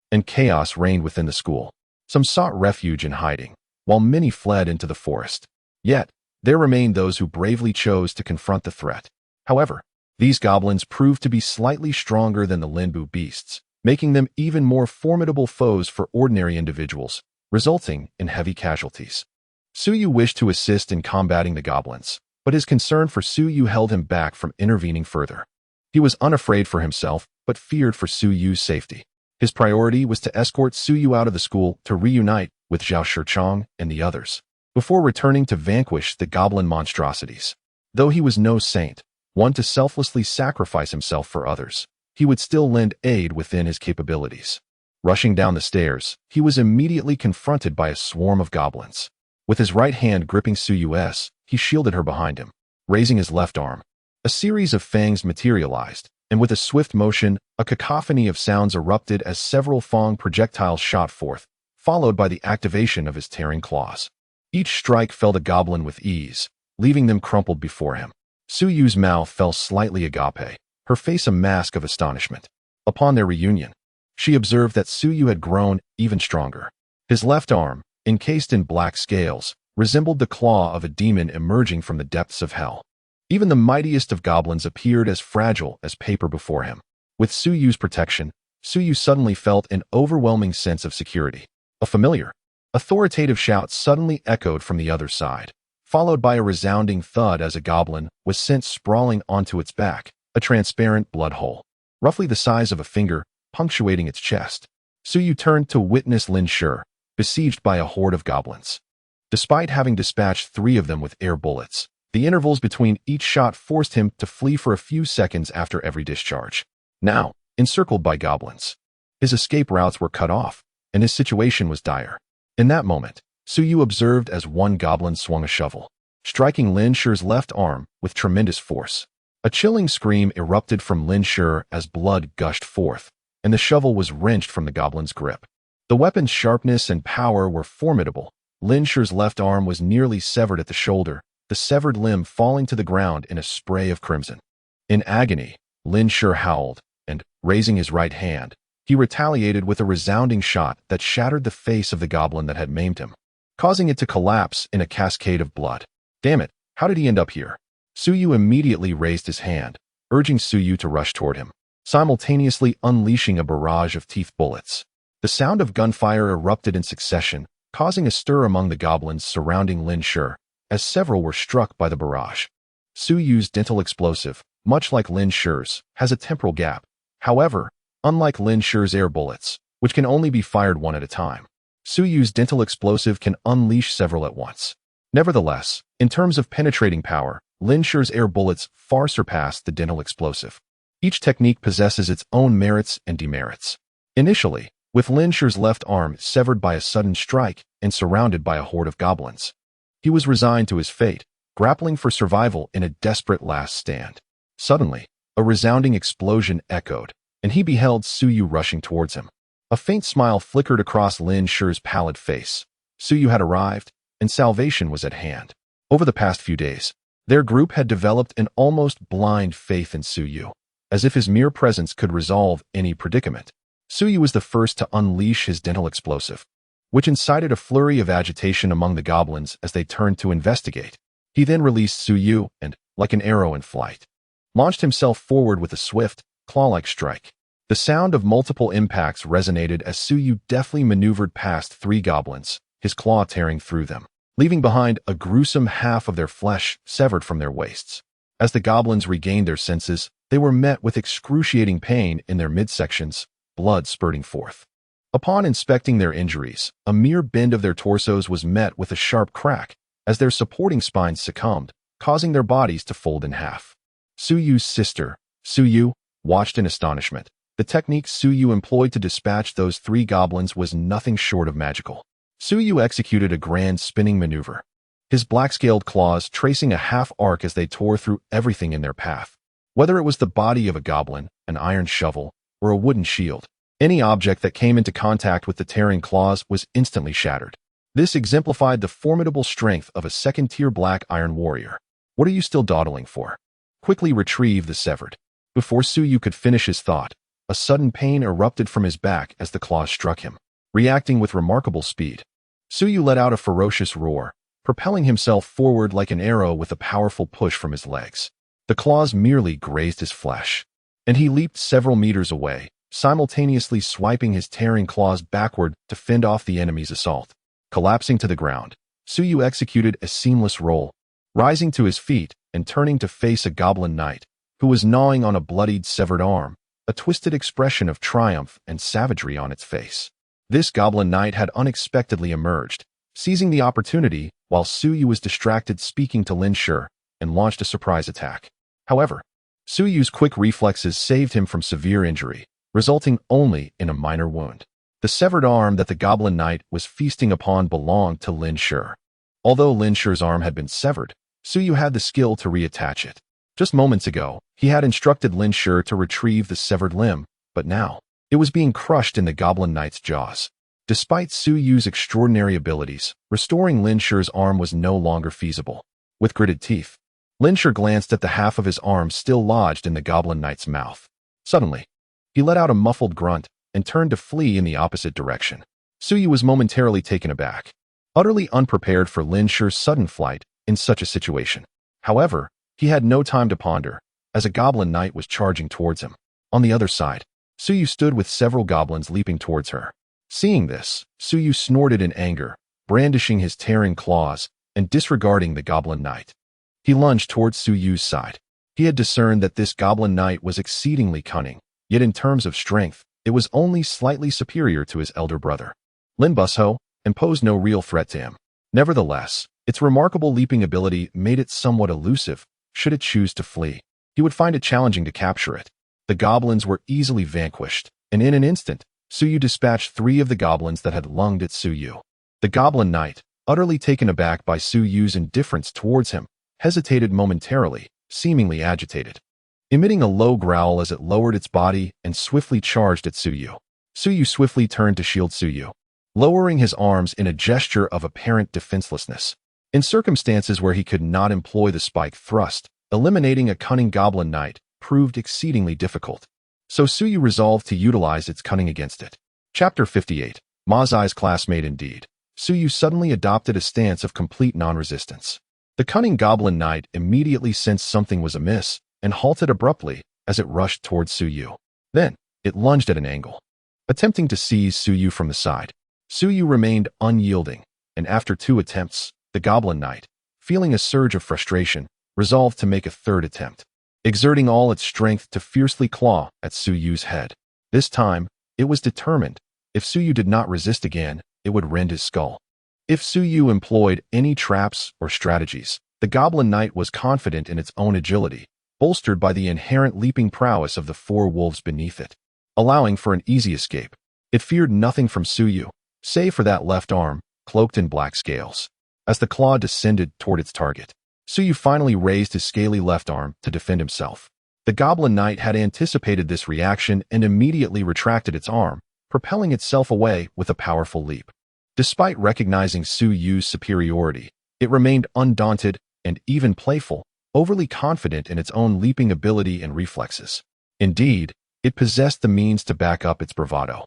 and chaos reigned within the school. Some sought refuge in hiding, while many fled into the forest. Yet, there remained those who bravely chose to confront the threat. However, these goblins proved to be slightly stronger than the Linbu beasts, making them even more formidable foes for ordinary individuals, resulting in heavy casualties. Suyu wished to assist in combating the goblins, but his concern for Suyu held him back from intervening further. He was unafraid for himself, but feared for Suyu's safety. His priority was to escort Suyu out of the school to reunite with Zhao Shichong and the others, before returning to vanquish the goblin monstrosities. Though he was no saint, one to selflessly sacrifice himself for others, he would still lend aid within his capabilities. Rushing down the stairs, he was immediately confronted by a swarm of goblins. With his right hand gripping Suyu's, he shielded her behind him. Raising his left arm, a series of fangs materialized, and with a swift motion, a cacophony of sounds erupted as several fang projectiles shot forth, followed by the activation of his tearing claws. Each strike felled a goblin with ease, leaving them crumpled before him. Suyu's mouth fell slightly agape, her face a mask of astonishment. Upon their reunion, she observed that Su Yu had grown even stronger. His left arm, encased in black scales, resembled the claw of a demon emerging from the depths of hell. Even the mightiest of goblins appeared as fragile as paper before him. With Su Yu's protection, Su Yu suddenly felt an overwhelming sense of security. A familiar, authoritative shout suddenly echoed from the other side, followed by a resounding thud as a goblin was sent sprawling onto its back, a transparent blood hole, roughly the size of a finger, punctuating its chest. Su Yu turned to witness Lin Shi, besieged by a horde of goblins. Despite having dispatched 3 of them with air bullets, the intervals between each shot forced him to flee for a few seconds after every discharge. Now, encircled by goblins, his escape routes were cut off, and his situation was dire. In that moment, Su Yu observed as one goblin swung a shovel, striking Lin Shi's left arm with tremendous force. A chilling scream erupted from Lin Shi as blood gushed forth, and the shovel was wrenched from the goblin's grip. The weapon's sharpness and power were formidable. Lin Shi's left arm was nearly severed at the shoulder, the severed limb falling to the ground in a spray of crimson. In agony, Lin Shi howled, and, raising his right hand, he retaliated with a resounding shot that shattered the face of the goblin that had maimed him, causing it to collapse in a cascade of blood. Damn it, how did he end up here? Su Yu immediately raised his hand, urging Su Yu to rush toward him, simultaneously unleashing a barrage of teeth bullets. The sound of gunfire erupted in succession, causing a stir among the goblins surrounding Lin Shi, as several were struck by the barrage. Su Yu's dental explosive, much like Lin Shi's, has a temporal gap. However, unlike Lin Shi's air bullets, which can only be fired one at a time, Su Yu's dental explosive can unleash several at once. Nevertheless, in terms of penetrating power, Lin Shi's air bullets far surpass the dental explosive. Each technique possesses its own merits and demerits. Initially, with Lin Shi's left arm severed by a sudden strike and surrounded by a horde of goblins, he was resigned to his fate, grappling for survival in a desperate last stand. Suddenly, a resounding explosion echoed, and he beheld Su Yu rushing towards him. A faint smile flickered across Lin Shi's pallid face. Su Yu had arrived, and salvation was at hand. Over the past few days, their group had developed an almost blind faith in Su Yu, as if his mere presence could resolve any predicament. Su Yu was the first to unleash his dental explosive, which incited a flurry of agitation among the goblins as they turned to investigate. He then released Su Yu and, like an arrow in flight, launched himself forward with a swift, claw-like strike. The sound of multiple impacts resonated as Su Yu deftly maneuvered past 3 goblins, his claw tearing through them, leaving behind a gruesome half of their flesh severed from their waists. As the goblins regained their senses, they were met with excruciating pain in their midsections, blood spurting forth. Upon inspecting their injuries, a mere bend of their torsos was met with a sharp crack, as their supporting spines succumbed, causing their bodies to fold in half. Su Yu's sister, Su Yu, watched in astonishment. The technique Su Yu employed to dispatch those 3 goblins was nothing short of magical. Su Yu executed a grand spinning maneuver, his black-scaled claws tracing a half-arc as they tore through everything in their path. Whether it was the body of a goblin, an iron shovel, or a wooden shield, any object that came into contact with the tearing claws was instantly shattered. This exemplified the formidable strength of a second-tier black iron warrior. What are you still dawdling for? Quickly retrieve the severed. Before Su Yu could finish his thought, a sudden pain erupted from his back as the claws struck him. Reacting with remarkable speed, Su Yu let out a ferocious roar, propelling himself forward like an arrow with a powerful push from his legs. The claws merely grazed his flesh, and he leaped several meters away, simultaneously swiping his tearing claws backward to fend off the enemy's assault. Collapsing to the ground, Su Yu executed a seamless roll, rising to his feet and turning to face a goblin knight, who was gnawing on a bloodied severed arm, a twisted expression of triumph and savagery on its face. This goblin knight had unexpectedly emerged, seizing the opportunity while Su Yu was distracted speaking to Lin Shi, and launched a surprise attack. However, Su Yu's quick reflexes saved him from severe injury, resulting only in a minor wound. The severed arm that the goblin knight was feasting upon belonged to Lin Shi. Although Lin Shi's arm had been severed, Su Yu had the skill to reattach it. Just moments ago, he had instructed Lin Shi to retrieve the severed limb, but now, it was being crushed in the goblin knight's jaws. Despite Su Yu's extraordinary abilities, restoring Lin Shi's arm was no longer feasible. With gritted teeth, Lin Shi glanced at the half of his arm still lodged in the goblin knight's mouth. Suddenly, he let out a muffled grunt, and turned to flee in the opposite direction. Suyu was momentarily taken aback, utterly unprepared for Lin Shi's sudden flight in such a situation. However, he had no time to ponder, as a goblin knight was charging towards him. On the other side, Suyu stood with several goblins leaping towards her. Seeing this, Suyu snorted in anger, brandishing his tearing claws and disregarding the goblin knight. He lunged towards Suyu's side. He had discerned that this goblin knight was exceedingly cunning, yet in terms of strength, it was only slightly superior to his elder brother, Lin Busho, and posed no real threat to him. Nevertheless, its remarkable leaping ability made it somewhat elusive should it choose to flee. He would find it challenging to capture it. The goblins were easily vanquished, and in an instant, Suyu dispatched 3 of the goblins that had lunged at Suyu. The goblin knight, utterly taken aback by Suyu's indifference towards him, hesitated momentarily, seemingly agitated, emitting a low growl as it lowered its body and swiftly charged at Suyu. Suyu swiftly turned to shield Suyu, lowering his arms in a gesture of apparent defenselessness. In circumstances where he could not employ the spike thrust, eliminating a cunning goblin knight proved exceedingly difficult. So Suyu resolved to utilize its cunning against it. Chapter 58. Mazai's classmate indeed. Suyu suddenly adopted a stance of complete non-resistance. The cunning goblin knight immediately sensed something was amiss and halted abruptly as it rushed towards Suyu. Then, it lunged at an angle, attempting to seize Suyu from the side. Suyu remained unyielding, and after 2 attempts, the goblin knight, feeling a surge of frustration, resolved to make a 3rd attempt, exerting all its strength to fiercely claw at Suyu's head. This time, it was determined, if Suyu did not resist again, it would rend his skull. If Suyu employed any traps or strategies, the goblin knight was confident in its own agility, bolstered by the inherent leaping prowess of the 4 wolves beneath it, allowing for an easy escape. It feared nothing from Suyu, save for that left arm, cloaked in black scales. As the claw descended toward its target, Suyu finally raised his scaly left arm to defend himself. The goblin knight had anticipated this reaction and immediately retracted its arm, propelling itself away with a powerful leap. Despite recognizing Suyu's superiority, it remained undaunted and even playful, overly confident in its own leaping ability and reflexes. Indeed, it possessed the means to back up its bravado.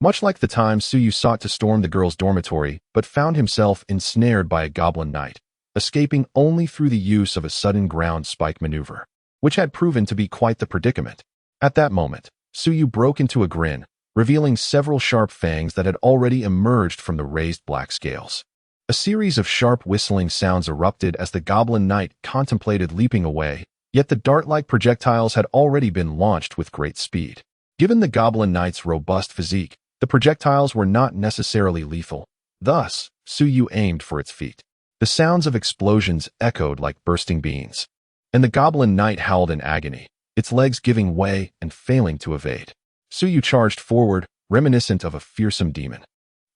Much like the time Suyu sought to storm the girls' dormitory but found himself ensnared by a goblin knight, escaping only through the use of a sudden ground spike maneuver, which had proven to be quite the predicament. At that moment, Suyu broke into a grin, revealing several sharp fangs that had already emerged from the raised black scales. A series of sharp whistling sounds erupted as the goblin knight contemplated leaping away, yet the dart-like projectiles had already been launched with great speed. Given the goblin knight's robust physique, the projectiles were not necessarily lethal. Thus, Suyu aimed for its feet. The sounds of explosions echoed like bursting beans, and the goblin knight howled in agony, its legs giving way and failing to evade. Suyu charged forward, reminiscent of a fearsome demon.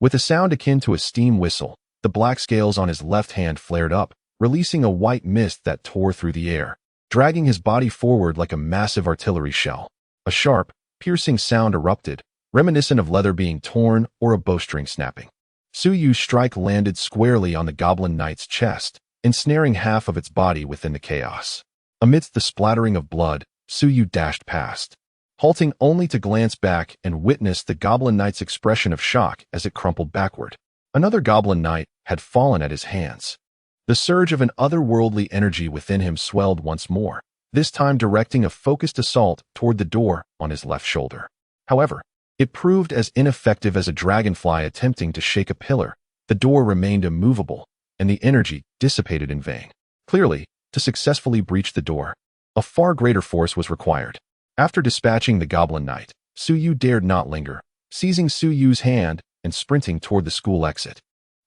With a sound akin to a steam whistle, the black scales on his left hand flared up, releasing a white mist that tore through the air, dragging his body forward like a massive artillery shell. A sharp, piercing sound erupted, reminiscent of leather being torn or a bowstring snapping. Suyu's strike landed squarely on the goblin knight's chest, ensnaring half of its body within the chaos. Amidst the splattering of blood, Suyu dashed past, halting only to glance back and witness the goblin knight's expression of shock as it crumpled backward. Another goblin knight had fallen at his hands. The surge of an otherworldly energy within him swelled once more, this time directing a focused assault toward the door on his left shoulder. However, it proved as ineffective as a dragonfly attempting to shake a pillar. The door remained immovable, and the energy dissipated in vain. Clearly, to successfully breach the door, a far greater force was required. After dispatching the goblin knight, Suyu dared not linger, seizing Suyu's hand and sprinting toward the school exit.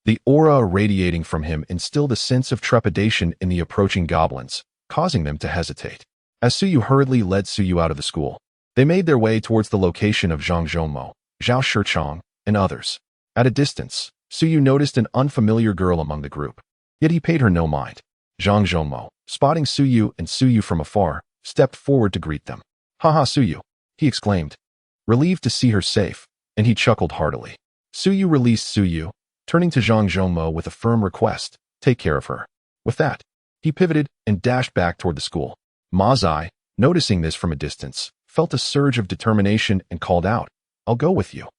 The aura radiating from him instilled a sense of trepidation in the approaching goblins, causing them to hesitate. As Suyu hurriedly led Suyu out of the school, they made their way towards the location of Zhang Zhongmo, Zhao Shichang, and others. At a distance, Suyu noticed an unfamiliar girl among the group, yet he paid her no mind. Zhang Zhongmo, spotting Suyu and Suyu from afar, stepped forward to greet them. "Haha, Suyu," he exclaimed, relieved to see her safe, and he chuckled heartily. Suyu released Suyu, turning to Zhang Zhongmo with a firm request, "Take care of her." With that, he pivoted and dashed back toward the school. Mazai, noticing this from a distance, felt a surge of determination and called out, I'll go with you,"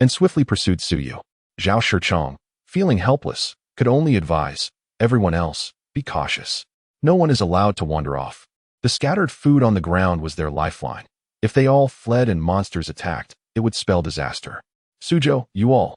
and swiftly pursued Suyu. Zhao Shichong, feeling helpless, could only advise everyone else, be cautious. No one is allowed to wander off. The scattered food on the ground was their lifeline. If they all fled and monsters attacked, it would spell disaster. "Suzhou, you all!"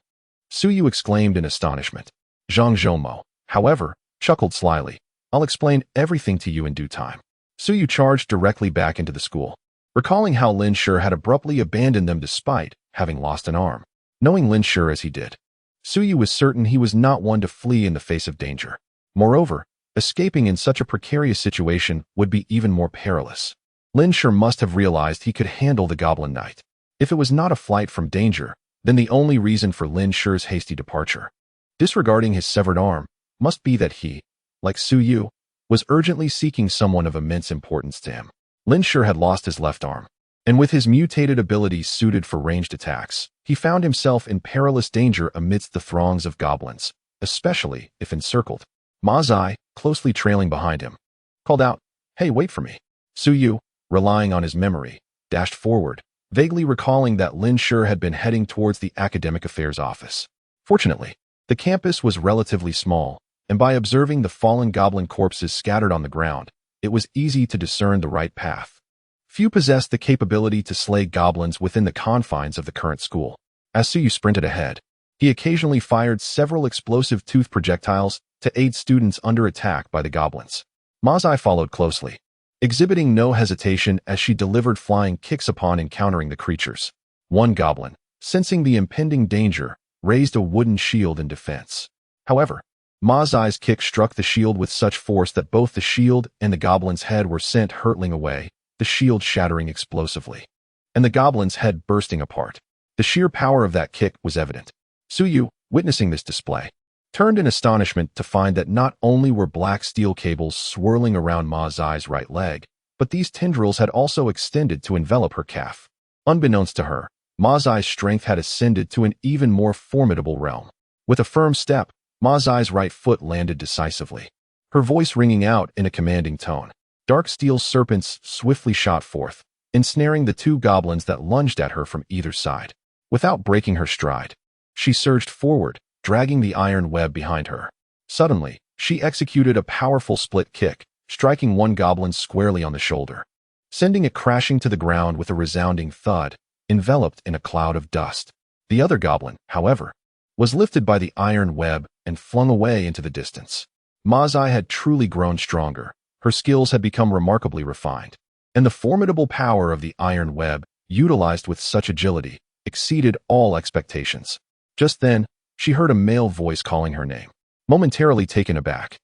Suyu exclaimed in astonishment. Zhang Zhoumo, however, chuckled slyly. "I'll explain everything to you in due time." Suyu charged directly back into the school, recalling how Lin Shi had abruptly abandoned them despite having lost an arm. Knowing Lin Shi as he did, Suyu was certain he was not one to flee in the face of danger. Moreover, escaping in such a precarious situation would be even more perilous. Lin Shi must have realized he could handle the Goblin Knight. If it was not a flight from danger, then the only reason for Lin Shi's hasty departure, disregarding his severed arm, must be that he, like Suyu, was urgently seeking someone of immense importance to him. Lin Shi had lost his left arm, and with his mutated abilities suited for ranged attacks, he found himself in perilous danger amidst the throngs of goblins, especially if encircled. Ma Zai, closely trailing behind him, called out, "Hey, wait for me." Suyu, relying on his memory, dashed forward, vaguely recalling that Lin Shi had been heading towards the academic affairs office. Fortunately, the campus was relatively small, and by observing the fallen goblin corpses scattered on the ground, it was easy to discern the right path. Few possessed the capability to slay goblins within the confines of the current school. As Suyu sprinted ahead, he occasionally fired several explosive tooth projectiles to aid students under attack by the goblins. Ma Zai followed closely, exhibiting no hesitation as she delivered flying kicks upon encountering the creatures. One goblin, sensing the impending danger, raised a wooden shield in defense. However, Ma Zai's kick struck the shield with such force that both the shield and the goblin's head were sent hurtling away, the shield shattering explosively, and the goblin's head bursting apart. The sheer power of that kick was evident. Suyu, witnessing this display, turned in astonishment to find that not only were black steel cables swirling around Ma Zai's right leg, but these tendrils had also extended to envelop her calf. Unbeknownst to her, Ma Zai's strength had ascended to an even more formidable realm. With a firm step, Ma Zai's right foot landed decisively, her voice ringing out in a commanding tone. Dark steel serpents swiftly shot forth, ensnaring the two goblins that lunged at her from either side. Without breaking her stride, she surged forward, dragging the iron web behind her. Suddenly, she executed a powerful split kick, striking one goblin squarely on the shoulder, sending it crashing to the ground with a resounding thud, enveloped in a cloud of dust. The other goblin, however, was lifted by the iron web and flung away into the distance. Ma Zai had truly grown stronger. Her skills had become remarkably refined, and the formidable power of the iron web, utilized with such agility, exceeded all expectations. Just then, she heard a male voice calling her name. Momentarily taken aback,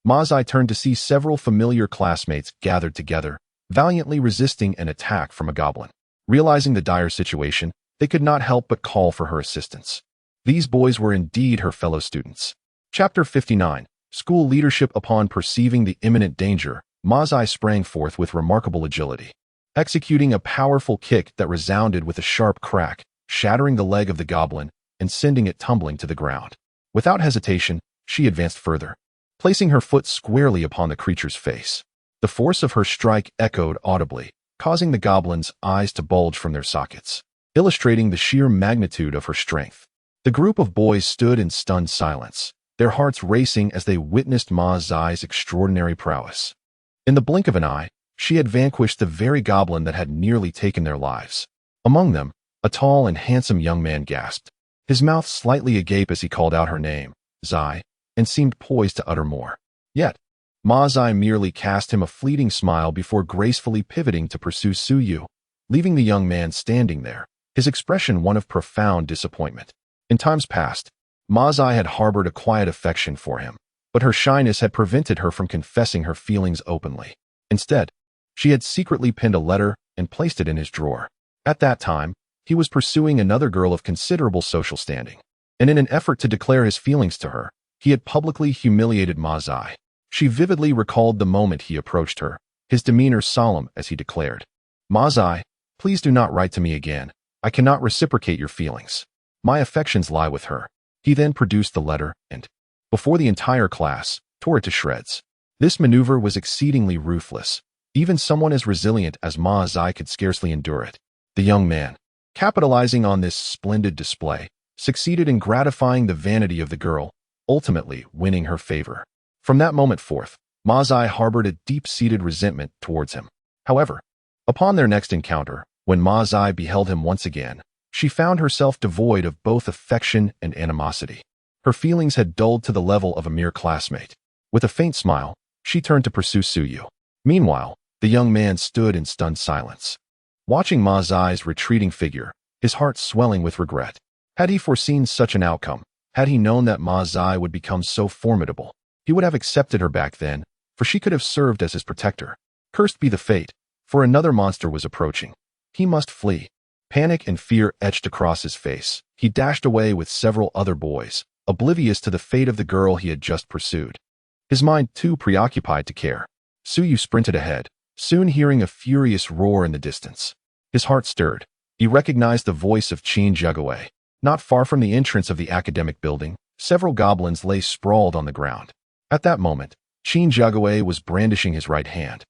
Ma Zai turned to see several familiar classmates gathered together, valiantly resisting an attack from a goblin. Realizing the dire situation, they could not help but call for her assistance. These boys were indeed her fellow students. Chapter 59. School leadership. Upon perceiving the imminent danger, Ma Zai sprang forth with remarkable agility, executing a powerful kick that resounded with a sharp crack, shattering the leg of the goblin and sending it tumbling to the ground. Without hesitation, she advanced further, placing her foot squarely upon the creature's face. The force of her strike echoed audibly, causing the goblin's eyes to bulge from their sockets, illustrating the sheer magnitude of her strength. The group of boys stood in stunned silence, their hearts racing as they witnessed Ma Zai's extraordinary prowess. In the blink of an eye, she had vanquished the very goblin that had nearly taken their lives. Among them, a tall and handsome young man gasped, his mouth slightly agape as he called out her name, Zai, and seemed poised to utter more. Yet, Ma Zai merely cast him a fleeting smile before gracefully pivoting to pursue Suyu, leaving the young man standing there, his expression one of profound disappointment. In times past, Ma Zai had harbored a quiet affection for him, but her shyness had prevented her from confessing her feelings openly. Instead, she had secretly pinned a letter and placed it in his drawer. At that time, he was pursuing another girl of considerable social standing, and in an effort to declare his feelings to her, he had publicly humiliated Ma Zai. She vividly recalled the moment he approached her, his demeanor solemn as he declared, "Ma Zai, please do not write to me again. I cannot reciprocate your feelings. My affections lie with her." He then produced the letter and, before the entire class, tore it to shreds. This maneuver was exceedingly ruthless. Even someone as resilient as Ma Zai could scarcely endure it. The young man, capitalizing on this splendid display, succeeded in gratifying the vanity of the girl, ultimately winning her favor. From that moment forth, Ma Zai harbored a deep-seated resentment towards him. However, upon their next encounter, when Ma Zai beheld him once again, she found herself devoid of both affection and animosity. Her feelings had dulled to the level of a mere classmate. With a faint smile, she turned to pursue Suyu. Meanwhile, the young man stood in stunned silence. Watching Ma Zai's retreating figure, his heart swelling with regret. Had he foreseen such an outcome, had he known that Ma Zai would become so formidable, he would have accepted her back then, for she could have served as his protector. Cursed be the fate, for another monster was approaching. He must flee. Panic and fear etched across his face. He dashed away with several other boys, oblivious to the fate of the girl he had just pursued. His mind too preoccupied to care. Suyu sprinted ahead, soon hearing a furious roar in the distance. His heart stirred. He recognized the voice of Qin Jigawei. Not far from the entrance of the academic building, several goblins lay sprawled on the ground. At that moment, Qin Jigawei was brandishing his right hand,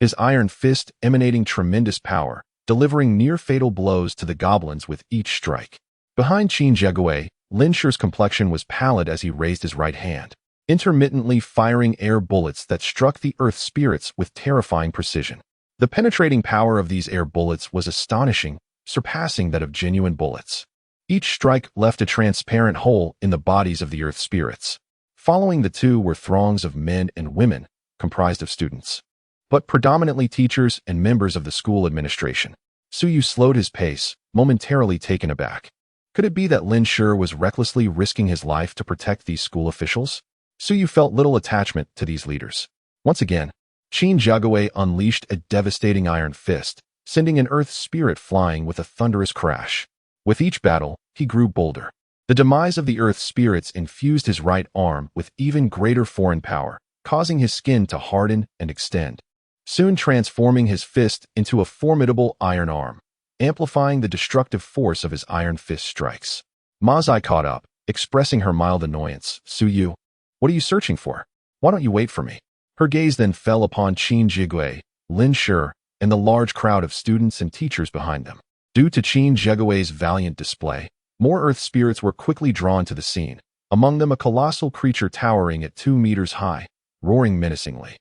his iron fist emanating tremendous power, delivering near-fatal blows to the goblins with each strike. Behind Qin Jigawei, Lin Shi's complexion was pallid as he raised his right hand, intermittently firing air bullets that struck the earth spirits with terrifying precision. The penetrating power of these air bullets was astonishing, surpassing that of genuine bullets. Each strike left a transparent hole in the bodies of the earth spirits. Following the two were throngs of men and women, comprised of students, but predominantly teachers and members of the school administration. Suyu slowed his pace, momentarily taken aback. Could it be that Lin Shi was recklessly risking his life to protect these school officials? Suyu felt little attachment to these leaders. Once again, Qin Jigawei unleashed a devastating iron fist, sending an earth spirit flying with a thunderous crash. With each battle, he grew bolder. The demise of the earth spirits infused his right arm with even greater foreign power, causing his skin to harden and extend, soon transforming his fist into a formidable iron arm, amplifying the destructive force of his iron fist strikes. Ma Zai caught up, expressing her mild annoyance. Suyu, what are you searching for? Why don't you wait for me? Her gaze then fell upon Qin Jigawei, Lin Shi, and the large crowd of students and teachers behind them. Due to Qin Jigawei's valiant display, more earth spirits were quickly drawn to the scene, among them a colossal creature towering at 2 meters high, roaring menacingly.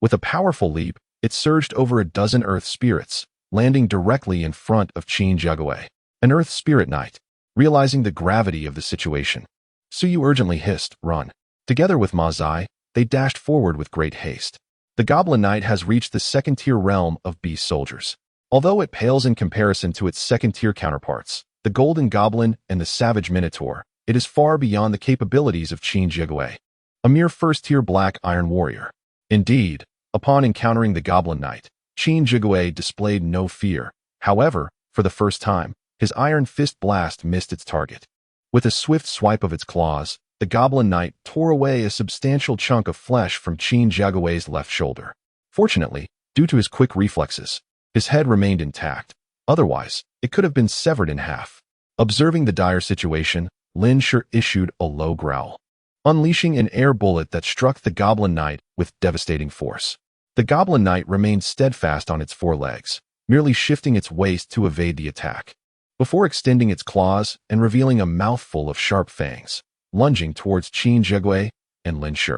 With a powerful leap, it surged over a dozen earth spirits, landing directly in front of Qin Jigawei. An earth spirit knight. Realizing the gravity of the situation, Suyu urgently hissed, "Run." Together with Ma Zai, they dashed forward with great haste. The Goblin Knight has reached the second-tier realm of beast soldiers. Although it pales in comparison to its second-tier counterparts, the Golden Goblin and the Savage Minotaur, it is far beyond the capabilities of Qin Jigawei, a mere first-tier black iron warrior. Indeed, upon encountering the Goblin Knight, Qin Jigawei displayed no fear. However, for the first time, his iron fist blast missed its target. With a swift swipe of its claws, the Goblin Knight tore away a substantial chunk of flesh from Qin Jigawei's left shoulder. Fortunately, due to his quick reflexes, his head remained intact. Otherwise, it could have been severed in half. Observing the dire situation, Lin Shi issued a low growl, unleashing an air bullet that struck the Goblin Knight with devastating force. The Goblin Knight remained steadfast on its 4 legs, merely shifting its waist to evade the attack, before extending its claws and revealing a mouthful of sharp fangs, lunging towards Qin Jigawei and Lin Shi.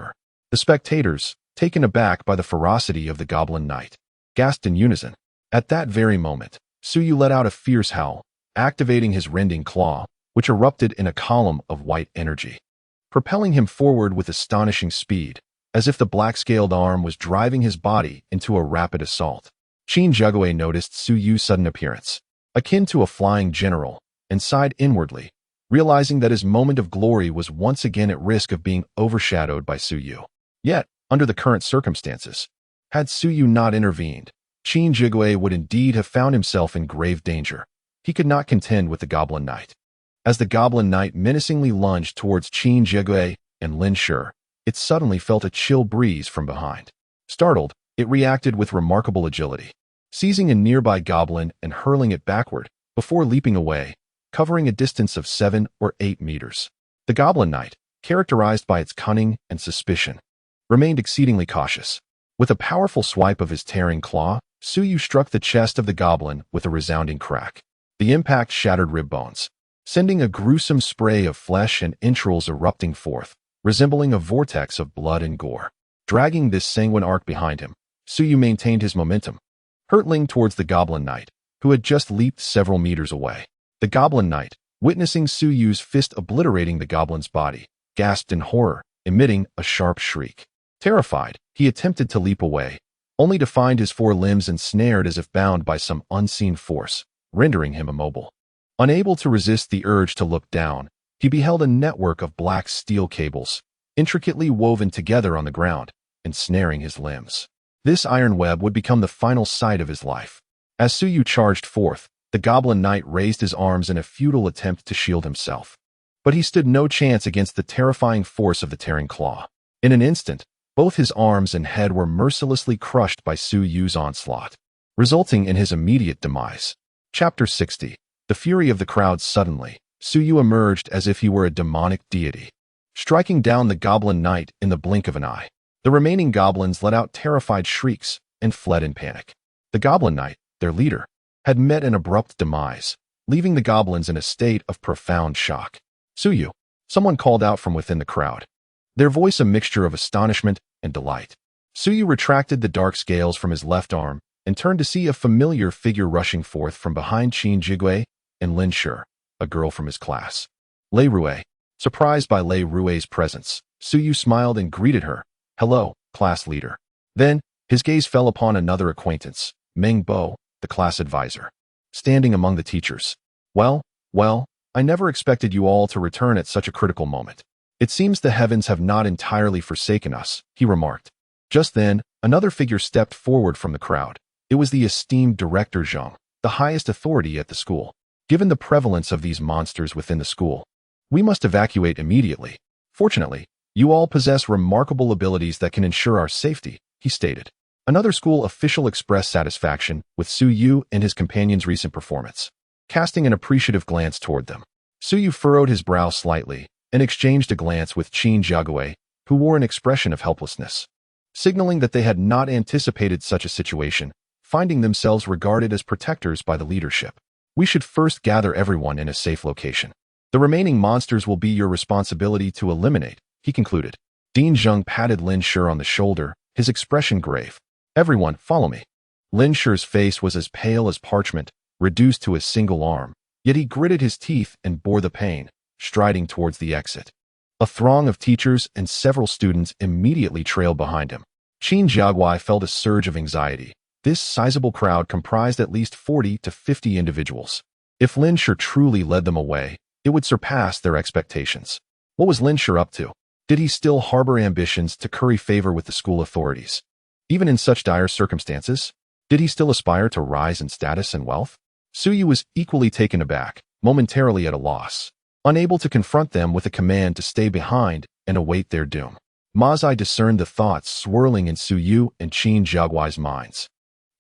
The spectators, taken aback by the ferocity of the Goblin Knight, gasped in unison. At that very moment, Suyu let out a fierce howl, activating his rending claw, which erupted in a column of white energy, propelling him forward with astonishing speed, as if the black-scaled arm was driving his body into a rapid assault. Qin Jigawei noticed Suyu's sudden appearance, akin to a flying general, and sighed inwardly, realizing that his moment of glory was once again at risk of being overshadowed by Suyu. Yet, under the current circumstances, had Suyu not intervened, Qin Jigawei would indeed have found himself in grave danger. He could not contend with the Goblin Knight. As the Goblin Knight menacingly lunged towards Qin Jigawei and Lin Shi, it suddenly felt a chill breeze from behind. Startled, it reacted with remarkable agility, seizing a nearby goblin and hurling it backward, before leaping away, covering a distance of 7 or 8 meters. The Goblin Knight, characterized by its cunning and suspicion, remained exceedingly cautious. With a powerful swipe of his tearing claw, Suyu struck the chest of the goblin with a resounding crack. The impact shattered rib bones, sending a gruesome spray of flesh and entrails erupting forth, resembling a vortex of blood and gore. Dragging this sanguine arc behind him, Suyu maintained his momentum, hurtling towards the Goblin Knight, who had just leaped several meters away. The Goblin Knight, witnessing Suyu's fist obliterating the goblin's body, gasped in horror, emitting a sharp shriek. Terrified, he attempted to leap away, only to find his four limbs ensnared as if bound by some unseen force, rendering him immobile. Unable to resist the urge to look down, he beheld a network of black steel cables, intricately woven together on the ground, ensnaring his limbs. This iron web would become the final sight of his life. As Suyu charged forth, the Goblin Knight raised his arms in a futile attempt to shield himself. But he stood no chance against the terrifying force of the tearing claw. In an instant, both his arms and head were mercilessly crushed by Suyu's onslaught, resulting in his immediate demise. Chapter 60. The fury of the crowd. Suddenly, Suyu emerged as if he were a demonic deity, striking down the Goblin Knight in the blink of an eye. The remaining goblins let out terrified shrieks and fled in panic. The Goblin Knight, their leader, had met an abrupt demise, leaving the goblins in a state of profound shock. Suyu, someone called out from within the crowd, their voice a mixture of astonishment and delight. Suyu retracted the dark scales from his left arm and turned to see a familiar figure rushing forth from behind Qin Jigui and Lin Shi, a girl from his class. Lei Rue. Surprised by Lei Rue's presence, Suyu smiled and greeted her. "Hello, class leader." Then, his gaze fell upon another acquaintance, Meng Bo, the class advisor, standing among the teachers. Well, I never expected you all to return at such a critical moment. It seems the heavens have not entirely forsaken us, he remarked. Just then, another figure stepped forward from the crowd. It was the esteemed Director Zhang, the highest authority at the school. Given the prevalence of these monsters within the school, we must evacuate immediately. Fortunately, you all possess remarkable abilities that can ensure our safety, he stated. Another school official expressed satisfaction with Suyu and his companion's recent performance, casting an appreciative glance toward them. Suyu furrowed his brow slightly and exchanged a glance with Qin Jiagui, who wore an expression of helplessness, signaling that they had not anticipated such a situation, finding themselves regarded as protectors by the leadership. We should first gather everyone in a safe location. The remaining monsters will be your responsibility to eliminate, he concluded. Dean Zheng patted Lin Shi on the shoulder, his expression grave. Everyone, follow me. Lin Shi's face was as pale as parchment, reduced to a single arm, yet he gritted his teeth and bore the pain, striding towards the exit. A throng of teachers and several students immediately trailed behind him. Qin Jiagui felt a surge of anxiety. This sizable crowd comprised at least 40 to 50 individuals. If Lin Shi truly led them away, it would surpass their expectations. What was Lin Shi up to? Did he still harbor ambitions to curry favor with the school authorities? Even in such dire circumstances, did he still aspire to rise in status and wealth? Suyu was equally taken aback, momentarily at a loss, unable to confront them with a command to stay behind and await their doom. Mazai discerned the thoughts swirling in Suyu and Qin Jiagui's minds,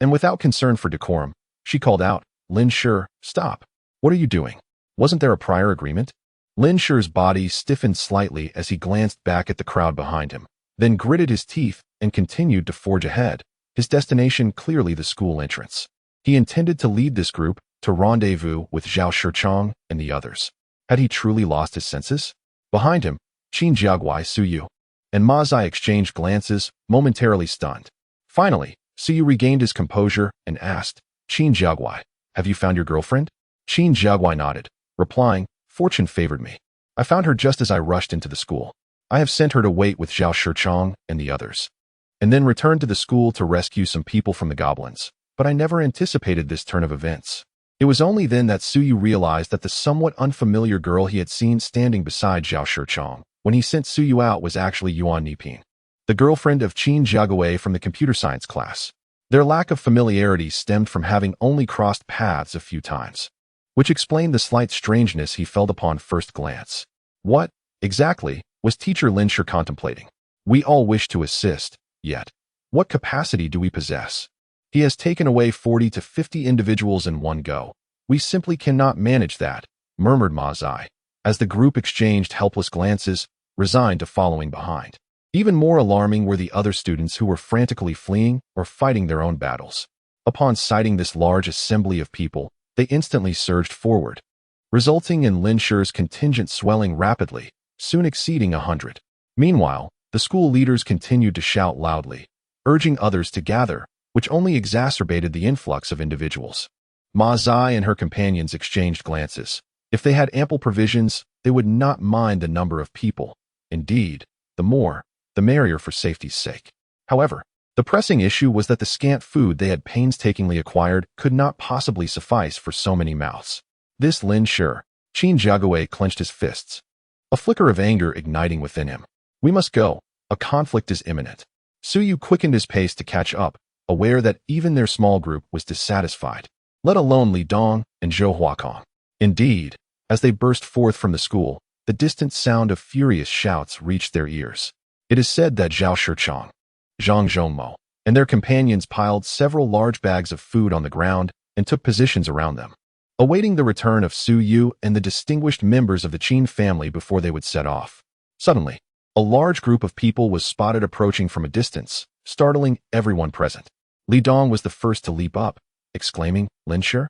and without concern for decorum, she called out, "Lin Shi, stop. What are you doing? Wasn't there a prior agreement?" Lin Shi's body stiffened slightly as he glanced back at the crowd behind him, then gritted his teeth and continued to forge ahead, his destination clearly the school entrance. He intended to lead this group to rendezvous with Zhao Shichang and the others. Had he truly lost his senses? Behind him, Qin Jiagui, Suyu, and Mazai exchanged glances, momentarily stunned. Finally, Suyu regained his composure and asked, "Qin Jiagui, have you found your girlfriend?" Qin Jiagui nodded, replying, "Fortune favored me. I found her just as I rushed into the school. I have sent her to wait with Zhao Shichang and the others, and then returned to the school to rescue some people from the goblins. But I never anticipated this turn of events." It was only then that Suyu realized that the somewhat unfamiliar girl he had seen standing beside Zhao Shichang when he sent Suyu out was actually Yuan Niping, the girlfriend of Qin Jiagui from the computer science class. Their lack of familiarity stemmed from having only crossed paths a few times, which explained the slight strangeness he felt upon first glance. What, exactly, was teacher Lin Shi contemplating? We all wish to assist, yet what capacity do we possess? He has taken away 40 to 50 individuals in one go. We simply cannot manage that, murmured Mazai, as the group exchanged helpless glances, resigned to following behind. Even more alarming were the other students who were frantically fleeing or fighting their own battles. Upon sighting this large assembly of people, they instantly surged forward, resulting in Lin Shi's contingent swelling rapidly, soon exceeding 100. Meanwhile, the school leaders continued to shout loudly, urging others to gather, which only exacerbated the influx of individuals. Ma Zai and her companions exchanged glances. If they had ample provisions, they would not mind the number of people. Indeed, the more, the merrier for safety's sake. However, the pressing issue was that the scant food they had painstakingly acquired could not possibly suffice for so many mouths. This Lin Shi, Qin Jiagui clenched his fists, a flicker of anger igniting within him. We must go. A conflict is imminent. Su Yu quickened his pace to catch up, aware that even their small group was dissatisfied, let alone Li Dong and Zhou Huakong. Indeed, as they burst forth from the school, the distant sound of furious shouts reached their ears. It is said that Zhao Shichang, Zhang Zhongmo, and their companions piled several large bags of food on the ground and took positions around them, awaiting the return of Su Yu and the distinguished members of the Qin family before they would set off. Suddenly, a large group of people was spotted approaching from a distance, startling everyone present. Li Dong was the first to leap up, exclaiming, Lin Shi?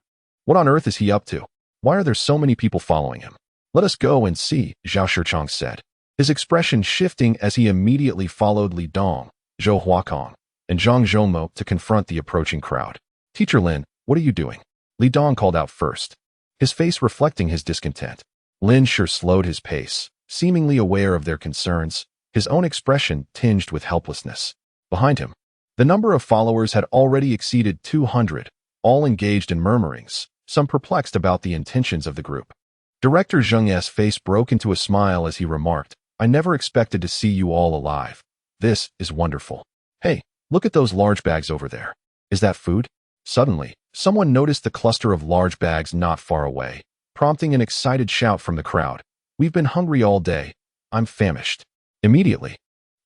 What on earth is he up to? Why are there so many people following him? Let us go and see, Zhao Shichang said, his expression shifting as he immediately followed Li Dong, Zhou Huakong, and Zhang Zhongmo to confront the approaching crowd. Teacher Lin, what are you doing? Li Dong called out first, his face reflecting his discontent. Lin Shi slowed his pace, seemingly aware of their concerns, his own expression tinged with helplessness. Behind him, the number of followers had already exceeded 200, all engaged in murmurings, some perplexed about the intentions of the group. Director Zheng's face broke into a smile as he remarked, I never expected to see you all alive. This is wonderful. Hey, look at those large bags over there. Is that food? Suddenly, someone noticed the cluster of large bags not far away, prompting an excited shout from the crowd. We've been hungry all day. I'm famished. Immediately,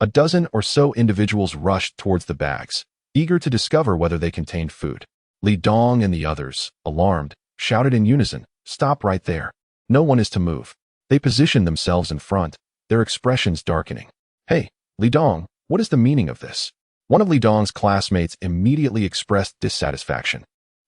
a dozen or so individuals rushed towards the bags, eager to discover whether they contained food. Li Dong and the others, alarmed, shouted in unison, Stop right there. No one is to move. They positioned themselves in front, their expressions darkening. Hey, Li Dong, what is the meaning of this? One of Li Dong's classmates immediately expressed dissatisfaction,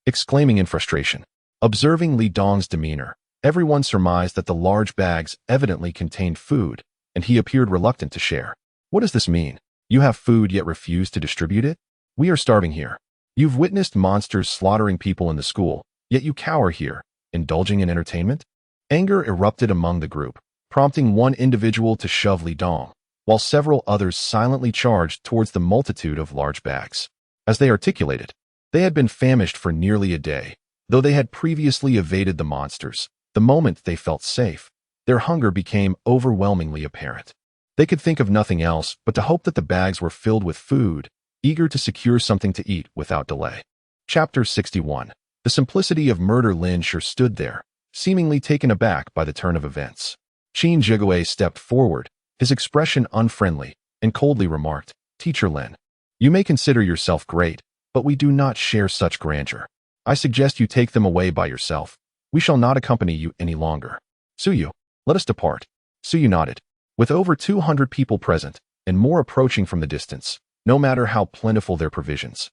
exclaiming in frustration. Observing Li Dong's demeanor, everyone surmised that the large bags evidently contained food, and he appeared reluctant to share. What does this mean? You have food yet refuse to distribute it? We are starving here. You've witnessed monsters slaughtering people in the school, yet you cower here, indulging in entertainment? Anger erupted among the group, prompting one individual to shove Li Dong, while several others silently charged towards the multitude of large bags. As they articulated, they had been famished for nearly a day, though they had previously evaded the monsters. The moment they felt safe, their hunger became overwhelmingly apparent. They could think of nothing else but to hope that the bags were filled with food, eager to secure something to eat without delay. Chapter 61. The simplicity of murder. Lin Shi stood there, seemingly taken aback by the turn of events. Qin Jiagui stepped forward, his expression unfriendly, and coldly remarked, Teacher Lin, you may consider yourself great, but we do not share such grandeur. I suggest you take them away by yourself. We shall not accompany you any longer. Su Yu, let us depart. Su Yu nodded. With over 200 people present, and more approaching from the distance, no matter how plentiful their provisions,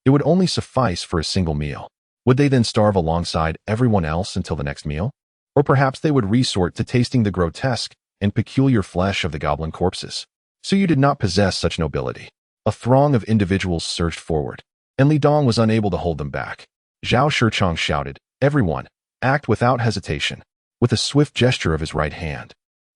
it would only suffice for a single meal. Would they then starve alongside everyone else until the next meal? Or perhaps they would resort to tasting the grotesque and peculiar flesh of the goblin corpses. Su Yu did not possess such nobility. A throng of individuals surged forward, and Li Dong was unable to hold them back. Zhao Shichang shouted, Everyone, act without hesitation. With a swift gesture of his right hand,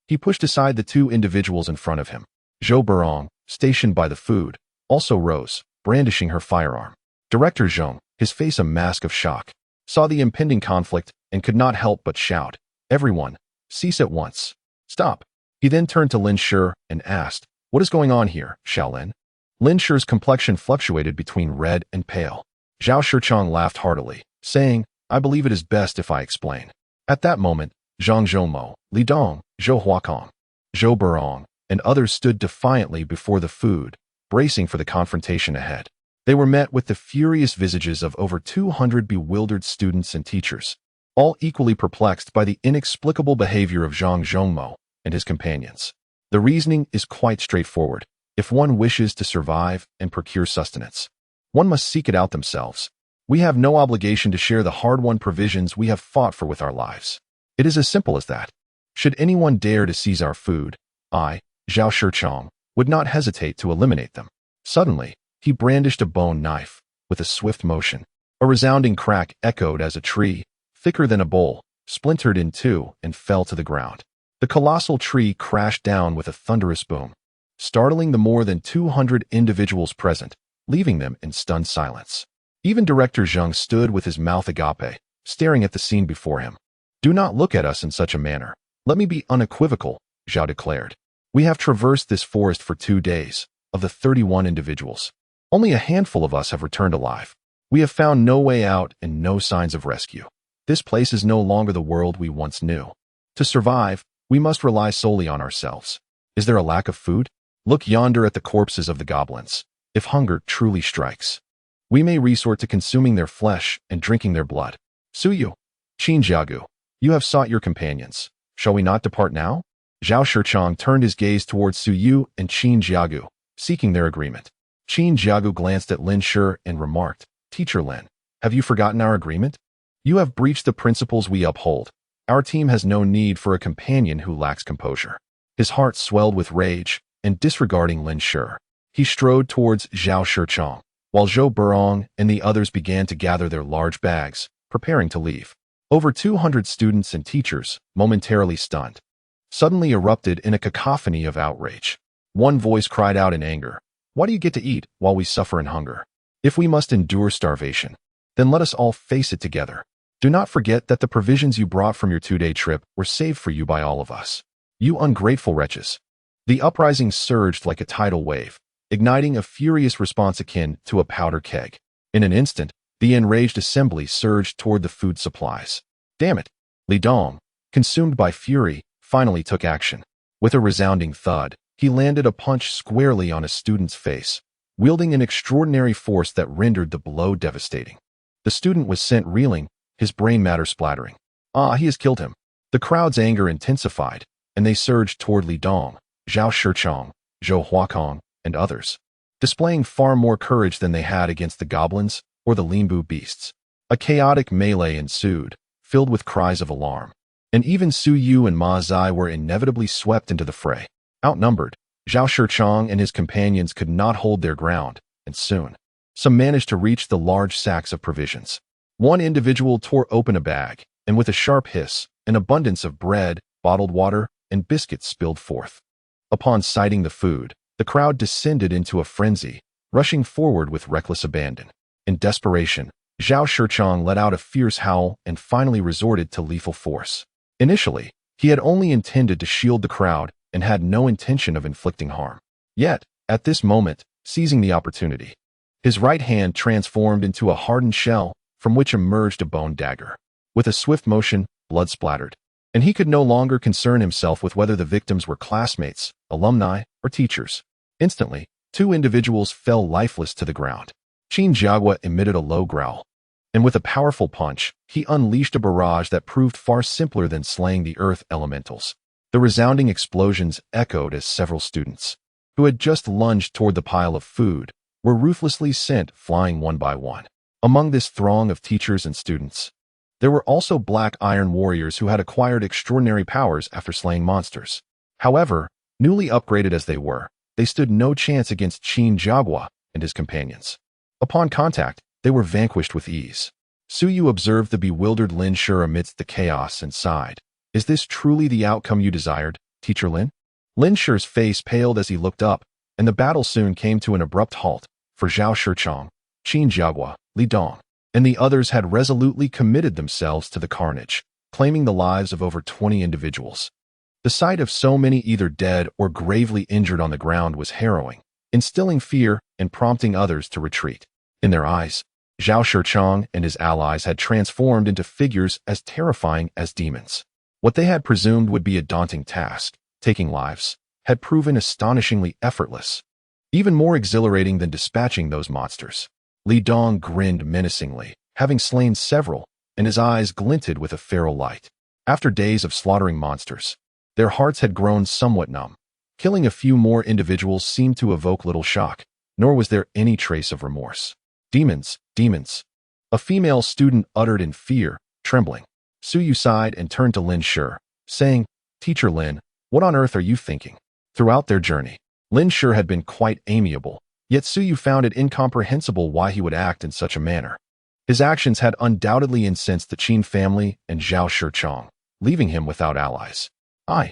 he pushed aside the two individuals in front of him. Zhou Burong, stationed by the food, also rose, brandishing her firearm. Director Zhong, his face a mask of shock, saw the impending conflict and could not help but shout, Everyone, cease at once. Stop. He then turned to Lin Shi and asked, What is going on here, Shaolin? Lin Shi's complexion fluctuated between red and pale. Zhao Shichang laughed heartily, saying, I believe it is best if I explain. At that moment, Zhang Zhongmo, Li Dong, Zhou Huakong, Zhou Burong, and others stood defiantly before the food, bracing for the confrontation ahead. They were met with the furious visages of over 200 bewildered students and teachers, all equally perplexed by the inexplicable behavior of Zhang Zhongmo and his companions. The reasoning is quite straightforward. If one wishes to survive and procure sustenance, one must seek it out themselves. We have no obligation to share the hard-won provisions we have fought for with our lives. It is as simple as that. Should anyone dare to seize our food, I, Zhao Shichong, would not hesitate to eliminate them. Suddenly, he brandished a bone knife, with a swift motion. A resounding crack echoed as a tree, thicker than a bowl, splintered in two and fell to the ground. The colossal tree crashed down with a thunderous boom, startling the more than 200 individuals present, leaving them in stunned silence. Even Director Zheng stood with his mouth agape, staring at the scene before him. "Do not look at us in such a manner. Let me be unequivocal," Zhao declared. "We have traversed this forest for 2 days. Of the 31 individuals, only a handful of us have returned alive. We have found no way out and no signs of rescue. This place is no longer the world we once knew. To survive, we must rely solely on ourselves. Is there a lack of food? Look yonder at the corpses of the goblins. If hunger truly strikes, we may resort to consuming their flesh and drinking their blood. Suyu, Qin Jiagu, you have sought your companions. Shall we not depart now?" Zhao Shichong turned his gaze towards Suyu and Qin Jiagu, seeking their agreement. Qin Jiagu glanced at Lin Shi and remarked, "Teacher Lin, have you forgotten our agreement? You have breached the principles we uphold. Our team has no need for a companion who lacks composure." His heart swelled with rage, and disregarding Lin Shi, he strode towards Zhao Shichong, while Zhou Burong and the others began to gather their large bags, preparing to leave. Over 200 students and teachers, momentarily stunned, suddenly erupted in a cacophony of outrage. One voice cried out in anger, "Why do you get to eat while we suffer in hunger? If we must endure starvation, then let us all face it together. Do not forget that the provisions you brought from your 2-day trip were saved for you by all of us. You ungrateful wretches." The uprising surged like a tidal wave, igniting a furious response akin to a powder keg. In an instant, the enraged assembly surged toward the food supplies. "Damn it!" Li Dong, consumed by fury, finally took action. With a resounding thud, he landed a punch squarely on a student's face, wielding an extraordinary force that rendered the blow devastating. The student was sent reeling, his brain matter splattering. "Ah, he has killed him." The crowd's anger intensified, and they surged toward Li Dong, Zhao Shichong, Zhou Huakong, and others, displaying far more courage than they had against the goblins or the Limbu beasts. A chaotic melee ensued, filled with cries of alarm, and even Su Yu and Ma Zai were inevitably swept into the fray. Outnumbered, Zhao Shichong and his companions could not hold their ground, and soon, some managed to reach the large sacks of provisions. One individual tore open a bag, and with a sharp hiss, an abundance of bread, bottled water, and biscuits spilled forth. Upon sighting the food, the crowd descended into a frenzy, rushing forward with reckless abandon. In desperation, Zhao Shichong let out a fierce howl and finally resorted to lethal force. Initially, he had only intended to shield the crowd and had no intention of inflicting harm. Yet, at this moment, seizing the opportunity, his right hand transformed into a hardened shell from which emerged a bone dagger. With a swift motion, blood splattered, and he could no longer concern himself with whether the victims were classmates, alumni, or teachers. Instantly, 2 individuals fell lifeless to the ground. Qin Jiagua emitted a low growl, and with a powerful punch, he unleashed a barrage that proved far simpler than slaying the earth elementals. The resounding explosions echoed as several students, who had just lunged toward the pile of food, were ruthlessly sent flying one by one. Among this throng of teachers and students, there were also black iron warriors who had acquired extraordinary powers after slaying monsters. However, newly upgraded as they were, they stood no chance against Qin Jiagua and his companions. Upon contact, they were vanquished with ease. Suyu observed the bewildered Lin Shi amidst the chaos and sighed. "Is this truly the outcome you desired, Teacher Lin?" Lin Shi's face paled as he looked up, and the battle soon came to an abrupt halt, for Zhao Shichong, Qin Jiagua, Li Dong, and the others had resolutely committed themselves to the carnage, claiming the lives of over 20 individuals. The sight of so many either dead or gravely injured on the ground was harrowing, instilling fear and prompting others to retreat. In their eyes, Zhao Shichong and his allies had transformed into figures as terrifying as demons. What they had presumed would be a daunting task, taking lives, had proven astonishingly effortless, even more exhilarating than dispatching those monsters. Li Dong grinned menacingly, having slain several, and his eyes glinted with a feral light. After days of slaughtering monsters, their hearts had grown somewhat numb. Killing a few more individuals seemed to evoke little shock, nor was there any trace of remorse. Demons, demons. A female student uttered in fear, trembling. Su Yu sighed and turned to Lin Shi, saying, "Teacher Lin, what on earth are you thinking?" Throughout their journey, Lin Shi had been quite amiable, yet Su Yu found it incomprehensible why he would act in such a manner. His actions had undoubtedly incensed the Qin family and Zhao Shichong, leaving him without allies. I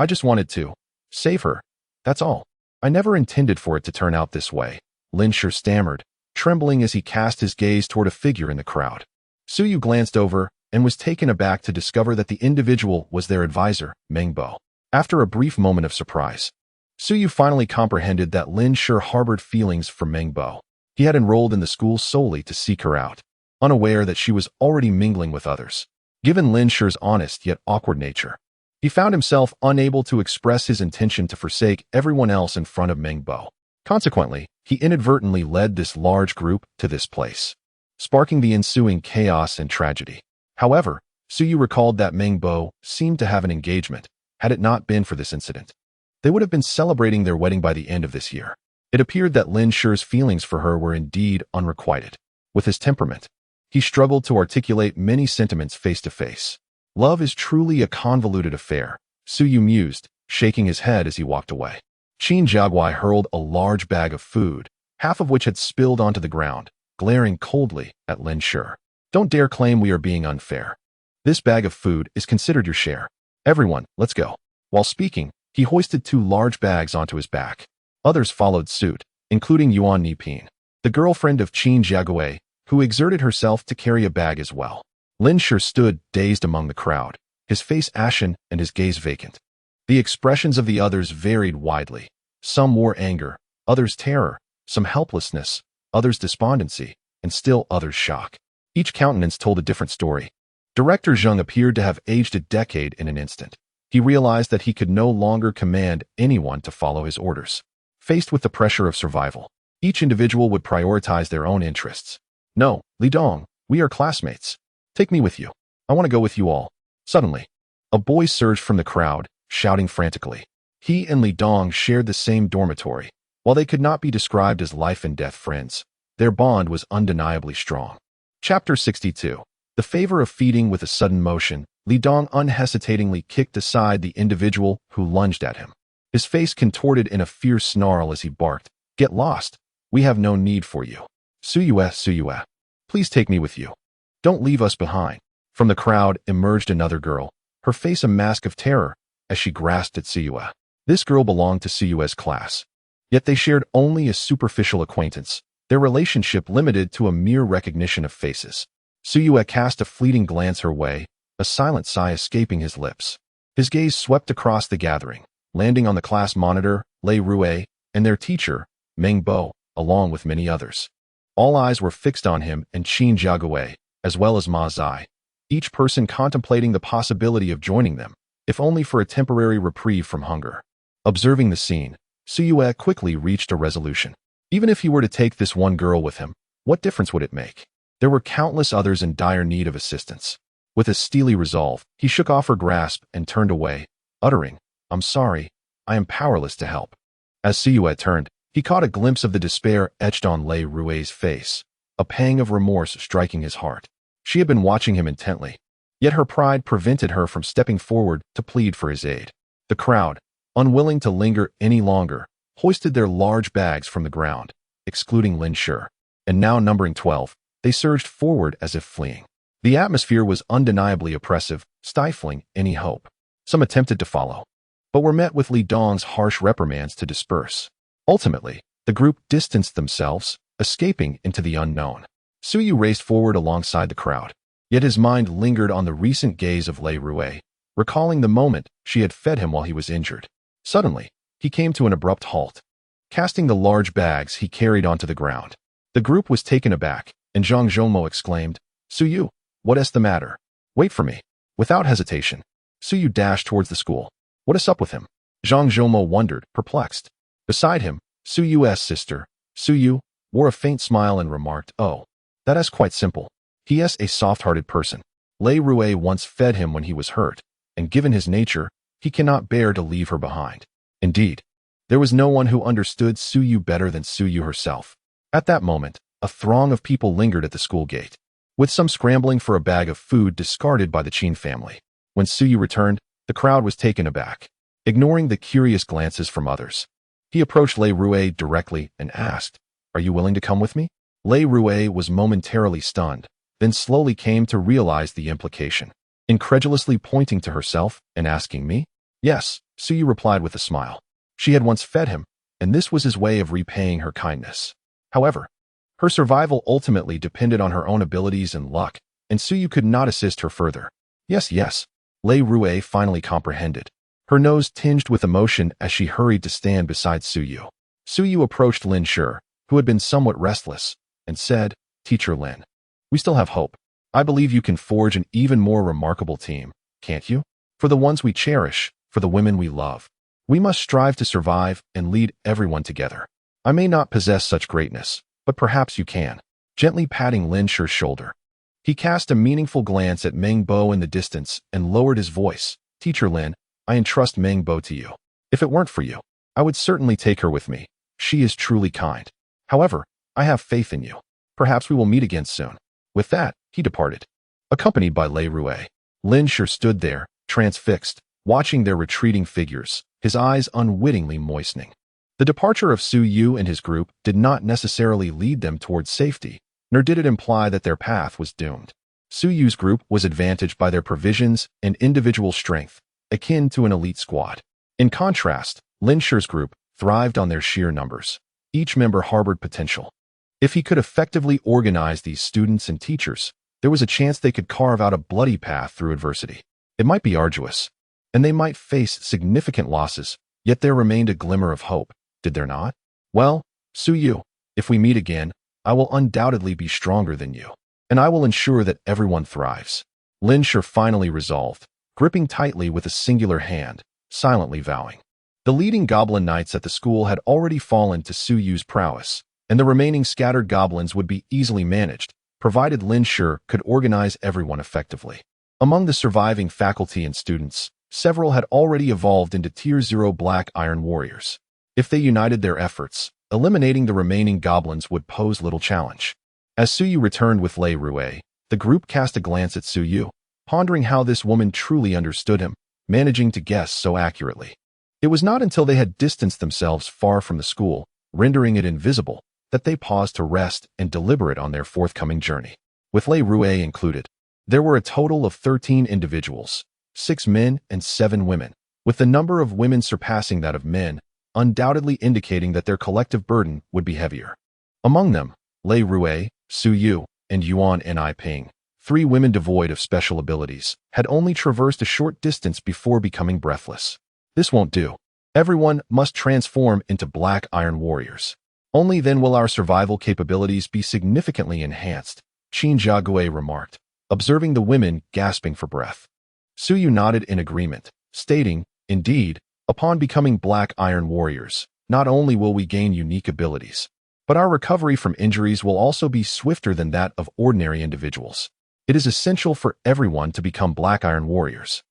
just wanted to save her. That's all. I never intended for it to turn out this way," Lin Shi stammered, trembling as he cast his gaze toward a figure in the crowd. Su Yu glanced over and was taken aback to discover that the individual was their advisor, Meng Bo. After a brief moment of surprise, Su Yu finally comprehended that Lin Shi harbored feelings for Meng Bo. He had enrolled in the school solely to seek her out, unaware that she was already mingling with others. Given Lin Shi's honest yet awkward nature, he found himself unable to express his intention to forsake everyone else in front of Meng Bo. Consequently, he inadvertently led this large group to this place, sparking the ensuing chaos and tragedy. However, Su Yu recalled that Meng Bo seemed to have an engagement. Had it not been for this incident, they would have been celebrating their wedding by the end of this year. It appeared that Lin Shi's feelings for her were indeed unrequited. With his temperament, he struggled to articulate many sentiments face to face. Love is truly a convoluted affair, Su Yu mused, shaking his head as he walked away. Qin Jiaguai hurled a large bag of food, half of which had spilled onto the ground, glaring coldly at Lin Shi. "Don't dare claim we are being unfair. This bag of food is considered your share. Everyone, let's go." While speaking, he hoisted 2 large bags onto his back. Others followed suit, including Yuan Niping, the girlfriend of Qin Jiaguai, who exerted herself to carry a bag as well. Lin Shi stood dazed among the crowd, his face ashen and his gaze vacant. The expressions of the others varied widely. Some wore anger, others terror, some helplessness, others despondency, and still others shock. Each countenance told a different story. Director Zheng appeared to have aged a decade in an instant. He realized that he could no longer command anyone to follow his orders. Faced with the pressure of survival, each individual would prioritize their own interests. "No, Li Dong, we are classmates. Take me with you. I want to go with you all." Suddenly, a boy surged from the crowd, shouting frantically. He and Li Dong shared the same dormitory. While they could not be described as life and death friends, their bond was undeniably strong. Chapter 62. The favor of feeding. With a sudden motion, Li Dong unhesitatingly kicked aside the individual who lunged at him. His face contorted in a fierce snarl as he barked, "Get lost. We have no need for you. Su Yue, please take me with you. Don't leave us behind." From the crowd emerged another girl, her face a mask of terror, as she grasped at Su Yue. This girl belonged to Su Yue's class. Yet they shared only a superficial acquaintance, their relationship limited to a mere recognition of faces. Su Yue cast a fleeting glance her way, a silent sigh escaping his lips. His gaze swept across the gathering, landing on the class monitor, Lei Rue, and their teacher, Meng Bo, along with many others. All eyes were fixed on him and Qin Jiaguai, as well as Ma Zai, each person contemplating the possibility of joining them, if only for a temporary reprieve from hunger. Observing the scene, Su Yue quickly reached a resolution. Even if he were to take this one girl with him, what difference would it make? There were countless others in dire need of assistance. With a steely resolve, he shook off her grasp and turned away, uttering, "I'm sorry, I am powerless to help." As Su Yue turned, he caught a glimpse of the despair etched on Lei Rue's face, a pang of remorse striking his heart. She had been watching him intently, yet her pride prevented her from stepping forward to plead for his aid. The crowd, unwilling to linger any longer, hoisted their large bags from the ground, excluding Lin Shi, and now numbering 12, they surged forward as if fleeing. The atmosphere was undeniably oppressive, stifling any hope. Some attempted to follow, but were met with Li Dong's harsh reprimands to disperse. Ultimately, the group distanced themselves, escaping into the unknown. Su Yu raced forward alongside the crowd, yet his mind lingered on the recent gaze of Lei Rue, recalling the moment she had fed him while he was injured. Suddenly, he came to an abrupt halt, casting the large bags he carried onto the ground. The group was taken aback, and Zhang Zhongmo exclaimed, "Su Yu, what is the matter? Wait for me." Without hesitation, Su Yu dashed towards the school. What is up with him? Zhang Zhongmo wondered, perplexed. Beside him, Su Yu's sister, Su Yu, wore a faint smile and remarked, "Oh, that is quite simple. He is a soft-hearted person. Lei Rue once fed him when he was hurt, and given his nature, he cannot bear to leave her behind." Indeed, there was no one who understood Su Yu better than Su Yu herself. At that moment, a throng of people lingered at the school gate. with some scrambling for a bag of food discarded by the Qin family. When Suyu returned, the crowd was taken aback, ignoring the curious glances from others. He approached Lei Rue directly and asked, "Are you willing to come with me?" Lei Rue was momentarily stunned, then slowly came to realize the implication, incredulously pointing to herself and asking me. Yes, Suyu replied with a smile. She had once fed him, and this was his way of repaying her kindness. However, her survival ultimately depended on her own abilities and luck, and Suyu could not assist her further. Yes, Lei Rue finally comprehended, her nose tinged with emotion as she hurried to stand beside Suyu. Suyu approached Lin Shi, who had been somewhat restless, and said, "Teacher Lin, we still have hope. I believe you can forge an even more remarkable team, can't you? For the ones we cherish, for the women we love. We must strive to survive and lead everyone together. I may not possess such greatness, but perhaps you can." Gently patting Lin Shi's shoulder, he cast a meaningful glance at Meng Bo in the distance and lowered his voice. "Teacher Lin, I entrust Meng Bo to you. If it weren't for you, I would certainly take her with me. She is truly kind. However, I have faith in you. Perhaps we will meet again soon." With that, he departed, accompanied by Lei Rue. Lin Shi stood there, transfixed, watching their retreating figures, his eyes unwittingly moistening. The departure of Suyu and his group did not necessarily lead them towards safety, nor did it imply that their path was doomed. Suyu's group was advantaged by their provisions and individual strength, akin to an elite squad. In contrast, Lin Shi's group thrived on their sheer numbers. Each member harbored potential. If he could effectively organize these students and teachers, there was a chance they could carve out a bloody path through adversity. It might be arduous, and they might face significant losses, yet there remained a glimmer of hope, did there not? Well, Suyu, if we meet again, I will undoubtedly be stronger than you, and I will ensure that everyone thrives. Lin Shi finally resolved, gripping tightly with a singular hand, silently vowing. The leading goblin knights at the school had already fallen to Suyu's prowess, and the remaining scattered goblins would be easily managed, provided Lin Shi could organize everyone effectively. Among the surviving faculty and students, several had already evolved into Tier 0 Black Iron Warriors. If they united their efforts, eliminating the remaining goblins would pose little challenge. As Suyu returned with Lei Rue, the group cast a glance at Suyu, pondering how this woman truly understood him, managing to guess so accurately. It was not until they had distanced themselves far from the school, rendering it invisible, that they paused to rest and deliberate on their forthcoming journey. With Lei Rue included, there were a total of 13 individuals, 6 men and 7 women, with the number of women surpassing that of men, undoubtedly indicating that their collective burden would be heavier. Among them, Lei Rue, Suyu, and Yuan Ni Ping, 3 women devoid of special abilities, had only traversed a short distance before becoming breathless. This won't do. Everyone must transform into Black Iron Warriors. Only then will our survival capabilities be significantly enhanced, Qin Jiague remarked, observing the women gasping for breath. Suyu nodded in agreement, stating, "Indeed, upon becoming Black Iron Warriors, not only will we gain unique abilities, but our recovery from injuries will also be swifter than that of ordinary individuals. It is essential for everyone to become Black Iron Warriors."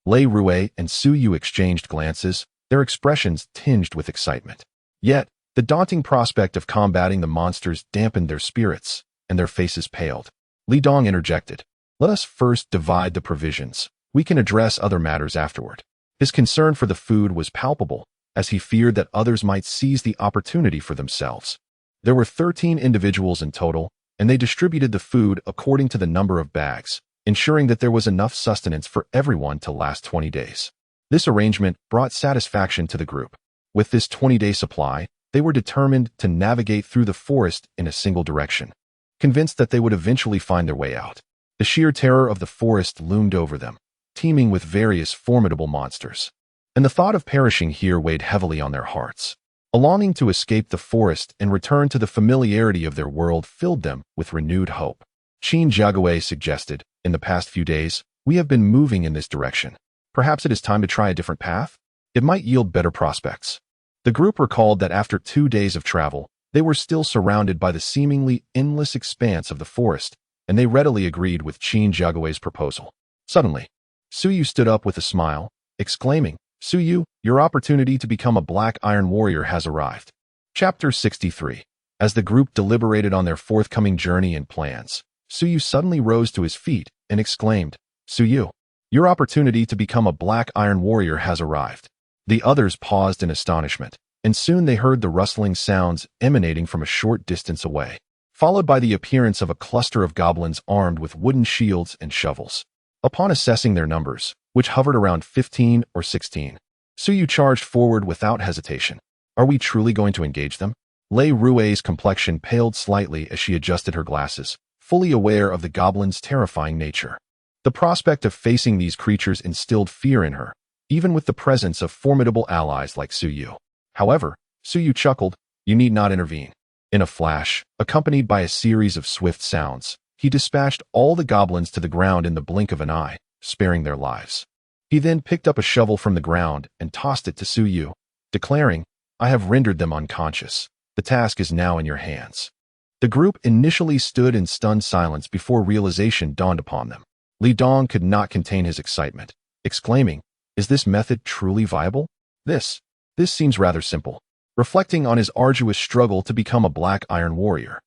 Lei Rue and Suyu exchanged glances, their expressions tinged with excitement. Yet, the daunting prospect of combating the monsters dampened their spirits, and their faces paled. Li Dong interjected, "Let us first divide the provisions. We can address other matters afterward." His concern for the food was palpable, as he feared that others might seize the opportunity for themselves. There were 13 individuals in total, and they distributed the food according to the number of bags, ensuring that there was enough sustenance for everyone to last 20 days. This arrangement brought satisfaction to the group. With this 20-day supply, they were determined to navigate through the forest in a single direction, convinced that they would eventually find their way out. The sheer terror of the forest loomed over them, teeming with various formidable monsters, and the thought of perishing here weighed heavily on their hearts. A longing to escape the forest and return to the familiarity of their world filled them with renewed hope. Qin Jiague suggested, "In the past few days, we have been moving in this direction. Perhaps it is time to try a different path? It might yield better prospects." The group recalled that after 2 days of travel, they were still surrounded by the seemingly endless expanse of the forest, and they readily agreed with Qin Jiague's proposal. Suddenly, Suyu stood up with a smile, exclaiming, "Suyu, your opportunity to become a Black Iron Warrior has arrived." Chapter 63. As the group deliberated on their forthcoming journey and plans, Su Yu suddenly rose to his feet and exclaimed, "Su Yu, your opportunity to become a black iron warrior has arrived." The others paused in astonishment, and soon they heard the rustling sounds emanating from a short distance away, followed by the appearance of a cluster of goblins armed with wooden shields and shovels. Upon assessing their numbers, which hovered around 15 or 16, Su Yu charged forward without hesitation. "Are we truly going to engage them?" Lei Rue's complexion paled slightly as she adjusted her glasses, fully aware of the goblins' terrifying nature. The prospect of facing these creatures instilled fear in her, even with the presence of formidable allies like Su Yu. However, Su Yu chuckled, "You need not intervene." In a flash, accompanied by a series of swift sounds, he dispatched all the goblins to the ground in the blink of an eye, sparing their lives. He then picked up a shovel from the ground and tossed it to Su Yu, declaring, "I have rendered them unconscious. The task is now in your hands." The group initially stood in stunned silence before realization dawned upon them. Li Dong could not contain his excitement, exclaiming, "Is this method truly viable? This seems rather simple." Reflecting on his arduous struggle to become a black iron warrior,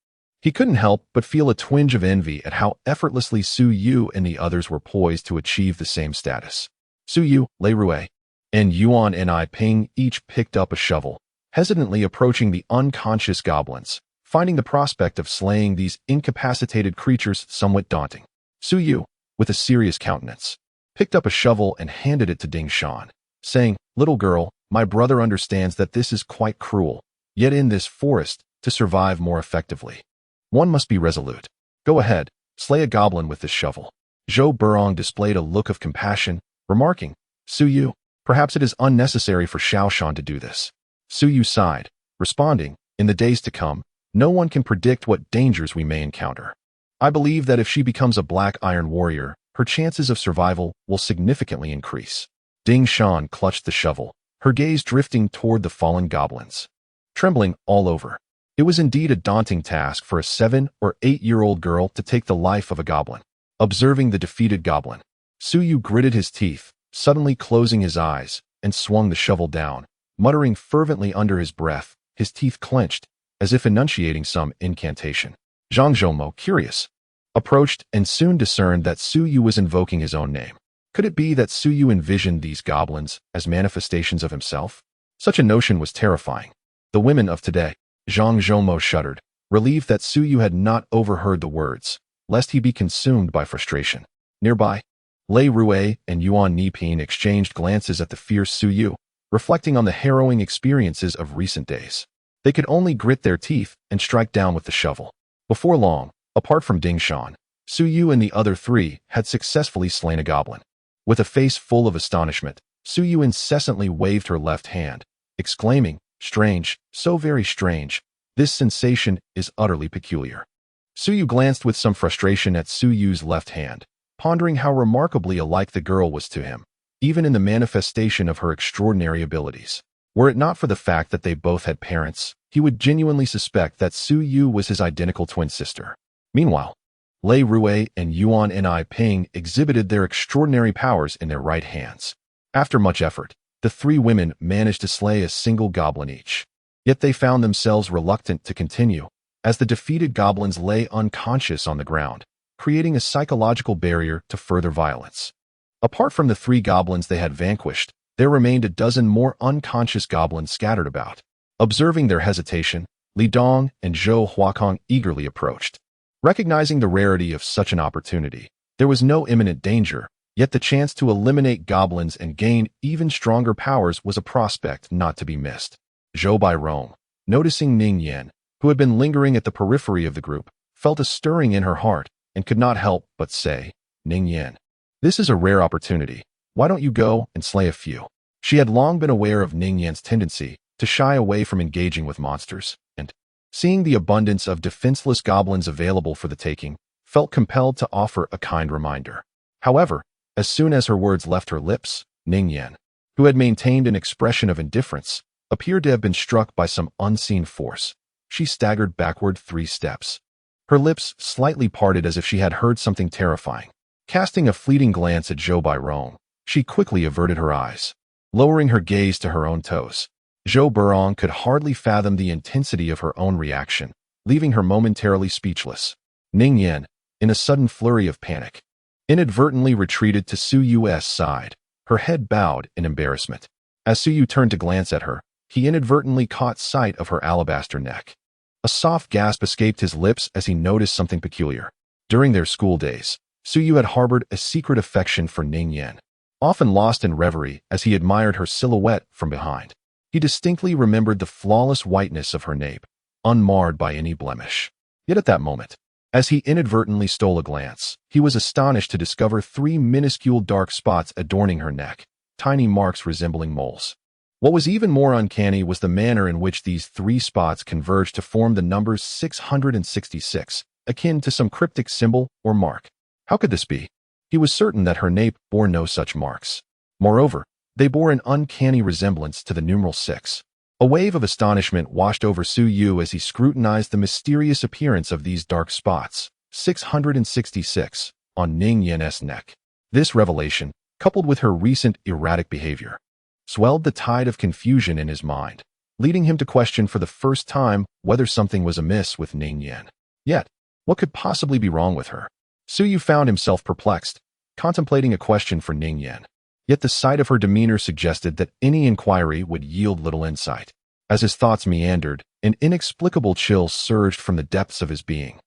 he couldn't help but feel a twinge of envy at how effortlessly Su Yu and the others were poised to achieve the same status. Su Yu, Lei Rue, and Yuan and I Ping each picked up a shovel, hesitantly approaching the unconscious goblins, finding the prospect of slaying these incapacitated creatures somewhat daunting. Su Yu, with a serious countenance, picked up a shovel and handed it to Ding Shan, saying, "Little girl, my brother understands that this is quite cruel, yet in this forest, to survive more effectively, one must be resolute. Go ahead, slay a goblin with this shovel." Zhou Burong displayed a look of compassion, remarking, "Su Yu, perhaps it is unnecessary for Xiaoshan to do this." Su Yu sighed, responding, "In the days to come, no one can predict what dangers we may encounter. I believe that if she becomes a black iron warrior, her chances of survival will significantly increase." Ding Shan clutched the shovel, her gaze drifting toward the fallen goblins. Trembling all over, it was indeed a daunting task for a 7- or 8-year-old girl to take the life of a goblin. Observing the defeated goblin, Su Yu gritted his teeth, suddenly closing his eyes, and swung the shovel down, muttering fervently under his breath, his teeth clenched, as if enunciating some incantation. Zhang Zhoumo, curious, approached and soon discerned that Su Yu was invoking his own name. Could it be that Su Yu envisioned these goblins as manifestations of himself? Such a notion was terrifying. The women of today. Zhang Zhoumo shuddered, relieved that Su Yu had not overheard the words, lest he be consumed by frustration. Nearby, Lei Rue and Yuan Niping exchanged glances at the fierce Su Yu, reflecting on the harrowing experiences of recent days. They could only grit their teeth and strike down with the shovel. Before long, apart from Ding Shan, Su Yu and the other three had successfully slain a goblin. With a face full of astonishment, Su Yu incessantly waved her left hand, exclaiming, "Strange, so very strange. This sensation is utterly peculiar." Su Yu glanced with some frustration at Su Yu's left hand, pondering how remarkably alike the girl was to him, even in the manifestation of her extraordinary abilities. Were it not for the fact that they both had parents, he would genuinely suspect that Su Yu was his identical twin sister. Meanwhile, Lei Rue and Yuan Ni Ping exhibited their extraordinary powers in their right hands. After much effort, the three women managed to slay a single goblin each. Yet they found themselves reluctant to continue, as the defeated goblins lay unconscious on the ground, creating a psychological barrier to further violence. Apart from the 3 goblins they had vanquished, there remained a dozen more unconscious goblins scattered about. Observing their hesitation, Li Dong and Zhou Huakong eagerly approached. Recognizing the rarity of such an opportunity, there was no imminent danger, yet the chance to eliminate goblins and gain even stronger powers was a prospect not to be missed. Zhou Bairong, noticing Ning Yan, who had been lingering at the periphery of the group, felt a stirring in her heart and could not help but say, "Ning Yan, this is a rare opportunity. Why don't you go and slay a few?" She had long been aware of Ning Yan's tendency to shy away from engaging with monsters, and, seeing the abundance of defenseless goblins available for the taking, felt compelled to offer a kind reminder. However, as soon as her words left her lips, Ning Yan, who had maintained an expression of indifference, appeared to have been struck by some unseen force. She staggered backward 3 steps. Her lips slightly parted as if she had heard something terrifying. Casting a fleeting glance at Zhou Bairong, she quickly averted her eyes, lowering her gaze to her own toes. Zhou Burong could hardly fathom the intensity of her own reaction, leaving her momentarily speechless. "Ning Yan, in a sudden flurry of panic, inadvertently retreated to Su Yu's side, her head bowed in embarrassment. As Su Yu turned to glance at her, he inadvertently caught sight of her alabaster neck. A soft gasp escaped his lips as he noticed something peculiar. During their school days, Su Yu had harbored a secret affection for Ning Yan, often lost in reverie as he admired her silhouette from behind. He distinctly remembered the flawless whiteness of her nape, unmarred by any blemish. Yet at that moment, as he inadvertently stole a glance, he was astonished to discover 3 minuscule dark spots adorning her neck, tiny marks resembling moles. What was even more uncanny was the manner in which these 3 spots converged to form the numbers 666, akin to some cryptic symbol or mark. How could this be? He was certain that her nape bore no such marks. Moreover, they bore an uncanny resemblance to the numeral 6. A wave of astonishment washed over Su Yu as he scrutinized the mysterious appearance of these dark spots, 666, on Ning Yan's neck. This revelation, coupled with her recent erratic behavior, swelled the tide of confusion in his mind, leading him to question for the first time whether something was amiss with Ning Yan. Yet, what could possibly be wrong with her? Su Yu found himself perplexed, contemplating a question for Ning Yan. Yet the sight of her demeanor suggested that any inquiry would yield little insight. As his thoughts meandered, an inexplicable chill surged from the depths of his being.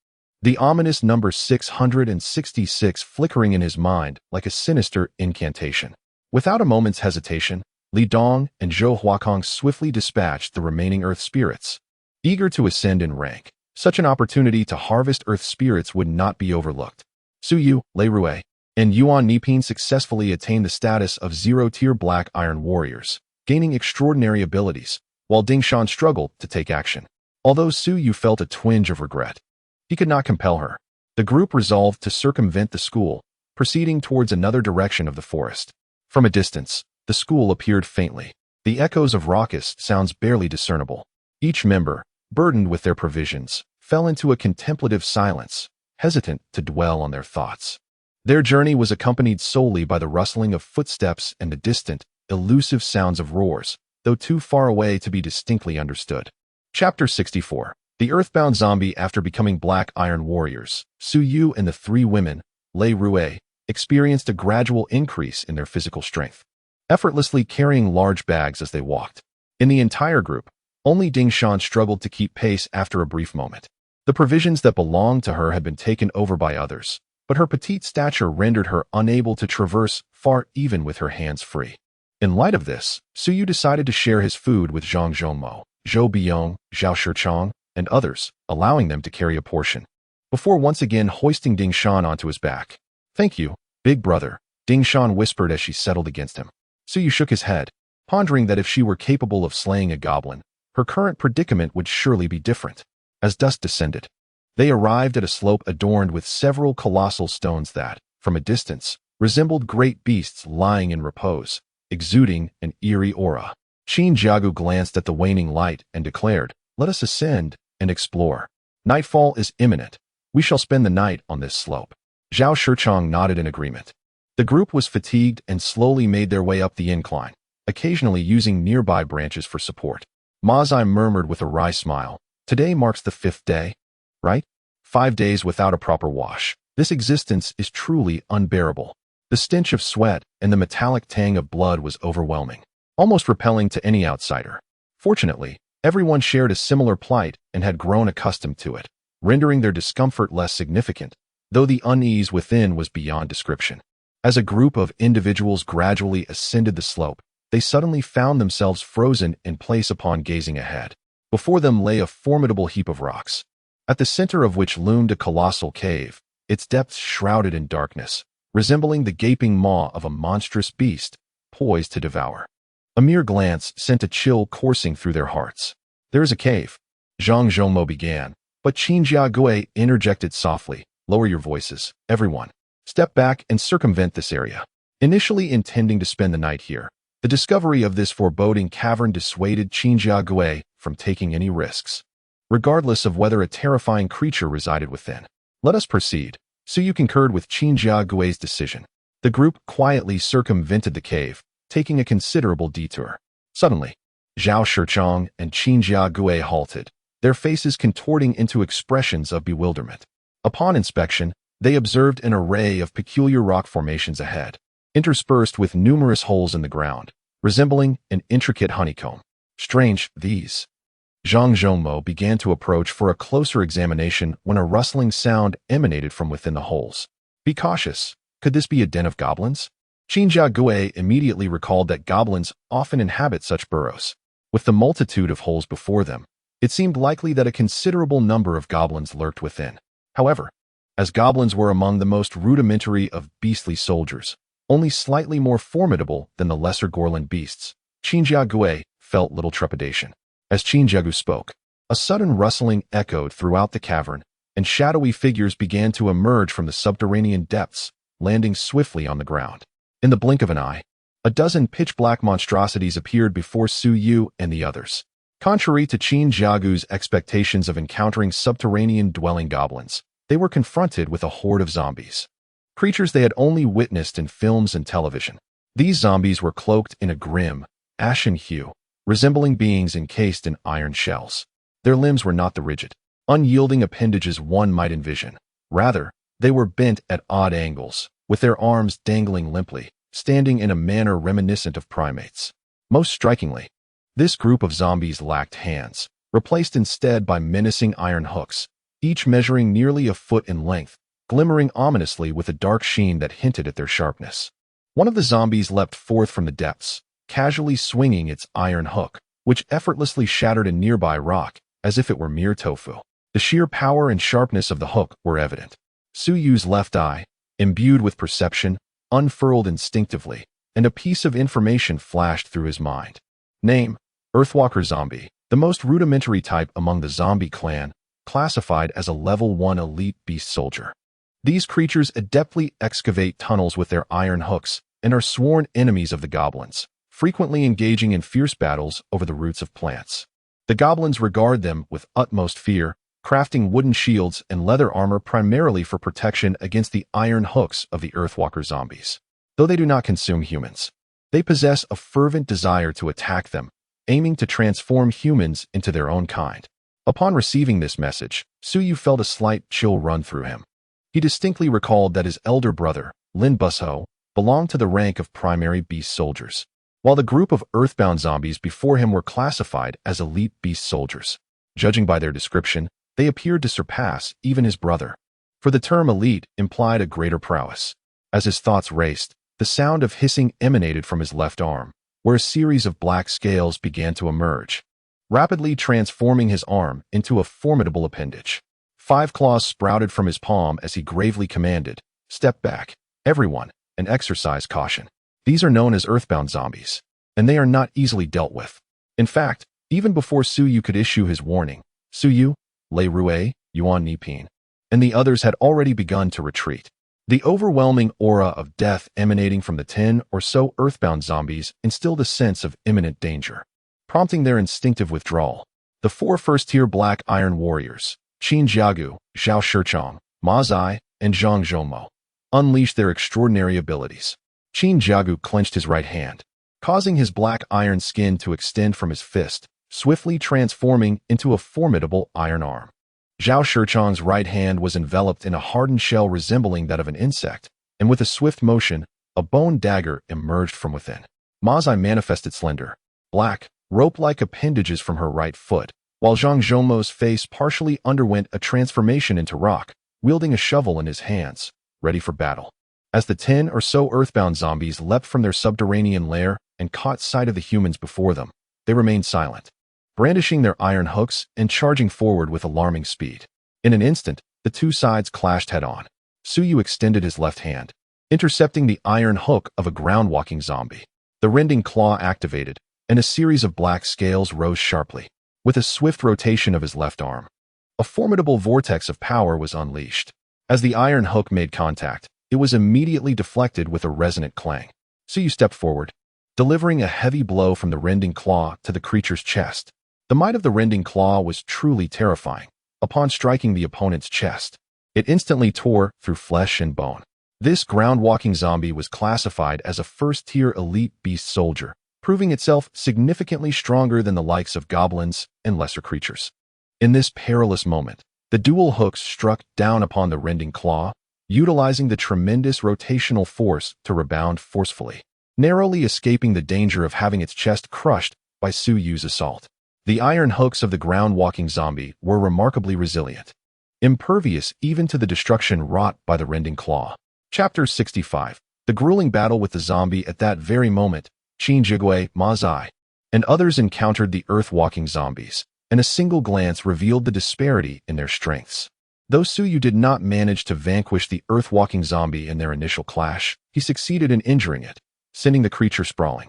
The ominous number 666 flickering in his mind like a sinister incantation. Without a moment's hesitation, Li Dong and Zhou Huakong swiftly dispatched the remaining earth spirits. Eager to ascend in rank, such an opportunity to harvest earth spirits would not be overlooked. Su Yu, Lei Rui, and Yuan Niping successfully attained the status of 0-tier Black Iron warriors, gaining extraordinary abilities, while Ding Shan struggled to take action. Although Su Yu felt a twinge of regret, he could not compel her. The group resolved to circumvent the school, proceeding towards another direction of the forest. From a distance, the school appeared faintly, the echoes of raucous sounds barely discernible. Each member, burdened with their provisions, fell into a contemplative silence, hesitant to dwell on their thoughts. Their journey was accompanied solely by the rustling of footsteps and the distant, elusive sounds of roars, though too far away to be distinctly understood. Chapter 64. The Earthbound Zombie. After becoming Black Iron warriors, Su Yu and the 3 women, Lei Rui, experienced a gradual increase in their physical strength, effortlessly carrying large bags as they walked. In the entire group, only Ding Shan struggled to keep pace after a brief moment. The provisions that belonged to her had been taken over by others, but her petite stature rendered her unable to traverse far even with her hands free. In light of this, Su Yu decided to share his food with Zhang Zhongmo, Zhou Biyong, Zhao Shichang, and others, allowing them to carry a portion, before once again hoisting Ding Shan onto his back. "Thank you, big brother," Ding Shan whispered as she settled against him. Su Yu shook his head, pondering that if she were capable of slaying a goblin, her current predicament would surely be different. As dusk descended, they arrived at a slope adorned with several colossal stones that, from a distance, resembled great beasts lying in repose, exuding an eerie aura. Qin Jiagu glanced at the waning light and declared, "Let us ascend and explore. Nightfall is imminent. We shall spend the night on this slope." Zhao Shichang nodded in agreement. The group was fatigued and slowly made their way up the incline, occasionally using nearby branches for support. Ma Zai murmured with a wry smile, "Today marks the 5th day, right? 5 days without a proper wash. This existence is truly unbearable." The stench of sweat and the metallic tang of blood was overwhelming, almost repelling to any outsider. Fortunately, everyone shared a similar plight and had grown accustomed to it, rendering their discomfort less significant, though the unease within was beyond description. As a group of individuals gradually ascended the slope, they suddenly found themselves frozen in place upon gazing ahead. Before them lay a formidable heap of rocks, at the center of which loomed a colossal cave, its depths shrouded in darkness, resembling the gaping maw of a monstrous beast, poised to devour. A mere glance sent a chill coursing through their hearts. "There is a cave," Zhang Zhongmo began, but Qin Jiague interjected softly, "Lower your voices, everyone. Step back and circumvent this area." Initially intending to spend the night here, the discovery of this foreboding cavern dissuaded Qin Jiague from taking any risks, regardless of whether a terrifying creature resided within. "Let us proceed." Su Yu concurred with Qin Jiague's decision. The group quietly circumvented the cave, taking a considerable detour. Suddenly, Zhao Shichang and Qin Jiague halted, their faces contorting into expressions of bewilderment. Upon inspection, They observed an array of peculiar rock formations ahead, interspersed with numerous holes in the ground, resembling an intricate honeycomb. Strange, these. Zhang Zhongmo began to approach for a closer examination when a rustling sound emanated from within the holes. Be cautious. Could this be a den of goblins? Qin Jiagui immediately recalled that goblins often inhabit such burrows. With the multitude of holes before them, it seemed likely that a considerable number of goblins lurked within. However, as goblins were among the most rudimentary of beastly soldiers, only slightly more formidable than the lesser Gorland beasts, Qin Jiagui felt little trepidation. As Qin Jiagu spoke, a sudden rustling echoed throughout the cavern, and shadowy figures began to emerge from the subterranean depths, landing swiftly on the ground. In the blink of an eye, a dozen pitch-black monstrosities appeared before Su Yu and the others. Contrary to Qin Jiagu's expectations of encountering subterranean-dwelling goblins, they were confronted with a horde of zombies. Creatures they had only witnessed in films and television. These zombies were cloaked in a grim, ashen hue, resembling beings encased in iron shells. Their limbs were not the rigid, unyielding appendages one might envision. Rather, they were bent at odd angles, with their arms dangling limply, standing in a manner reminiscent of primates. Most strikingly, this group of zombies lacked hands, replaced instead by menacing iron hooks, each measuring nearly a foot in length, glimmering ominously with a dark sheen that hinted at their sharpness. One of the zombies leapt forth from the depths, casually swinging its iron hook, which effortlessly shattered a nearby rock, as if it were mere tofu. The sheer power and sharpness of the hook were evident. Su Yu's left eye, imbued with perception, unfurled instinctively, and a piece of information flashed through his mind. Name: Earthwalker Zombie, the most rudimentary type among the zombie clan, classified as a level 1 elite beast soldier. These creatures adeptly excavate tunnels with their iron hooks and are sworn enemies of the goblins, frequently engaging in fierce battles over the roots of plants. The goblins regard them with utmost fear, crafting wooden shields and leather armor primarily for protection against the iron hooks of the Earthwalker zombies. Though they do not consume humans, they possess a fervent desire to attack them, aiming to transform humans into their own kind. Upon receiving this message, Su Yu felt a slight chill run through him. He distinctly recalled that his elder brother, Lin Busho, belonged to the rank of primary beast soldiers, while the group of earthbound zombies before him were classified as elite beast soldiers. Judging by their description, they appeared to surpass even his brother, for the term elite implied a greater prowess. As his thoughts raced, the sound of hissing emanated from his left arm, where a series of black scales began to emerge, rapidly transforming his arm into a formidable appendage. 5 claws sprouted from his palm as he gravely commanded, "Step back, everyone, and exercise caution. These are known as earthbound zombies, and they are not easily dealt with." In fact, even before Su Yu could issue his warning, Su Yu, Lei Rue, Yuan Nipin, and the others had already begun to retreat. The overwhelming aura of death emanating from the 10 or so earthbound zombies instilled a sense of imminent danger, prompting their instinctive withdrawal. The 4 first-tier black iron warriors, Qin Jiagu, Zhao Shichong, Ma Zai, and Zhang Zhongmo, unleashed their extraordinary abilities. Qin Jiagu clenched his right hand, causing his black iron skin to extend from his fist, swiftly transforming into a formidable iron arm. Zhao Shichong's right hand was enveloped in a hardened shell resembling that of an insect, and with a swift motion, a bone dagger emerged from within. Ma Zai manifested slender, black, rope-like appendages from her right foot, while Zhang Zhongmo's face partially underwent a transformation into rock, wielding a shovel in his hands, ready for battle. As the 10 or so earthbound zombies leapt from their subterranean lair and caught sight of the humans before them, they remained silent, brandishing their iron hooks and charging forward with alarming speed. In an instant, the 2 sides clashed head-on. Su Yu extended his left hand, intercepting the iron hook of a ground-walking zombie. The rending claw activated, and a series of black scales rose sharply. With a swift rotation of his left arm, a formidable vortex of power was unleashed. As the iron hook made contact, it was immediately deflected with a resonant clang. Su Yu stepped forward, delivering a heavy blow from the rending claw to the creature's chest. The might of the rending claw was truly terrifying. Upon striking the opponent's chest, it instantly tore through flesh and bone. This ground-walking zombie was classified as a first-tier elite beast soldier, proving itself significantly stronger than the likes of goblins and lesser creatures. In this perilous moment, the dual hooks struck down upon the rending claw, utilizing the tremendous rotational force to rebound forcefully, narrowly escaping the danger of having its chest crushed by Su Yu's assault. The iron hooks of the ground-walking zombie were remarkably resilient, impervious even to the destruction wrought by the rending claw. Chapter 65. The grueling battle with the zombie. At that very moment, Qin Jigui, Ma Zai, and others encountered the earth-walking zombies, and a single glance revealed the disparity in their strengths. Though Su Yu did not manage to vanquish the earth-walking zombie in their initial clash, he succeeded in injuring it, sending the creature sprawling.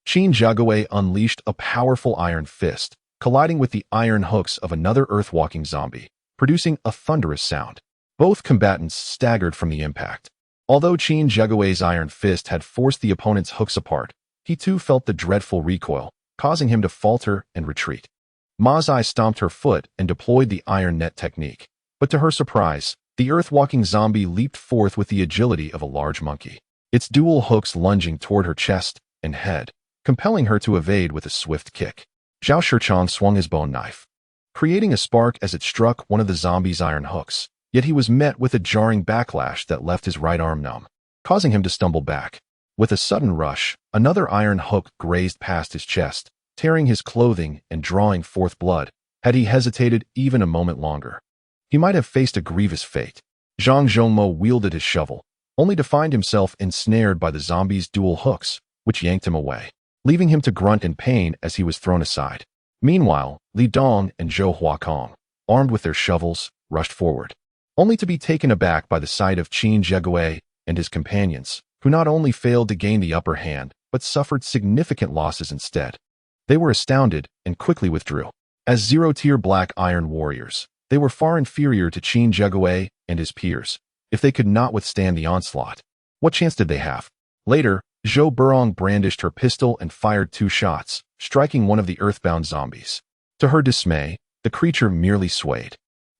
Qin Jigui unleashed a powerful iron fist, colliding with the iron hooks of another earth-walking zombie, producing a thunderous sound. Both combatants staggered from the impact. Although Qin Jigui's iron fist had forced the opponent's hooks apart, he too felt the dreadful recoil, causing him to falter and retreat. Ma Zai stomped her foot and deployed the iron net technique, but to her surprise, the earth-walking zombie leaped forth with the agility of a large monkey, its dual hooks lunging toward her chest and head, compelling her to evade with a swift kick. Zhao Shichang swung his bone knife, creating a spark as it struck one of the zombie's iron hooks, yet he was met with a jarring backlash that left his right arm numb, causing him to stumble back. With a sudden rush, another iron hook grazed past his chest, tearing his clothing and drawing forth blood. Had he hesitated even a moment longer, he might have faced a grievous fate. Zhang Zhongmo wielded his shovel, only to find himself ensnared by the zombie's dual hooks, which yanked him away, leaving him to grunt in pain as he was thrown aside. Meanwhile, Li Dong and Zhou Huakong, armed with their shovels, rushed forward, only to be taken aback by the sight of Qin Jigui and his companions, who not only failed to gain the upper hand, but suffered significant losses instead. They were astounded and quickly withdrew. As zero-tier black iron warriors, they were far inferior to Qin Jigui and his peers. If they could not withstand the onslaught, what chance did they have? Later, Zhou Burong brandished her pistol and fired 2 shots, striking one of the earthbound zombies. To her dismay, the creature merely swayed,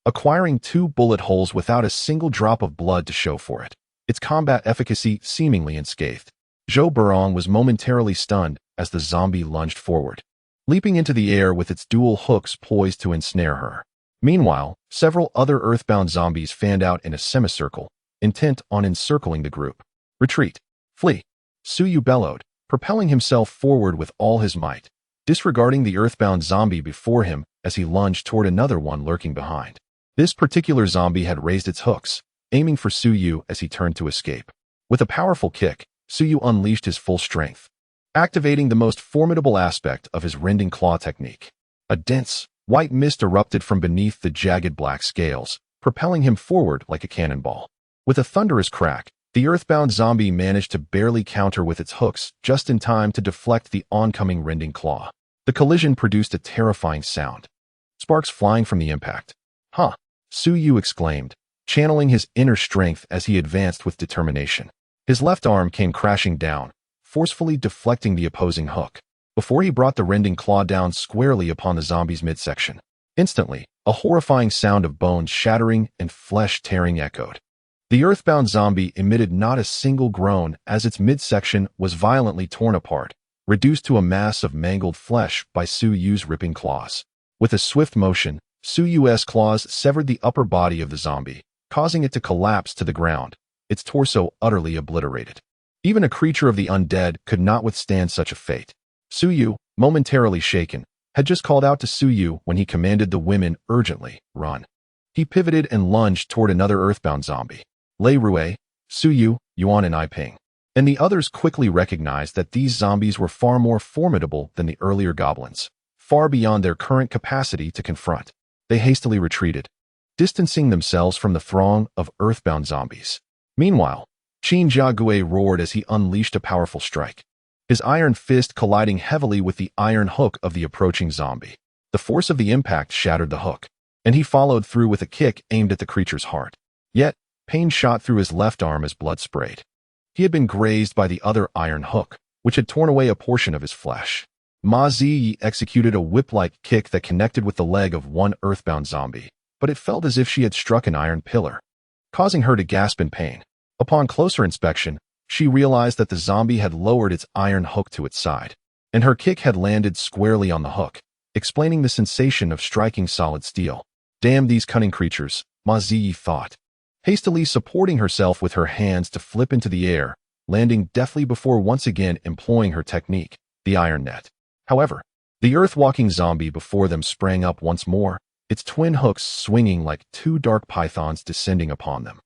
acquiring 2 bullet holes without a single drop of blood to show for it, its combat efficacy seemingly unscathed. Zhou Burong was momentarily stunned as the zombie lunged forward, leaping into the air with its dual hooks poised to ensnare her. Meanwhile, several other earthbound zombies fanned out in a semicircle, intent on encircling the group. Retreat! Flee! Su Yu bellowed, propelling himself forward with all his might, disregarding the earthbound zombie before him as he lunged toward another one lurking behind. This particular zombie had raised its hooks, aiming for Su Yu as he turned to escape. With a powerful kick, Su Yu unleashed his full strength, activating the most formidable aspect of his rending claw technique. A dense, white mist erupted from beneath the jagged black scales, propelling him forward like a cannonball. With a thunderous crack, the earthbound zombie managed to barely counter with its hooks just in time to deflect the oncoming rending claw. The collision produced a terrifying sound, sparks flying from the impact. Huh! Su Yu exclaimed, channeling his inner strength as he advanced with determination. His left arm came crashing down, forcefully deflecting the opposing hook, before he brought the rending claw down squarely upon the zombie's midsection. Instantly, a horrifying sound of bones shattering and flesh tearing echoed. The earthbound zombie emitted not a single groan as its midsection was violently torn apart, reduced to a mass of mangled flesh by Su Yu's ripping claws. With a swift motion, Su Yu's claws severed the upper body of the zombie, causing it to collapse to the ground, its torso utterly obliterated. Even a creature of the undead could not withstand such a fate. Su Yu, momentarily shaken, had just called out to Su Yu when he commanded the women urgently, run. He pivoted and lunged toward another earthbound zombie. Lei Rui, Su Yu, Yuan and Iping, and the others quickly recognized that these zombies were far more formidable than the earlier goblins, far beyond their current capacity to confront. They hastily retreated, distancing themselves from the throng of earthbound zombies. Meanwhile, Qin Jiagui roared as he unleashed a powerful strike, his iron fist colliding heavily with the iron hook of the approaching zombie. The force of the impact shattered the hook, and he followed through with a kick aimed at the creature's heart. Yet, pain shot through his left arm as blood sprayed. He had been grazed by the other iron hook, which had torn away a portion of his flesh. Ma Ziyi executed a whip-like kick that connected with the leg of one earthbound zombie, but it felt as if she had struck an iron pillar, causing her to gasp in pain. Upon closer inspection, she realized that the zombie had lowered its iron hook to its side, and her kick had landed squarely on the hook, explaining the sensation of striking solid steel. Damn these cunning creatures, Ma Ziyi thought, hastily supporting herself with her hands to flip into the air, landing deftly before once again employing her technique, the iron net. However, the earth-walking zombie before them sprang up once more, its twin hooks swinging like two dark pythons descending upon them,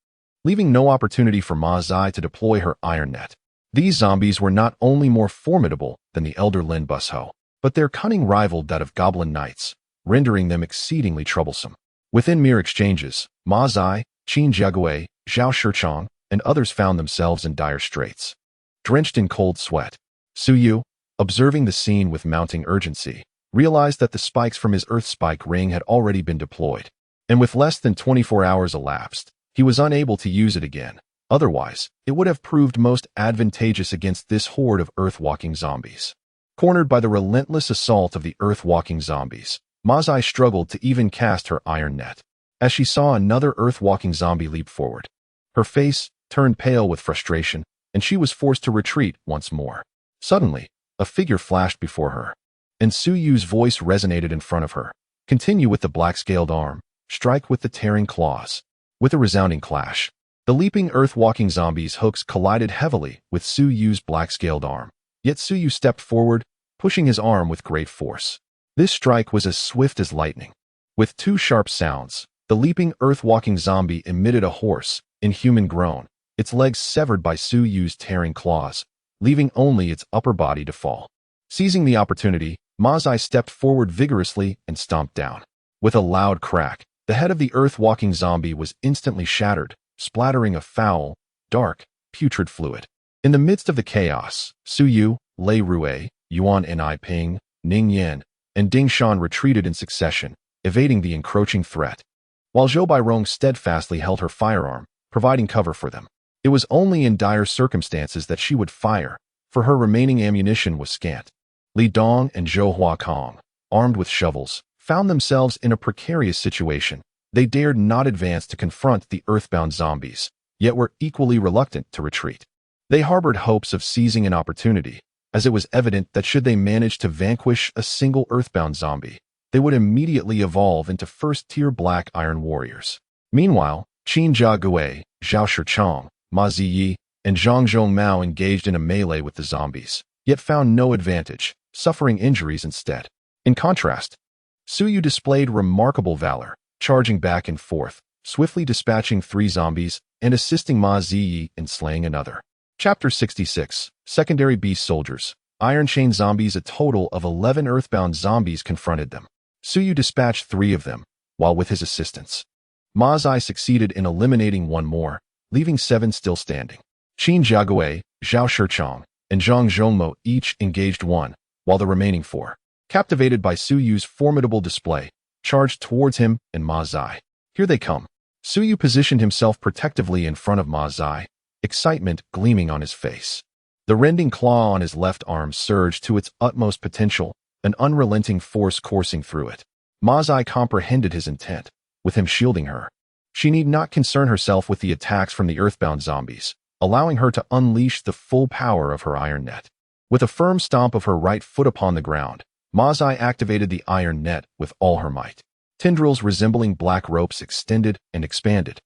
leaving no opportunity for Ma Zai to deploy her iron net. These zombies were not only more formidable than the elder Lin Busho, but their cunning rivaled that of goblin knights, rendering them exceedingly troublesome. Within mere exchanges, Ma Zai, Qin Jiagui, Zhao Shichang, and others found themselves in dire straits. Drenched in cold sweat, Su Yu, observing the scene with mounting urgency, realized that the spikes from his earth spike ring had already been deployed, and with less than 24 hours elapsed, he was unable to use it again. Otherwise, it would have proved most advantageous against this horde of earth-walking zombies. Cornered by the relentless assault of the earth-walking zombies, Ma Zai struggled to even cast her iron net, as she saw another earth-walking zombie leap forward. Her face turned pale with frustration, and she was forced to retreat once more. Suddenly, a figure flashed before her, and Su Yu's voice resonated in front of her. Continue with the black-scaled arm, strike with the tearing claws. With a resounding clash, the leaping earth-walking zombies' hooks collided heavily with Su Yu's black-scaled arm. Yet Su Yu stepped forward, pushing his arm with great force. This strike was as swift as lightning. With two sharp sounds, the leaping earth-walking zombie emitted a hoarse, inhuman groan, its legs severed by Su Yu's tearing claws, leaving only its upper body to fall. Seizing the opportunity, Ma Zai stepped forward vigorously and stomped down. With a loud crack, the head of the earth-walking zombie was instantly shattered, splattering a foul, dark, putrid fluid. In the midst of the chaos, Su Yu, Lei Rui, Yuan Ni Ping, Ning Yan, and Ding Shan retreated in succession, evading the encroaching threat, while Zhou Bairong steadfastly held her firearm, providing cover for them. It was only in dire circumstances that she would fire, for her remaining ammunition was scant. Li Dong and Zhou Huakong, armed with shovels, found themselves in a precarious situation. They dared not advance to confront the earthbound zombies, yet were equally reluctant to retreat. They harbored hopes of seizing an opportunity, as it was evident that should they manage to vanquish a single earthbound zombie, they would immediately evolve into first-tier black iron warriors. Meanwhile, Qin Jiagui, Zhao Shichang, Ma Ziyi, and Zhang Zhongmao engaged in a melee with the zombies, yet found no advantage, suffering injuries instead. In contrast, Su Yu displayed remarkable valor, charging back and forth, swiftly dispatching 3 zombies and assisting Ma Ziyi in slaying another. Chapter 66, Secondary Beast Soldiers. Iron Chain Zombies. A total of 11 earthbound zombies confronted them. Su Yu dispatched 3 of them, while with his assistance, Ma Zai succeeded in eliminating 1 more, leaving 7 still standing. Qin Jiagui, Zhao Shichang, and Zhang Zhongmo each engaged 1, while the remaining 4, captivated by Su Yu's formidable display, charged towards him and Ma Zai. Here they come. Su Yu positioned himself protectively in front of Ma Zai, excitement gleaming on his face. The rending claw on his left arm surged to its utmost potential, an unrelenting force coursing through it. Ma Zai comprehended his intent, with him shielding her. She need not concern herself with the attacks from the earthbound zombies, allowing her to unleash the full power of her iron net. With a firm stomp of her right foot upon the ground, Ma Zai activated the iron net with all her might. Tendrils resembling black ropes extended and expanded,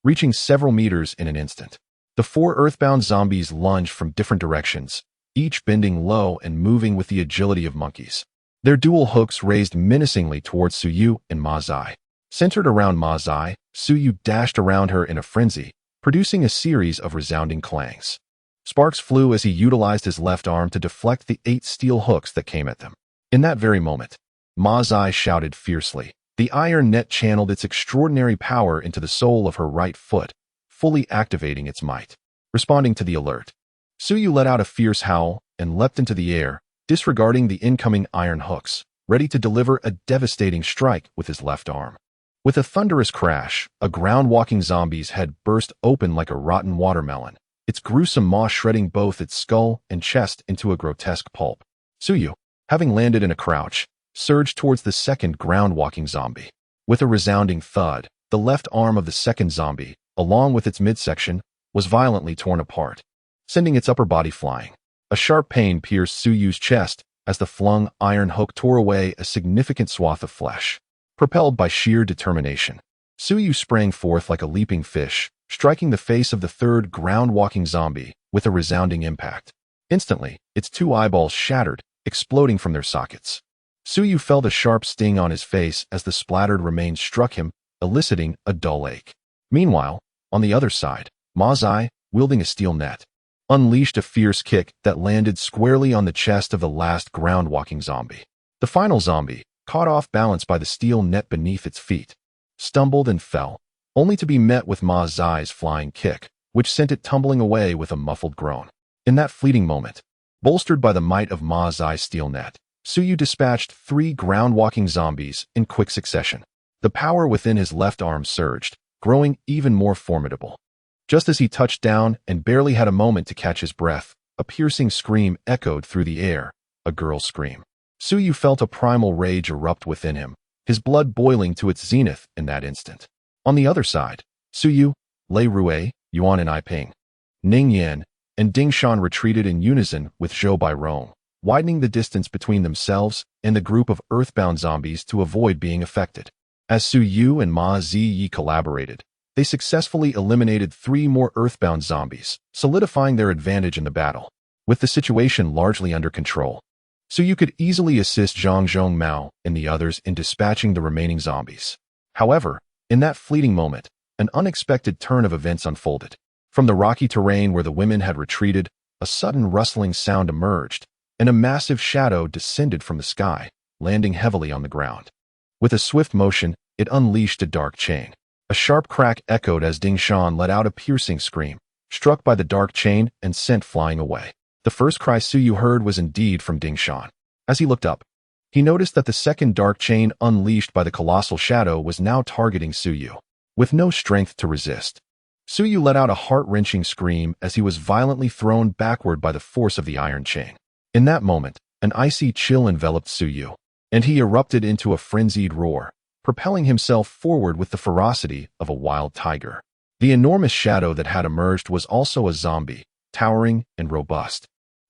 reaching several meters in an instant. The 4 earthbound zombies lunged from different directions, each bending low and moving with the agility of monkeys. Their dual hooks raised menacingly towards Su Yu and Ma Zai. Centered around Ma Zai, Su Yu dashed around her in a frenzy, producing a series of resounding clangs. Sparks flew as he utilized his left arm to deflect the 8 steel hooks that came at them. In that very moment, Ma Zai shouted fiercely. The iron net channeled its extraordinary power into the sole of her right foot, fully activating its might. Responding to the alert, Su Yu let out a fierce howl and leapt into the air, disregarding the incoming iron hooks, ready to deliver a devastating strike with his left arm. With a thunderous crash, a ground-walking zombie's head burst open like a rotten watermelon, its gruesome maw shredding both its skull and chest into a grotesque pulp. Su Yu, having landed in a crouch, surged towards the second ground-walking zombie. With a resounding thud, the left arm of the second zombie, along with its midsection, was violently torn apart, sending its upper body flying. A sharp pain pierced Su Yu's chest as the flung iron hook tore away a significant swath of flesh. Propelled by sheer determination, Su Yu sprang forth like a leaping fish, striking the face of the third ground-walking zombie with a resounding impact. Instantly, its two eyeballs shattered, exploding from their sockets. Suyu felt a sharp sting on his face as the splattered remains struck him, eliciting a dull ache. Meanwhile, on the other side, Ma Zai, wielding a steel net, unleashed a fierce kick that landed squarely on the chest of the last ground-walking zombie. The final zombie, caught off balance by the steel net beneath its feet, stumbled and fell, only to be met with Ma Zai's flying kick, which sent it tumbling away with a muffled groan. In that fleeting moment, bolstered by the might of Ma Zai's steel net, Suyu dispatched 3 ground-walking zombies in quick succession. The power within his left arm surged, growing even more formidable. Just as he touched down and barely had a moment to catch his breath, a piercing scream echoed through the air, a girl's scream. Suyu felt a primal rage erupt within him, his blood boiling to its zenith in that instant. On the other side, Suyu, Lei Rui, Yuan and Ping, Ning Yan, and Ding Shan retreated in unison with Zhou Bairong, widening the distance between themselves and the group of earthbound zombies to avoid being affected. As Suyu and Ma Ziyi collaborated, they successfully eliminated 3 more earthbound zombies, solidifying their advantage in the battle. With the situation largely under control, Suyu could easily assist Zhang Zhongmao and the others in dispatching the remaining zombies. However, in that fleeting moment, an unexpected turn of events unfolded. From the rocky terrain where the women had retreated, a sudden rustling sound emerged, and a massive shadow descended from the sky, landing heavily on the ground. With a swift motion, it unleashed a dark chain. A sharp crack echoed as Ding Shan let out a piercing scream, struck by the dark chain and sent flying away. The first cry Suyu heard was indeed from Ding Shan. As he looked up, he noticed that the second dark chain unleashed by the colossal shadow was now targeting Suyu. With no strength to resist, Suyu let out a heart-wrenching scream as he was violently thrown backward by the force of the iron chain. In that moment, an icy chill enveloped Suyu, and he erupted into a frenzied roar, propelling himself forward with the ferocity of a wild tiger. The enormous shadow that had emerged was also a zombie, towering and robust,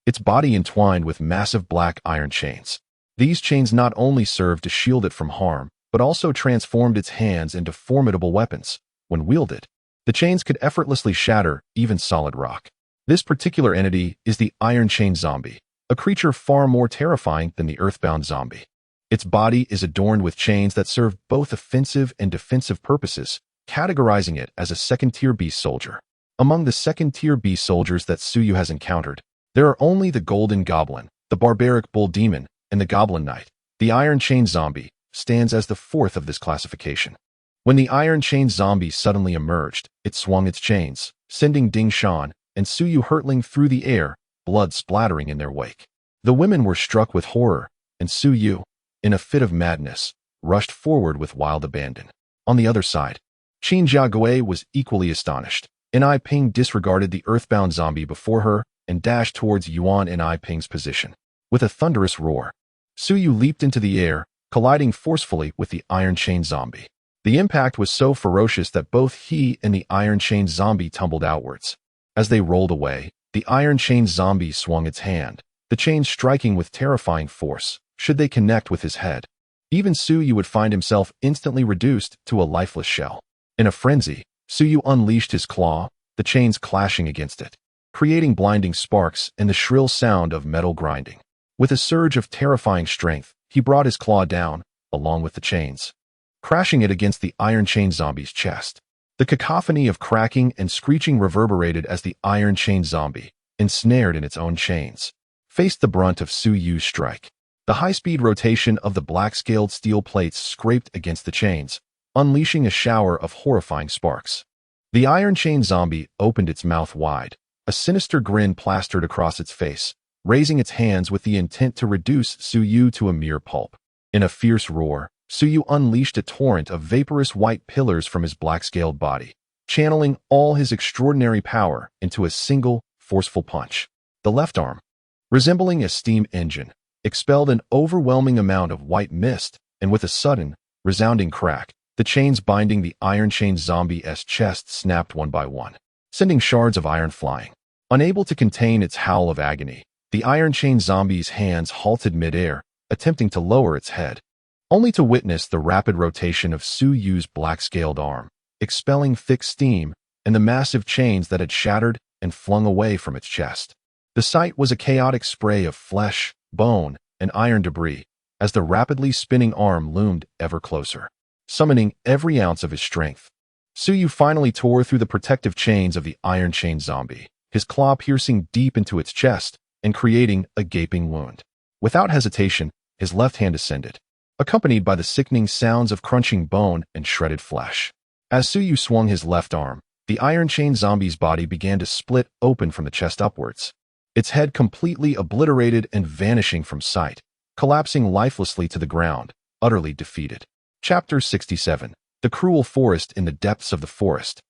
its body entwined with massive black iron chains. These chains not only served to shield it from harm, but also transformed its hands into formidable weapons. When wielded, the chains could effortlessly shatter even solid rock. This particular entity is the Iron Chain Zombie, a creature far more terrifying than the earthbound zombie. Its body is adorned with chains that serve both offensive and defensive purposes, categorizing it as a second-tier beast soldier. Among the second-tier beast soldiers that Suyu has encountered, there are only the Golden Goblin, the Barbaric Bull Demon, and the Goblin Knight. The Iron Chain Zombie stands as the 4th of this classification. When the Iron Chain Zombie suddenly emerged, it swung its chains, sending Ding Shan and Suyu hurtling through the air, blood splattering in their wake. The women were struck with horror, and Suyu, in a fit of madness, rushed forward with wild abandon. On the other side, Qin Jiagui was equally astonished. Ping disregarded the earthbound zombie before her and dashed towards Yuan and Ping's position. With a thunderous roar, Suyu leaped into the air, colliding forcefully with the Iron Chain Zombie. The impact was so ferocious that both he and the Iron Chain Zombie tumbled outwards. As they rolled away, the Iron Chain Zombie swung its hand, the chains striking with terrifying force, should they connect with his head. Even Suyu would find himself instantly reduced to a lifeless shell. In a frenzy, Suyu unleashed his claw, the chains clashing against it, creating blinding sparks and the shrill sound of metal grinding. With a surge of terrifying strength, he brought his claw down, along with the chains, crashing it against the Iron Chain Zombie's chest. The cacophony of cracking and screeching reverberated as the Iron Chain Zombie, ensnared in its own chains, faced the brunt of Suyu's strike. The high-speed rotation of the black-scaled steel plates scraped against the chains, unleashing a shower of horrifying sparks. The Iron Chain Zombie opened its mouth wide, a sinister grin plastered across its face, raising its hands with the intent to reduce Suyu to a mere pulp. In a fierce roar, Suyu unleashed a torrent of vaporous white pillars from his black-scaled body, channeling all his extraordinary power into a single, forceful punch. The left arm, resembling a steam engine, expelled an overwhelming amount of white mist, and with a sudden, resounding crack, the chains binding the Iron Chain Zombie's chest snapped one by one, sending shards of iron flying. Unable to contain its howl of agony, the Iron Chain Zombie's hands halted mid-air, attempting to lower its head, only to witness the rapid rotation of Suyu's black-scaled arm, expelling thick steam, and the massive chains that had shattered and flung away from its chest. The sight was a chaotic spray of flesh, bone, and iron debris as the rapidly spinning arm loomed ever closer, summoning every ounce of his strength. Suyu finally tore through the protective chains of the iron chain zombie, his claw piercing deep into its chest and creating a gaping wound. Without hesitation, his left hand ascended, accompanied by the sickening sounds of crunching bone and shredded flesh. As Suyu swung his left arm, the iron chain zombie's body began to split open from the chest upwards, its head completely obliterated and vanishing from sight, collapsing lifelessly to the ground, utterly defeated. Chapter 67. The Cruel Forest. In the depths of the forest,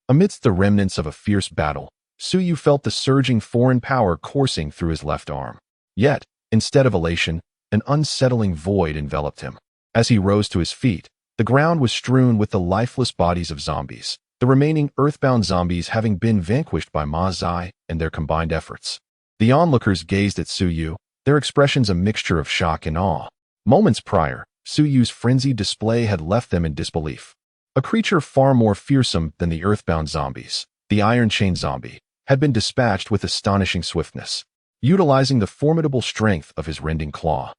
amidst the remnants of a fierce battle, Suyu felt the surging foreign power coursing through his left arm. Yet, instead of elation, an unsettling void enveloped him. As he rose to his feet, the ground was strewn with the lifeless bodies of zombies, the remaining earthbound zombies having been vanquished by Ma Zai and their combined efforts. The onlookers gazed at Suyu, their expressions a mixture of shock and awe. Moments prior, Suyu's frenzied display had left them in disbelief. A creature far more fearsome than the earthbound zombies, the Iron Chain zombie, had been dispatched with astonishing swiftness. Utilizing the formidable strength of his rending claw,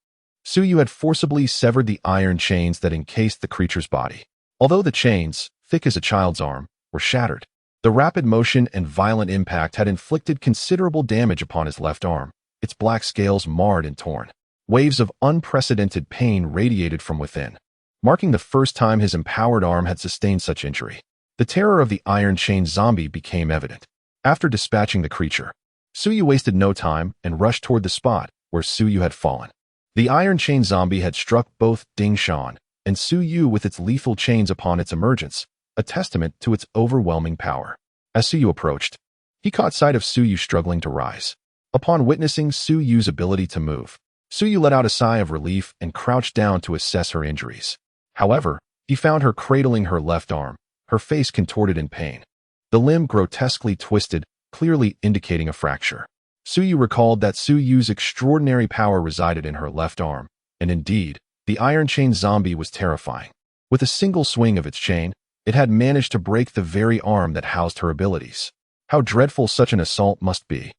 Suyu had forcibly severed the iron chains that encased the creature's body. Although the chains, thick as a child's arm, were shattered, the rapid motion and violent impact had inflicted considerable damage upon his left arm, its black scales marred and torn. Waves of unprecedented pain radiated from within, marking the first time his empowered arm had sustained such injury. The terror of the Iron Chain zombie became evident. After dispatching the creature, Suyu wasted no time and rushed toward the spot where Suyu had fallen. The Iron Chain zombie had struck both Ding Shan and Suyu with its lethal chains upon its emergence, a testament to its overwhelming power. As Suyu approached, he caught sight of Suyu struggling to rise. Upon witnessing Suyu's ability to move, Suyu let out a sigh of relief and crouched down to assess her injuries. However, he found her cradling her left arm, her face contorted in pain. The limb grotesquely twisted, clearly indicating a fracture. Suyu recalled that Suyu's extraordinary power resided in her left arm, and indeed, the Iron Chain zombie was terrifying. With a single swing of its chain, it had managed to break the very arm that housed her abilities. How dreadful such an assault must be.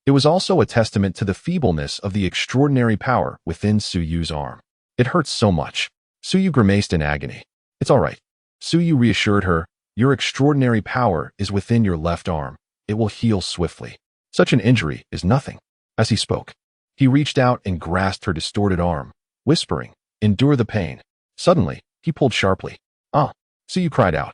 It was also a testament to the feebleness of the extraordinary power within Suyu's arm. It hurts so much. Suyu grimaced in agony. It's all right. Suyu reassured her, your extraordinary power is within your left arm. It will heal swiftly. Such an injury is nothing. As he spoke, he reached out and grasped her distorted arm, whispering, endure the pain. Suddenly, he pulled sharply. Ah! Suyu cried out,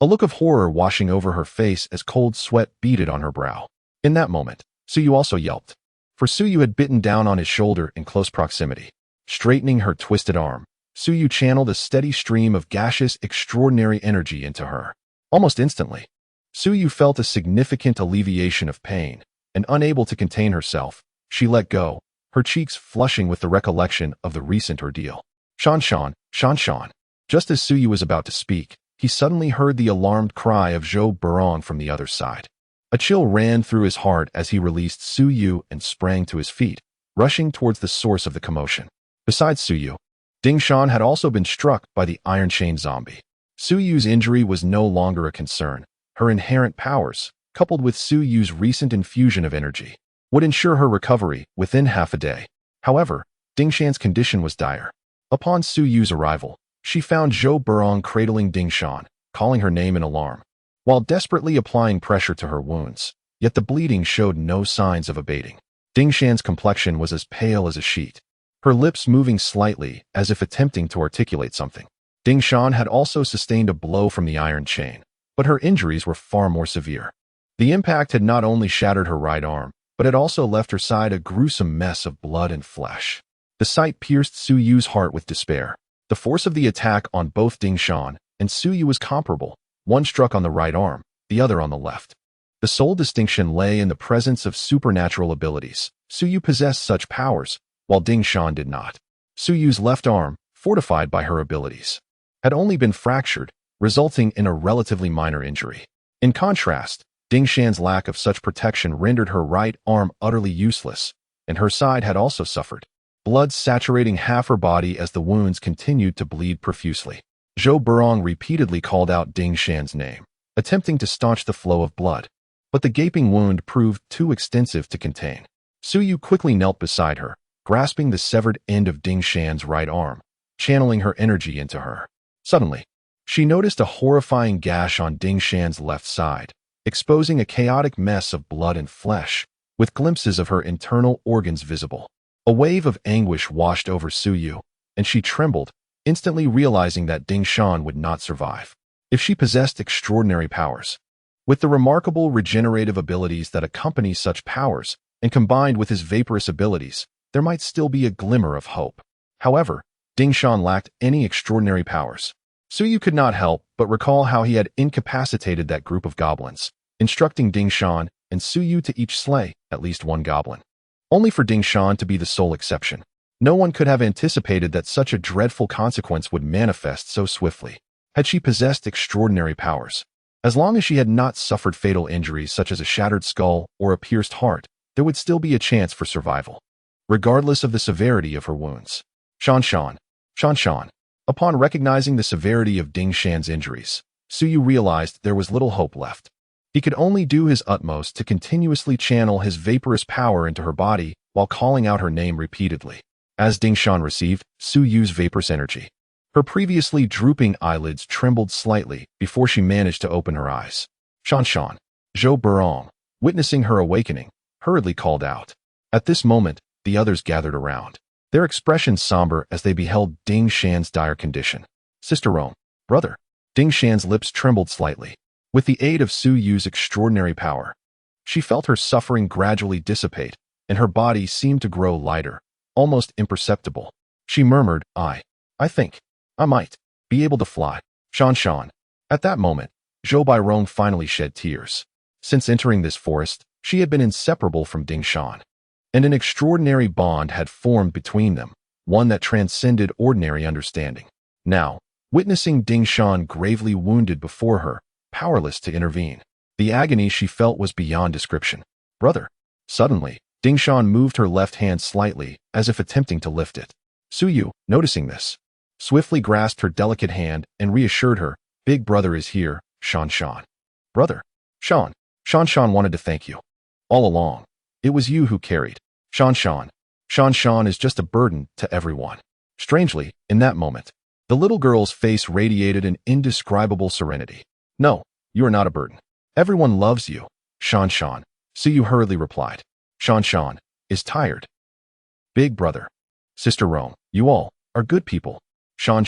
a look of horror washing over her face as cold sweat beaded on her brow. In that moment, Suyu also yelped, for Suyu had bitten down on his shoulder in close proximity. Straightening her twisted arm, Suyu channeled a steady stream of gaseous, extraordinary energy into her. Almost instantly, Suyu felt a significant alleviation of pain, and unable to contain herself, she let go, her cheeks flushing with the recollection of the recent ordeal. Shan Shan, Shan Shan. Just as Suyu was about to speak, he suddenly heard the alarmed cry of Zhou Burong from the other side. A chill ran through his heart as he released Suyu and sprang to his feet, rushing towards the source of the commotion. Besides Suyu, Ding Shan had also been struck by the Iron Chain zombie. Suyu's injury was no longer a concern. Her inherent powers, coupled with Suyu's recent infusion of energy, would ensure her recovery within half a day. However, Ding Shan's condition was dire. Upon Suyu's arrival, she found Zhou Burong cradling Ding Shan, calling her name in alarm, while desperately applying pressure to her wounds, yet the bleeding showed no signs of abating. Ding Shan's complexion was as pale as a sheet, her lips moving slightly as if attempting to articulate something. Ding Shan had also sustained a blow from the iron chain, but her injuries were far more severe. The impact had not only shattered her right arm, but had also left her side a gruesome mess of blood and flesh. The sight pierced Suyu's heart with despair. The force of the attack on both Ding Shan and Suyu was comparable. One struck on the right arm, the other on the left. The sole distinction lay in the presence of supernatural abilities. Suyu possessed such powers, while Ding Shan did not. Suyu's left arm, fortified by her abilities, had only been fractured, resulting in a relatively minor injury. In contrast, Ding Shan's lack of such protection rendered her right arm utterly useless, and her side had also suffered, blood saturating half her body as the wounds continued to bleed profusely. Zhou Burong repeatedly called out Ding Shan's name, attempting to staunch the flow of blood. But the gaping wound proved too extensive to contain. Su Yu quickly knelt beside her, grasping the severed end of Ding Shan's right arm, channeling her energy into her. Suddenly, she noticed a horrifying gash on Ding Shan's left side, exposing a chaotic mess of blood and flesh, with glimpses of her internal organs visible. A wave of anguish washed over Su Yu, and she trembled, instantly realizing that Ding Shan would not survive. If she possessed extraordinary powers, with the remarkable regenerative abilities that accompany such powers, and combined with his vaporous abilities, there might still be a glimmer of hope. However, Ding Shan lacked any extraordinary powers. Su Yu could not help but recall how he had incapacitated that group of goblins, instructing Ding Shan and Su Yu to each slay at least one goblin. Only for Ding Shan to be the sole exception. No one could have anticipated that such a dreadful consequence would manifest so swiftly. Had she possessed extraordinary powers, as long as she had not suffered fatal injuries such as a shattered skull or a pierced heart, there would still be a chance for survival, regardless of the severity of her wounds. Shan. Upon recognizing the severity of Ding Shan's injuries, Su Yu realized there was little hope left. He could only do his utmost to continuously channel his vaporous power into her body while calling out her name repeatedly. As Ding Shan received Su Yu's vaporous energy, her previously drooping eyelids trembled slightly before she managed to open her eyes. Shan. Zhou Burong, witnessing her awakening, hurriedly called out. At this moment, the others gathered around, their expressions somber as they beheld Ding Shan's dire condition. Sister Rome, brother. Ding Shan's lips trembled slightly. With the aid of Su Yu's extraordinary power, she felt her suffering gradually dissipate, and her body seemed to grow lighter, almost imperceptible. She murmured, I think I might be able to fly. Shan. At that moment, Zhou Bairong finally shed tears. Since entering this forest, she had been inseparable from Ding Shan, and an extraordinary bond had formed between them, one that transcended ordinary understanding. Now, witnessing Ding Shan gravely wounded before her, powerless to intervene, the agony she felt was beyond description. Brother. Suddenly, Ding Shan moved her left hand slightly, as if attempting to lift it. Su Yu, noticing this, swiftly grasped her delicate hand and reassured her, Big brother is here, Shan. Brother. Shan wanted to thank you. All along, it was you who carried. Shan is just a burden to everyone. Strangely, in that moment, the little girl's face radiated an indescribable serenity. No, you are not a burden. Everyone loves you, Shan. Su Yu hurriedly replied. Shan is tired. Big brother. Sister Rome, you all are good people. Shan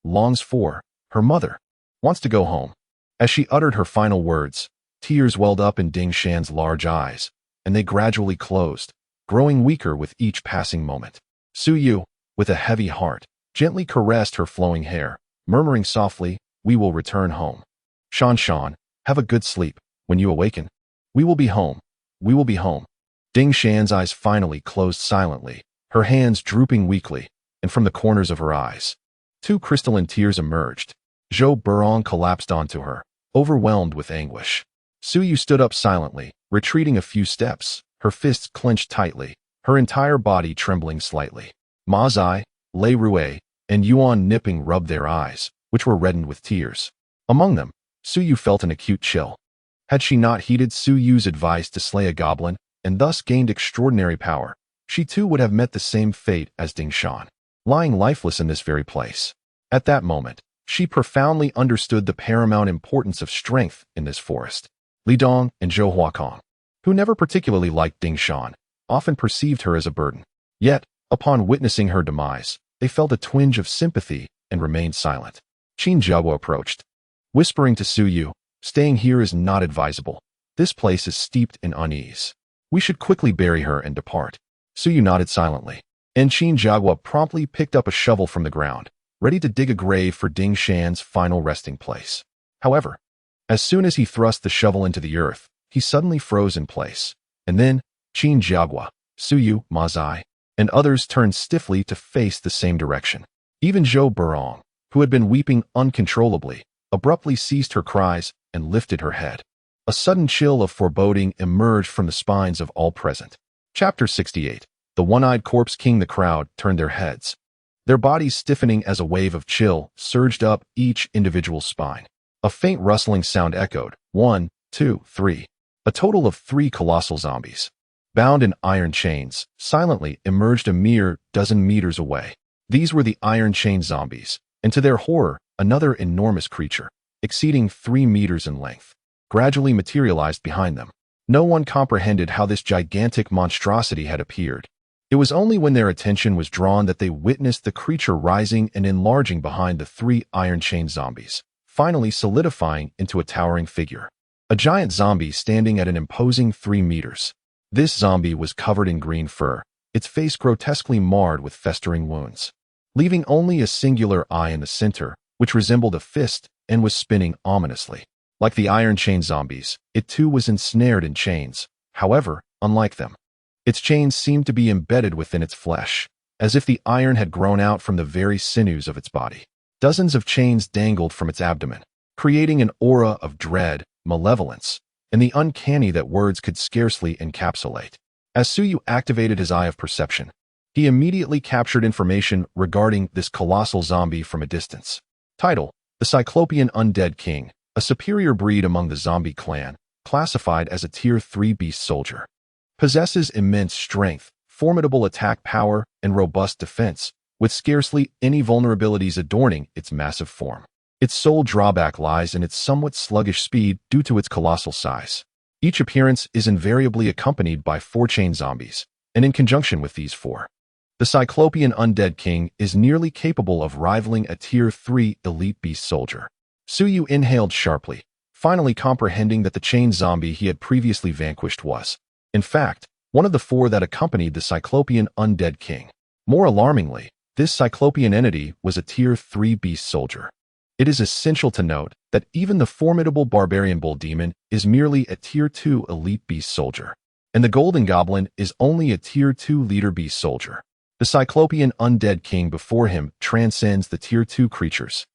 longs for her mother, wants to go home. As she uttered her final words, tears welled up in Ding Shan's large eyes, and they gradually closed, growing weaker with each passing moment. Su Yu, with a heavy heart, gently caressed her flowing hair, murmuring softly, we will return home. Shan, have a good sleep. When you awaken, we will be home. We will be home. Ding Shan's eyes finally closed silently, her hands drooping weakly, and from the corners of her eyes, 2 crystalline tears emerged. Zhou Burong collapsed onto her, overwhelmed with anguish. Su Yu stood up silently, retreating a few steps, her fists clenched tightly, her entire body trembling slightly. Ma Zai, Lei Rui, and Yuan Nipping rubbed their eyes, which were reddened with tears. Among them, Su Yu felt an acute chill. Had she not heeded Su Yu's advice to slay a goblin, and thus gained extraordinary power, she too would have met the same fate as Ding Shan, lying lifeless in this very place. At that moment, she profoundly understood the paramount importance of strength in this forest. Li Dong and Zhou Huakong, who never particularly liked Ding Shan, often perceived her as a burden. Yet, upon witnessing her demise, they felt a twinge of sympathy and remained silent. Qin Jiaguo approached, whispering to Su Yu, staying here is not advisable. This place is steeped in unease. We should quickly bury her and depart. Su Yu nodded silently, and Qin Jiaguo promptly picked up a shovel from the ground, ready to dig a grave for Ding Shan's final resting place. However, as soon as he thrust the shovel into the earth, he suddenly froze in place, and then Qin Jiaguo, Su Yu, Ma Zai, and others turned stiffly to face the same direction. Even Zhou Burong, who had been weeping uncontrollably, abruptly ceased her cries and lifted her head. A sudden chill of foreboding emerged from the spines of all present. Chapter 68. The one-eyed corpse king. The crowd turned their heads, their bodies stiffening as a wave of chill surged up each individual spine. A faint rustling sound echoed. 1, 2, 3. A total of 3 colossal zombies, bound in iron chains, silently emerged a mere dozen meters away. These were the iron chain zombies, and to their horror, another enormous creature, exceeding 3 meters in length, gradually materialized behind them. No one comprehended how this gigantic monstrosity had appeared. It was only when their attention was drawn that they witnessed the creature rising and enlarging behind the 3 iron chain zombies, finally solidifying into a towering figure. A giant zombie standing at an imposing 3 meters. This zombie was covered in green fur, its face grotesquely marred with festering wounds, leaving only a singular eye in the center, which resembled a fist and was spinning ominously. Like the iron chain zombies, it too was ensnared in chains. However, unlike them, its chains seemed to be embedded within its flesh, as if the iron had grown out from the very sinews of its body. Dozens of chains dangled from its abdomen, creating an aura of dread, malevolence, and the uncanny that words could scarcely encapsulate. As Suyu activated his eye of perception, he immediately captured information regarding this colossal zombie from a distance. Title: The Cyclopean Undead King, a superior breed among the zombie clan, classified as a Tier 3 beast soldier. Possesses immense strength, formidable attack power, and robust defense, with scarcely any vulnerabilities adorning its massive form. Its sole drawback lies in its somewhat sluggish speed due to its colossal size. Each appearance is invariably accompanied by 4 chain zombies, and in conjunction with these 4, the Cyclopean Undead King is nearly capable of rivaling a Tier 3 elite beast soldier. Suyu inhaled sharply, finally comprehending that the chain zombie he had previously vanquished was, in fact, one of the 4 that accompanied the Cyclopean Undead King. More alarmingly, this Cyclopean entity was a Tier 3 beast soldier. It is essential to note that even the formidable barbarian bull demon is merely a Tier 2 elite beast soldier, and the golden goblin is only a Tier 2 leader beast soldier. The Cyclopean Undead King before him transcends the Tier 2 creatures,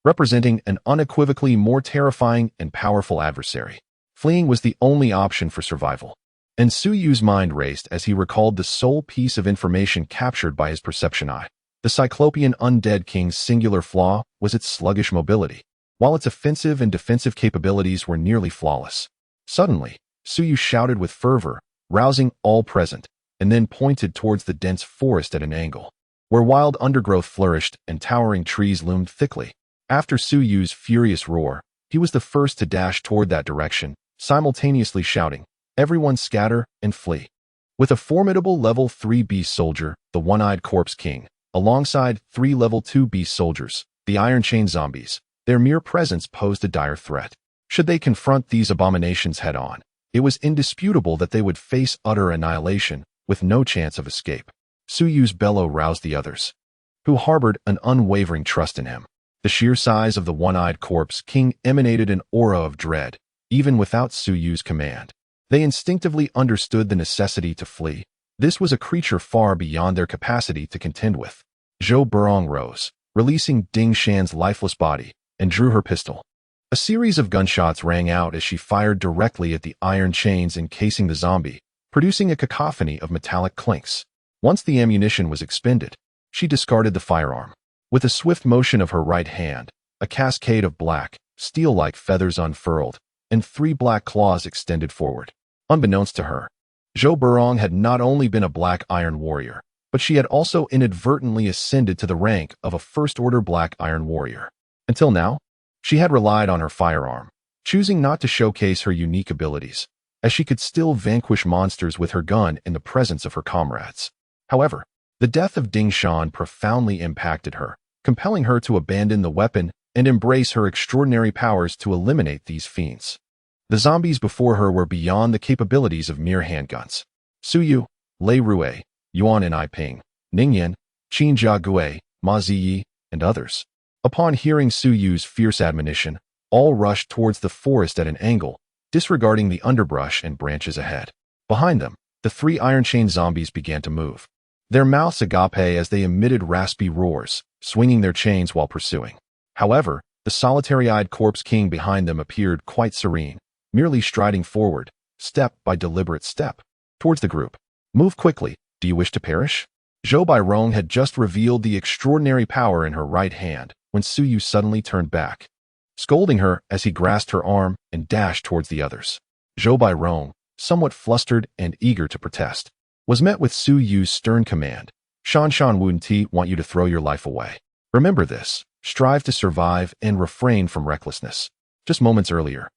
representing an unequivocally more terrifying and powerful adversary. Fleeing was the only option for survival, and Suyu's mind raced as he recalled the sole piece of information captured by his perception eye. The Cyclopean Undead King's singular flaw was its sluggish mobility, while its offensive and defensive capabilities were nearly flawless. Suddenly, Suyu shouted with fervor, rousing all present, and then pointed towards the dense forest at an angle, where wild undergrowth flourished and towering trees loomed thickly. After Suyu's furious roar, he was the first to dash toward that direction, simultaneously shouting, "Everyone scatter and flee." With a formidable level 3 beast soldier, the One-Eyed Corpse King, alongside 3 level 2 beast soldiers, the Iron Chain Zombies, their mere presence posed a dire threat. Should they confront these abominations head-on, it was indisputable that they would face utter annihilation, with no chance of escape. Suyu's bellow roused the others, who harbored an unwavering trust in him. The sheer size of the One-Eyed Corpse King emanated an aura of dread, even without Suyu's command. They instinctively understood the necessity to flee. This was a creature far beyond their capacity to contend with. Zhou Burong rose, releasing Ding Shan's lifeless body, and drew her pistol. A series of gunshots rang out as she fired directly at the iron chains encasing the zombie, producing a cacophony of metallic clinks. Once the ammunition was expended, she discarded the firearm. With a swift motion of her right hand, a cascade of black, steel-like feathers unfurled, and 3 black claws extended forward. Unbeknownst to her, Zhou Burong had not only been a black iron warrior, but she had also inadvertently ascended to the rank of a first-order black iron warrior. Until now, she had relied on her firearm, choosing not to showcase her unique abilities, as she could still vanquish monsters with her gun in the presence of her comrades. However, the death of Ding Shan profoundly impacted her, compelling her to abandon the weapon and embrace her extraordinary powers to eliminate these fiends. The zombies before her were beyond the capabilities of mere handguns. Suyu, Lei Rui, Yuan and Iping, Ningyan, Qin Jiagui, Ma Ziyi, and others. Upon hearing Suyu's fierce admonition, all rushed towards the forest at an angle, disregarding the underbrush and branches ahead. Behind them, the 3 iron chain zombies began to move, their mouths agape as they emitted raspy roars, swinging their chains while pursuing. However, the solitary-eyed Corpse King behind them appeared quite serene, merely striding forward, step by deliberate step, towards the group. "Move quickly, do you wish to perish?" Zhou Bairong had just revealed the extraordinary power in her right hand when Suyu suddenly turned back. scolding her as he grasped her arm and dashed towards the others. Zhou Bairong, somewhat flustered and eager to protest, was met with Su Yu's stern command. Shan Shan Wun Ti want you to throw your life away. Remember this, strive to survive and refrain from recklessness. Just moments earlier,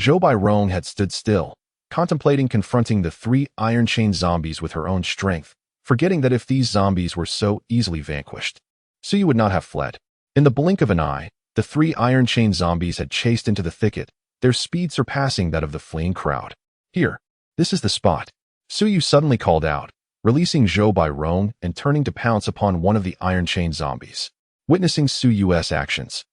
Zhou Bairong had stood still, contemplating confronting the 3 iron chain zombies with her own strength, forgetting that if these zombies were so easily vanquished, Su Yu would not have fled. In the blink of an eye, the 3 iron chain zombies had chased into the thicket, their speed surpassing that of the fleeing crowd. Here, this is the spot. Su Yu suddenly called out, releasing Zhou Bairong and turning to pounce upon one of the iron chain zombies. Witnessing Su Yu's actions,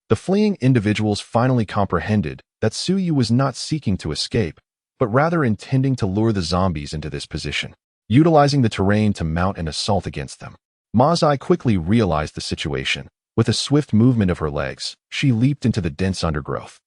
the fleeing individuals finally comprehended that Su Yu was not seeking to escape, but rather intending to lure the zombies into this position, utilizing the terrain to mount an assault against them. Ma Zai quickly realized the situation. With a swift movement of her legs, she leaped into the dense undergrowth,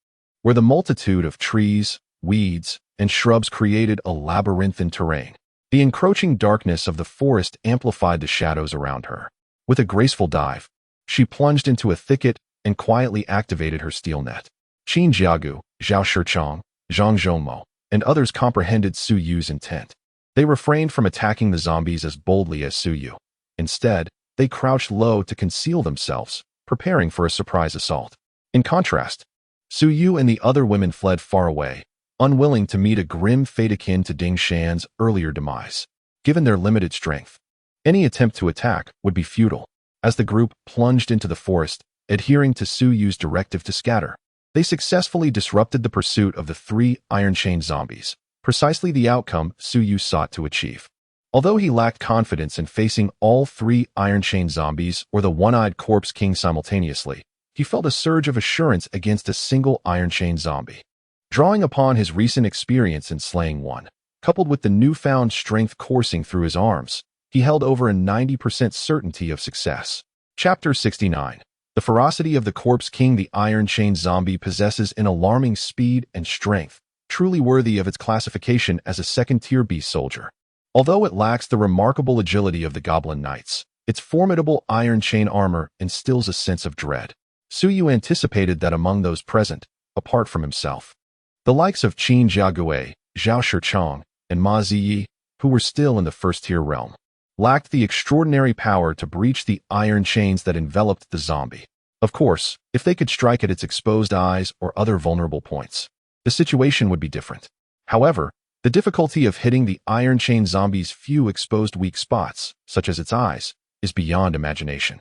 where the multitude of trees, weeds, and shrubs created a labyrinthine terrain. The encroaching darkness of the forest amplified the shadows around her. With a graceful dive, she plunged into a thicket and quietly activated her steel net. Qin Jiagu, Zhao Shichang, Zhang Zhongmo, and others comprehended Su Yu's intent. They refrained from attacking the zombies as boldly as Su Yu. Instead, they crouched low to conceal themselves, preparing for a surprise assault. In contrast, Su Yu and the other women fled far away, unwilling to meet a grim fate akin to Ding Shan's earlier demise. Given their limited strength, any attempt to attack would be futile. As the group plunged into the forest, adhering to Su Yu's directive to scatter, they successfully disrupted the pursuit of the 3 iron chain zombies, precisely the outcome Su Yu sought to achieve. Although he lacked confidence in facing all 3 iron chain zombies or the one-eyed corpse king simultaneously, he felt a surge of assurance against a single iron chain zombie. Drawing upon his recent experience in slaying one, coupled with the newfound strength coursing through his arms, he held over a 90% certainty of success. Chapter 69. The ferocity of the corpse king. The iron chain zombie possesses an alarming speed and strength, truly worthy of its classification as a second-tier beast soldier. Although it lacks the remarkable agility of the goblin knights, its formidable iron chain armor instills a sense of dread. Su Yu anticipated that among those present, apart from himself, the likes of Qin Jiague, Zhao Shichang, and Ma Ziyi, who were still in the first-tier realm, lacked the extraordinary power to breach the iron chains that enveloped the zombie. Of course, if they could strike at its exposed eyes or other vulnerable points, the situation would be different. However, the difficulty of hitting the iron chain zombie's few exposed weak spots, such as its eyes, is beyond imagination.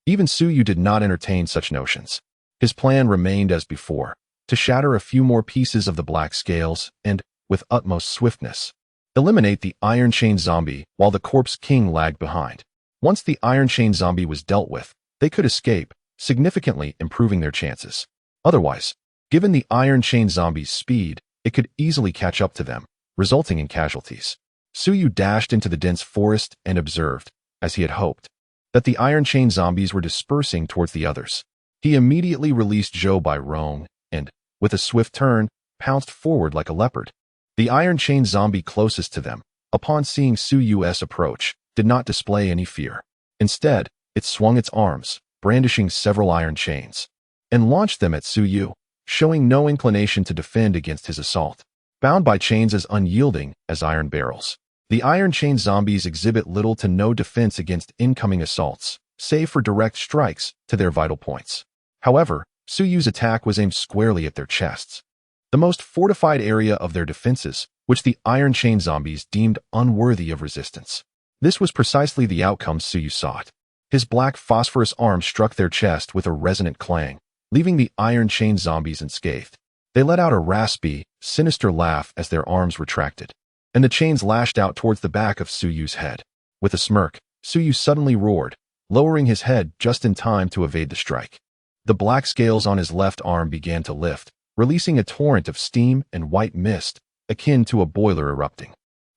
Even Su Yu did not entertain such notions. His plan remained as before, to shatter a few more pieces of the black scales and, with utmost swiftness, eliminate the iron chain zombie while the corpse king lagged behind. Once the iron chain zombie was dealt with, they could escape, significantly improving their chances. Otherwise, given the iron chain zombie's speed, it could easily catch up to them, resulting in casualties. Su Yu dashed into the dense forest and observed, as he had hoped, that the iron chain zombies were dispersing towards the others. He immediately released Zhou Bairong and, with a swift turn, pounced forward like a leopard. The iron chain zombie closest to them, upon seeing Su Yu's approach, did not display any fear. Instead, it swung its arms, brandishing several iron chains, and launched them at Su Yu, showing no inclination to defend against his assault. Bound by chains as unyielding as iron barrels, the iron chain zombies exhibit little to no defense against incoming assaults, save for direct strikes to their vital points. However, Su Yu's attack was aimed squarely at their chests, the most fortified area of their defenses, which the iron chain zombies deemed unworthy of resistance. This was precisely the outcome Su Yu sought. His black phosphorus arm struck their chest with a resonant clang, leaving the iron chain zombies unscathed. They let out a raspy, sinister laugh as their arms retracted, and the chains lashed out towards the back of Su Yu's head. With a smirk, Su Yu suddenly roared, lowering his head just in time to evade the strike. The black scales on his left arm began to lift, releasing a torrent of steam and white mist, akin to a boiler erupting.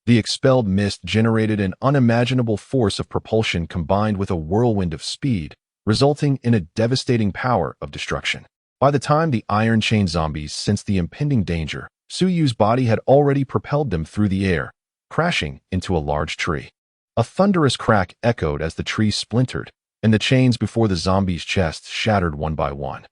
The expelled mist generated an unimaginable force of propulsion combined with a whirlwind of speed, resulting in a devastating power of destruction. By the time the iron chain zombies sensed the impending danger, Su Yu's body had already propelled them through the air, crashing into a large tree. A thunderous crack echoed as the tree splintered, and the chains before the zombies' chests shattered one by one.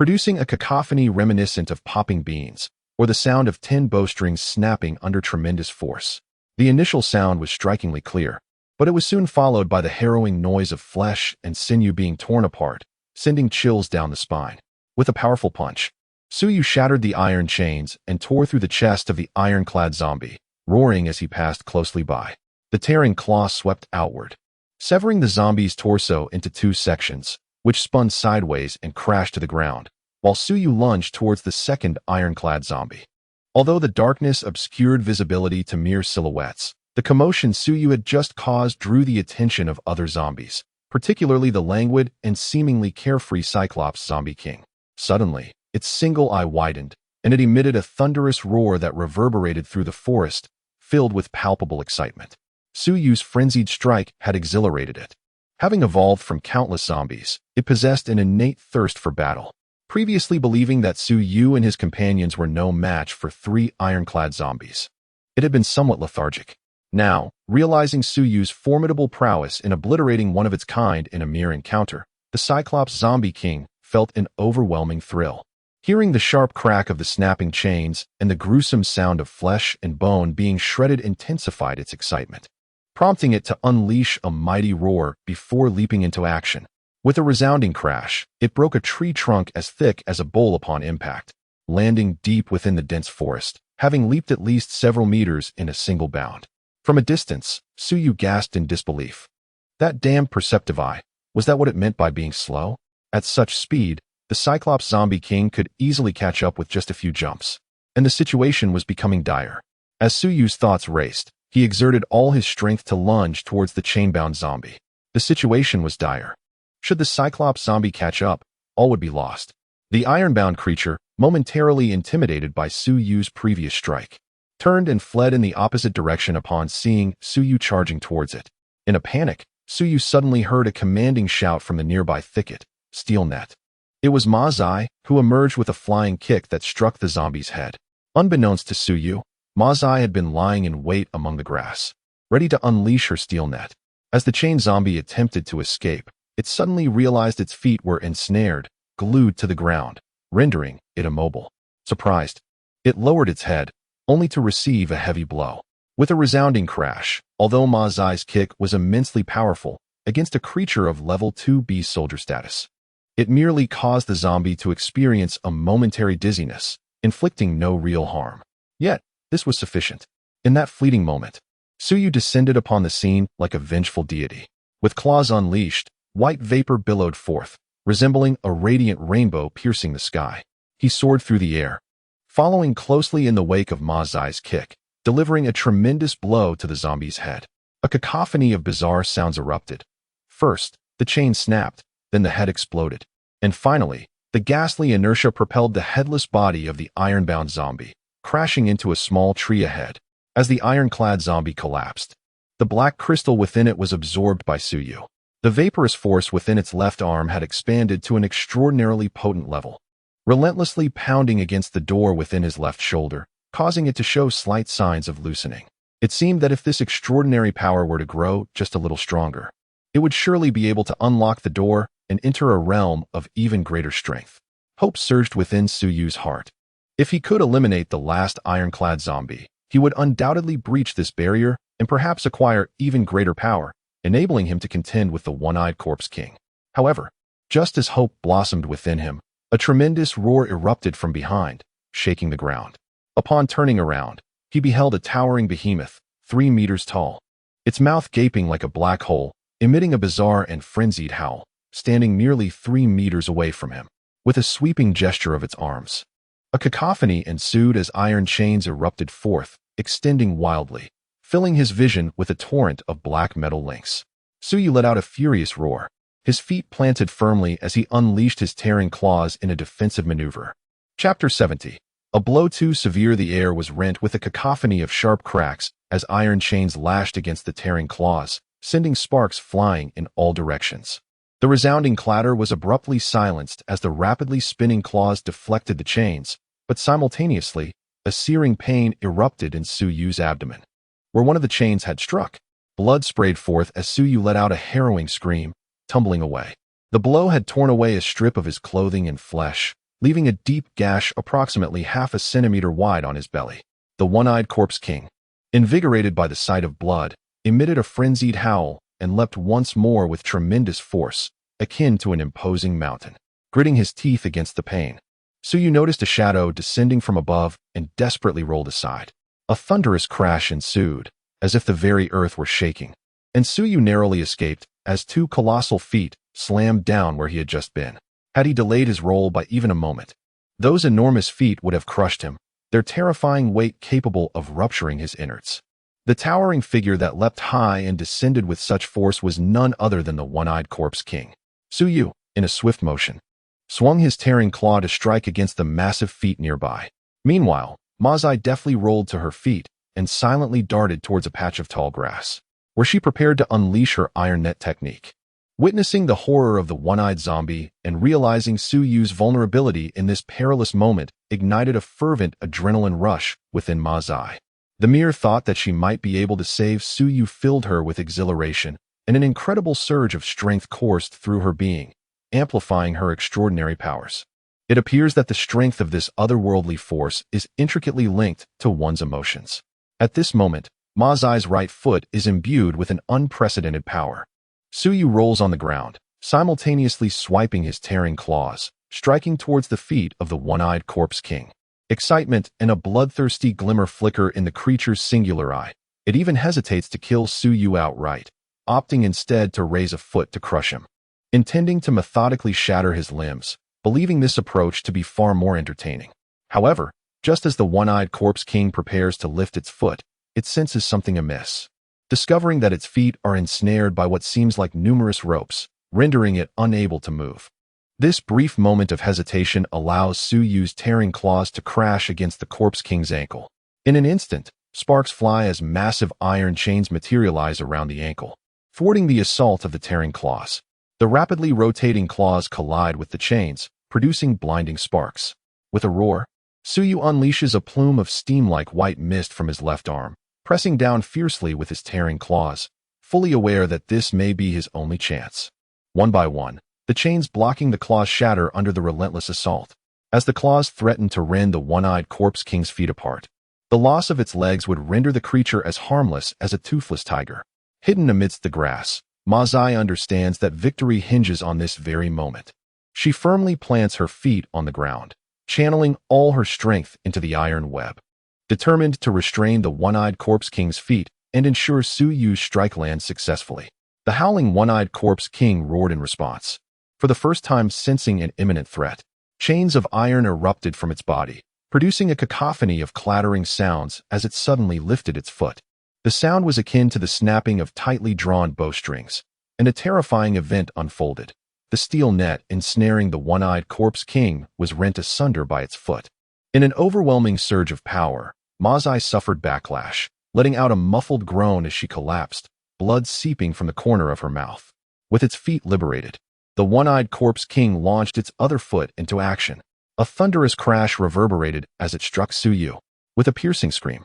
producing a cacophony reminiscent of popping beans, or the sound of tin bowstrings snapping under tremendous force. The initial sound was strikingly clear, but it was soon followed by the harrowing noise of flesh and sinew being torn apart, sending chills down the spine. With a powerful punch, Suyu shattered the iron chains and tore through the chest of the ironclad zombie, roaring as he passed closely by. The tearing claw swept outward, severing the zombie's torso into two sections, which spun sideways and crashed to the ground, while Suyu lunged towards the second ironclad zombie. Although the darkness obscured visibility to mere silhouettes, the commotion Suyu had just caused drew the attention of other zombies, particularly the languid and seemingly carefree Cyclops zombie king. Suddenly, its single eye widened, and it emitted a thunderous roar that reverberated through the forest, filled with palpable excitement. Suyu's frenzied strike had exhilarated it. Having evolved from countless zombies, it possessed an innate thirst for battle. Previously believing that Suyu and his companions were no match for three ironclad zombies, it had been somewhat lethargic. Now, realizing Suyu's formidable prowess in obliterating one of its kind in a mere encounter, the Cyclops zombie king felt an overwhelming thrill. Hearing the sharp crack of the snapping chains and the gruesome sound of flesh and bone being shredded intensified its excitement, prompting it to unleash a mighty roar before leaping into action. With a resounding crash, it broke a tree trunk as thick as a bowl upon impact, landing deep within the dense forest, having leaped at least several meters in a single bound. From a distance, Suyu gasped in disbelief. That damned perceptive eye, was that what it meant by being slow? At such speed, the Cyclops zombie king could easily catch up with just a few jumps, and the situation was becoming dire. As Suyu's thoughts raced, he exerted all his strength to lunge towards the chain-bound zombie. The situation was dire. Should the Cyclops zombie catch up, all would be lost. The iron-bound creature, momentarily intimidated by Suyu's previous strike, turned and fled in the opposite direction upon seeing Suyu charging towards it. In a panic, Suyu suddenly heard a commanding shout from the nearby thicket, "Steel net." It was Ma Zai, who emerged with a flying kick that struck the zombie's head. Unbeknownst to Suyu, Ma Zai had been lying in wait among the grass, ready to unleash her steel net. As the chain zombie attempted to escape, it suddenly realized its feet were ensnared, glued to the ground, rendering it immobile. Surprised, it lowered its head, only to receive a heavy blow. With a resounding crash, although Ma Zai's kick was immensely powerful against a creature of level 2B soldier status, it merely caused the zombie to experience a momentary dizziness, inflicting no real harm. Yet, this was sufficient. In that fleeting moment, Suyu descended upon the scene like a vengeful deity. With claws unleashed, white vapor billowed forth, resembling a radiant rainbow piercing the sky. He soared through the air, following closely in the wake of Ma Zai's kick, delivering a tremendous blow to the zombie's head. A cacophony of bizarre sounds erupted. First, the chain snapped, then the head exploded, and finally, the ghastly inertia propelled the headless body of the iron-bound zombie, crashing into a small tree ahead. As the ironclad zombie collapsed, the black crystal within it was absorbed by Suyu. The vaporous force within its left arm had expanded to an extraordinarily potent level, relentlessly pounding against the door within his left shoulder, causing it to show slight signs of loosening. It seemed that if this extraordinary power were to grow just a little stronger, it would surely be able to unlock the door and enter a realm of even greater strength. Hope surged within Suyu's heart. If he could eliminate the last ironclad zombie, he would undoubtedly breach this barrier and perhaps acquire even greater power, enabling him to contend with the one-eyed corpse king. However, just as hope blossomed within him, a tremendous roar erupted from behind, shaking the ground. Upon turning around, he beheld a towering behemoth, 3 meters tall, its mouth gaping like a black hole, emitting a bizarre and frenzied howl, standing nearly 3 meters away from him. With a sweeping gesture of its arms, a cacophony ensued as iron chains erupted forth, extending wildly, filling his vision with a torrent of black metal links. Suyu let out a furious roar, his feet planted firmly as he unleashed his tearing claws in a defensive maneuver. Chapter 70. A blow too severe, the air was rent with a cacophony of sharp cracks as iron chains lashed against the tearing claws, sending sparks flying in all directions. The resounding clatter was abruptly silenced as the rapidly spinning claws deflected the chains, but simultaneously, a searing pain erupted in Suyu's abdomen, where one of the chains had struck. Blood sprayed forth as Suyu let out a harrowing scream, tumbling away. The blow had torn away a strip of his clothing and flesh, leaving a deep gash approximately half a centimeter wide on his belly. The one-eyed corpse king, invigorated by the sight of blood, emitted a frenzied howl and leapt once more with tremendous force, akin to an imposing mountain. Gritting his teeth against the pain, Suyu noticed a shadow descending from above and desperately rolled aside. A thunderous crash ensued, as if the very earth were shaking, and Suyu narrowly escaped as two colossal feet slammed down where he had just been. Had he delayed his roll by even a moment, those enormous feet would have crushed him, their terrifying weight capable of rupturing his innards. The towering figure that leapt high and descended with such force was none other than the one-eyed corpse king. Suyu, in a swift motion, swung his tearing claw to strike against the massive feet nearby. Meanwhile, Mazai deftly rolled to her feet and silently darted towards a patch of tall grass, where she prepared to unleash her iron net technique. Witnessing the horror of the one-eyed zombie and realizing Suyu's vulnerability in this perilous moment ignited a fervent adrenaline rush within Mazai. The mere thought that she might be able to save Suyu filled her with exhilaration, and an incredible surge of strength coursed through her being, amplifying her extraordinary powers. It appears that the strength of this otherworldly force is intricately linked to one's emotions. At this moment, Mazai's right foot is imbued with an unprecedented power. Suyu rolls on the ground, simultaneously swiping his tearing claws, striking towards the feet of the one-eyed corpse king. Excitement and a bloodthirsty glimmer flicker in the creature's singular eye. It even hesitates to kill Suyu outright, opting instead to raise a foot to crush him, intending to methodically shatter his limbs, believing this approach to be far more entertaining. However, just as the one-eyed corpse king prepares to lift its foot, it senses something amiss, discovering that its feet are ensnared by what seems like numerous ropes, rendering it unable to move. This brief moment of hesitation allows Suyu's tearing claws to crash against the corpse king's ankle. In an instant, sparks fly as massive iron chains materialize around the ankle, thwarting the assault of the tearing claws. The rapidly rotating claws collide with the chains, producing blinding sparks. With a roar, Suyu unleashes a plume of steam-like white mist from his left arm, pressing down fiercely with his tearing claws, fully aware that this may be his only chance. One by one, the chains blocking the claws shatter under the relentless assault. As the claws threaten to rend the one-eyed corpse king's feet apart, the loss of its legs would render the creature as harmless as a toothless tiger. Hidden amidst the grass, Mazai understands that victory hinges on this very moment. She firmly plants her feet on the ground, channeling all her strength into the iron web, determined to restrain the one-eyed corpse king's feet and ensure Suyu's strike lands successfully. The howling one-eyed corpse king roared in response. For the first time sensing an imminent threat, chains of iron erupted from its body, producing a cacophony of clattering sounds as it suddenly lifted its foot. The sound was akin to the snapping of tightly drawn bowstrings, and a terrifying event unfolded. The steel net ensnaring the one-eyed corpse king was rent asunder by its foot. In an overwhelming surge of power, Mazai suffered backlash, letting out a muffled groan as she collapsed, blood seeping from the corner of her mouth. With its feet liberated, the one-eyed corpse king launched its other foot into action. A thunderous crash reverberated as it struck Suyu. With a piercing scream,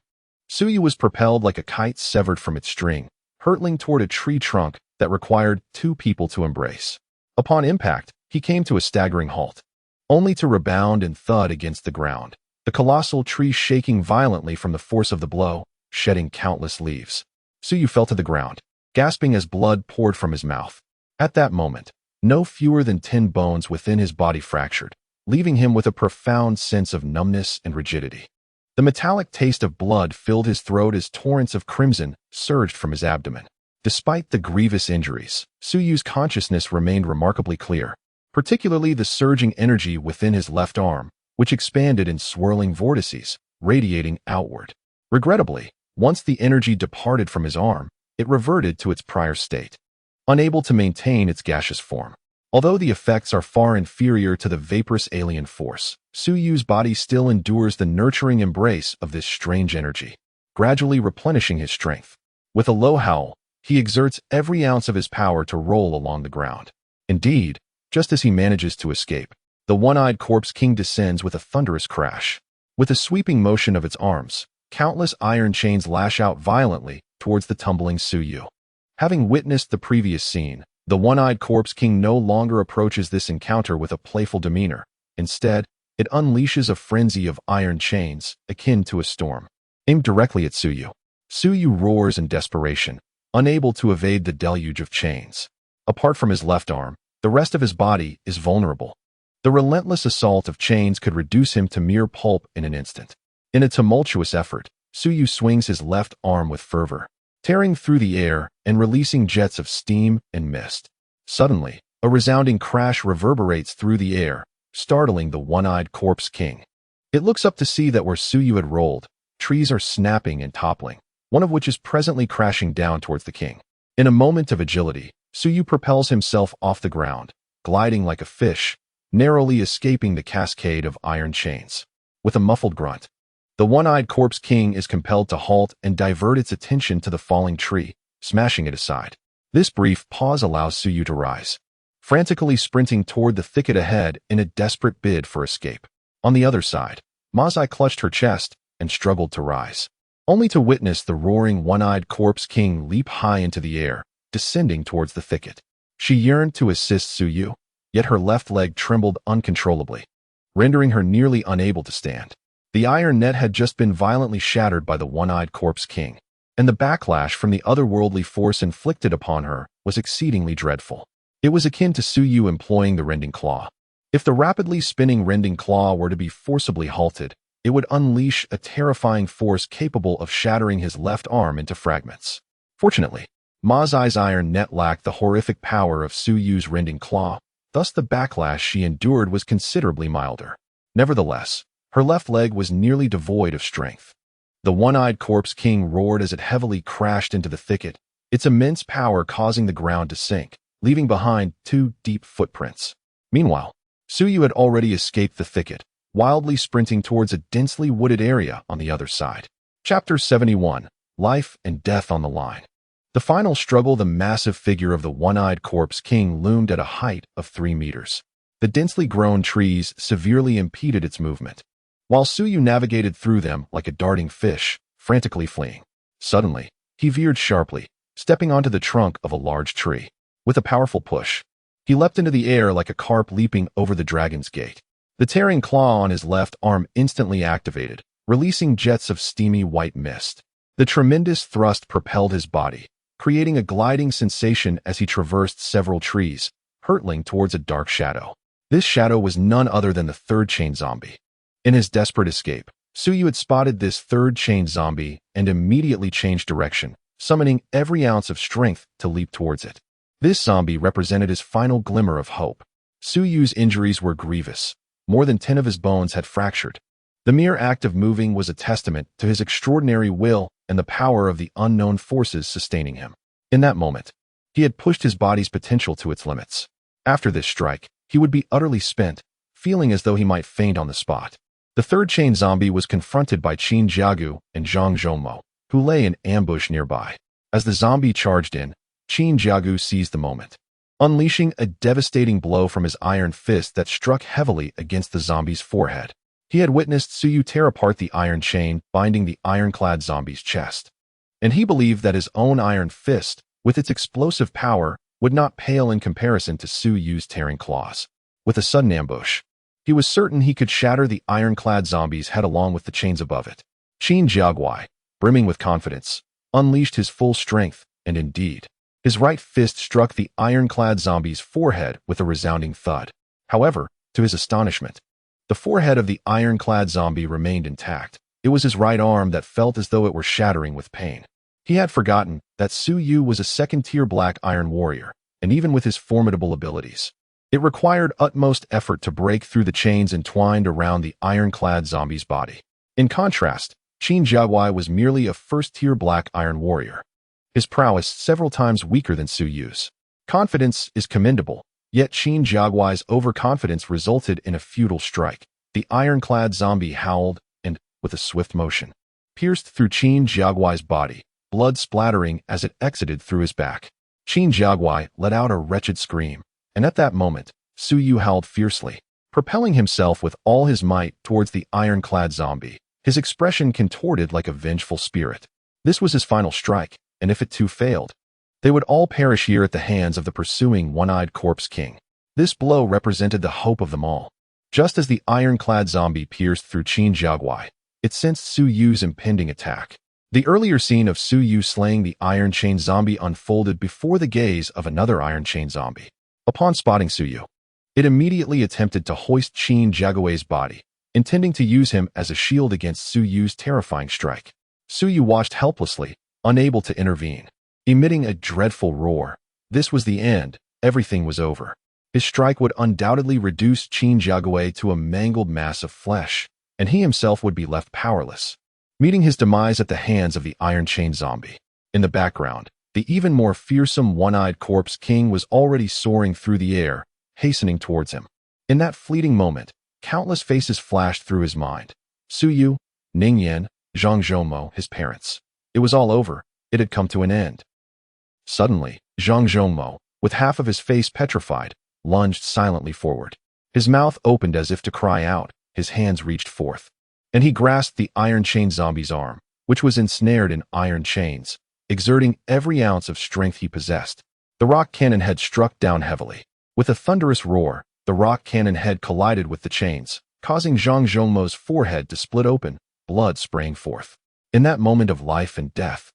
Suyu was propelled like a kite severed from its string, hurtling toward a tree trunk that required two people to embrace. Upon impact, he came to a staggering halt, only to rebound and thud against the ground, the colossal tree shaking violently from the force of the blow, shedding countless leaves. Suyu fell to the ground, gasping as blood poured from his mouth. At that moment, no fewer than 10 bones within his body fractured, leaving him with a profound sense of numbness and rigidity. The metallic taste of blood filled his throat as torrents of crimson surged from his abdomen. Despite the grievous injuries, Suyu's consciousness remained remarkably clear, particularly the surging energy within his left arm, which expanded in swirling vortices, radiating outward. Regrettably, once the energy departed from his arm, it reverted to its prior state, unable to maintain its gaseous form. Although the effects are far inferior to the vaporous alien force, Suyu's body still endures the nurturing embrace of this strange energy, gradually replenishing his strength. With a low howl, he exerts every ounce of his power to roll along the ground. Indeed, just as he manages to escape, the one-eyed corpse king descends with a thunderous crash. With a sweeping motion of its arms, countless iron chains lash out violently towards the tumbling Suyu. Having witnessed the previous scene, the one-eyed corpse king no longer approaches this encounter with a playful demeanor. Instead, It unleashes a frenzy of iron chains, akin to a storm, aimed directly at Suyu. Suyu roars in desperation, unable to evade the deluge of chains. Apart from his left arm, the rest of his body is vulnerable. The relentless assault of chains could reduce him to mere pulp in an instant. In a tumultuous effort, Suyu swings his left arm with fervor, tearing through the air and releasing jets of steam and mist. Suddenly, a resounding crash reverberates through the air, startling the one-eyed corpse king. It looks up to see that where Suyu had rolled, trees are snapping and toppling, one of which is presently crashing down towards the king. In a moment of agility, Suyu propels himself off the ground, gliding like a fish, narrowly escaping the cascade of iron chains. With a muffled grunt, the one-eyed corpse king is compelled to halt and divert its attention to the falling tree, smashing it aside. This brief pause allows Suyu to rise, frantically sprinting toward the thicket ahead in a desperate bid for escape. On the other side, Mazai clutched her chest and struggled to rise, only to witness the roaring one-eyed corpse king leap high into the air, descending towards the thicket. She yearned to assist Suyu, yet her left leg trembled uncontrollably, rendering her nearly unable to stand. The iron net had just been violently shattered by the one-eyed corpse king, and the backlash from the otherworldly force inflicted upon her was exceedingly dreadful. It was akin to Suyu employing the rending claw. If the rapidly spinning rending claw were to be forcibly halted, it would unleash a terrifying force capable of shattering his left arm into fragments. Fortunately, Mazai's iron net lacked the horrific power of Suyu's rending claw, thus the backlash she endured was considerably milder. Nevertheless, her left leg was nearly devoid of strength. The one-eyed corpse king roared as it heavily crashed into the thicket, its immense power causing the ground to sink, leaving behind 2 deep footprints. Meanwhile, Suyu had already escaped the thicket, wildly sprinting towards a densely wooded area on the other side. Chapter 71. Life and Death on the Line. The final struggle, the massive figure of the one-eyed corpse king loomed at a height of 3 meters. The densely grown trees severely impeded its movement, while Suyu navigated through them like a darting fish, frantically fleeing. Suddenly, he veered sharply, stepping onto the trunk of a large tree. With a powerful push, he leapt into the air like a carp leaping over the dragon's gate. The tearing claw on his left arm instantly activated, releasing jets of steamy white mist. The tremendous thrust propelled his body, creating a gliding sensation as he traversed several trees, hurtling towards a dark shadow. This shadow was none other than the third chain zombie. In his desperate escape, Suyu had spotted this third chain zombie and immediately changed direction, summoning every ounce of strength to leap towards it. This zombie represented his final glimmer of hope. Suyu's injuries were grievous. More than 10 of his bones had fractured. The mere act of moving was a testament to his extraordinary will and the power of the unknown forces sustaining him. In that moment, he had pushed his body's potential to its limits. After this strike, he would be utterly spent, feeling as though he might faint on the spot. The third chain zombie was confronted by Qin Jiagu and Zhang Zhongmo, who lay in ambush nearby. As the zombie charged in, Qin Jiagu seized the moment, unleashing a devastating blow from his iron fist that struck heavily against the zombie's forehead. He had witnessed Suyu tear apart the iron chain binding the ironclad zombie's chest, and he believed that his own iron fist, with its explosive power, would not pale in comparison to Suyu's tearing claws. With a sudden ambush, he was certain he could shatter the ironclad zombie's head along with the chains above it. Qin Jiaguai, brimming with confidence, unleashed his full strength, and indeed, his right fist struck the ironclad zombie's forehead with a resounding thud. However, to his astonishment, the forehead of the ironclad zombie remained intact. It was his right arm that felt as though it were shattering with pain. He had forgotten that Suyu was a second-tier black iron warrior, and even with his formidable abilities, it required utmost effort to break through the chains entwined around the ironclad zombie's body. In contrast, Qin Jiaguai was merely a first-tier black iron warrior, his prowess several times weaker than Suyu's. Confidence is commendable, yet Qin Jiaguai's overconfidence resulted in a futile strike. The ironclad zombie howled and, with a swift motion, pierced through Qin Jiaguai's body, blood splattering as it exited through his back. Qin Jiaguai let out a wretched scream, and at that moment, Suyu howled fiercely, propelling himself with all his might towards the ironclad zombie, his expression contorted like a vengeful spirit. This was his final strike, and if it too failed, they would all perish here at the hands of the pursuing one-eyed corpse king. This blow represented the hope of them all. Just as the ironclad zombie pierced through Qin Jiaogui, it sensed Su Yu's impending attack. The earlier scene of Su Yu slaying the Iron Chain zombie unfolded before the gaze of another Iron Chain zombie. Upon spotting Su Yu, it immediately attempted to hoist Qin Jiaogui's body, intending to use him as a shield against Su Yu's terrifying strike. Su Yu watched helplessly, unable to intervene. Emitting a dreadful roar, this was the end, everything was over. His strike would undoubtedly reduce Qin Jiaogui to a mangled mass of flesh, and he himself would be left powerless, meeting his demise at the hands of the Iron Chain zombie. In the background, the even more fearsome one-eyed corpse king was already soaring through the air, hastening towards him. In that fleeting moment, countless faces flashed through his mind. Su Yu, Ning Yan, Zhang Zhongmo, his parents. It was all over. It had come to an end. Suddenly, Zhang Zhongmo, with half of his face petrified, lunged silently forward. His mouth opened as if to cry out, his hands reached forth, and he grasped the Iron Chain zombie's arm, which was ensnared in iron chains, exerting every ounce of strength he possessed. The rock cannon head struck down heavily. With a thunderous roar, the rock cannon head collided with the chains, causing Zhang Zhongmo's forehead to split open, blood spraying forth. In that moment of life and death,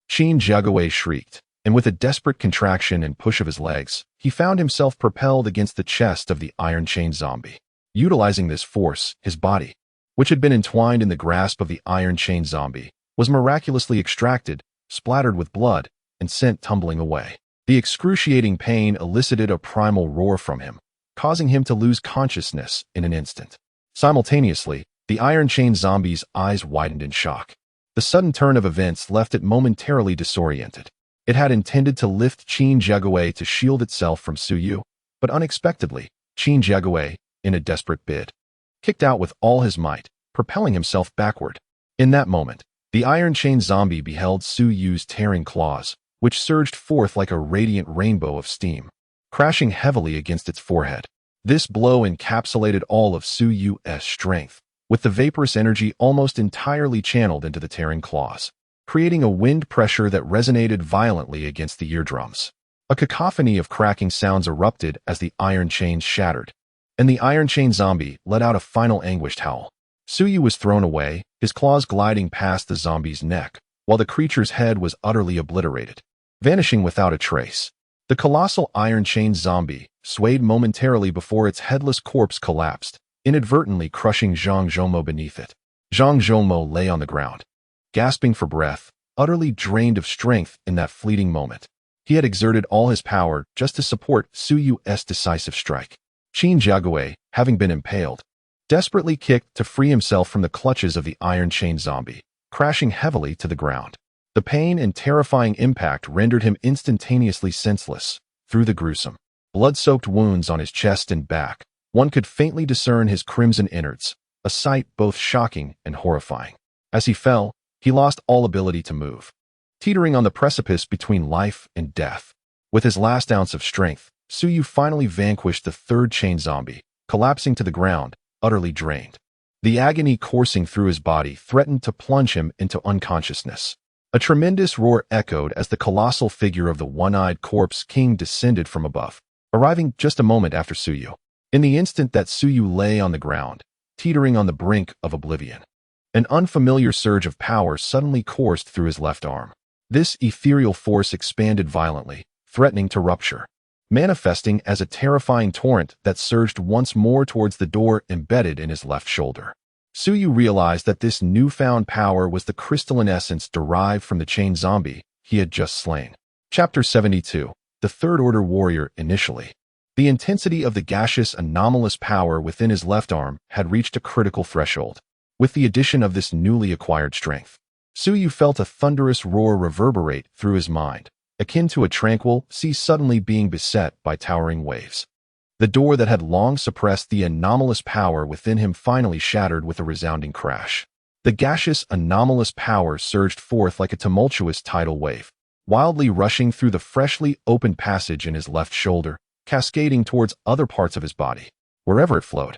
Qin Jiaogui shrieked, and with a desperate contraction and push of his legs, he found himself propelled against the chest of the Iron Chain zombie. Utilizing this force, his body, which had been entwined in the grasp of the Iron Chain zombie, was miraculously extracted, splattered with blood, and sent tumbling away. The excruciating pain elicited a primal roar from him, causing him to lose consciousness in an instant. Simultaneously, the Iron Chain zombie's eyes widened in shock. The sudden turn of events left it momentarily disoriented. It had intended to lift Qin Jiaogui to shield itself from Su Yu, but unexpectedly, Qin Jiaogui, in a desperate bid, kicked out with all his might, propelling himself backward. In that moment, the Iron Chain zombie beheld Su Yu's tearing claws, which surged forth like a radiant rainbow of steam, crashing heavily against its forehead. This blow encapsulated all of Su Yu's strength, with the vaporous energy almost entirely channeled into the tearing claws, creating a wind pressure that resonated violently against the eardrums. A cacophony of cracking sounds erupted as the iron chains shattered, and the Iron Chain zombie let out a final anguished howl. Su Yu was thrown away, his claws gliding past the zombie's neck, while the creature's head was utterly obliterated, vanishing without a trace. The colossal Iron Chain zombie swayed momentarily before its headless corpse collapsed, inadvertently crushing Zhang Zhongmo beneath it. Zhang Zhongmo lay on the ground, gasping for breath, utterly drained of strength in that fleeting moment. He had exerted all his power just to support Su Yu's decisive strike. Qin Jiaogui, having been impaled, desperately kicked to free himself from the clutches of the Iron Chain zombie, crashing heavily to the ground. The pain and terrifying impact rendered him instantaneously senseless. Through the gruesome, blood-soaked wounds on his chest and back, one could faintly discern his crimson innards, a sight both shocking and horrifying. As he fell, he lost all ability to move, teetering on the precipice between life and death. With his last ounce of strength, Su Yu finally vanquished the third chain zombie, collapsing to the ground, utterly drained. The agony coursing through his body threatened to plunge him into unconsciousness. A tremendous roar echoed as the colossal figure of the one-eyed corpse king descended from above, arriving just a moment after Su Yu. In the instant that Su Yu lay on the ground, teetering on the brink of oblivion, an unfamiliar surge of power suddenly coursed through his left arm. This ethereal force expanded violently, threatening to rupture, manifesting as a terrifying torrent that surged once more towards the door embedded in his left shoulder. Su Yu realized that this newfound power was the crystalline essence derived from the chain zombie he had just slain. Chapter 72. The Third Order Warrior. Initially, the intensity of the gaseous anomalous power within his left arm had reached a critical threshold. With the addition of this newly acquired strength, Su Yu felt a thunderous roar reverberate through his mind, akin to a tranquil sea suddenly being beset by towering waves. The door that had long suppressed the anomalous power within him finally shattered with a resounding crash. The gaseous anomalous power surged forth like a tumultuous tidal wave, wildly rushing through the freshly opened passage in his left shoulder, cascading towards other parts of his body. Wherever it flowed,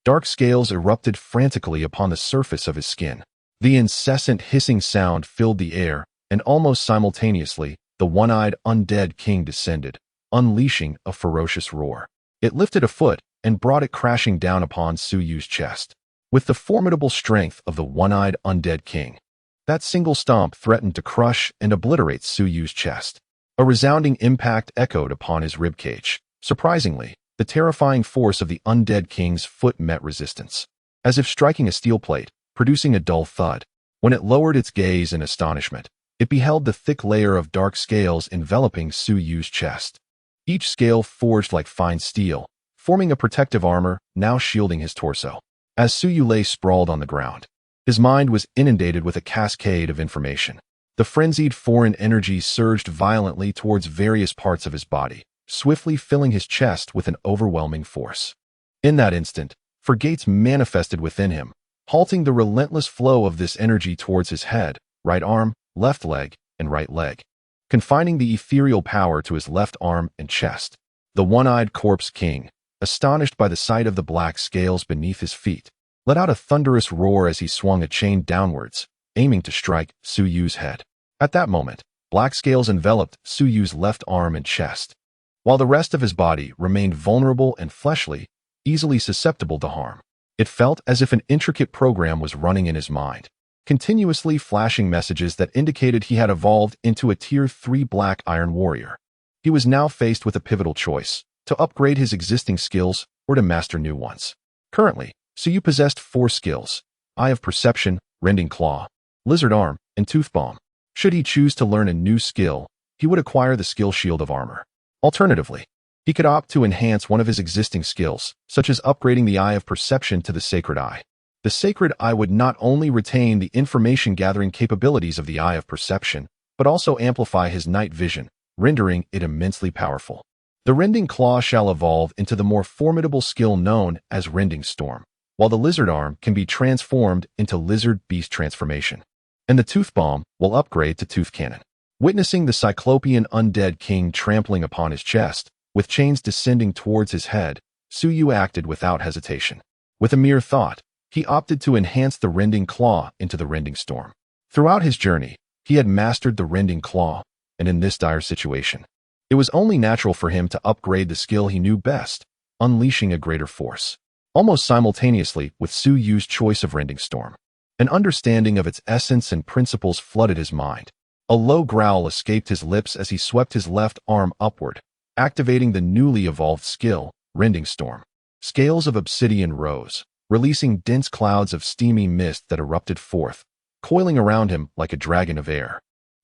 dark scales erupted frantically upon the surface of his skin. The incessant hissing sound filled the air, and almost simultaneously, the one-eyed undead king descended, unleashing a ferocious roar. It lifted a foot, and brought it crashing down upon Su Yu's chest. With the formidable strength of the one-eyed undead king, that single stomp threatened to crush and obliterate Su Yu's chest. A resounding impact echoed upon his ribcage. Surprisingly, the terrifying force of the undead king's foot met resistance, as if striking a steel plate, producing a dull thud. When it lowered its gaze in astonishment, it beheld the thick layer of dark scales enveloping Su Yu's chest. Each scale forged like fine steel, forming a protective armor now shielding his torso. As Su Yu lay sprawled on the ground, his mind was inundated with a cascade of information. The frenzied foreign energy surged violently towards various parts of his body, swiftly filling his chest with an overwhelming force. In that instant, gates manifested within him, halting the relentless flow of this energy towards his head, right arm, left leg, and right leg, confining the ethereal power to his left arm and chest. The one-eyed corpse king, astonished by the sight of the black scales beneath his feet, let out a thunderous roar as he swung a chain downwards, aiming to strike Su Yu's head. At that moment, black scales enveloped Su Yu's left arm and chest, while the rest of his body remained vulnerable and fleshly, easily susceptible to harm. It felt as if an intricate program was running in his mind, continuously flashing messages that indicated he had evolved into a Tier 3 Black Iron Warrior. He was now faced with a pivotal choice: to upgrade his existing skills or to master new ones. Currently, Su Yu possessed 4 skills: Eye of Perception, Rending Claw, Lizard Arm, and Tooth Bomb. Should he choose to learn a new skill, he would acquire the skill Shield of Armor. Alternatively, he could opt to enhance one of his existing skills, such as upgrading the Eye of Perception to the Sacred Eye. The Sacred Eye would not only retain the information-gathering capabilities of the Eye of Perception, but also amplify his night vision, rendering it immensely powerful. The Rending Claw shall evolve into the more formidable skill known as Rending Storm, while the Lizard Arm can be transformed into Lizard Beast Transformation, and the Tooth Bomb will upgrade to Tooth Cannon. Witnessing the Cyclopean undead king trampling upon his chest, with chains descending towards his head, Su Yu acted without hesitation. With a mere thought, he opted to enhance the Rending Claw into the Rending Storm. Throughout his journey, he had mastered the Rending Claw, and in this dire situation, it was only natural for him to upgrade the skill he knew best, unleashing a greater force. Almost simultaneously with Su Yu's choice of Rending Storm, an understanding of its essence and principles flooded his mind. A low growl escaped his lips as he swept his left arm upward, activating the newly evolved skill, Rending Storm. Scales of obsidian rose, releasing dense clouds of steamy mist that erupted forth, coiling around him like a dragon of air.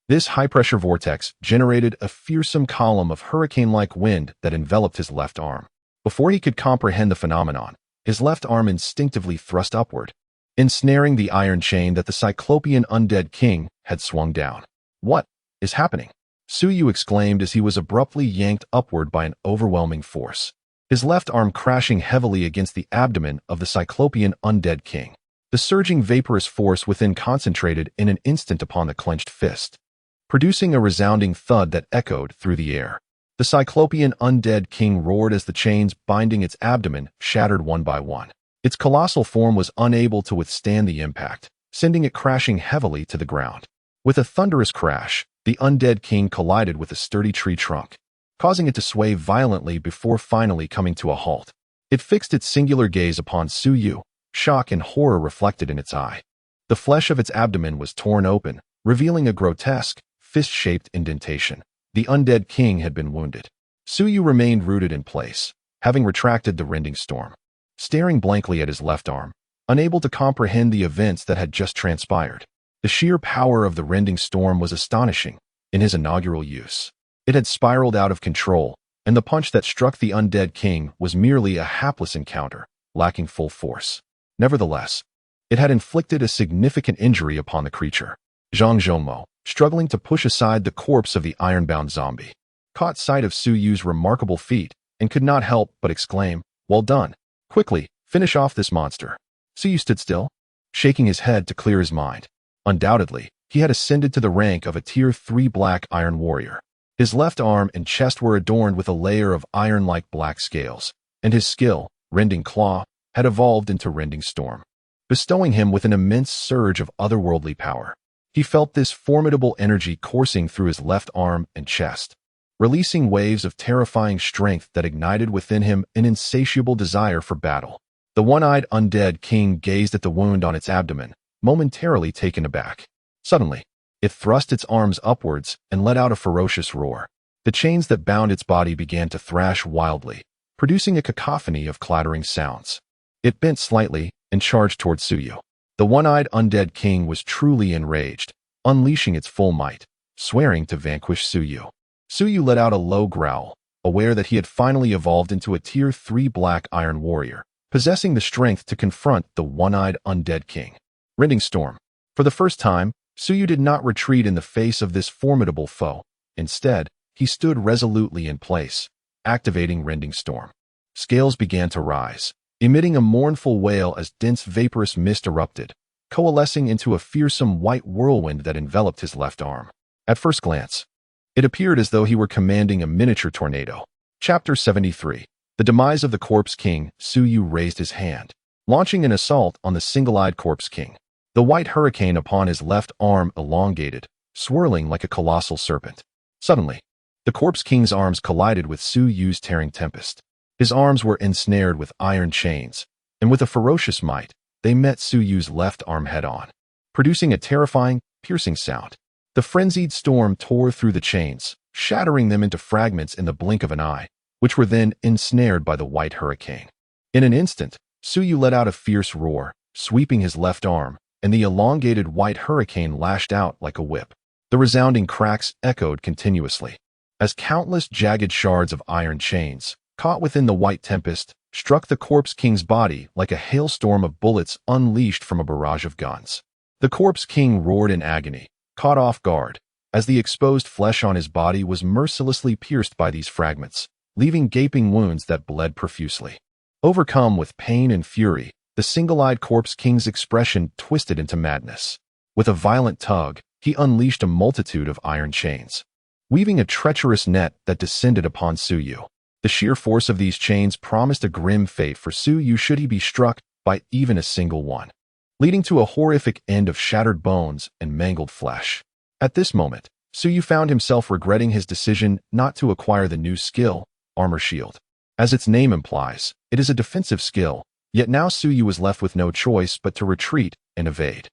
This high-pressure vortex generated a fearsome column of hurricane-like wind that enveloped his left arm. Before he could comprehend the phenomenon, his left arm instinctively thrust upward, ensnaring the iron chain that the Cyclopean undead king had swung down. "What is happening?" Su Yu exclaimed as he was abruptly yanked upward by an overwhelming force, his left arm crashing heavily against the abdomen of the Cyclopean undead king. The surging vaporous force within concentrated in an instant upon the clenched fist, producing a resounding thud that echoed through the air. The Cyclopean undead king roared as the chains binding its abdomen shattered one by one. Its colossal form was unable to withstand the impact, sending it crashing heavily to the ground. With a thunderous crash, the undead king collided with a sturdy tree trunk, causing it to sway violently before finally coming to a halt. It fixed its singular gaze upon Su Yu, shock and horror reflected in its eye. The flesh of its abdomen was torn open, revealing a grotesque, fist-shaped indentation. The undead king had been wounded. Su Yu remained rooted in place, having retracted the Rending Storm, staring blankly at his left arm, unable to comprehend the events that had just transpired. The sheer power of the Rending Storm was astonishing in his inaugural use. It had spiraled out of control, and the punch that struck the undead king was merely a hapless encounter, lacking full force. Nevertheless, it had inflicted a significant injury upon the creature. Zhang Zhongmo, struggling to push aside the corpse of the iron-bound zombie, caught sight of Su Yu's remarkable feat and could not help but exclaim, "Well done. Quickly, finish off this monster." Su Yu stood still, shaking his head to clear his mind. Undoubtedly, he had ascended to the rank of a Tier 3 Black Iron Warrior. His left arm and chest were adorned with a layer of iron-like black scales, and his skill, Rending Claw, had evolved into Rending Storm, bestowing him with an immense surge of otherworldly power. He felt this formidable energy coursing through his left arm and chest, releasing waves of terrifying strength that ignited within him an insatiable desire for battle. The one-eyed undead king gazed at the wound on its abdomen, momentarily taken aback. Suddenly, it thrust its arms upwards and let out a ferocious roar. The chains that bound its body began to thrash wildly, producing a cacophony of clattering sounds. It bent slightly and charged toward Suyu. The one-eyed undead king was truly enraged, unleashing its full might, swearing to vanquish Suyu. Suyu let out a low growl, aware that he had finally evolved into a Tier 3 black iron warrior, possessing the strength to confront the one-eyed undead king. Rending Storm. For the first time, Suyu did not retreat in the face of this formidable foe. Instead, he stood resolutely in place, activating Rending Storm. Scales began to rise, emitting a mournful wail as dense vaporous mist erupted, coalescing into a fearsome white whirlwind that enveloped his left arm. At first glance, it appeared as though he were commanding a miniature tornado. Chapter 73. The Demise of the Corpse King. Suyu raised his hand, launching an assault on the single-eyed Corpse King. The white hurricane upon his left arm elongated, swirling like a colossal serpent. Suddenly, the Corpse King's arms collided with Suyu's tearing tempest. His arms were ensnared with iron chains, and with a ferocious might, they met Suyu's left arm head-on, producing a terrifying, piercing sound. The frenzied storm tore through the chains, shattering them into fragments in the blink of an eye, which were then ensnared by the white hurricane. In an instant, Suyu let out a fierce roar, sweeping his left arm, and the elongated white hurricane lashed out like a whip. The resounding cracks echoed continuously, as countless jagged shards of iron chains, caught within the white tempest, struck the Corpse King's body like a hailstorm of bullets unleashed from a barrage of guns. The Corpse King roared in agony, caught off guard, as the exposed flesh on his body was mercilessly pierced by these fragments, leaving gaping wounds that bled profusely. Overcome with pain and fury, the single-eyed Corpse King's expression twisted into madness. With a violent tug, he unleashed a multitude of iron chains, weaving a treacherous net that descended upon Suyu. The sheer force of these chains promised a grim fate for Suyu should he be struck by even a single one, leading to a horrific end of shattered bones and mangled flesh. At this moment, Suyu found himself regretting his decision not to acquire the new skill, Armor Shield. As its name implies, it is a defensive skill, yet now Suyu was left with no choice but to retreat and evade.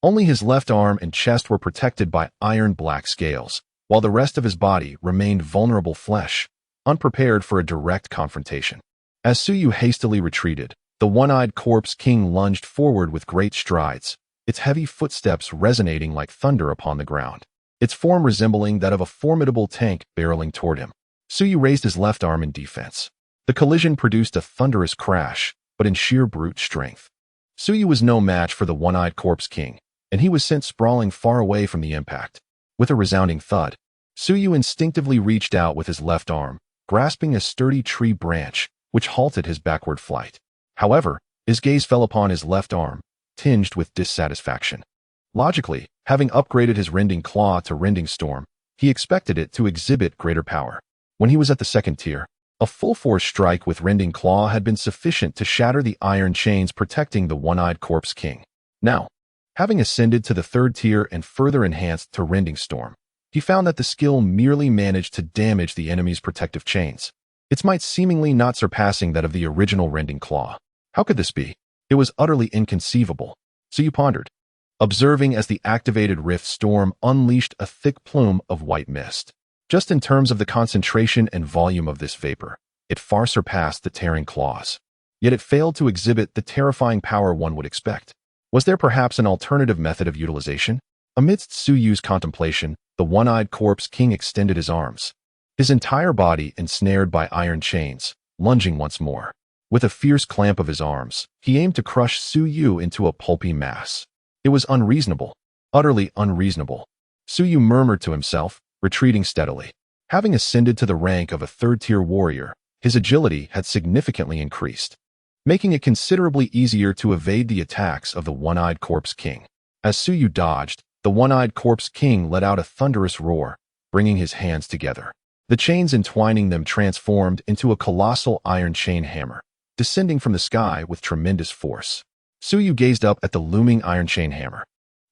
Only his left arm and chest were protected by iron black scales, while the rest of his body remained vulnerable flesh, unprepared for a direct confrontation. As Suyu hastily retreated, the one-eyed Corpse King lunged forward with great strides, its heavy footsteps resonating like thunder upon the ground, its form resembling that of a formidable tank barreling toward him. Suyu raised his left arm in defense. The collision produced a thunderous crash, but in sheer brute strength. Suyu was no match for the one-eyed Corpse King, and he was sent sprawling far away from the impact. With a resounding thud, Suyu instinctively reached out with his left arm, grasping a sturdy tree branch, which halted his backward flight. However, his gaze fell upon his left arm, tinged with dissatisfaction. Logically, having upgraded his Rending Claw to Rending Storm, he expected it to exhibit greater power. When he was at the second tier, a full-force strike with Rending Claw had been sufficient to shatter the iron chains protecting the one-eyed Corpse King. Now, having ascended to the third tier and further enhanced to Rending Storm, he found that the skill merely managed to damage the enemy's protective chains, its might seemingly not surpassing that of the original Rending Claw. How could this be? It was utterly inconceivable. Suyu pondered, observing as the activated Rift Storm unleashed a thick plume of white mist. Just in terms of the concentration and volume of this vapor, it far surpassed the tearing claws. Yet it failed to exhibit the terrifying power one would expect. Was there perhaps an alternative method of utilization? Amidst Suyu's contemplation, the one-eyed Corpse King extended his arms, his entire body ensnared by iron chains, lunging once more. With a fierce clamp of his arms, he aimed to crush Suyu into a pulpy mass. It was unreasonable, utterly unreasonable. Suyu murmured to himself, retreating steadily. Having ascended to the rank of a third-tier warrior, his agility had significantly increased, making it considerably easier to evade the attacks of the one-eyed Corpse King. As Suyu dodged, the one-eyed Corpse King let out a thunderous roar, bringing his hands together. The chains entwining them transformed into a colossal iron chain hammer, descending from the sky with tremendous force. Suyu gazed up at the looming iron chain hammer,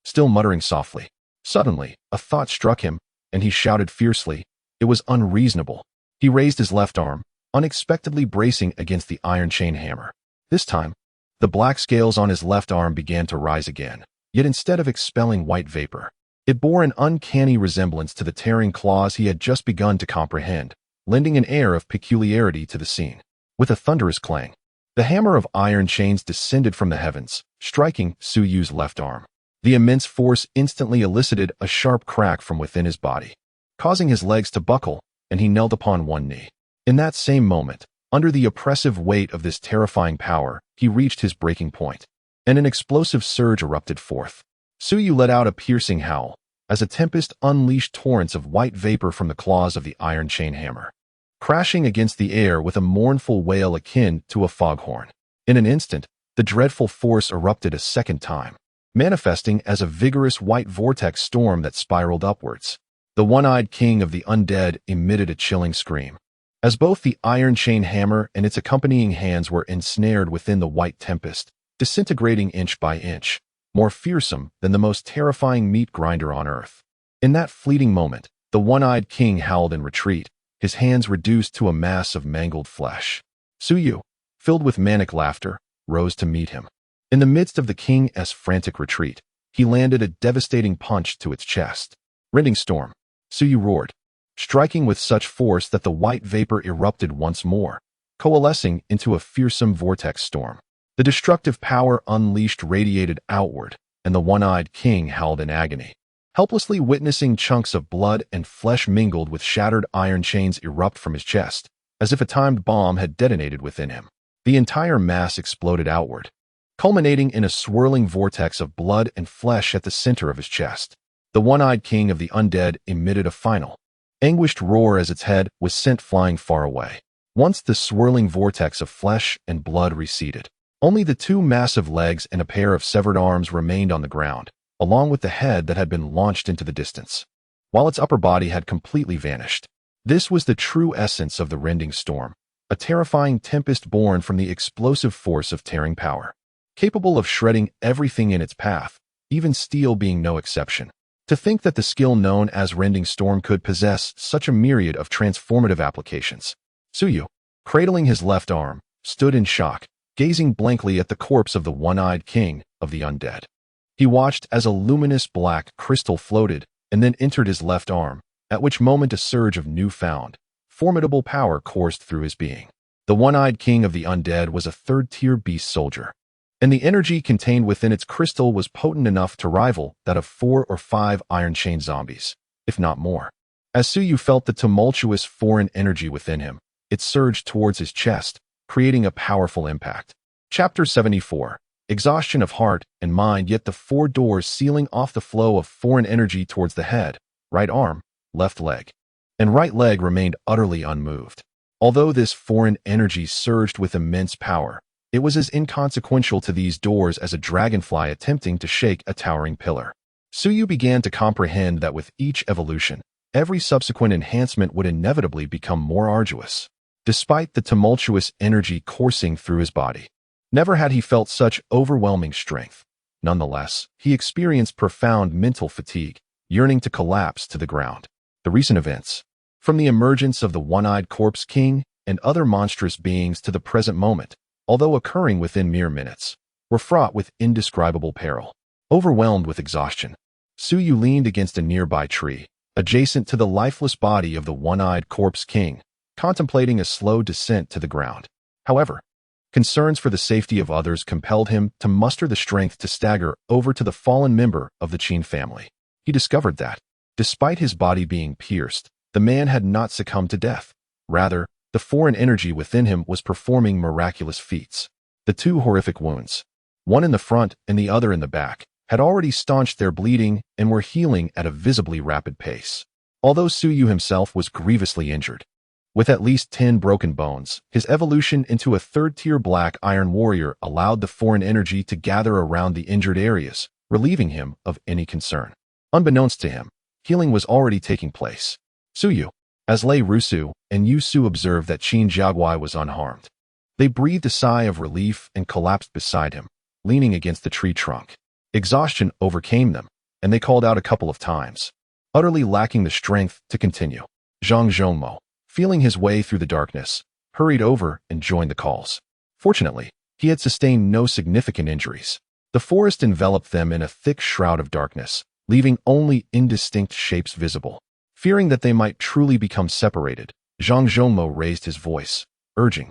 still muttering softly. Suddenly, a thought struck him, and he shouted fiercely, It was unreasonable. He raised his left arm, unexpectedly bracing against the iron chain hammer. This time, the black scales on his left arm began to rise again, yet instead of expelling white vapor, it bore an uncanny resemblance to the tearing claws he had just begun to comprehend, lending an air of peculiarity to the scene. With a thunderous clang, the hammer of iron chains descended from the heavens, striking Su Yu's left arm. The immense force instantly elicited a sharp crack from within his body, causing his legs to buckle, and he knelt upon one knee. In that same moment, under the oppressive weight of this terrifying power, he reached his breaking point, and an explosive surge erupted forth. Su Yu let out a piercing howl, as a tempest unleashed torrents of white vapor from the claws of the iron chain hammer, crashing against the air with a mournful wail akin to a foghorn. In an instant, the dreadful force erupted a second time, manifesting as a vigorous white vortex storm that spiraled upwards. The one-eyed king of the undead emitted a chilling scream, as both the iron chain hammer and its accompanying hands were ensnared within the white tempest, disintegrating inch by inch, more fearsome than the most terrifying meat grinder on earth. In that fleeting moment, the one-eyed king howled in retreat, his hands reduced to a mass of mangled flesh. Su Yu, filled with manic laughter, rose to meet him. In the midst of the king's frantic retreat, he landed a devastating punch to its chest. Rending storm, Su Yu roared, striking with such force that the white vapor erupted once more, coalescing into a fearsome vortex storm. The destructive power unleashed radiated outward, and the one-eyed king howled in agony, helplessly witnessing chunks of blood and flesh mingled with shattered iron chains erupt from his chest, as if a timed bomb had detonated within him. The entire mass exploded outward, culminating in a swirling vortex of blood and flesh at the center of his chest. The one-eyed king of the undead emitted a final, anguished roar as its head was sent flying far away. Once the swirling vortex of flesh and blood receded, only the two massive legs and a pair of severed arms remained on the ground, along with the head that had been launched into the distance, while its upper body had completely vanished. This was the true essence of the rending storm, a terrifying tempest born from the explosive force of tearing power, capable of shredding everything in its path, even steel being no exception. To think that the skill known as rending storm could possess such a myriad of transformative applications. Su Yu, cradling his left arm, stood in shock, gazing blankly at the corpse of the one-eyed king of the undead. He watched as a luminous black crystal floated and then entered his left arm, at which moment a surge of newfound, formidable power coursed through his being. The one-eyed king of the undead was a third-tier beast soldier, and the energy contained within its crystal was potent enough to rival that of 4 or 5 iron chain zombies, if not more. As Su Yu felt the tumultuous foreign energy within him, it surged towards his chest, creating a powerful impact. Chapter 74. Exhaustion of heart and mind. Yet the 4 doors sealing off the flow of foreign energy towards the head, right arm, left leg, and right leg remained utterly unmoved. Although this foreign energy surged with immense power, it was as inconsequential to these doors as a dragonfly attempting to shake a towering pillar. Su Yu began to comprehend that with each evolution, every subsequent enhancement would inevitably become more arduous. Despite the tumultuous energy coursing through his body, never had he felt such overwhelming strength. Nonetheless, he experienced profound mental fatigue, yearning to collapse to the ground. The recent events, from the emergence of the one-eyed corpse king and other monstrous beings to the present moment, although occurring within mere minutes, were fraught with indescribable peril. Overwhelmed with exhaustion, Su Yu leaned against a nearby tree, adjacent to the lifeless body of the one-eyed corpse king, contemplating a slow descent to the ground. However, concerns for the safety of others compelled him to muster the strength to stagger over to the fallen member of the Qin family. He discovered that, despite his body being pierced, the man had not succumbed to death. Rather, the foreign energy within him was performing miraculous feats. The 2 horrific wounds, one in the front and the other in the back, had already staunched their bleeding and were healing at a visibly rapid pace. Although Su Yu himself was grievously injured, with at least 10 broken bones, his evolution into a third-tier black iron warrior allowed the foreign energy to gather around the injured areas, relieving him of any concern. Unbeknownst to him, healing was already taking place. Su Yu, as Lei Rusu and Yu Su observed that Qin Jiaguai was unharmed, they breathed a sigh of relief and collapsed beside him, leaning against the tree trunk. Exhaustion overcame them, and they called out a couple of times, utterly lacking the strength to continue. Zhang Zhongmo, feeling his way through the darkness, hurried over and joined the calls. Fortunately, he had sustained no significant injuries. The forest enveloped them in a thick shroud of darkness, leaving only indistinct shapes visible. Fearing that they might truly become separated, Zhang Zhongmo raised his voice, urging,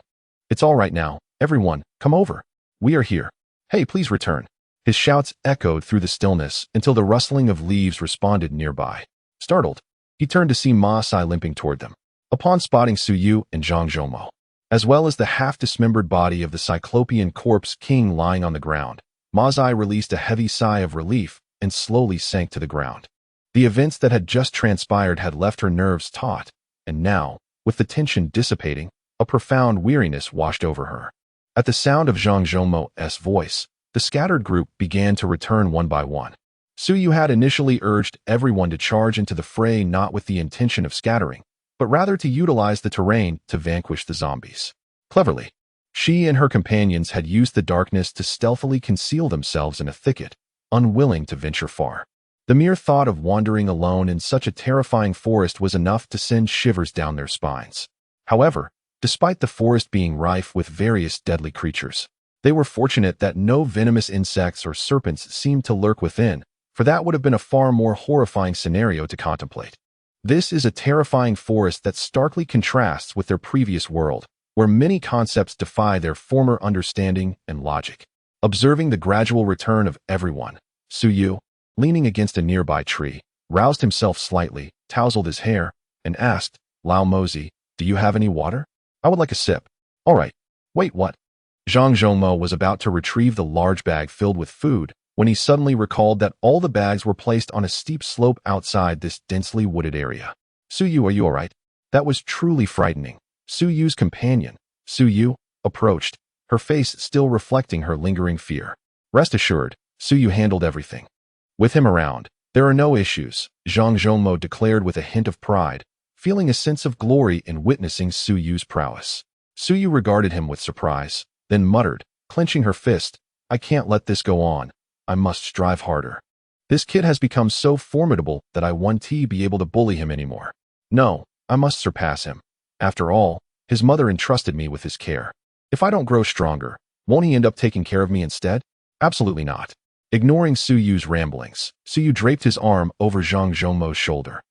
"It's all right now, everyone, come over. We are here. Hey, please return." His shouts echoed through the stillness until the rustling of leaves responded nearby. Startled, he turned to see Ma Sai limping toward them. Upon spotting Su Yu and Zhang Zhongmo, as well as the half-dismembered body of the Cyclopean corpse king lying on the ground, Ma Sai released a heavy sigh of relief and slowly sank to the ground. The events that had just transpired had left her nerves taut, and now, with the tension dissipating, a profound weariness washed over her. At the sound of Zhang Zhongmo's voice, the scattered group began to return one by one. Su Yu had initially urged everyone to charge into the fray not with the intention of scattering, but rather to utilize the terrain to vanquish the zombies. Cleverly, she and her companions had used the darkness to stealthily conceal themselves in a thicket, unwilling to venture far. The mere thought of wandering alone in such a terrifying forest was enough to send shivers down their spines. However, despite the forest being rife with various deadly creatures, they were fortunate that no venomous insects or serpents seemed to lurk within, for that would have been a far more horrifying scenario to contemplate. This is a terrifying forest that starkly contrasts with their previous world, where many concepts defy their former understanding and logic. Observing the gradual return of everyone, Su Yu, leaning against a nearby tree, roused himself slightly, tousled his hair, and asked, "Lao Mozi, do you have any water? I would like a sip." "All right. Wait, what?" Zhang Zhongmo was about to retrieve the large bag filled with food when he suddenly recalled that all the bags were placed on a steep slope outside this densely wooded area. "Su Yu, are you all right?" That was truly frightening. Su Yu's companion, Su Yu, approached, her face still reflecting her lingering fear. "Rest assured, Su Yu handled everything. With him around, there are no issues," Zhang Zhongmo declared with a hint of pride, feeling a sense of glory in witnessing Su Yu's prowess. Su Yu regarded him with surprise, then muttered, clenching her fist, "I can't let this go on. I must strive harder. This kid has become so formidable that I won't be able to bully him anymore. No, I must surpass him. After all, his mother entrusted me with his care. If I don't grow stronger, won't he end up taking care of me instead? Absolutely not." Ignoring Su Yu's ramblings, Su Yu draped his arm over Zhang Zhongmo's shoulder,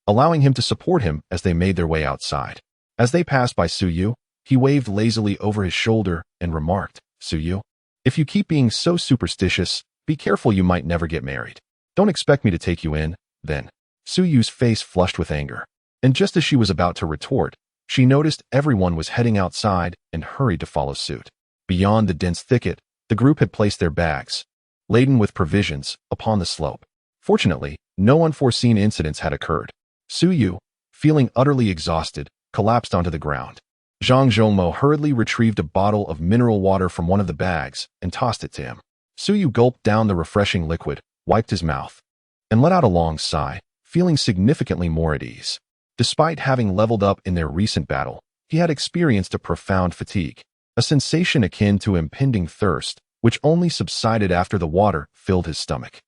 allowing him to support him as they made their way outside. As they passed by Su Yu, he waved lazily over his shoulder and remarked, "Su Yu, if you keep being so superstitious, be careful, you might never get married. Don't expect me to take you in, then." Su Yu's face flushed with anger, and just as she was about to retort, she noticed everyone was heading outside and hurried to follow suit. Beyond the dense thicket, the group had placed their bags, laden with provisions, upon the slope. Fortunately, no unforeseen incidents had occurred. Su Yu, feeling utterly exhausted, collapsed onto the ground. Zhang Zhongmo hurriedly retrieved a bottle of mineral water from one of the bags and tossed it to him. Su Yu gulped down the refreshing liquid, wiped his mouth, and let out a long sigh, feeling significantly more at ease. Despite having leveled up in their recent battle, he had experienced a profound fatigue, a sensation akin to impending thirst, which only subsided after the water filled his stomach.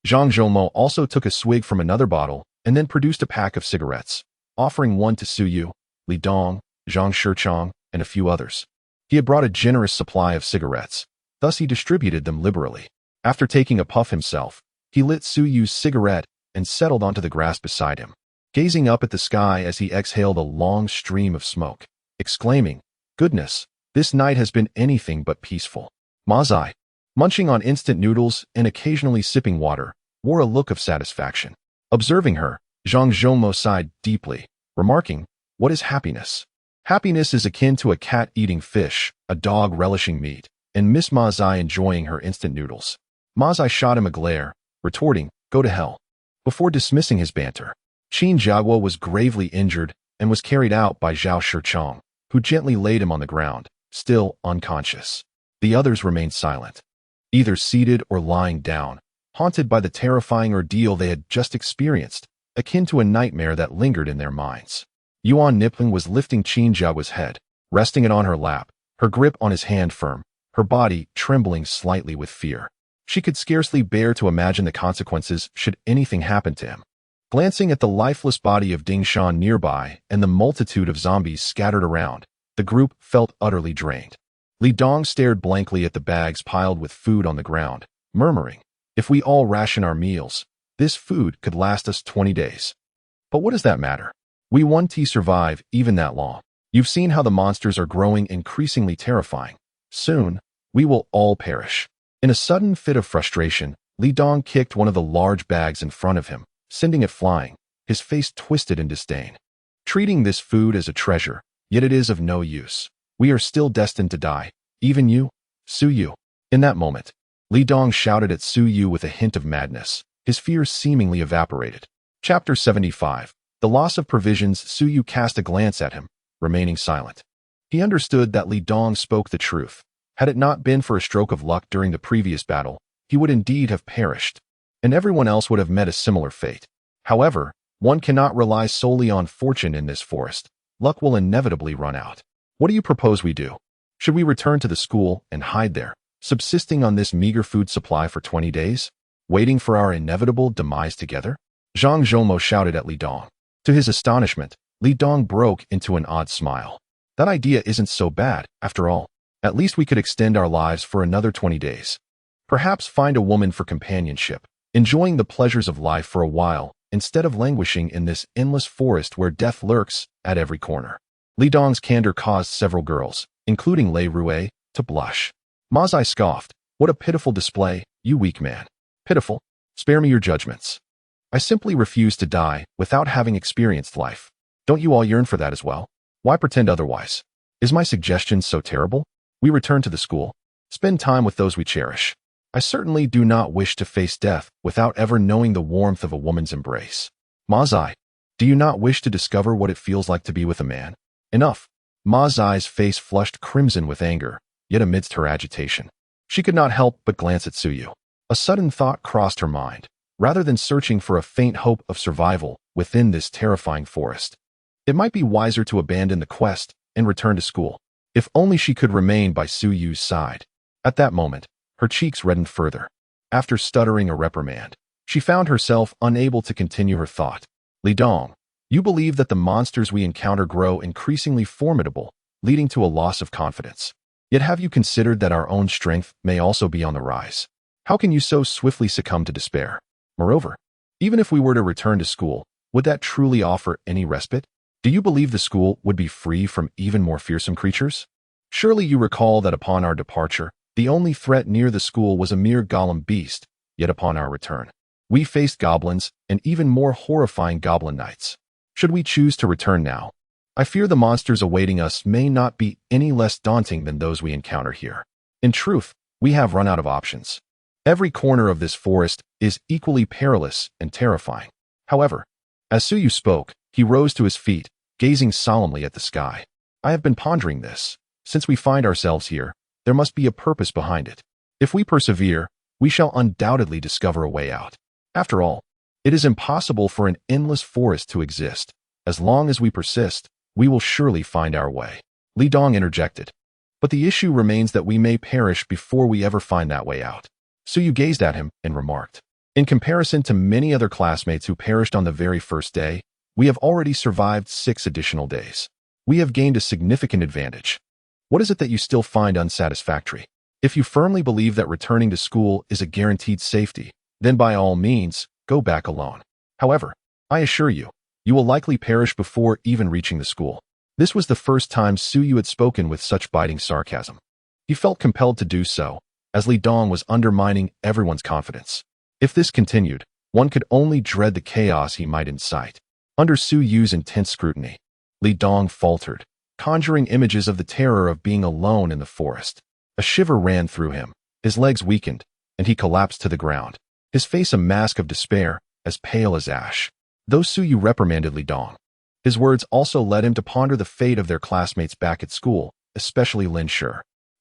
Zhang Zhongmo also took a swig from another bottle and then produced a pack of cigarettes, offering one to Su Yu, Li Dong, Zhang Shichang, and a few others. He had brought a generous supply of cigarettes, thus he distributed them liberally. After taking a puff himself, he lit Su Yu's cigarette and settled onto the grass beside him, gazing up at the sky as he exhaled a long stream of smoke, exclaiming, "Goodness, this night has been anything but peaceful." Ma Sai, munching on instant noodles and occasionally sipping water, wore a look of satisfaction. Observing her, Zhang Zhongmo sighed deeply, remarking, "What is happiness? Happiness is akin to a cat eating fish, a dog relishing meat, and Miss Ma Sai enjoying her instant noodles." Ma Sai shot him a glare, retorting, "Go to hell." Before dismissing his banter, Qin Jiaguo was gravely injured and was carried out by Zhao Shichang, who gently laid him on the ground, still unconscious. The others remained silent, either seated or lying down, haunted by the terrifying ordeal they had just experienced, akin to a nightmare that lingered in their minds. Yuan Nipling was lifting Qin Jiaguo's head, resting it on her lap, her grip on his hand firm, her body trembling slightly with fear. She could scarcely bear to imagine the consequences should anything happen to him. Glancing at the lifeless body of Ding Shan nearby and the multitude of zombies scattered around, the group felt utterly drained. Li Dong stared blankly at the bags piled with food on the ground, murmuring, "If we all ration our meals, this food could last us 20 days. But what does that matter? We won't survive even that long. You've seen how the monsters are growing increasingly terrifying. Soon, we will all perish." In a sudden fit of frustration, Li Dong kicked one of the large bags in front of him, sending it flying, his face twisted in disdain. "Treating this food as a treasure, yet it is of no use. We are still destined to die, even you, Su Yu." In that moment, Li Dong shouted at Su Yu with a hint of madness, his fears seemingly evaporated. Chapter 75. The Loss of Provisions. Su Yu cast a glance at him, remaining silent. He understood that Li Dong spoke the truth. Had it not been for a stroke of luck during the previous battle, he would indeed have perished, and everyone else would have met a similar fate. However, one cannot rely solely on fortune in this forest. Luck will inevitably run out. What do you propose we do? Should we return to the school and hide there, subsisting on this meager food supply for 20 days, waiting for our inevitable demise together? Zhang Zhoumo shouted at Li Dong. To his astonishment, Li Dong broke into an odd smile. That idea isn't so bad, after all. At least we could extend our lives for another 20 days. Perhaps find a woman for companionship, enjoying the pleasures of life for a while, instead of languishing in this endless forest where death lurks at every corner. Li Dong's candor caused several girls, including Lei Rue, to blush. Ma Zai scoffed. "What a pitiful display, you weak man." "Pitiful? Spare me your judgments. I simply refuse to die without having experienced life. Don't you all yearn for that as well? Why pretend otherwise? Is my suggestion so terrible? We return to the school, spend time with those we cherish. I certainly do not wish to face death without ever knowing the warmth of a woman's embrace. Ma Zai, do you not wish to discover what it feels like to be with a man?" "Enough." Ma Zai's face flushed crimson with anger, yet amidst her agitation, she could not help but glance at Su Yu. A sudden thought crossed her mind. Rather than searching for a faint hope of survival within this terrifying forest, it might be wiser to abandon the quest and return to school. If only she could remain by Su Yu's side. At that moment, her cheeks reddened further. After stuttering a reprimand, she found herself unable to continue her thought. "Li Dong, you believe that the monsters we encounter grow increasingly formidable, leading to a loss of confidence. Yet have you considered that our own strength may also be on the rise? How can you so swiftly succumb to despair? Moreover, even if we were to return to school, would that truly offer any respite? Do you believe the school would be free from even more fearsome creatures? Surely you recall that upon our departure, the only threat near the school was a mere golem beast, yet upon our return, we faced goblins and even more horrifying goblin knights. Should we choose to return now, I fear the monsters awaiting us may not be any less daunting than those we encounter here. In truth, we have run out of options. Every corner of this forest is equally perilous and terrifying. However, as Su Yu spoke, he rose to his feet, gazing solemnly at the sky. "I have been pondering this. Since we find ourselves here, there must be a purpose behind it. If we persevere, we shall undoubtedly discover a way out. After all, it is impossible for an endless forest to exist. As long as we persist, we will surely find our way." Li Dong interjected. "But the issue remains that we may perish before we ever find that way out." Su Yu gazed at him and remarked, "In comparison to many other classmates who perished on the very first day, we have already survived 6 additional days. We have gained a significant advantage. What is it that you still find unsatisfactory? If you firmly believe that returning to school is a guaranteed safety, then by all means, go back alone. However, I assure you, you will likely perish before even reaching the school." This was the first time Su Yu had spoken with such biting sarcasm. He felt compelled to do so, as Li Dong was undermining everyone's confidence. If this continued, one could only dread the chaos he might incite. Under Su Yu's intense scrutiny, Li Dong faltered, conjuring images of the terror of being alone in the forest. A shiver ran through him, his legs weakened, and he collapsed to the ground, his face a mask of despair, as pale as ash. Though Su Yu reprimanded Li Dong, his words also led him to ponder the fate of their classmates back at school, especially Lin Shi.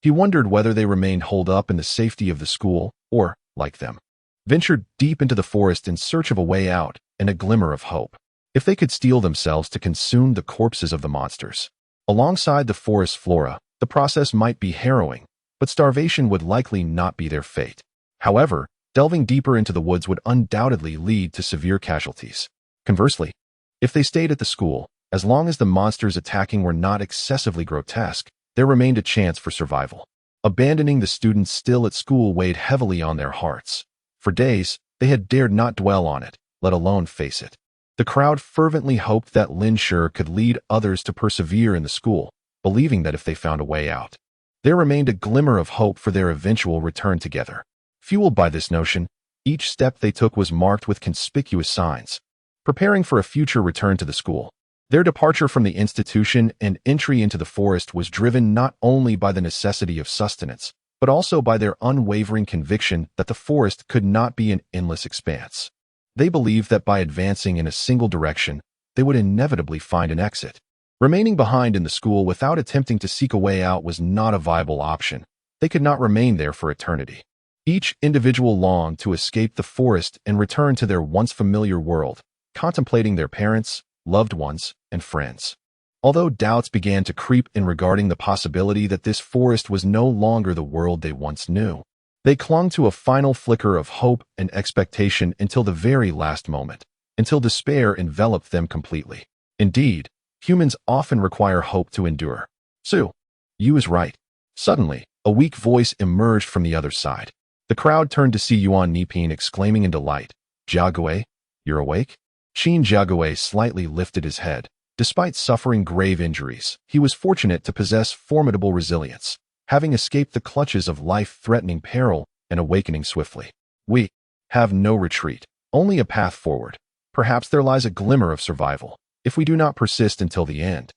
He wondered whether they remained holed up in the safety of the school, or, like them, ventured deep into the forest in search of a way out and a glimmer of hope. If they could steel themselves to consume the corpses of the monsters alongside the forest flora, the process might be harrowing, but starvation would likely not be their fate. However, delving deeper into the woods would undoubtedly lead to severe casualties. Conversely, if they stayed at the school, as long as the monsters attacking were not excessively grotesque, there remained a chance for survival. Abandoning the students still at school weighed heavily on their hearts. For days, they had dared not dwell on it, let alone face it. The crowd fervently hoped that Lin Shi could lead others to persevere in the school, believing that if they found a way out, there remained a glimmer of hope for their eventual return together. Fueled by this notion, each step they took was marked with conspicuous signs, preparing for a future return to the school. Their departure from the institution and entry into the forest was driven not only by the necessity of sustenance, but also by their unwavering conviction that the forest could not be an endless expanse. They believed that by advancing in a single direction, they would inevitably find an exit. Remaining behind in the school without attempting to seek a way out was not a viable option. They could not remain there for eternity. Each individual longed to escape the forest and return to their once familiar world, contemplating their parents, loved ones, and friends. Although doubts began to creep in regarding the possibility that this forest was no longer the world they once knew, they clung to a final flicker of hope and expectation until the very last moment, until despair enveloped them completely. Indeed, humans often require hope to endure. Su, you is right. Suddenly, a weak voice emerged from the other side. The crowd turned to see Yuan Niping exclaiming in delight, "Jiagui, you're awake?" Qin Jiagui slightly lifted his head. Despite suffering grave injuries, he was fortunate to possess formidable resilience, having escaped the clutches of life-threatening peril and awakening swiftly. "We have no retreat, only a path forward. Perhaps there lies a glimmer of survival, if we do not persist until the end.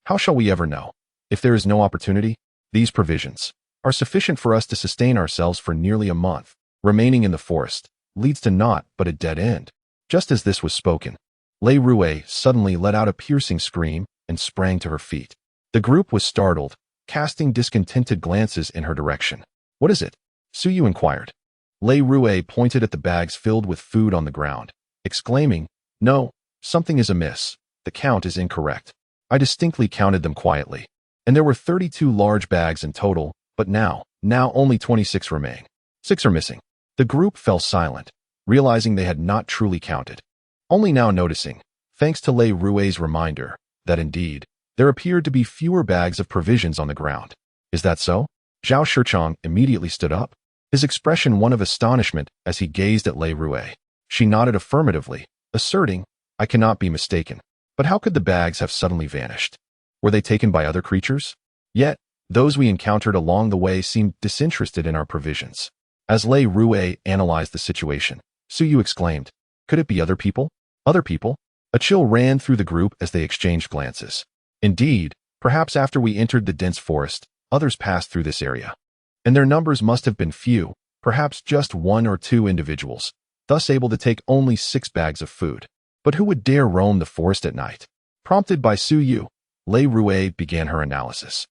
How shall we ever know? If there is no opportunity, these provisions are sufficient for us to sustain ourselves for nearly a month. Remaining in the forest leads to naught but a dead end." Just as this was spoken, Lei Rui suddenly let out a piercing scream and sprang to her feet. The group was startled, casting discontented glances in her direction. "What is it?" Su Yu inquired. Lei Rui pointed at the bags filled with food on the ground, exclaiming, "No, something is amiss. The count is incorrect. I distinctly counted them quietly, and there were 32 large bags in total, but now only 26 remain. 6 are missing." The group fell silent, realizing they had not truly counted. Only now noticing, thanks to Lei Rui's reminder, that indeed, there appeared to be fewer bags of provisions on the ground. "Is that so?" Zhao Shichang immediately stood up, his expression one of astonishment as he gazed at Lei Rui. She nodded affirmatively, asserting, "I cannot be mistaken. But how could the bags have suddenly vanished? Were they taken by other creatures? Yet, those we encountered along the way seemed disinterested in our provisions." As Lei Rui analyzed the situation, Su Yu exclaimed, "Could it be other people? Other people?" A chill ran through the group as they exchanged glances. Indeed, perhaps after we entered the dense forest, others passed through this area. And their numbers must have been few, perhaps just 1 or 2 individuals, thus able to take only 6 bags of food. But who would dare roam the forest at night? Prompted by Su Yu, Lei Rui began her analysis.